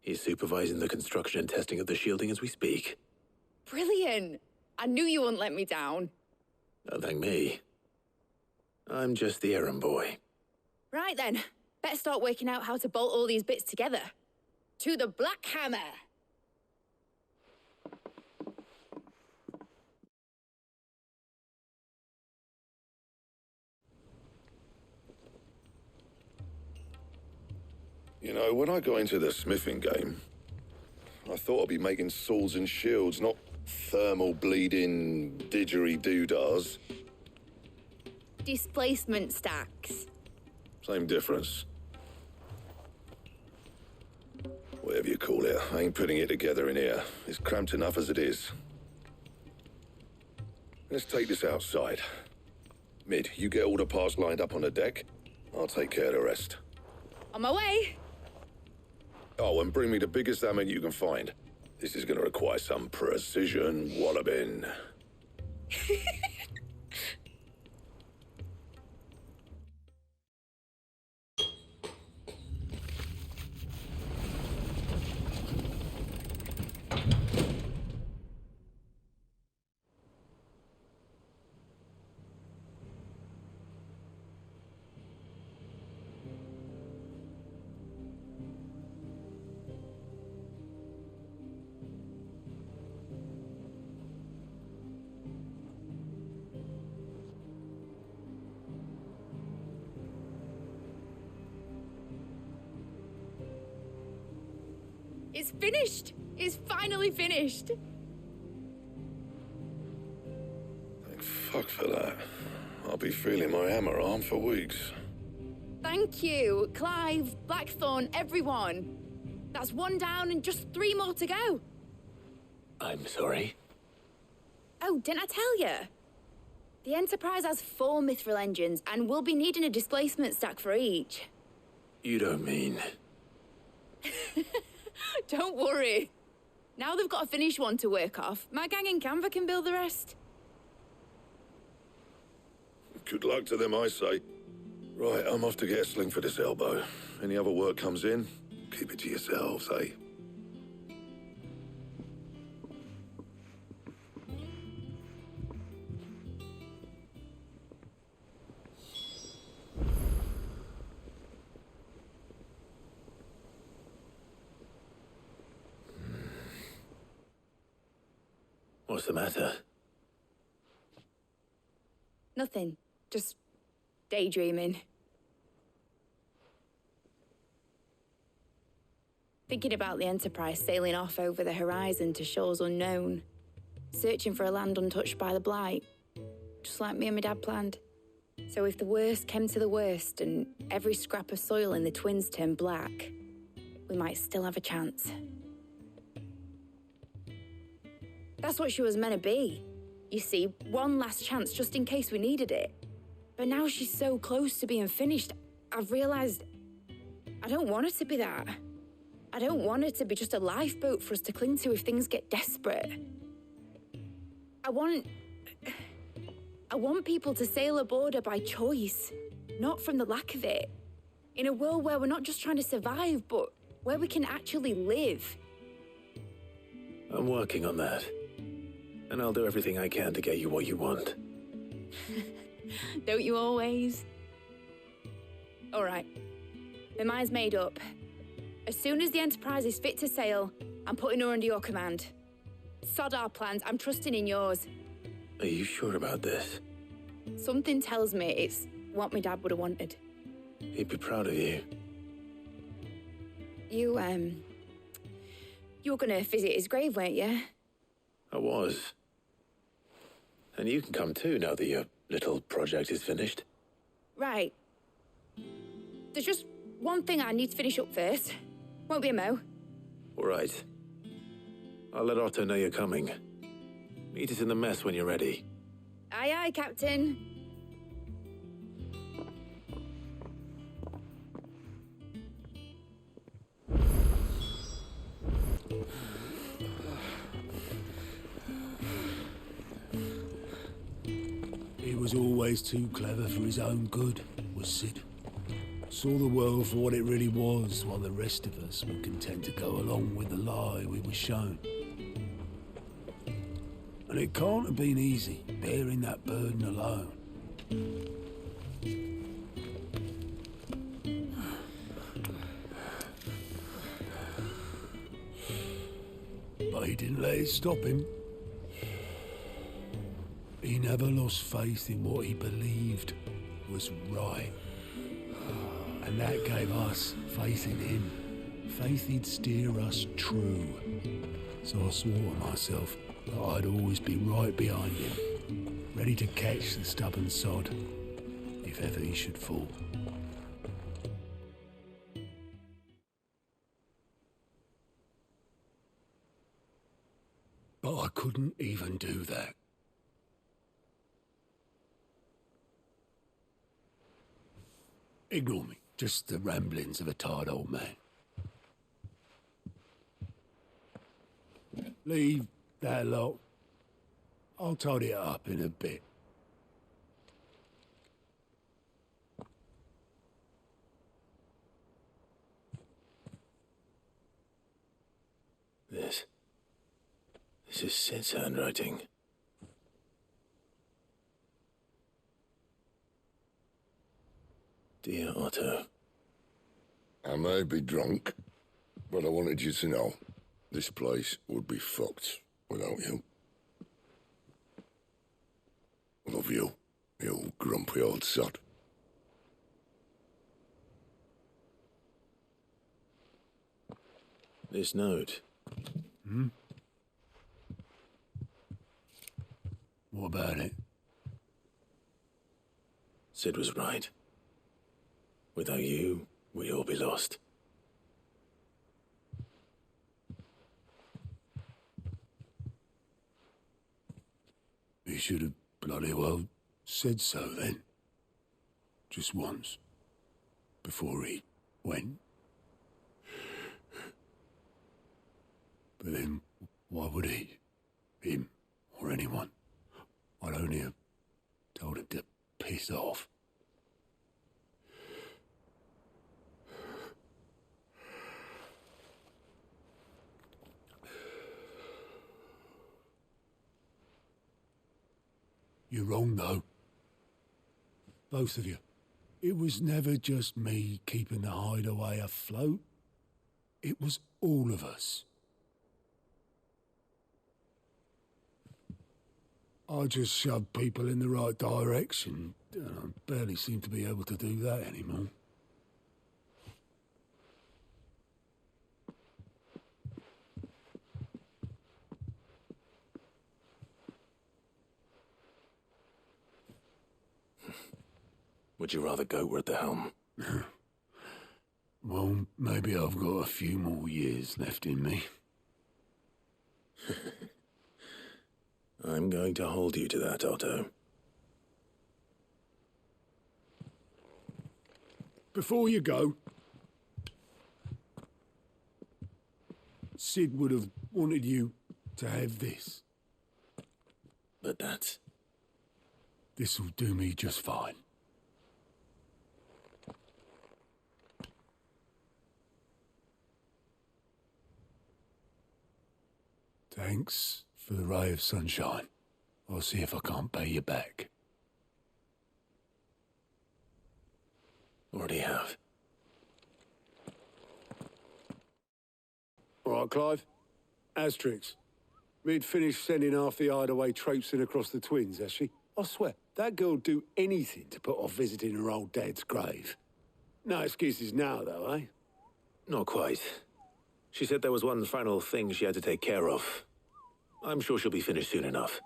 He's supervising the construction and testing of the shielding as we speak. Brilliant! I knew you wouldn't let me down. Don't thank me. I'm just the errand boy. Right then, better start working out how to bolt all these bits together. To the Black Hammer! You know, when I got into the smithing game, I thought I'd be making swords and shields, not thermal bleeding didgeridoo-dahs. Displacement stacks. Same difference. Whatever you call it, I ain't putting it together in here. It's cramped enough as it is. Let's take this outside. Mid, you get all the parts lined up on the deck. I'll take care of the rest. On my way! Oh, and bring me the biggest hammer you can find. This is gonna require some precision walloping. It's finished! It's finally finished! Thank fuck for that. I'll be feeling my hammer arm for weeks. Thank you, Clive, Blackthorn, everyone. That's one down and just 3 more to go. I'm sorry. Oh, didn't I tell you? The Enterprise has 4 mithril engines, and we'll be needing a displacement stack for each. You don't mean... Don't worry. Now they've got a finished one to work off, my gang in Canva can build the rest. Good luck to them, I say. Right, I'm off to get a sling for this elbow. Any other work comes in, keep it to yourselves, eh? What's the matter? Nothing. Just daydreaming. Thinking about the Enterprise sailing off over the horizon to shores unknown. Searching for a land untouched by the Blight. Just like me and my dad planned. So if the worst came to the worst and every scrap of soil in the Twins turned black, we might still have a chance. That's what she was meant to be. You see, one last chance just in case we needed it. But now she's so close to being finished, I've realized I don't want her to be that. I don't want her to be just a lifeboat for us to cling to if things get desperate. I want people to sail aboard her by choice, not from the lack of it. In a world where we're not just trying to survive, but where we can actually live. I'm working on that. And I'll do everything I can to get you what you want. Don't you always? All right. My mind's made up. As soon as the Enterprise is fit to sail, I'm putting her under your command. Sod our plans, I'm trusting in yours. Are you sure about this? Something tells me it's what my dad would have wanted. He'd be proud of you. You were gonna visit his grave, weren't you? I was. And you can come too now that your little project is finished. Right. There's just one thing I need to finish up first. Won't be a mo. All right. I'll let Otto know you're coming. Meet us in the mess when you're ready. Aye, aye, Captain. He was always too clever for his own good, was Sid. Saw the world for what it really was, while the rest of us were content to go along with the lie we were shown. And it can't have been easy, bearing that burden alone. But he didn't let it stop him. He never lost faith in what he believed was right. And that gave us faith in him. Faith he'd steer us true. So I swore to myself that I'd always be right behind him, ready to catch the stubborn sod, if ever he should fall. But I couldn't even do that. Ignore me. Just the ramblings of a tired old man. Leave that lot. I'll tidy it up in a bit. This is Sid's handwriting. Dear Otto. I may be drunk, but I wanted you to know this place would be fucked without you. Love you, you grumpy old sod. This note. Hmm? What about it? Sid was right. Without you, we'd all be lost. He should have bloody well said so then. Just once. Before he went. But then, why would he? Him, or anyone? I'd only have told him to piss off. You're wrong, though. Both of you. It was never just me keeping the hideaway afloat. It was all of us. I just shoved people in the right direction, and I barely seem to be able to do that anymore. Would you rather go at the helm? Well, maybe I've got a few more years left in me. I'm going to hold you to that, Otto. Before you go, Sid would have wanted you to have this. But that's... This'll do me just fine. Thanks for the ray of sunshine. I'll see if I can't pay you back. Already have. All right, Clive. Asterix. We'd finished sending half the hideaway traipsing across the twins, has she? I swear, that girl'd do anything to put off visiting her old dad's grave. No excuses now, though, eh? Not quite. She said there was one final thing she had to take care of. I'm sure she'll be finished soon enough.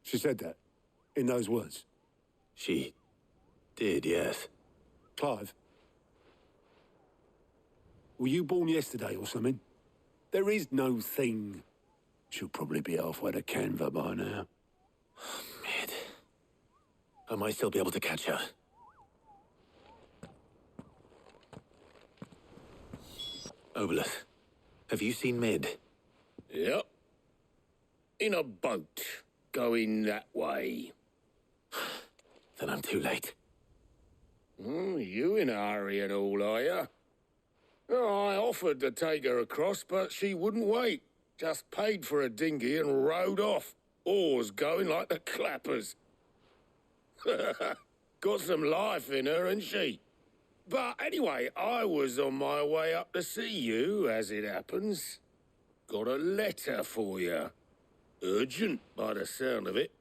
She said that? In those words? She did, yes. Clive? Were you born yesterday or something? There is no thing. She'll probably be halfway to Canva by now. Mid. I might still be able to catch her. Obolus, have you seen Mid? Yep. In a boat, going that way. Then I'm too late. You in a hurry and all, are you? Oh, I offered to take her across, but she wouldn't wait. Just paid for a dinghy and rowed off. Oars going like the clappers. Got some life in her, ain't she? But anyway, I was on my way up to see you, as it happens. Got a letter for you. Urgent, by the sound of it.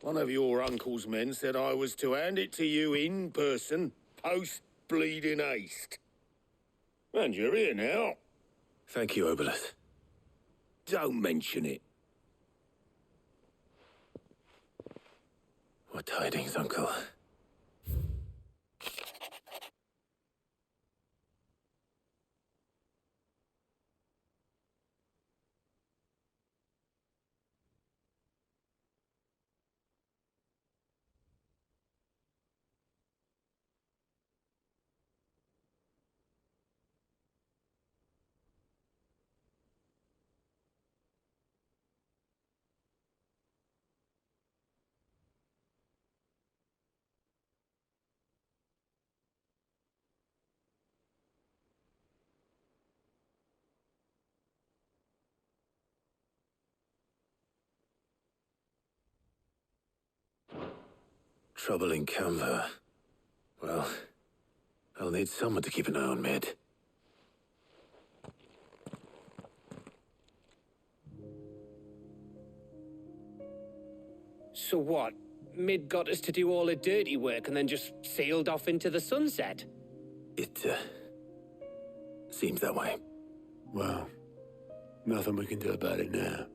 One of your uncle's men said I was to hand it to you in person, post-bleeding haste. And you're here now. Thank you, Obolus. Don't mention it. What tidings, Uncle? Trouble in Canva. Well, I'll need someone to keep an eye on Mid. So what? Mid got us to do all the dirty work and then just sailed off into the sunset? It, seems that way. Well, nothing we can do about it now.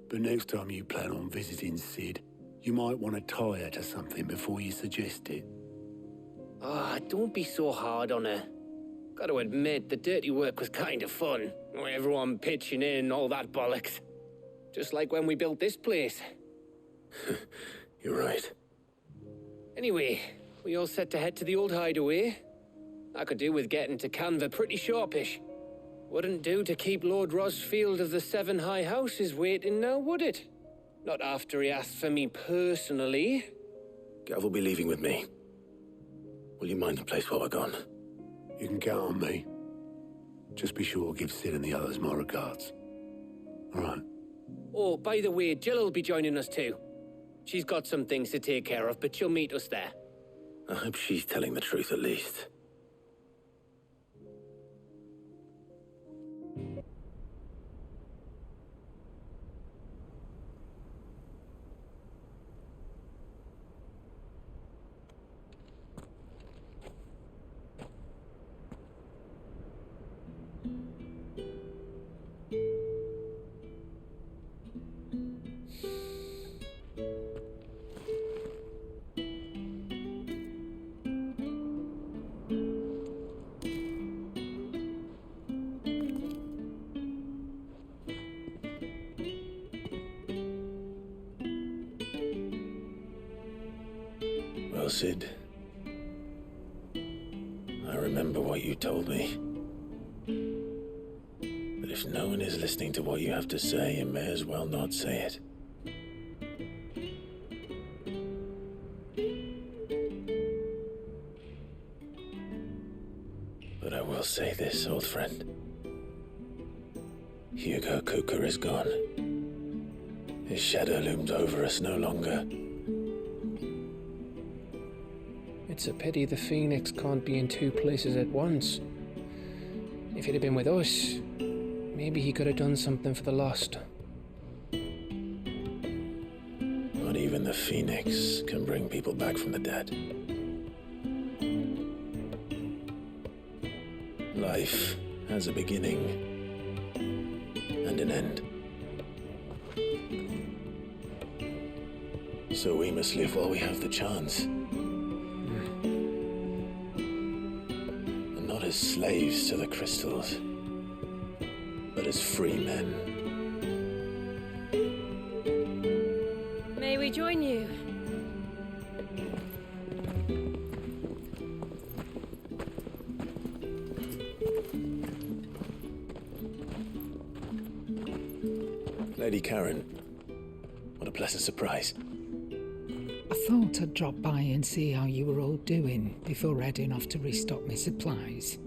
But next time you plan on visiting Sid, you might want to tie her to something before you suggest it. Ah, don't be so hard on her. Got to admit, the dirty work was kind of fun. Everyone pitching in, all that bollocks. Just like when we built this place. You're right. Anyway, we all set to head to the old hideaway. I could do with getting to Canva pretty sharpish. Wouldn't do to keep Lord Rosfield of the Seven High Houses waiting now, would it? Not after he asked for me personally. Gav will be leaving with me. Will you mind the place while we're gone? You can count on me. Just be sure to give Sid and the others my regards. All right. Oh, by the way, Jill will be joining us too. She's got some things to take care of, but she'll meet us there. I hope she's telling the truth at least. Well, Sid, I remember what you told me. The But if no one is listening to what you have to say, you may as well not say it. But I will say this, old friend. Hugo Kuka is gone. His shadow looms over us no longer. It's a pity the Phoenix can't be in two places at once. If he'd have been with us, maybe he could have done something for the lost. Not even the Phoenix can bring people back from the dead. Life has a beginning and an end. So we must live while we have the chance. And not as slaves to the crystals, but as free men. May we join you? Lady Karen, what a pleasant surprise. I thought I'd drop by and see how you were all doing before heading off to restock my supplies.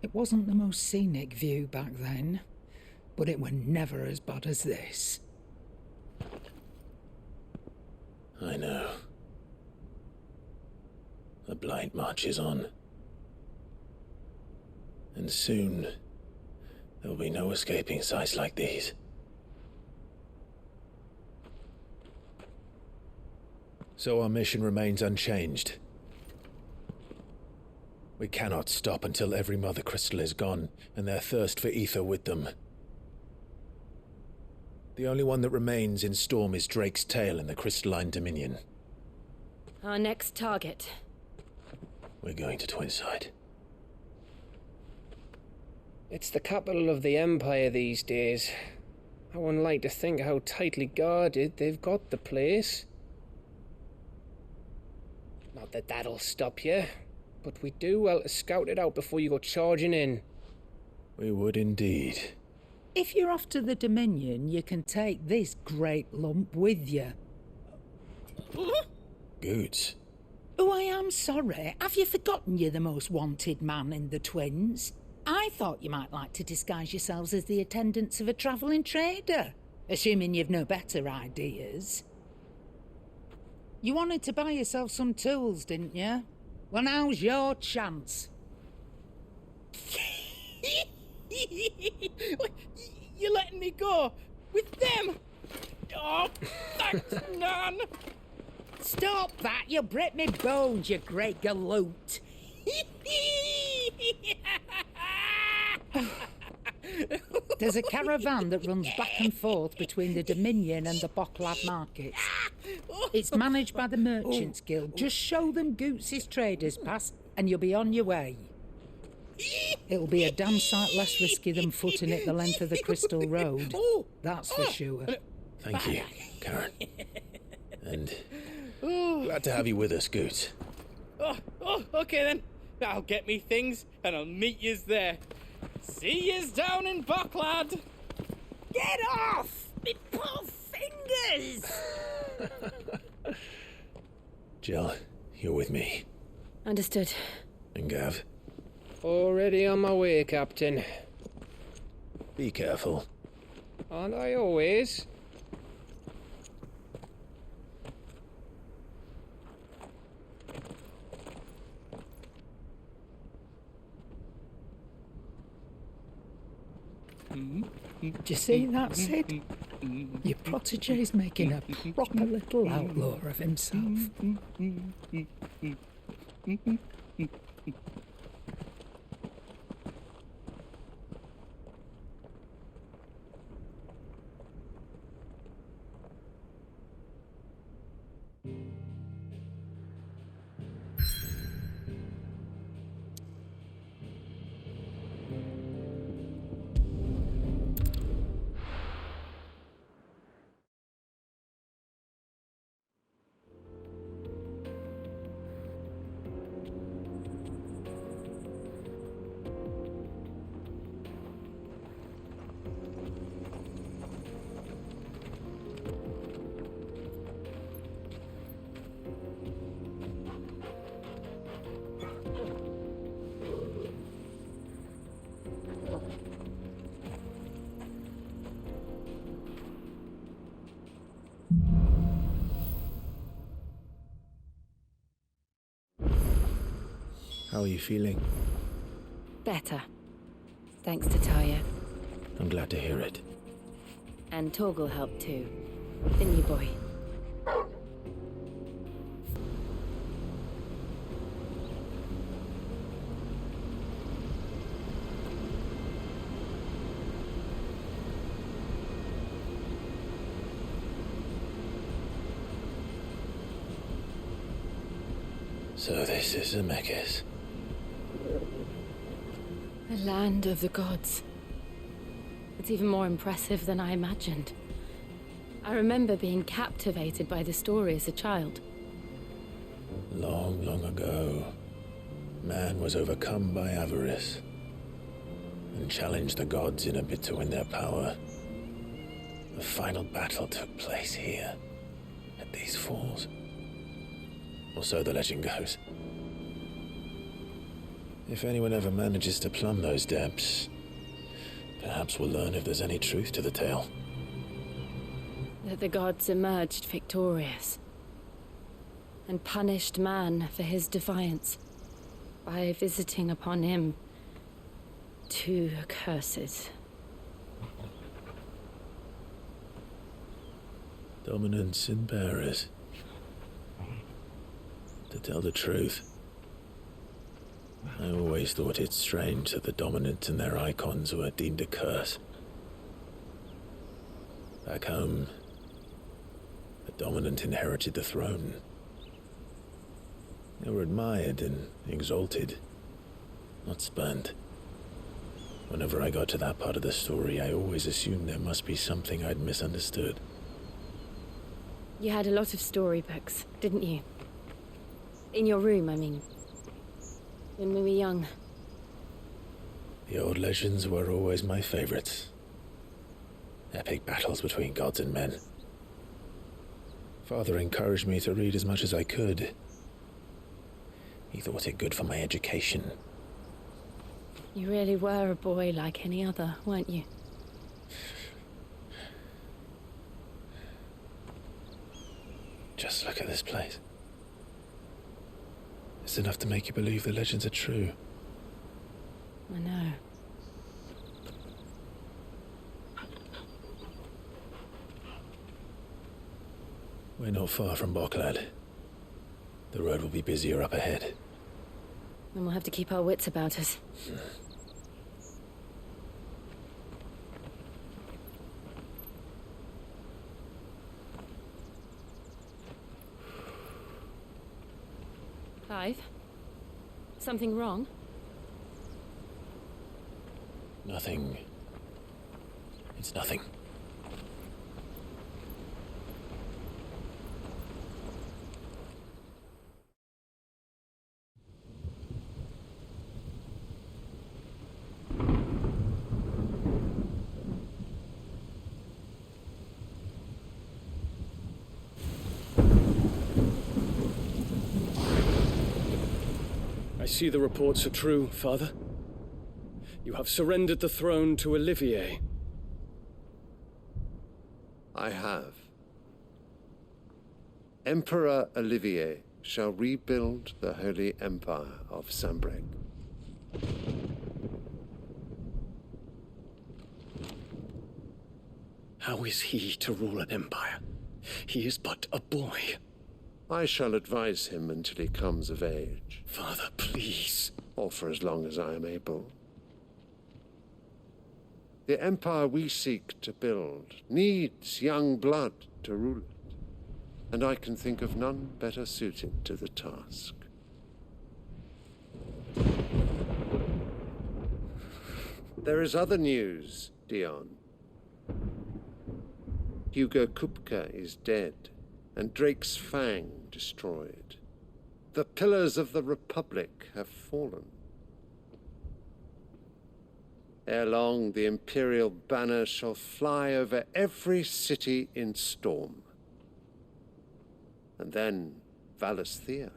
It wasn't the most scenic view back then, but it were never as bad as this. I know. The blight marches on. And soon, there will be no escaping sights like these. So our mission remains unchanged. We cannot stop until every Mother Crystal is gone, and their thirst for ether with them. The only one that remains in Storm is Drake's Tail in the Crystalline Dominion. Our next target. We're going to Twinside. It's the capital of the Empire these days. I wouldn't like to think how tightly guarded they've got the place. Not that that'll stop you, but we do well to scout it out before you go charging in. We would indeed. If you're off to the Dominion, you can take this great lump with you. Goods. Oh, I am sorry. Have you forgotten you're the most wanted man in the Twins? I thought you might like to disguise yourselves as the attendants of a travelling trader, assuming you've no better ideas. You wanted to buy yourself some tools, didn't you? Well, now's your chance. You're letting me go with them? Oh, thanks, Nan. Stop that! You'll break me bones, you great galoot. There's a caravan that runs back and forth between the Dominion and the Bocklad markets. It's managed by the Merchants Guild. Just show them Goots' traders pass and you'll be on your way. It'll be a damn sight less risky than footing it the length of the Crystal Road. That's for sure. Thank you, Karen. And glad to have you with us, Goots. Okay then. I'll get me things and I'll meet yous there. See yous down in Bocklad. Get off! Me poor fingers! Jill, you're with me. Understood. And Gav? Already on my way, Captain. Be careful. Aren't I always? Do you see that, Sid? Your protege's making a proper little outlaw of himself. How are you feeling? Better. Thanks to Taya. I'm glad to hear it. And Torgal helped too. The new boy. So this is Zemeckis. The land of the gods. It's even more impressive than I imagined. I remember being captivated by the story as a child. Long, long ago, man was overcome by avarice and challenged the gods in a bid to win their power. The final battle took place here, at these falls. Or so the legend goes. If anyone ever manages to plumb those depths, perhaps we'll learn if there's any truth to the tale. That the gods emerged victorious and punished man for his defiance by visiting upon him 2 curses. Dominants and bearers. To tell the truth, I always thought it strange that the dominant and their icons were deemed a curse. Back home, the dominant inherited the throne. They were admired and exalted, not spurned. Whenever I got to that part of the story, I always assumed there must be something I'd misunderstood. You had a lot of storybooks, didn't you? In your room, I mean. When we were young. The old legends were always my favorites. Epic battles between gods and men. Father encouraged me to read as much as I could. He thought it good for my education. You really were a boy like any other, weren't you? Just look at this place. It's enough to make you believe the legends are true. I know. We're not far from Boklad. The road will be busier up ahead. Then we'll have to keep our wits about us. Clive? Something wrong? Nothing. It's nothing. I see the reports are true, Father. You have surrendered the throne to Olivier. I have. Emperor Olivier shall rebuild the Holy Empire of Sambreg. How is he to rule an empire? He is but a boy. I shall advise him until he comes of age. Father, please. Or for as long as I am able. The empire we seek to build needs young blood to rule it, and I can think of none better suited to the task. There is other news, Dion. Hugo Kupka is dead, and Drake's Fang destroyed. The pillars of the Republic have fallen. Ere long, the Imperial banner shall fly over every city in storm. And then, Valisthea.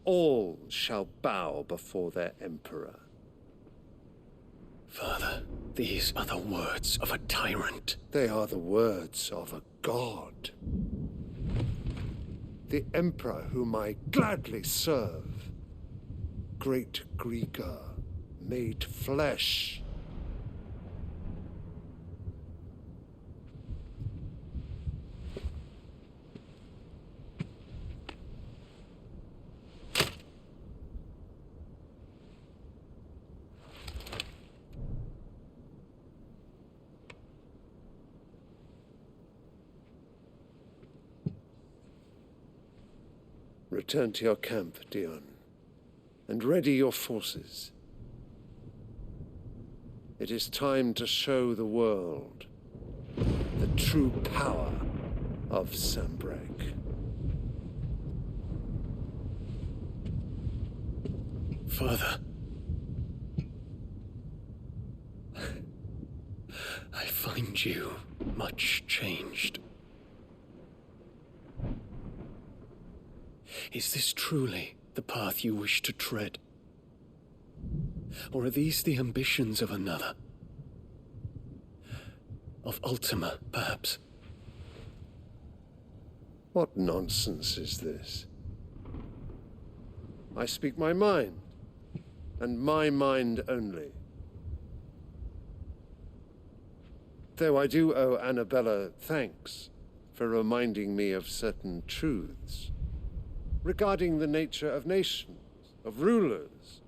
All shall bow before their Emperor. Father, these are the words of a tyrant. They are the words of a god. The Emperor whom I gladly serve great Greeker made flesh. Return to your camp, Dion, and ready your forces. It is time to show the world the true power of Sanbreque. Father, I find you much changed. Is this truly the path you wish to tread? Or are these the ambitions of another? Of Ultima, perhaps? What nonsense is this? I speak my mind, and my mind only. Though I do owe Annabella thanks for reminding me of certain truths regarding the nature of nations, of rulers,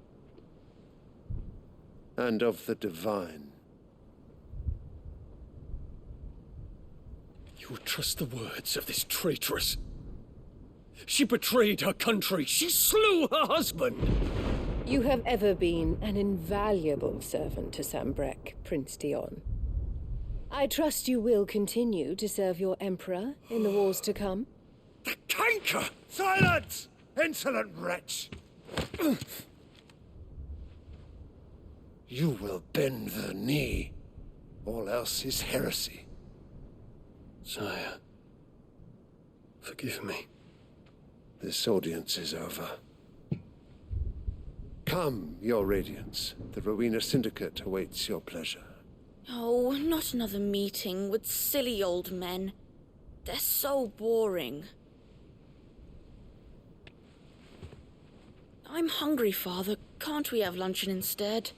and of the divine. You would trust the words of this traitress? She betrayed her country. She slew her husband. You have ever been an invaluable servant to Sanbreque, Prince Dion. I trust you will continue to serve your emperor in the wars to come. The canker! Silence! Insolent wretch! You will bend the knee. All else is heresy. Sire, forgive me. This audience is over. Come, your radiance. The Rowena Syndicate awaits your pleasure. Oh, not another meeting with silly old men. They're so boring. I'm hungry, Father. Can't we have luncheon instead?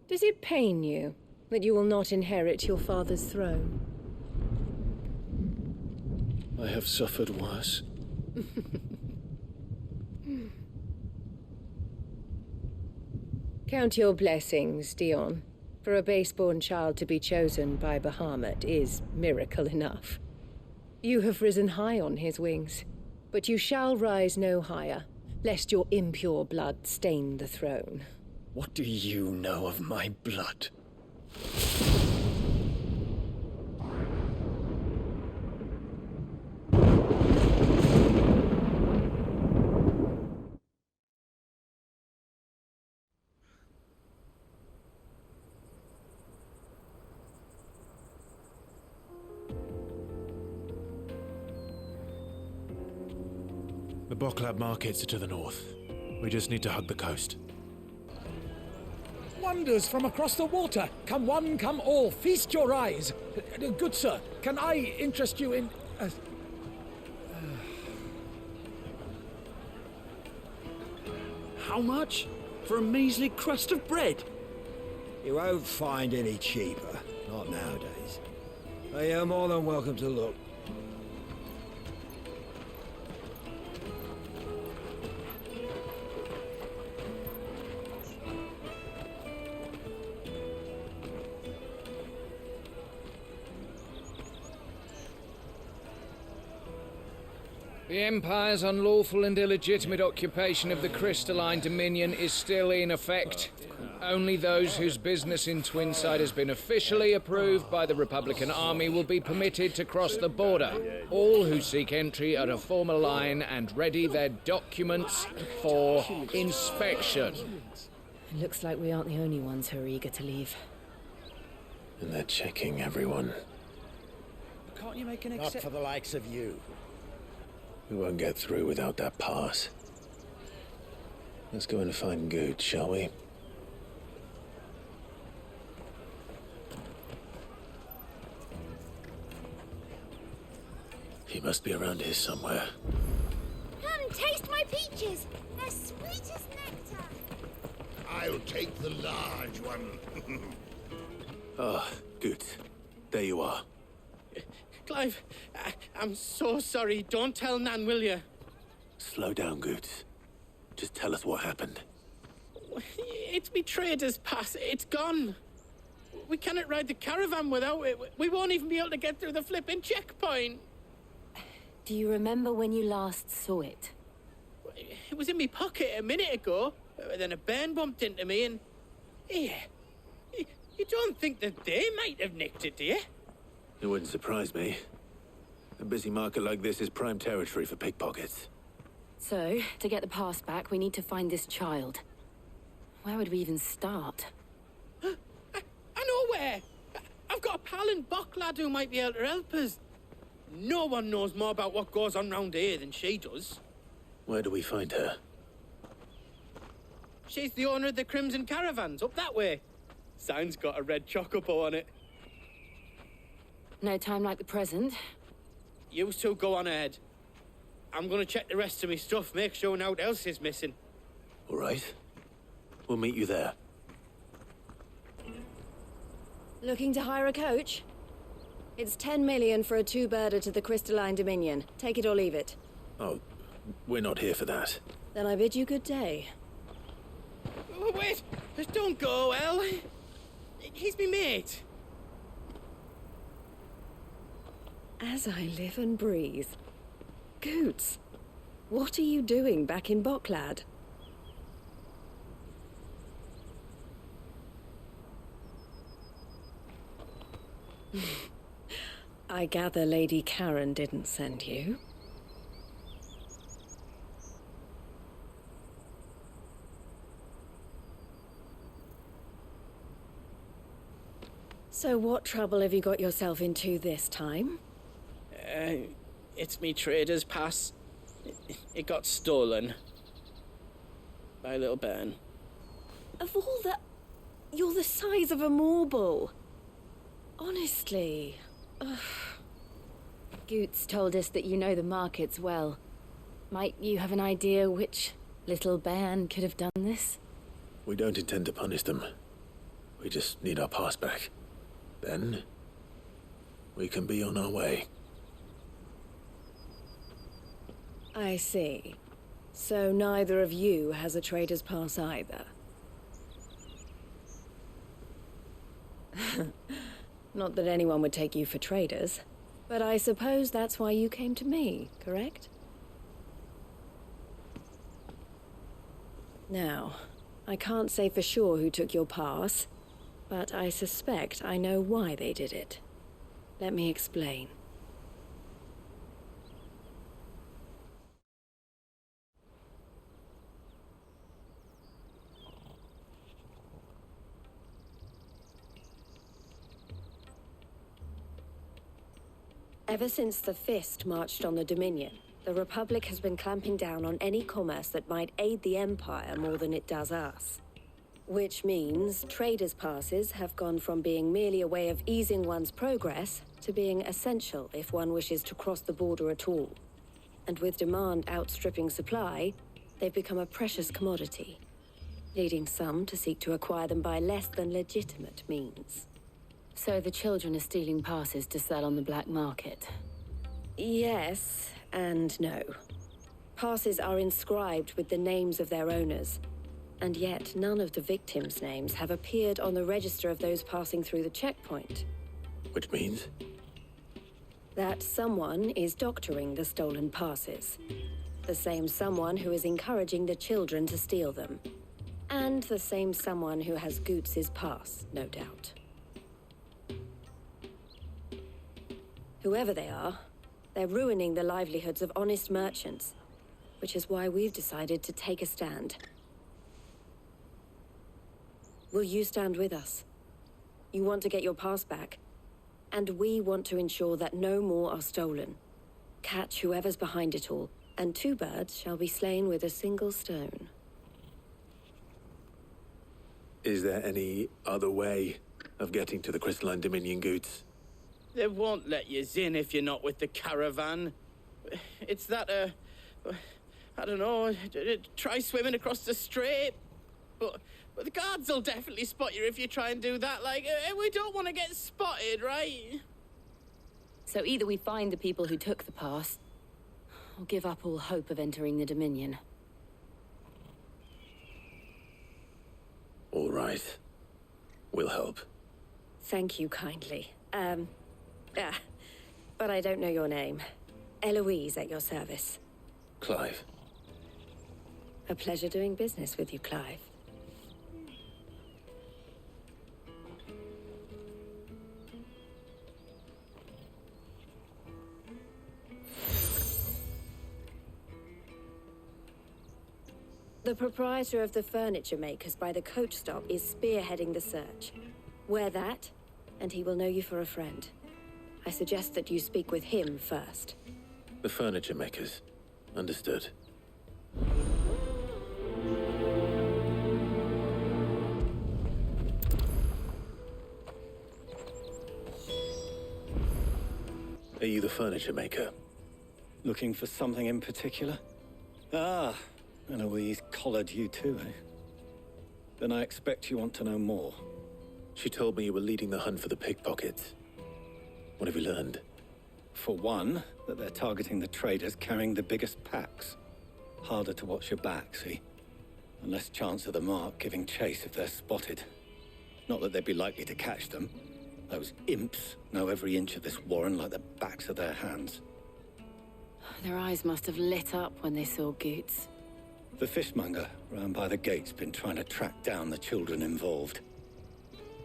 Does it pain you that you will not inherit your father's throne? I have suffered worse. Count your blessings, Dion. For a base-born child to be chosen by Bahamut is miracle enough. You have risen high on his wings, but you shall rise no higher, lest your impure blood stain the throne. What do you know of my blood? The Boklab markets are to the north. We just need to hug the coast. Wonders from across the water. Come one, come all. Feast your eyes. Good sir, can I interest you in... How much? For a measly crust of bread? You won't find any cheaper. Not nowadays. But you're more than welcome to look. The Empire's unlawful and illegitimate occupation of the crystalline dominion is still in effect. Only those whose business in Twinside has been officially approved by the Republican Army will be permitted to cross the border. All who seek entry are to form a line and ready their documents for inspection. It looks like we aren't the only ones who are eager to leave. And they're checking everyone. Can't you make an Not for the likes of you. We won't get through without that pass. Let's go and find Good, shall we? He must be around here somewhere. Come, taste my peaches. They're sweet as nectar. I'll take the large one. Ah, good. There you are. Clive, I'm so sorry. Don't tell Nan, will you? Slow down, Goots. Just tell us what happened. It's me trader's pass. It's gone. We cannot ride the caravan without it. We won't even be able to get through the flipping checkpoint. Do you remember when you last saw it? It was in my pocket a minute ago. Then a bairn bumped into me and... Here. You don't think that they might have nicked it, do you? It wouldn't surprise me. A busy market like this is prime territory for pickpockets. So, to get the pass back, we need to find this child. Where would we even start? I know where! I've got a pal in Bock lad who might be able to help us. No one knows more about what goes on round here than she does. Where do we find her? She's the owner of the Crimson Caravans, up that way. Sign's got a red chocobo on it. No time like the present. You two go on ahead. I'm gonna check the rest of my stuff, make sure no one else is missing. All right. We'll meet you there. Looking to hire a coach? It's 10 million for a two-birder to the Crystalline Dominion. Take it or leave it. Oh, we're not here for that. Then I bid you good day. Oh, wait! Don't go, El. He's me mate. As I live and breathe. Goots, what are you doing back in Bock, lad? I gather Lady Karen didn't send you. So what trouble have you got yourself into this time? It's me trader's pass. It got stolen. By a little bairn. Of all the... You're the size of a marble. Honestly. Ugh. Goots told us that you know the markets well. Might you have an idea which little bairn could have done this? We don't intend to punish them. We just need our pass back. Then, we can be on our way. I see. So neither of you has a trader's pass either. Not that anyone would take you for traders, but I suppose that's why you came to me, correct? Now, I can't say for sure who took your pass, but I suspect I know why they did it. Let me explain. Ever since the Fist marched on the Dominion, the Republic has been clamping down on any commerce that might aid the Empire more than it does us. Which means traders' passes have gone from being merely a way of easing one's progress to being essential if one wishes to cross the border at all. And with demand outstripping supply, they've become a precious commodity, leading some to seek to acquire them by less than legitimate means. So the children are stealing passes to sell on the black market? Yes and no. Passes are inscribed with the names of their owners, and yet none of the victims' names have appeared on the register of those passing through the checkpoint. Which means? That someone is doctoring the stolen passes. The same someone who is encouraging the children to steal them. And the same someone who has Goots' pass, no doubt. Whoever they are, they're ruining the livelihoods of honest merchants, which is why we've decided to take a stand. Will you stand with us? You want to get your pass back, and we want to ensure that no more are stolen. Catch whoever's behind it all, and two birds shall be slain with a single stone. Is there any other way of getting to the Crystalline Dominion, Goots? They won't let you in if you're not with the caravan. It's that, I don't know, try swimming across the strait. But the guards will definitely spot you if you try and do that. Like, we don't want to get spotted, right? So either we find the people who took the pass, or give up all hope of entering the Dominion. All right. We'll help. Thank you kindly. But I don't know your name. Eloise at your service. Clive. A pleasure doing business with you, Clive. The proprietor of the furniture makers by the coach stop is spearheading the search. Wear that, and he will know you for a friend. I suggest that you speak with him first. The furniture makers. Understood. Are you the furniture maker? Looking for something in particular? Ah, Eloise collared you too, eh? Then I expect you want to know more. She told me you were leading the hunt for the pickpockets. What have you learned? For one, that they're targeting the traders carrying the biggest packs. Harder to watch your back, see? And less chance of the mark giving chase if they're spotted. Not that they'd be likely to catch them. Those imps know every inch of this warren like the backs of their hands. Their eyes must have lit up when they saw Goots. The fishmonger round by the gate's been trying to track down the children involved.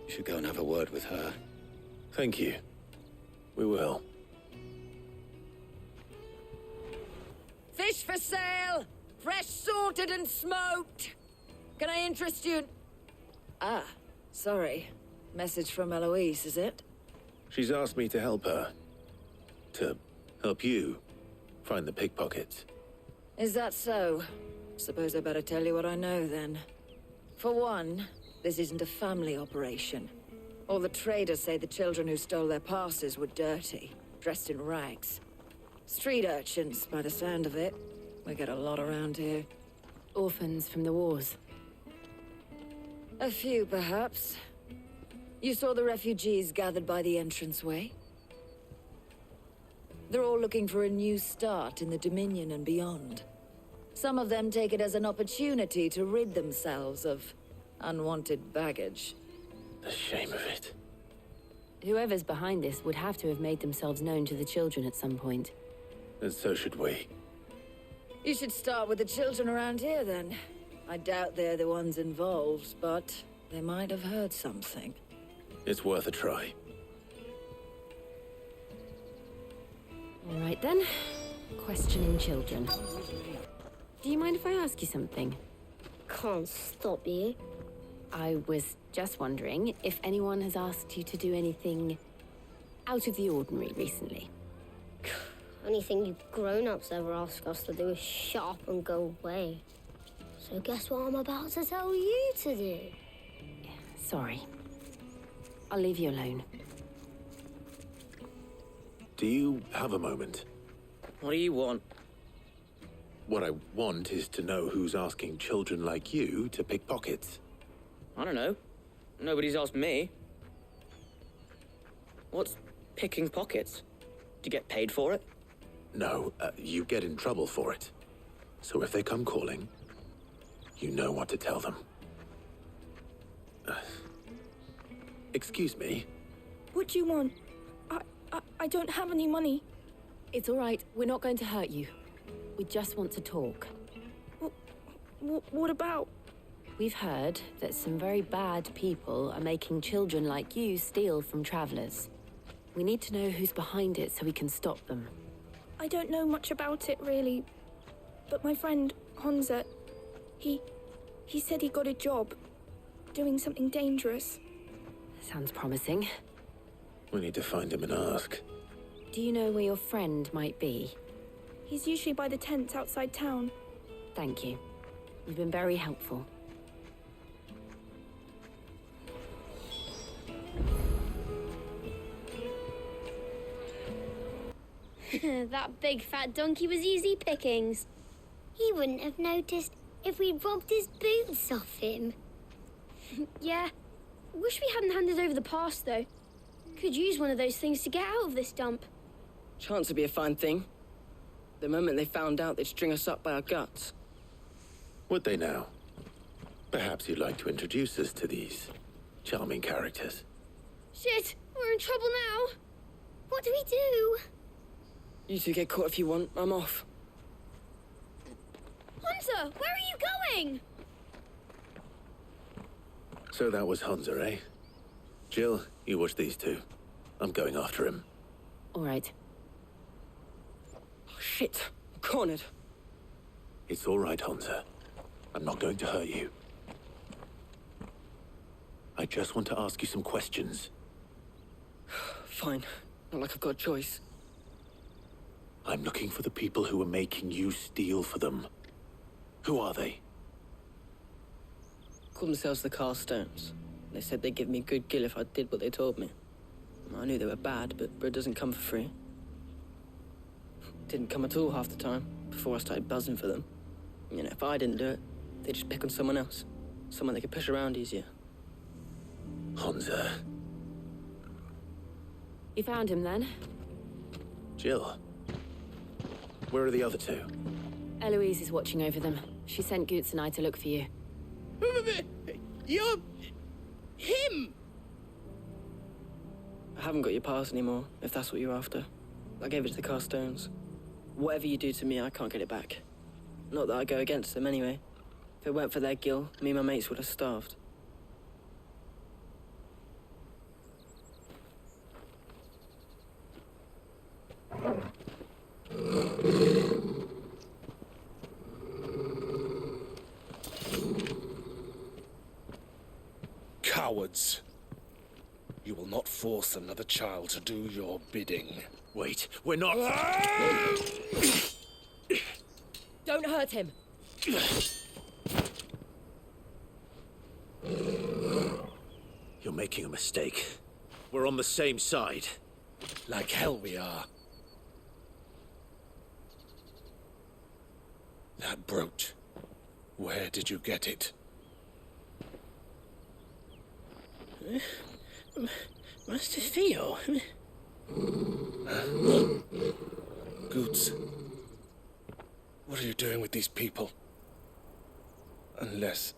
You should go and have a word with her. Thank you. We will. Fish for sale! Fresh sorted and smoked! Can I interest you? Ah, sorry. Message from Eloise, is it? She's asked me to help her. To help you find the pickpockets. Is that so? Suppose I better tell you what I know, then. For one, this isn't a family operation. All the traders say the children who stole their passes were dirty, dressed in rags. Street urchins, by the sound of it. We get a lot around here. Orphans from the wars. A few, perhaps. You saw the refugees gathered by the entranceway? They're all looking for a new start in the Dominion and beyond. Some of them take it as an opportunity to rid themselves of unwanted baggage. The shame of it. Whoever's behind this would have to have made themselves known to the children at some point. And so should we. You should start with the children around here, then. I doubt they're the ones involved, but they might have heard something. It's worth a try. All right, then. Questioning children. Do you mind if I ask you something? Can't stop you. I was just wondering if anyone has asked you to do anything out of the ordinary recently. Anything you grown-ups ever ask us to do is shut up and go away. So guess what I'm about to tell you to do? Sorry. I'll leave you alone. Do you have a moment? What do you want? What I want is to know who's asking children like you to pick pockets. I don't know. Nobody's asked me. What's picking pockets? Do you get paid for it? No, you get in trouble for it. So if they come calling, you know what to tell them. Excuse me? What do you want? I don't have any money. It's all right. We're not going to hurt you. We just want to talk. What about? We've heard that some very bad people are making children like you steal from travelers. We need to know who's behind it so we can stop them. I don't know much about it, really. But my friend, Honza, he said he got a job doing something dangerous. Sounds promising. We need to find him and ask. Do you know where your friend might be? He's usually by the tents outside town. Thank you. You've been very helpful. That big fat donkey was easy pickings. He wouldn't have noticed if we'd robbed his boots off him. Yeah. Wish we hadn't handed over the pass, though. Could use one of those things to get out of this dump. Chance would be a fine thing. The moment they found out, they'd string us up by our guts. Would they now? Perhaps you'd like to introduce us to these charming characters. Shit, we're in trouble now. What do we do? You two get caught if you want. I'm off. Hunter, where are you going? So that was Hunter, eh? Jill, you watch these two. I'm going after him. All right. Oh, shit. I'm cornered. It's all right, Hunter. I'm not going to hurt you. I just want to ask you some questions. Fine. Not like I've got a choice. I'm looking for the people who are making you steal for them. Who are they? Call themselves the Carstones. They said they'd give me good gill if I did what they told me. I knew they were bad, but bread doesn't come for free. Didn't come at all half the time, before I started buzzing for them. You know, if I didn't do it, they'd just pick on someone else. Someone they could push around easier. Hunter. You found him then? Jill. Where are the other two? Eloise is watching over them. She sent Goots and I to look for you. You're... him! I haven't got your pass anymore, if that's what you're after. I gave it to the Carstones. Whatever you do to me, I can't get it back. Not that I go against them anyway. If it weren't for their gill, me and my mates would have starved. Cowards. You will not force another child to do your bidding. Wait, we're not... Don't hurt him. You're making a mistake. We're on the same side. Like hell we are. That brooch. Where did you get it? Master Theo. Goots. What are you doing with these people? Unless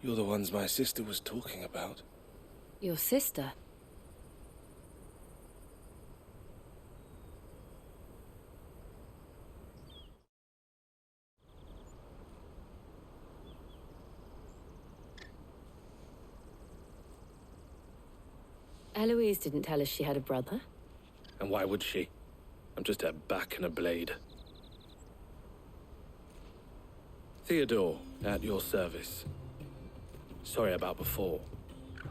you're the ones my sister was talking about. Your sister? Eloise didn't tell us she had a brother. And why would she? I'm just her back and a blade. Theodore, at your service. Sorry about before.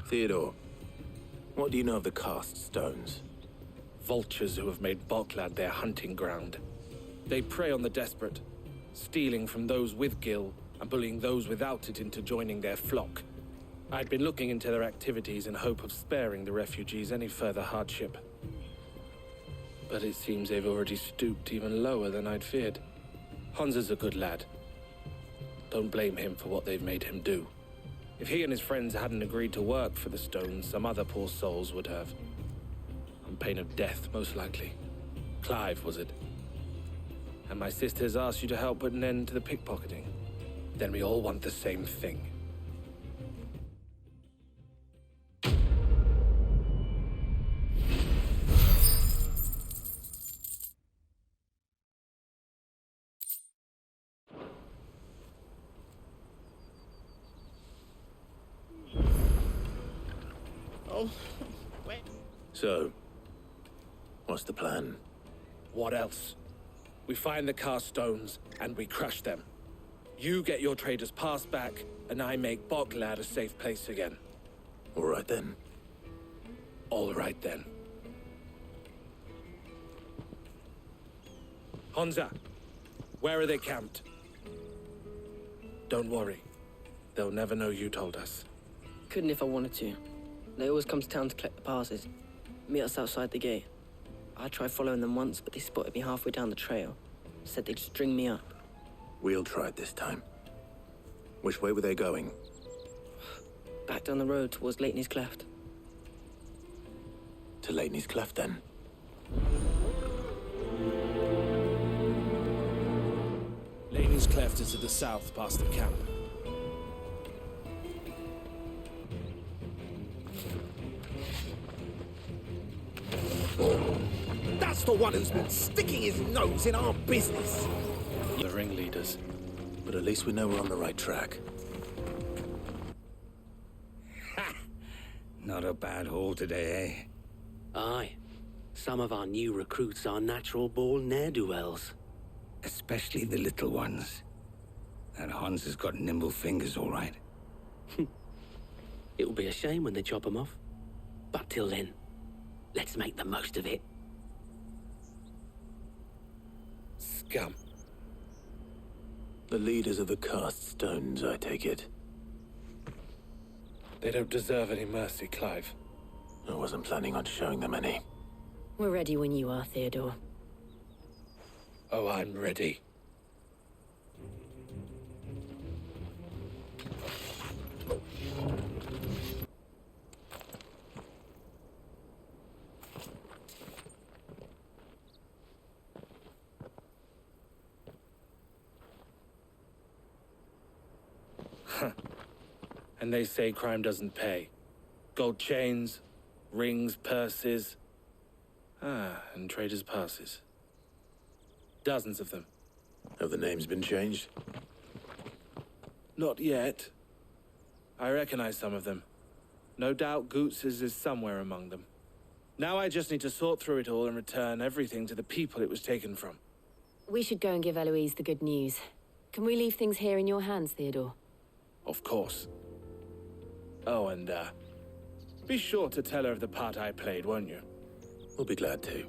Theodore, what do you know of the cast stones? Vultures who have made Boklad their hunting ground. They prey on the desperate, stealing from those with gill and bullying those without it into joining their flock. I'd been looking into their activities in hope of sparing the refugees any further hardship. But it seems they've already stooped even lower than I'd feared. Hansa's a good lad. Don't blame him for what they've made him do. If he and his friends hadn't agreed to work for the stones, some other poor souls would have. On pain of death, most likely. Clive, was it? And my sisters asked you to help put an end to the pickpocketing. Then we all want the same thing. So, what's the plan? What else? We find the cast stones and we crush them. You get your trader's pass back, and I make Boklad a safe place again. All right then. All right then. Hansa, where are they camped? Don't worry. They'll never know you told us. Couldn't if I wanted to. They always come to town to collect the passes. Meet us outside the gate. I tried following them once, but they spotted me halfway down the trail. Said they'd string me up. We'll try it this time. Which way were they going? Back down the road towards Lateney's Cleft. To Lateney's Cleft, then? Lateney's Cleft is to the south, past the camp. That's the one who's been sticking his nose in our business. The ringleaders. But at least we know we're on the right track. Ha! Not a bad haul today, eh? Aye. Some of our new recruits are natural-born ne'er-do-wells. Especially the little ones. That Hans has got nimble fingers, all right. It will be a shame when they chop them off. But till then, let's make the most of it. Scum. The leaders of the cast stones, I take it. They don't deserve any mercy, Clive. I wasn't planning on showing them any. We're ready when you are, Theodore. Oh, I'm ready. And they say crime doesn't pay. Gold chains, rings, purses. And traders' passes. Dozens of them. Have the names been changed? Not yet. I recognize some of them. No doubt Goots's is somewhere among them. Now I just need to sort through it all and return everything to the people it was taken from. We should go and give Eloise the good news. Can we leave things here in your hands, Theodore? Of course. Oh, and, be sure to tell her of the part I played, won't you? We'll be glad to.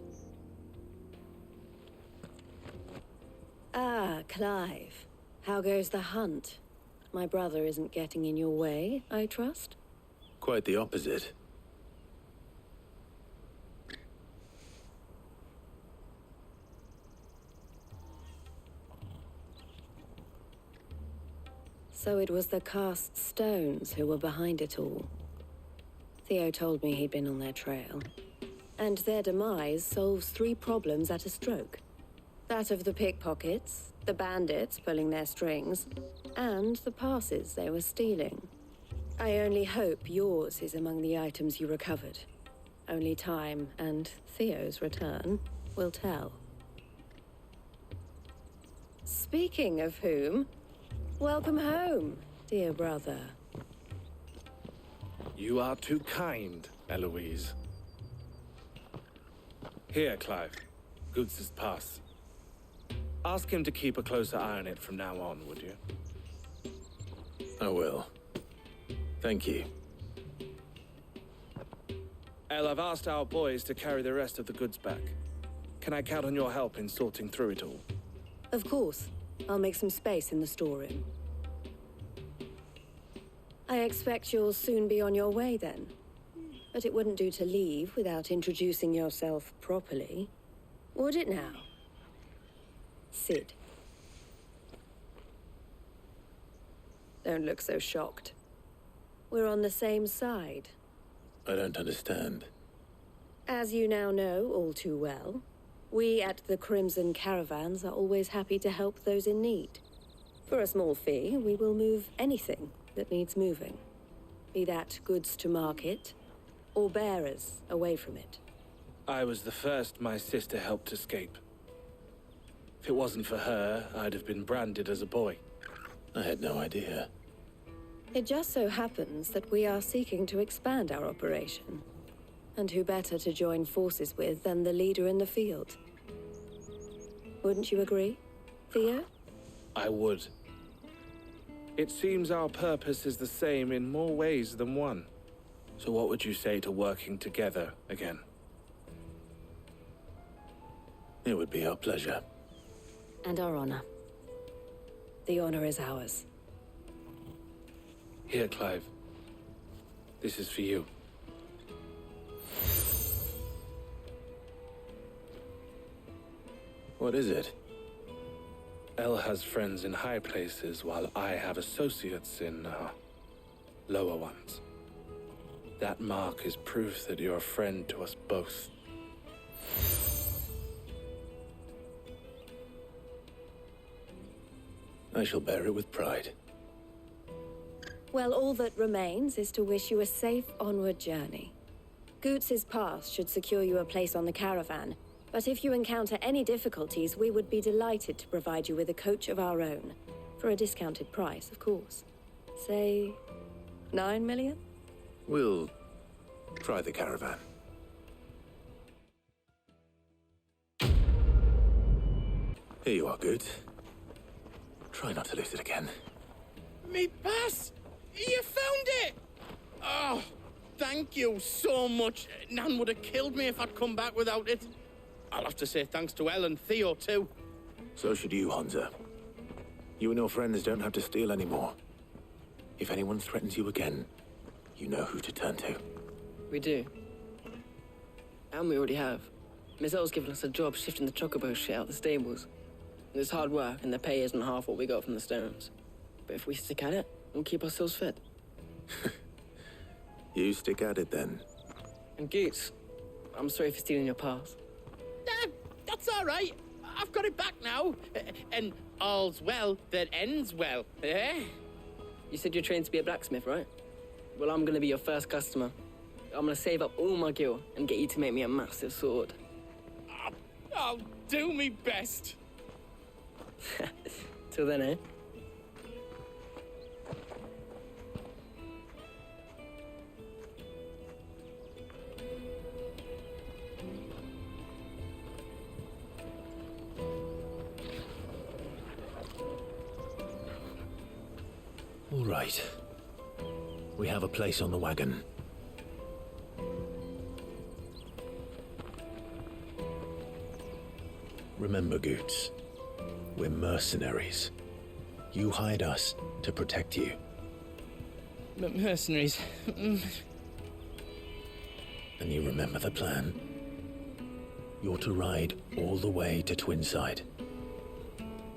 Ah, Clive. How goes the hunt? My brother isn't getting in your way, I trust? Quite the opposite. So it was the cast stones who were behind it all. Theo told me he'd been on their trail. And their demise solves 3 problems at a stroke. That of the pickpockets, the bandits pulling their strings, and the passes they were stealing. I only hope yours is among the items you recovered. Only time and Theo's return will tell. Speaking of whom, welcome home, dear brother. You are too kind, Eloise. Here, Clive. Goots's pass. Ask him to keep a closer eye on it from now on, would you? I will. Thank you. El, I've asked our boys to carry the rest of the goods back. Can I count on your help in sorting through it all? Of course. I'll make some space in the storeroom. I expect you'll soon be on your way then. But it wouldn't do to leave without introducing yourself properly. Would it now? Sid. Don't look so shocked. We're on the same side. I don't understand. As you now know all too well, we at the Crimson Caravans are always happy to help those in need. For a small fee, we will move anything that needs moving. Be that goods to market, or bearers away from it. I was the first my sister helped escape. If it wasn't for her, I'd have been branded as a boy. I had no idea. It just so happens that we are seeking to expand our operation. And who better to join forces with than the leader in the field? Wouldn't you agree, Theo? I would. It seems our purpose is the same in more ways than one. So what would you say to working together again? It would be our pleasure. And our honor. The honor is ours. Here, Clive. This is for you. What is it? El has friends in high places, while I have associates in, lower ones. That mark is proof that you're a friend to us both. I shall bear it with pride. Well, all that remains is to wish you a safe onward journey. Goots's pass should secure you a place on the caravan, but if you encounter any difficulties, we would be delighted to provide you with a coach of our own. For a discounted price, of course. Say, 9 million? We'll try the caravan. Here you are, Goots. Try not to lose it again. Me pass! You found it! Oh, thank you so much. Nan would have killed me if I'd come back without it. I'll have to say thanks to Elle and Theo, too. So should you, Honza. You and your friends don't have to steal anymore. If anyone threatens you again, you know who to turn to. We do. And we already have. Miss Elle's given us a job shifting the chocobo shit out the stables. It's hard work, and the pay isn't half what we got from the stones. But if we stick at it, we'll keep ourselves fit. You stick at it, then. And Goots, I'm sorry for stealing your pass. That's all right. I've got it back now. And all's well that ends well, eh? You said you're trained to be a blacksmith, right? Well, I'm gonna be your first customer. I'm gonna save up all my gil and get you to make me a massive sword. I'll do me best. Till then, eh? All right. We have a place on the wagon. Remember, Goots, we're mercenaries. You hired us to protect you. Mercenaries. And you remember the plan? You're to ride all the way to Twinside.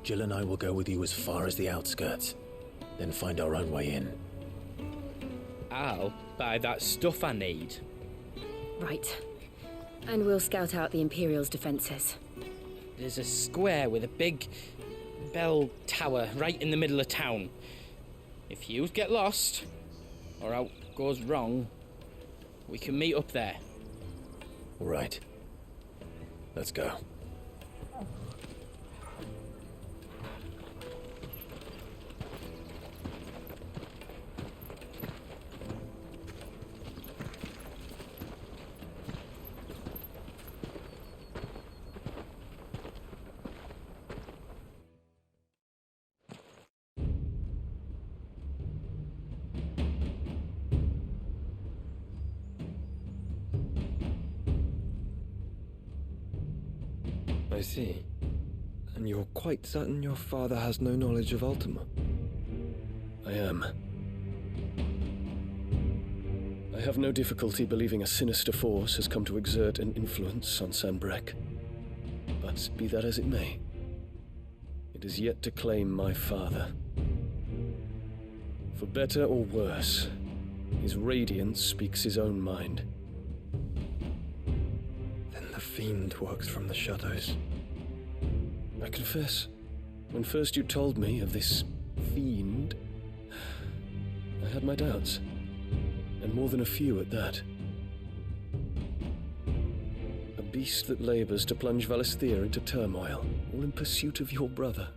Jill and I will go with you as far as the outskirts, then find our own way in. I'll buy that stuff I need. Right. And we'll scout out the Imperial's defenses. There's a square with a big bell tower right in the middle of town. If you get lost, or out goes wrong, we can meet up there. All right. Let's go. I see. And you're quite certain your father has no knowledge of Ultima? I am. I have no difficulty believing a sinister force has come to exert an influence on Sanbreque. But be that as it may, it is yet to claim my father. For better or worse, his radiance speaks his own mind. Then the fiend works from the shadows. I confess, when first you told me of this fiend, I had my doubts. And more than a few at that. A beast that labors to plunge Valisthea into turmoil, all in pursuit of your brother.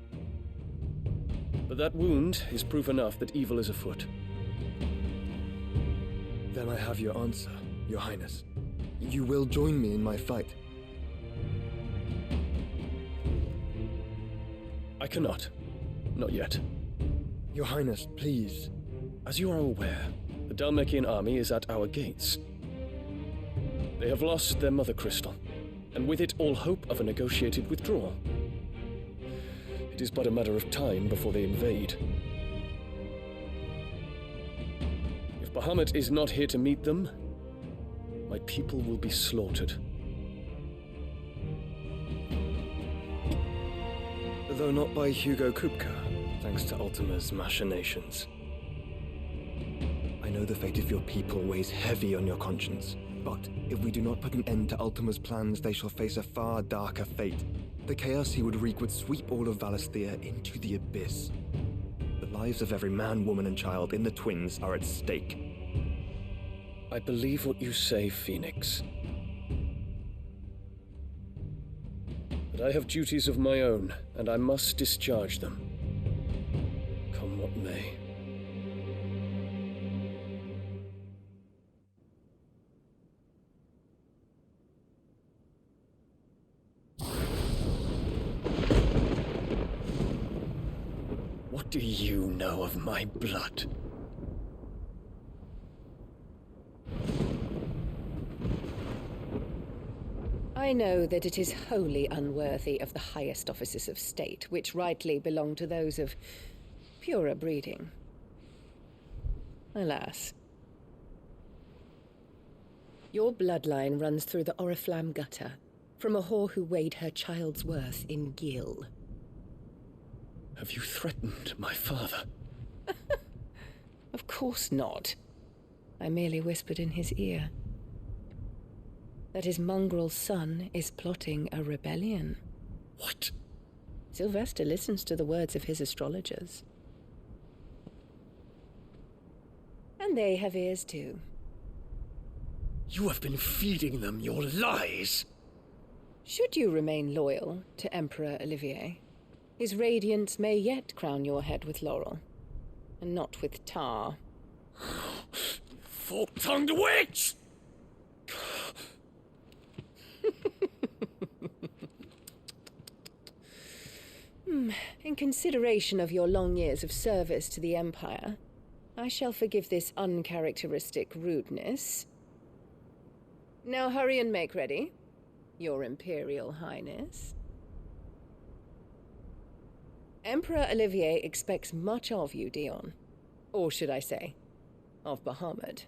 But that wound is proof enough that evil is afoot. Then I have your answer, Your Highness. You will join me in my fight. I cannot. Not yet. Your Highness, please. As you are aware, the Dhalmekian army is at our gates. They have lost their mother crystal, and with it all hope of a negotiated withdrawal. It is but a matter of time before they invade. If Bahamut is not here to meet them, my people will be slaughtered. though not by Hugo Kupka, thanks to Ultima's machinations. I know the fate of your people weighs heavy on your conscience, but if we do not put an end to Ultima's plans, they shall face a far darker fate. The chaos he would wreak would sweep all of Valisthea into the abyss. The lives of every man, woman, and child in the Twins are at stake. I believe what you say, Phoenix. But I have duties of my own, and I must discharge them. Come what may. What do you know of my blood? I know that it is wholly unworthy of the highest offices of state, which rightly belong to those of purer breeding. Alas. Your bloodline runs through the Oriflamme gutter, from a whore who weighed her child's worth in gil. Have you threatened my father? Of course not. I merely whispered in his ear that his mongrel son is plotting a rebellion. What? Sylvester listens to the words of his astrologers. And they have ears too. You have been feeding them your lies! Should you remain loyal to Emperor Olivier, his radiance may yet crown your head with laurel, and not with tar. Fork-tongued witch! In consideration of your long years of service to the Empire, I shall forgive this uncharacteristic rudeness. Now hurry and make ready, Your Imperial Highness. Emperor Olivier expects much of you, Dion. Or should I say, of Bahamut.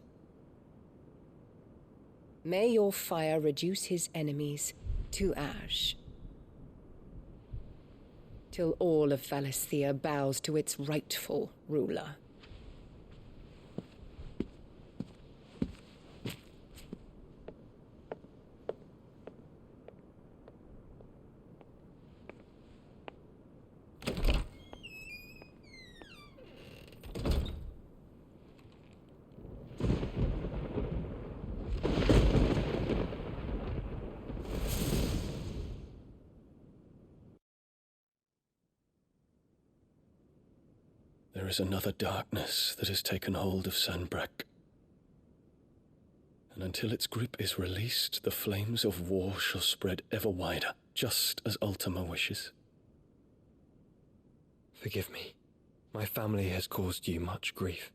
May your fire reduce his enemies to ash, till all of Valisthea bows to its rightful ruler. There is another darkness that has taken hold of Sanbreque. And until its grip is released, the flames of war shall spread ever wider, just as Ultima wishes. Forgive me. My family has caused you much grief.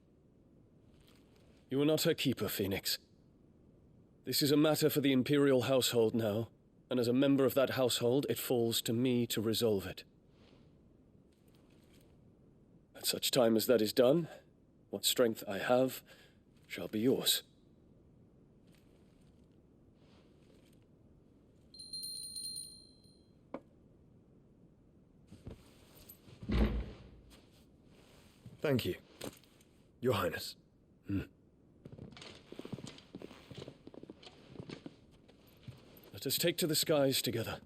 You are not her keeper, Phoenix. This is a matter for the Imperial household now, and as a member of that household, it falls to me to resolve it. At such time as that is done, what strength I have shall be yours. Thank you, Your Highness. Let us take to the skies together,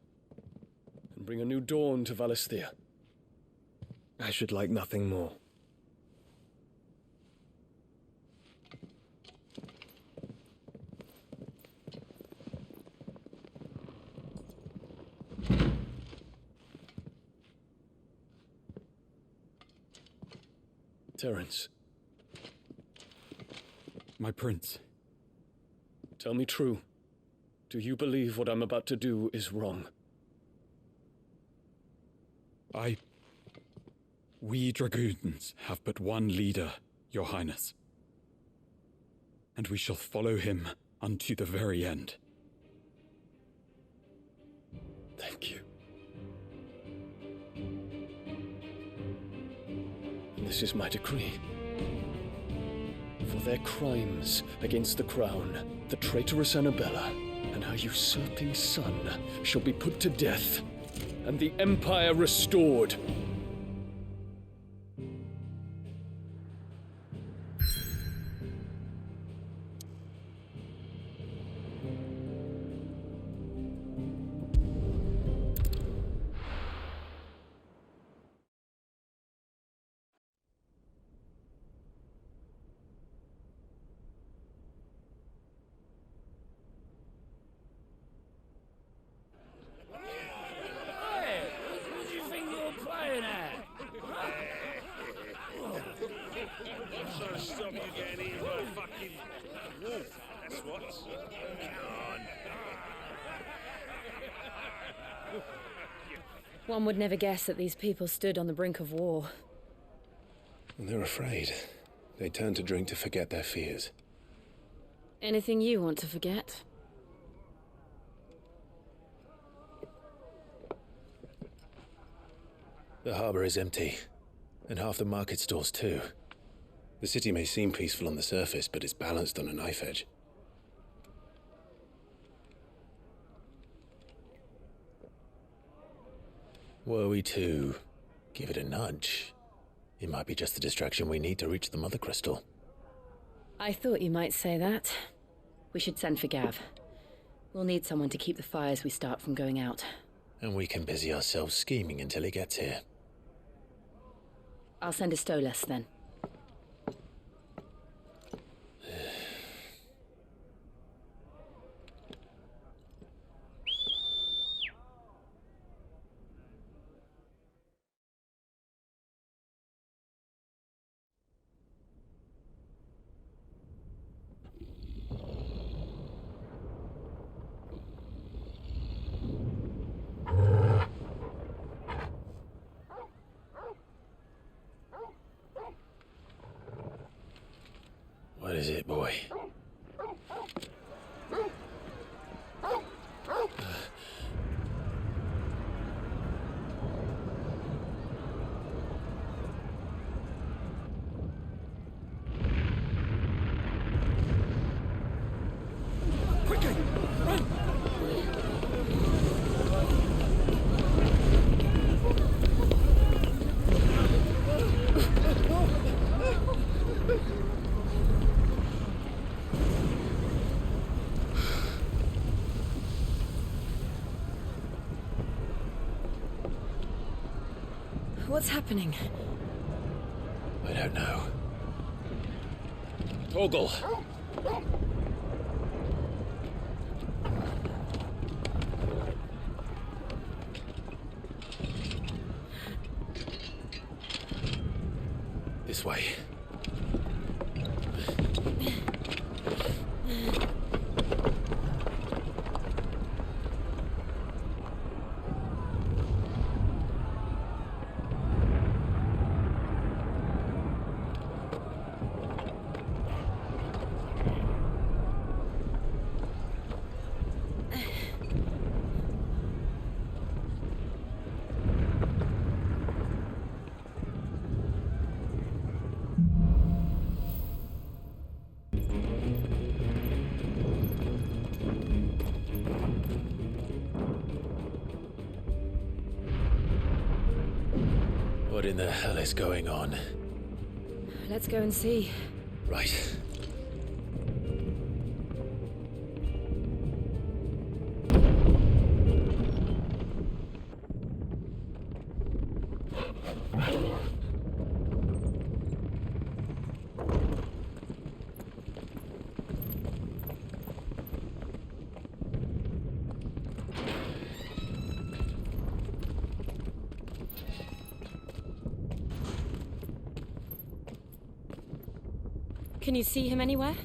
and bring a new dawn to Valisthea. I should like nothing more. Terence. My prince. Tell me true. Do you believe what I'm about to do is wrong? We dragoons have but one leader, Your Highness. And we shall follow him unto the very end. Thank you. And this is my decree. For their crimes against the crown, the traitorous Annabella and her usurping son shall be put to death and the Empire restored. Stop you getting eaten by a fucking wolf, that's what. One would never guess that these people stood on the brink of war. They're afraid. They turn to drink to forget their fears. Anything you want to forget? The harbor is empty, and half the market stalls too. The city may seem peaceful on the surface, but it's balanced on a knife edge. Were we to give it a nudge, it might be just the distraction we need to reach the Mother Crystal. I thought you might say that. We should send for Gav. We'll need someone to keep the fires we start from going out. And we can busy ourselves scheming until he gets here. I'll send a Stolas then. What is it, boy? Quickly, run! What's happening? I don't know. Torgal! This way. What in the hell is going on? Let's go and see. Right. Can you see him anywhere?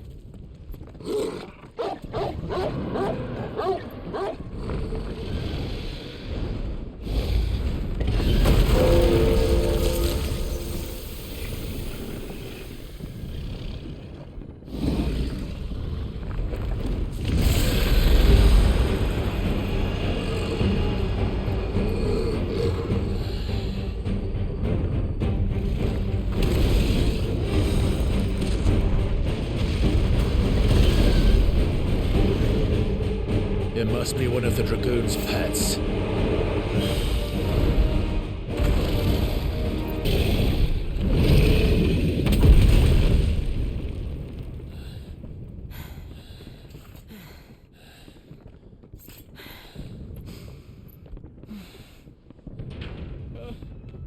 It must be one of the Dragoon's pets.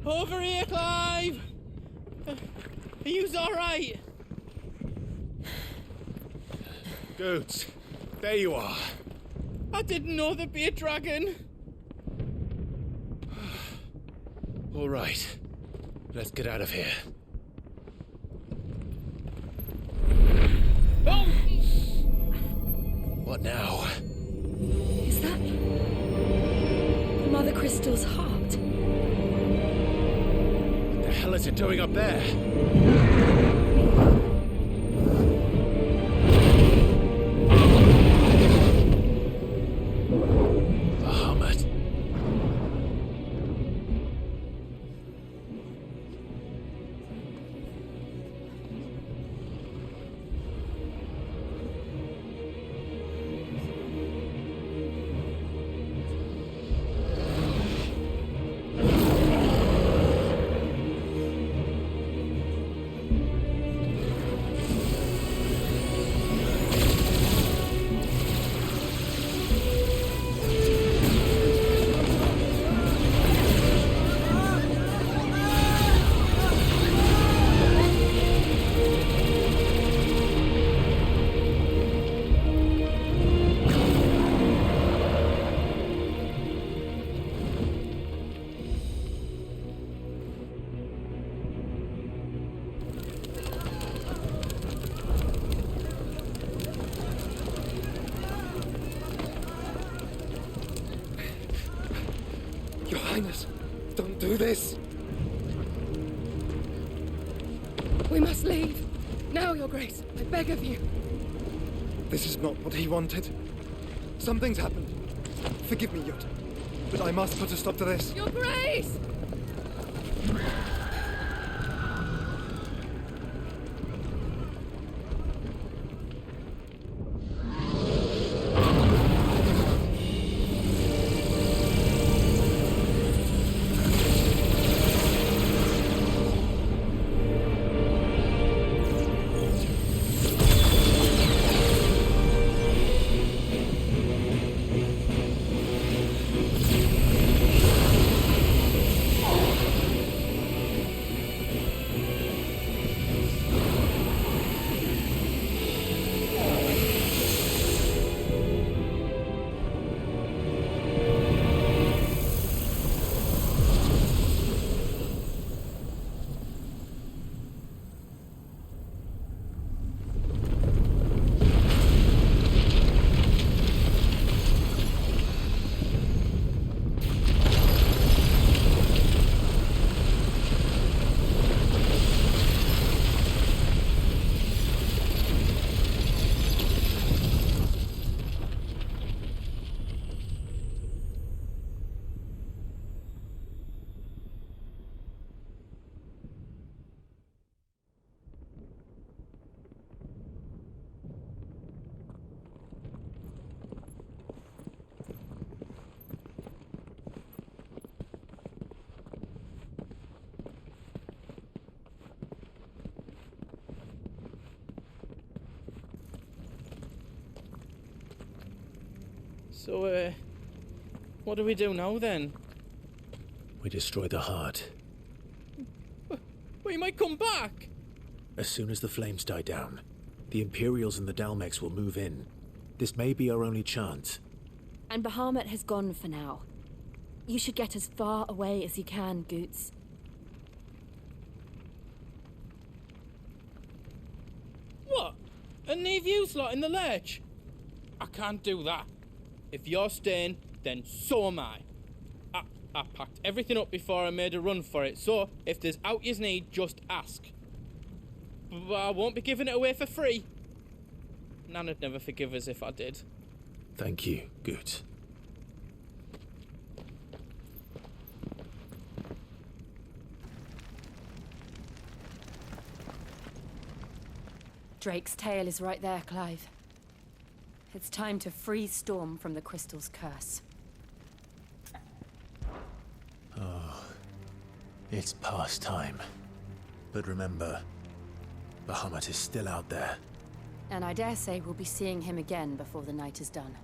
Over here, Clive! Are you alright? Goods, there you are. I didn't know there'd be a dragon. All right, let's get out of here. Oh! What now? Is that Mother Crystal's heart? What the hell is it doing up there? Your Highness, don't do this! We must leave. Now, Your Grace. I beg of you. This is not what he wanted. Something's happened. Forgive me, Yut, but I must put a stop to this. Your Grace! So, what do we do now then? We destroy the heart. We might come back! As soon as the flames die down, the Imperials and the Dalmex will move in. This may be our only chance. And Bahamut has gone for now. You should get as far away as you can, Goots. What? And leave you lot in the lurch? I can't do that. If you're staying, then so am I. I packed everything up before I made a run for it, so if there's out yous need, just ask. But I won't be giving it away for free. Nana'd never forgive us if I did. Thank you, Goots. Drake's tail is right there, Clive. It's time to free Storm from the Crystal's curse. Oh, it's past time. But remember, Bahamut is still out there. And I dare say we'll be seeing him again before the night is done.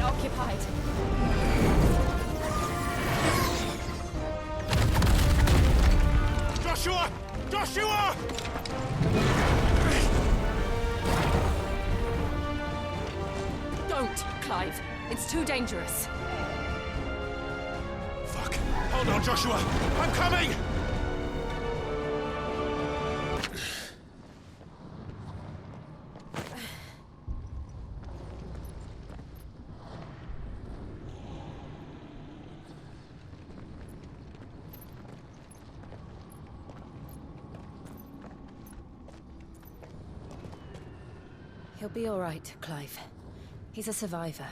occupied. Joshua! Joshua! Don't, Clive. It's too dangerous. Fuck. Hold on, Joshua! I'm coming! He'll be all right, Clive. He's a survivor.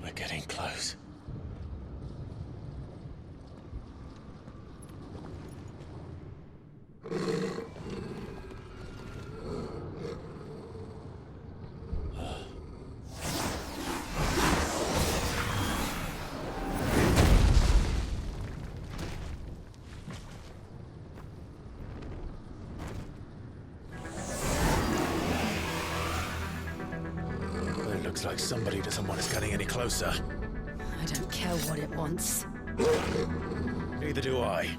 We're getting close. Looks like somebody doesn't want us getting any closer. I don't care what it wants. Neither do I.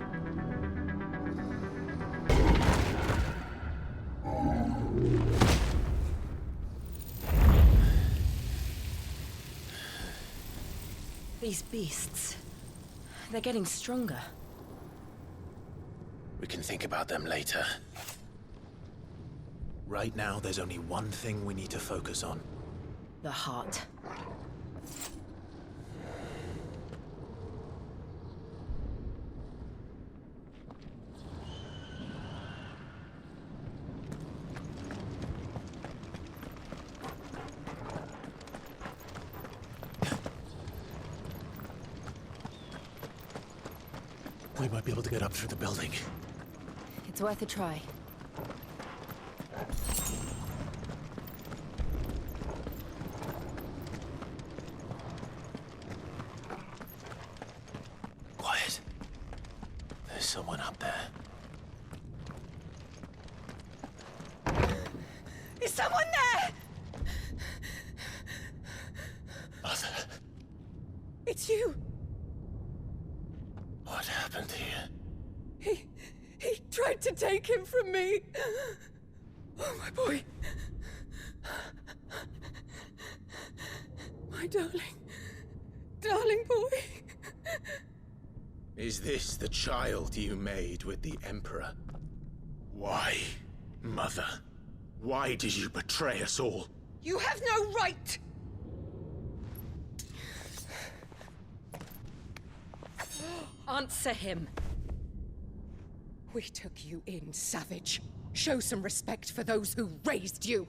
These beasts... they're getting stronger. We can think about them later. Right now, there's only one thing we need to focus on. The heart. We might be able to get up through the building. It's worth a try. Quiet. There's someone up there. Is someone there? Mother. It's you. What happened here? He tried to take him from me. Oh, my boy. My darling boy. Is this the child you made with the Emperor? Why, Mother? Why did you betray us all? You have no right! Answer him. We took you in, savage. Show some respect for those who raised you.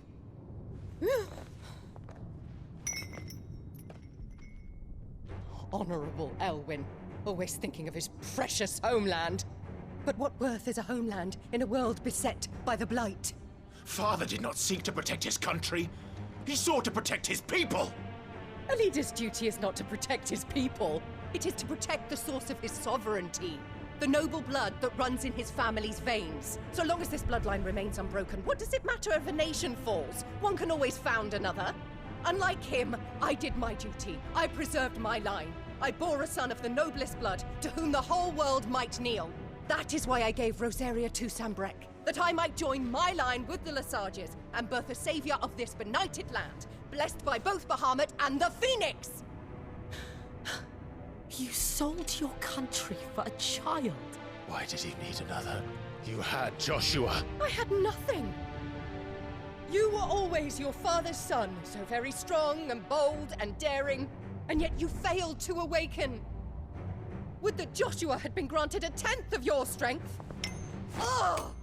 Honorable Elwyn, always thinking of his precious homeland. But what worth is a homeland in a world beset by the Blight? Father did not seek to protect his country. He sought to protect his people. A leader's duty is not to protect his people. It is to protect the source of his sovereignty. The noble blood that runs in his family's veins. So long as this bloodline remains unbroken, what does it matter if a nation falls? One can always found another. Unlike him, I did my duty. I preserved my line. I bore a son of the noblest blood, to whom the whole world might kneel. That is why I gave Rosaria to Sambrek, that I might join my line with the Lesages and birth a savior of this benighted land, blessed by both Bahamut and the Phoenix! You sold your country for a child. Why did he need another? You had Joshua. I had nothing. You were always your father's son, so very strong and bold and daring, and yet you failed to awaken. Would that Joshua had been granted 1/10 of your strength. Oh!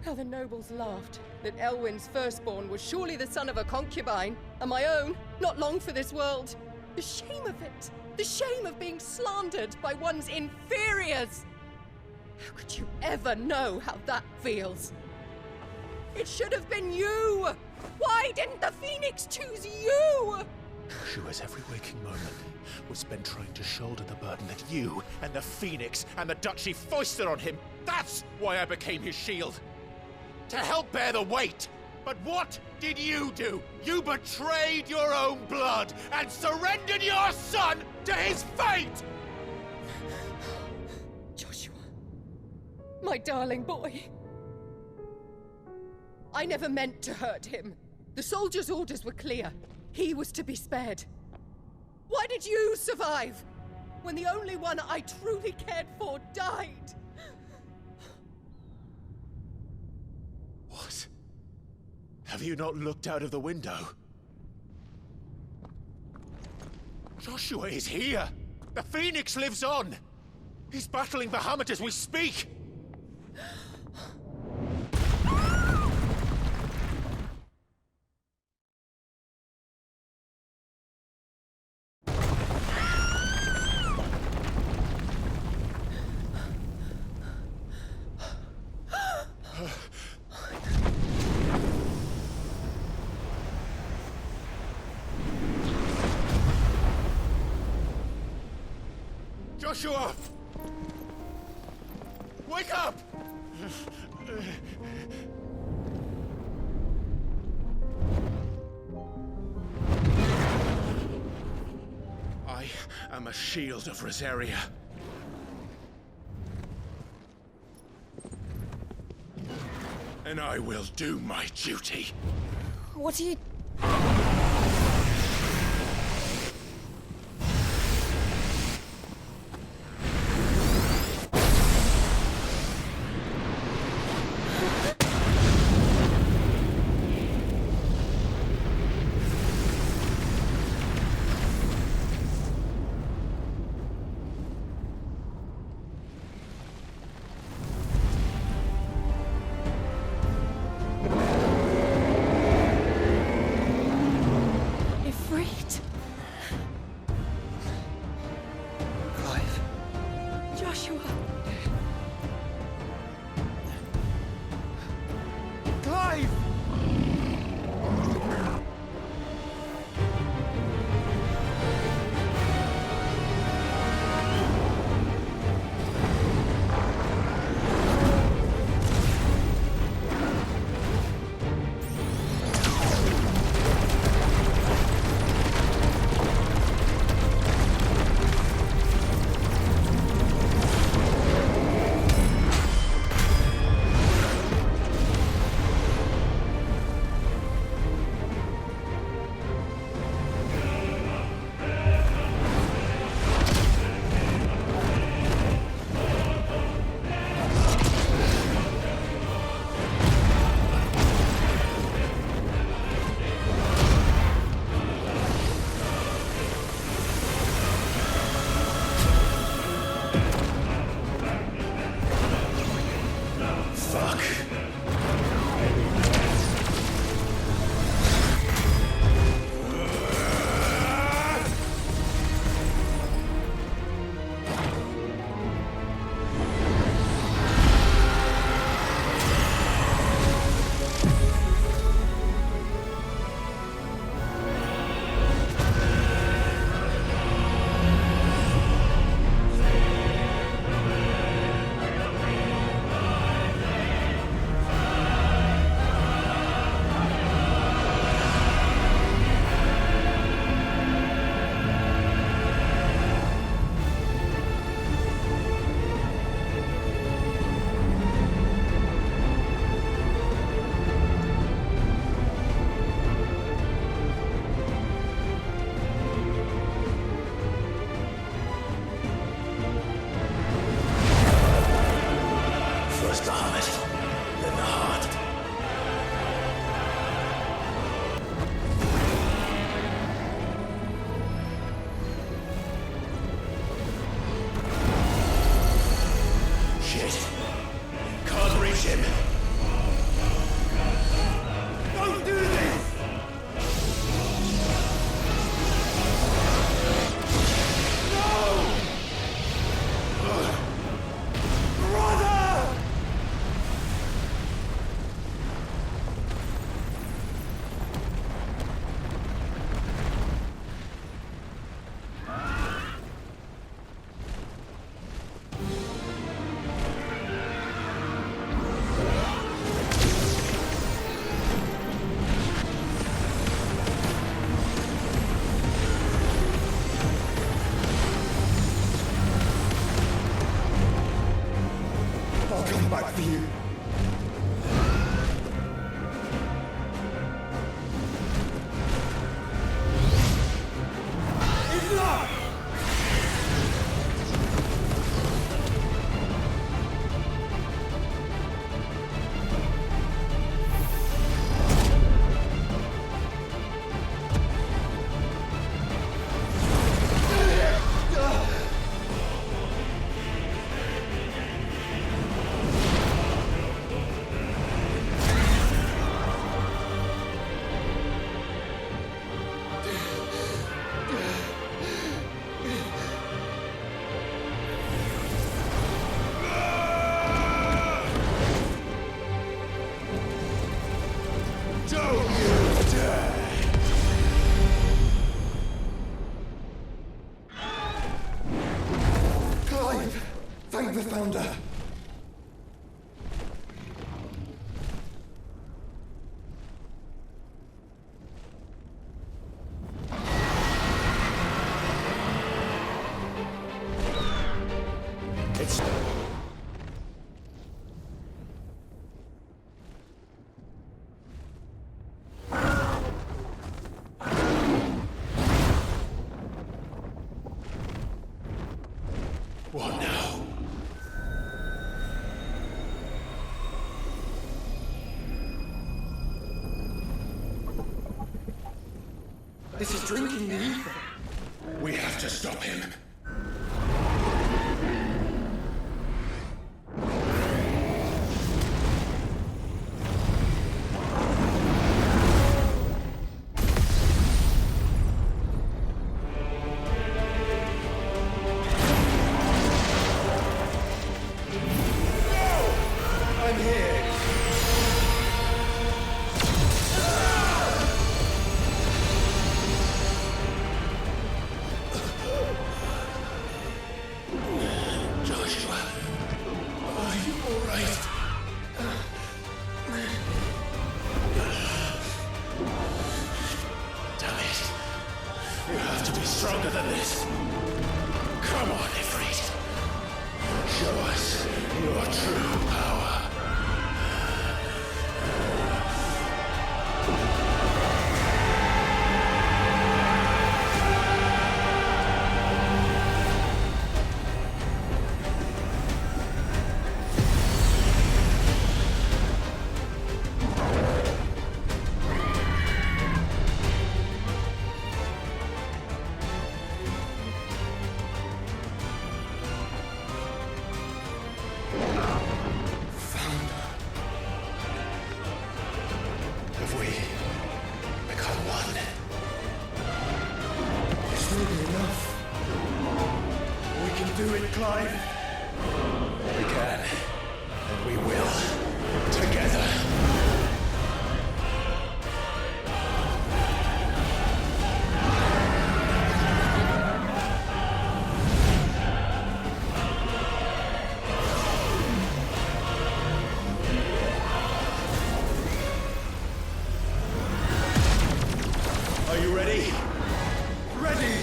How the nobles laughed that Elwyn's firstborn was surely the son of a concubine, and my own, not long for this world. The shame of it! The shame of being slandered by one's inferiors! How could you ever know how that feels? It should have been you! Why didn't the Phoenix choose you? Joshua's every waking moment was spent trying to shoulder the burden that you and the Phoenix and the Duchy foisted on him. That's why I became his shield. to help bear the weight. But what did you do? You betrayed your own blood and surrendered your son to his fate! Joshua, my darling boy. I never meant to hurt him. The soldiers' orders were clear. He was to be spared. Why did you survive when the only one I truly cared for died? What? Have you not looked out of the window? Joshua is here! The Phoenix lives on! He's battling Bahamut as we speak! Joshua! Wake up! I am a shield of Rosaria. And I will do my duty. What are you... Don't you dare! Clive! Thank the Founder! What now? This is drinking the ether. We have to stop him. Stronger than this. Come on, Ifrit. Show us your true power. We can, and we will, together. Are you ready? Ready!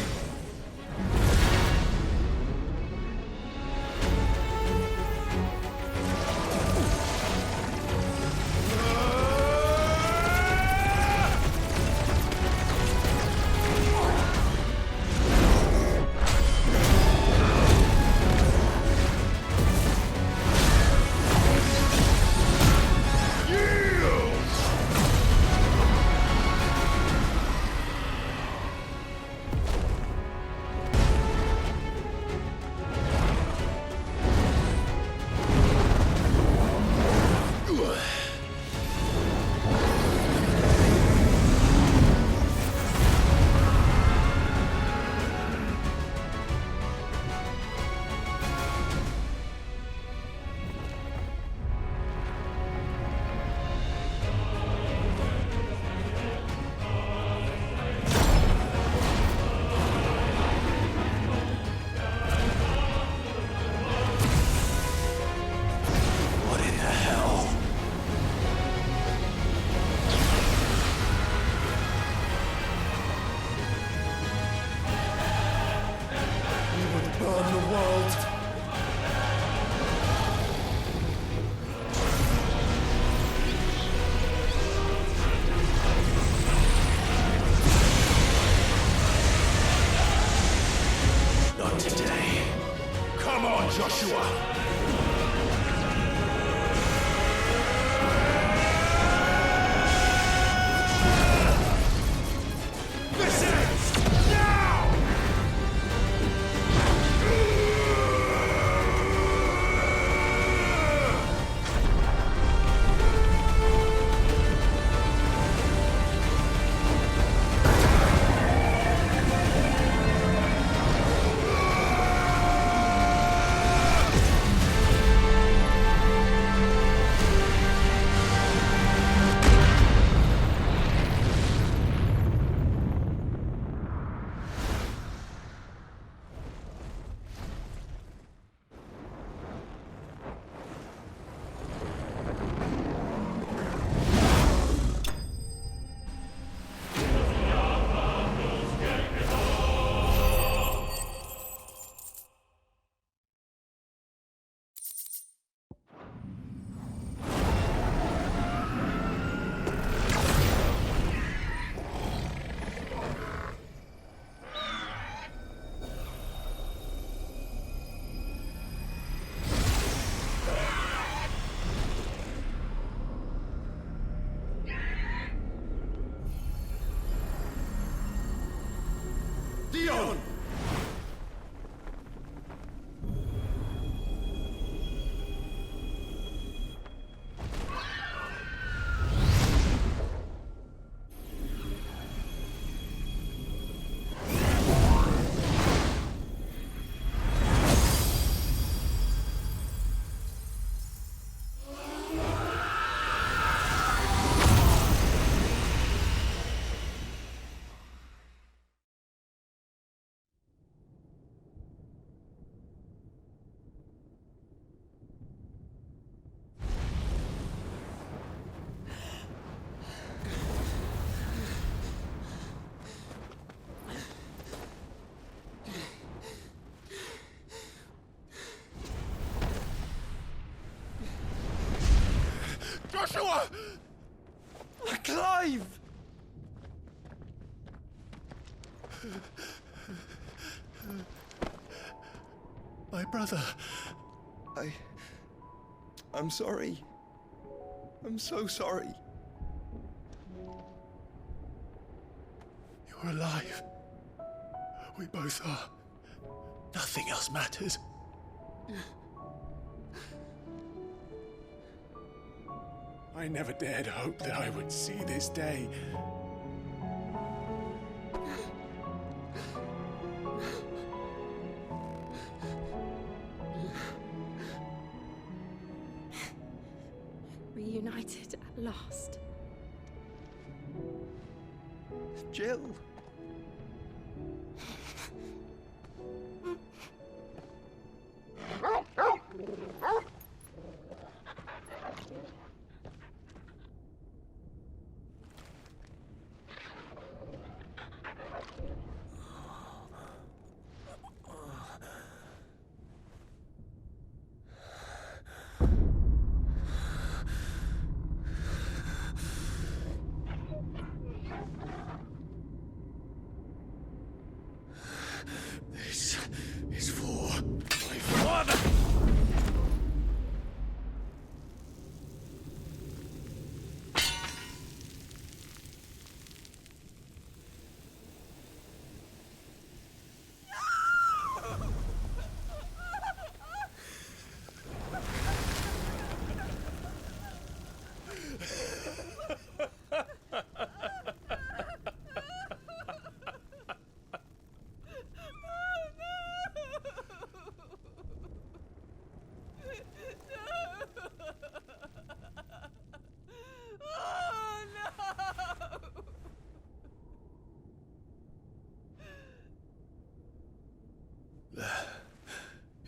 alive! My brother. I'm sorry. I'm so sorry. You're alive. We both are. Nothing else matters. I never dared hope that I would see this day. Reunited at last. Jill. This is for my father!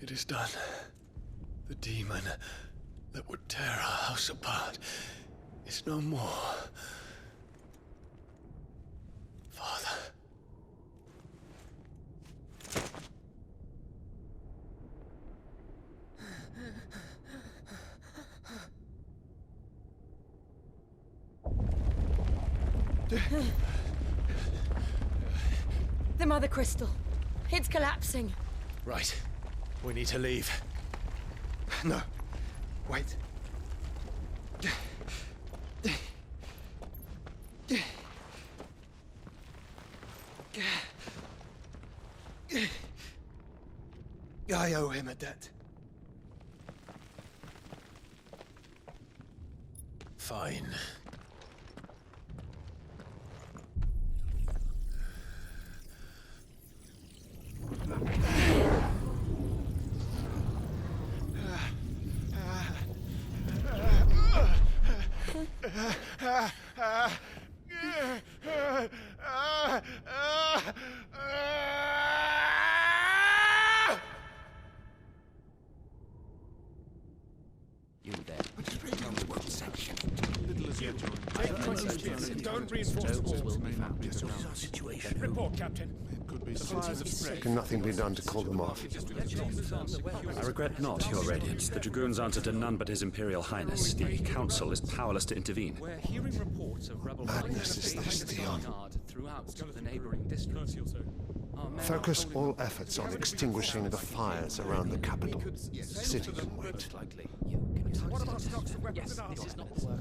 It is done. The demon that would tear our house apart is no more. Father. The Mother Crystal. It's collapsing. Right. We need to leave. No. Wait. I owe him a debt. Fine. You there. Tell me what section. Don't reinforce will be found. This is our situation. Report, Captain. Can nothing be done to call them off? I regret not, Your Radiance. The Dragoons answer to none but His Imperial Highness. The Council is powerless to intervene. We're hearing reports of rebel Madness is this, Theon. throughout the neighboring districts. Focus all efforts on extinguishing the fires around the capital. The city can wait.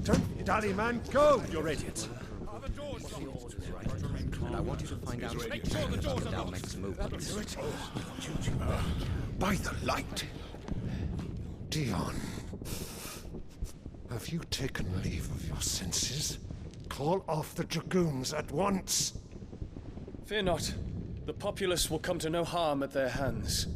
Don't be dally, man. Go! Your Radiance. And I want you to find out if our next move. By the light! Dion, have you taken leave of your senses? Call off the Dragoons at once! Fear not. The populace will come to no harm at their hands.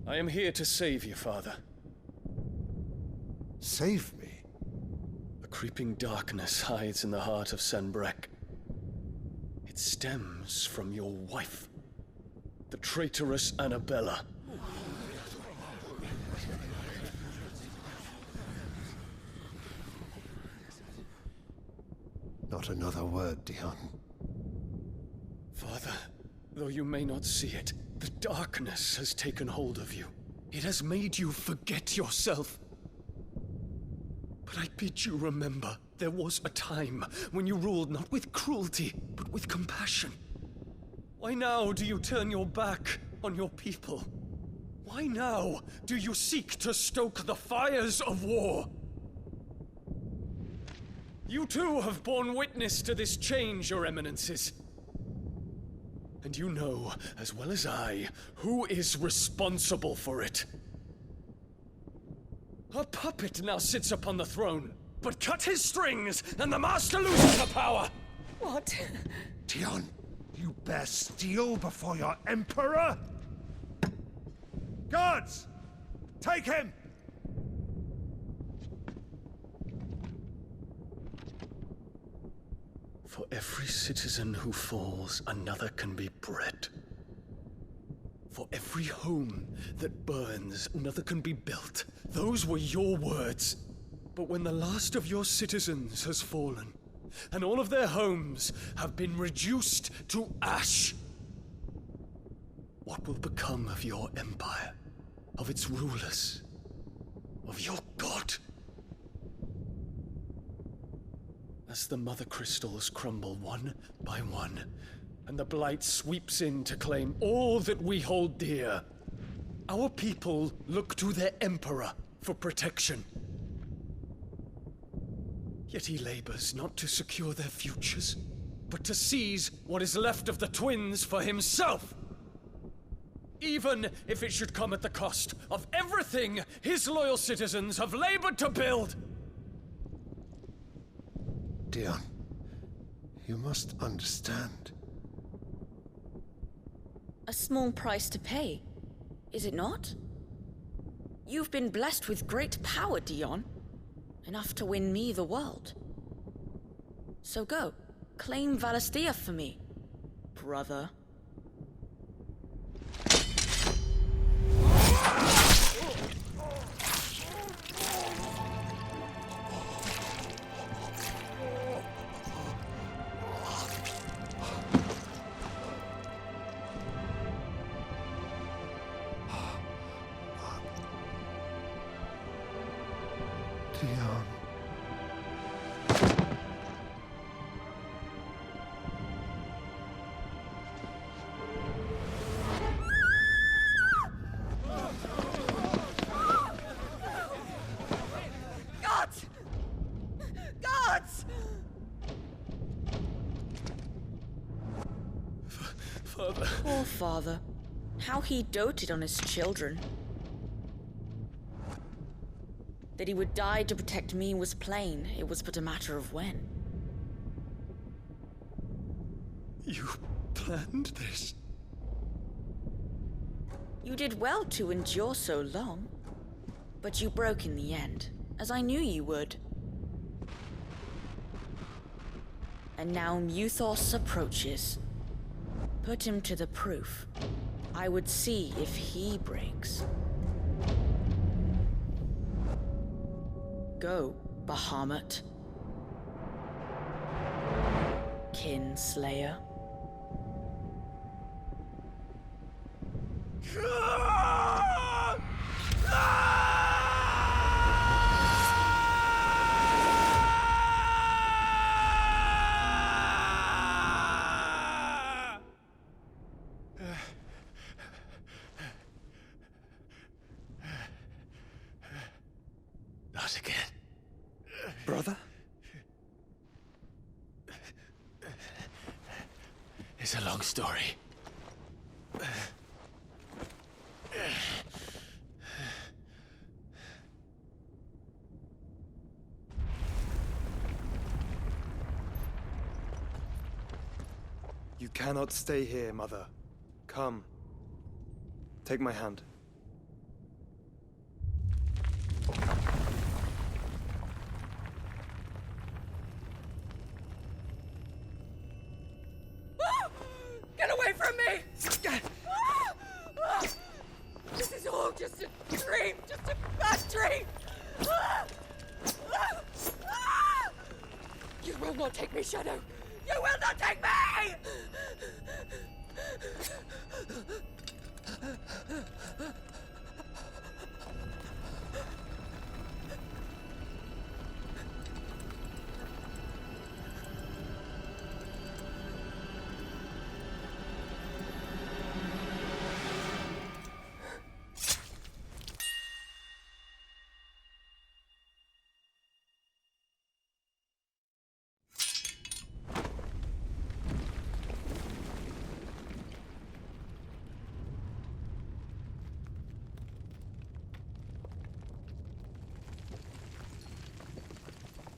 I am here to save you, Father. Save me? A creeping darkness hides in the heart of Sanbreque. It stems from your wife, the traitorous Annabella. Not another word, Dion. Father, though you may not see it, the darkness has taken hold of you. It has made you forget yourself. But I bid you remember, there was a time when you ruled not with cruelty, but with compassion. Why now do you turn your back on your people? Why now do you seek to stoke the fires of war? You too have borne witness to this change, your eminences. And you know, as well as I, who is responsible for it. A puppet now sits upon the throne, but cut his strings, and the master loses the power! What? Dion, you bear steel before your emperor? Guards! Take him! For every citizen who falls, another can be bred. For every home that burns, another can be built. Those were your words. But when the last of your citizens has fallen, and all of their homes have been reduced to ash, what will become of your empire, of its rulers, of your god? As the mother crystals crumble one by one, and the blight sweeps in to claim all that we hold dear, our people look to their emperor for protection. Yet he labors not to secure their futures, but to seize what is left of the twins for himself. Even if it should come at the cost of everything his loyal citizens have labored to build. Dion, you must understand. A small price to pay, is it not? You've been blessed with great power, Dion. Enough to win me the world. So go, claim Valisthea for me, brother. Dion. Gods! Gods! Father. Poor father. How he doted on his children. That he would die to protect me was plain. It was but a matter of when. You planned this? You did well to endure so long. But you broke in the end, as I knew you would. And now Muthos approaches. Put him to the proof. I would see if he breaks. Go, Bahamut. Kinslayer. Not again. Brother? It's a long story. You cannot stay here, Mother. Come. Take my hand. Get away from me! This is all just a dream, just a bad dream! You will not take me, Shadow! You will not take me!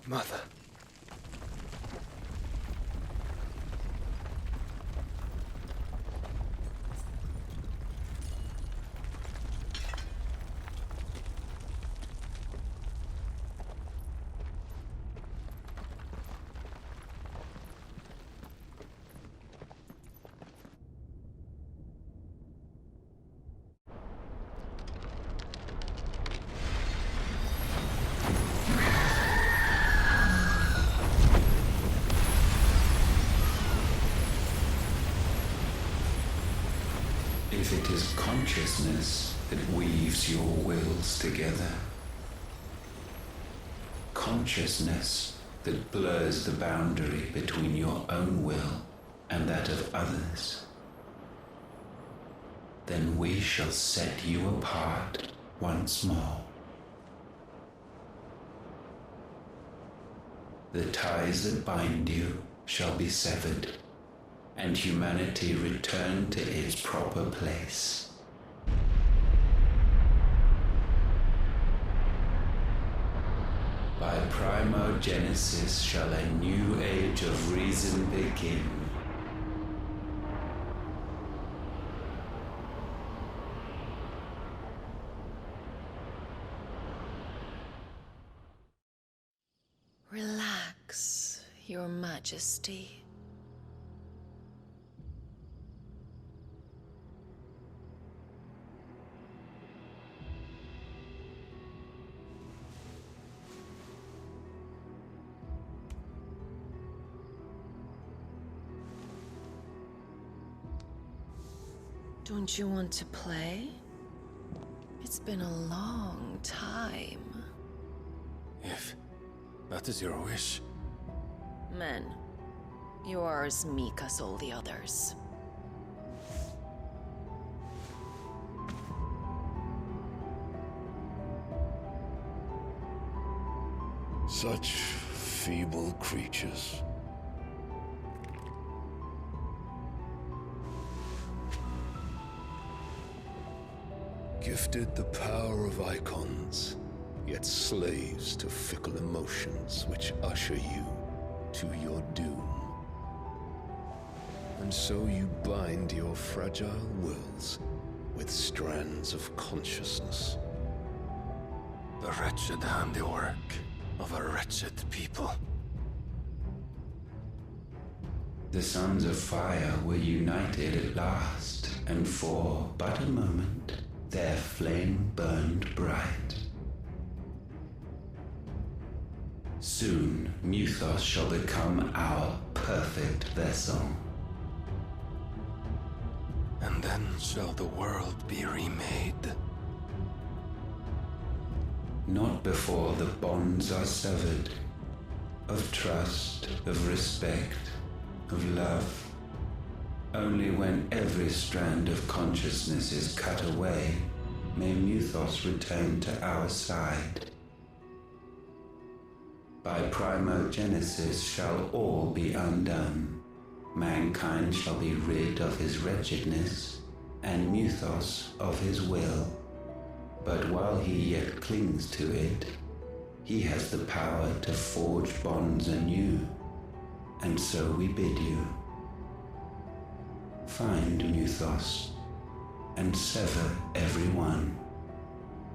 Mother. If it is consciousness that weaves your wills together, consciousness that blurs the boundary between your own will and that of others, then we shall set you apart once more. The ties that bind you shall be severed, and humanity return to its proper place. By primogenesis shall a new age of reason begin. Relax, Your Majesty. Don't you want to play? It's been a long time. If that is your wish. Men, you are as meek as all the others. Such feeble creatures. Gifted the power of icons, yet slaves to fickle emotions which usher you to your doom. And so you bind your fragile wills with strands of consciousness. The wretched handiwork of a wretched people. The sons of fire were united at last, and for but a moment their flame burned bright. Soon, Mythos shall become our perfect vessel. And then shall the world be remade. Not before the bonds are severed, of trust, of respect, of love. Only when every strand of consciousness is cut away, may Mythos return to our side. By primogenesis shall all be undone. Mankind shall be rid of his wretchedness, and Mythos of his will. But while he yet clings to it, he has the power to forge bonds anew. And so we bid you, find Mythos, and sever every one.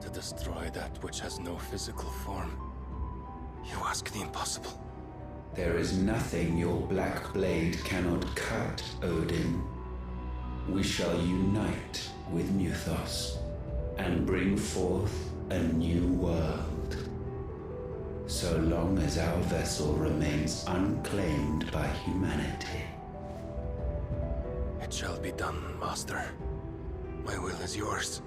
To destroy that which has no physical form, you ask the impossible. There is nothing your black blade cannot cut, Odin. We shall unite with Mythos, and bring forth a new world. So long as our vessel remains unclaimed by humanity. It shall be done, Master. My will is yours.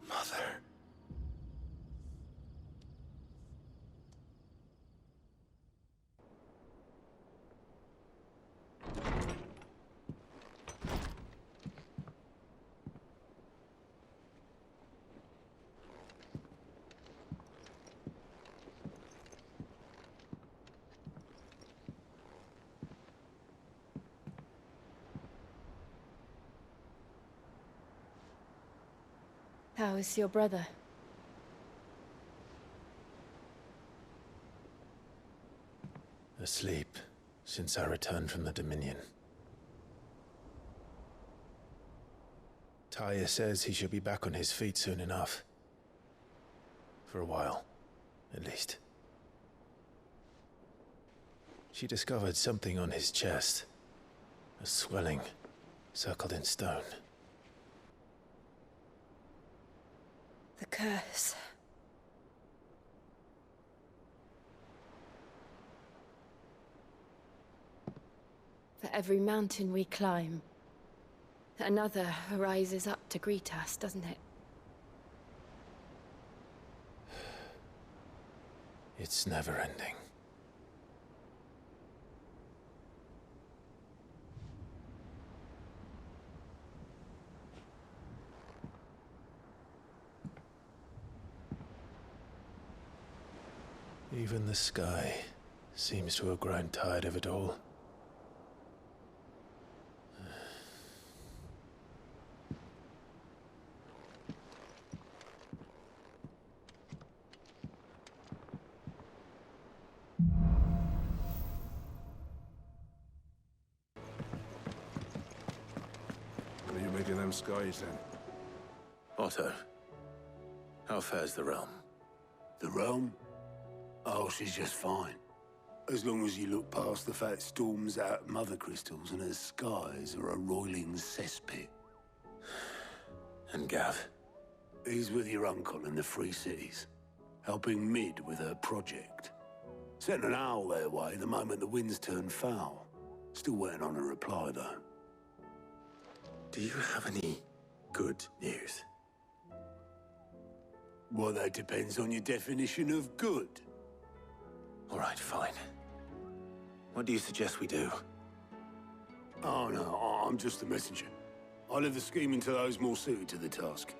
Mother. How is your brother? Asleep since I returned from the Dominion. Taya says he should be back on his feet soon enough. For a while, at least. She discovered something on his chest. A swelling, circled in stone. The curse. For every mountain we climb, another rises up to greet us, doesn't it? It's never ending. Even the sky seems to have grown tired of it all. What do you make of them skies, then? Otto, how fares the realm? The realm? Oh, she's just fine. As long as you look past the fat storms out mother crystals and her skies are a roiling cesspit. And Gav? He's with your uncle in the Free Cities, helping Mid with her project. Sent an owl their way the moment the winds turned foul. Still waiting on a reply, though. Do you have any good news? Well, that depends on your definition of good. All right, fine. What do you suggest we do? Oh, no, I'm just a messenger. I leave the scheming to those more suited to the task.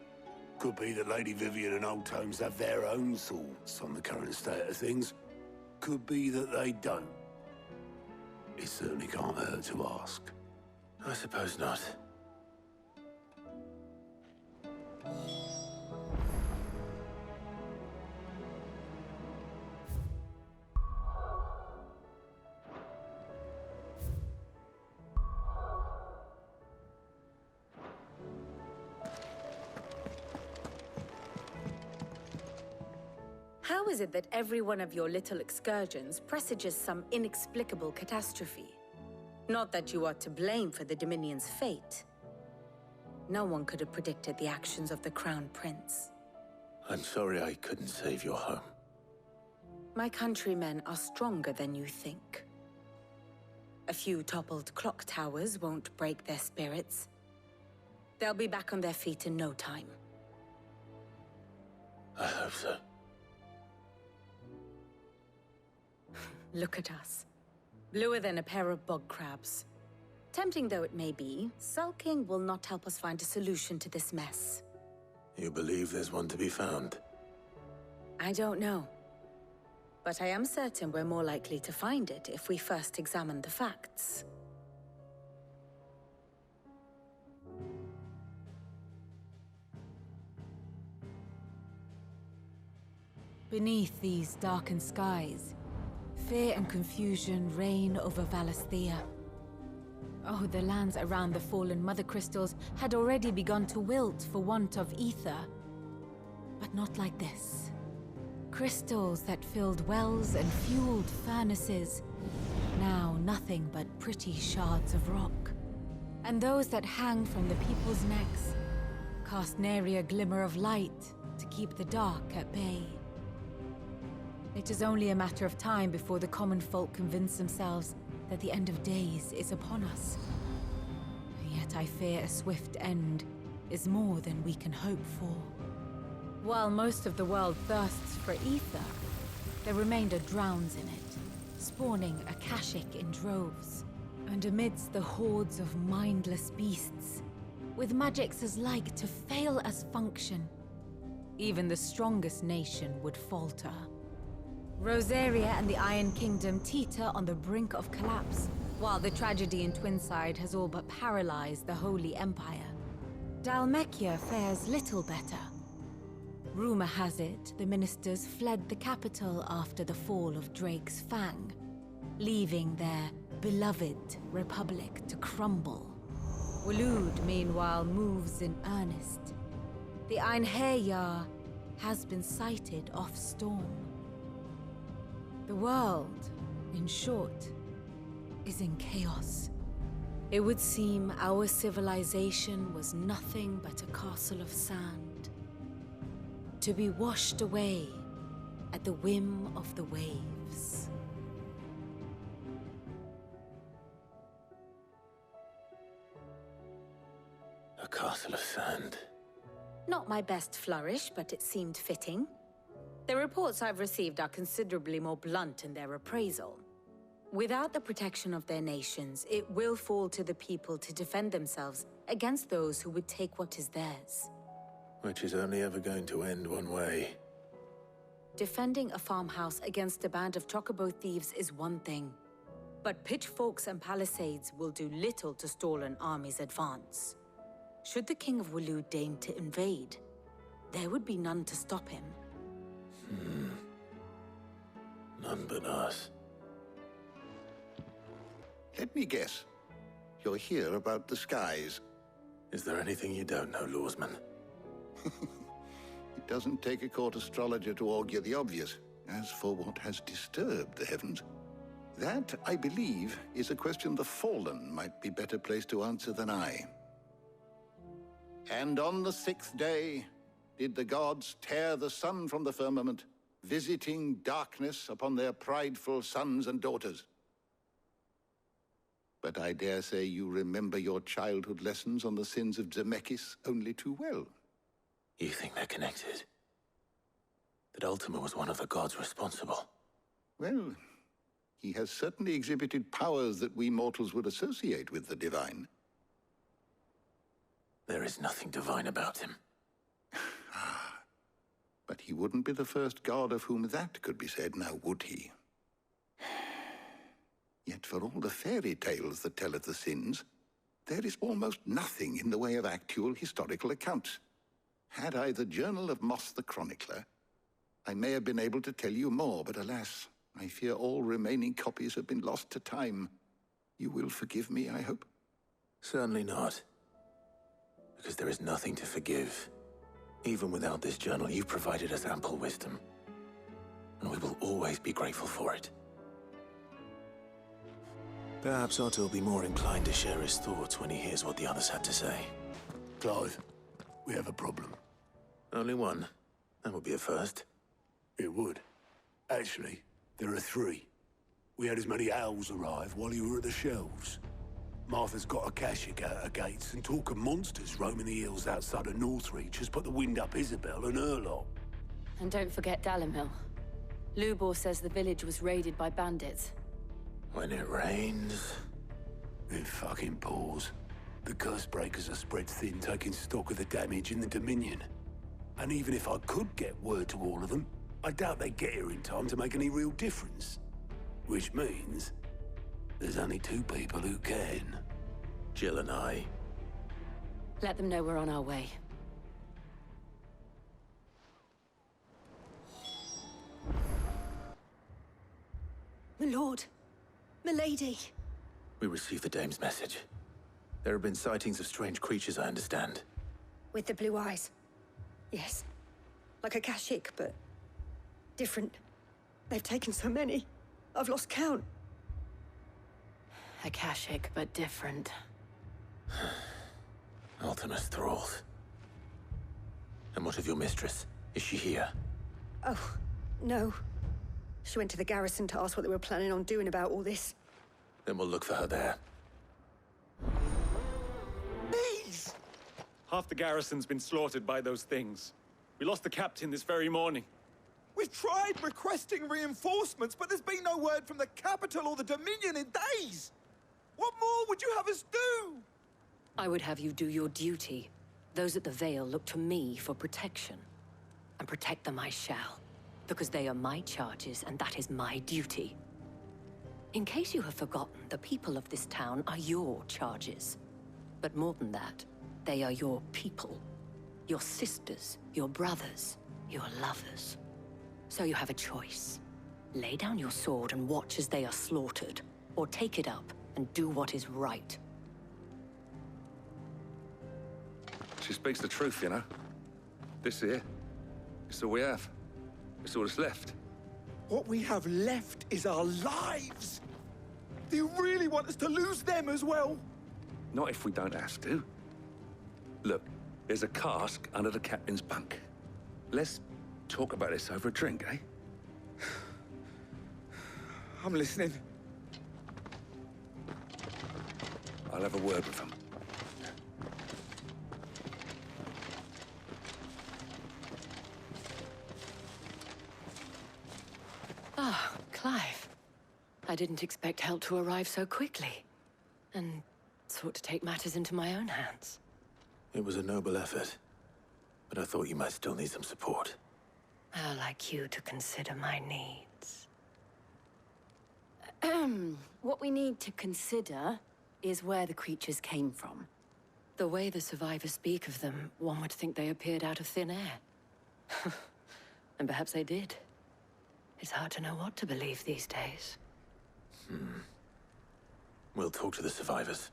Could be that Lady Vivian and Old Tomes have their own thoughts on the current state of things. Could be that they don't. It certainly can't hurt to ask. I suppose not. How is it that every one of your little excursions presages some inexplicable catastrophe? Not that you are to blame for the Dominion's fate. No one could have predicted the actions of the Crown Prince. I'm sorry I couldn't save your home. My countrymen are stronger than you think. A few toppled clock towers won't break their spirits. They'll be back on their feet in no time. I hope so. Look at us. Bluer than a pair of bog crabs. Tempting though it may be, sulking will not help us find a solution to this mess. You believe there's one to be found? I don't know. But I am certain we're more likely to find it if we first examine the facts. Beneath these darkened skies, fear and confusion reign over Valisthea. Oh, the lands around the fallen mother crystals had already begun to wilt for want of ether. But not like this. Crystals that filled wells and fueled furnaces, now nothing but pretty shards of rock. And those that hang from the people's necks cast nary a glimmer of light to keep the dark at bay. It is only a matter of time before the common folk convince themselves that the end of days is upon us. Yet I fear a swift end is more than we can hope for. While most of the world thirsts for ether, the remainder drowns in it, spawning Akashic in droves. And amidst the hordes of mindless beasts, with magics as like to fail as function, even the strongest nation would falter. Rosaria and the Iron Kingdom teeter on the brink of collapse, while the tragedy in Twinside has all but paralyzed the Holy Empire. Dhalmekia fares little better, Rumor has it the ministers fled the capital after the fall of Drake's Fang, leaving their beloved republic to crumble. Waloed, meanwhile, moves in earnest. The Einherjar has been sighted off storm. The world, in short, is in chaos. It would seem our civilization was nothing but a castle of sand, to be washed away at the whim of the waves. A castle of sand. Not my best flourish, but it seemed fitting. The reports I've received are considerably more blunt in their appraisal. Without the protection of their nations, it will fall to the people to defend themselves against those who would take what is theirs. Which is only ever going to end one way. Defending a farmhouse against a band of chocobo thieves is one thing, but pitchforks and palisades will do little to stall an army's advance. Should the King of Waloed deign to invade, there would be none to stop him. None but us. Let me guess. You're here about the skies. Is there anything you don't know, Lawsman? It doesn't take a court astrologer to augur the obvious. As for what has disturbed the heavens, that, I believe, is a question the Fallen might be better placed to answer than I. And on the 6th day did the gods tear the sun from the firmament, visiting darkness upon their prideful sons and daughters. But I dare say you remember your childhood lessons on the sins of Zemeckis only too well. You think they're connected? That Ultima was one of the gods responsible? Well, he has certainly exhibited powers that we mortals would associate with the divine. There is nothing divine about him. But he wouldn't be the first god of whom that could be said, now would he? Yet for all the fairy tales that tell of the sins, there is almost nothing in the way of actual historical accounts. Had I the Journal of Moss the Chronicler, I may have been able to tell you more, but alas, I fear all remaining copies have been lost to time. You will forgive me, I hope? Certainly not. Because there is nothing to forgive. Even without this journal, you've provided us ample wisdom. And we will always be grateful for it. Perhaps Otto will be more inclined to share his thoughts when he hears what the others had to say. Clive, we have a problem. Only one. That would be a first. It would. Actually, there are 3. We had as many owls arrive while you were at the shelves. Martha's got a Kashik out her gates, and talk of monsters roaming the hills outside of Northreach has put the wind up Isabel and her lot. And don't forget Dalimil. Lubor says the village was raided by bandits. When it rains... It fucking pours. The curse breakers are spread thin, taking stock of the damage in the Dominion. And even if I could get word to all of them, I doubt they'd get here in time to make any real difference. Which means... there's only 2 people who can. Jill and I. Let them know we're on our way. My lord. Milady. We received the dame's message. There have been sightings of strange creatures, I understand. With the blue eyes. Yes. Like a Kashik, but... different. They've taken so many. I've lost count. Akashic, but different. Ultima's thralls. And what of your mistress? Is she here? Oh, no. She went to the garrison to ask what they were planning on doing about all this. Then we'll look for her there. Bees! Half the garrison's been slaughtered by those things. We lost the captain this very morning. We've tried requesting reinforcements, but there's been no word from the capital or the Dominion in days! What more would you have us do? I would have you do your duty. Those at the Vale look to me for protection. And protect them I shall. Because they are my charges, and that is my duty. In case you have forgotten, the people of this town are your charges. But more than that, they are your people. Your sisters, your brothers, You're lovers. So you have a choice. Lay down your sword and watch as they are slaughtered, or take it up and do what is right. She speaks the truth, you know. This here, it's all we have. It's all that's left. What we have left is our lives! Do you really want us to lose them as well? Not if we don't have to. Look, there's a cask under the captain's bunk. Let's talk about this over a drink, eh? I'm listening. I'll have a word with them. Ah, Clive. I didn't expect help to arrive so quickly. And sought to take matters into my own hands. It was a noble effort, but I thought you might still need some support. I'd like you to consider my needs. What we need to consider is where the creatures came from. The way the survivors speak of them, one would think they appeared out of thin air. And perhaps they did. It's hard to know what to believe these days. We'll talk to the survivors.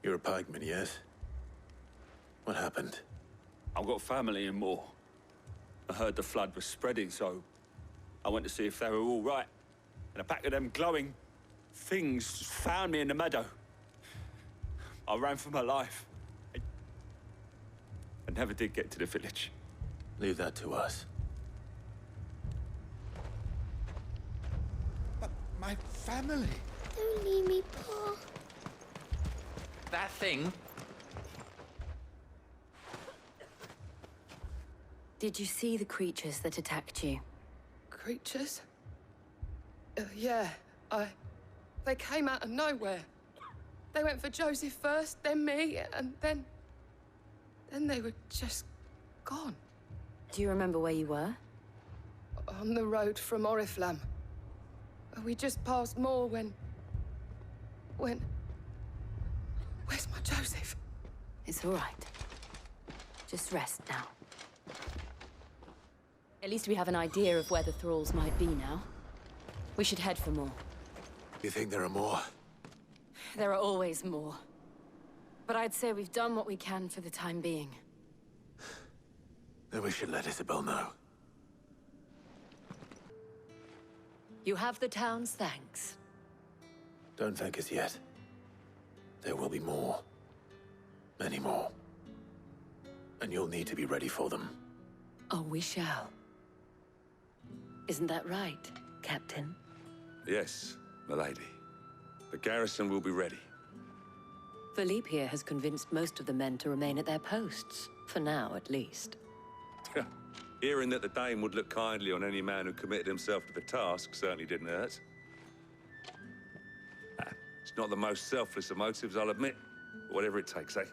You're a pikeman, yes? What happened? I've got family in Moor. I heard the flood was spreading, so I went to see if they were all right. And a pack of them glowing things found me in the meadow. I ran for my life. I never did get to the village. Leave that to us. But my family... Don't leave me, Pa. That thing? Did you see the creatures that attacked you? Creatures? Yeah, They came out of nowhere. They went for Joseph first, then me, and then they were just gone. Do you remember where you were? On the road from Oriflamme. We just passed Moor when... Where's my Joseph? It's all right. Just rest now. At least we have an idea of where the thralls might be now. We should head for more. You think there are more? There are always more. But I'd say we've done what we can for the time being. Then we should let Isabel know. You have the town's thanks. Don't thank us yet. There will be more. Many more. And you'll need to be ready for them. Oh, we shall. Isn't that right, Captain? Yes, milady. The garrison will be ready. Philippe here has convinced most of the men to remain at their posts. For now, at least. Hearing that the Dane would look kindly on any man who committed himself to the task certainly didn't hurt. It's not the most selfless of motives, I'll admit. But whatever it takes, eh?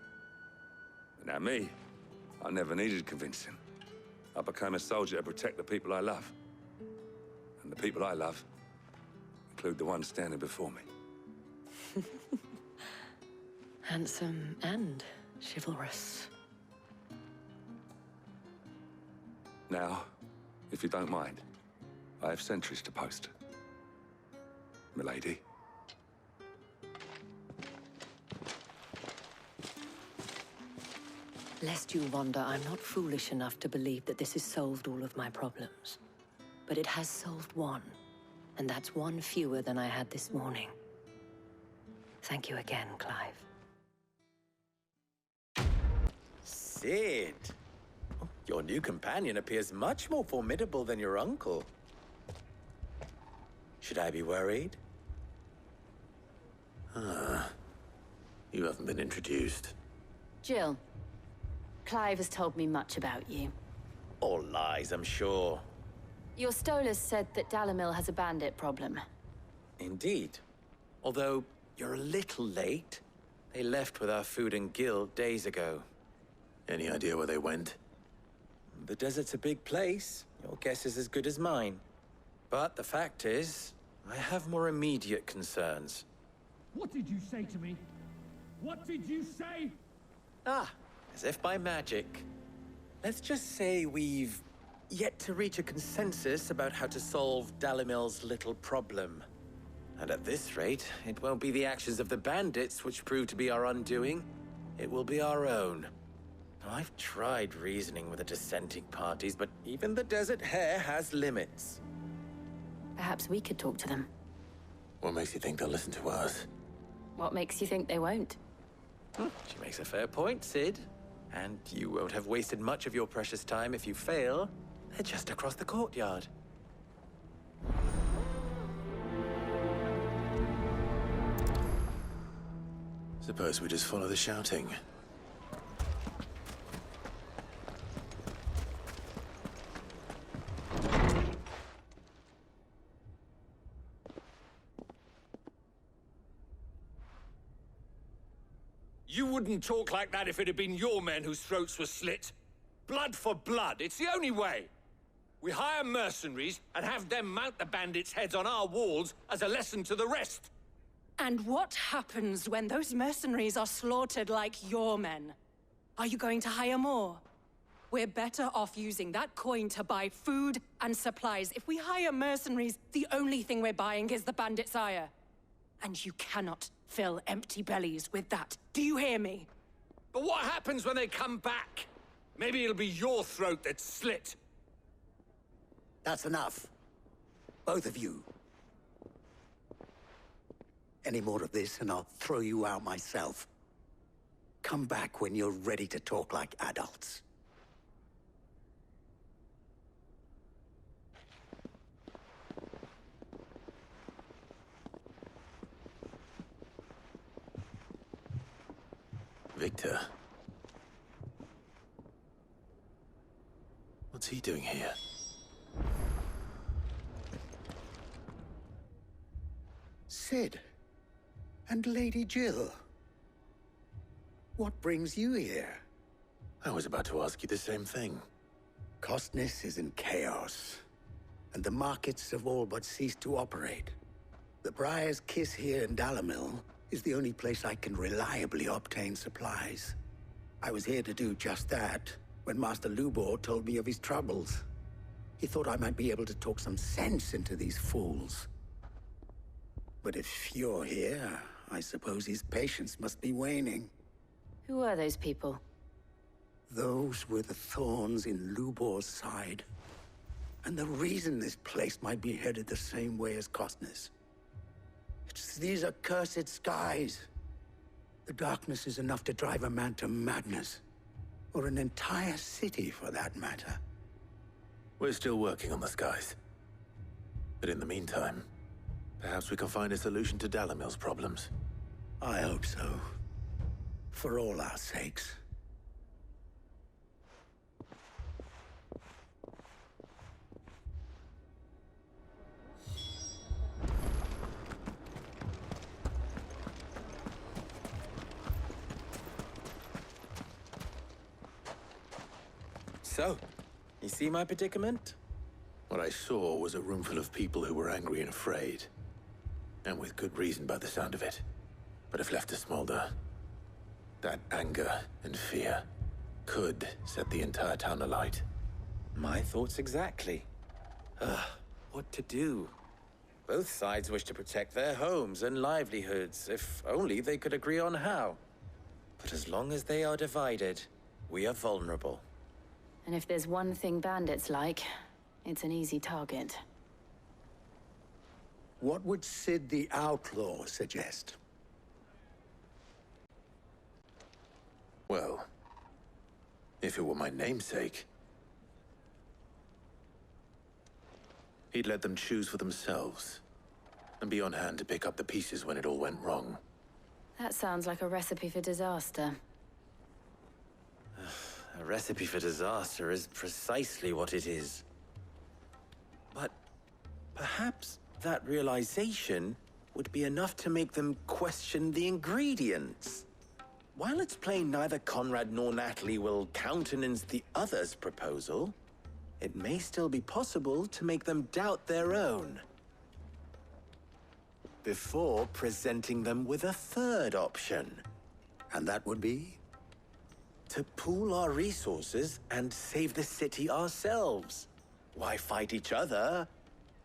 Now me, I never needed convincing. I became a soldier to protect the people I love. And the people I love include the one standing before me. Handsome and chivalrous. Now, if you don't mind, I have sentries to post. Milady. Lest you wonder, I'm not foolish enough to believe that this has solved all of my problems. But it has solved one, and that's one fewer than I had this morning. Thank you again, Clive. Cid! Your new companion appears much more formidable than your uncle. Should I be worried? You haven't been introduced. Jill, Clive has told me much about you. All lies, I'm sure. Your Stolas said that Dalamil has a bandit problem. Indeed. Although, you're a little late. They left with our food and guild days ago. Any idea where they went? The desert's a big place. Your guess is as good as mine. But the fact is, I have more immediate concerns. What did you say to me? What did you say? Ah, as if by magic. Let's just say we've yet to reach a consensus about how to solve Dalimil's little problem. And at this rate, it won't be the actions of the bandits which prove to be our undoing. It will be our own. Now, I've tried reasoning with the dissenting parties, but even the Desert Hare has limits. Perhaps we could talk to them. What makes you think they'll listen to us? What makes you think they won't? She makes a fair point, Cid. And you won't have wasted much of your precious time if you fail. They're just across the courtyard. Suppose we just follow the shouting. You wouldn't talk like that if it had been your men whose throats were slit. Blood for blood, it's the only way. We hire mercenaries and have them mount the bandits' heads on our walls as a lesson to the rest. And what happens when those mercenaries are slaughtered like your men? Are you going to hire more? We're better off using that coin to buy food and supplies. If we hire mercenaries, the only thing we're buying is the bandits' ire. And you cannot fill empty bellies with that. Do you hear me? But what happens when they come back? Maybe it'll be your throat that's slit. That's enough. Both of you. Any more of this and I'll throw you out myself. Come back when you're ready to talk like adults. Victor. What's he doing here? Cid. And Lady Jill. What brings you here? I was about to ask you the same thing. Costness is in chaos, and the markets have all but ceased to operate. The Briar's Kiss here in Dalimil is the only place I can reliably obtain supplies. I was here to do just that when Master Lubor told me of his troubles. He thought I might be able to talk some sense into these fools. But if you're here, I suppose his patience must be waning. Who are those people? Those were the thorns in Lubor's side. And the reason this place might be headed the same way as Costness. It's these accursed skies. The darkness is enough to drive a man to madness. Or an entire city, for that matter. We're still working on the skies. But in the meantime, perhaps we can find a solution to Dalimil's problems. I hope so. For all our sakes. So, you see my predicament? What I saw was a room full of people who were angry and afraid. And with good reason by the sound of it. But if left to smolder, that anger and fear could set the entire town alight. My thoughts exactly. What to do? Both sides wish to protect their homes and livelihoods, if only they could agree on how. But as long as they are divided, we are vulnerable. And if there's one thing bandits like, it's an easy target. What would Cid the Outlaw suggest? Well, if it were my namesake, he'd let them choose for themselves, and be on hand to pick up the pieces when it all went wrong. That sounds like a recipe for disaster. A recipe for disaster is precisely what it is. But perhaps that realization would be enough to make them question the ingredients. While it's plain neither Conrad nor Natalie will countenance the other's proposal, it may still be possible to make them doubt their own. before presenting them with a third option. And that would be? To pool our resources and save the city ourselves. Why fight each other?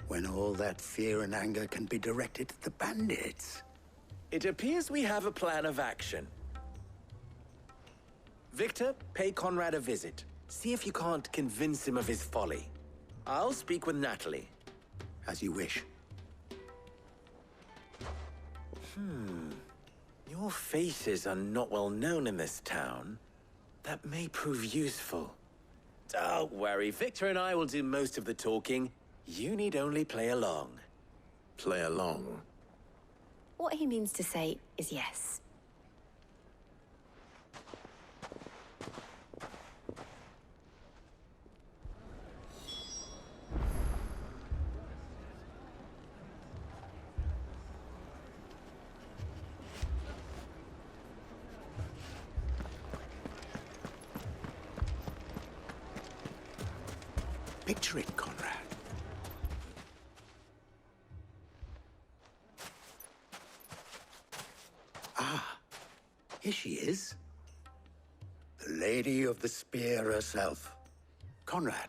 When all that fear and anger can be directed at the bandits. It appears we have a plan of action. Victor, pay Conrad a visit. See if you can't convince him of his folly. I'll speak with Natalie. As you wish. Your faces are not well known in this town. That may prove useful. Don't worry, Victor and I will do most of the talking. You need only play along. Play along? What he means to say is yes. Picture it, Conrad. Ah, here she is. The Lady of the Spear herself. Conrad,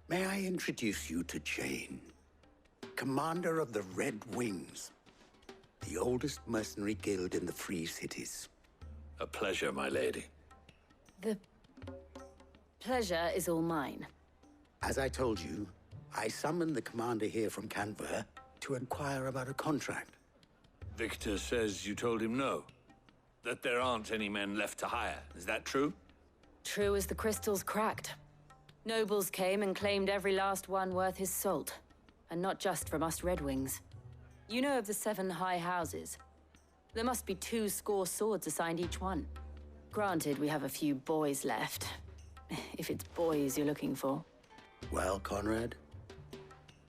may I introduce you to Jane, commander of the Red Wings, the oldest mercenary guild in the Free Cities. A pleasure, my lady. The pleasure is all mine. As I told you, I summoned the commander here from Canver to inquire about a contract. Victor says you told him no. That there aren't any men left to hire. Is that true? True as the crystals cracked. Nobles came and claimed every last one worth his salt. And not just from us Red Wings. You know of the 7 high houses. There must be 200 swords assigned each one. Granted, we have a few boys left. If it's boys you're looking for. Well, Conrad,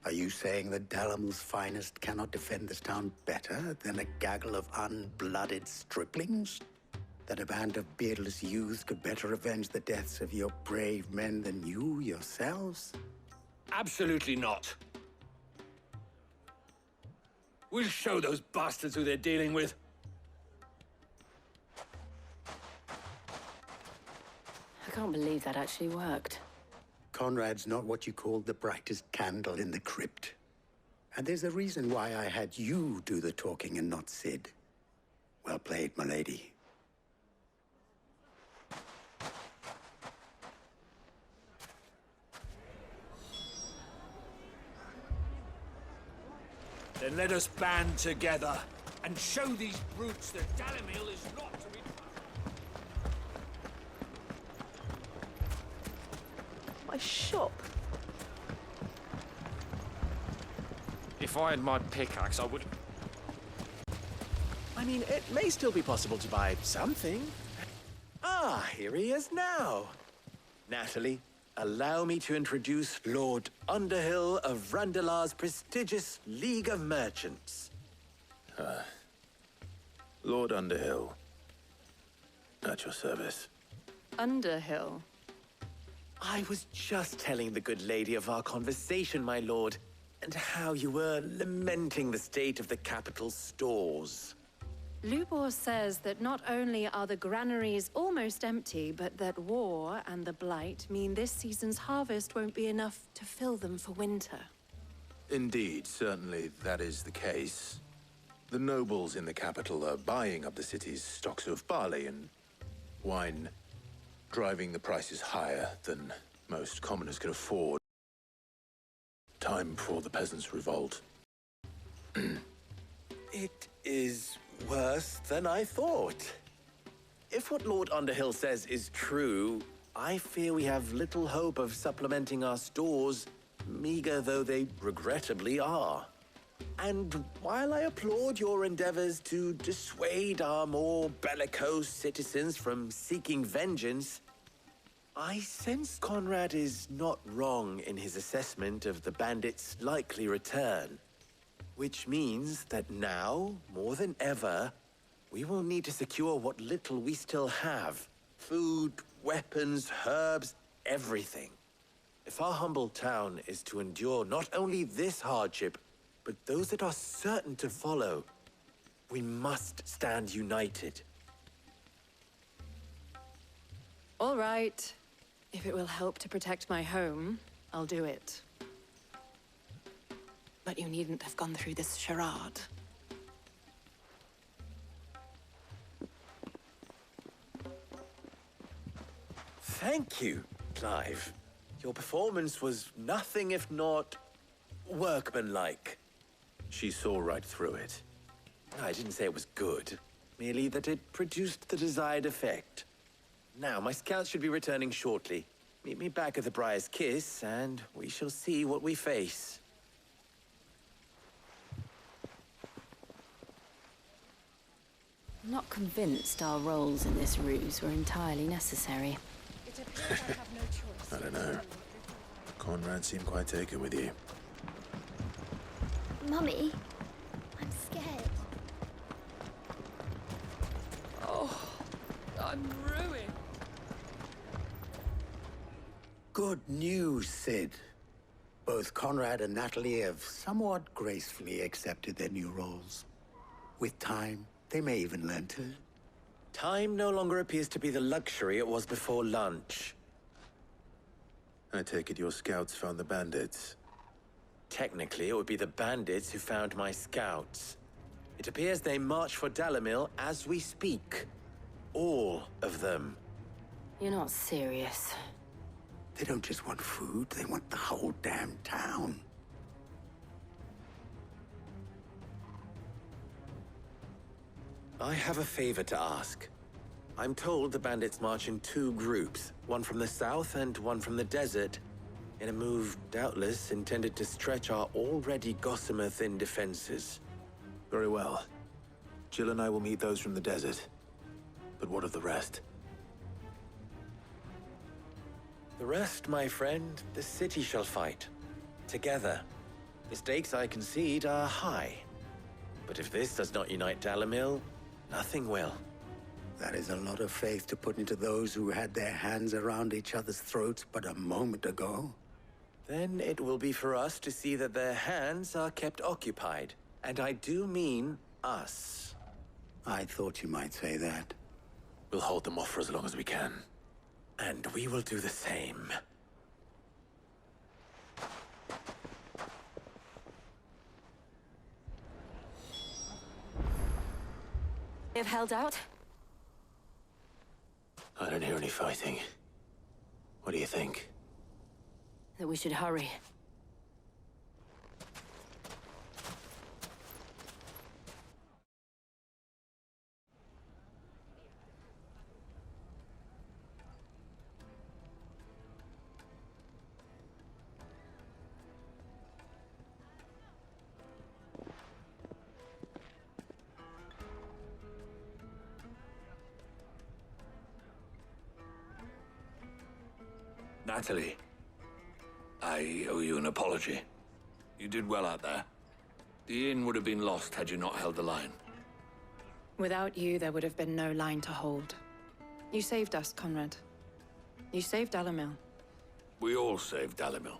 are you saying that Dalamil's finest cannot defend this town better than a gaggle of unblooded striplings? That a band of beardless youths could better avenge the deaths of your brave men than you yourselves? Absolutely not. We'll show those bastards who they're dealing with. I can't believe that actually worked. Conrad's not what you called the brightest candle in the crypt. And there's a reason why I had you do the talking and not Sid. Well played, my lady. Then let us band together and show these brutes that Dalamil is not to be... My shop. If I had my pickaxe, I would... I mean, it may still be possible to buy something. Ah, here he is now. Natalie, allow me to introduce Lord Underhill of Randalar's prestigious League of Merchants. Lord Underhill. At your service. Underhill? I was just telling the good lady of our conversation, my lord, and how you were lamenting the state of the capital's stores. Lubor says that not only are the granaries almost empty, but that war and the Blight mean this season's harvest won't be enough to fill them for winter. Indeed, certainly that is the case. The nobles in the capital are buying up the city's stocks of barley and wine, driving the prices higher than most commoners can afford. Time for the peasants' revolt. It is worse than I thought. If what Lord Underhill says is true, I fear we have little hope of supplementing our stores, meager though they regrettably are. And while I applaud your endeavors to dissuade our more bellicose citizens from seeking vengeance, I sense Conrad is not wrong in his assessment of the bandits' likely return. Which means that now, more than ever, we will need to secure what little we still have. Food, weapons, herbs, everything. If our humble town is to endure not only this hardship, but those that are certain to follow. We must stand united. All right. If it will help to protect my home, I'll do it. But you needn't have gone through this charade. Thank you, Clive. Your performance was nothing if not workmanlike. She saw right through it. I didn't say it was good, merely that it produced the desired effect. Now, my scouts should be returning shortly. Meet me back at the Briar's Kiss, and we shall see what we face. I'm not convinced our roles in this ruse were entirely necessary. It appears I have no choice. I don't know. Conrad seemed quite taken with you. Mummy, I'm scared. Oh, I'm ruined. Good news, Sid. Both Conrad and Natalie have somewhat gracefully accepted their new roles. With time, they may even learn to. Time no longer appears to be the luxury it was before lunch. I take it your scouts found the bandits. Technically, it would be the bandits who found my scouts. It appears they march for Dalimil as we speak. All of them. You're not serious. They don't just want food, they want the whole damn town. I have a favor to ask. I'm told the bandits march in two groups, one from the south and one from the desert, in a move doubtless intended to stretch our already gossamer-thin defenses. Very well. Jill and I will meet those from the desert. But what of the rest? The rest, my friend, the city shall fight. Together. The stakes, I concede, are high. But if this does not unite Dalimil, nothing will. That is a lot of faith to put into those who had their hands around each other's throats but a moment ago. Then it will be for us to see that their hands are kept occupied. And I do mean us. I thought you might say that. We'll hold them off for as long as we can. And we will do the same. They've held out? I don't hear any fighting. What do you think? That we should hurry. Natalie, I owe you an apology. You did well out there. The inn would have been lost had you not held the line. Without you, there would have been no line to hold. You saved us, Conrad. You saved Dalimil. We all saved Dalimil.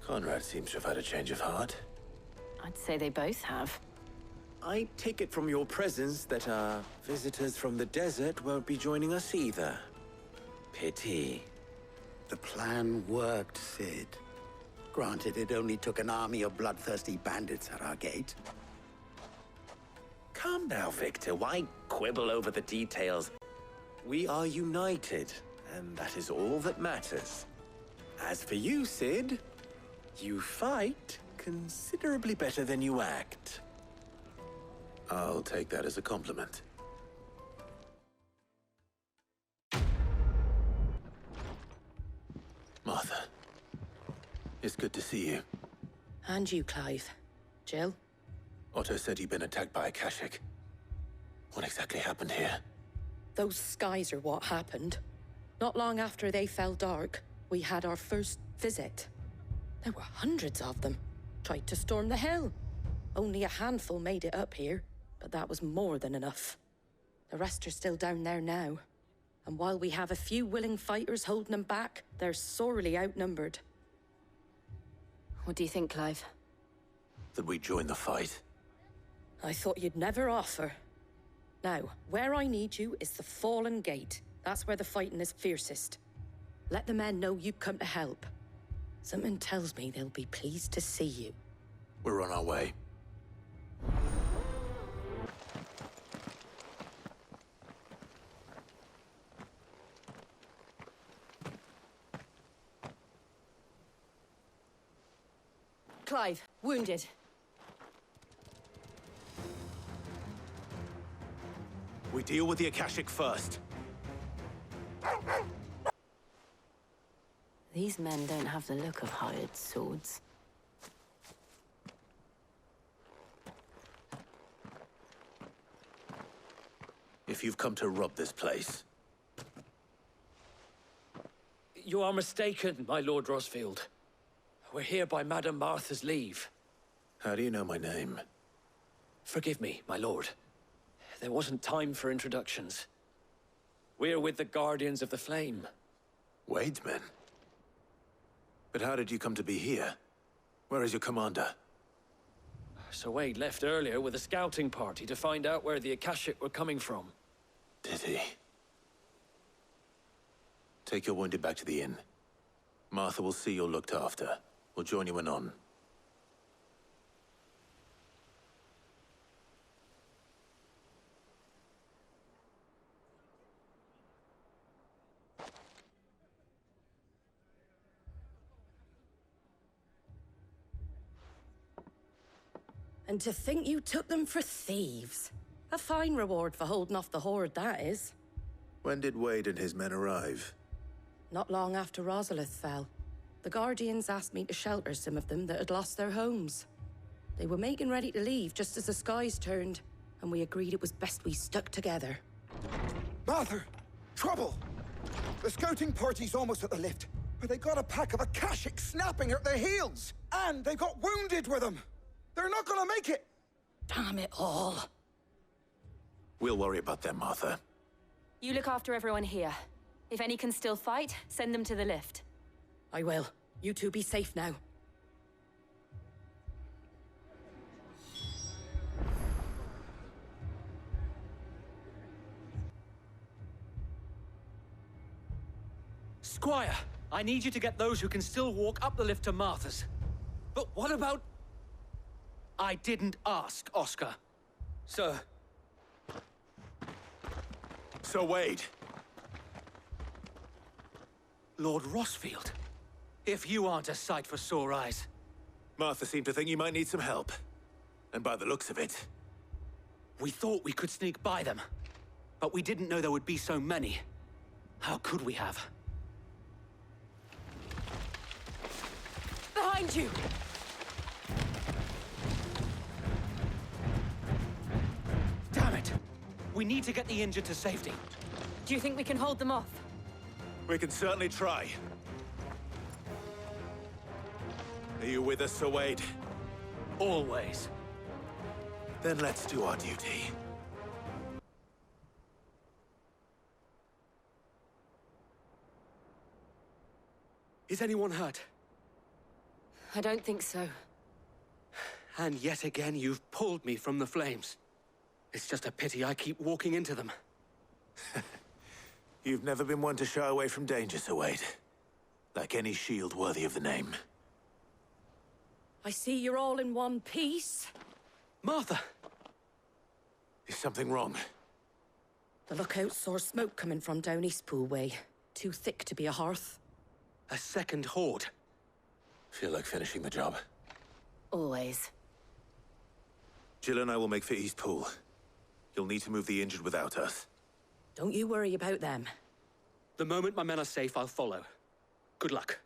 Conrad seems to have had a change of heart. I'd say they both have. I take it from your presence that our visitors from the desert won't be joining us either. Pity. The plan worked, Sid. Granted, it only took an army of bloodthirsty bandits at our gate. Come now, Victor. Why quibble over the details? We are united, and that is all that matters. As for you, Sid, you fight considerably better than you act. I'll take that as a compliment. Martha, it's good to see you. And you, Clive. Jill? Otto said you'd been attacked by a Kashik. What exactly happened here? Those skies are what happened. Not long after they fell dark, we had our first visit. There were hundreds of them. Tried to storm the hill. Only a handful made it up here, but that was more than enough. The rest are still down there now. And while we have a few willing fighters holding them back, they're sorely outnumbered. What do you think, Clive? That we join the fight. I thought you'd never offer. Now, where I need you is the Fallen Gate. That's where the fighting is fiercest. Let the men know you've come to help. Something tells me they'll be pleased to see you. We're on our way. Clive, wounded. We deal with the Akashic first. These men don't have the look of hired swords. If you've come to rob this place... You are mistaken, my Lord Rosfield. We're here by Madame Martha's leave. How do you know my name? Forgive me, my lord. There wasn't time for introductions. We're with the Guardians of the Flame. Wade's men? But how did you come to be here? Where is your commander? Sir Wade left earlier with a scouting party to find out where the Akashic were coming from. Did he? Take your wounded back to the inn. Martha will see you're looked after. We'll join you anon. And to think you took them for thieves. A fine reward for holding off the horde, that is. When did Wade and his men arrive? Not long after Rosalith fell. The Guardians asked me to shelter some of them that had lost their homes. They were making ready to leave just as the skies turned, and we agreed it was best we stuck together. Martha! Trouble! The scouting party's almost at the lift, but they got a pack of Akashic snapping at their heels! And they got wounded with them! They're not gonna make it! Damn it all. We'll worry about them, Martha. You look after everyone here. If any can still fight, send them to the lift. I will. You two be safe now. Squire, I need you to get those who can still walk up the lift to Martha's. But what about... I didn't ask, Oscar. Sir. Sir Wade. Lord Rosfield. If you aren't a sight for sore eyes. Martha seemed to think you might need some help. And by the looks of it... We thought we could sneak by them. But we didn't know there would be so many. How could we have? Behind you! Damn it! We need to get the injured to safety. Do you think we can hold them off? We can certainly try. Are you with us, Sir Wade? Always. Then let's do our duty. Is anyone hurt? I don't think so. And yet again, you've pulled me from the flames. It's just a pity I keep walking into them. You've never been one to shy away from danger, Sir Wade. Like any shield worthy of the name. I see you're all in one piece. Martha! Is something wrong? The lookout saw smoke coming from down Eastpool way. Too thick to be a hearth. A second horde. Feel like finishing the job. Always. Jill and I will make for Eastpool. You'll need to move the injured without us. Don't you worry about them. The moment my men are safe, I'll follow. Good luck.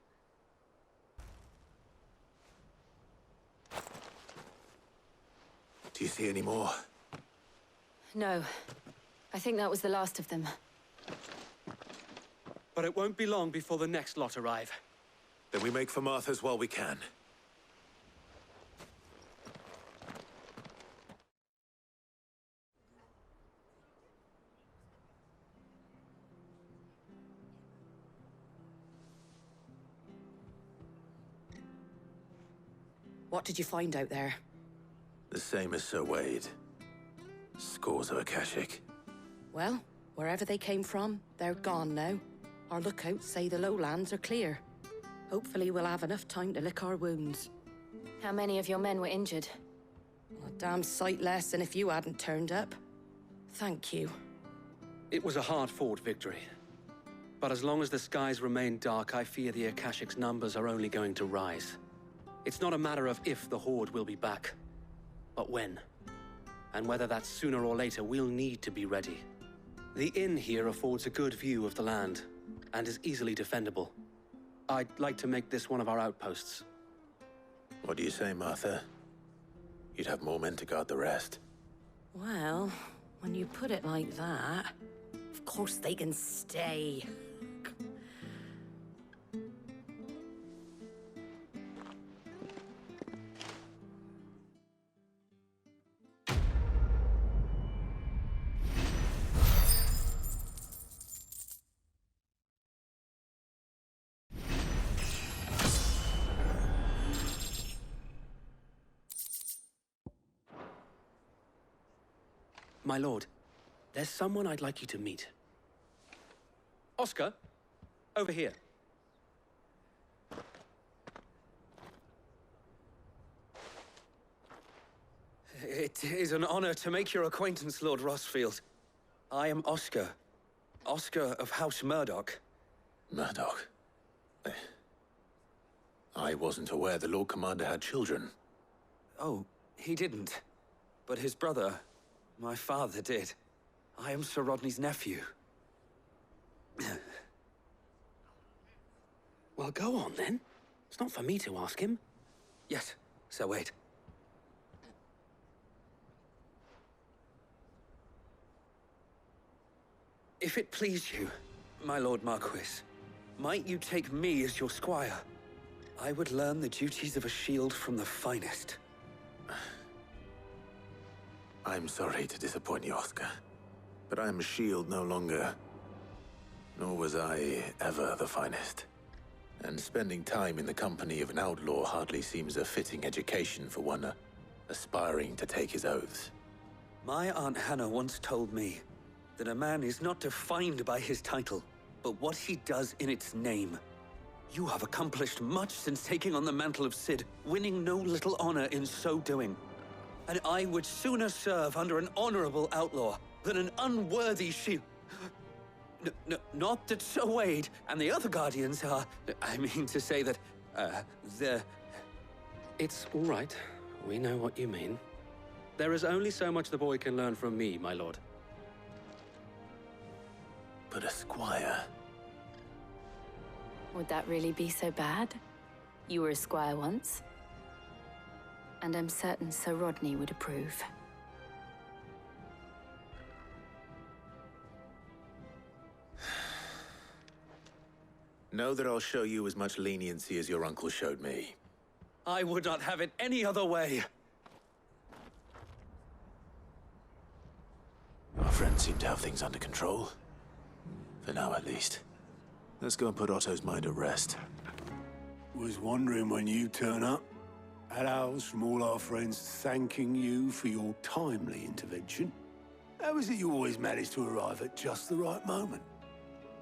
Do you see any more? No. I think that was the last of them. But it won't be long before the next lot arrive. Then we make for Martha's while we can. What did you find out there? The same as Sir Wade. Scores of Akashic. Well, wherever they came from, they're gone now. Our lookouts say the lowlands are clear. Hopefully we'll have enough time to lick our wounds. How many of your men were injured? A damn sight less than if you hadn't turned up. Thank you. It was a hard-fought victory. But as long as the skies remain dark, I fear the Akashic's numbers are only going to rise. It's not a matter of if the Horde will be back, but when. And whether that's sooner or later, we'll need to be ready. The inn here affords a good view of the land, and is easily defendable. I'd like to make this one of our outposts. What do you say, Martha? You'd have more men to guard the rest. Well, when you put it like that, of course they can stay. My lord, there's someone I'd like you to meet. Oscar, over here. It is an honor to make your acquaintance, Lord Rossfield. I am Oscar. Oscar of House Murdoch. Murdoch? I wasn't aware the Lord Commander had children. Oh, he didn't. But his brother, my father, did. I am Sir Rodney's nephew. Well, go on, then. It's not for me to ask him. Yes, Sir Wade. If it please you, my Lord Marquis, might you take me as your squire? I would learn the duties of a shield from the finest. I'm sorry to disappoint you, Oscar, but I am a shield no longer. Nor was I ever the finest. And spending time in the company of an outlaw hardly seems a fitting education for one aspiring to take his oaths. My Aunt Hannah once told me that a man is not defined by his title, but what he does in its name. You have accomplished much since taking on the mantle of Cid, winning no little honor in so doing. And I would sooner serve under an honorable outlaw than an unworthy shield. Not that Sir Wade and the other Guardians are... I mean to say that, they're... It's all right. We know what you mean. There is only so much the boy can learn from me, my lord. But a squire... Would that really be so bad? You were a squire once. And I'm certain Sir Rodney would approve. Know that I'll show you as much leniency as your uncle showed me. I would not have it any other way. Our friends seem to have things under control. For now, at least. Let's go and put Otto's mind at rest. Was wondering when you turn up. Hellos from all our friends thanking you for your timely intervention. How is it you always manage to arrive at just the right moment?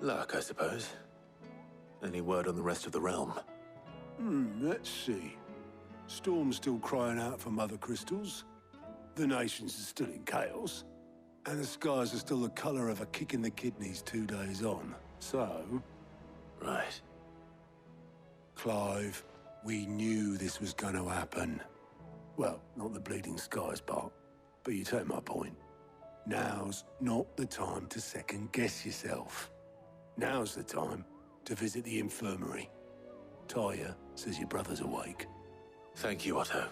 Luck, I suppose. Any word on the rest of the realm? Let's see. Storm's still crying out for Mother Crystals. The nations are still in chaos. And the skies are still the color of a kick in the kidneys 2 days on. So... Right. Clive, we knew this was going to happen. Well, not the bleeding skies part, but you take my point. Now's not the time to second-guess yourself. Now's the time to visit the infirmary. Talia says your brother's awake. Thank you, Otto.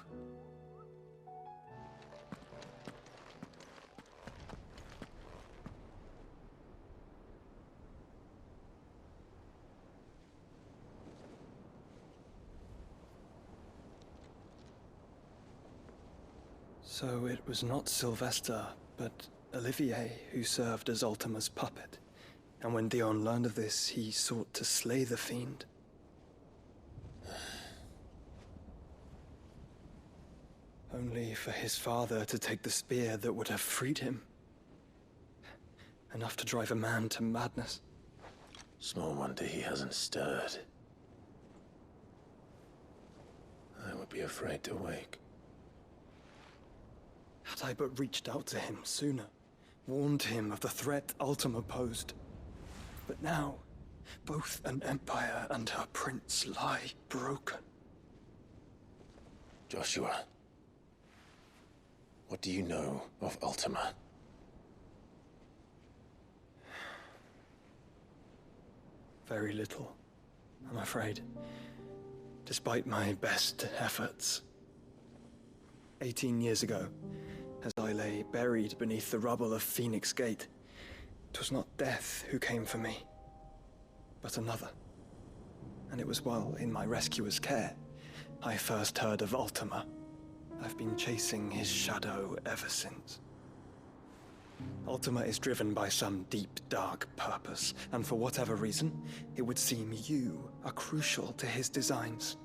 So it was not Sylvester, but Olivier who served as Ultima's puppet. And when Dion learned of this, he sought to slay the fiend. only for his father to take the spear that would have freed him. Enough to drive a man to madness. Small wonder he hasn't stirred. I would be afraid to wake. Had I but reached out to him sooner, warned him of the threat Ultima posed. But now, both an empire and her prince lie broken. Joshua, what do you know of Ultima? Very little, I'm afraid. Despite my best efforts. 18 years ago, as I lay buried beneath the rubble of Phoenix Gate, 'twas not death who came for me, but another. And it was while in my rescuer's care, I first heard of Ultima. I've been chasing his shadow ever since. Ultima is driven by some deep, dark purpose, and for whatever reason, it would seem you are crucial to his designs.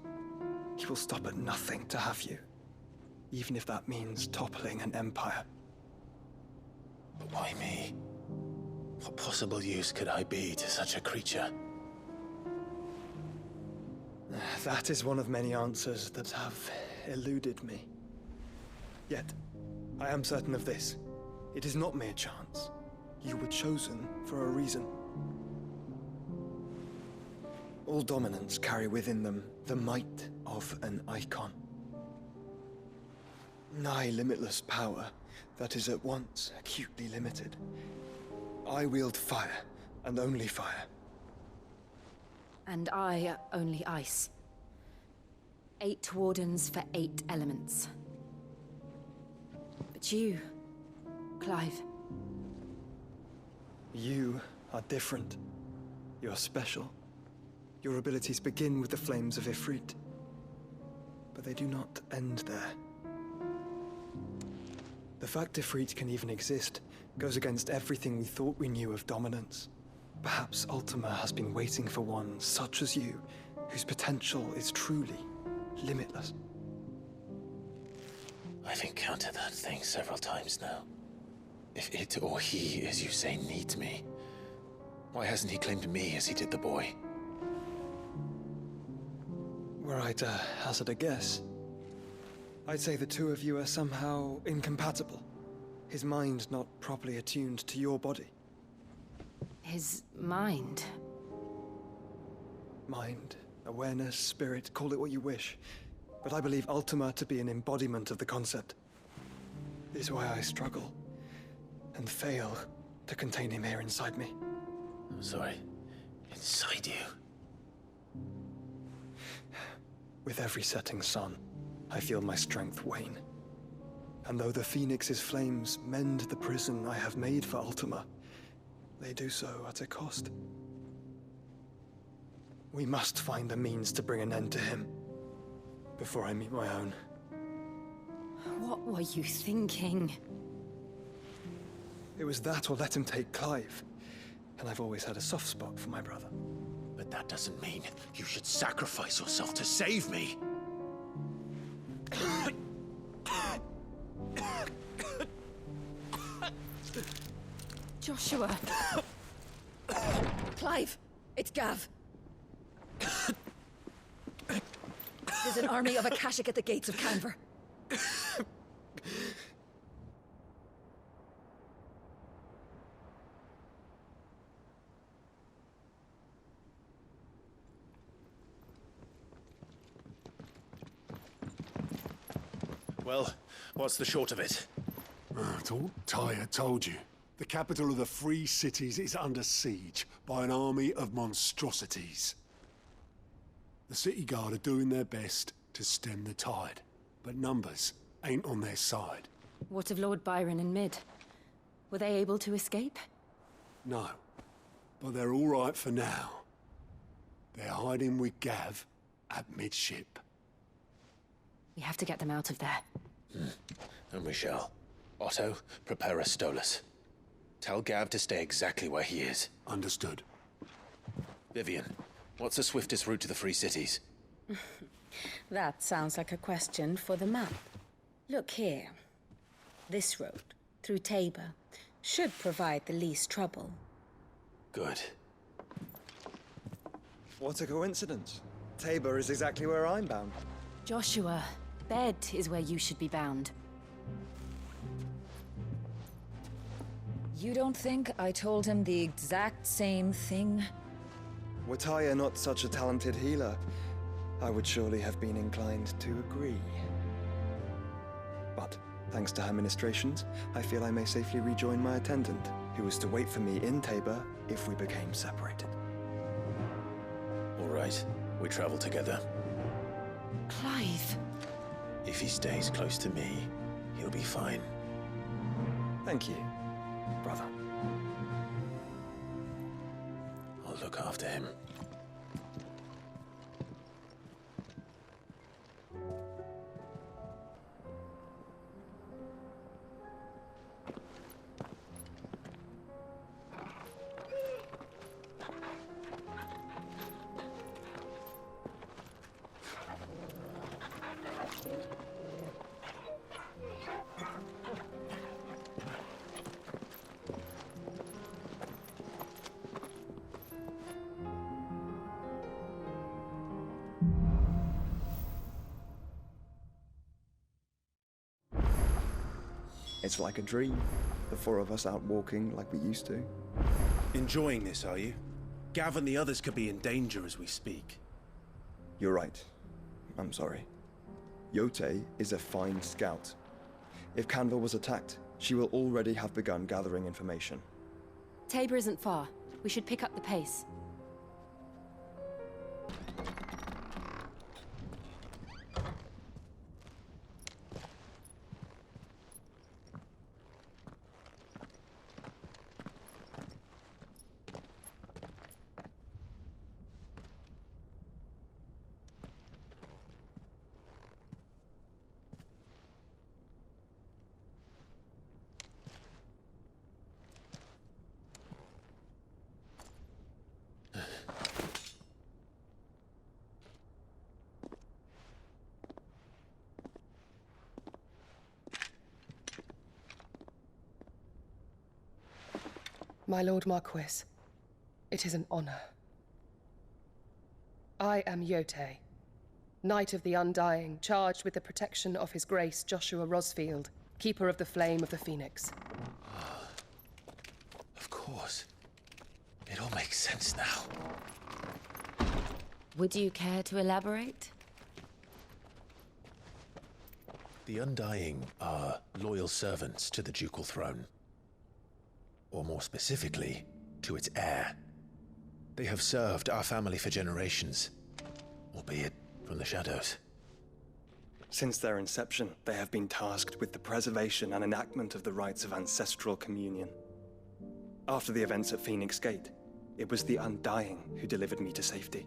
He will stop at nothing to have you, even if that means toppling an empire. But why me? What possible use could I be to such a creature? That is one of many answers that have eluded me. Yet, I am certain of this. It is not mere chance. You were chosen for a reason. All dominants carry within them the might of an icon. Nigh limitless power that is at once acutely limited. I wield fire, and only fire. And I only ice. 8 wardens for 8 elements. But you, Clive. You are different. You're special. Your abilities begin with the flames of Ifrit. But they do not end there. The fact Ifrit can even exist goes against everything we thought we knew of dominance. Perhaps Ultima has been waiting for one such as you, whose potential is truly limitless. I've encountered that thing several times now. If it or he, as you say, needs me, why hasn't he claimed me as he did the boy? Were I to hazard a guess, I'd say the two of you are somehow incompatible. His mind not properly attuned to your body. His mind? Mind, awareness, spirit, call it what you wish. But I believe Ultima to be an embodiment of the concept. This is why I struggle and fail to contain him here inside me. I'm sorry. Inside you? With every setting sun, I feel my strength wane. And though the Phoenix's flames mend the prison I have made for Ultima, they do so at a cost. We must find a means to bring an end to him before I meet my own. What were you thinking? It was that or let him take Clive. And I've always had a soft spot for my brother. But that doesn't mean you should sacrifice yourself to save me. Joshua! Clive! It's Gav! There's an army of Akashic at the gates of Canver. Well, what's the short of it? Tyre told you. The capital of the Free Cities is under siege by an army of monstrosities. The city guard are doing their best to stem the tide, but numbers ain't on their side. What of Lord Byron and Mid? Were they able to escape? No, but they're all right for now. They're hiding with Gav at midship. We have to get them out of there. And we shall. Otto, prepare a Stolas. Tell Gav to stay exactly where he is. Understood. Vivian, what's the swiftest route to the Free Cities? That sounds like a question for the map. Look here. This road, through Tabor, should provide the least trouble. Good. What a coincidence. Tabor is exactly where I'm bound. Joshua, bed is where you should be bound. You don't think I told him the exact same thing? Were Tyre not such a talented healer, I would surely have been inclined to agree. But, thanks to her ministrations, I feel I may safely rejoin my attendant, who was to wait for me in Tabor if we became separated. All right, we travel together. Clive. If he stays close to me, he'll be fine. Thank you, brother. I'll look after him. It's like a dream. The four of us out walking like we used to. Enjoying this, are you? Gav and the others could be in danger as we speak. You're right. I'm sorry. Yote is a fine scout. If Canva was attacked, she will already have begun gathering information. Tabor isn't far. We should pick up the pace. My Lord Marquis, it is an honor. I am Yote, Knight of the Undying, charged with the protection of His Grace Joshua Rosfield, Keeper of the Flame of the Phoenix. Of course. It all makes sense now. Would you care to elaborate? The Undying are loyal servants to the ducal throne. Or more specifically, to its heir. They have served our family for generations, albeit from the shadows. Since their inception, they have been tasked with the preservation and enactment of the rites of ancestral communion. After the events at Phoenix Gate, it was the Undying who delivered me to safety.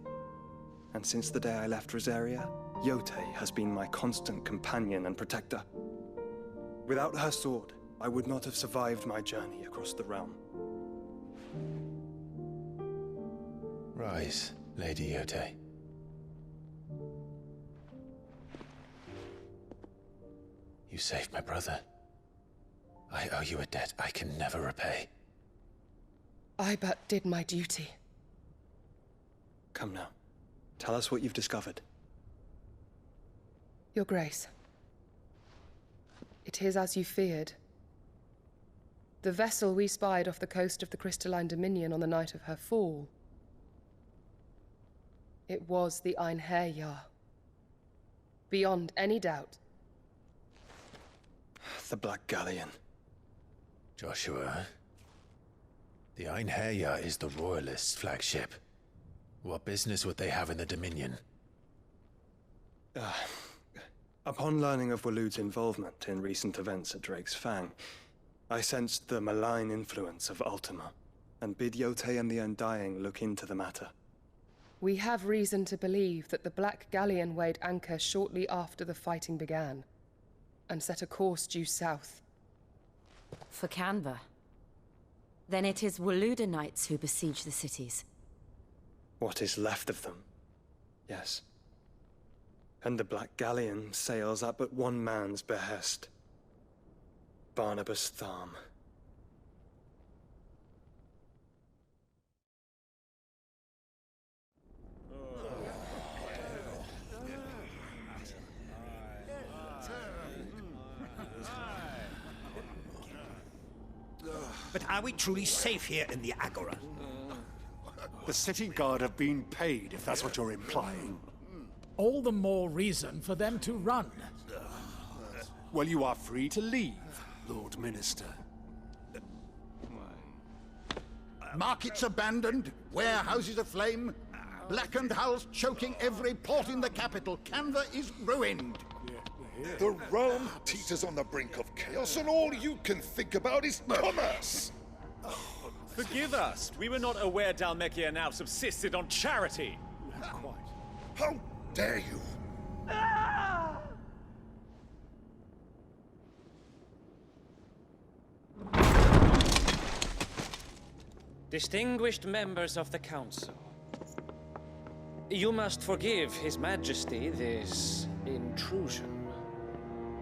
And since the day I left Rosaria, Yote has been my constant companion and protector. Without her sword, I would not have survived my journey across the realm. Rise, Lady Yote. You saved my brother. I owe you a debt I can never repay. I but did my duty. Come now. Tell us what you've discovered. Your Grace. It is as you feared. The vessel we spied off the coast of the Crystalline Dominion on the night of her fall. It was the Einherjar. Beyond any doubt. The Black Galleon. Joshua, the Einherjar is the Royalists' flagship. What business would they have in the Dominion? Upon learning of Waloed's involvement in recent events at Drake's Fang, I sensed the malign influence of Ultima, and bid Yote and the Undying look into the matter. We have reason to believe that the Black Galleon weighed anchor shortly after the fighting began, and set a course due south. For Canva. Then it is Waloed knights who besiege the cities. What is left of them? Yes. And the Black Galleon sails at but one man's behest. Barnabas Tharm. But are we truly safe here in the Agora? The city guard have been paid, if that's what you're implying. All the more reason for them to run. Well, you are free to leave, Lord Minister. Markets abandoned, warehouses aflame, blackened hulls choking every port in the capital. Canva is ruined. The realm teeters on the brink of chaos, and all you can think about is commerce! Forgive us. We were not aware Dhalmekia now subsisted on charity. How dare you! Distinguished members of the Council, you must forgive His Majesty this intrusion.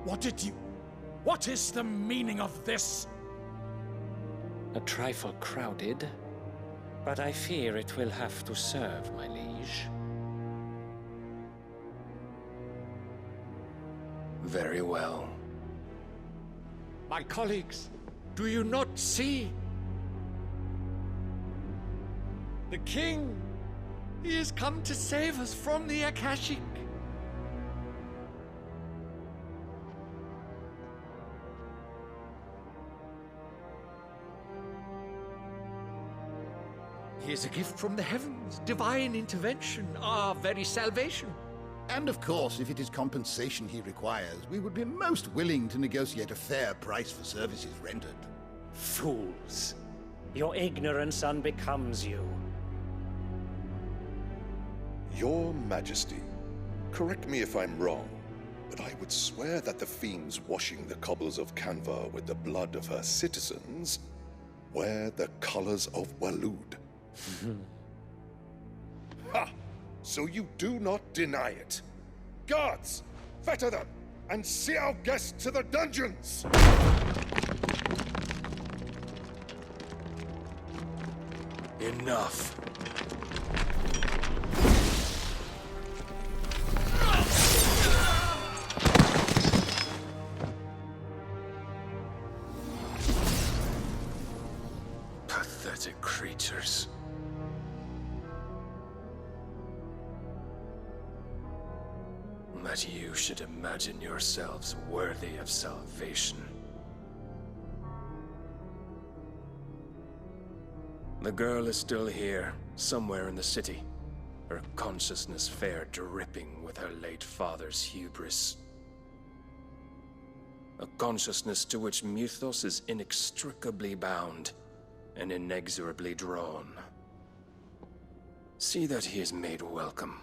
What is the meaning of this? A trifle crowded, but I fear it will have to serve, my liege. Very well. My colleagues, do you not see? The king! He has come to save us from the Akashic! He is a gift from the heavens, divine intervention, our very salvation. And of course, if it is compensation he requires, we would be most willing to negotiate a fair price for services rendered. Fools! Your ignorance unbecomes you. Your Majesty, correct me if I'm wrong, but I would swear that the fiends washing the cobbles of Canva with the blood of her citizens wear the colors of Waloed. Ha! So you do not deny it. Guards, fetter them, and see our guests to the dungeons! Enough. Pathetic creatures. That you should imagine yourselves worthy of salvation. The girl is still here, somewhere in the city. Her consciousness fair dripping with her late father's hubris. A consciousness to which Mythos is inextricably bound and inexorably drawn. See that he is made welcome.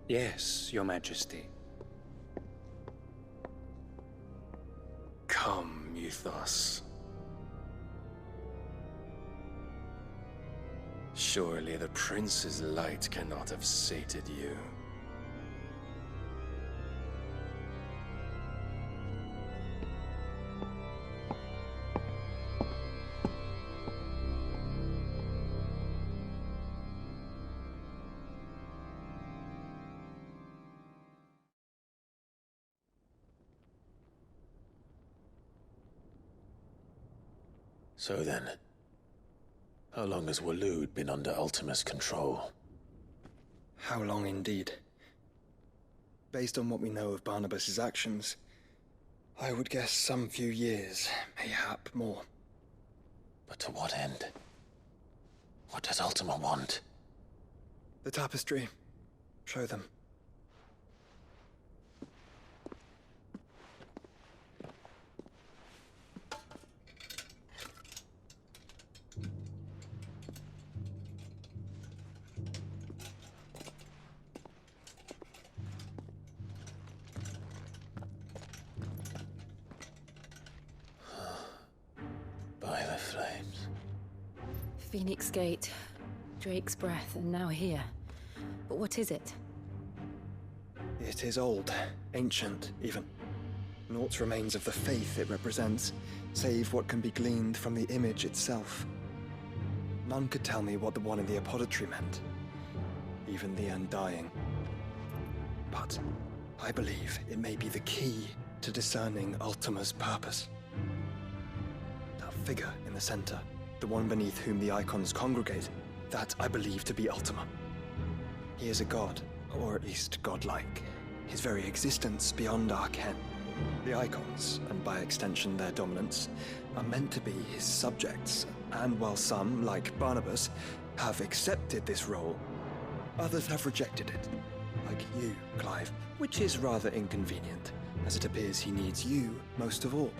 Yes, Your Majesty. Come, Mythos. Surely the prince's light cannot have sated you. So then, how long has Waloed been under Ultima's control? How long indeed? Based on what we know of Barnabas's actions, I would guess some few years, mayhap more. But to what end? What does Ultima want? The tapestry. Show them. By the flames. Phoenix Gate, Drake's Breath, and now here. But what is it? It is old, ancient, even. Naught remains of the faith it represents, save what can be gleaned from the image itself. None could tell me what the one in the apothecary meant, even the undying. But I believe it may be the key to discerning Ultima's purpose. That figure in the center, the one beneath whom the icons congregate, that I believe to be Ultima. He is a god, or at least godlike, his very existence beyond our ken. The icons, and by extension their dominants, are meant to be his subjects, and while some, like Barnabas, have accepted this role, others have rejected it, like you, Clive, which is rather inconvenient, as it appears he needs you most of all.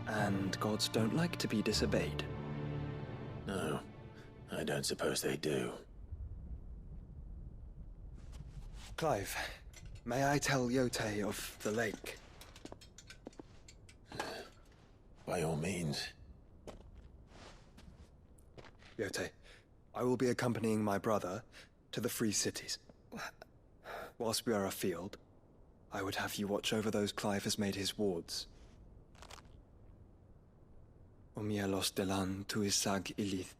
And gods don't like to be disobeyed. No, I don't suppose they do. Clive, may I tell Yote of the lake? By all means. Yote, I will be accompanying my brother to the Free Cities. Whilst we are afield, I would have you watch over those Clive has made his wards. Omielos delan tuisag ilith.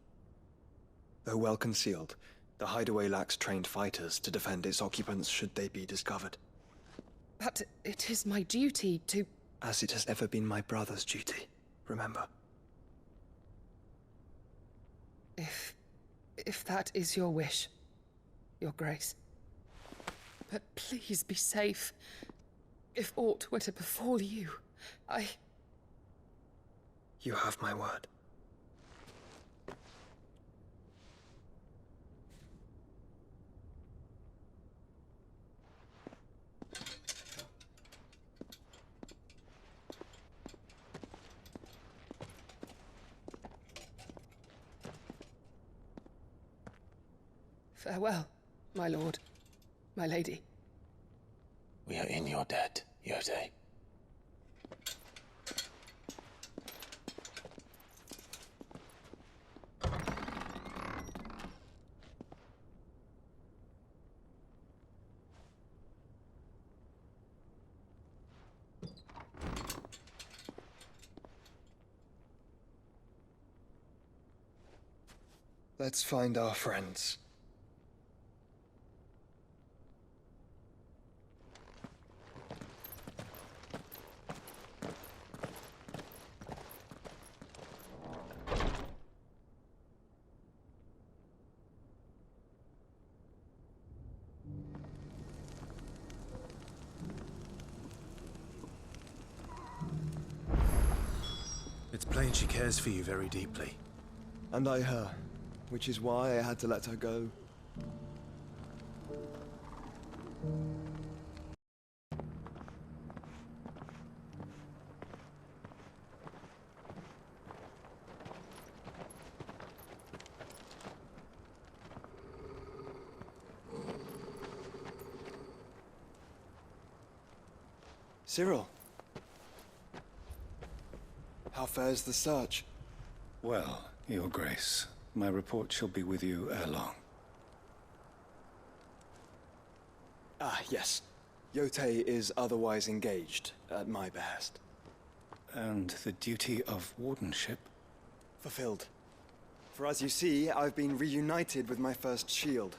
Though well concealed, the hideaway lacks trained fighters to defend its occupants should they be discovered. But it is my duty to... As it has ever been my brother's duty, remember. If that is your wish, Your Grace. But please be safe. If aught were to befall you, You have my word. Farewell, my lord, my lady. We are in your debt, Yote. Let's find our friends. It's plain she cares for you very deeply. And I her, which is why I had to let her go. Cyril. How fares the search? Well, Your Grace, my report shall be with you ere long. Ah, yes. Yote is otherwise engaged, at my behest. And the duty of wardenship? Fulfilled. For as you see, I've been reunited with my first shield.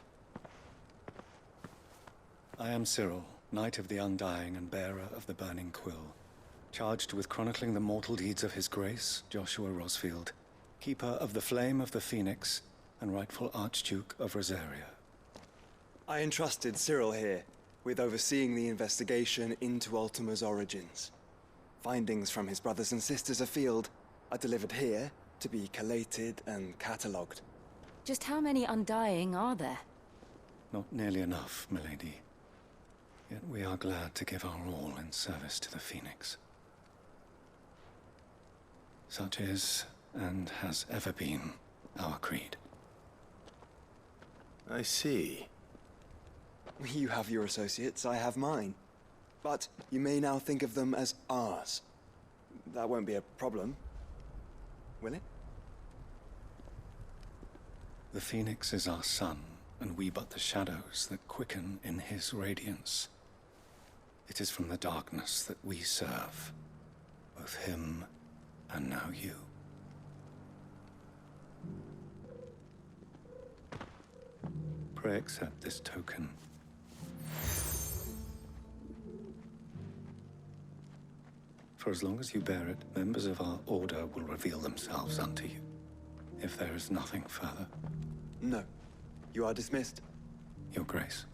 I am Cyril, Knight of the Undying and bearer of the Burning Quill, charged with chronicling the mortal deeds of His Grace, Joshua Rosfield, Keeper of the Flame of the Phoenix, and rightful Archduke of Rosaria. I entrusted Cyril here with overseeing the investigation into Ultima's origins. Findings from his brothers and sisters afield are delivered here to be collated and catalogued. Just how many Undying are there? Not nearly enough, milady. Yet we are glad to give our all in service to the Phoenix. Such is, and has ever been, our creed. I see. You have your associates, I have mine. But you may now think of them as ours. That won't be a problem, will it? The Phoenix is our sun, and we but the shadows that quicken in his radiance. It is from the darkness that we serve, both him and now you. Pray accept this token. For as long as you bear it, members of our order will reveal themselves unto you. If there is nothing further. No. You are dismissed. Your Grace.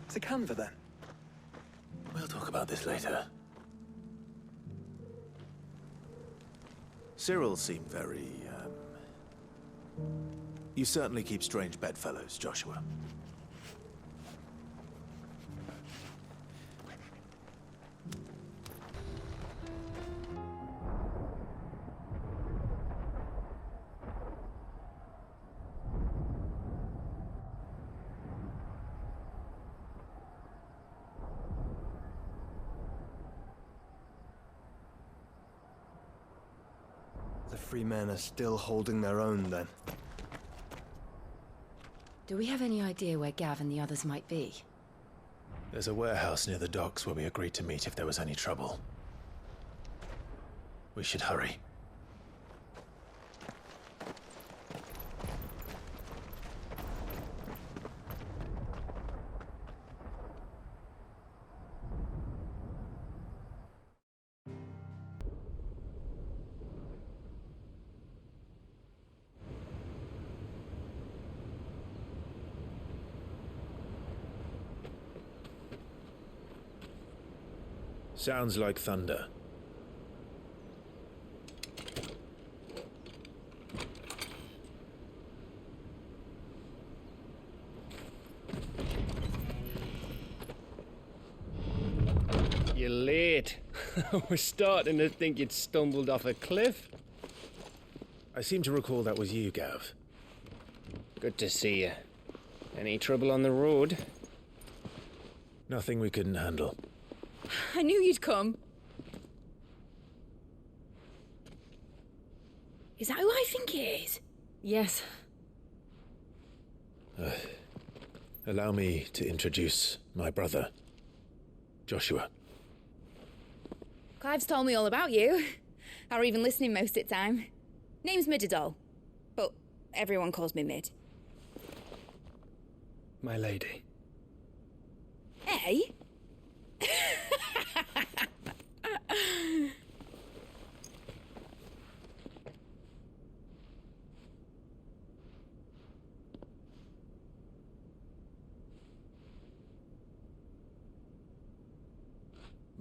To Canva, then. We'll talk about this later. Cyril seemed very, You certainly keep strange bedfellows, Joshua. The free men are still holding their own, then. Do we have any idea where Gav and the others might be? There's a warehouse near the docks where we agreed to meet if there was any trouble. We should hurry. Sounds like thunder. You're late. We're starting to think you'd stumbled off a cliff. I seem to recall that was you, Gav. Good to see you. Any trouble on the road? Nothing we couldn't handle. I knew you'd come. Is that who I think it is? Yes. Allow me to introduce my brother, Joshua. Clive's told me all about you. Or even listening most of the time. Name's Midadol, but everyone calls me Mid. My lady. Eh?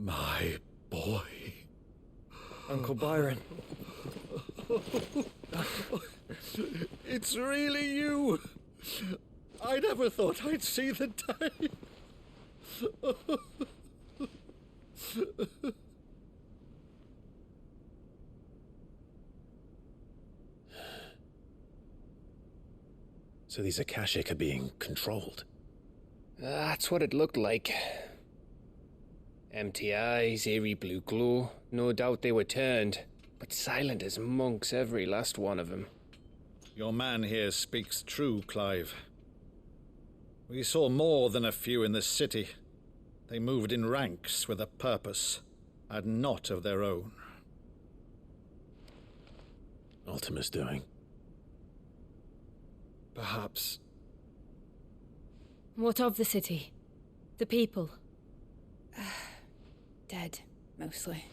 My boy. Uncle Byron. It's really you. I never thought I'd see the day. So these Akashic are being controlled? That's what it looked like. Empty eyes, eerie blue glow. No doubt they were turned, but silent as monks, every last one of them. Your man here speaks true, Clive. We saw more than a few in the city. They moved in ranks with a purpose, and not of their own. Ultima's doing. Perhaps. What of the city? The people? Dead, mostly.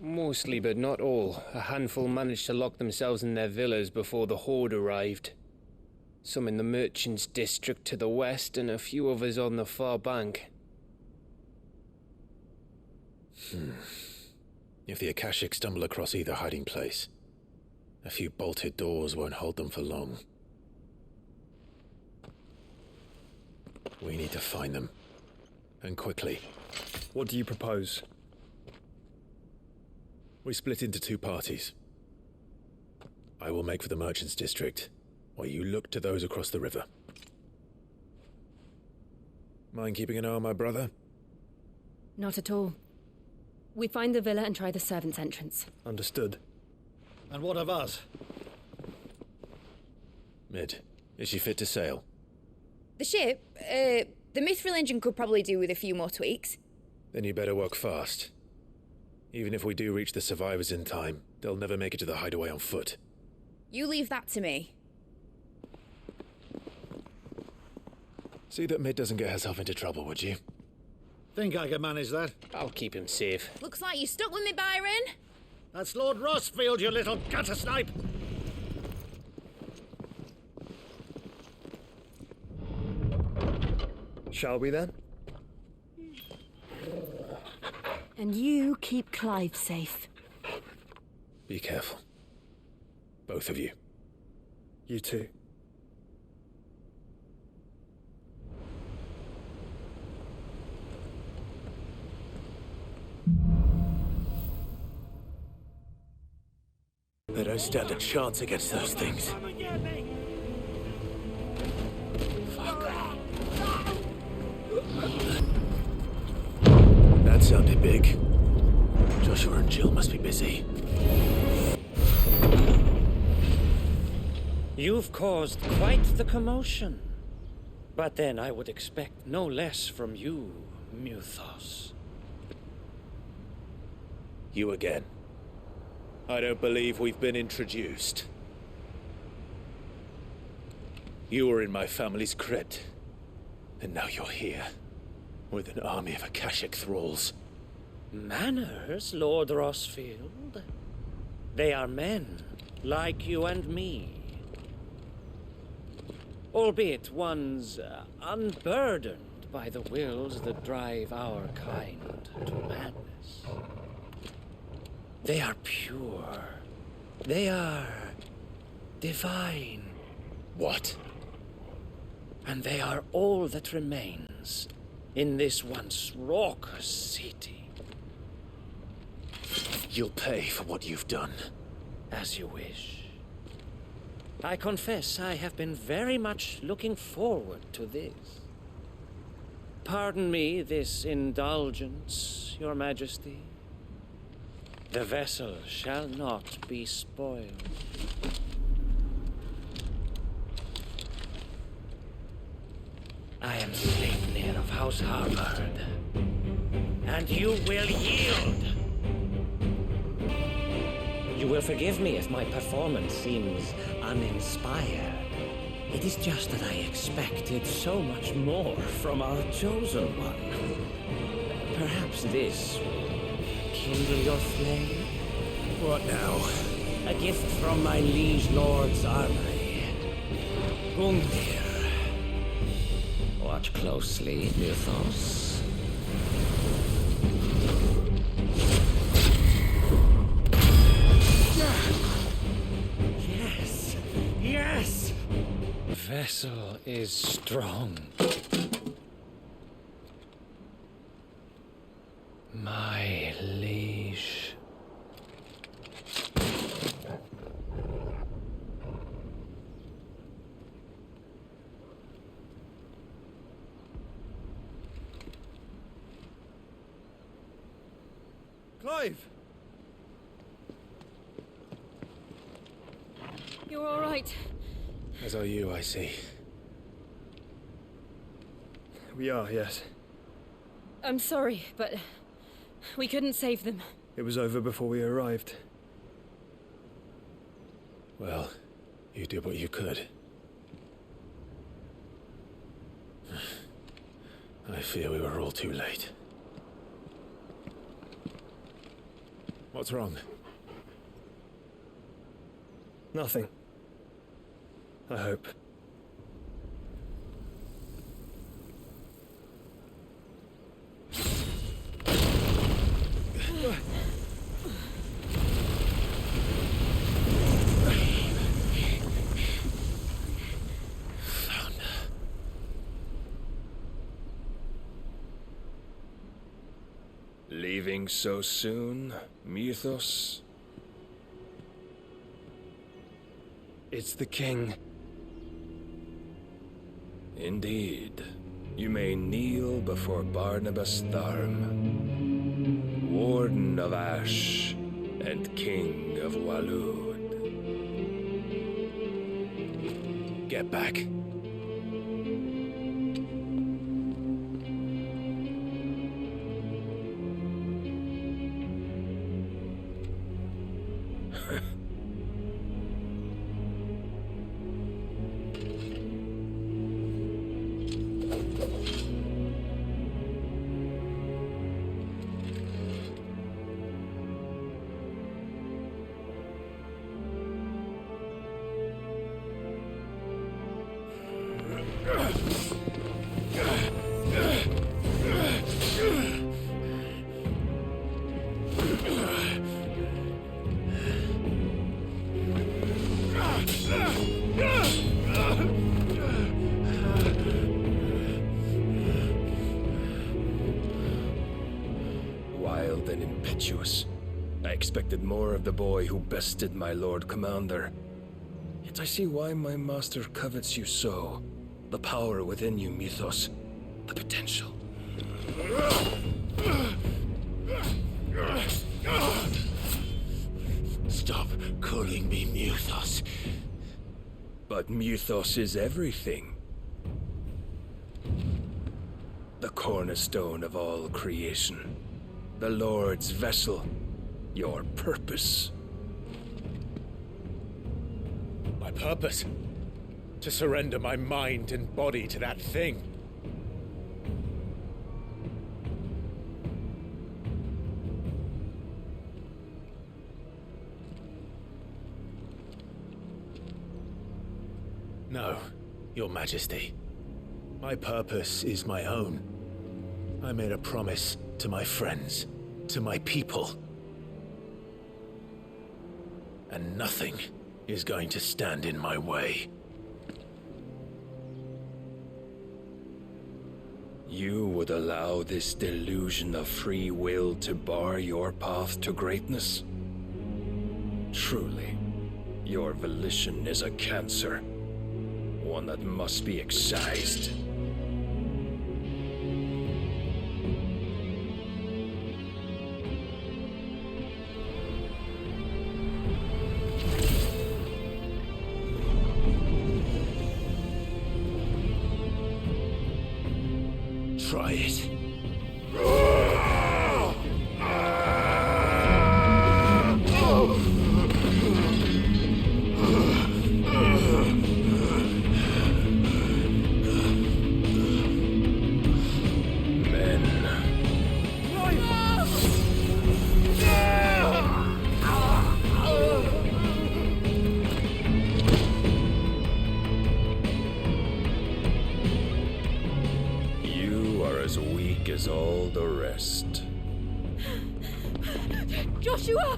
Mostly, but not all. A handful managed to lock themselves in their villas before the horde arrived. Some in the merchants' district to the west, and a few others on the far bank. If the Akashic stumble across either hiding place, a few bolted doors won't hold them for long. We need to find them. And quickly. What do you propose? We split into two parties. I will make for the merchants' district, while you look to those across the river. Mind keeping an eye on my brother? Not at all. We find the villa and try the servants' entrance. Understood. And what of us? Mid, is she fit to sail? The ship, the mithril engine could probably do with a few more tweaks. Then you better work fast. Even if we do reach the survivors in time, they'll never make it to the hideaway on foot. You leave that to me. See that Mid doesn't get herself into trouble, would you? Think I can manage that? I'll keep him safe. Looks like you're stuck with me, Byron. That's Lord Rossfield, you little gutter snipe! Shall we then? And you keep Clive safe. Be careful. Both of you. You too. They don't stand a chance against those things. That sounded big. Joshua and Jill must be busy. You've caused quite the commotion. But then I would expect no less from you, Mythos. You again. I don't believe we've been introduced. You were in my family's crypt, and now you're here, with an army of Akashic thralls. Manners, Lord Rossfield? They are men, like you and me. Albeit ones unburdened by the wills that drive our kind to madness. They are pure. They are divine. What? And they are all that remains in this once raucous city. You'll pay for what you've done. As you wish. I confess I have been very much looking forward to this. Pardon me this indulgence, Your Majesty. The vessel shall not be spoiled. I am Sleipnir of House Harvard, and you will yield. You will forgive me if my performance seems uninspired. It is just that I expected so much more from our chosen one. Perhaps this will kindle your flame? What now? A gift from my liege lord's armory. Gungnir. Watch closely, Mythos. Yes! Yes! Vessel is strong. My liege. Clive! You're all right. As are you, I see. We are, yes. I'm sorry, but we couldn't save them. It was over before we arrived. Well, you did what you could. I fear we were all too late. What's wrong? Nothing. I hope. Leaving so soon, Mythos? It's the king. Indeed. You may kneel before Barnabas Tharm, Warden of Ash and King of Walud. Get back. Wild and impetuous. I expected more of the boy who bested my Lord Commander. Yet I see why my master covets you so. The power within you, Mythos. The potential. Stop calling me Mythos. But Mythos is everything. The cornerstone of all creation. The Lord's vessel. Your purpose. My purpose? To surrender my mind and body to that thing. No, Your Majesty. My purpose is my own. I made a promise to my friends, to my people. And nothing is going to stand in my way. You would allow this delusion of free will to bar your path to greatness? Truly, your volition is a cancer. One that must be excised. Try it. As all the rest. Joshua!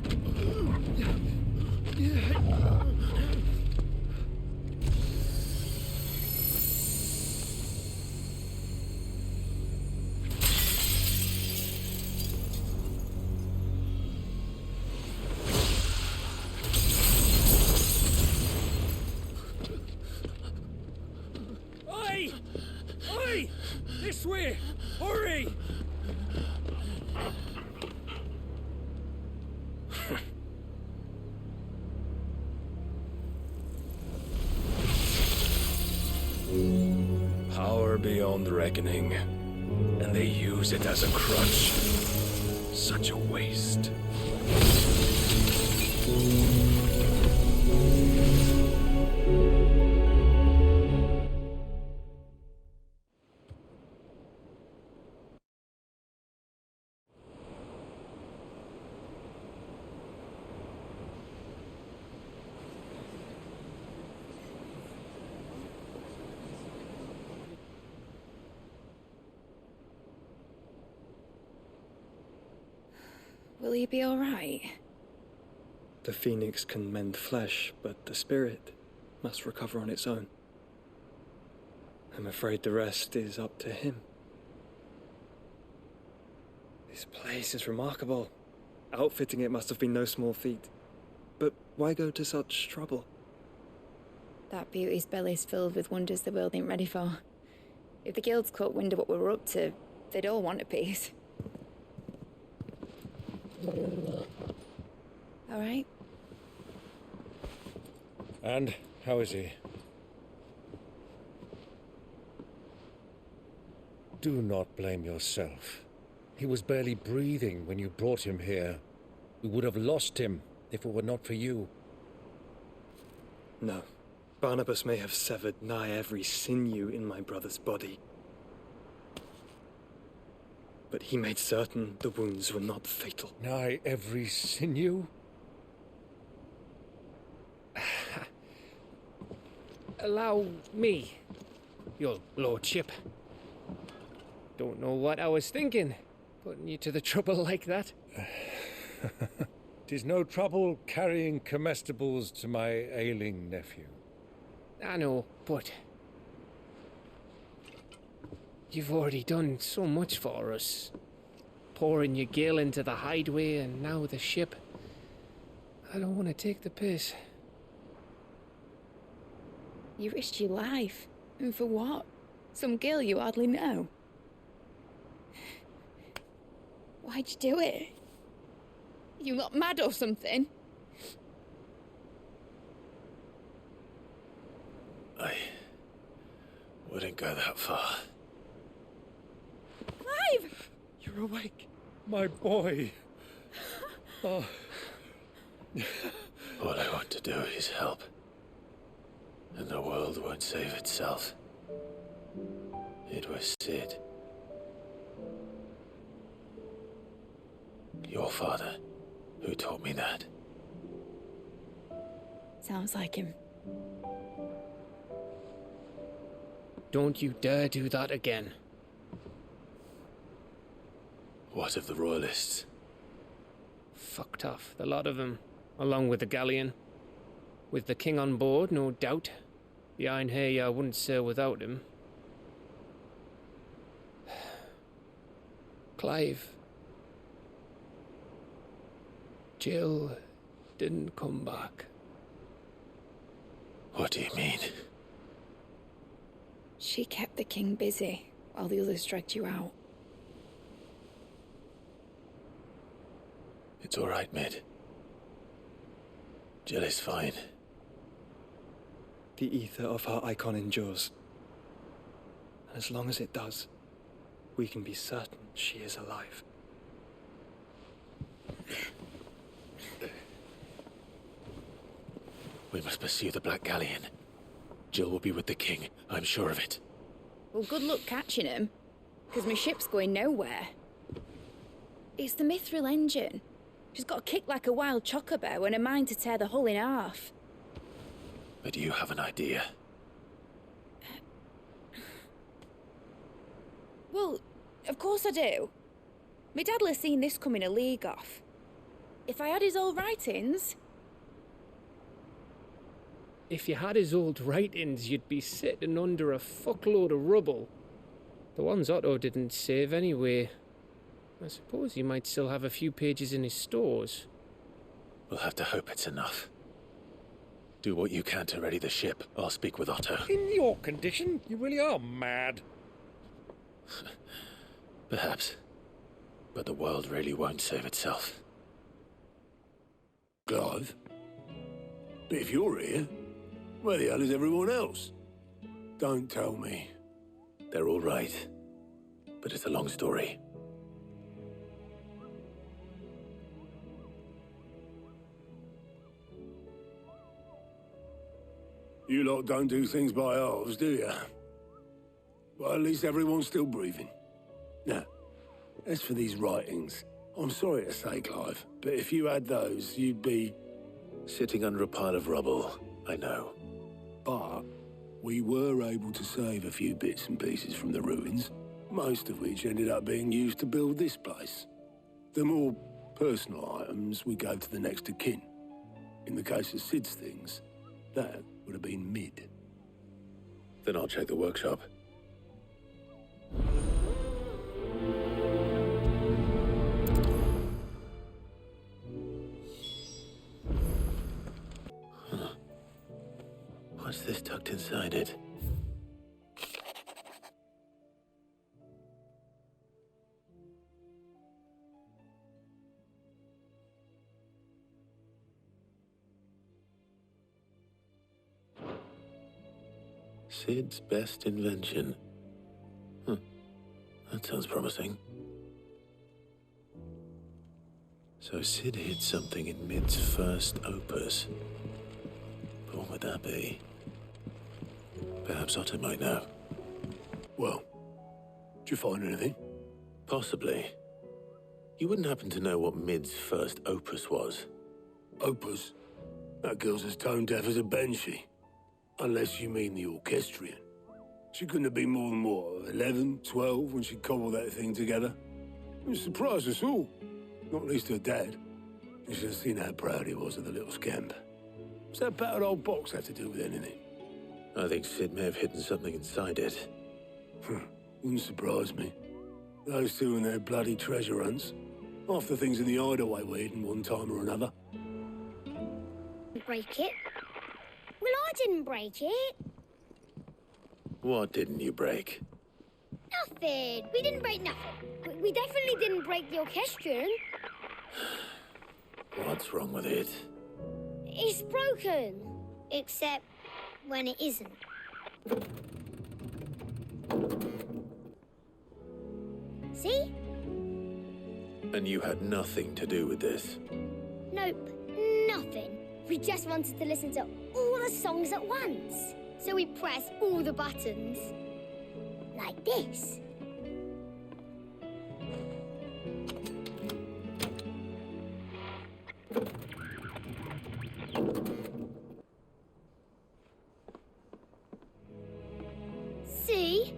Oi! Oi! This way! Hurry! Power beyond reckoning, and they use it as a crutch. Such a waste. Will he be all right? The phoenix can mend flesh, but the spirit must recover on its own. I'm afraid the rest is up to him. This place is remarkable. Outfitting it must have been no small feat. But why go to such trouble? That beauty's belly's filled with wonders the world ain't ready for. If the guilds caught wind of what we were up to, they'd all want a piece. All right. And how is he? Do not blame yourself. He was barely breathing when you brought him here. We would have lost him if it were not for you. No. Barnabas may have severed nigh every sinew in my brother's body. But he made certain the wounds were not fatal. Nigh every sinew? Allow me, your lordship. Don't know what I was thinking, putting you to the trouble like that. 'Tis no trouble carrying comestibles to my ailing nephew. I know, but you've already done so much for us. Pouring your gale into the hideaway and now the ship. I don't want to take the piss. You risked your life. And for what? Some girl you hardly know. Why'd you do it? You not mad or something? I wouldn't go that far. Clive! You're awake, my boy. Oh. All I want to do is help. And the world won't save itself. It was Sid. Your father, who taught me that. Sounds like him. Don't you dare do that again. What of the royalists? Fucked off, the lot of them, along with the galleon. With the king on board, no doubt. Behind here, I wouldn't sail without him. Clive. Jill didn't come back. What do you mean? She kept the king busy while the others dragged you out. It's all right, Mid. Jill is fine. The ether of her icon endures. And as long as it does, we can be certain she is alive. We must pursue the Black Galleon. Jill will be with the king, I'm sure of it. Well, good luck catching him, because my ship's going nowhere. It's the Mithril engine. She's got a kick like a wild chocobo and a mind to tear the hull in half. But you have an idea. Well, of course I do. My dad'll have seen this coming a league off. If I had his old writings... If you had his old writings, you'd be sitting under a fuckload of rubble. The ones Otto didn't save anyway. I suppose he might still have a few pages in his stores. We'll have to hope it's enough. Do what you can to ready the ship. I'll speak with Otto. In your condition, you really are mad. Perhaps. But the world really won't save itself. Clive? But if you're here, where the hell is everyone else? Don't tell me. They're all right. But it's a long story. You lot don't do things by halves, do you? Well, at least everyone's still breathing. Now, as for these writings, I'm sorry to say, Clive, but if you had those, you'd be... Sitting under a pile of rubble, I know. But we were able to save a few bits and pieces from the ruins, most of which ended up being used to build this place. The more personal items we gave to the next of kin. In the case of Sid's things, that would have been Mid. Then I'll check the workshop. Huh. What's this tucked inside it? Sid's best invention. That sounds promising. So Sid hid something in Mid's first opus. But what would that be? Perhaps Otto might know. Well, did you find anything? Possibly. You wouldn't happen to know what Mid's first opus was? Opus? That girl's as tone deaf as a banshee. Unless you mean the orchestrion. She couldn't have been more than, what, 11, 12 when she cobbled that thing together? It surprised us all. Not least her dad. You should have seen how proud he was of the little scamp. What's that battered old box have to do with anything? I think Sid may have hidden something inside it. Wouldn't surprise me. Those two and their bloody treasure hunts. Half the things in the hideaway were hidden one time or another. Break it? Well, I didn't break it. What didn't you break? Nothing. We didn't break nothing. We definitely didn't break the orchestrion. What's wrong with it? It's broken. Except when it isn't. See? And you had nothing to do with this? Nope, nothing. We just wanted to listen to all the songs at once. So we pressed all the buttons. Like this. See?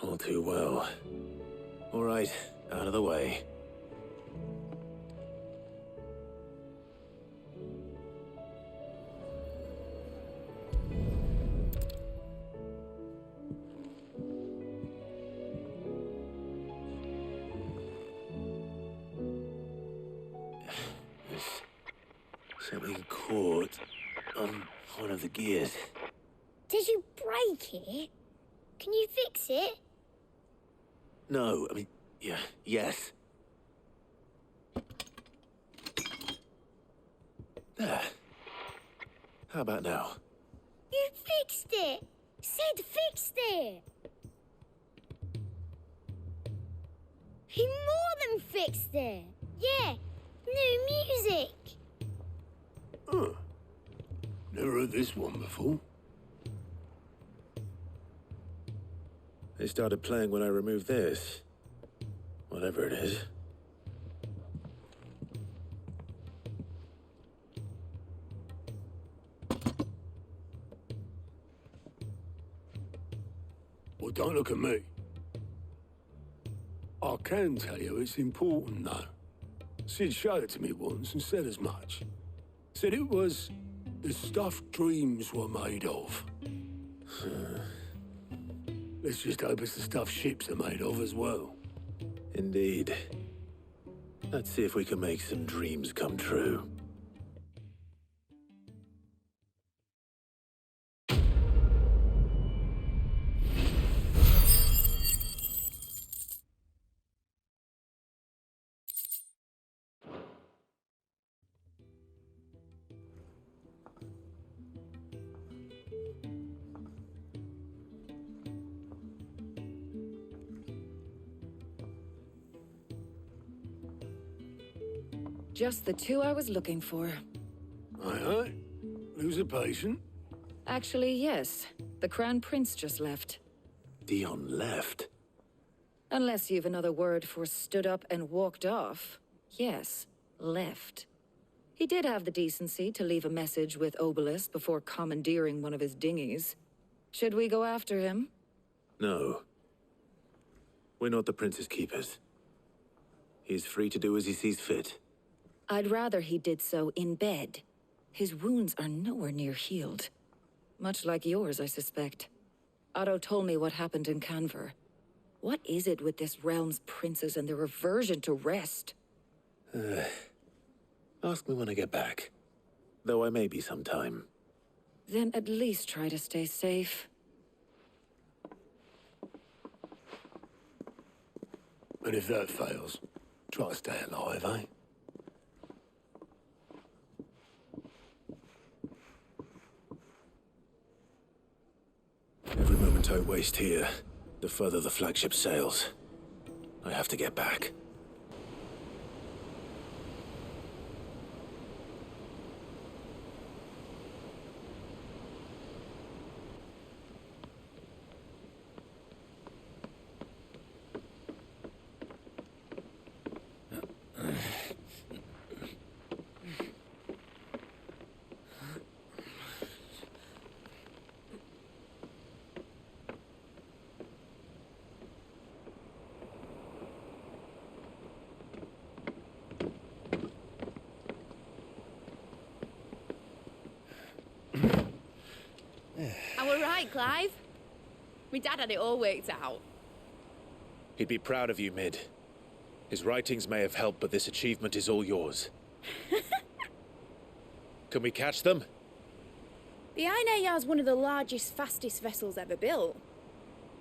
All too well. All right, out of the way. Something caught on one of the gears. Did you break it? Can you fix it? No, I mean, yes. There. How about now? You fixed it! Sid fixed it! He more than fixed it! Yeah, new music! Huh. Never heard this one before. They started playing when I removed this. Whatever it is. Well, don't look at me. I can tell you it's important, though. Sid showed it to me once and said as much. Said it was the stuff dreams were made of. Let's just hope it's the stuff ships are made of as well. Indeed. Let's see if we can make some dreams come true. Just the two I was looking for. Aye. Who's a patient? Actually, yes. The Crown Prince just left. Dion left? Unless you've another word for stood up and walked off. Yes, left. He did have the decency to leave a message with Obelisk before commandeering one of his dinghies. Should we go after him? No. We're not the Prince's keepers. He's free to do as he sees fit. I'd rather he did so in bed. His wounds are nowhere near healed. Much like yours, I suspect. Otto told me what happened in Canver. What is it with this realm's princes and their aversion to rest? Ask me when I get back. Though I may be sometime. Then at least try to stay safe. And if that fails, try to stay alive, eh? Every moment I waste here, the further the flagship sails. I have to get back. Clive. My dad had it all worked out. He'd be proud of you, Mid. His writings may have helped, but this achievement is all yours. Can we catch them? The Ainayar's one of the largest, fastest vessels ever built.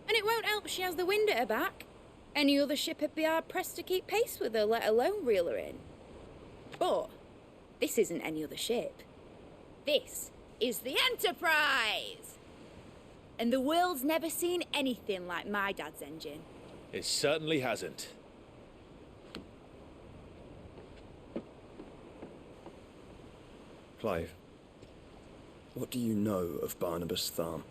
And it won't help she has the wind at her back. Any other ship would be hard-pressed to keep pace with her, let alone reel her in. But this isn't any other ship. This is the Enterprise! And the world's never seen anything like my dad's engine. It certainly hasn't. Clive, what do you know of Barnabas Tharm?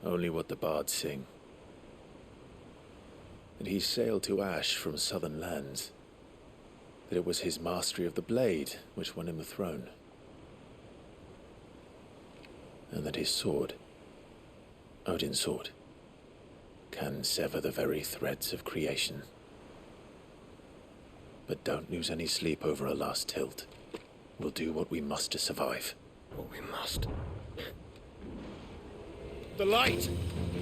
Only what the bards sing. That he sailed to Ash from southern lands. That it was his mastery of the blade which won him the throne. And that his sword, Odin's sword, can sever the very threads of creation. But don't lose any sleep over a last tilt. We'll do what we must to survive. What we must? The light!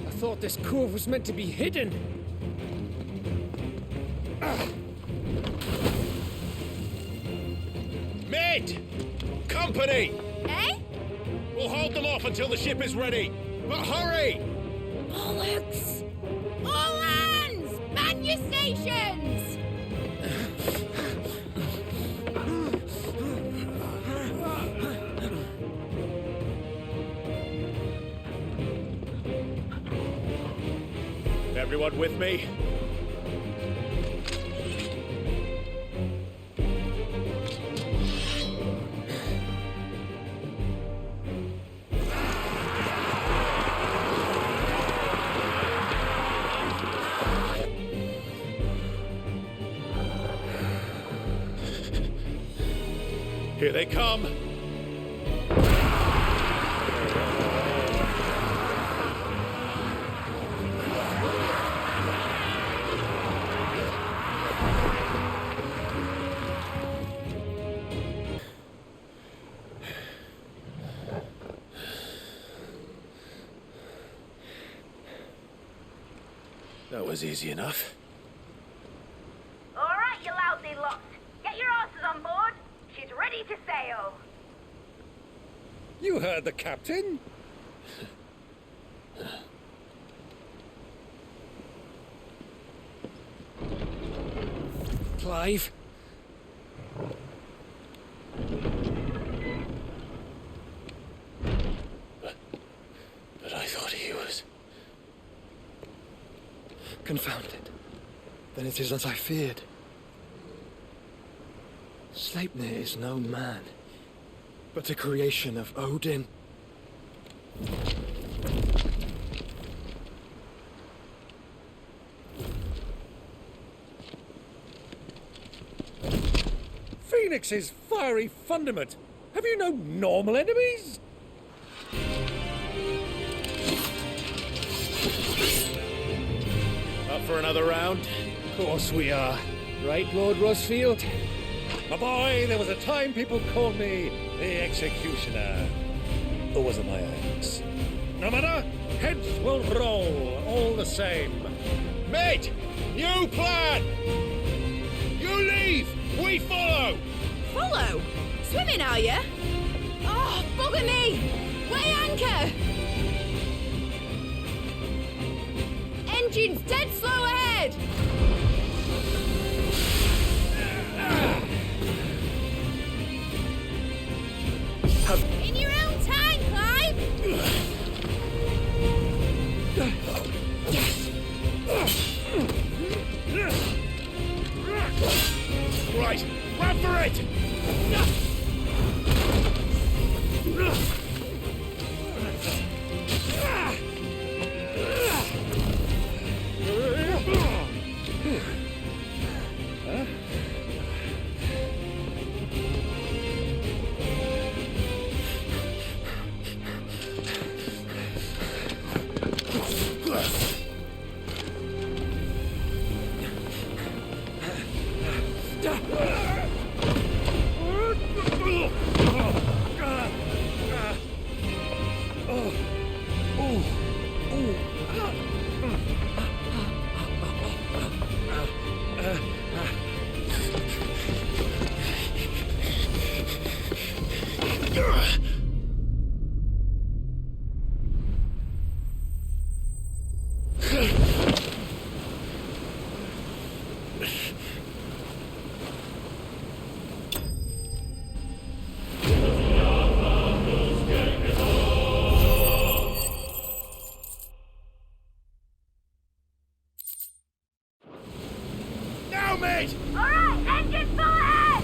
I thought this cove was meant to be hidden. Mid! Company! Eh? We'll hold them off until the ship is ready. But hurry! Bollocks! All hands! Man your stations! Everyone with me? Here they come. That was easy enough. All right, you lousy lot. Get your asses on board. She's ready to sail. You heard the captain. Clive? But I thought he was... Confounded. Then it is as I feared. Sleipnir is no man, but a creation of Odin. Phoenix's fiery fundament. Have you no normal enemies? Up for another round? Of course we are. Right, Lord Rosfield? My boy, there was a time people called me the Executioner. Or was it my axe? No matter, heads will roll all the same. Mate! New plan! You leave! We follow! Follow? Swimming, are you? Oh, bugger me! Weigh anchor! Engine's dead slow ahead! In your own time, Clive! Right, run for it! Sail, mate! Alright, engine full ahead!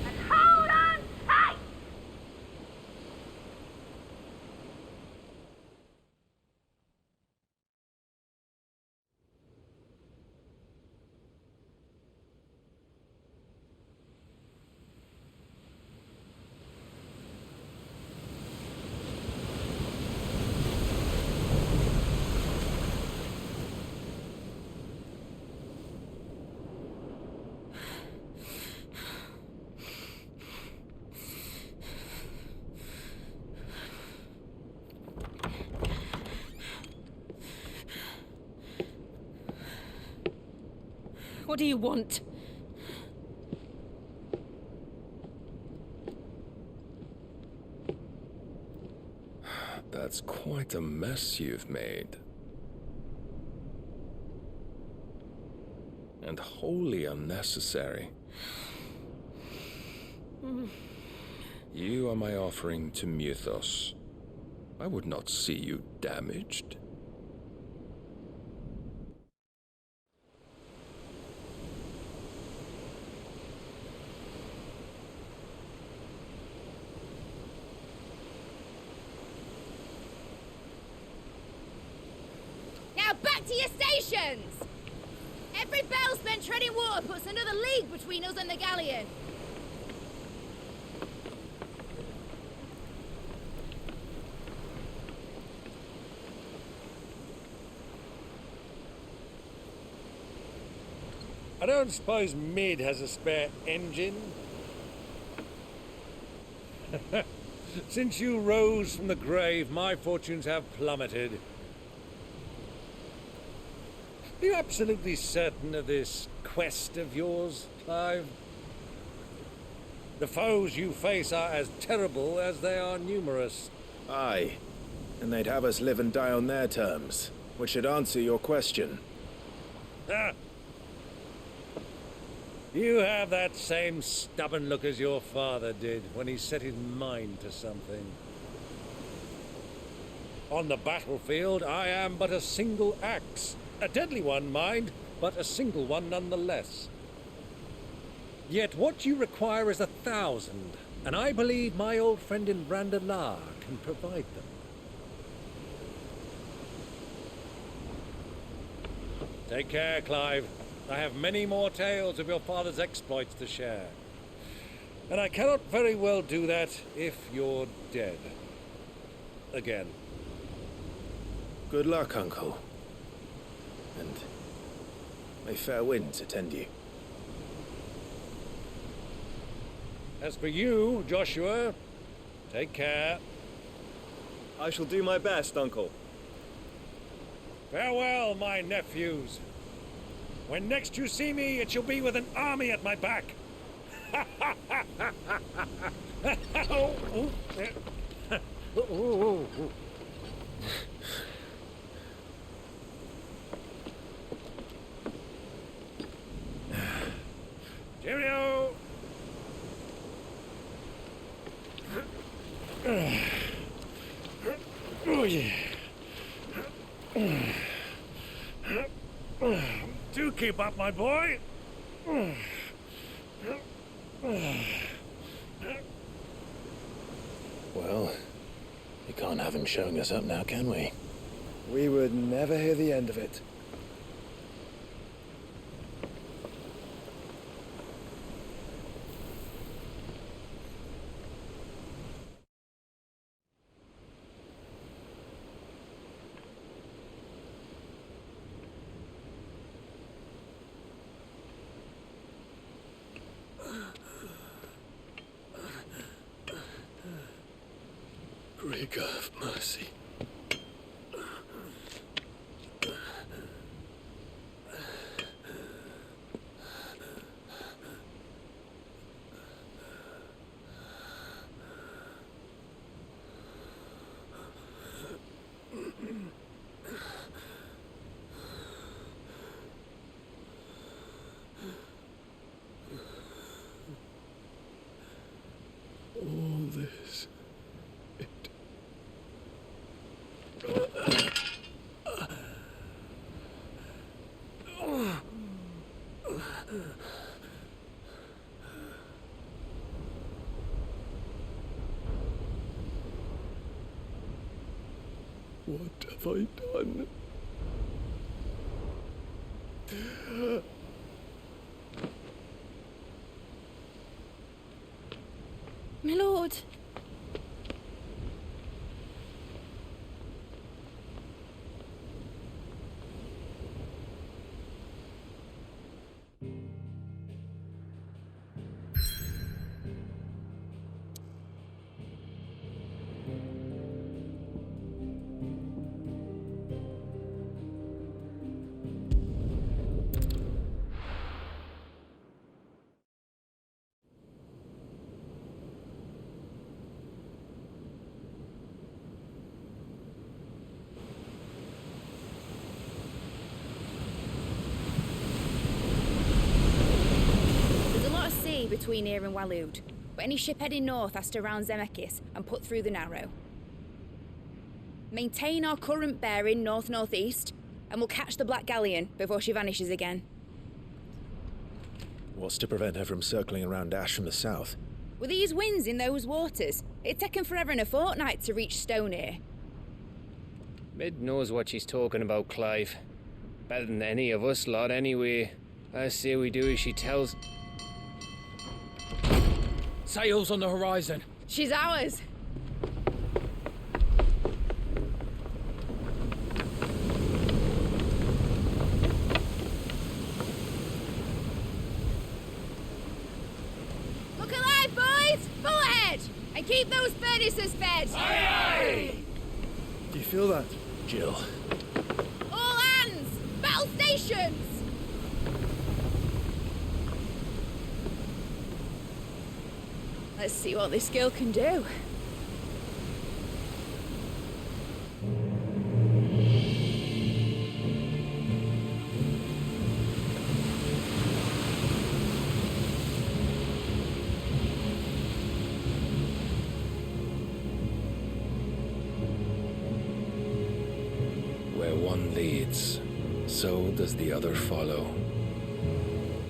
And hold on tight! What do you want? That's quite a mess you've made. And wholly unnecessary. You are my offering to Mythos. I would not see you damaged. Now back to your stations! Every bell spent treading water puts another league between us and the galleon. I don't suppose Mid has a spare engine? Since you rose from the grave, my fortunes have plummeted. Are you absolutely certain of this quest of yours, Clive? The foes you face are as terrible as they are numerous. Aye, and they'd have us live and die on their terms, which should answer your question. Ah. You have that same stubborn look as your father did when he set his mind to something. On the battlefield, I am but a single axe. A deadly one, mind, but a single one nonetheless. Yet what you require is 1,000, and I believe my old friend in Randalar can provide them. Take care, Clive. I have many more tales of your father's exploits to share. And I cannot very well do that if you're dead. Again. Good luck, Uncle. And may fair winds attend you. As for you, Joshua, take care. I shall do my best, Uncle. Farewell, my nephews. When next you see me, it shall be with an army at my back. Cheerio! Oh, yeah. Do keep up, my boy. Well, we can't have him showing us up now, can we? We would never hear the end of it. Riegan of mercy. All this, What have I done? My lord. Between here and Waloed, but any ship heading north has to round Zemeckis and put through the Narrow. Maintain our current bearing north-northeast, and we'll catch the Black Galleon before she vanishes again. What's to prevent her from circling around Ash from the south? With these winds in those waters, it'd taken forever and a fortnight to reach Stonehere. Mid knows what she's talking about, Clive. Better than any of us lot, anyway. I say we do as she tells. Sails on the horizon. She's ours. Look alive, boys! Full ahead! And keep those furnaces fed! Aye, aye! Do you feel that? Jill. All hands! Battle stations! Let's see what this girl can do. Where one leads, so does the other follow.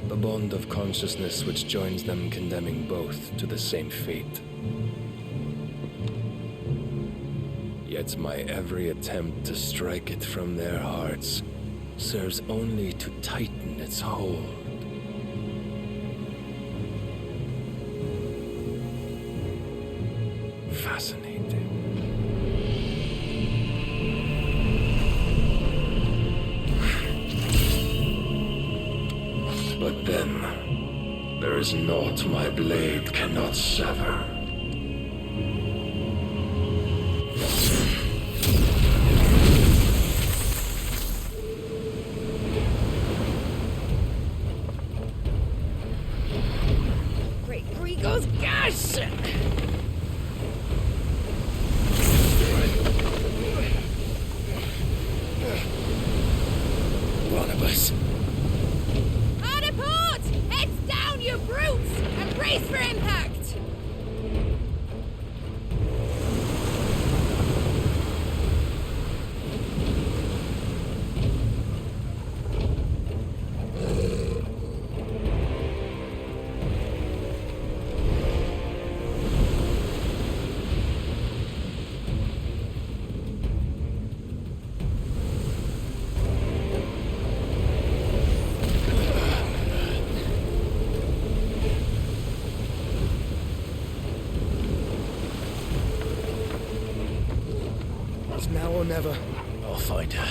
The bond of consciousness which joins them condemning both to the same fate. Yet my every attempt to strike it from their hearts serves only to tighten its hold. Fascinating. But then, there is naught my blade cannot sever. Great Grigo's gosh! Barnabas. Brace for impact! Now or never. I'll find her.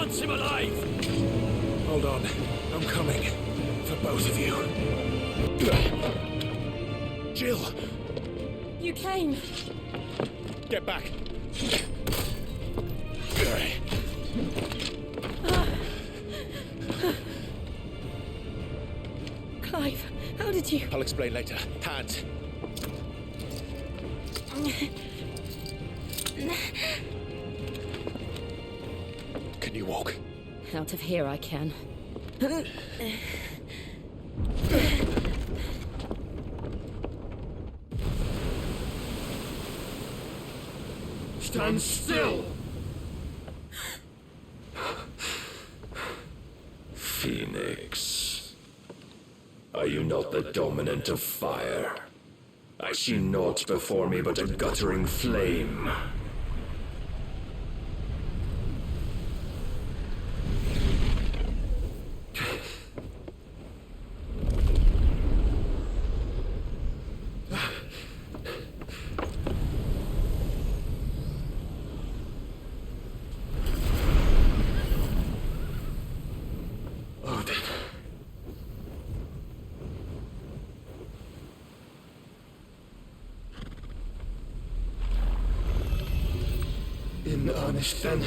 wants him alive! Hold on. I'm coming. For both of you. Jill! You came. Get back. Clive, how did you... I'll explain later. Hands. Can you walk? Out of here I can. Stand still! Phoenix, are you not the dominant of fire? I see naught before me but a guttering flame. In honest then.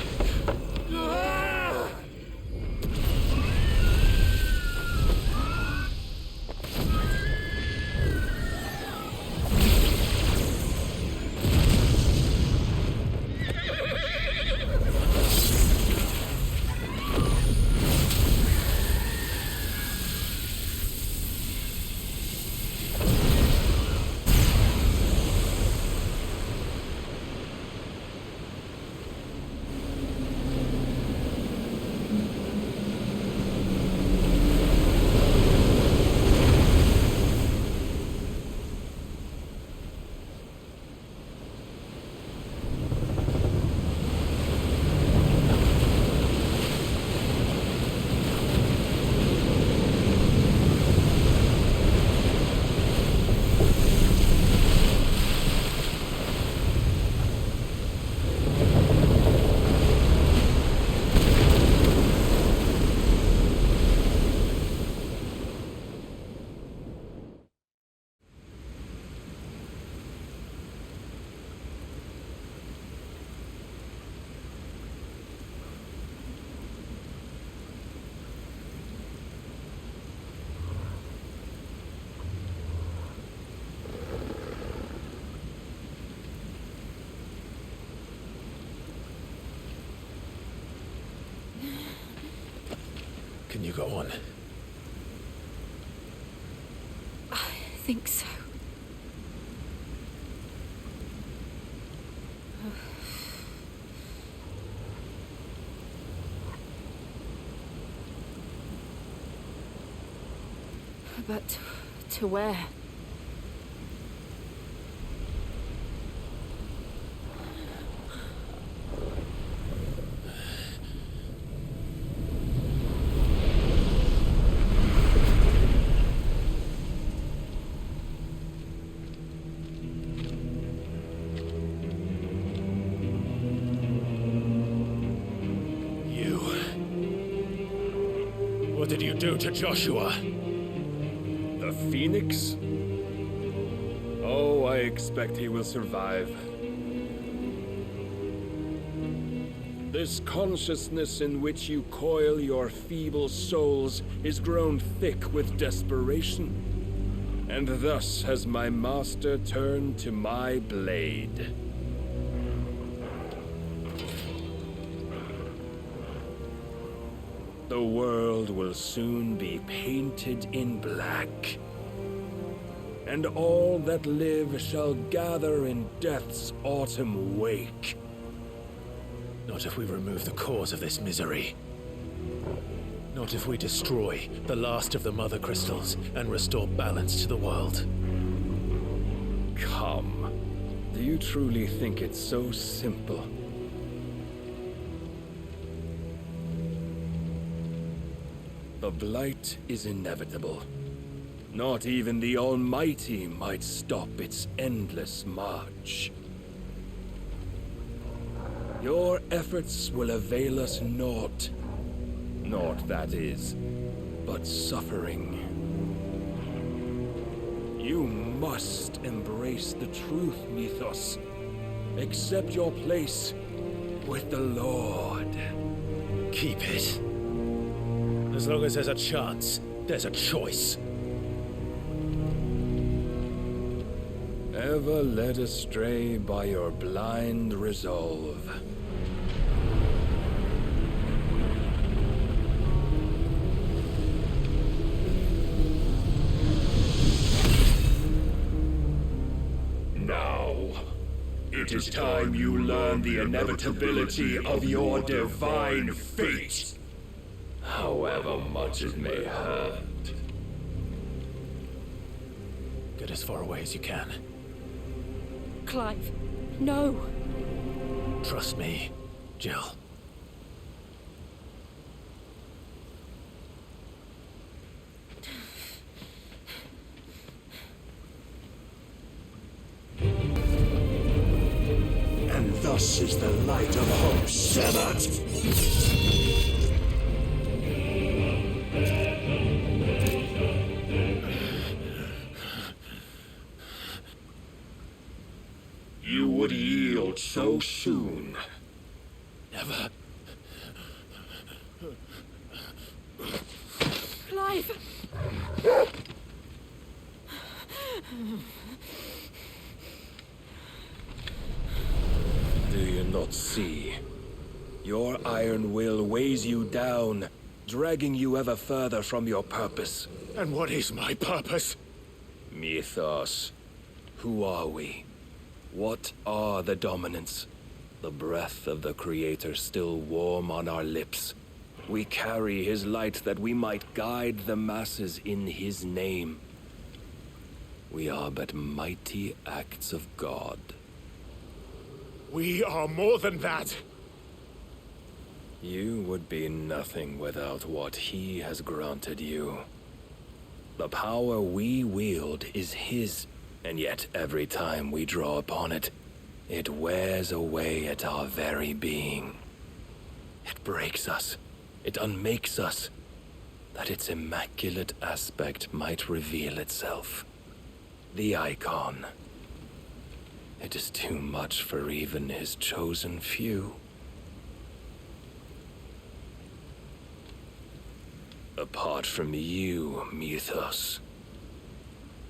Can you go on? I think so. But to where? What did you do to Joshua? The Phoenix? Oh, I expect he will survive. This consciousness in which you coil your feeble souls is grown thick with desperation, and thus has my master turned to my blade. The world will soon be painted in black, and all that live shall gather in death's autumn wake. Not if we remove the cause of this misery. Not if we destroy the last of the Mother Crystals and restore balance to the world. Come, do you truly think it's so simple? The blight is inevitable. Not even the Almighty might stop its endless march. Your efforts will avail us naught Not that is, but suffering. You must embrace the truth, Mythos. Accept your place with the Lord. Keep it. As long as there's a chance, there's a choice. Ever led astray by your blind resolve. Now, it is time you learn the inevitability of your divine fate, however much it may hurt. Get as far away as you can. Clive, no. Trust me, Jill. And thus is the light of hope severed. You would yield so soon. Never. Clive! Do you not see? Your iron will weighs you down, dragging you ever further from your purpose. And what is my purpose? Mythos. Who are we? What are the dominants? The breath of the Creator still warm on our lips. We carry his light that we might guide the masses in his name. We are but mighty acts of God. We are more than that. You would be nothing without what he has granted you. The power we wield is his. And yet, every time we draw upon it, it wears away at our very being. It breaks us. It unmakes us, that its immaculate aspect might reveal itself. The icon. It is too much for even his chosen few. Apart from you, Mythos,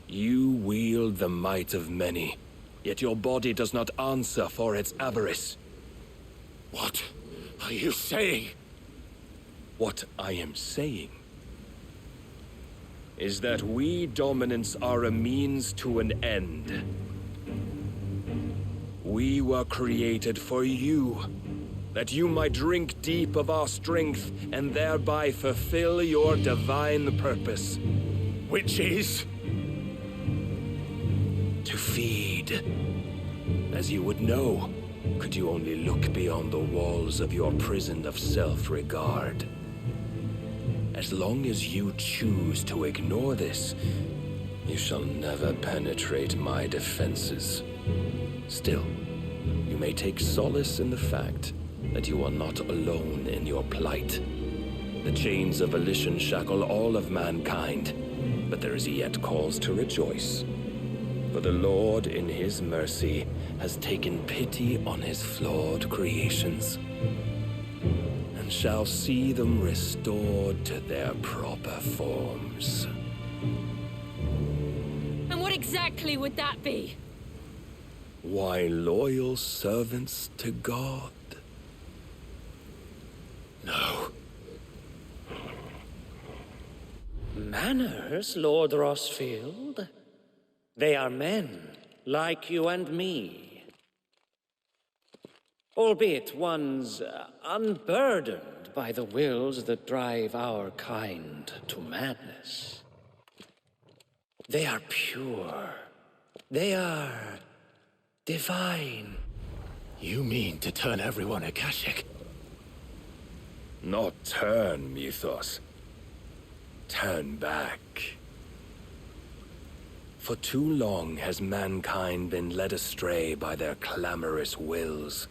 you wield the might of many, yet your body does not answer for its avarice. What are you saying? What I am saying is that we dominants are a means to an end. We were created for you, that you might drink deep of our strength and thereby fulfill your divine purpose. Which is? To feed. As you would know, could you only look beyond the walls of your prison of self-regard. As long as you choose to ignore this, you shall never penetrate my defenses. Still, you may take solace in the fact that you are not alone in your plight. The chains of volition shackle all of mankind, but there is yet cause to rejoice. For the Lord, in his mercy, has taken pity on his flawed creations, and shall see them restored to their proper forms. And what exactly would that be? Why, loyal servants to God. No. Manners, Lord Rossfield? They are men, like you and me. Albeit one's unburdened by the wills that drive our kind to madness. They are pure. They are divine. You mean to turn everyone Akashic? Not turn, Mythos. Turn back. For too long has mankind been led astray by their clamorous wills.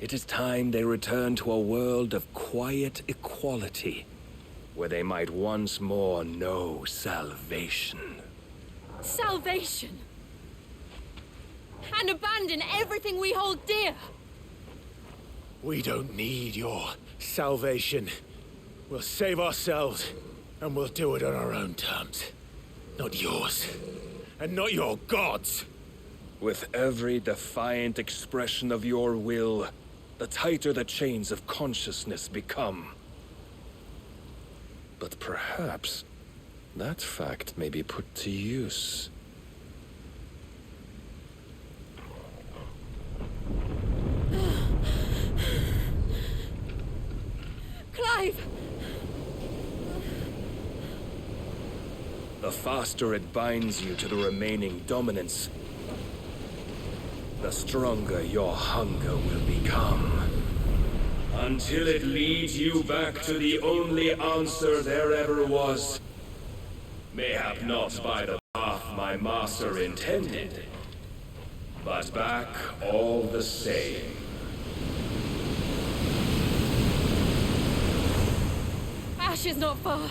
It is time they return to a world of quiet equality, where they might once more know salvation. Salvation! And abandon everything we hold dear! We don't need your salvation. We'll save ourselves, and we'll do it on our own terms. Not yours, and not your gods. With every defiant expression of your will, the tighter the chains of consciousness become. But perhaps that fact may be put to use. Clive! The faster it binds you to the remaining dominance, the stronger your hunger will become. Until it leads you back to the only answer there ever was. Mayhap not by the path my master intended, but back all the same. Ash is not far.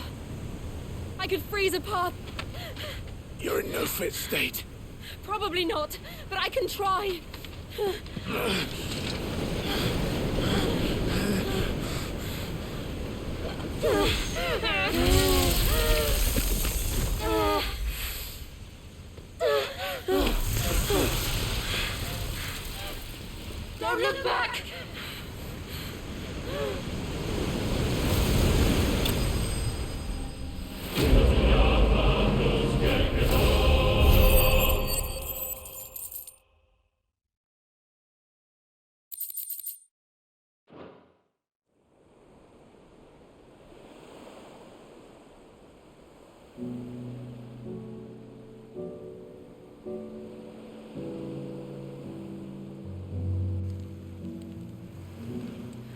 I could freeze a path. You're in no fit state. Probably not, but I can try. Don't look back!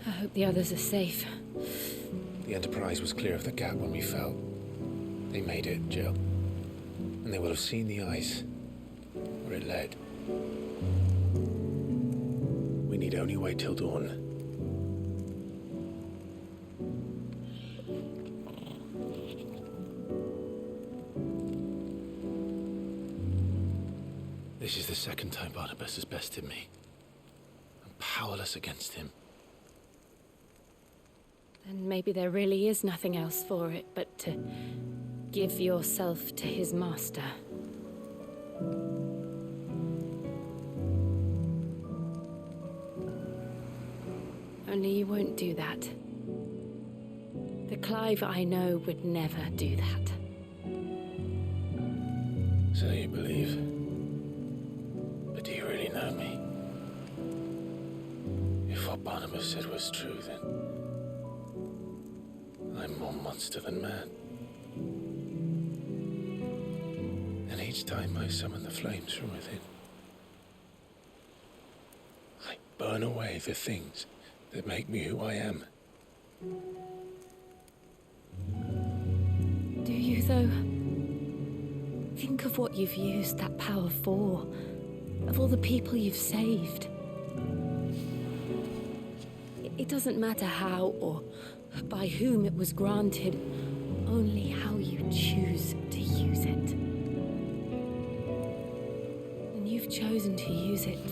I hope the others are safe. The Enterprise was clear of the gap when we fell. They made it, Jill. And they will have seen the ice, where it led. We need only wait till dawn. This is the second time Barnabas has bested me. I'm powerless against him. Then maybe there really is nothing else for it but to give yourself to his master. Only you won't do that. The Clive I know would never do that. So you believe? But do you really know me? If what Barnabas said was true, then I'm more monster than man. And each time I summon the flames from within, I burn away the things that make me who I am. Do you, though? Think of what you've used that power for, of all the people you've saved. It doesn't matter how or by whom it was granted, only how you choose to use it. And you've chosen to use it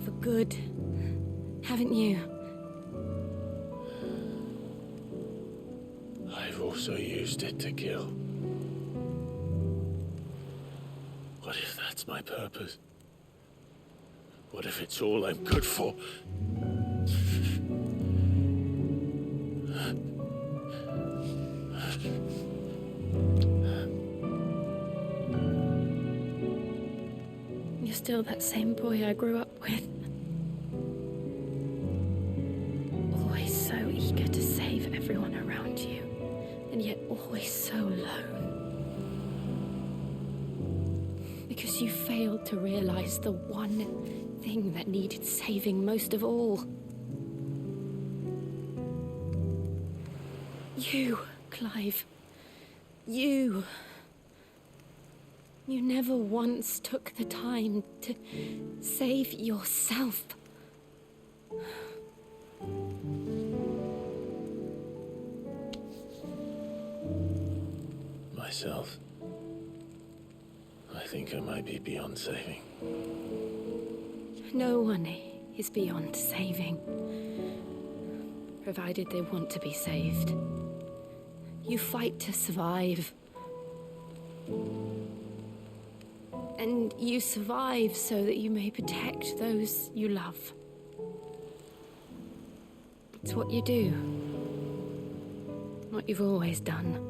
for good, haven't you? I've also used it to kill. What if that's my purpose? What if it's all I'm good for? You're still that same boy I grew up with. Always so eager to save everyone around you, and yet always so alone. Because you failed to realize the one thing that needed saving most of all. You, Clive. You. You never once took the time to save yourself. myself. I think I might be beyond saving. No one is beyond saving, provided they want to be saved. You fight to survive. And you survive so that you may protect those you love. It's what you do. What you've always done.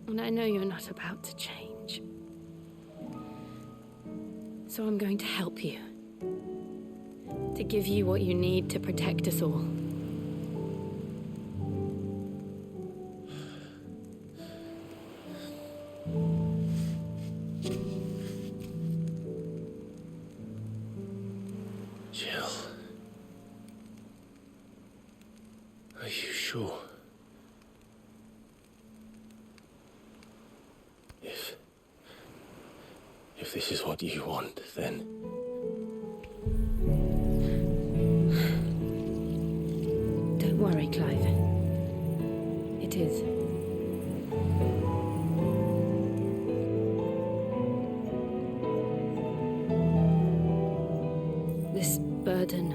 And I know you're not about to change. So I'm going to help you. To give you what you need to protect us all. Jill. Are you sure? If this is what you want, then... Don't worry, Clive. It is. This burden,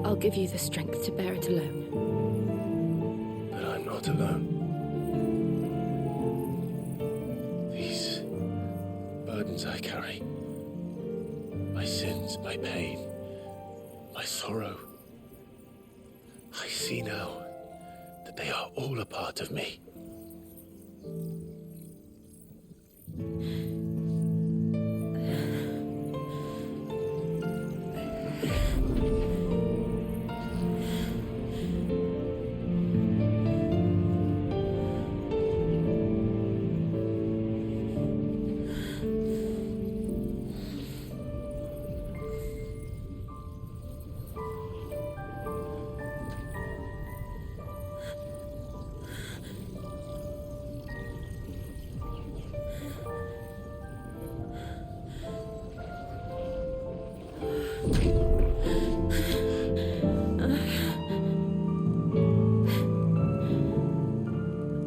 I'll give you the strength to bear it alone. But I'm not alone. These burdens I carry, my sins, my pain, my sorrow, I see now that they are all a part of me.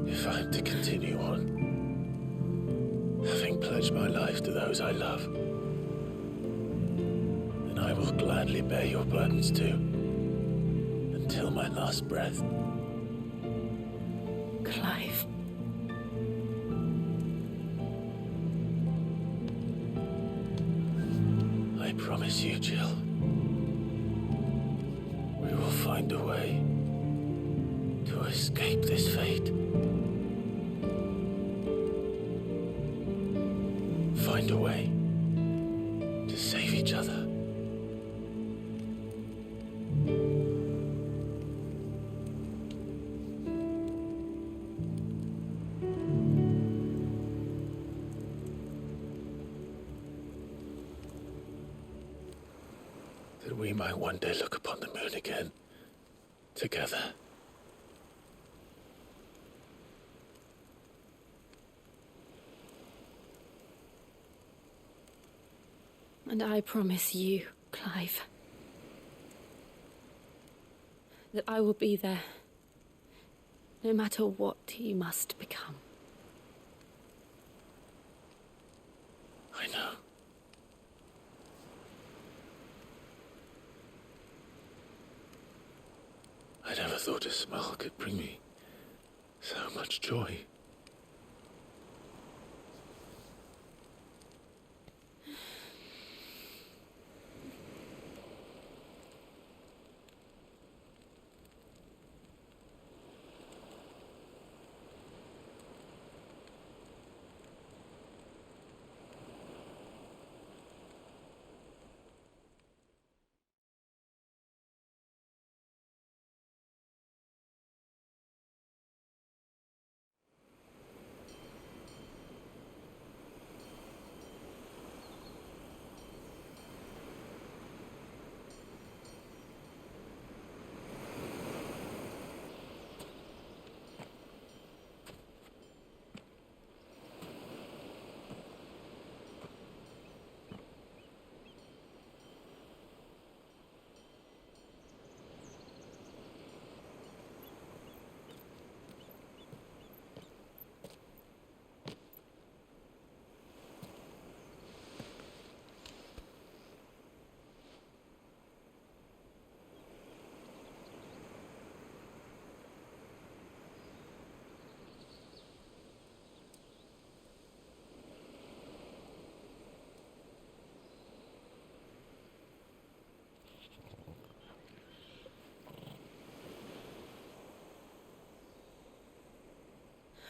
If I'm to continue on, having pledged my life to those I love, then I will gladly bear your burdens too, until my last breath. Clive. I promise you, Jill, we will find a way to escape this fate. Find a way to save each other. That we might one day look upon the moon again, together. And I promise you, Clive, that I will be there, no matter what you must become. I know. I never thought a smile could bring me so much joy.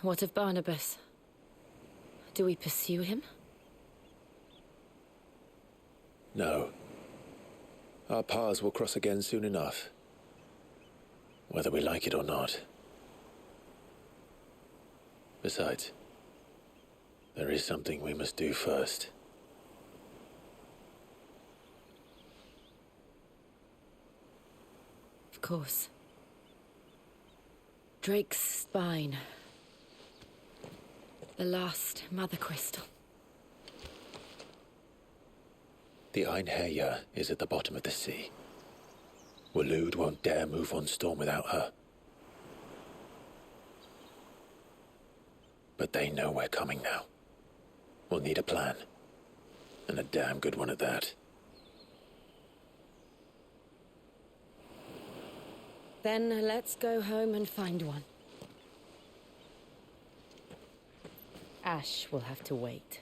What of Barnabas? Do we pursue him? No. Our paths will cross again soon enough. Whether we like it or not. Besides, there is something we must do first. Of course. Drake's spine. The last mother crystal. The Einherja is at the bottom of the sea. Waloed won't dare move on storm without her. But they know we're coming now. We'll need a plan. And a damn good one at that. Then let's go home and find one. Ash will have to wait.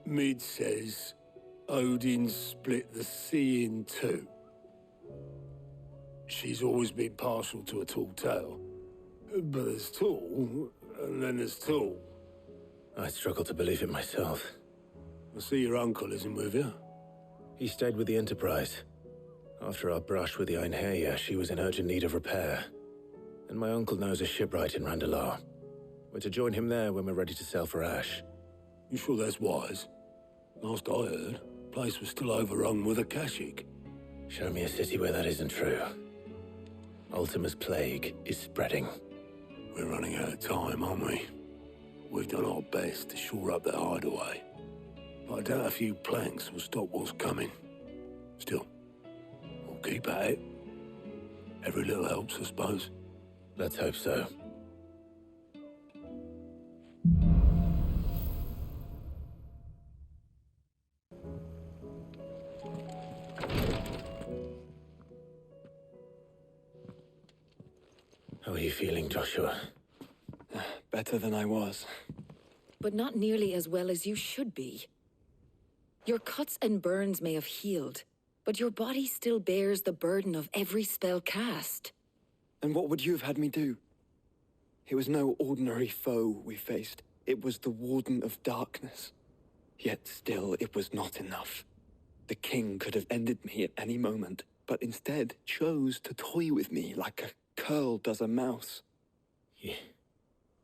Mid says Odin split the sea in two. She's always been partial to a tall tale. But there's tall, and then there's tall. I struggle to believe it myself. I see your uncle isn't with you. He stayed with the Enterprise. After our brush with the Einherja, she was in urgent need of repair. And my uncle knows a shipwright in Randalar. We're to join him there when we're ready to sail for Ash. You sure that's wise? Last I heard, the place was still overrun with Akashic. Show me a city where that isn't true. Ultima's plague is spreading. We're running out of time, aren't we? We've done our best to shore up that hideaway. But I doubt a few planks will stop what's coming. Still, we'll keep at it. Every little helps, I suppose. Let's hope so. How are you feeling, Joshua? Better than I was. But not nearly as well as you should be. Your cuts and burns may have healed, but your body still bears the burden of every spell cast. And what would you have had me do? It was no ordinary foe we faced. It was the Warden of Darkness. Yet still, it was not enough. The king could have ended me at any moment, but instead chose to toy with me like a curl does a mouse.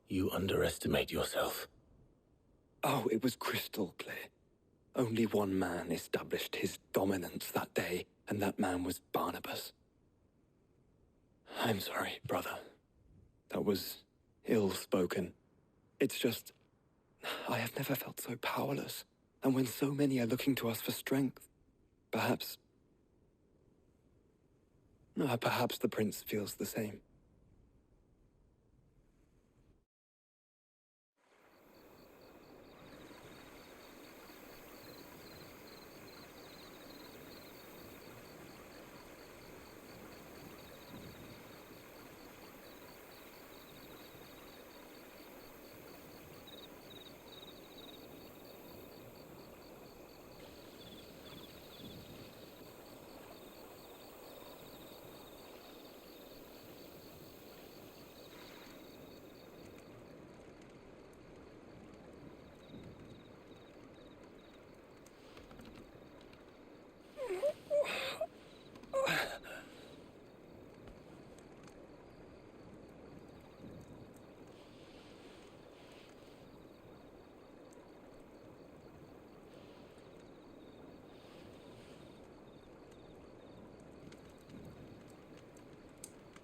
You underestimate yourself. Oh, it was crystal clear. Only one man established his dominance that day, and that man was Barnabas. I'm sorry, brother. That was ill-spoken. It's just, I have never felt so powerless. And when so many are looking to us for strength, perhaps the prince feels the same.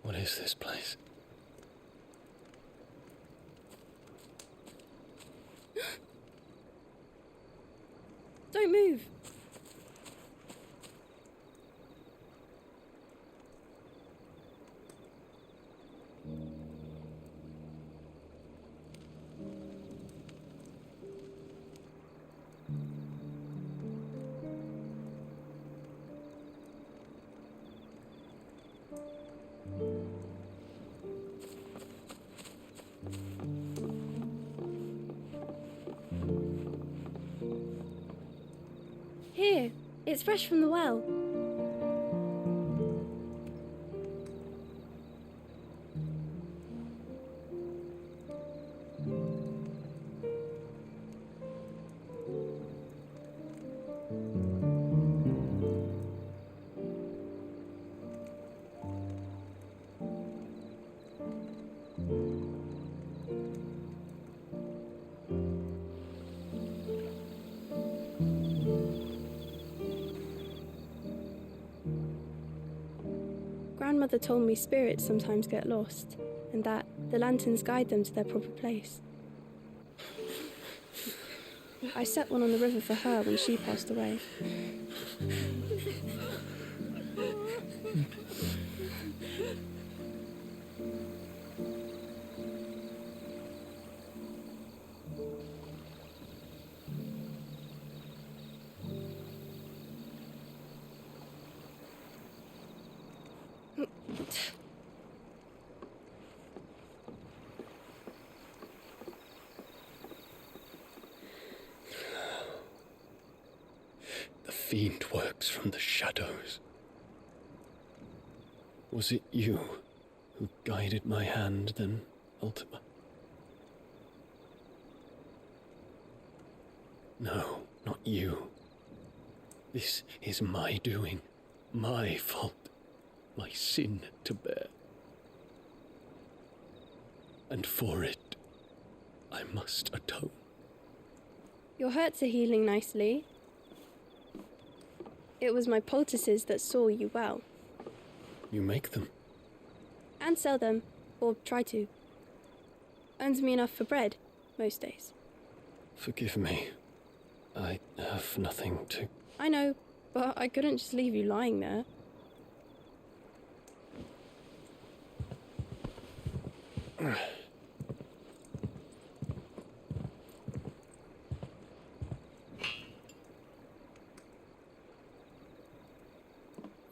What is this place? Don't move. Here, it's fresh from the well. Grandmother told me spirits sometimes get lost, and that the lanterns guide them to their proper place. I set one on the river for her when she passed away. The fiend works from the shadows. Was it you who guided my hand then, Ultima? No, not you. This is my doing, my fault, my sin to bear. And for it, I must atone. Your hurts are healing nicely. It was my poultices that saw you well. You make them? And sell them, or try to. Earns me enough for bread, most days. Forgive me. I have nothing to... I know, but I couldn't just leave you lying there.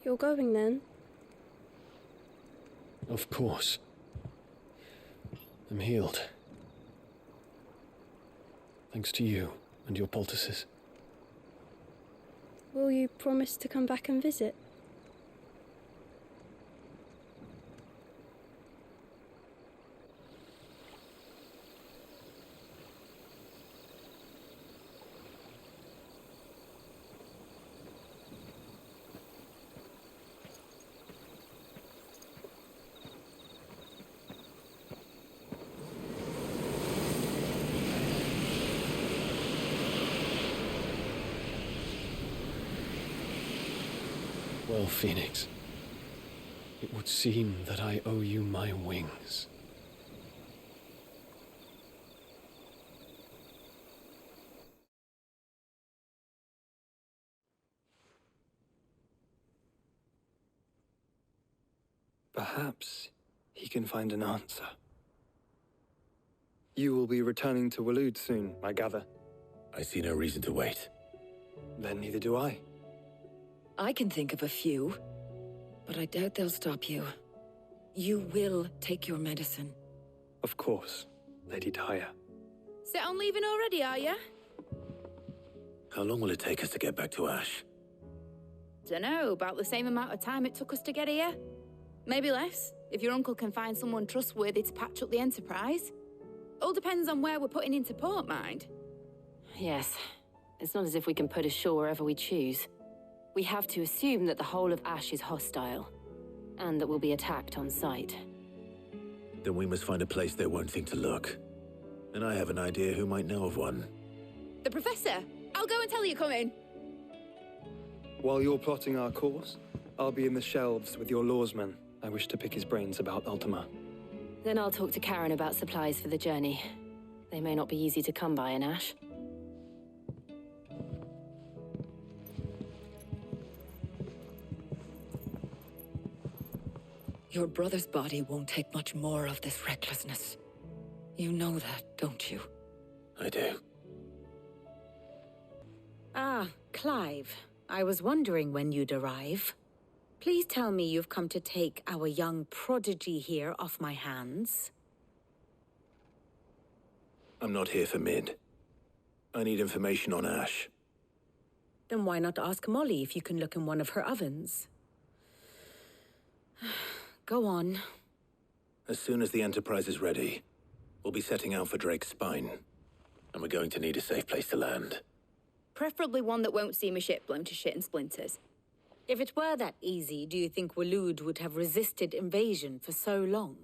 You're going then? Of course. I'm healed. Thanks to you and your poultices. Will you promise to come back and visit? Well, Phoenix, it would seem that I owe you my wings. Perhaps he can find an answer. You will be returning to Waloed soon, I gather. I see no reason to wait. Then neither do I. I can think of a few, but I doubt they'll stop you. You will take your medicine. Of course, Lady Daya. Set on leaving already, are ya? How long will it take us to get back to Ash? Dunno, about the same amount of time it took us to get here. Maybe less, if your uncle can find someone trustworthy to patch up the Enterprise. All depends on where we're putting into port, mind. Yes. It's not as if we can put ashore wherever we choose. We have to assume that the whole of Ash is hostile, and that we'll be attacked on sight. Then we must find a place they won't think to look. And I have an idea who might know of one. The Professor! I'll go and tell you coming! While you're plotting our course, I'll be in the shelves with your lawsman. I wish to pick his brains about Ultima. Then I'll talk to Karen about supplies for the journey. They may not be easy to come by in Ash. Your brother's body won't take much more of this recklessness. You know that, don't you? I do. Ah, Clive. I was wondering when you'd arrive. Please tell me you've come to take our young prodigy here off my hands. I'm not here for Mid. I need information on Ash. Then why not ask Molly if you can look in one of her ovens? Go on. As soon as the Enterprise is ready, we'll be setting out for Drake's Spine. And we're going to need a safe place to land. Preferably one that won't see my ship blown to shit and splinters. If it were that easy, do you think Waloed would have resisted invasion for so long?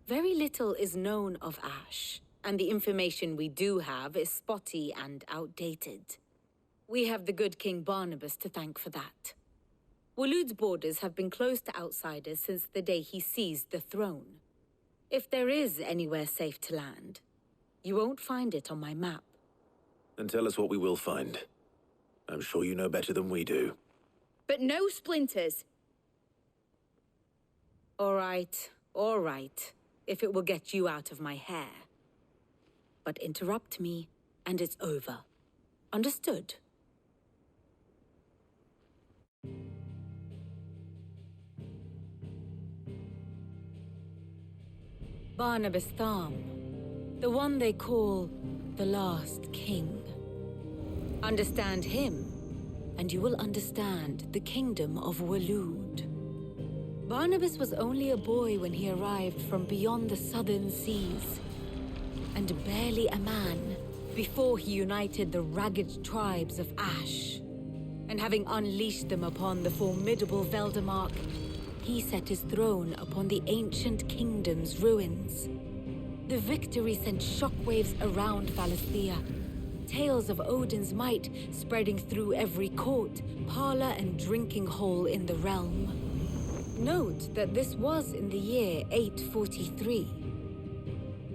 Very little is known of Ash, and the information we do have is spotty and outdated. We have the good King Barnabas to thank for that. Waloed's borders have been closed to outsiders since the day he seized the throne. If there is anywhere safe to land, you won't find it on my map. Then tell us what we will find. I'm sure you know better than we do. But no splinters. All right, if it will get you out of my hair. But interrupt me, and it's over. Understood? Barnabas Tham, the one they call the last king. Understand him, and you will understand the kingdom of Waloed. Barnabas was only a boy when he arrived from beyond the southern seas, and barely a man before he united the ragged tribes of Ash. And having unleashed them upon the formidable Veldemark, he set his throne upon the ancient kingdom's ruins. The victory sent shockwaves around Valisthea, tales of Odin's might spreading through every court, parlor, and drinking hole in the realm. Note that this was in the year 843,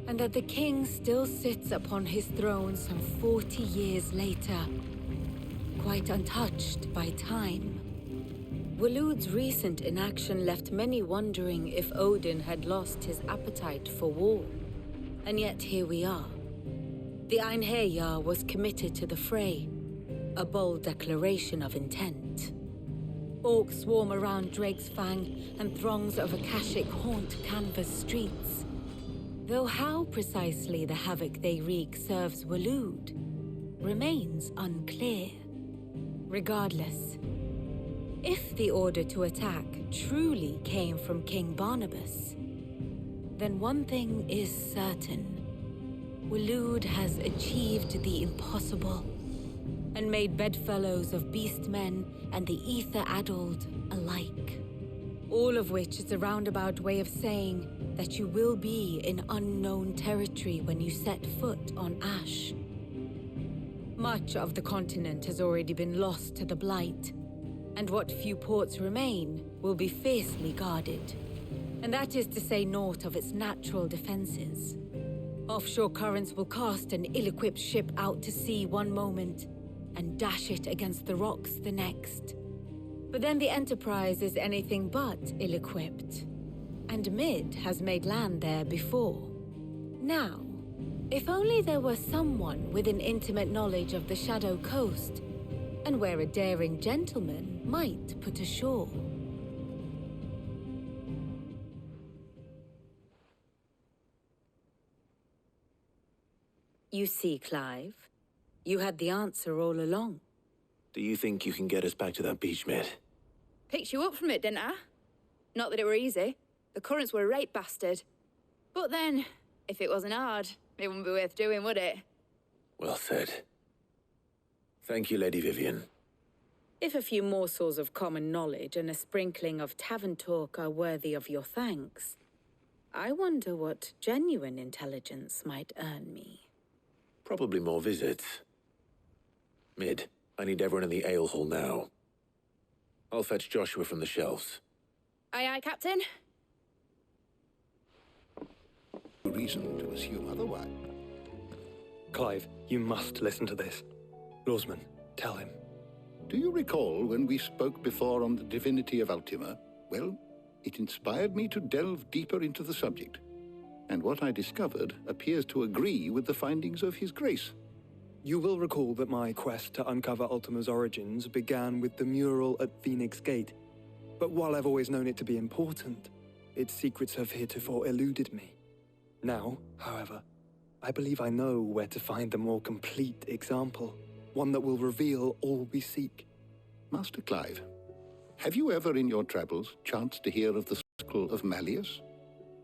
and that the king still sits upon his throne some 40 years later, quite untouched by time. Waloed's recent inaction left many wondering if Odin had lost his appetite for war. And yet here we are. The Einherjar was committed to the fray, a bold declaration of intent. Orcs swarm around Drake's Fang, and throngs of Akashic haunt Canvas streets. Though how precisely the havoc they wreak serves Waloed remains unclear. Regardless, if the order to attack truly came from King Barnabas, then one thing is certain. Waloed has achieved the impossible, and made bedfellows of beastmen and the ether-addled alike. All of which is a roundabout way of saying that you will be in unknown territory when you set foot on Ash. Much of the continent has already been lost to the Blight, and what few ports remain will be fiercely guarded. And that is to say naught of its natural defenses. Offshore currents will cast an ill-equipped ship out to sea one moment, and dash it against the rocks the next. But then the Enterprise is anything but ill-equipped, and Mid has made land there before. Now, if only there were someone with an intimate knowledge of the Shadow Coast, and where a daring gentleman might put ashore. You see, Clive, you had the answer all along. Do you think you can get us back to that beach, Mid? Picked you up from it, didn't I? Not that it were easy. The currents were a right bastard. But then, if it wasn't hard, it wouldn't be worth doing, would it? Well said. Thank you, Lady Vivian. If a few morsels of common knowledge and a sprinkling of tavern talk are worthy of your thanks, I wonder what genuine intelligence might earn me. Probably more visits. Mid, I need everyone in the ale hall now. I'll fetch Joshua from the shelves. Aye, aye, Captain. Reason to assume otherwise. Clive, you must listen to this. Lawsman, tell him. Do you recall when we spoke before on the divinity of Ultima? Well, it inspired me to delve deeper into the subject. And what I discovered appears to agree with the findings of His Grace. You will recall that my quest to uncover Ultima's origins began with the mural at Phoenix Gate. But while I've always known it to be important, its secrets have heretofore eluded me. Now, however, I believe I know where to find the more complete example. one that will reveal all we seek. Master Clive, have you ever in your travels chanced to hear of the circle of Malleus?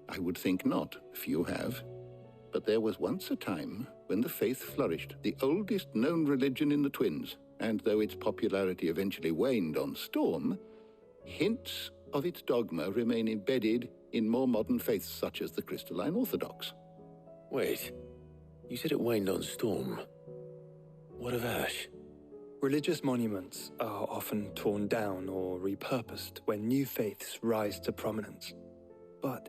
I would think not, if you have. But there was once a time when the faith flourished, the oldest known religion in the Twins, and though its popularity eventually waned on Storm, hints of its dogma remain embedded in more modern faiths such as the Crystalline Orthodox. Wait, you said it waned on Storm. What of Ash? Religious monuments are often torn down or repurposed when new faiths rise to prominence. But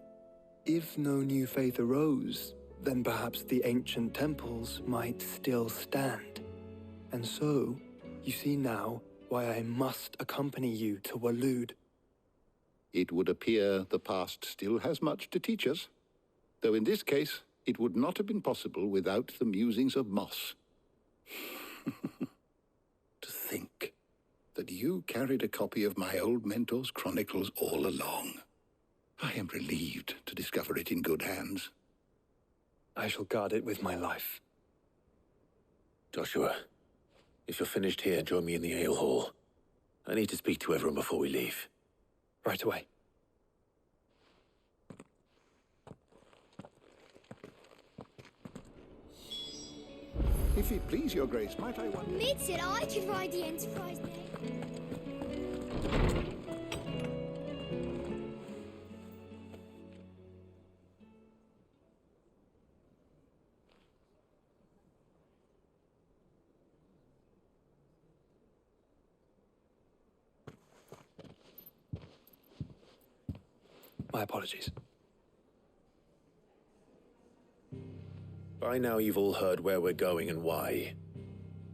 if no new faith arose, then perhaps the ancient temples might still stand. And so, you see now why I must accompany you to Waloed. It would appear the past still has much to teach us, though in this case, it would not have been possible without the musings of Moss. To think that you carried a copy of my old mentor's chronicles all along. I am relieved to discover it in good hands. I shall guard it with my life. Joshua, if you're finished here, join me in the ale hall. I need to speak to everyone before we leave. Right away. If it please your grace, might I wonder... Mid said I could ride the Enterprise there. My apologies. By now you've all heard where we're going and why.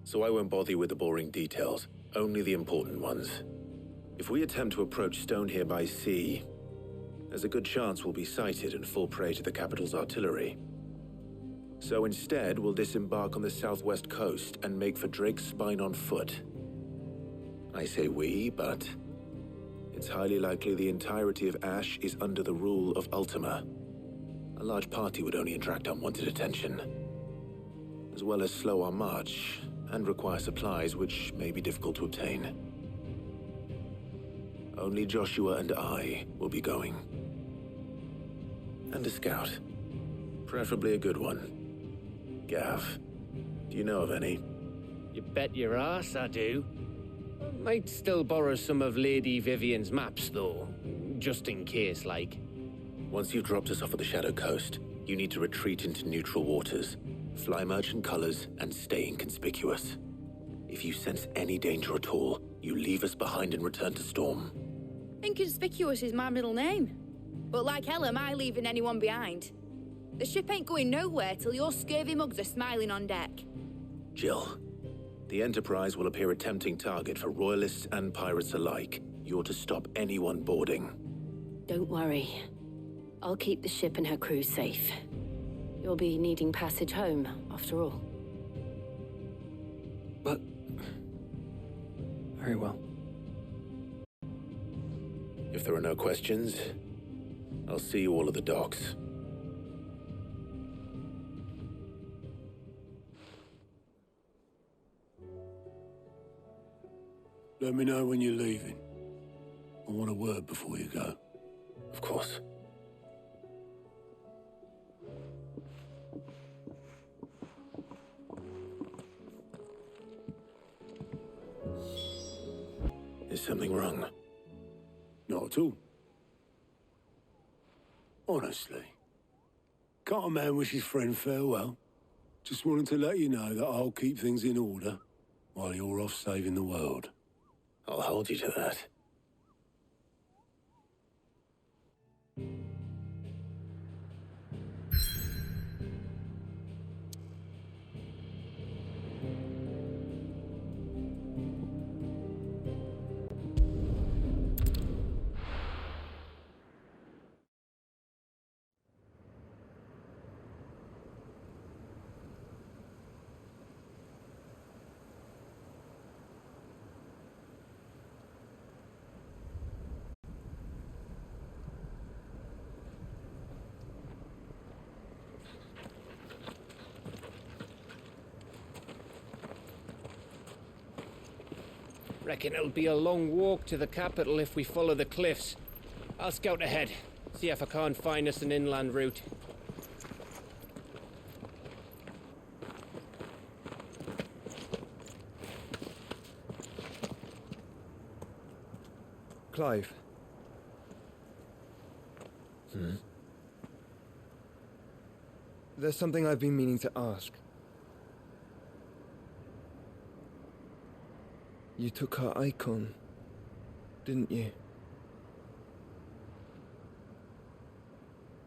So I won't bother you with the boring details, only the important ones. If we attempt to approach Stone here by sea, there's a good chance we'll be sighted and fall prey to the capital's artillery. So instead, we'll disembark on the southwest coast and make for Drake's Spine on foot. I say we, but it's highly likely the entirety of Ash is under the rule of Ultima. A large party would only attract unwanted attention, as well as slow our march and require supplies which may be difficult to obtain. Only Joshua and I will be going. And a scout. Preferably a good one. Gav, do you know of any? You bet your ass I do. Might still borrow some of Lady Vivian's maps, though. Just in case, like. Once you've dropped us off at the Shadow Coast, you need to retreat into neutral waters, fly merchant colors, and stay inconspicuous. If you sense any danger at all, you leave us behind and return to Storm. Inconspicuous is my middle name. But like hell am I leaving anyone behind. The ship ain't going nowhere till your scurvy mugs are smiling on deck. Jill, the Enterprise will appear a tempting target for royalists and pirates alike. You're to stop anyone boarding. Don't worry. I'll keep the ship and her crew safe. You'll be needing passage home, after all. But... very well. If there are no questions, I'll see you all at the docks. Let me know when you're leaving. I want a word before you go. Of course. Is something wrong? Not at all. Honestly. Can't a man wish his friend farewell? Just wanted to let you know that I'll keep things in order while you're off saving the world. I'll hold you to that. Reckon it'll be a long walk to the capital if we follow the cliffs. I'll scout ahead, see if I can't find us an inland route. Clive. There's something I've been meaning to ask. You took her icon, didn't you?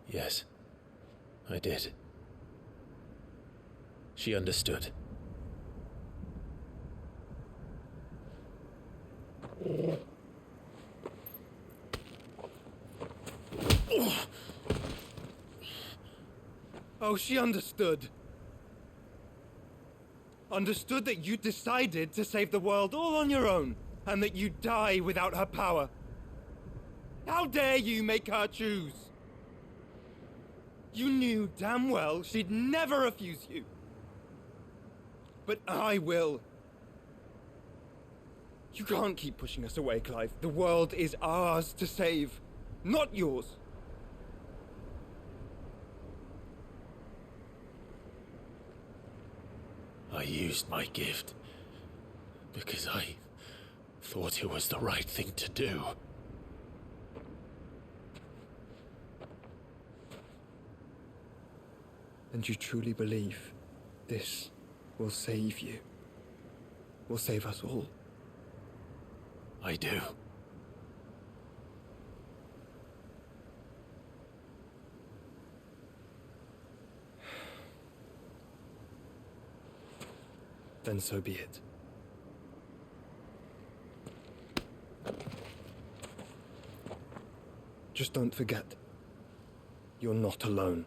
Yes, I did. She understood. Oh, she understood. Understood that you decided to save the world all on your own, and that you'd die without her power. How dare you make her choose? You knew damn well she'd never refuse you. But I will. You can't keep pushing us away, Clive. The world is ours to save, not yours. I used my gift because I thought it was the right thing to do. And you truly believe this will save you? Will save us all? I do. Then so be it. Just don't forget, you're not alone.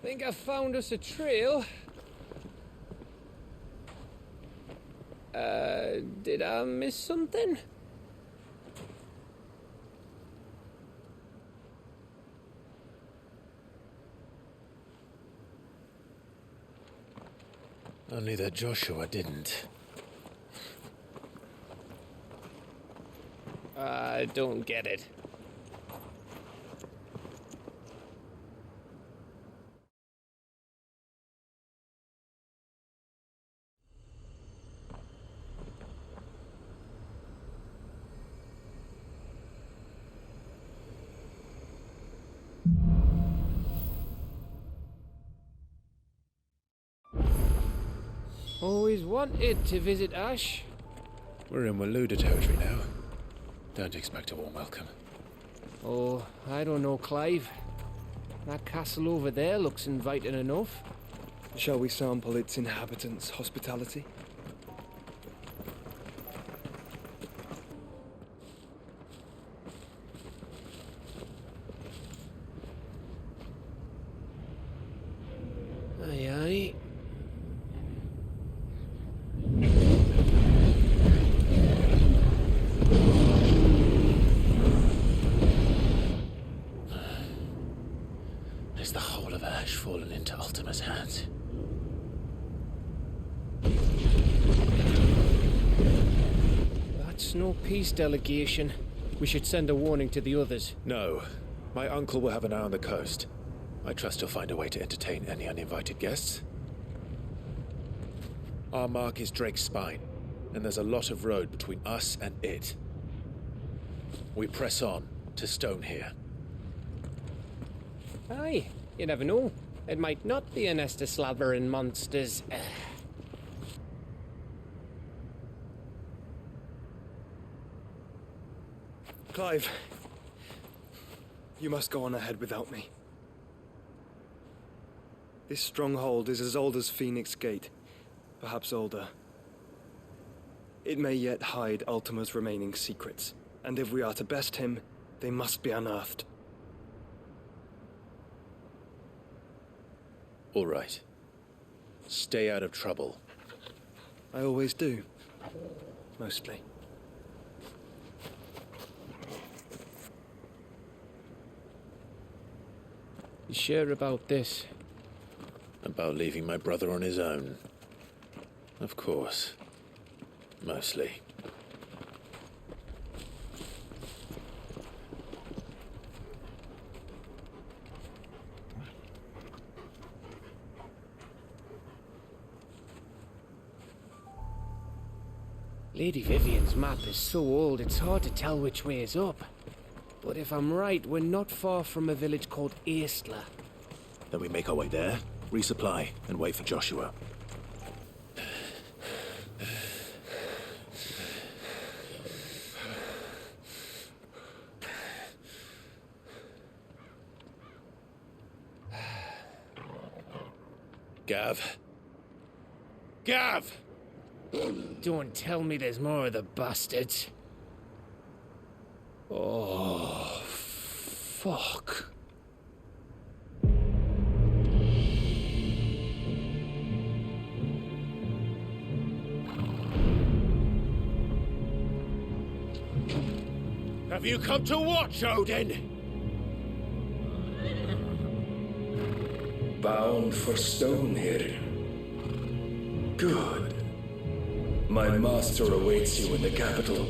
Think I found us a trail. Did I miss something? Only that Joshua didn't. I don't get it. Always wanted to visit Ash. We're in Waluda territory now. Don't expect a warm welcome. Oh, I don't know, Clive. That castle over there looks inviting enough. Shall we sample its inhabitants' hospitality? Aye, aye. Is the whole of Ash fallen into Ultima's hands? That's no peace delegation. We should send a warning to the others. No. My uncle will have an eye on the coast. I trust he'll find a way to entertain any uninvited guests. Our mark is Drake's Spine, and there's a lot of road between us and it. We press on to Stone here. Aye, you never know. It might not be a nest of slabbering monsters. Clive, you must go on ahead without me. This stronghold is as old as Phoenix Gate, perhaps older. It may yet hide Ultima's remaining secrets, and if we are to best him, they must be unearthed. All right. Stay out of trouble. I always do. Mostly. You sure about this? About leaving my brother on his own. Of course. Mostly. Lady Vivian's map is so old it's hard to tell which way is up. But if I'm right, we're not far from a village called Aistla. Then we make our way there, resupply, and wait for Joshua. Gav. Gav! Don't tell me there's more of the bastards. Oh, fuck. Have you come to watch, Odin? Bound for stone here. Good. My master awaits you in the capital,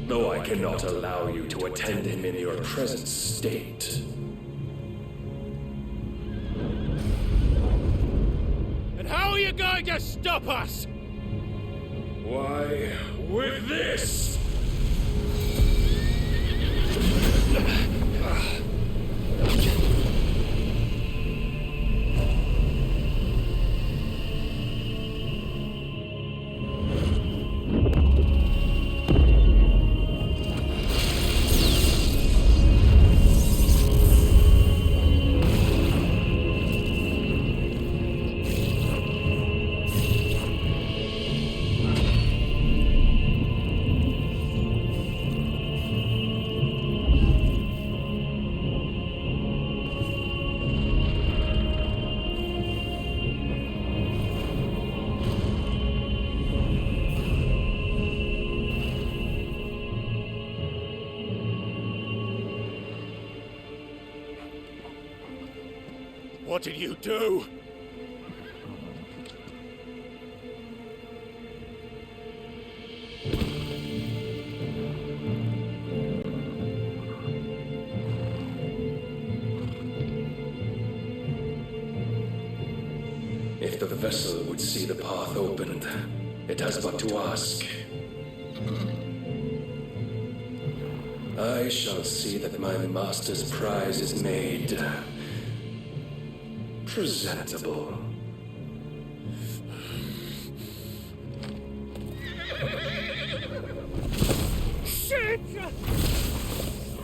though I cannot allow you to attend him in your present state. And how are you going to stop us? Why, with this! What did you do? If the vessel would see the path opened, it has but to ask. I shall see that my master's prize is made presentable. Shit!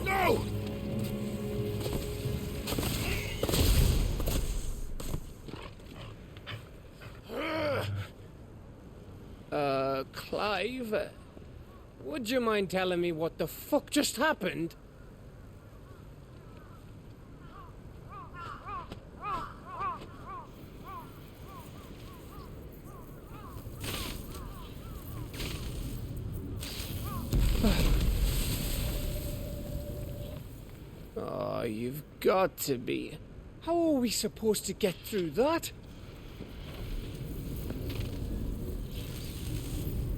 No! Clive, would you mind telling me what the fuck just happened? Oh, you've got to be. How are we supposed to get through that?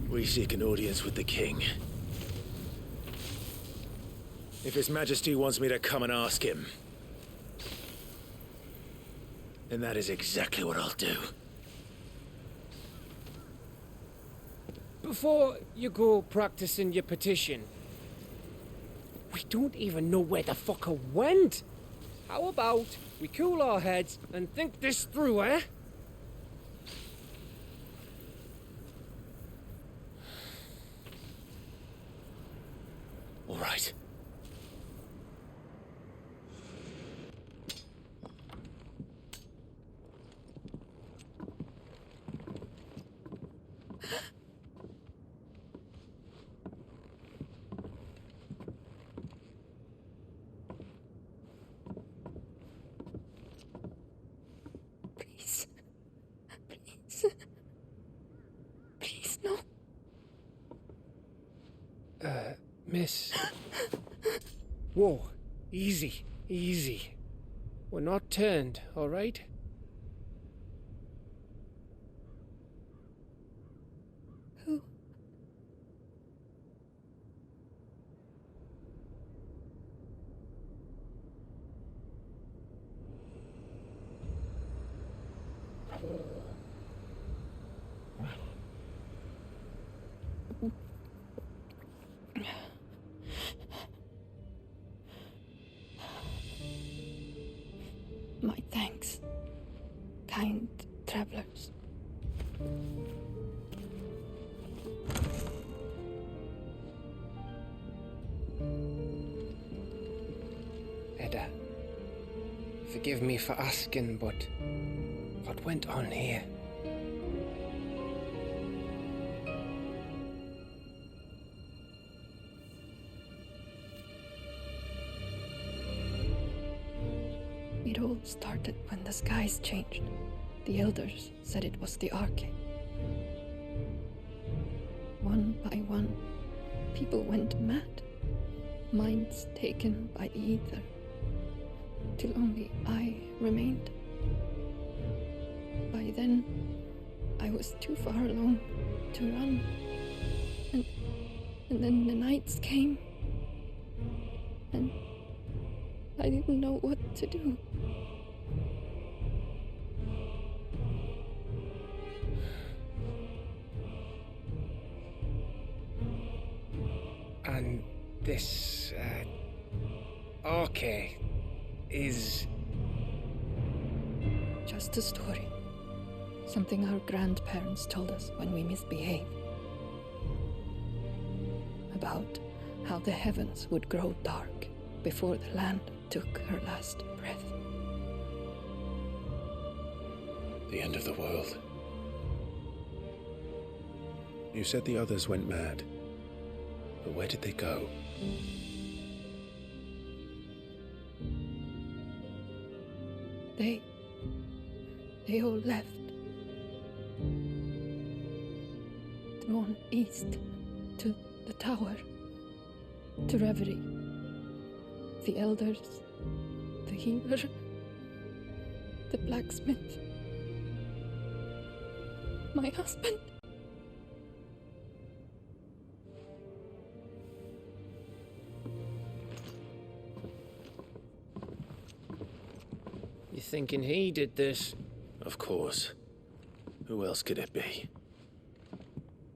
We seek an audience with the king. If His Majesty wants me to come and ask him, then that is exactly what I'll do. Before you go practicing your petition, we don't even know where the fucker went. How about we cool our heads and think this through, eh? All right. Please, no. Miss. Whoa, easy, easy. We're not turned, all right? Who? My thanks, kind travelers. Edda, forgive me for asking, but what went on here? It all started when the skies changed. The elders said it was the Arche. One by one, people went mad, minds taken by the ether, till only I remained. By then, I was too far along to run, and then the nights came, and I didn't know what to do. And this, Arche is... Just a story. Something our grandparents told us when we misbehaved. About how the heavens would grow dark before the land took her last breath. The end of the world. You said the others went mad. But where did they go? They all left. Drawn east to the tower, to reverie. The elders, the healer, the blacksmith, my husband. You thinking he did this? Of course. Who else could it be?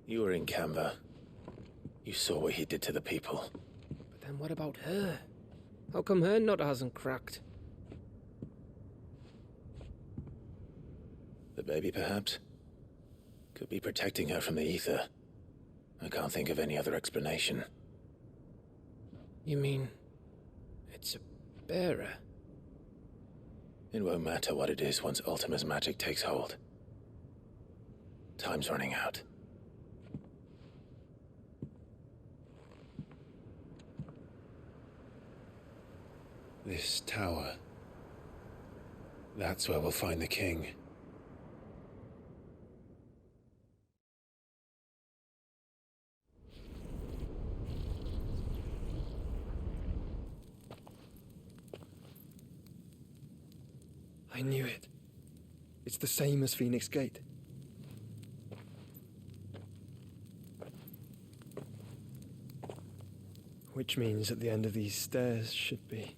You were in Canva. You saw what he did to the people. But then what about her? How come her nut hasn't cracked? The baby, perhaps? Could be protecting her from the ether. I can't think of any other explanation. You mean... it's a bearer? It won't matter what it is once Ultima's magic takes hold. Time's running out. This tower. That's where we'll find the king. I knew it. It's the same as Phoenix Gate. Which means at the end of these stairs should be...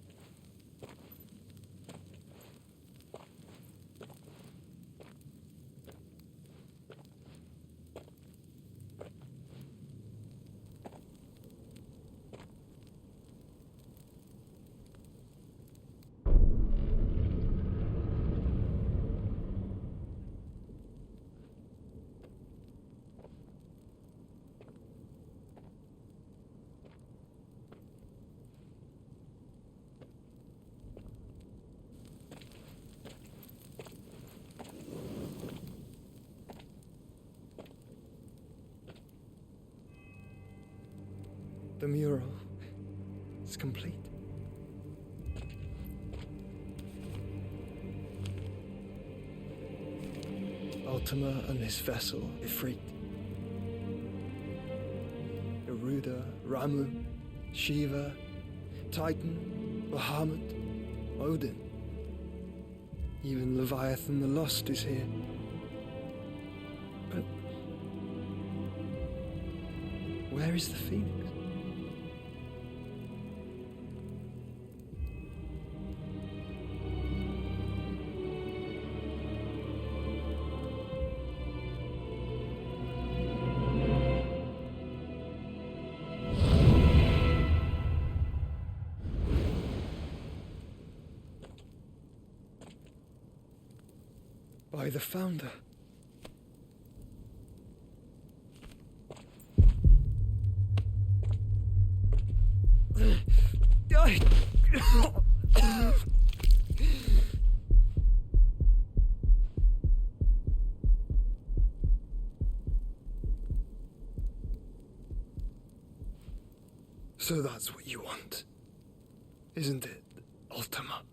The mural is complete. Ultima and his vessel, Ifrit. Garuda, Ramu, Shiva, Titan, Bahamut, Odin. Even Leviathan the Lost is here. Where is the phoenix? By the founder. So that's what you want, isn't it, Ultima?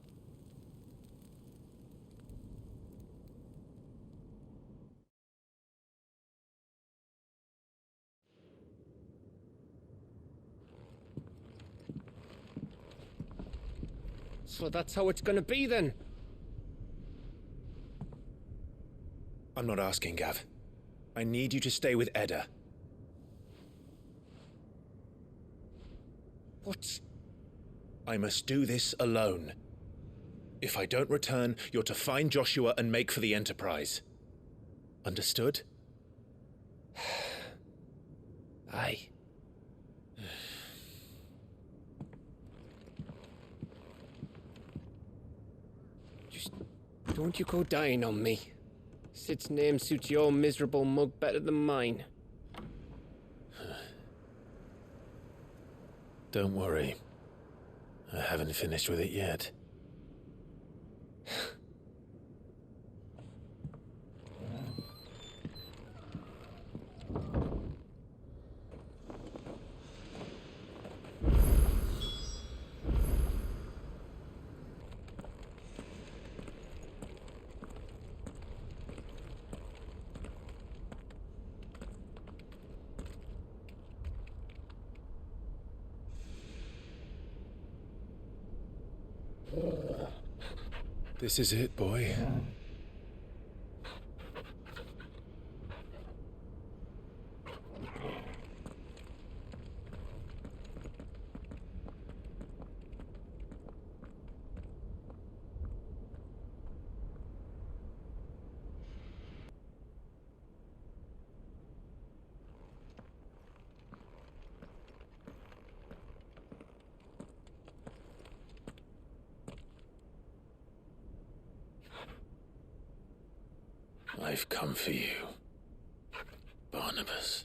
So that's how it's gonna be then? I'm not asking, Gav. I need you to stay with Edda. What? I must do this alone. If I don't return, you're to find Joshua and make for the Enterprise. Understood? Aye. Just don't you go dying on me. Sid's name suits your miserable mug better than mine. Don't worry. I haven't finished with it yet. This is it, boy. I've come for you, Barnabas.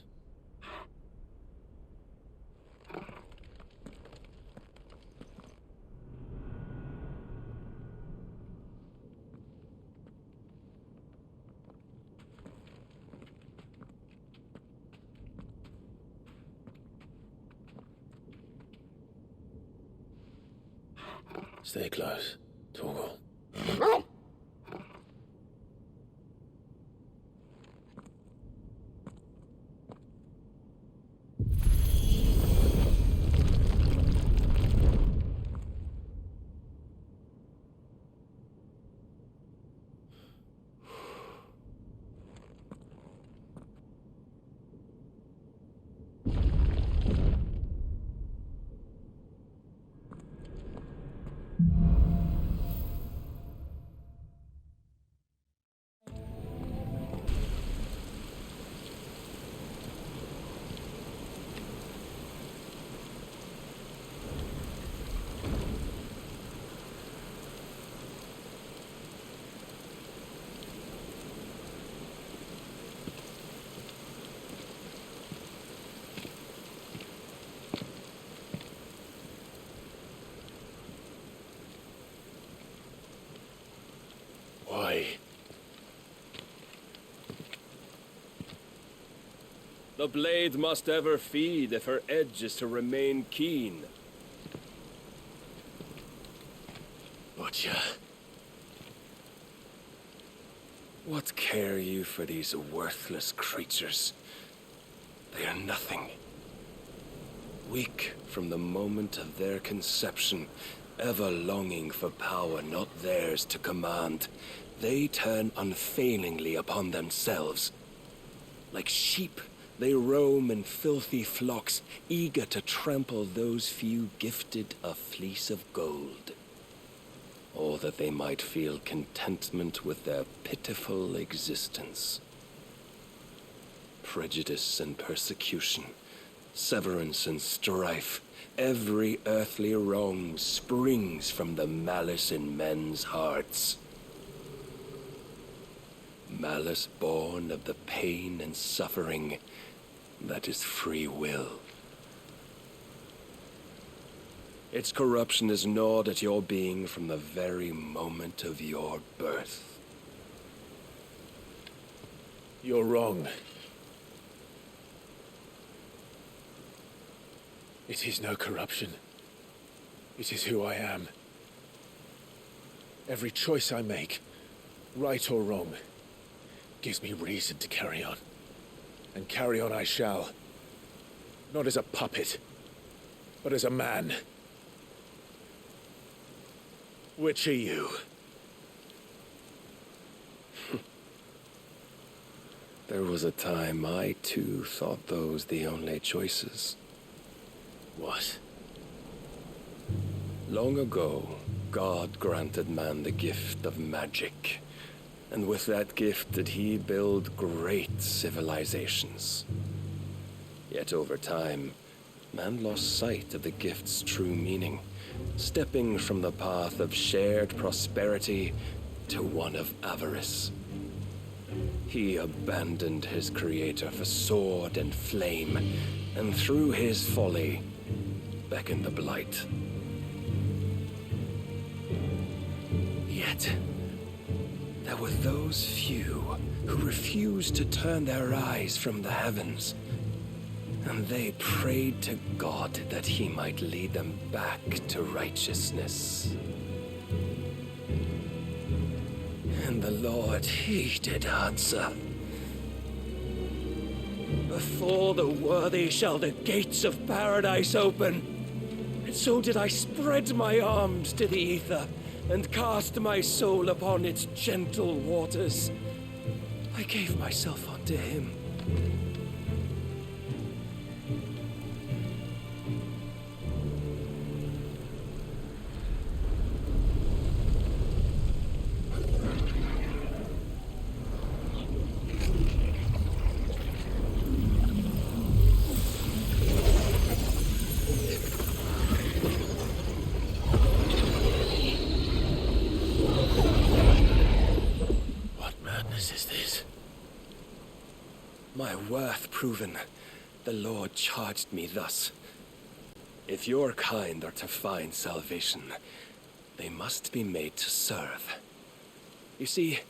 Stay close, Torgal. Why? The blade must ever feed if her edge is to remain keen. Butcher. What care you for these worthless creatures? They are nothing. Weak from the moment of their conception, ever longing for power not theirs to command, they turn unfailingly upon themselves. Like sheep They roam in filthy flocks, eager to trample those few gifted a fleece of gold. Or that they might feel contentment with their pitiful existence. Prejudice and persecution, severance and strife, every earthly wrong springs from the malice in men's hearts. Malice born of the pain and suffering that is free will. Its corruption is gnawed at your being from the very moment of your birth. You're wrong. It is no corruption. It is who I am. Every choice I make, right or wrong, gives me reason to carry on. And carry on I shall. Not as a puppet, but as a man. Which are you? There was a time I too thought those the only choices. What? Long ago, God granted man the gift of magic. And with that gift did he build great civilizations. Yet over time, man lost sight of the gift's true meaning, stepping from the path of shared prosperity to one of avarice. He abandoned his creator for sword and flame, and through his folly, beckoned the blight. Yet, there were those few who refused to turn their eyes from the heavens, and they prayed to God that he might lead them back to righteousness. And the Lord, he did answer. Before the worthy shall the gates of paradise open. And so did I spread my arms to the ether, and cast my soul upon its gentle waters. I gave myself unto him. My worth proven, the Lord charged me thus. If your kind are to find salvation, they must be made to serve. You see,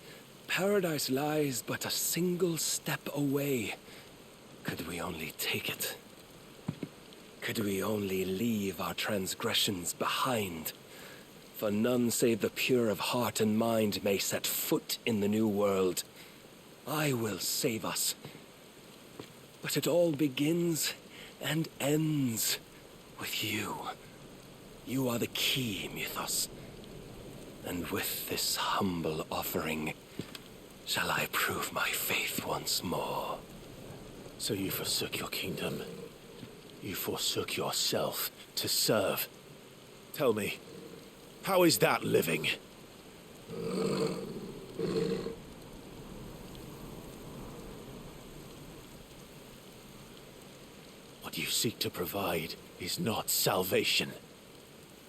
paradise lies but a single step away. Could we only take it? Could we only leave our transgressions behind? For none save the pure of heart and mind may set foot in the new world. I will save us. But it all begins and ends with you. You are the key, Mythos. And with this humble offering, shall I prove my faith once more. So you forsook your kingdom. You forsook yourself to serve. Tell me, how is that living? What you seek to provide is not salvation.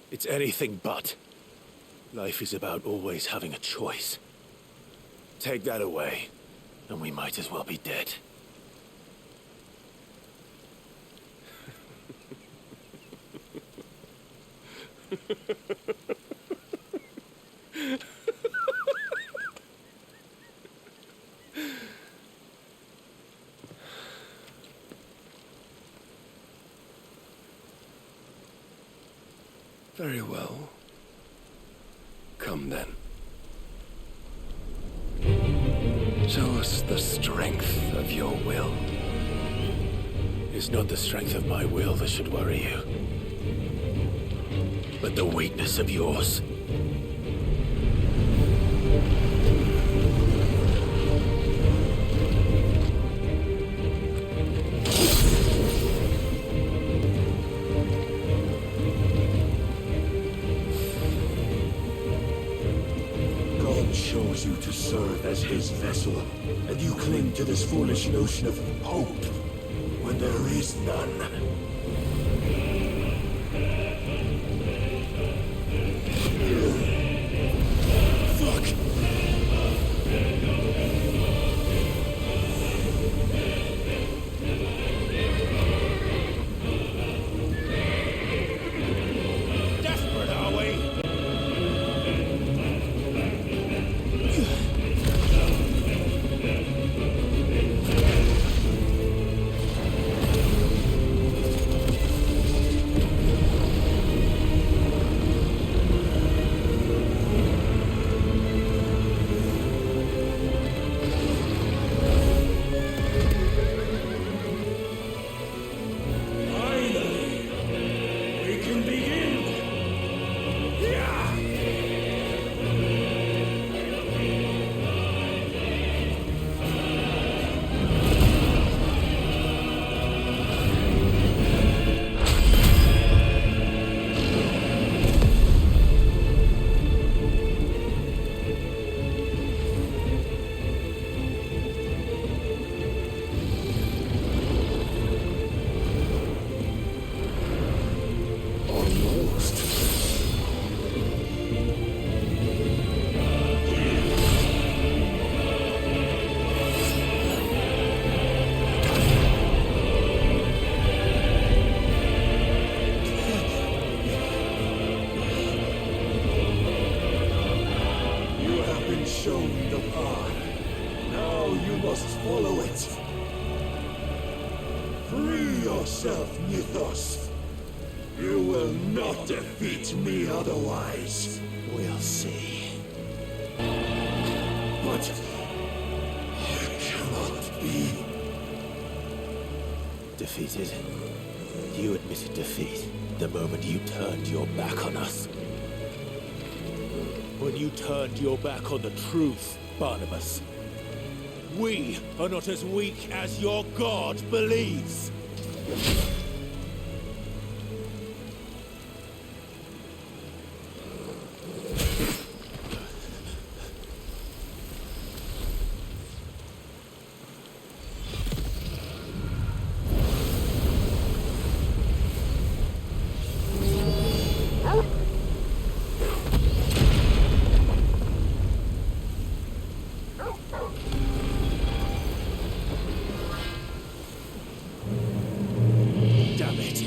It's anything but. Life is about always having a choice. Take that away, and we might as well be dead. Very well. Come then. Show us the strength of your will. It's not the strength of my will that should worry you, but the weakness of yours. his vessel, and you cling to this foolish notion of hope when there is none. Fuck! Desperate, are we? Finally, we can begin. Yeah! Almost. You have been shown the path. Now you must follow it. Free yourself, Mythos. You will not defeat me otherwise. We'll see. But it cannot be. Defeated? You admitted defeat the moment you turned your back on us. When you turned your back on the truth, Barnabas. We are not as weak as your God believes. Damn it.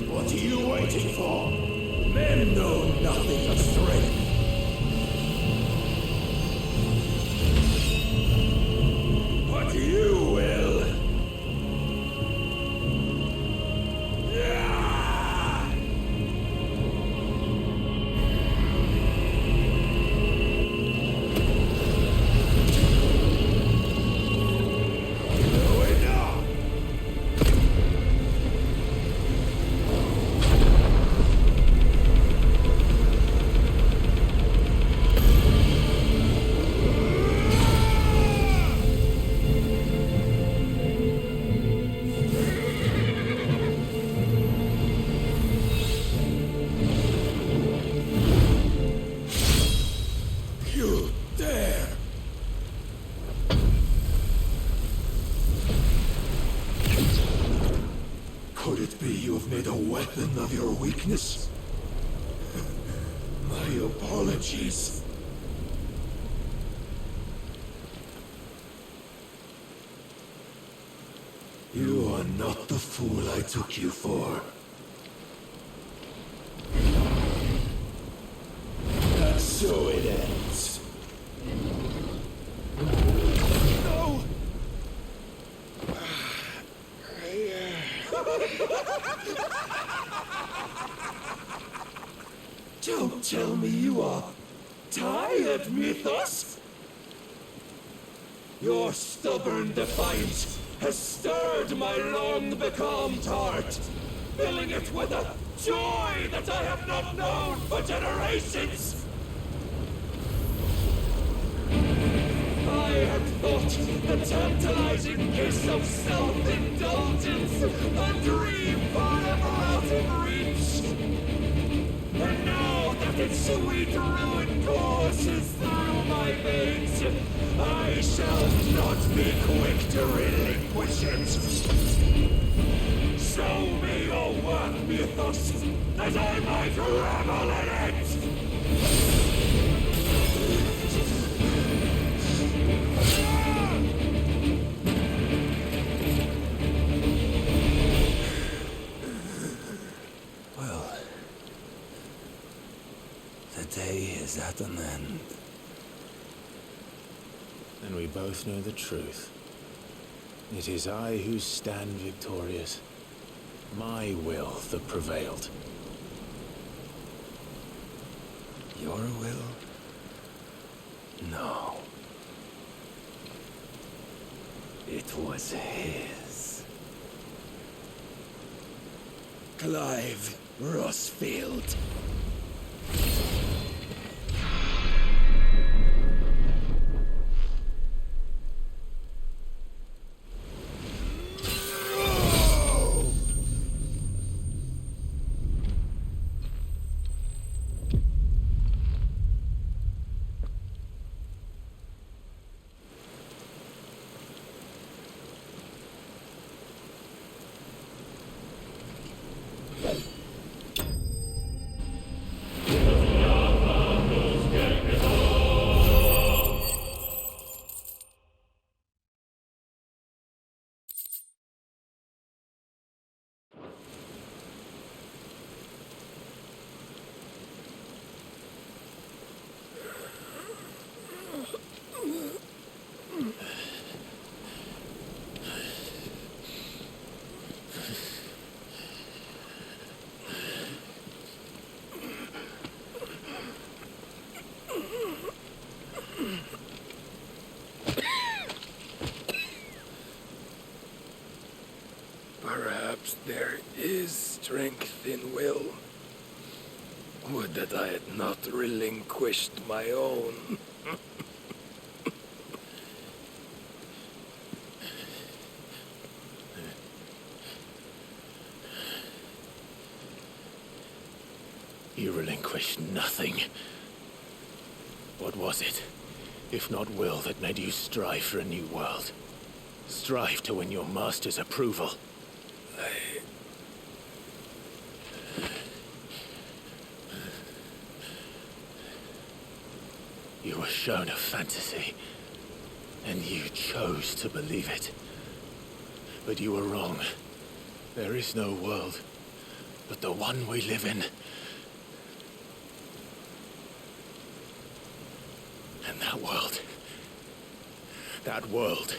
What are you waiting for? Men know nothing of strength. But you will. Yeah! Going now. You dare! Could it be you have made a weapon of your weakness? My apologies. You are not the fool I took you for. And so it ends. No! Don't tell me you are tired, Mythos! Your stubborn defiance has stirred my long-becalmed heart, filling it with a joy that I have not known for generations! I had thought the tantalizing kiss of self-indulgence a dream forever out of reach. And now that its sweet ruin courses through my veins, I shall not be quick to relinquish it. Show me your work, Mythos, that I might revel in it! Well, the day is at an end. And we both know the truth. It is I who stand victorious. My will that prevailed. Your will? No. It was his. Clive Rossfield. Perhaps there is strength in will. Would that I had not relinquished my own. You relinquished nothing. What was it, if not will, that made you strive for a new world? Strive to win your master's approval? You were shown a fantasy, and you chose to believe it. But you were wrong. There is no world, but the one we live in. And that world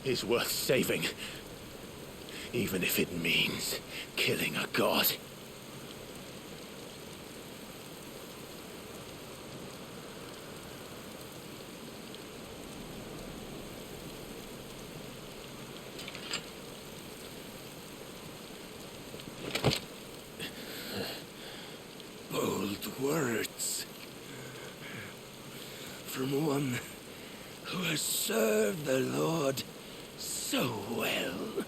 is worth saving, even if it means killing a god. Bold words from one who has served the Lord so well.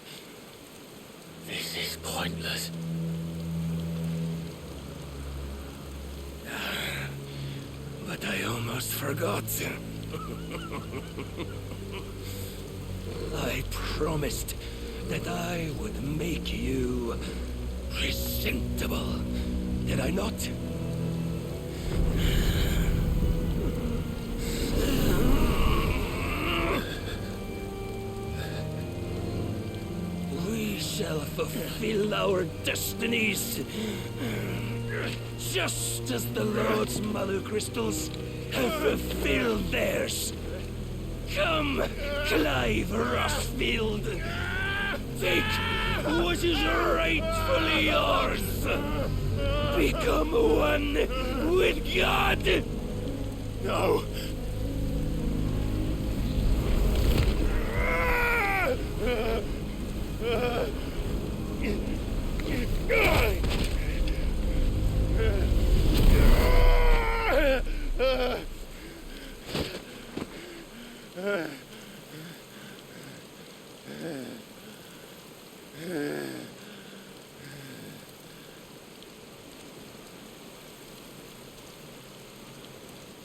This is pointless. But I almost forgot. I promised that I would make you presentable. Did I not? shall fulfill our destinies. Just as the Lord's mother crystals have fulfilled theirs. Come, Clive Rossfield. Take what is rightfully yours. Become one with God. No.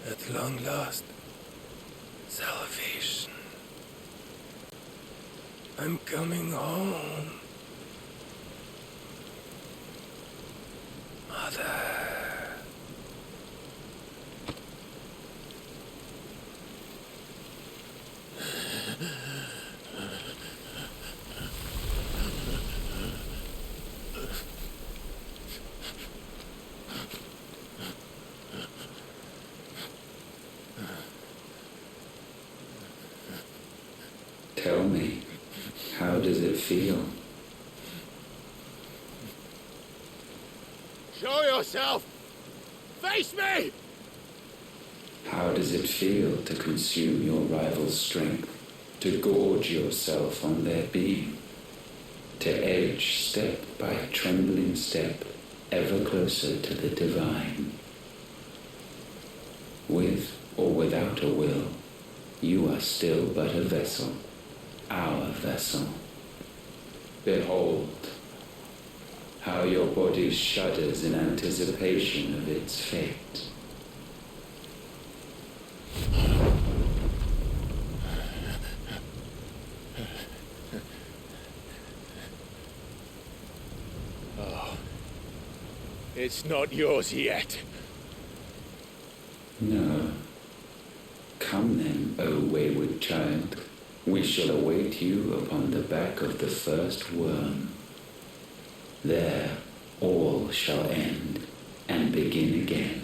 At long last, salvation. I'm coming home. Mother. Tell me, how does it feel? Show yourself! Face me! How does it feel to consume your rival's strength, to gorge yourself on their beam, to edge step by trembling step ever closer to the divine? With or without a will, you are still but a vessel, our vessel. Behold, how your body shudders in anticipation of its fate. Oh, it's not yours yet. No. Come then, O wayward child. We shall await you upon the back of the first worm. There all shall end and begin again.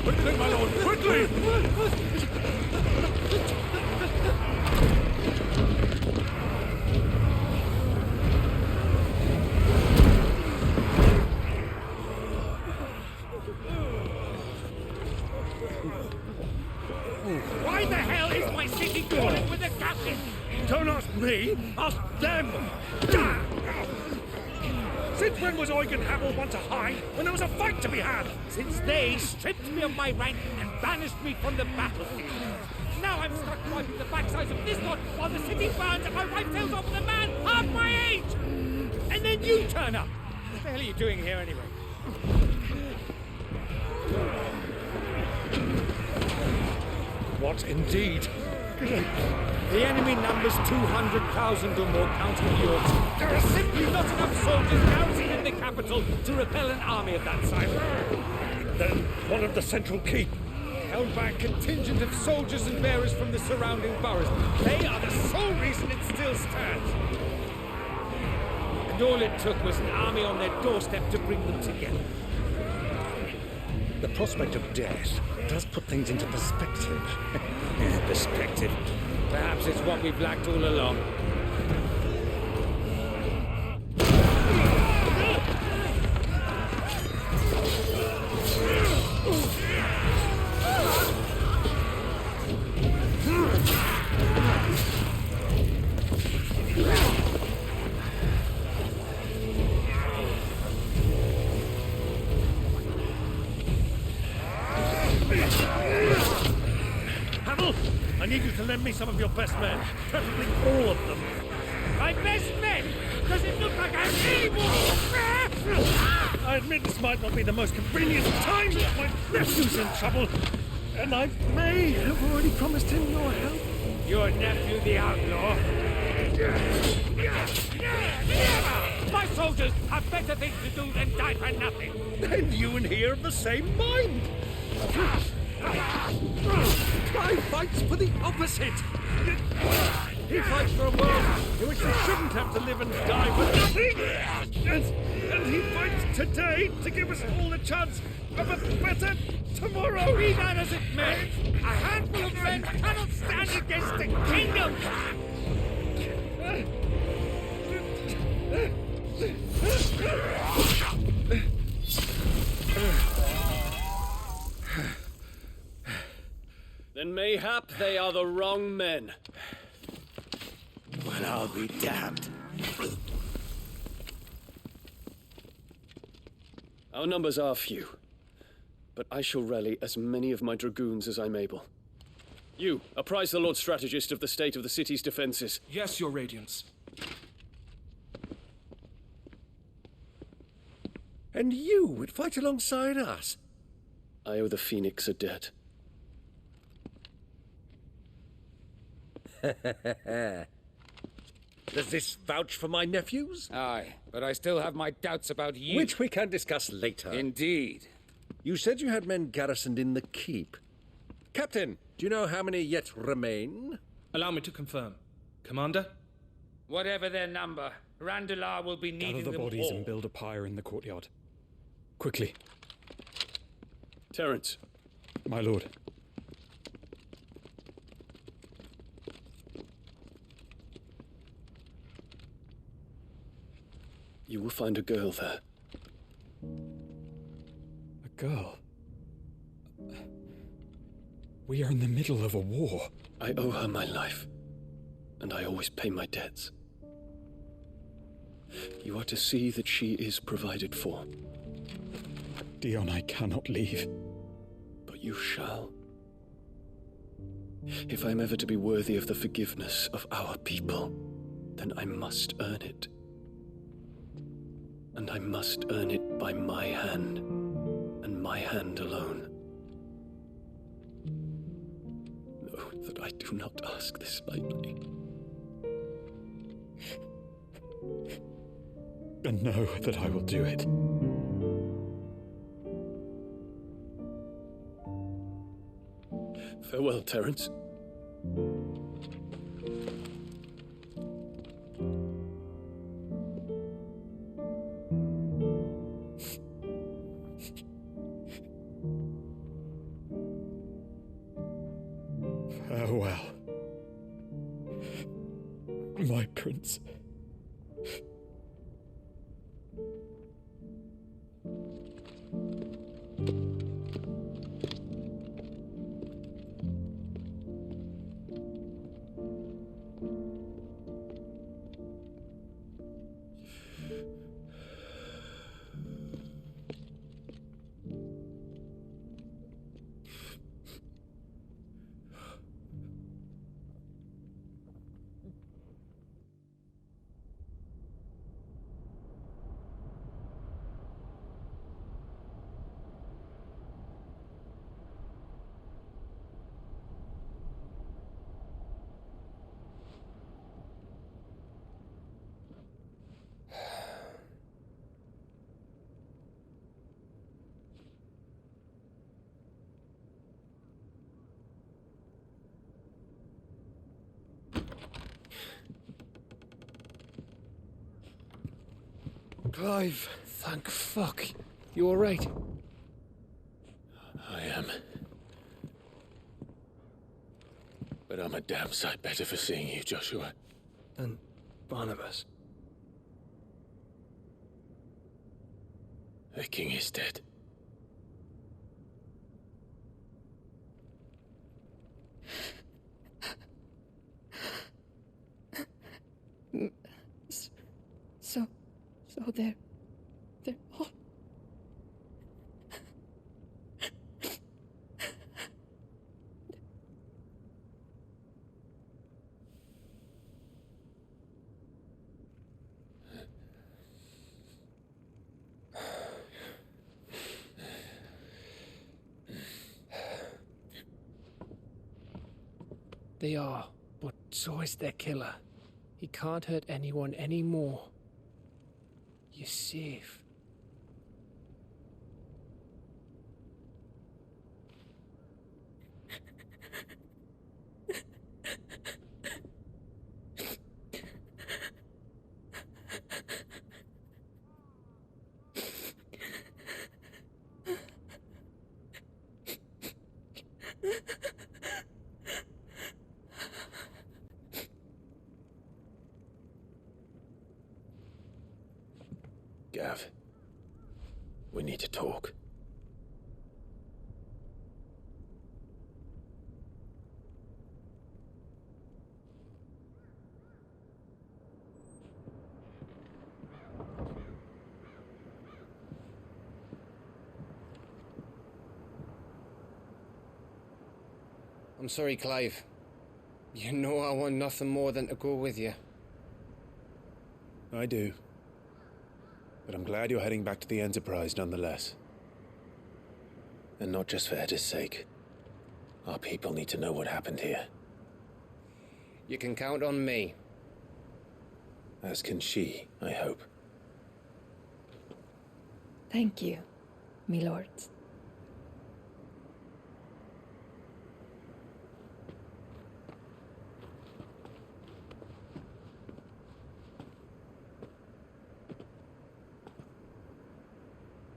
Quickly, my lord, quickly! Why the hell is my city crawling with the captain? Don't ask me, ask them! Since when was Eugen Havel one to hide when there was a fight to be had? Since they stripped me of my rank and banished me from the battlefield. Now I'm stuck wiping the backsides of this lot while the city burns and my wife tails off with a man half my age! And then you turn up! What the hell are you doing here anyway? What indeed? The enemy numbers 200,000 or more, counting yours. There are simply not enough soldiers garrisoning the capital capital to repel an army of that size. Then one of the central keep, held by a contingent of soldiers and bearers from the surrounding boroughs. They are the sole reason it still stands. And all it took was an army on their doorstep to bring them together. The prospect of death does put things into perspective. Perspective. Perhaps it's what we've lacked all along. I need you to lend me some of your best men, preferably all of them. My best men? Does it look like I have any more? I admit this might not be the most convenient time, but my nephew's in trouble, and I may have already promised him your help. Your nephew, the outlaw? My soldiers have better things to do than die for nothing. Then you and he are of the same mind. Try fights for the opposite. He fights for a world in which they shouldn't have to live and die for nothing. And he fights today to give us all the chance of a better tomorrow. Be that as it may, a handful of men cannot stand against the kingdom. Then mayhap they are the wrong men. Well, I'll be damned. Our numbers are few, but I shall rally as many of my dragoons as I'm able. You, apprise the Lord Strategist of the state of the city's defenses. Yes, Your Radiance. And you would fight alongside us? I owe the Phoenix a debt. Does this vouch for my nephews? Aye, but I still have my doubts about you. Which we can discuss later. Indeed. You said you had men garrisoned in the keep. Captain, do you know how many yet remain? Allow me to confirm. Commander? Whatever their number, Randalar will be needing Gather the them bodies all. and build a pyre in the courtyard. Quickly. Terence. My lord. You will find a girl there. A girl? We are in the middle of a war. I owe her my life, and I always pay my debts. You are to see that she is provided for. Dion, I cannot leave. But you shall. If I'm ever to be worthy of the forgiveness of our people, then I must earn it. And I must earn it by my hand, and my hand alone. Know that I do not ask this lightly. And know that I will do it. Farewell, Terence. Farewell, my prince. Clive! Thank fuck. You alright? I am. But I'm a damn sight better for seeing you, Joshua. And Barnabas. The king is dead. So they're all... They are, but so is their killer. He can't hurt anyone anymore. You're safe. Gav, we need to talk. I'm sorry, Clive. You know I want nothing more than to go with you. I do. But I'm glad you're heading back to the Enterprise nonetheless. And not just for Etter's sake. Our people need to know what happened here. You can count on me. As can she, I hope. Thank you, me lords.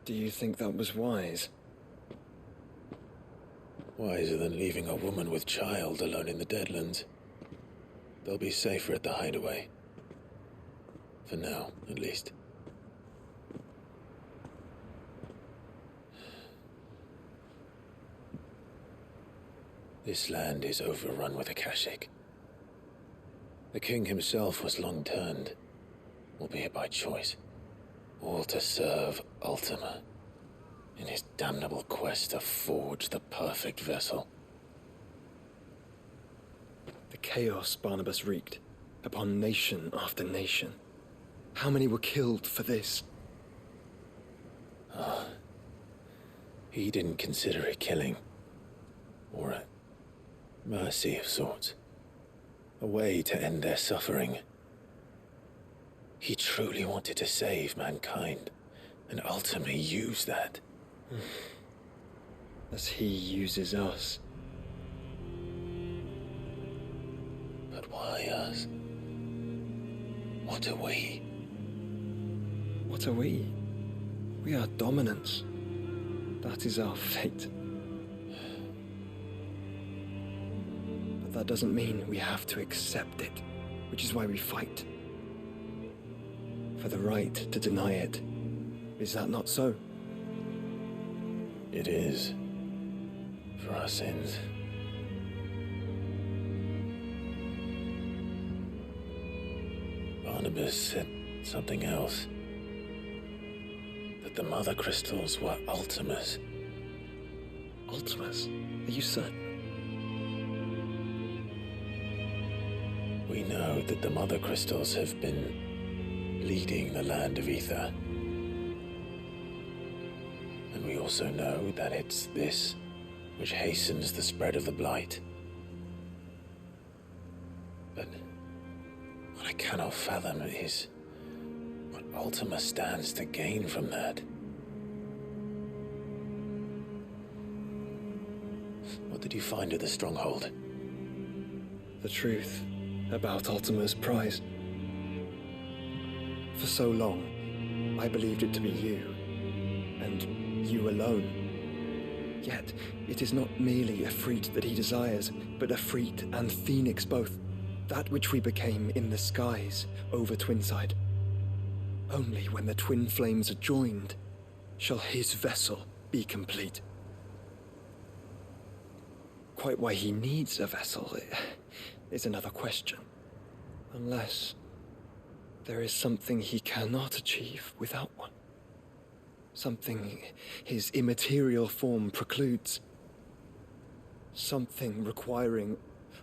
Do you think that was wise? Wiser than leaving a woman with child alone in the Deadlands. They'll be safer at the hideaway. For now, at least. This land is overrun with Akashic. The king himself was long turned, albeit by choice. All to serve Ultima, in his damnable quest to forge the perfect vessel. The chaos Barnabas wreaked upon nation after nation. How many were killed for this? He didn't consider it killing. Or a mercy of sorts. A way to end their suffering. He truly wanted to save mankind, and ultimately use that. As he uses us. But why us? What are we? What are we? We are dominance. That is our fate. But that doesn't mean we have to accept it, which is why we fight. For the right to deny it. Is that not so? It is. For our sins. Barnabas said something else. That the mother crystals were Ultimas. Ultimas? Are you certain? We know that the mother crystals have been leading the land of ether. And we also know that it's this which hastens the spread of the blight. But what I cannot fathom is what Ultima stands to gain from that. What did you find at the stronghold? The truth about Ultima's prize. For so long, I believed it to be you, and you alone. Yet, it is not merely a freed that he desires, but a freed and phoenix both, that which we became in the skies over Twinside. Only when the twin flames are joined shall his vessel be complete. Quite why he needs a vessel is another question, unless there is something he cannot achieve without one. Something his immaterial form precludes. Something requiring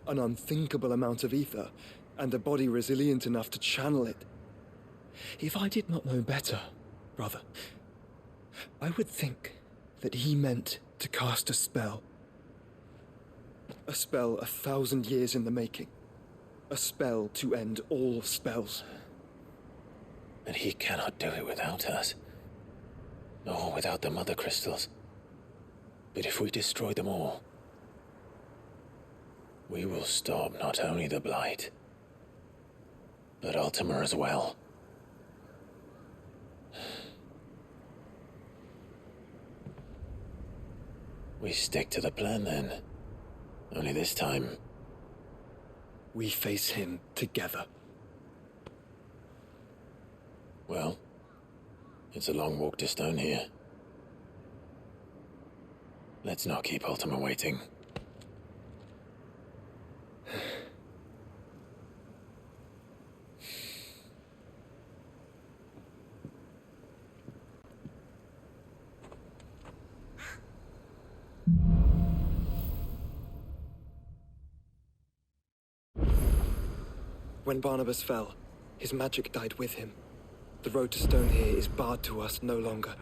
an unthinkable amount of ether and a body resilient enough to channel it. If I did not know better, brother, I would think that he meant to cast a spell. A spell 1,000 years in the making. A spell to end all spells. And he cannot do it without us. Nor without the mother crystals. But if we destroy them all, we will stop not only the blight, but Ultima as well. We stick to the plan then. Only this time, we face him together. Well, it's a long walk to Stone here. Let's not keep Ultima waiting. When Barnabas fell, his magic died with him. The road to Stone here is barred to us no longer.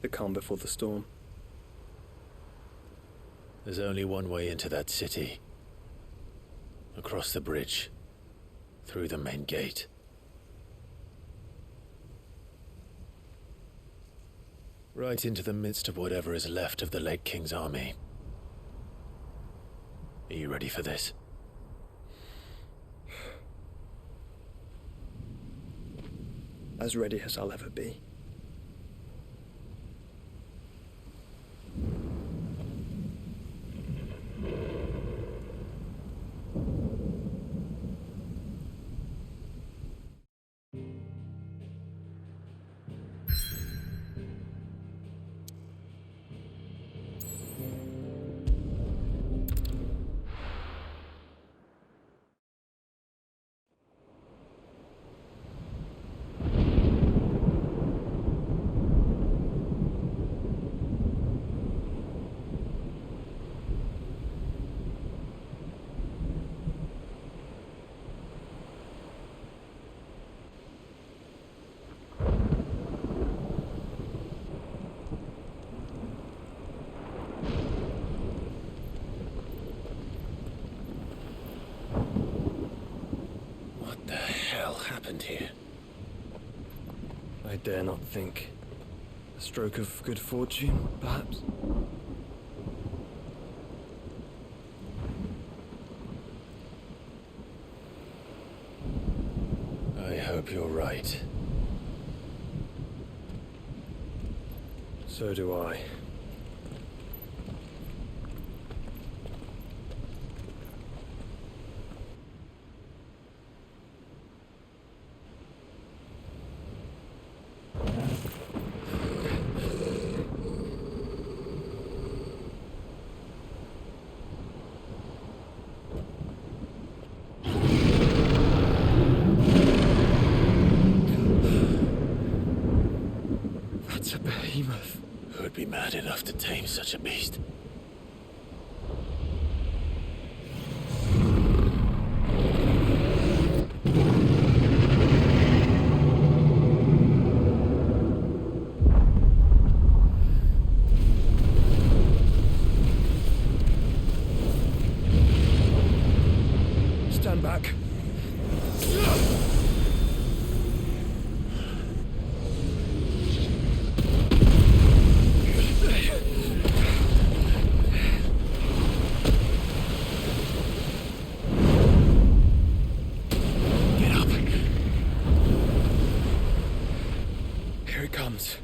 The calm before the storm. There's only one way into that city. Across the bridge. Through the main gate. Right into the midst of whatever is left of the late King's army. Are you ready for this? As ready as I'll ever be. Here. I dare not think. A stroke of good fortune, perhaps? I hope you're right. So do I. Who'd be mad enough to tame such a beast? Stand back. Get up. Here it comes.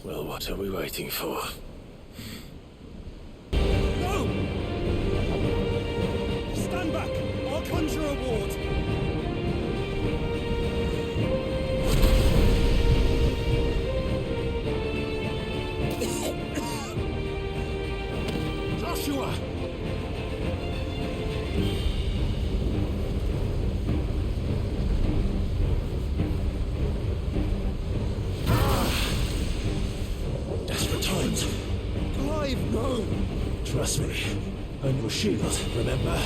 Well, what are we waiting for? No! Stand back! I'll conjure a ward! Joshua! Desperate times. Clive, no! Trust me. And your shield, remember?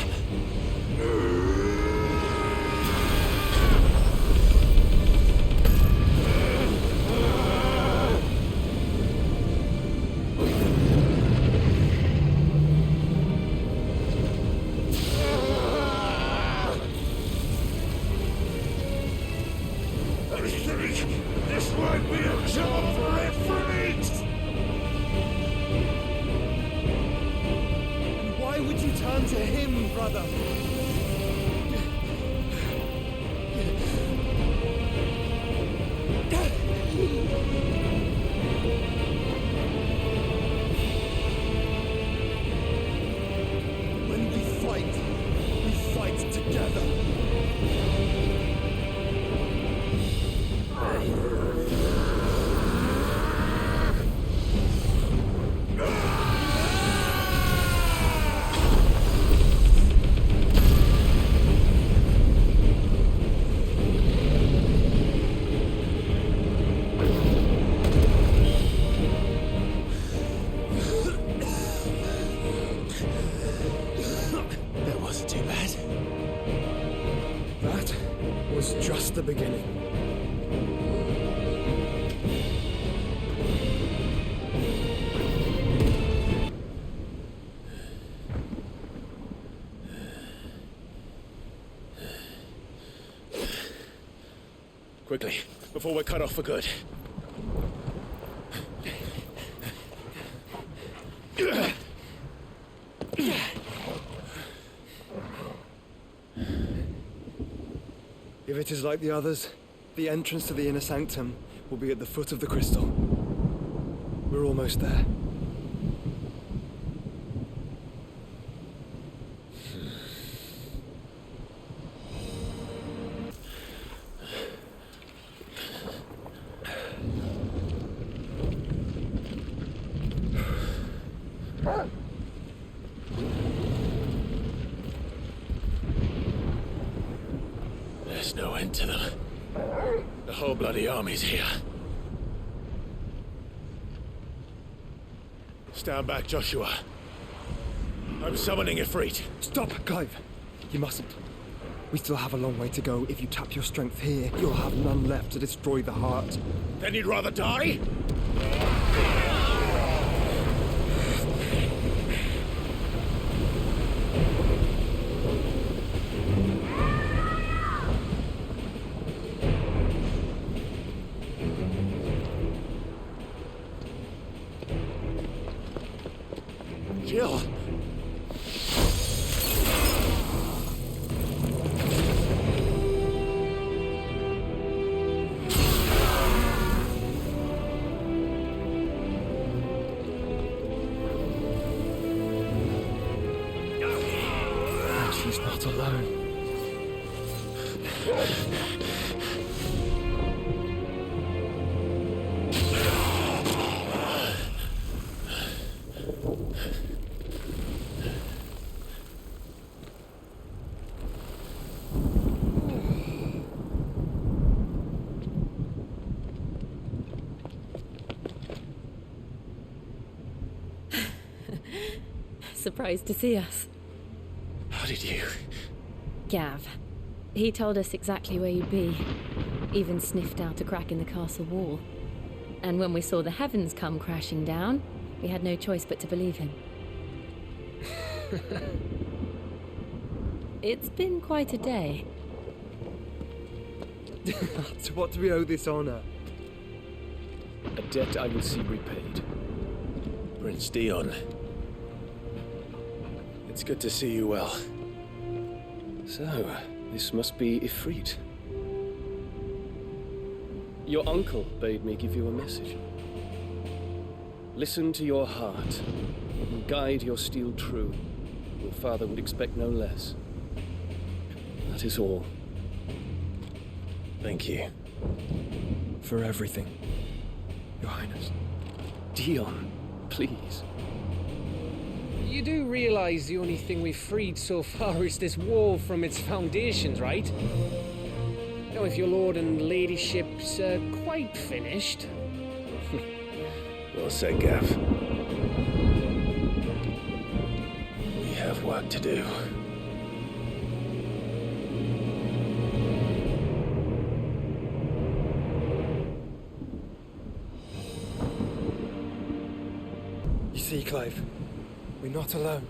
I think this might be a job for Ifrit! Why would you turn to him, brother? When we fight together. That wasn't too bad. That was just the beginning. Quickly, before we're cut off for good. If it is like the others, the entrance to the inner sanctum will be at the foot of the crystal. We're almost there. There's no end to them. The whole bloody army's here. Stand back, Joshua. I'm summoning Ifrit. Stop, Clive! You mustn't. We still have a long way to go. If you tap your strength here, you'll have none left to destroy the heart. Then you'd rather die? Jill! She's not alone. Surprised to see us. How did you? Gav. He told us exactly where you'd be. Even sniffed out a crack in the castle wall. And when we saw the heavens come crashing down, we had no choice but to believe him. It's been quite a day. To what do we owe this honor? A debt I will see repaid. Prince Dion. It's good to see you well. So, this must be Ifrit. Your uncle bade me give you a message. Listen to your heart, and guide your steel true. Your father would expect no less. That is all. Thank you. For everything, Your Highness. Dion, please. You do realize the only thing we've freed so far is this wall from its foundations, right? Now, if your lord and ladyship's quite finished... Well said, Gav. We have work to do. You see, Clive, we're not alone.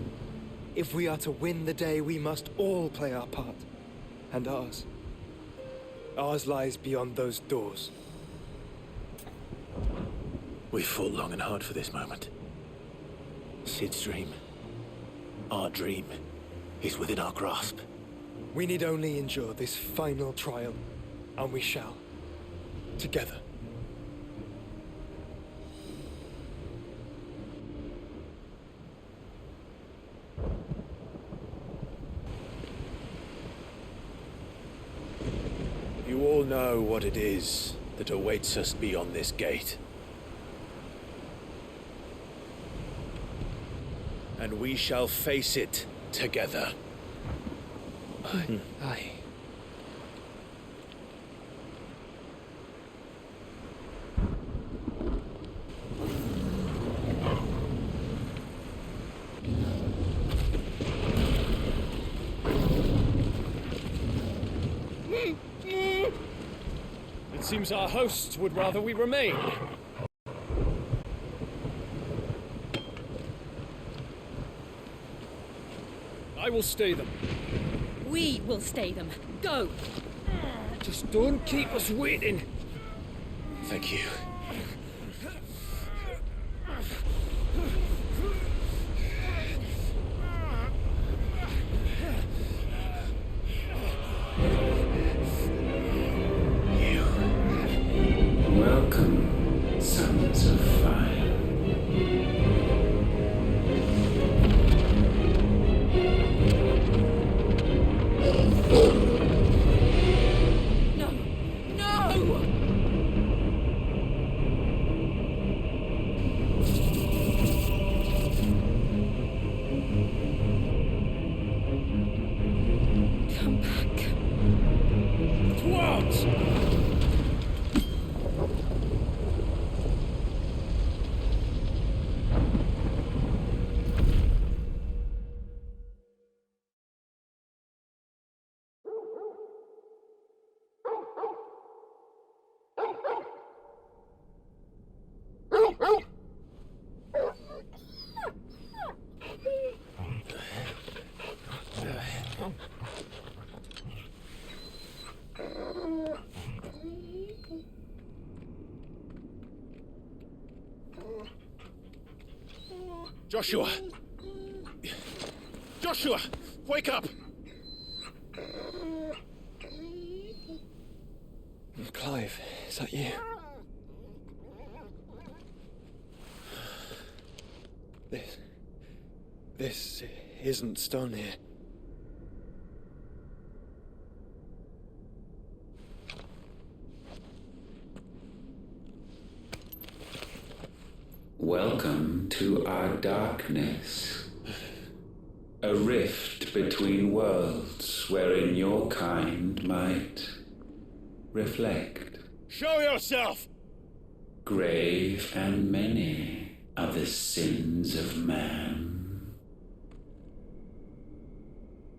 If we are to win the day, we must all play our part. And ours. Ours lies beyond those doors. We fought long and hard for this moment. Sid's dream, our dream, is within our grasp. We need only endure this final trial, and we shall. Together. You all know what it is that awaits us beyond this gate. And we shall face it together. Aye. It seems our hosts would rather we remain. I will stay them. We will stay them. Go! Just don't keep us waiting. Thank you. Welcome, sons of fire. Joshua! Joshua! Wake up! Clive, is that you? This isn't stone here. Welcome to our darkness. A rift between worlds wherein your kind might reflect. Show yourself! Grave and many are the sins of man.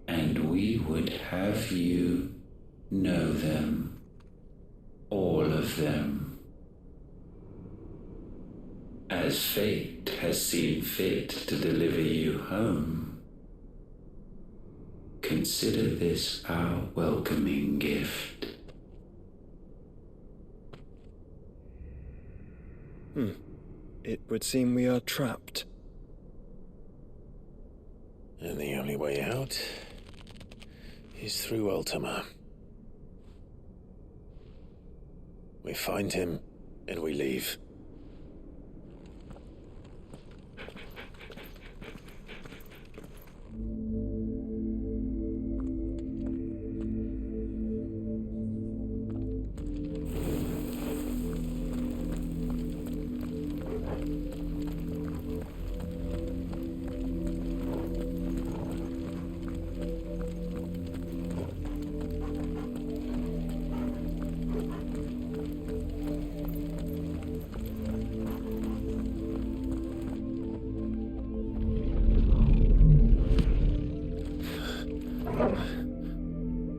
And we would have you know them. them. As fate has seen fit to deliver you home, consider this our welcoming gift. It would seem we are trapped. And the only way out is through Ultima. We find him, and we leave.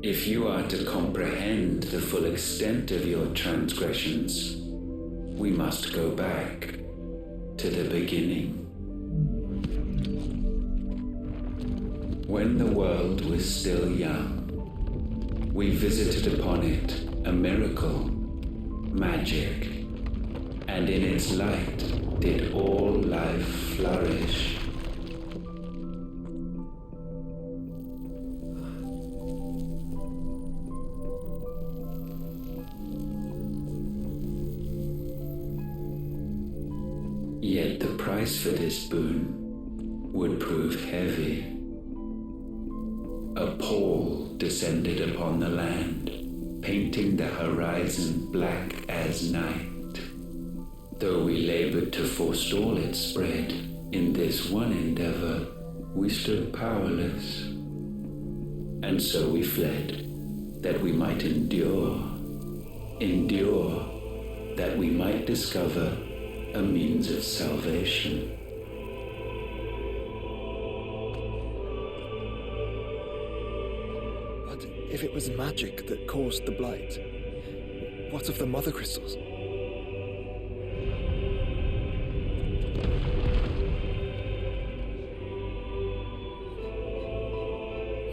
If you are to comprehend the full extent of your transgressions, we must go back to the beginning. When the world was still young, we visited upon it a miracle, magic, and in its light did all life flourish. Yet the price for this boon would prove heavy. A pall descended upon the land, painting the horizon black as night. Though we labored to forestall its spread, in this one endeavor we stood powerless. And so we fled, that we might endure, that we might discover a means of salvation. But if it was magic that caused the blight, what of the mother crystals?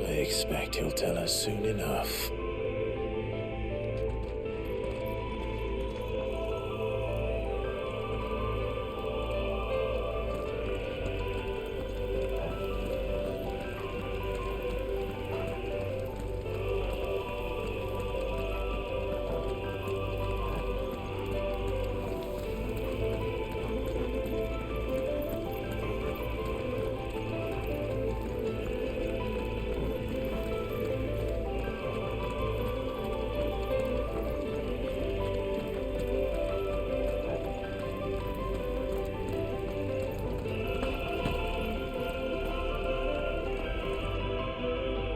I expect he'll tell us soon enough.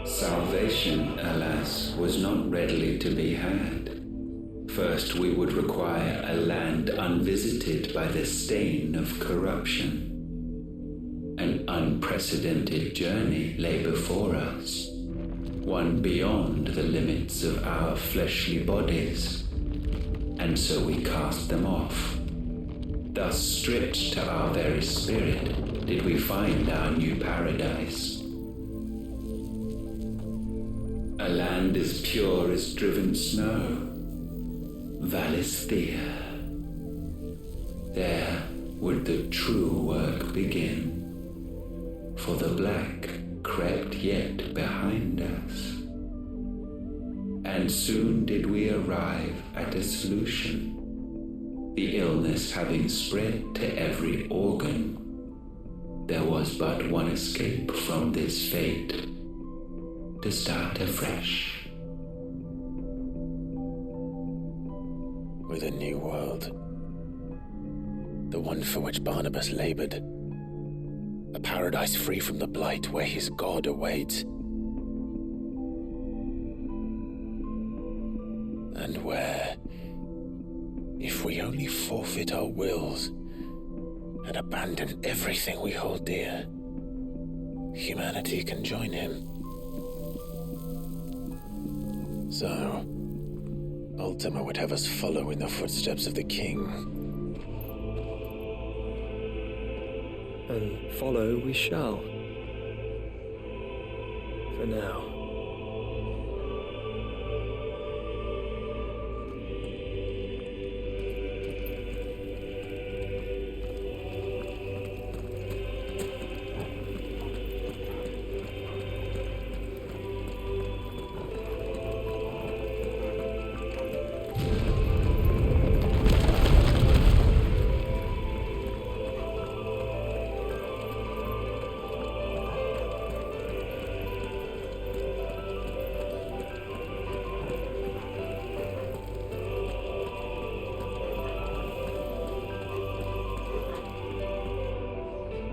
Salvation, alas, was not readily to be had. First, we would require a land unvisited by the stain of corruption. An unprecedented journey lay before us, one beyond the limits of our fleshly bodies, and so we cast them off. Thus, stripped to our very spirit, did we find our new paradise. A land as pure as driven snow, Valisthea. There would the true work begin, for the black crept yet behind us. And soon did we arrive at a solution. The illness having spread to every organ, there was but one escape from this fate: to start afresh. With a new world. The one for which Barnabas labored. A paradise free from the blight where his God awaits. And where, if we only forfeit our wills and abandon everything we hold dear, humanity can join him. So, Ultima would have us follow in the footsteps of the king. And follow we shall. For now.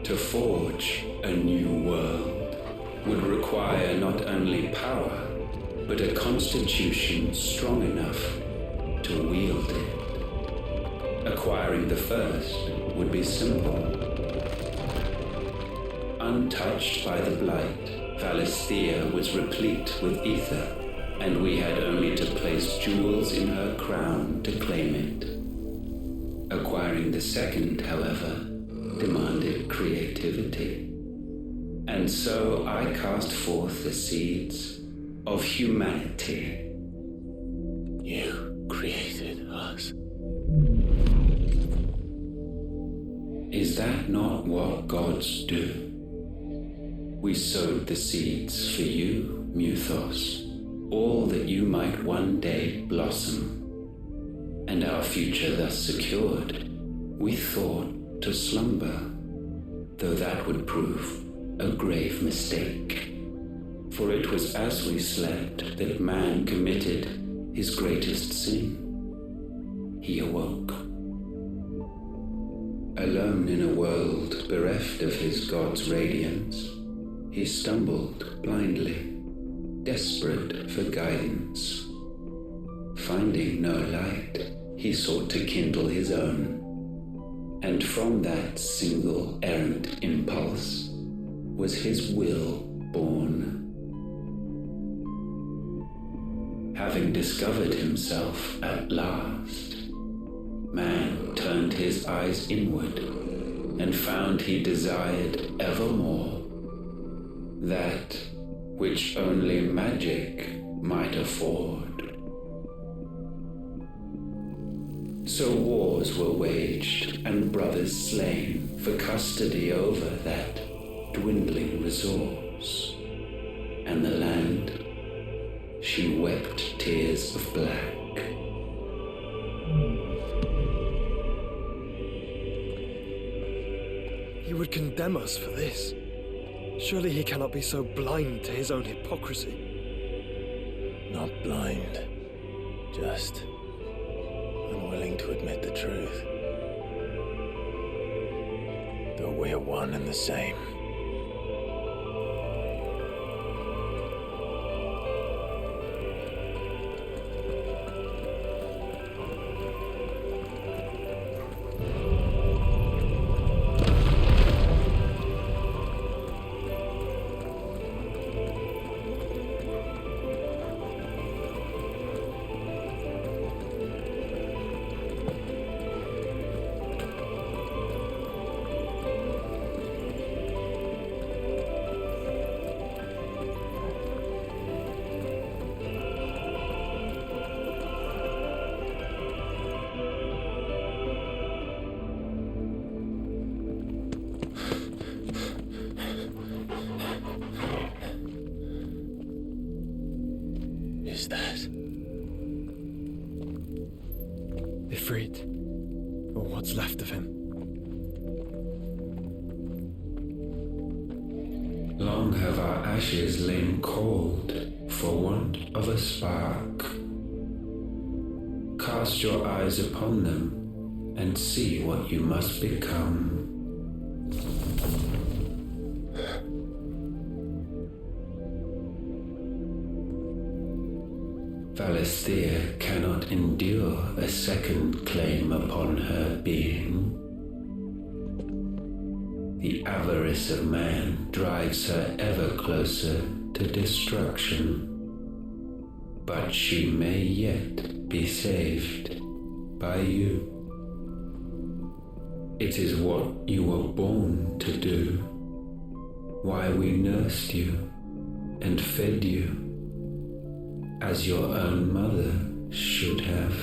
To forge a new world would require not only power, but a constitution strong enough to wield it. Acquiring the first would be simple. Untouched by the blight, Valisthea was replete with ether, and we had only to place jewels in her crown to claim it. Acquiring the second, however, demanded creativity. And so I cast forth the seeds of humanity. You created us. Is that not what gods do? We sowed the seeds for you, Muthos, all that you might one day blossom. And our future thus secured, we thought to slumber, though that would prove a grave mistake. For it was as we slept that man committed his greatest sin. He awoke. Alone in a world bereft of his God's radiance, he stumbled blindly, desperate for guidance. Finding no light, he sought to kindle his own. And from that single errant impulse was his will born. Having discovered himself at last, man turned his eyes inward and found he desired evermore that which only magic might afford. So wars were waged and brothers slain for custody over that dwindling resource. And the land, she wept tears of black. He would condemn us for this. Surely he cannot be so blind to his own hypocrisy. Not blind, just unwilling to admit the truth. Though we're one and the same. Ifrit, or what's left of him. Long have our ashes lain cold for want of a spark. Cast your eyes upon them and see what you must become. Valisthea cannot endure a second claim upon her being. The avarice of man drives her ever closer to destruction. but she may yet be saved by you. It is what you were born to do, why we nursed you and fed you, as your own mother should have.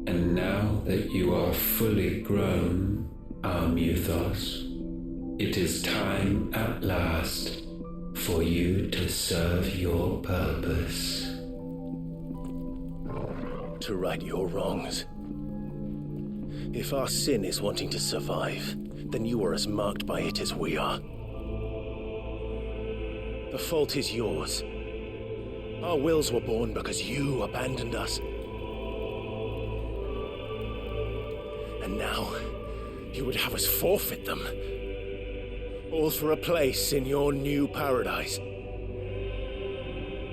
And now that you are fully grown, our mythos, it is time at last for you to serve your purpose. To right your wrongs. If our sin is wanting to survive, then you are as marked by it as we are. The fault is yours. Our wills were born because you abandoned us. And now, you would have us forfeit them. All for a place in your new paradise.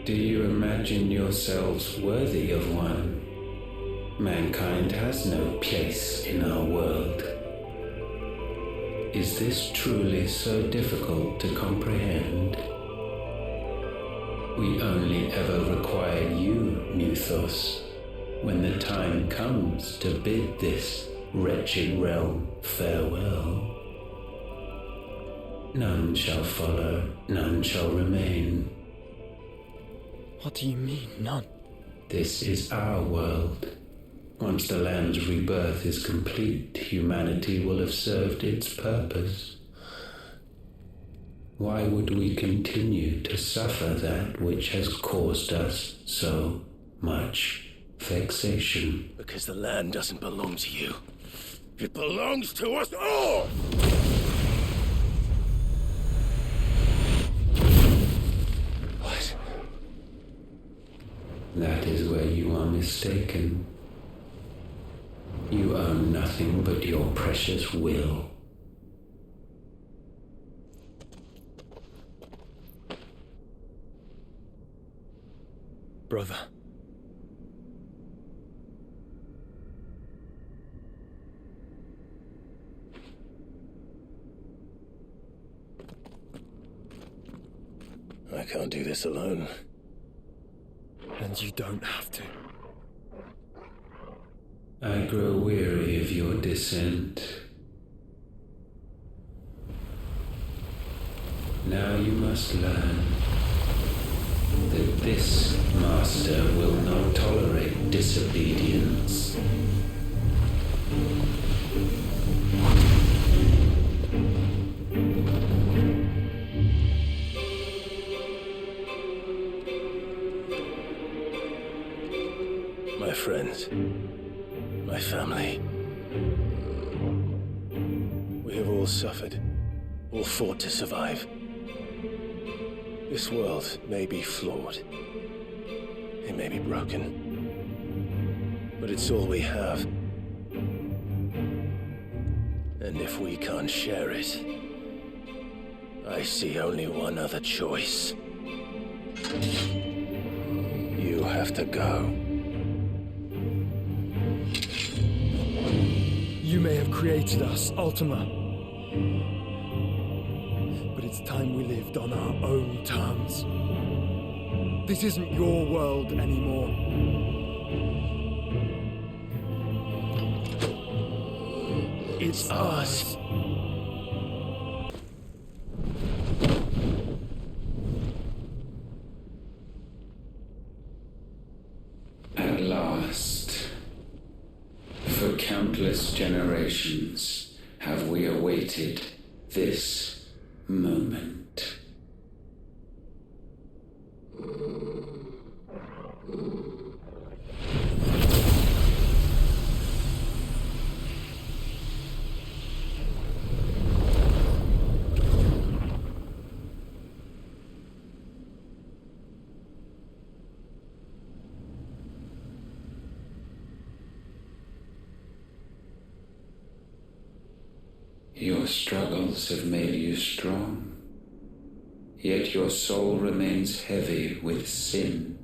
Do you imagine yourselves worthy of one? Mankind has no place in our world. Is this truly so difficult to comprehend? We only ever require you, Mythos, when the time comes to bid this wretched realm farewell. None shall follow, none shall remain. What do you mean, none? This is our world. Once the land's rebirth is complete, humanity will have served its purpose. Why would we continue to suffer that which has caused us so much vexation? Because the land doesn't belong to you. It belongs to us all! What? That is where you are mistaken. You own nothing but your precious will. Brother. I can't do this alone. And you don't have to. I grow weary of your dissent. Now you must learn that this master will not tolerate disobedience. My friends, my family. We have all suffered, all fought to survive. This world may be flawed. It may be broken. But it's all we have. And if we can't share it, I see only one other choice. You have to go. You may have created us, Ultima. But it's time we lived on our own terms. This isn't your world anymore. It's ours. At last, for countless generations have we awaited this moment. Your struggles have made you strong, yet your soul remains heavy with sin.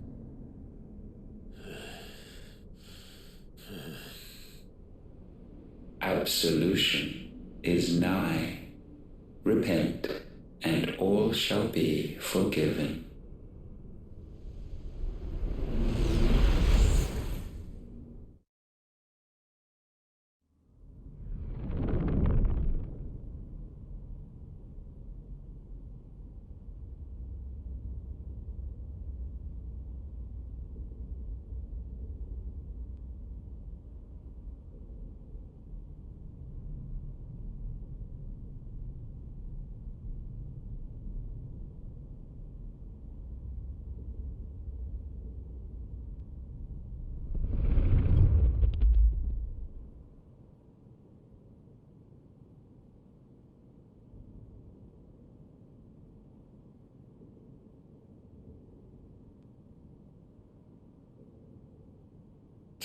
Absolution is nigh. Repent, and all shall be forgiven.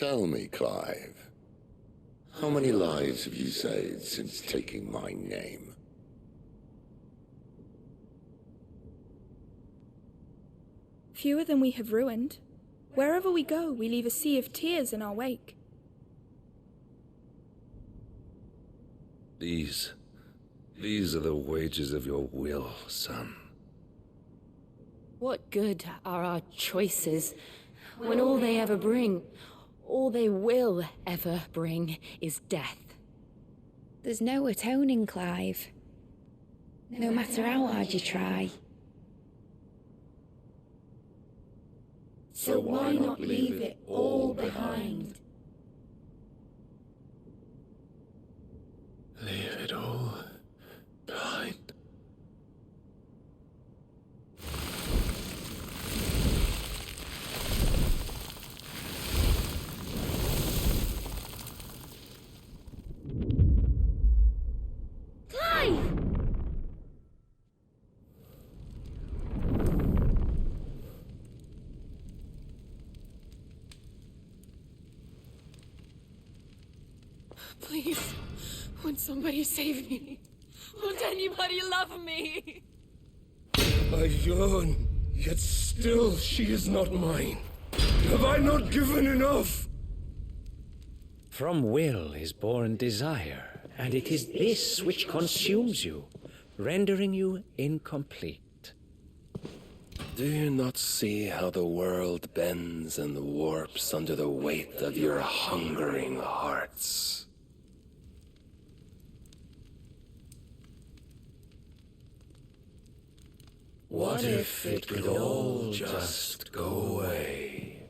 Tell me, Clive, how many lives have you saved since taking my name? Fewer than we have ruined. Wherever we go, we leave a sea of tears in our wake. These are the wages of your will, son. What good are our choices when all they ever bring, all they will ever bring, is death? There's no atoning, Clive. No matter how hard you try. So why not leave it all behind? Leave it all behind. Clive! Please, won't somebody save me? Won't anybody love me? I yearn, yet still she is not mine. Have I not given enough? From will is born desire, and it is this which consumes you, rendering you incomplete. Do you not see how the world bends and warps under the weight of your hungering hearts? What if it could all just go away?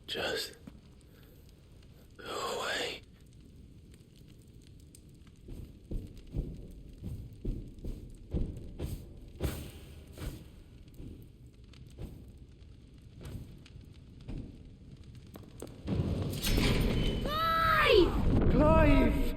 Just go away. Clive! Clive!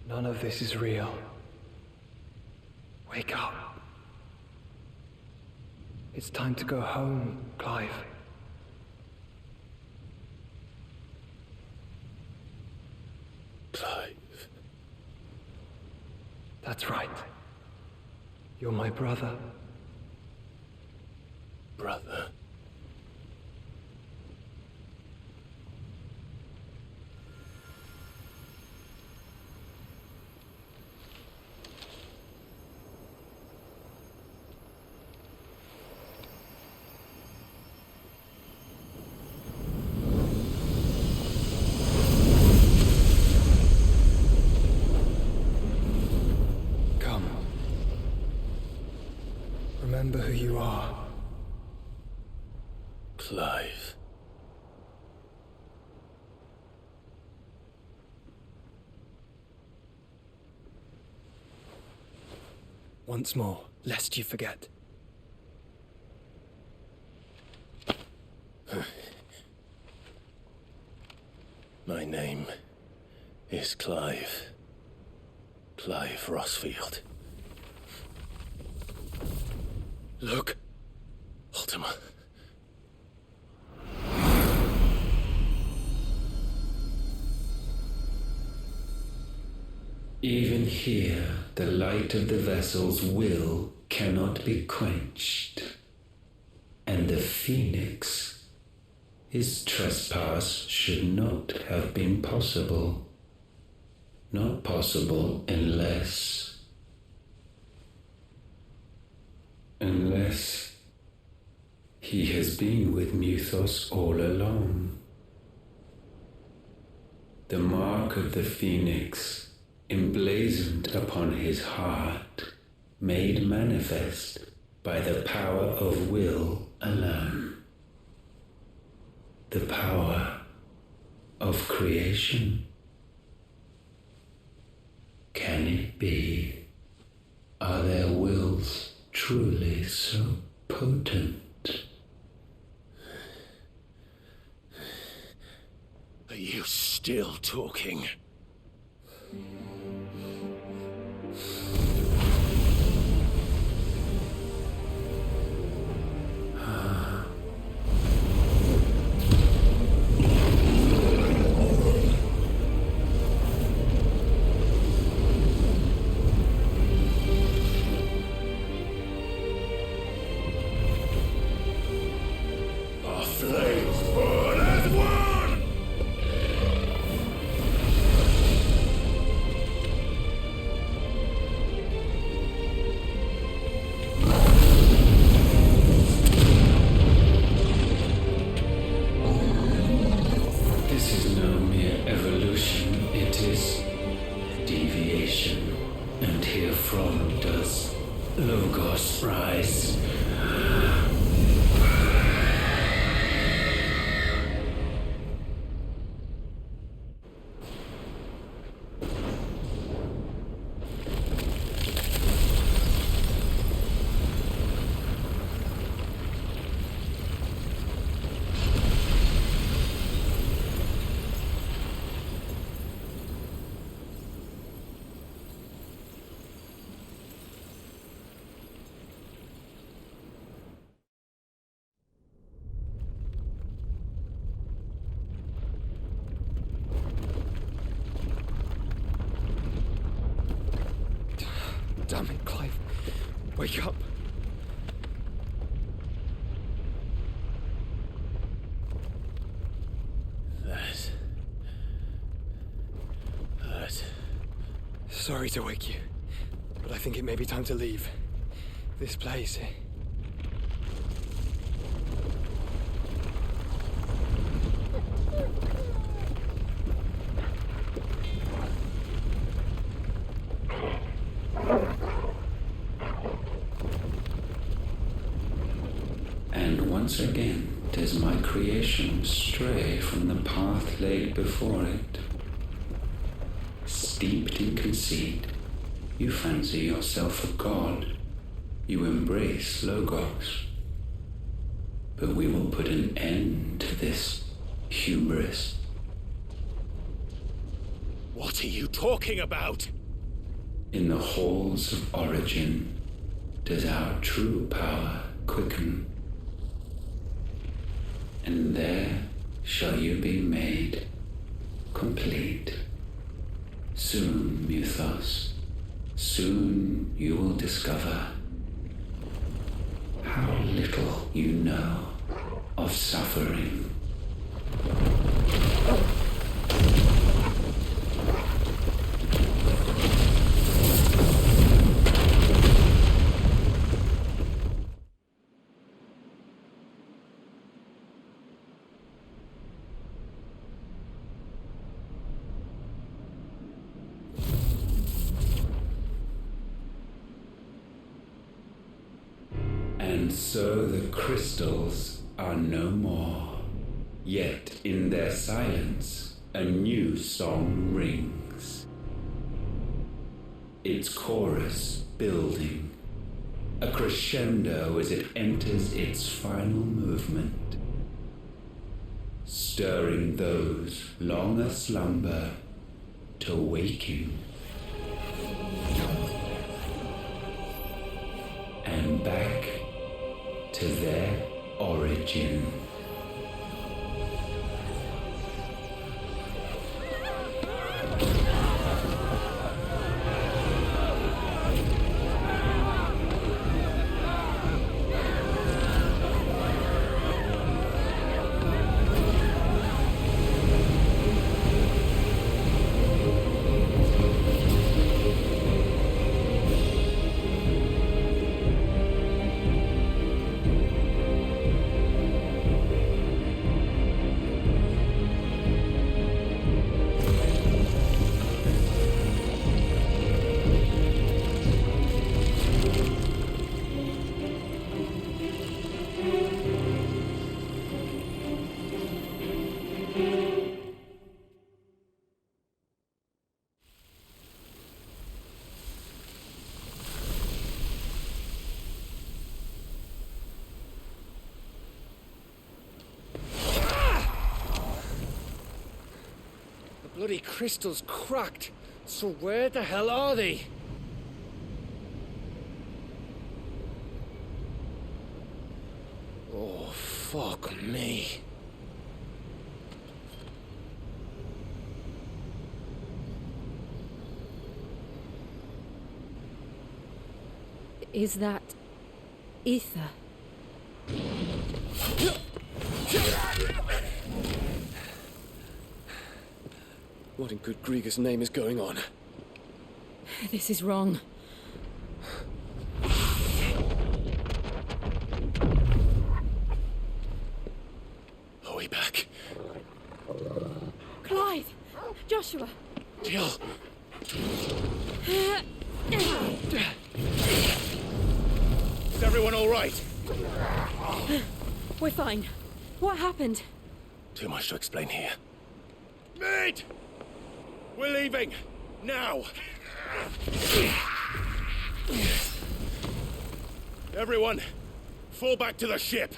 None of this is real. Wake up. It's time to go home, Clive. Clive. That's right. You're my brother. Brother. Remember who you are. Clive. Once more, lest you forget. My name is Clive. Clive Rossfield. Look, Ultima. Even here, the light of the vessel's will cannot be quenched. And the Phoenix, his trespass should not have been possible. Not possible unless he has been with Mythos all along. The mark of the Phoenix, emblazoned upon his heart, made manifest by the power of will alone. The power of creation. Can it be? Are their wills truly so potent? Are you still talking? Damn it, Clive. Wake up. That hurt. Sorry to wake you, but I think it may be time to leave. This place. Once again does my creation stray from the path laid before it. Steeped in conceit, you fancy yourself a god. You embrace Logos. But we will put an end to this hubris. What are you talking about? In the halls of origin does our true power quicken. And there shall you be made complete. Soon, Mythos, soon you will discover how little you know of suffering. And so the crystals are no more, yet in their silence a new song rings. Its chorus building, a crescendo as it enters its final movement, stirring those long aslumber to waking. And back to their origin. bloody crystal's cracked. So where the hell are they? Oh, fuck me. Is that ether? What in good Grieger's name is going on? This is wrong. Are we back? Clive! Joshua! Jill! Is everyone all right? We're fine. What happened? Too much to explain here. Mate! We're leaving! Now! Everyone, fall back to the ship!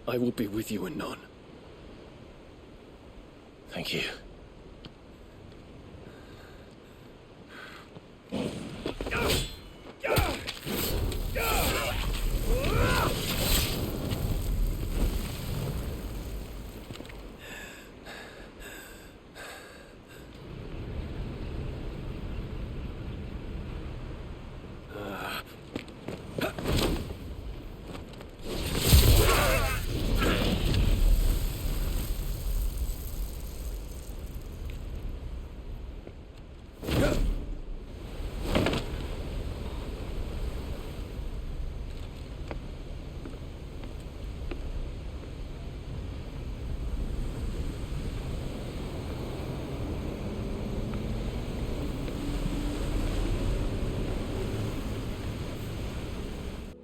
I will be with you anon. Thank you.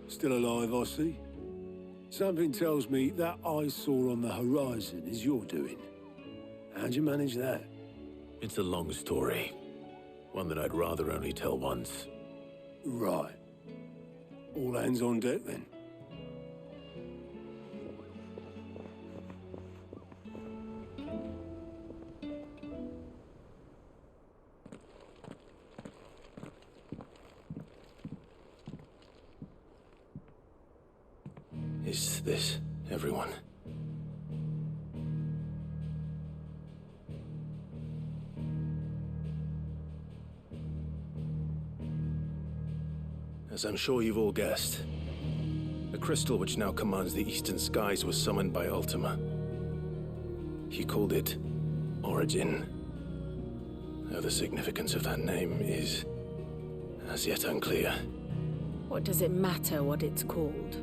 Still alive, I see. Something tells me that I saw on the horizon is your doing. How'd you manage that? It's a long story. One that I'd rather only tell once. Right. All hands on deck, then. Is this everyone? As I'm sure you've all guessed, the crystal which now commands the eastern skies was summoned by Ultima. He called it Origin. Though the significance of that name is as yet unclear. What does it matter what it's called?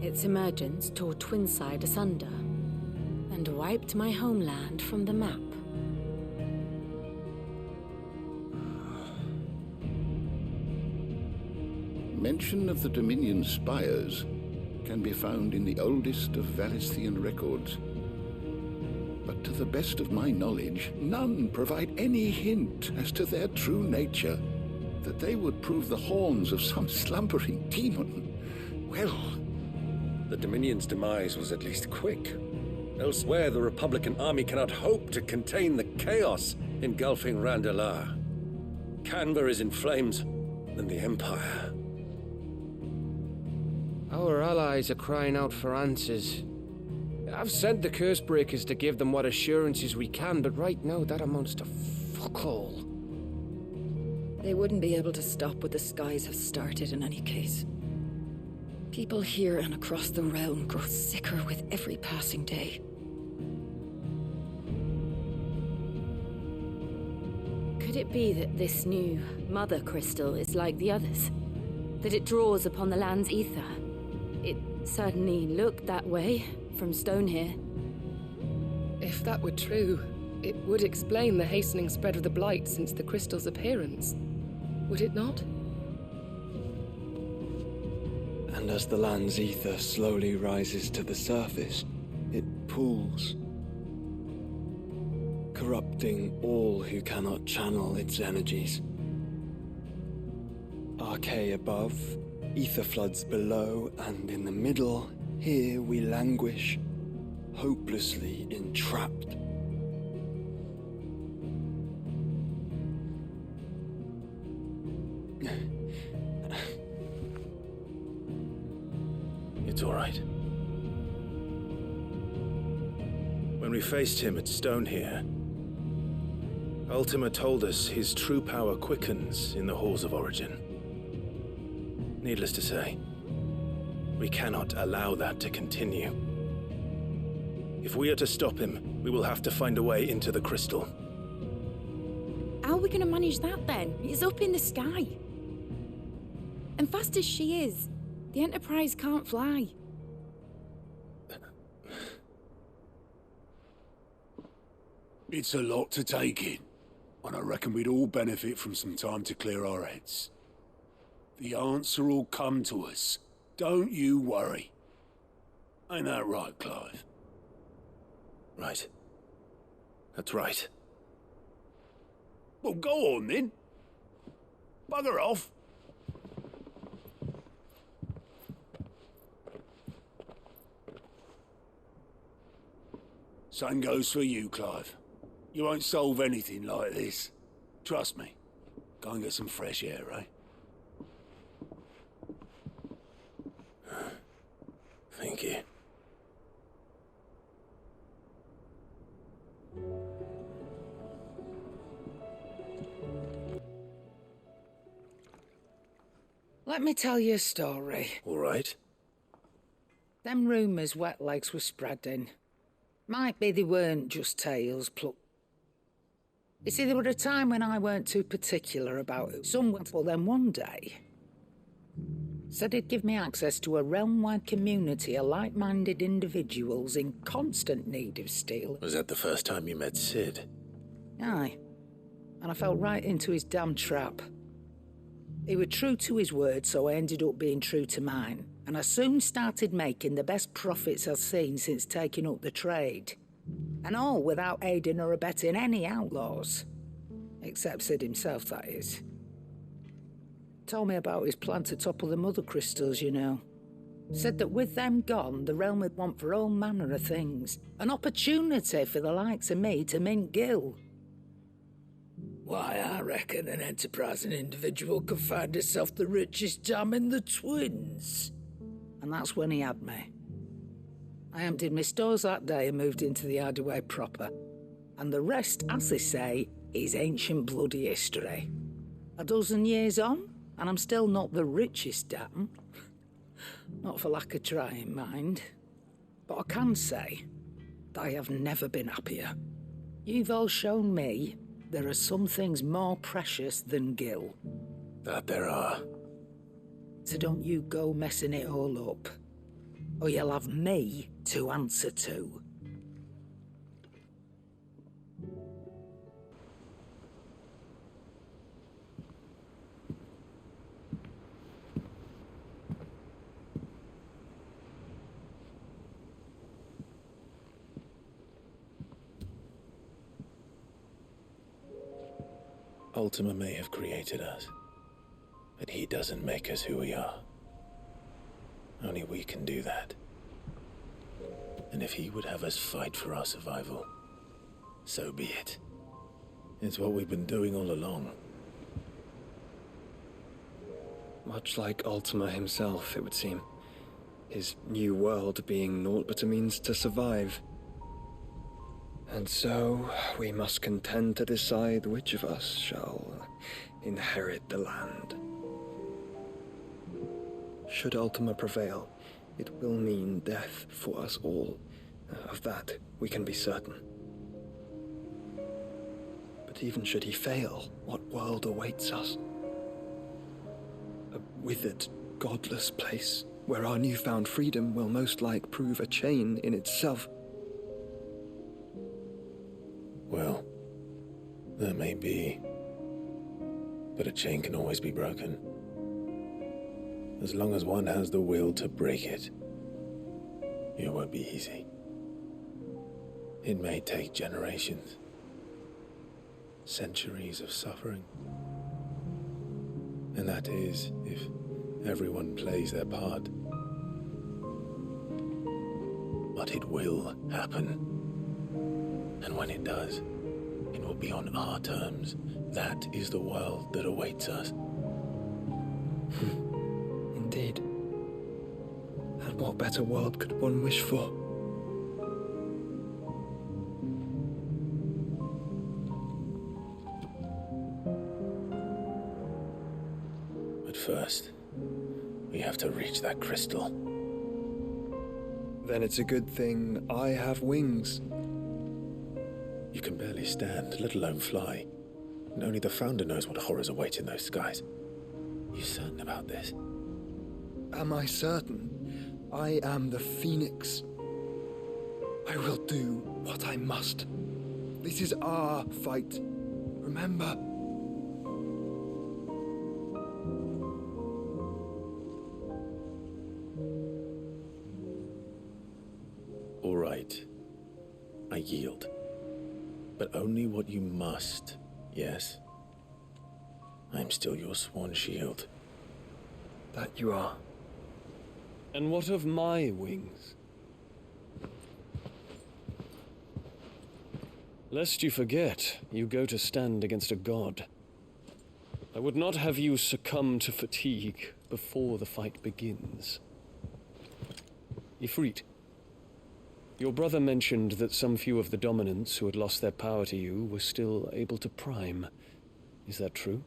Its emergence tore Twinside asunder and wiped my homeland from the map. Mention of the Dominion spires can be found in the oldest of Valisthian records. But to the best of my knowledge, none provide any hint as to their true nature, that they would prove the horns of some slumbering demon. Well, the Dominion's demise was at least quick. Elsewhere, the Republican army cannot hope to contain the chaos engulfing Randalar. Canva is in flames, and the Empire. Our allies are crying out for answers. I've sent the curse breakers to give them what assurances we can, but right now that amounts to fuck all. They wouldn't be able to stop what the skies have started in any case. People here and across the realm grow sicker with every passing day. Could it be that this new mother crystal is like the others? That it draws upon the land's ether? It certainly looked that way from stone here. If that were true, it would explain the hastening spread of the blight since the crystal's appearance. Would it not? And as the land's ether slowly rises to the surface, it pools, corrupting all who cannot channel its energies. Arche above, ether floods below, and in the middle, here we languish, hopelessly entrapped. It's all right. When we faced him at Stone here, Ultima told us his true power quickens in the halls of origin. Needless to say, we cannot allow that to continue. If we are to stop him, we will have to find a way into the crystal. How are we going to manage that then? It's up in the sky. And fast as she is, the Enterprise can't fly. It's a lot to take in, and I reckon we'd all benefit from some time to clear our heads. The answer will come to us. Don't you worry. Ain't that right, Clive? Right. That's right. Well, go on then. Bugger off. Same goes for you, Clive. You won't solve anything like this. Trust me. Go and get some fresh air, eh? Thank you. Let me tell you a story. All right. Them rumours wet legs were spreading. Might be they weren't just tales plucked. You see, there were a time when I weren't too particular about it. Someone, but then one day, said it'd give me access to a realm-wide community of like-minded individuals in constant need of steel. Was that the first time you met Sid? Aye. And I fell right into his damn trap. He was true to his word, so I ended up being true to mine. And I soon started making the best profits I've seen since taking up the trade. And all without aiding or abetting any outlaws. Except Sid himself, that is. Told me about his plan to topple the mother crystals, you know. Said that with them gone, the realm would want for all manner of things. An opportunity for the likes of me to mint gil. Why, I reckon an enterprising individual could find himself the richest dam in the Twins. And that's when he had me. I emptied my stores that day and moved into the Hideaway proper. And the rest, as they say, is ancient bloody history. A dozen years on, and I'm still not the richest dam. Not for lack of trying, mind. But I can say that I have never been happier. You've all shown me there are some things more precious than gil. That there are. So don't you go messing it all up, or you'll have me to answer to. Ultima may have created us, but he doesn't make us who we are. Only we can do that. And if he would have us fight for our survival, so be it. It's what we've been doing all along. Much like Ultima himself, it would seem. His new world being naught but a means to survive. And so, we must contend to decide which of us shall inherit the land. Should Ultima prevail, it will mean death for us all. Of that, we can be certain. But even should he fail, what world awaits us? A withered, godless place, where our newfound freedom will most like prove a chain in itself. Well, that may be. But a chain can always be broken. As long as one has the will to break it, it won't be easy. It may take generations, centuries of suffering. And that is, if Everyone plays their part. But it will happen. And when it does, it will be on our terms. That is the world that awaits us. Indeed. And what better world could one wish for? But first, we have to reach that crystal. Then it's a good thing I have wings. You can barely stand, let alone fly. And only the Founder knows what horrors await in those skies. You certain about this? Am I certain? I am the Phoenix. I will do what I must. This is our fight. Remember? All right. I yield. But only what you must, yes? I am still your sworn shield. That you are. And what of my wings? Lest you forget, you go to stand against a god. I would not have you succumb to fatigue before the fight begins. Ifrit, your brother mentioned that some few of the dominants who had lost their power to you were still able to prime. Is that true?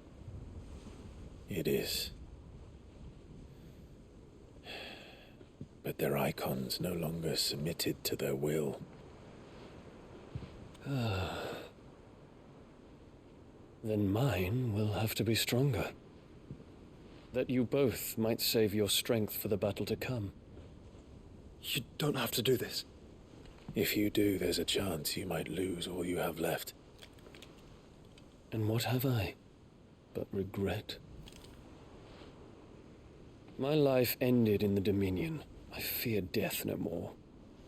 It is. But their icons no longer submitted to their will. Then mine will have to be stronger. That you both might save your strength for the battle to come. You don't have to do this. If you do, there's a chance you might lose all you have left. And what have I but regret? My life ended in the Dominion. I fear death no more.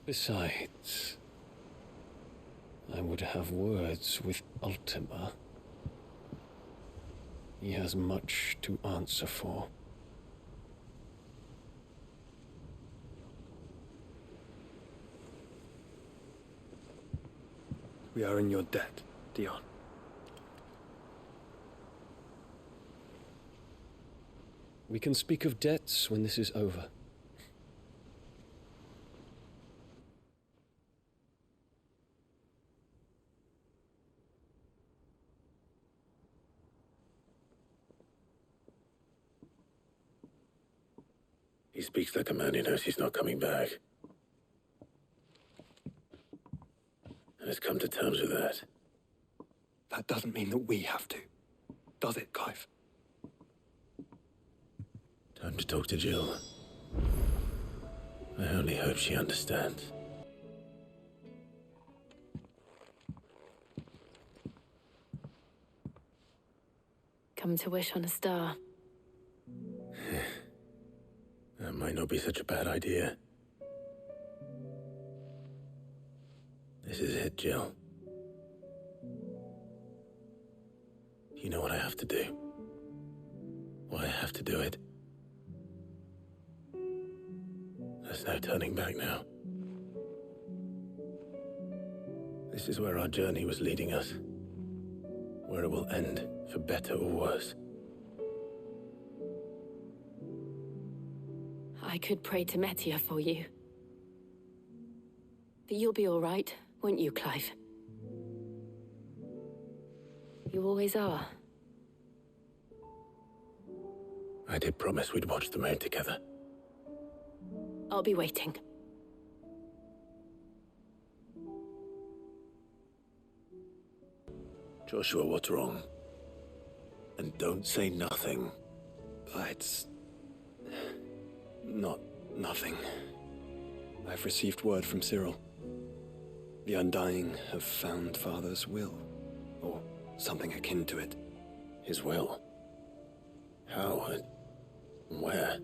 Besides, I would have words with Ultima. He has much to answer for. We are in your debt, Dion. We can speak of debts when this is over. He speaks like a man who knows he's not coming back. And has come to terms with that. That doesn't mean that we have to, does it, Clive? Time to talk to Jill. I only hope she understands. Come to wish on a star. That might not be such a bad idea. This is it, Jill. You know what I have to do. Why I have to do it. There's no turning back now. This is where our journey was leading us. Where it will end, for better or worse. I could pray to Metia for you. But you'll be all right, won't you, Clive? You always are. I did promise we'd watch the moon together. I'll be waiting. Joshua, what's wrong? And don't say nothing. It's not nothing. I've received word from Cyril. The Undying have found Father's will, or something akin to it. His will? How and where?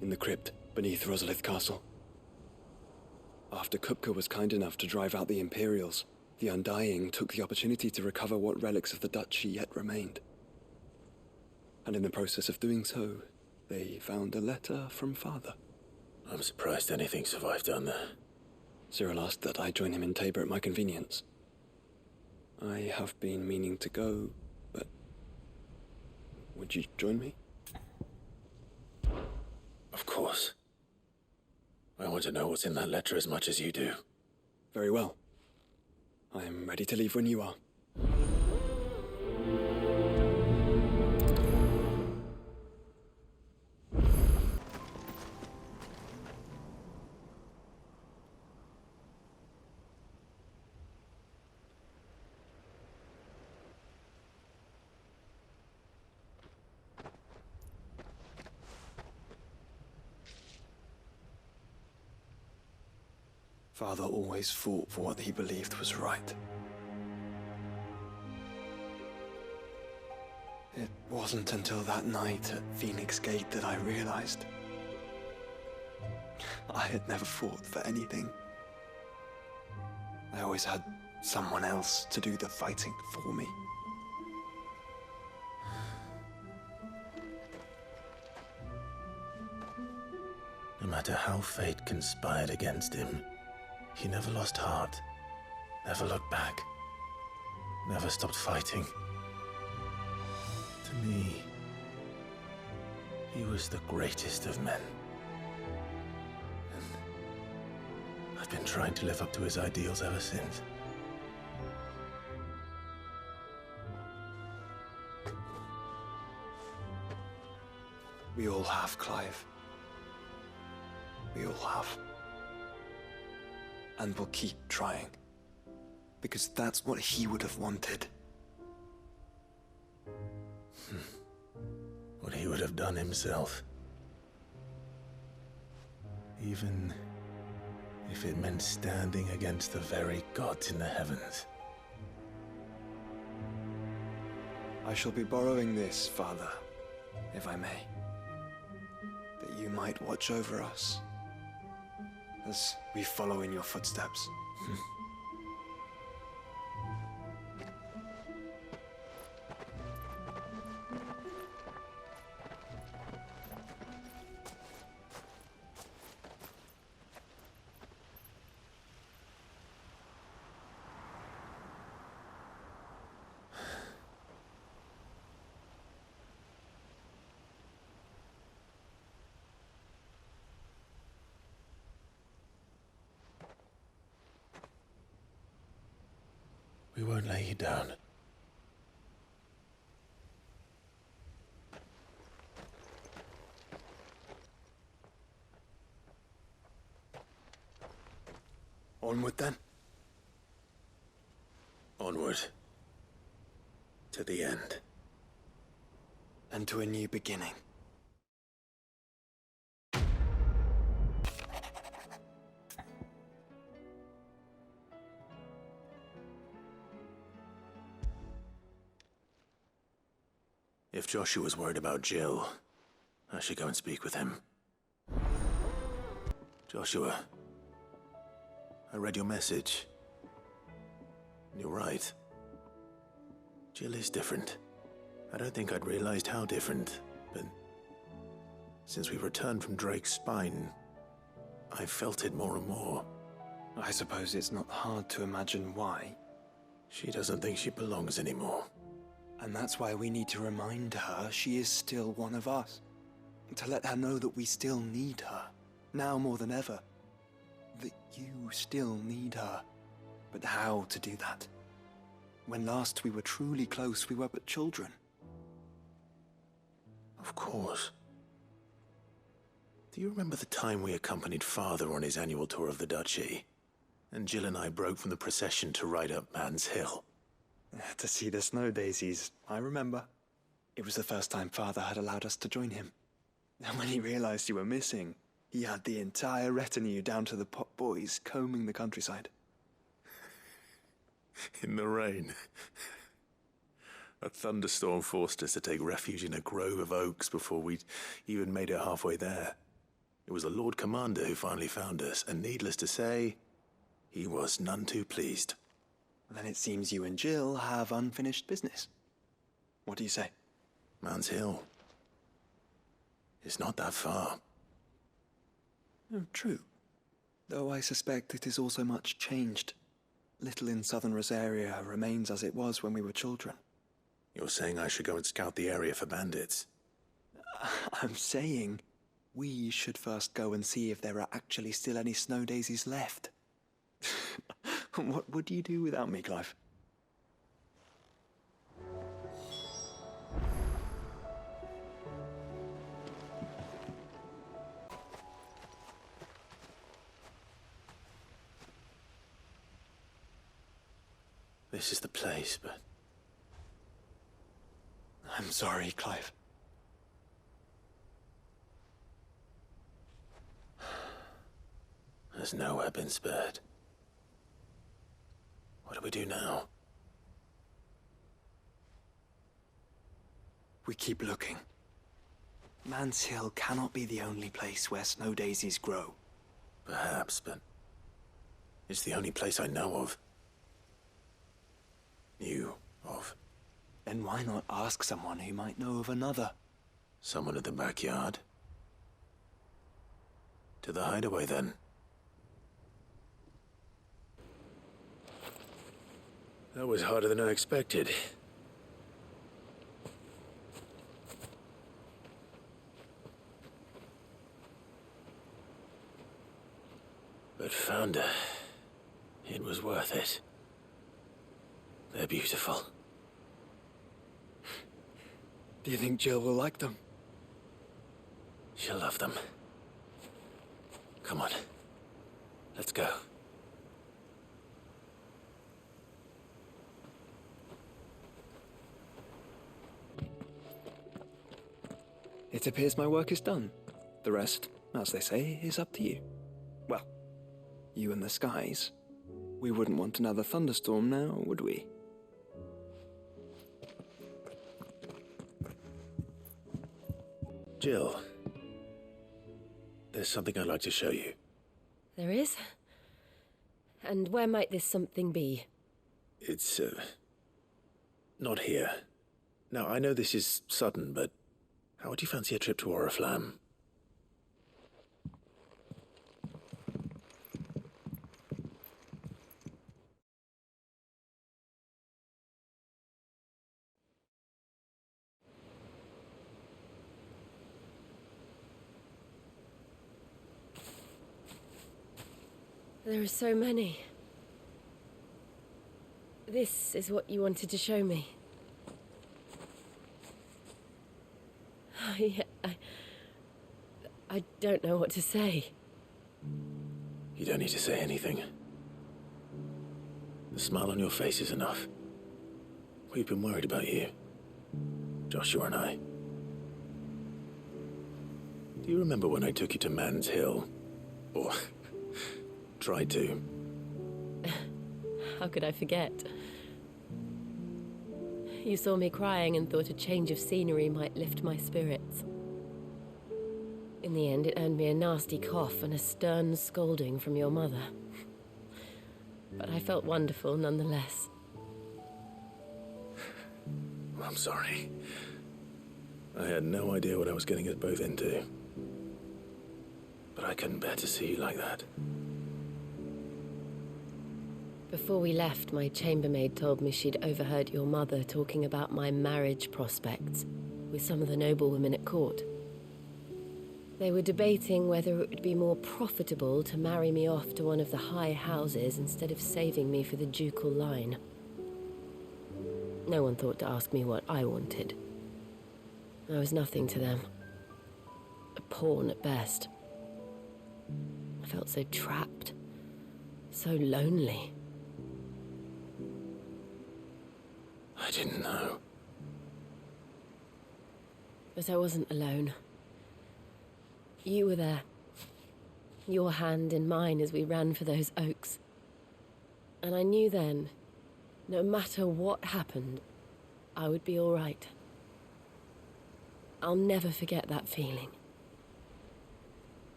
In the crypt beneath Rosalith Castle. After Kupka was kind enough to drive out the Imperials, the Undying took the opportunity to recover what relics of the Duchy yet remained. And in the process of doing so, they found a letter from Father. I'm surprised anything survived down there. Cyril asked that I join him in Tabor at my convenience. I have been meaning to go, but would you join me? Of course. I want to know what's in that letter as much as you do. Very well. I am ready to leave when you are. Father always fought for what he believed was right. It wasn't until that night at Phoenix Gate that I realized I had never fought for anything. I always had someone else to do the fighting for me. No matter how fate conspired against him, he never lost heart, never looked back, never stopped fighting. To me, he was the greatest of men. And I've been trying to live up to his ideals ever since. We all have, Clive. We all have. And we'll keep trying. Because that's what he would have wanted. What he would have done himself. Even if it meant standing against the very gods in the heavens. I shall be borrowing this, Father, if I may. That you might watch over us as we follow in your footsteps. We won't lay you down. Onward then. Onward. To the end. And to a new beginning. If Joshua's worried about Jill, I should go and speak with him. Joshua, I read your message. You're right. Jill is different. I don't think I'd realized how different, but since we returned from Drake's spine, I've felt it more and more. I suppose it's not hard to imagine why. She doesn't think she belongs anymore. And that's why we need to remind her she is still one of us. To let her know that we still need her, now more than ever. That you still need her. But how to do that? When last we were truly close, we were but children. Of course. Do you remember the time we accompanied Father on his annual tour of the Duchy? And Jill and I broke from the procession to ride up Man's Hill? To see the snow daisies, I remember. It was the first time Father had allowed us to join him. And when he realized you were missing, he had the entire retinue down to the pot boys combing the countryside. In the rain. A thunderstorm forced us to take refuge in a grove of oaks before we'd even made it halfway there. It was the Lord Commander who finally found us, and needless to say, he was none too pleased. Then it seems you and Jill have unfinished business. What do you say? Man's Hill. It's not that far. Oh, true. Though I suspect it is also much changed. Little in southern Rosaria remains as it was when we were children. You're saying I should go and scout the area for bandits? I'm saying we should first go and see if there are actually still any snow daisies left. What would you do without me, Clive? This is the place, but... I'm sorry, Clive. There's nowhere been spared. What do we do now? We keep looking. Man's Hill cannot be the only place where snow daisies grow. Perhaps, but it's the only place I know of. Knew of. Then why not ask someone who might know of another? Someone at the backyard? To the hideaway, then. That was harder than I expected. But found her. It was worth it. They're beautiful. Do you think Jill will like them? She'll love them. Come on. Let's go. It appears my work is done. The rest, as they say, is up to you. Well, you and the skies. We wouldn't want another thunderstorm now, would we? Jill, there's something I'd like to show you. There is? And where might this something be? It's, not here. Now, I know this is sudden, but how would you fancy a trip to Oriflamme? There are so many. This is what you wanted to show me. I don't know what to say. You don't need to say anything. The smile on your face is enough. We've been worried about you, Joshua and I. Do you remember when I took you to Man's Hill? Or tried to? How could I forget? You saw me crying and thought a change of scenery might lift my spirits. In the end, it earned me a nasty cough and a stern scolding from your mother. But I felt wonderful nonetheless. I'm sorry. I had no idea what I was getting us both into. But I couldn't bear to see you like that. Before we left, my chambermaid told me she'd overheard your mother talking about my marriage prospects with some of the noblewomen at court. They were debating whether it would be more profitable to marry me off to one of the high houses instead of saving me for the ducal line. No one thought to ask me what I wanted. I was nothing to them. A pawn at best. I felt so trapped, so lonely. I didn't know. But I wasn't alone. You were there. Your hand in mine as we ran for those oaks. And I knew then, no matter what happened, I would be all right. I'll never forget that feeling.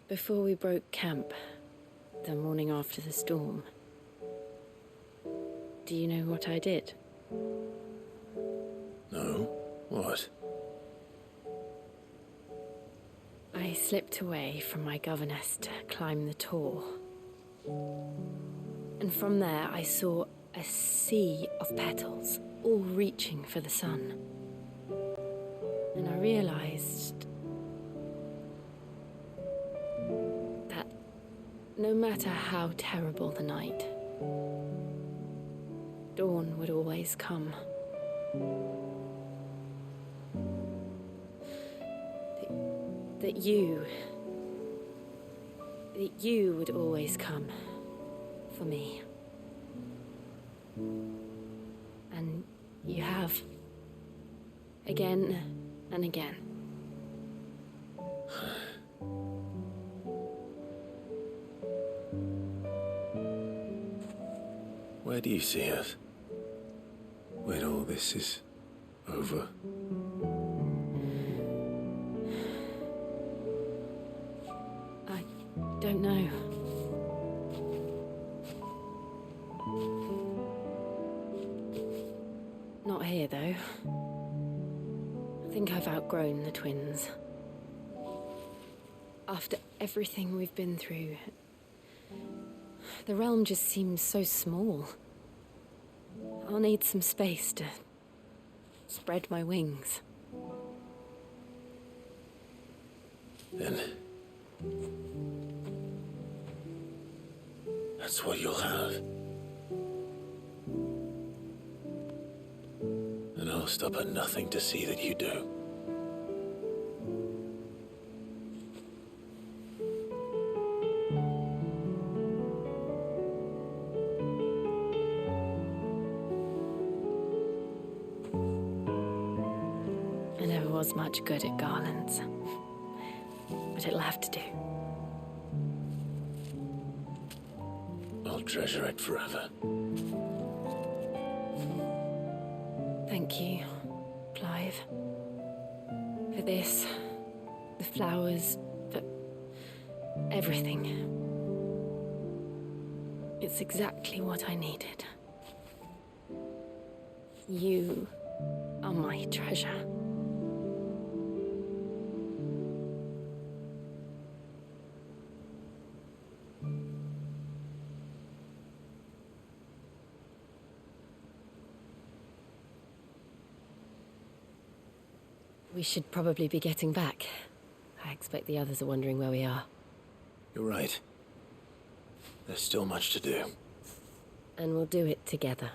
Before we broke camp, the morning after the storm, do you know what I did? No? What? I slipped away from my governess to climb the tor. And from there I saw a sea of petals, all reaching for the sun. And I realized that no matter how terrible the night, dawn would always come. That you would always come for me. And you have, again and again. Where do you see us? When all this is over? I don't know. Not here, though. I think I've outgrown the twins. After everything we've been through, the realm just seems so small. I'll need some space to spread my wings. Then that's what you'll have. And I'll stop at nothing to see that you do. I never was much good at garlands, but it'll have to do. I'll treasure it forever. Thank you, Clive. For this, the flowers, for everything. It's exactly what I needed. You are my treasure. We should probably be getting back. I expect the others are wondering where we are. You're right. There's still much to do. And we'll do it together.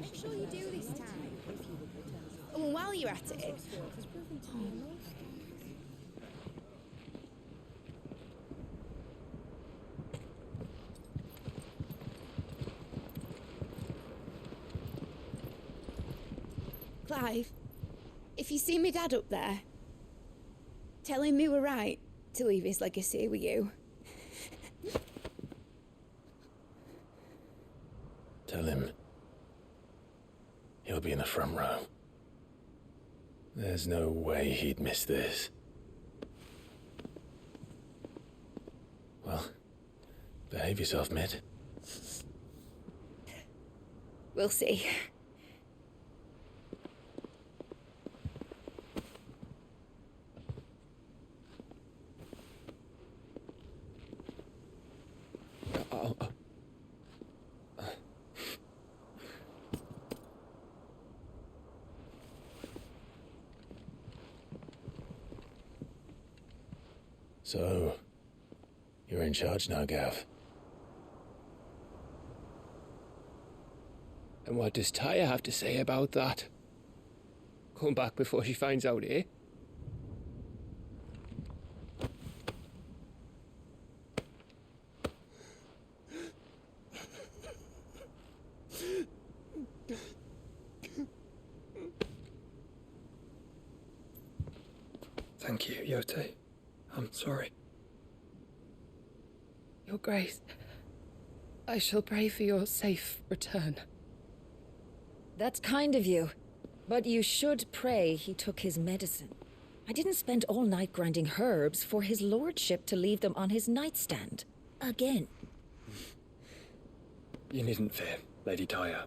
Make sure you do this time. Oh, and while you're at it... Clive, if you see me dad up there, tell him we were right to leave his legacy with you. Tell him he'll be in the front row. There's no way he'd miss this. Well, behave yourself, Mid. We'll see. So, you're in charge now, Gav. And what does Tyre have to say about that? Come back before she finds out, eh? Thank you, Yote. I'm sorry. Your Grace, I shall pray for your safe return. That's kind of you. But you should pray he took his medicine. I didn't spend all night grinding herbs for his lordship to leave them on his nightstand. Again. You needn't fear, Lady Daya.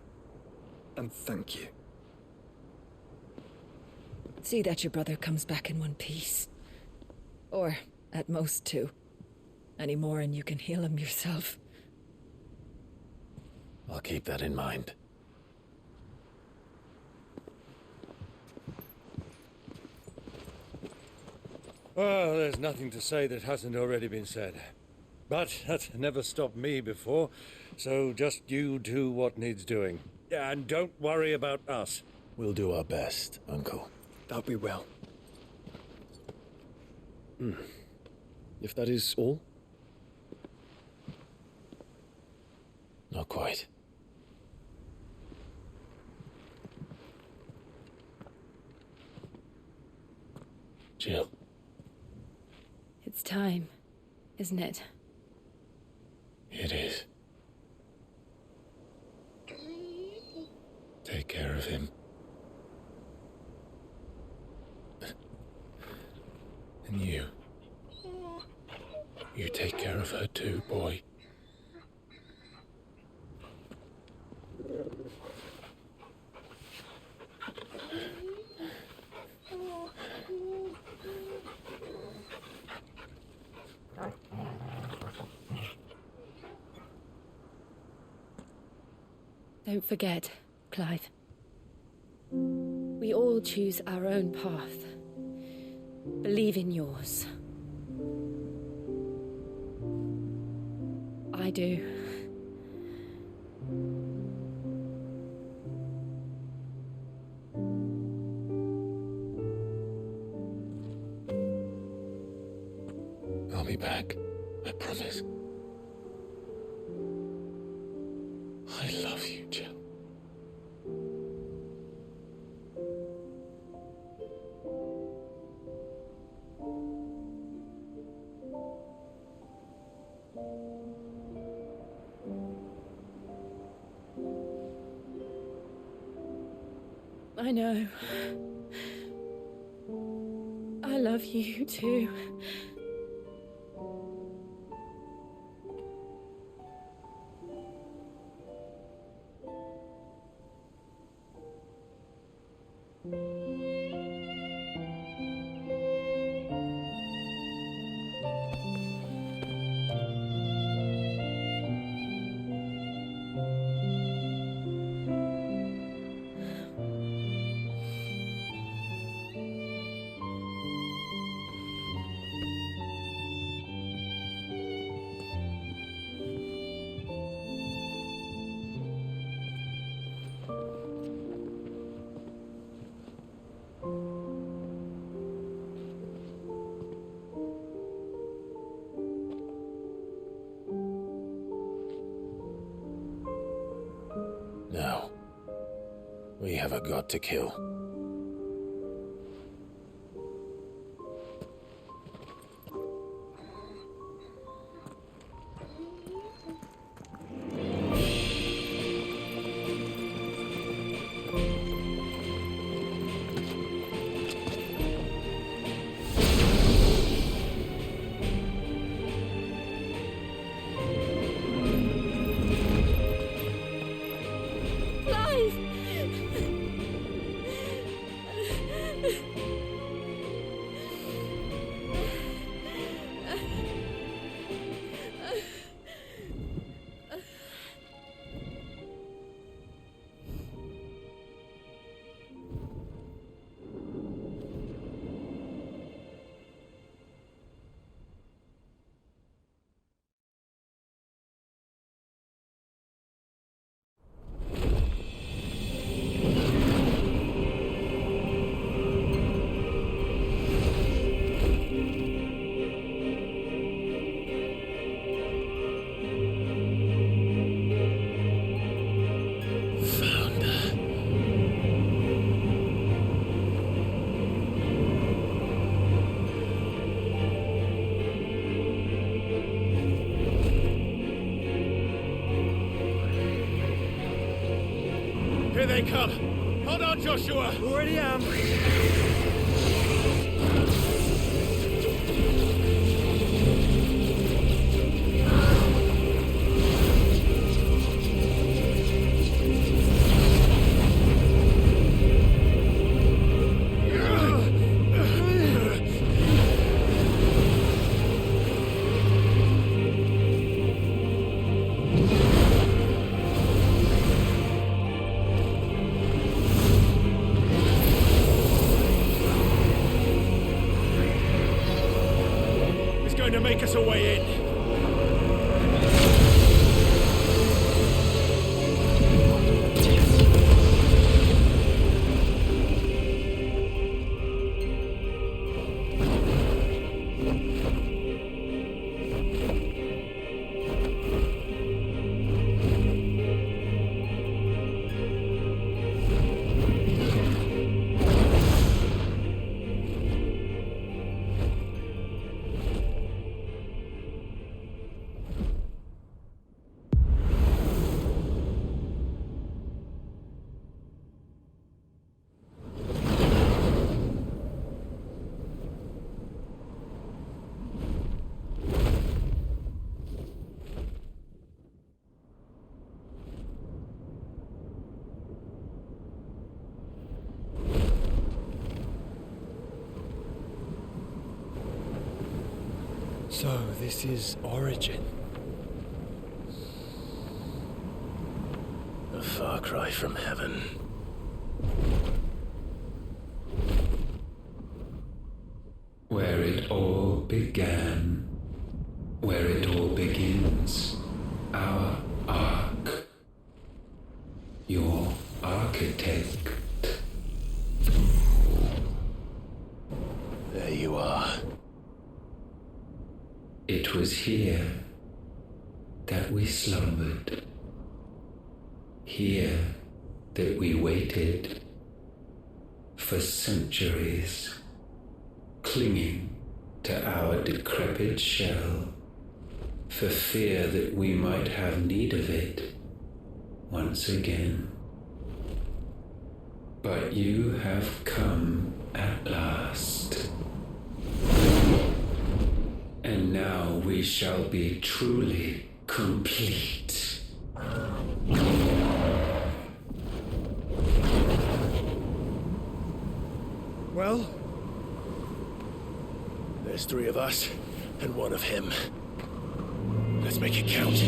And thank you. See that your brother comes back in one piece. Or, at most, two. Any more and you can heal him yourself. I'll keep that in mind. Well, there's nothing to say that hasn't already been said. But that's never stopped me before, so just you do what needs doing. And don't worry about us. We'll do our best, Uncle. That we will. If that is all? Not quite. Jill. It's time, isn't it? It is. Take care of him. And you. You take care of her too, boy. Don't forget, Clive. We all choose our own path. Believe in yours. I do. I'll be back. I promise. I love you, Jill. I know. I love you too. Now, we have a god to kill. Here they come! Hold on, Joshua! Already am! To make us a way in. So, this is Origin. A far cry from heaven. Where it all began, where it all begins, our ark, your architect. There you are. It was here that we slumbered, here that we waited for centuries, clinging to our decrepit shell, for fear that we might have need of it once again. But you have come at last. And now we shall be truly complete. Well? There's 3 of us, and 1 of him. Let's make it count.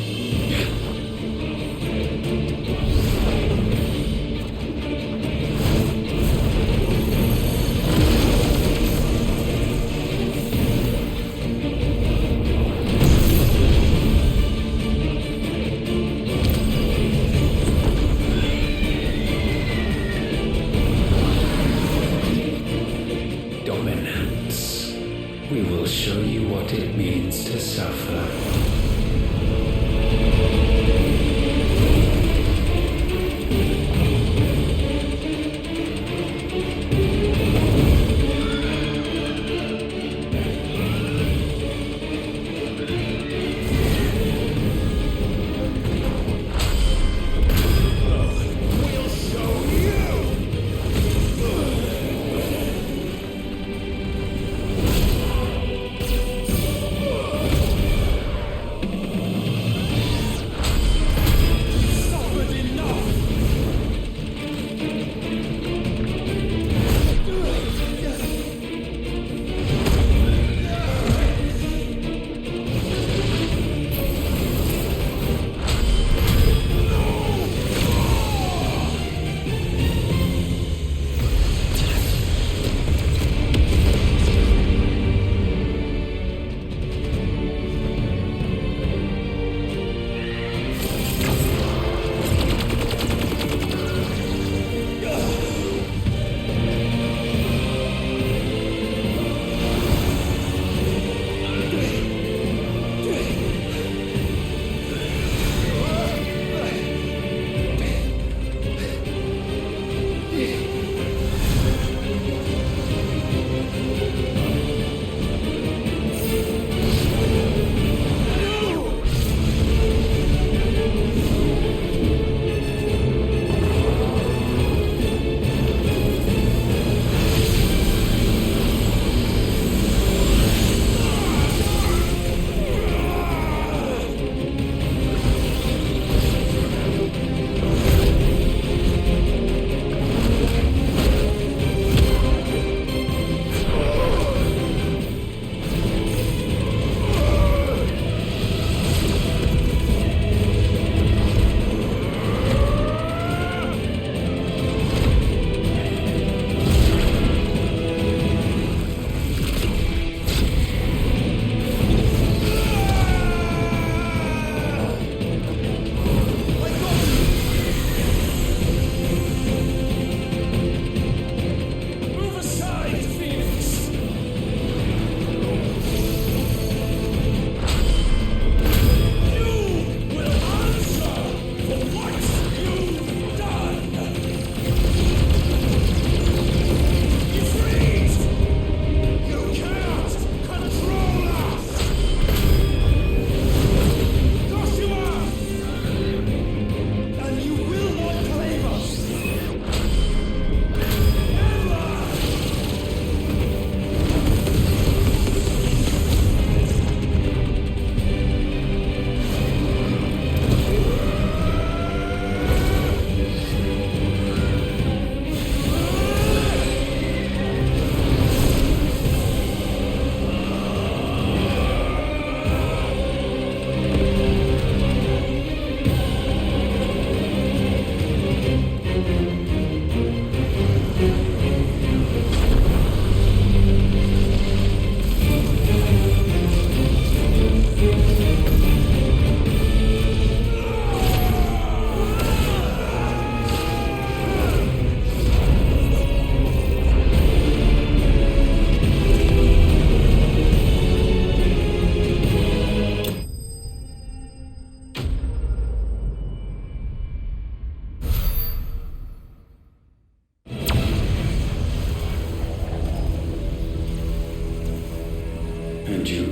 We will show you what it means to suffer.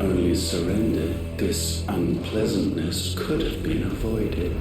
only surrendered, this unpleasantness could have been avoided.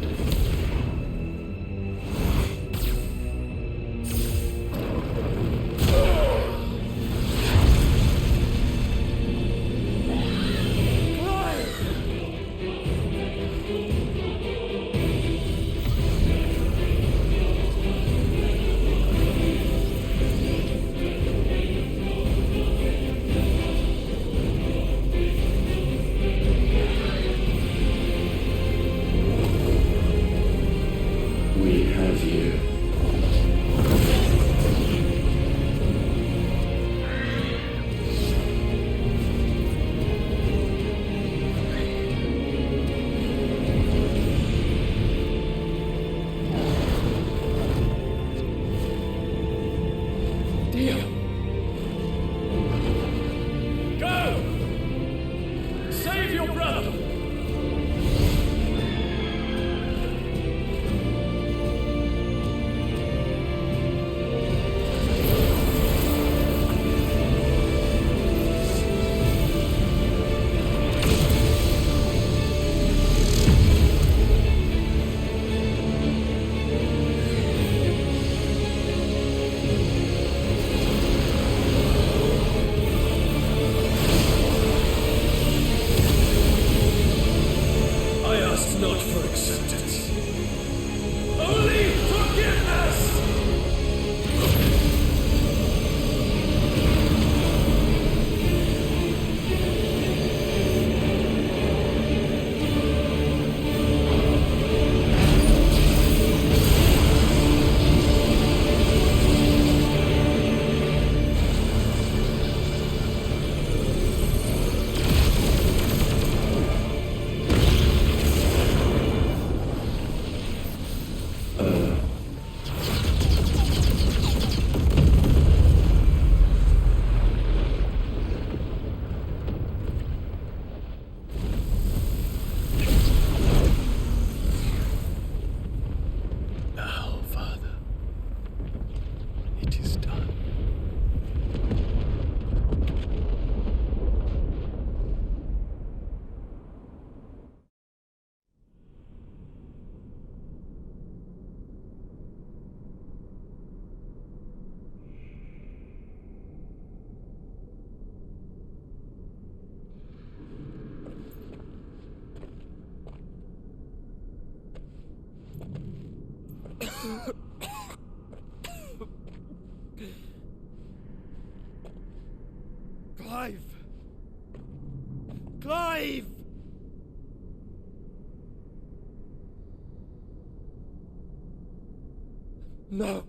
Clive! Clive! No.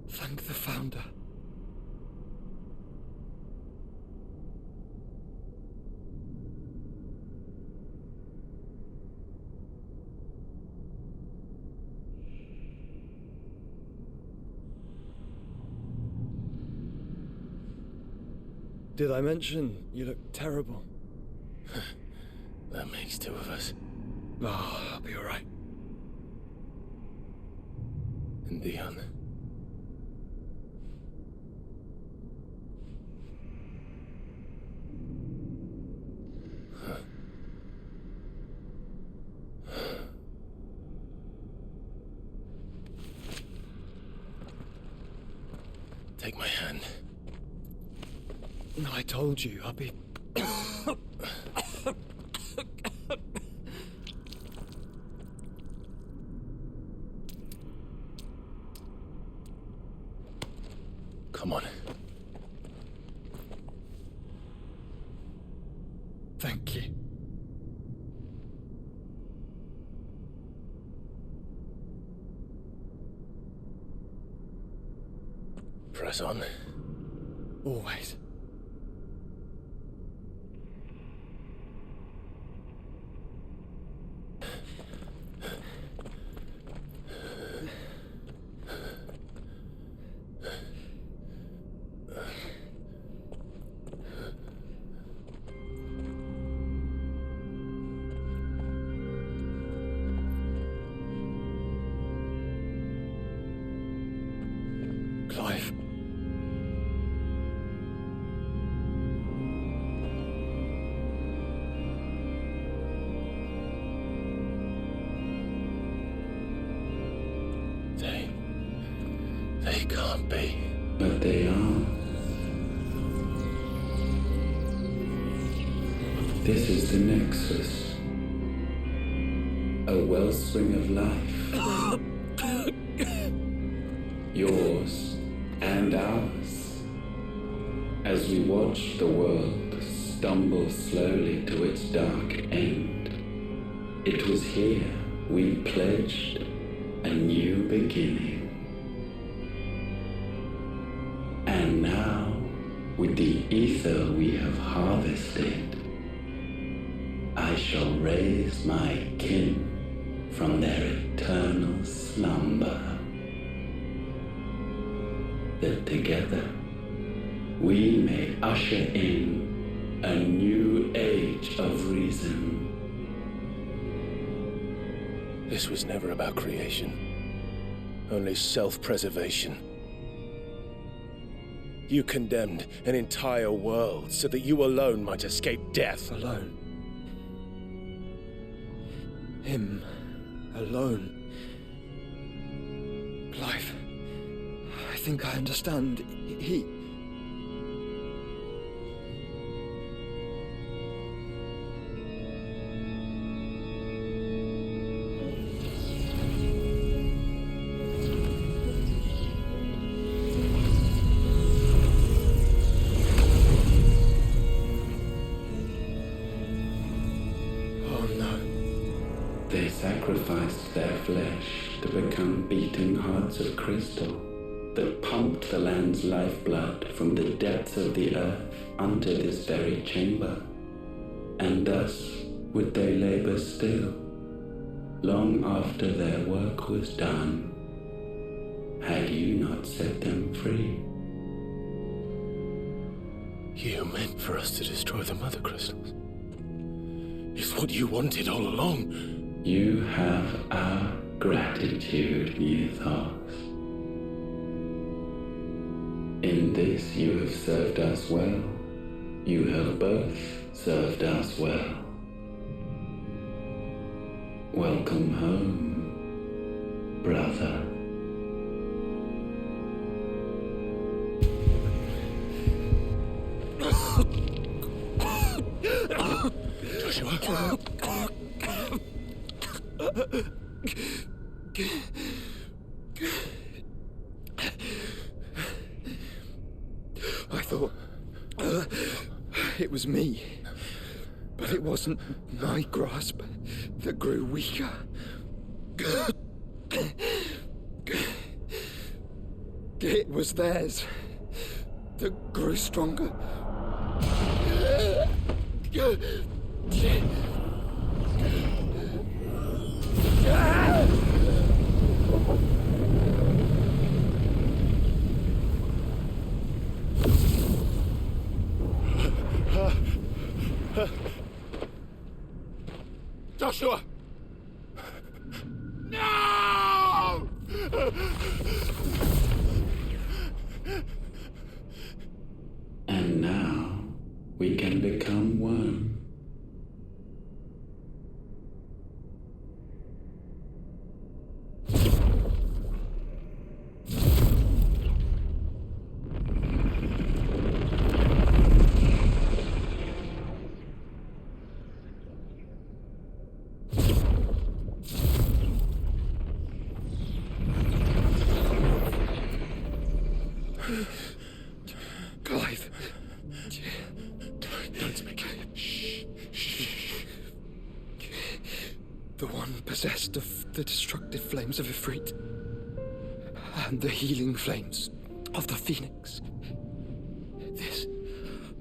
Thank the Founder. Did I mention you look terrible? That makes two of us. Oh, I'll be alright. And Dion. Take my hand. No, I told you, I'll be... Come on. Thank you. Press on. Always. Clive. They can't be. But they are. This is the Nexus. A wellspring of life. Yours and ours. As we watch the world stumble slowly to its dark end, it was here we pledged a new beginning. And now, with the ether we have harvested, I shall raise my kin from their eternal slumber, that together we may usher in a new age of reason. This was never about creation, only self-preservation. You condemned an entire world so that you alone might escape death. Alone. Him. Alone. Clive. I think I understand. He... They sacrificed their flesh to become beating hearts of crystal that pumped the land's lifeblood from the depths of the earth unto this very chamber. And thus would they labor still, long after their work was done, had you not set them free. You meant for us to destroy the mother crystals. It's what you wanted all along. You have our gratitude, Mythos. In this you have served us well. You have both served us well. Welcome home, brother. Joshua. I thought it was me, but it wasn't my grasp that grew weaker. It was theirs that grew stronger. Joshua! No! And now we can become one. Clive. Don't speak. Shh. The one possessed of the destructive flames of Ifrit, and the healing flames of the Phoenix. This,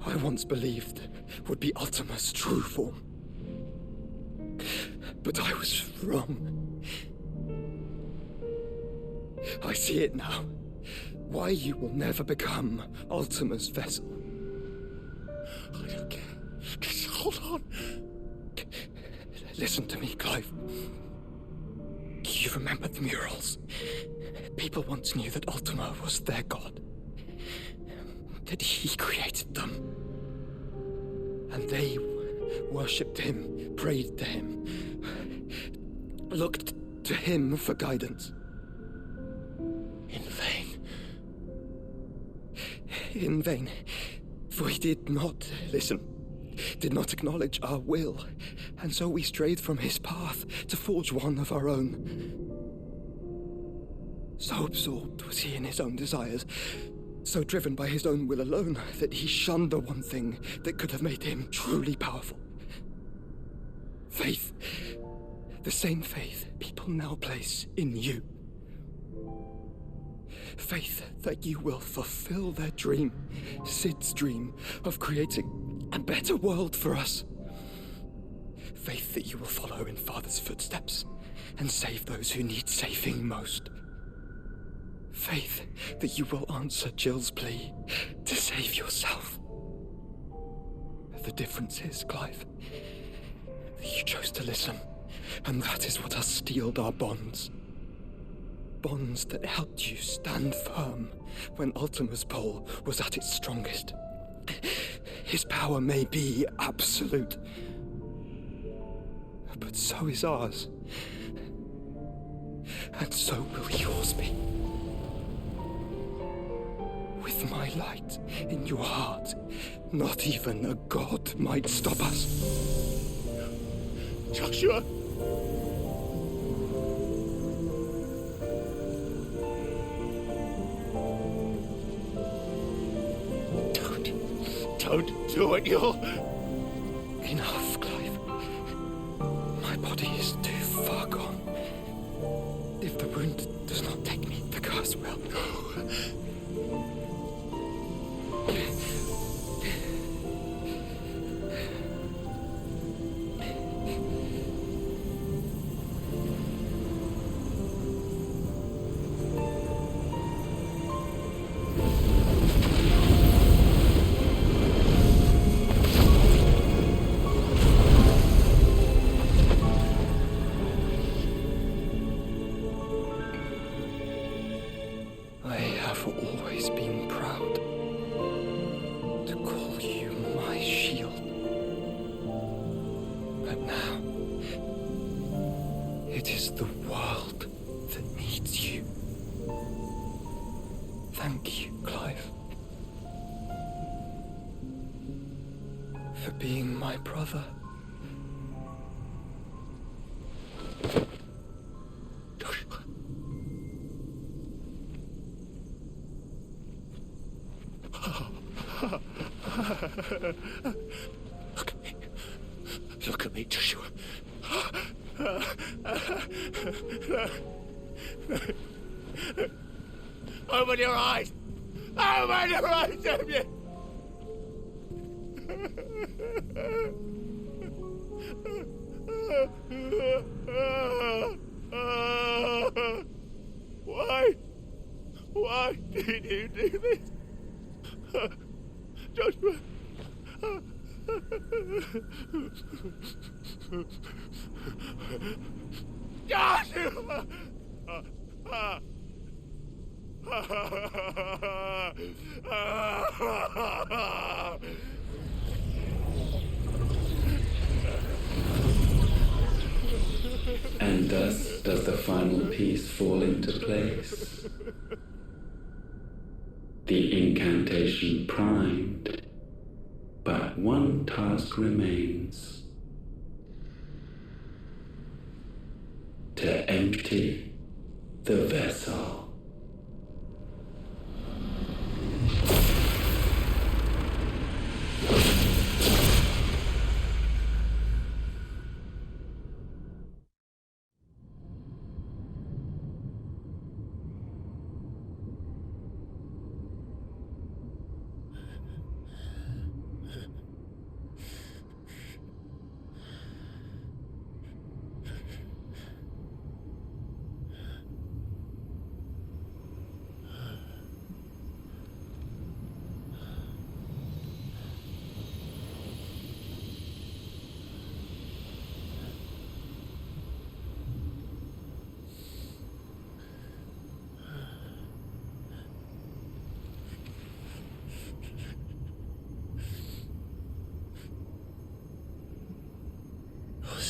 I once believed, would be Ultima's true form. But I was wrong. I see it now. Why you will never become Ultima's vessel. I don't care. Just hold on. Listen to me, Clive. You remember the murals? People once knew that Ultima was their god. That he created them. And they worshipped him, prayed to him, looked to him for guidance. In vain. In vain. For he did not listen, did not acknowledge our will, and so we strayed from his path to forge one of our own. So absorbed was he in his own desires, so driven by his own will alone, that he shunned the one thing that could have made him truly powerful. Faith. The same faith people now place in you. Faith that you will fulfill their dream, Sid's dream, of creating a better world for us. Faith that you will follow in Father's footsteps and save those who need saving most. Faith that you will answer Jill's plea to save yourself. The difference is, Clive, that you chose to listen, and that is what has steeled our bonds. Bonds that helped you stand firm when Ultima's pull was at its strongest. His power may be absolute, but so is ours. And so will yours be. With my light in your heart, not even a god might stop us. Joshua! Don't do it, you'll... Enough, Clive. My body is too far gone. If the wound does not take me, the curse will. Look at me, Joshua. Open your eyes! Open your eyes, damn you! Why did you do this? Joshua! Joshua! And thus does the final piece fall into place. The incantation primed, but one task remains. To empty the vessel.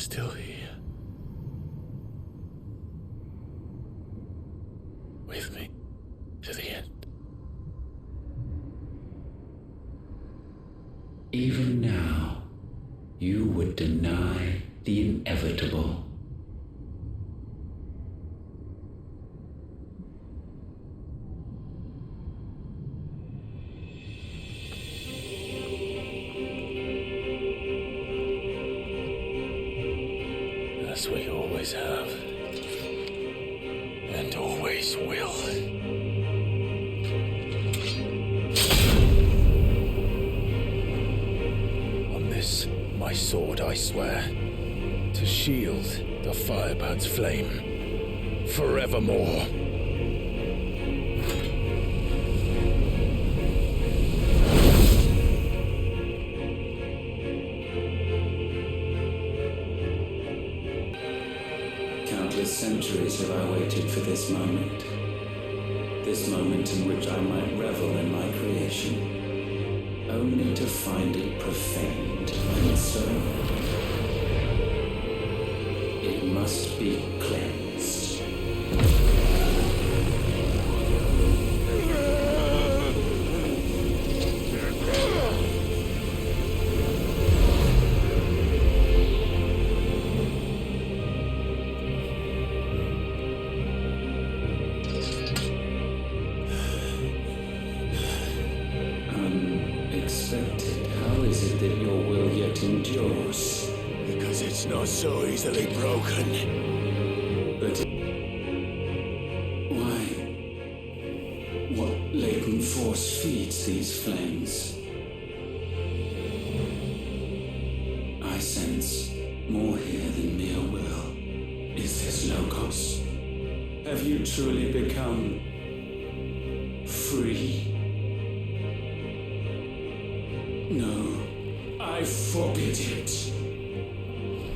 still here. With me to the end. Even now, you would deny the inevitable. As we always have, and always will. On this, my sword, I swear, to shield the Firebird's flame forevermore. Countless centuries have I waited for this moment in which I might revel in my creation, only to find it profaned, and so it must be cleansed. Unexpected. How is it that your will yet endures? Because it's not so easily broken. But why? What latent force feeds these flames? I sense more here than mere will. Is this logos? Have you truly become free? No, I forbid it.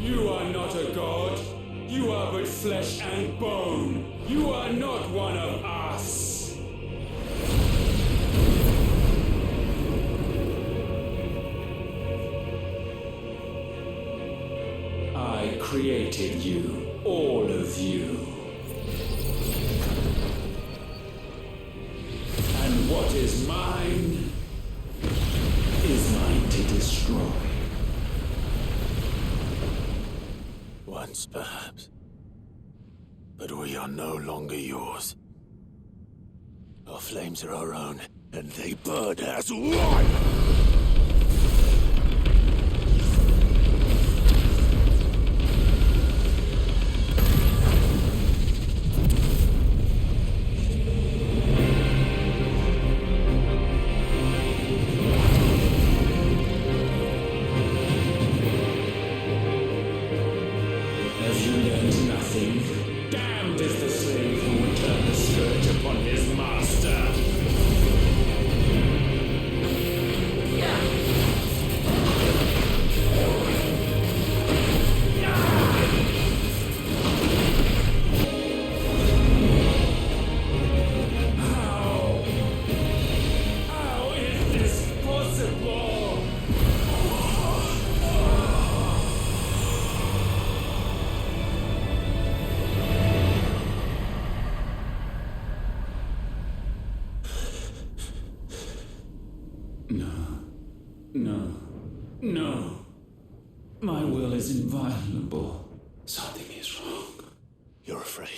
You are not a god. You are but flesh and bone. You are not one of us. I created you, all of you. And what is mine is mine to destroy. Once, perhaps. But we are no longer yours. Our flames are our own, and they burn as one! No. My will is inviolable. Something is wrong. You're afraid.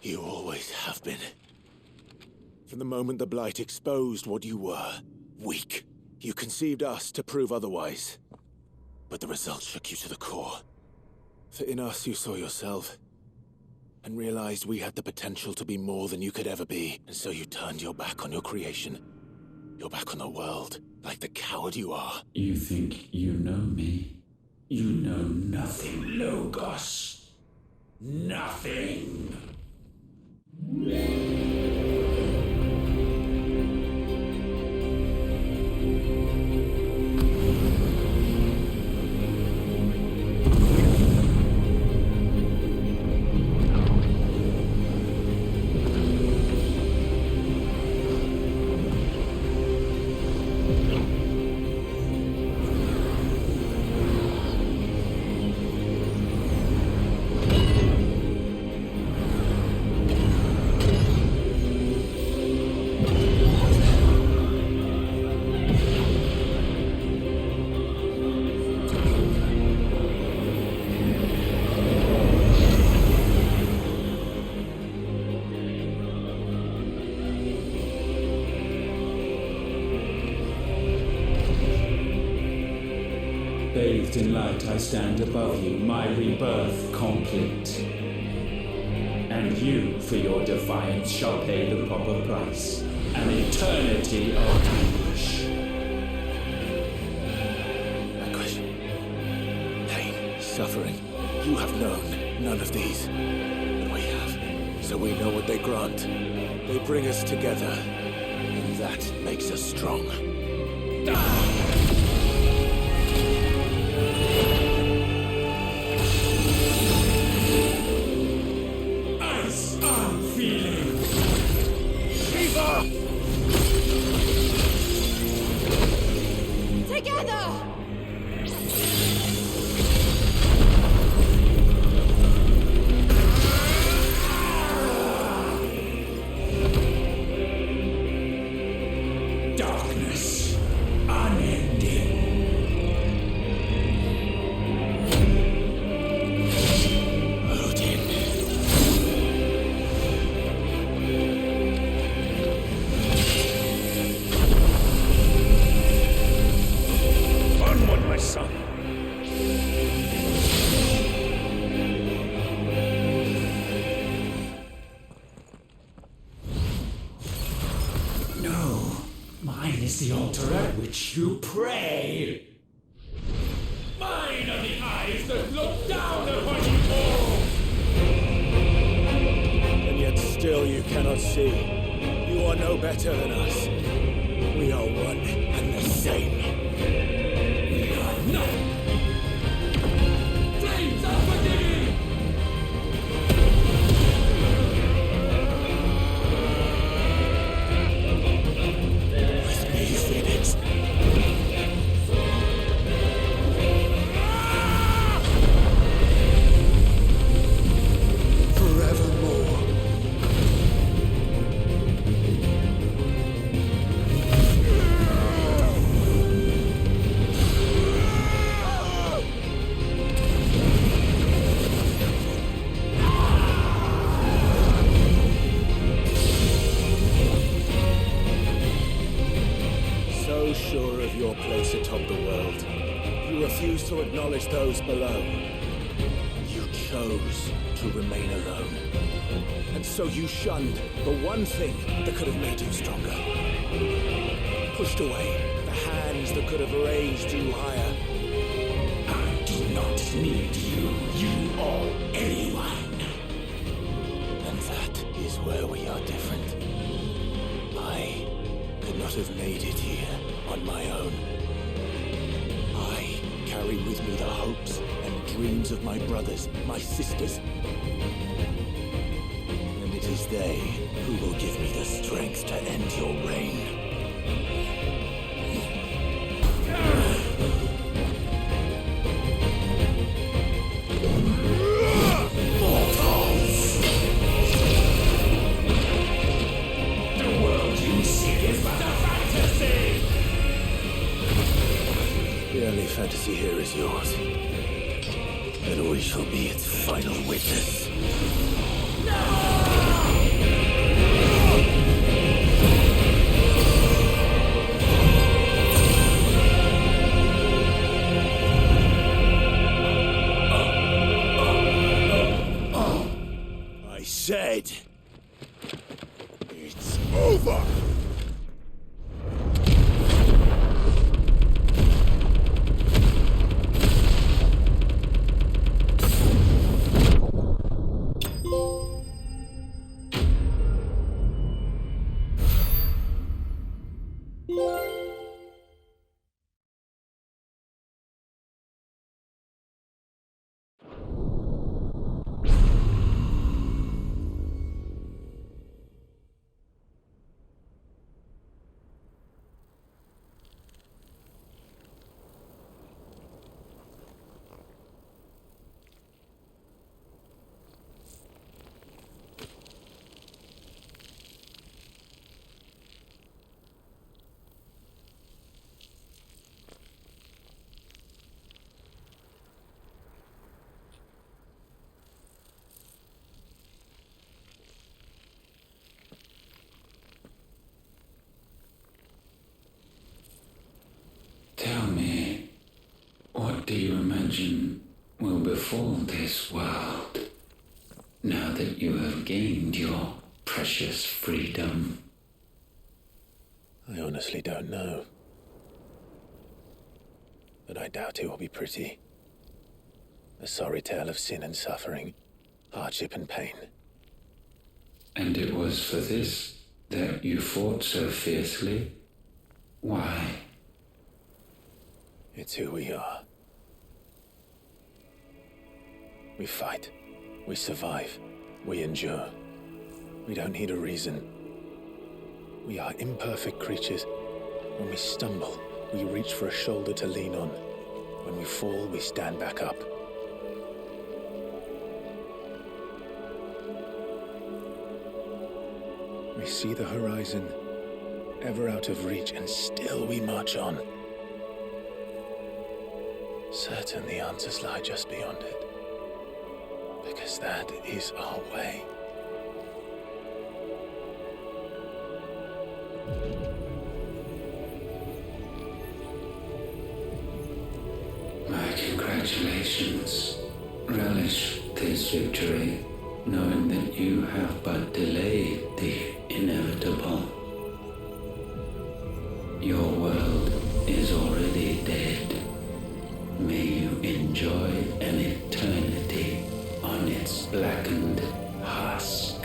You always have been. From the moment the Blight exposed what you were, weak, you conceived us to prove otherwise. But the result shook you to the core. For in us you saw yourself, and realized we had the potential to be more than you could ever be, and so you turned your back on your creation. Your back on the world, like the coward you are. You think you know me? You know nothing, Logos. Nothing. Bathed in light, I stand above you, my rebirth complete. And you, for your defiance, shall pay the proper price. An eternity of anguish. Anguish. Pain. Suffering. You have known none of these. But we have. So we know what they grant. They bring us together. And that makes us strong. Ice, I'm feeling. Shiva! Together! Darkness, unending. Odin. Onward, my son. No, mine is the altar at which you pray. Mine are the eyes that look down upon you all. And yet still you cannot see. You are no better than us. We are one and the same. We are not. Flames are forgiving. With me, Phoenix. Forevermore. So sure of your place atop the world, you refuse to acknowledge those below. You chose to remain alone. And so you shunned the one thing that could have made you stronger. Pushed away the hands that could have raised you higher. I do not need you. You or anyone. And that is where we are different. I could not have made it here on my own. I carry with me the hopes and dreams of my brothers, my sisters. And it is they who will give me the strength to end your reign. Mortals! The world you seek is but a fantasy! The only fantasy here is yours. And we shall be its final witness. I said, it's over! for this world, now that you have gained your precious freedom? I honestly don't know. But I doubt it will be pretty. A sorry tale of sin and suffering, hardship and pain. And it was for this that you fought so fiercely? Why? It's who we are. We fight. We survive. We endure. We don't need a reason. We are imperfect creatures. When we stumble, we reach for a shoulder to lean on. When we fall, we stand back up. We see the horizon, ever out of reach, and still we march on. Certain the answers lie just beyond it, because that is our way. My congratulations. Relish this victory, knowing that you have but delayed the inevitable. Your world is already dead. May you enjoy an eternity on its blackened husk.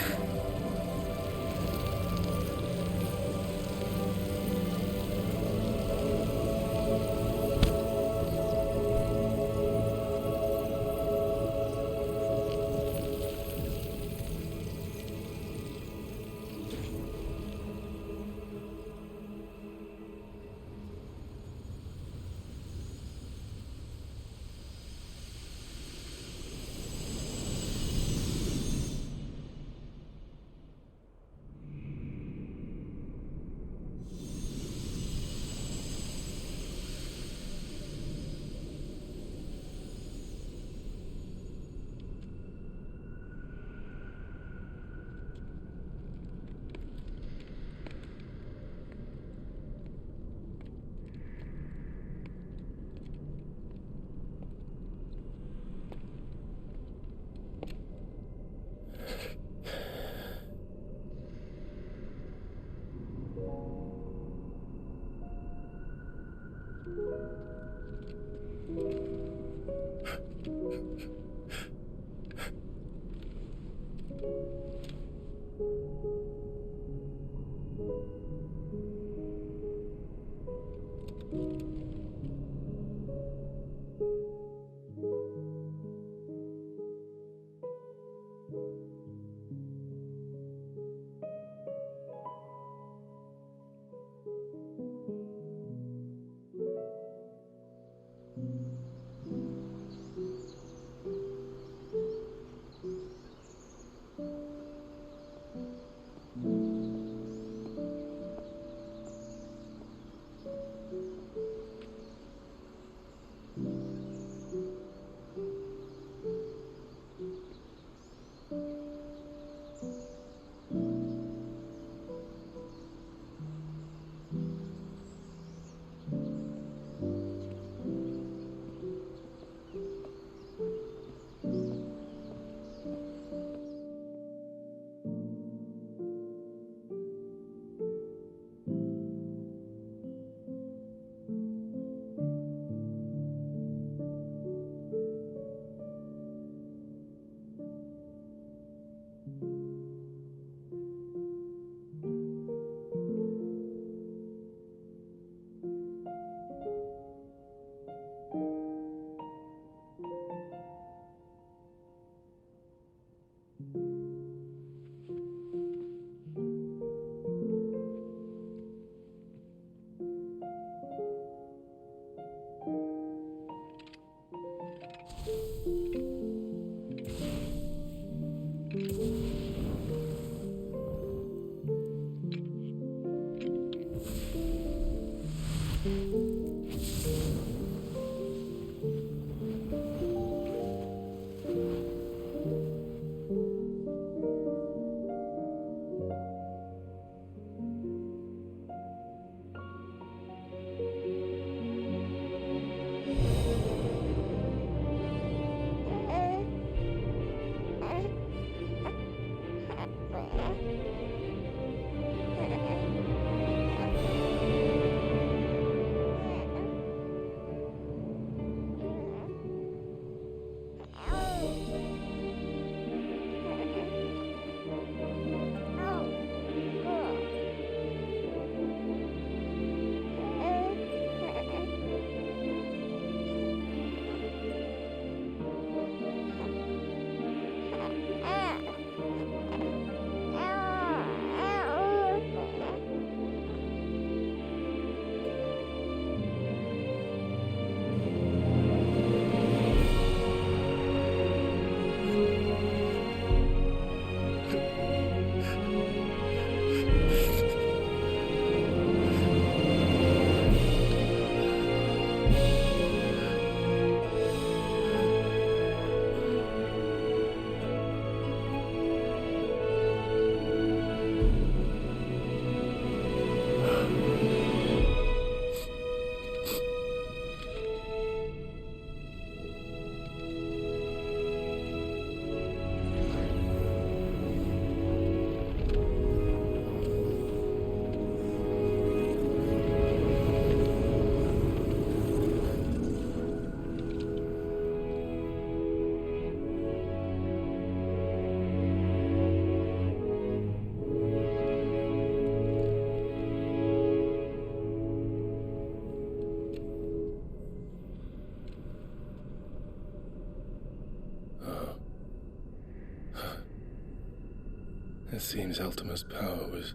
It seems Ultima's power was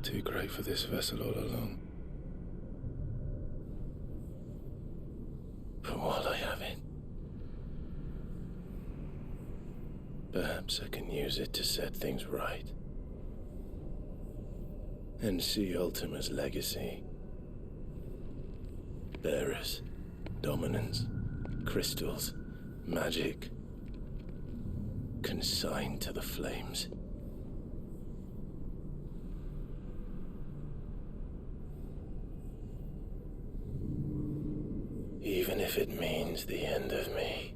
too great for this vessel all along. But while I have it, perhaps I can use it to set things right. And see Ultima's legacy. Bearers, dominance, crystals, magic, consigned to the flames. Even if it means the end of me.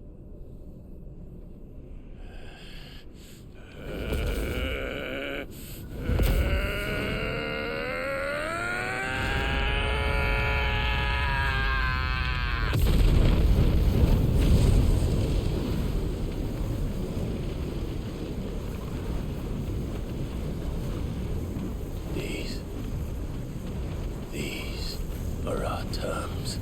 These are our terms.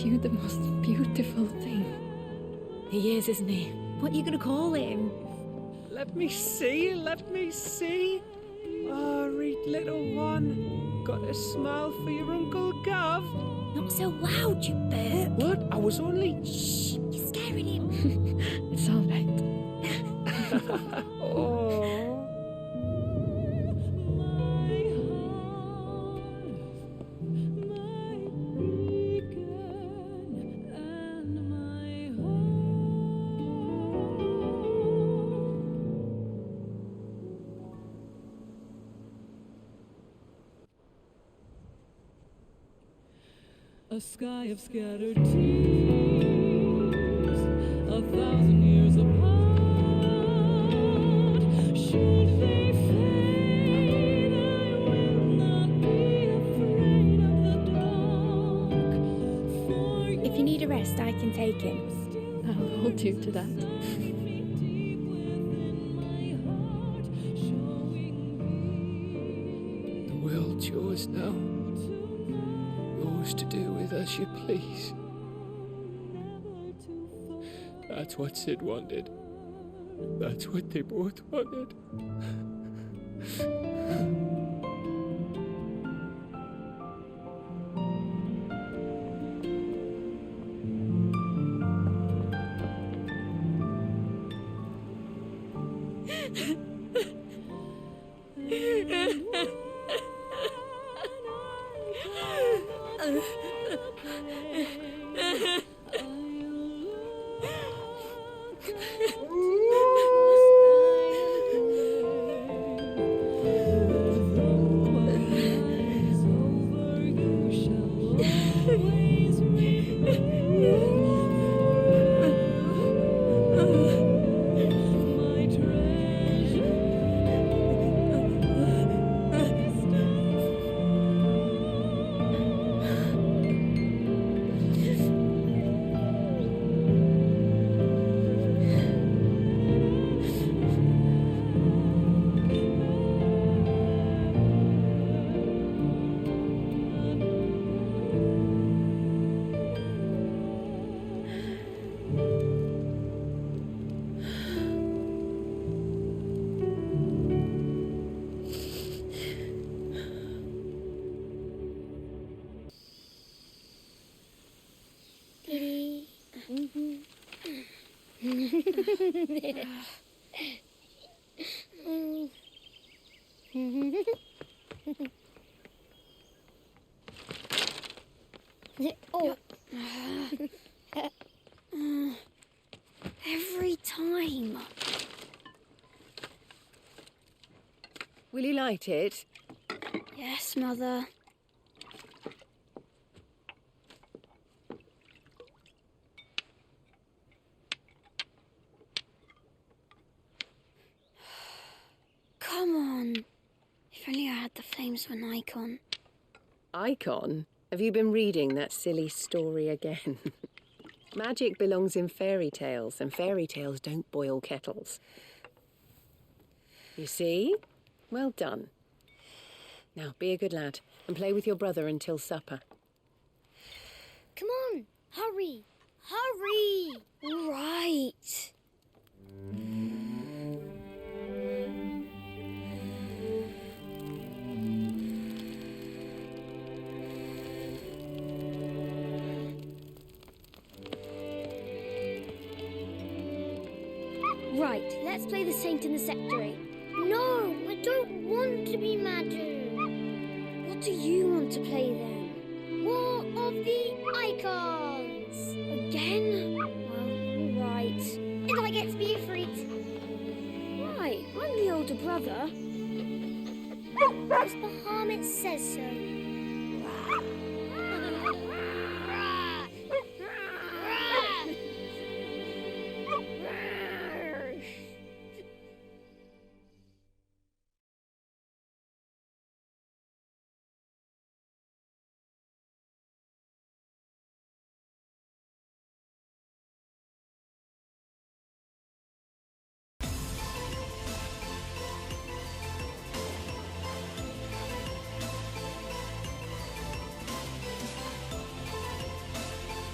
You the most beautiful thing. He is, isn't he? What are you gonna call him? Let me see, let me see. Oh, read little one. Got a smile for your Uncle Gav. Not so loud, you burp. What? I was only... Shh, you're scaring him. It's all right. Oh. A sky of scattered tears, 1,000 years apart. Should they fade, I will not be afraid of the dark. If you need a rest, I can take him. I'll hold you to that. The world's yours now. Yours to do with as you please. That's what Sid wanted. That's what they both wanted. Every time. Will you light it? Yes, Mother. Come on. If only I had the flames of an icon. Icon? Have you been reading that silly story again? Magic belongs in fairy tales, and fairy tales don't boil kettles. You see? Well done. Now, be a good lad and play with your brother until supper. Come on, hurry! Hurry! All right. Right, let's play the saint in the secretary. No, I don't want to be Madu. What do you want to play then? War of the Icons! Again? Well, all right. And I get to be a freak. Right, I'm the older brother. Because Bahamut says so.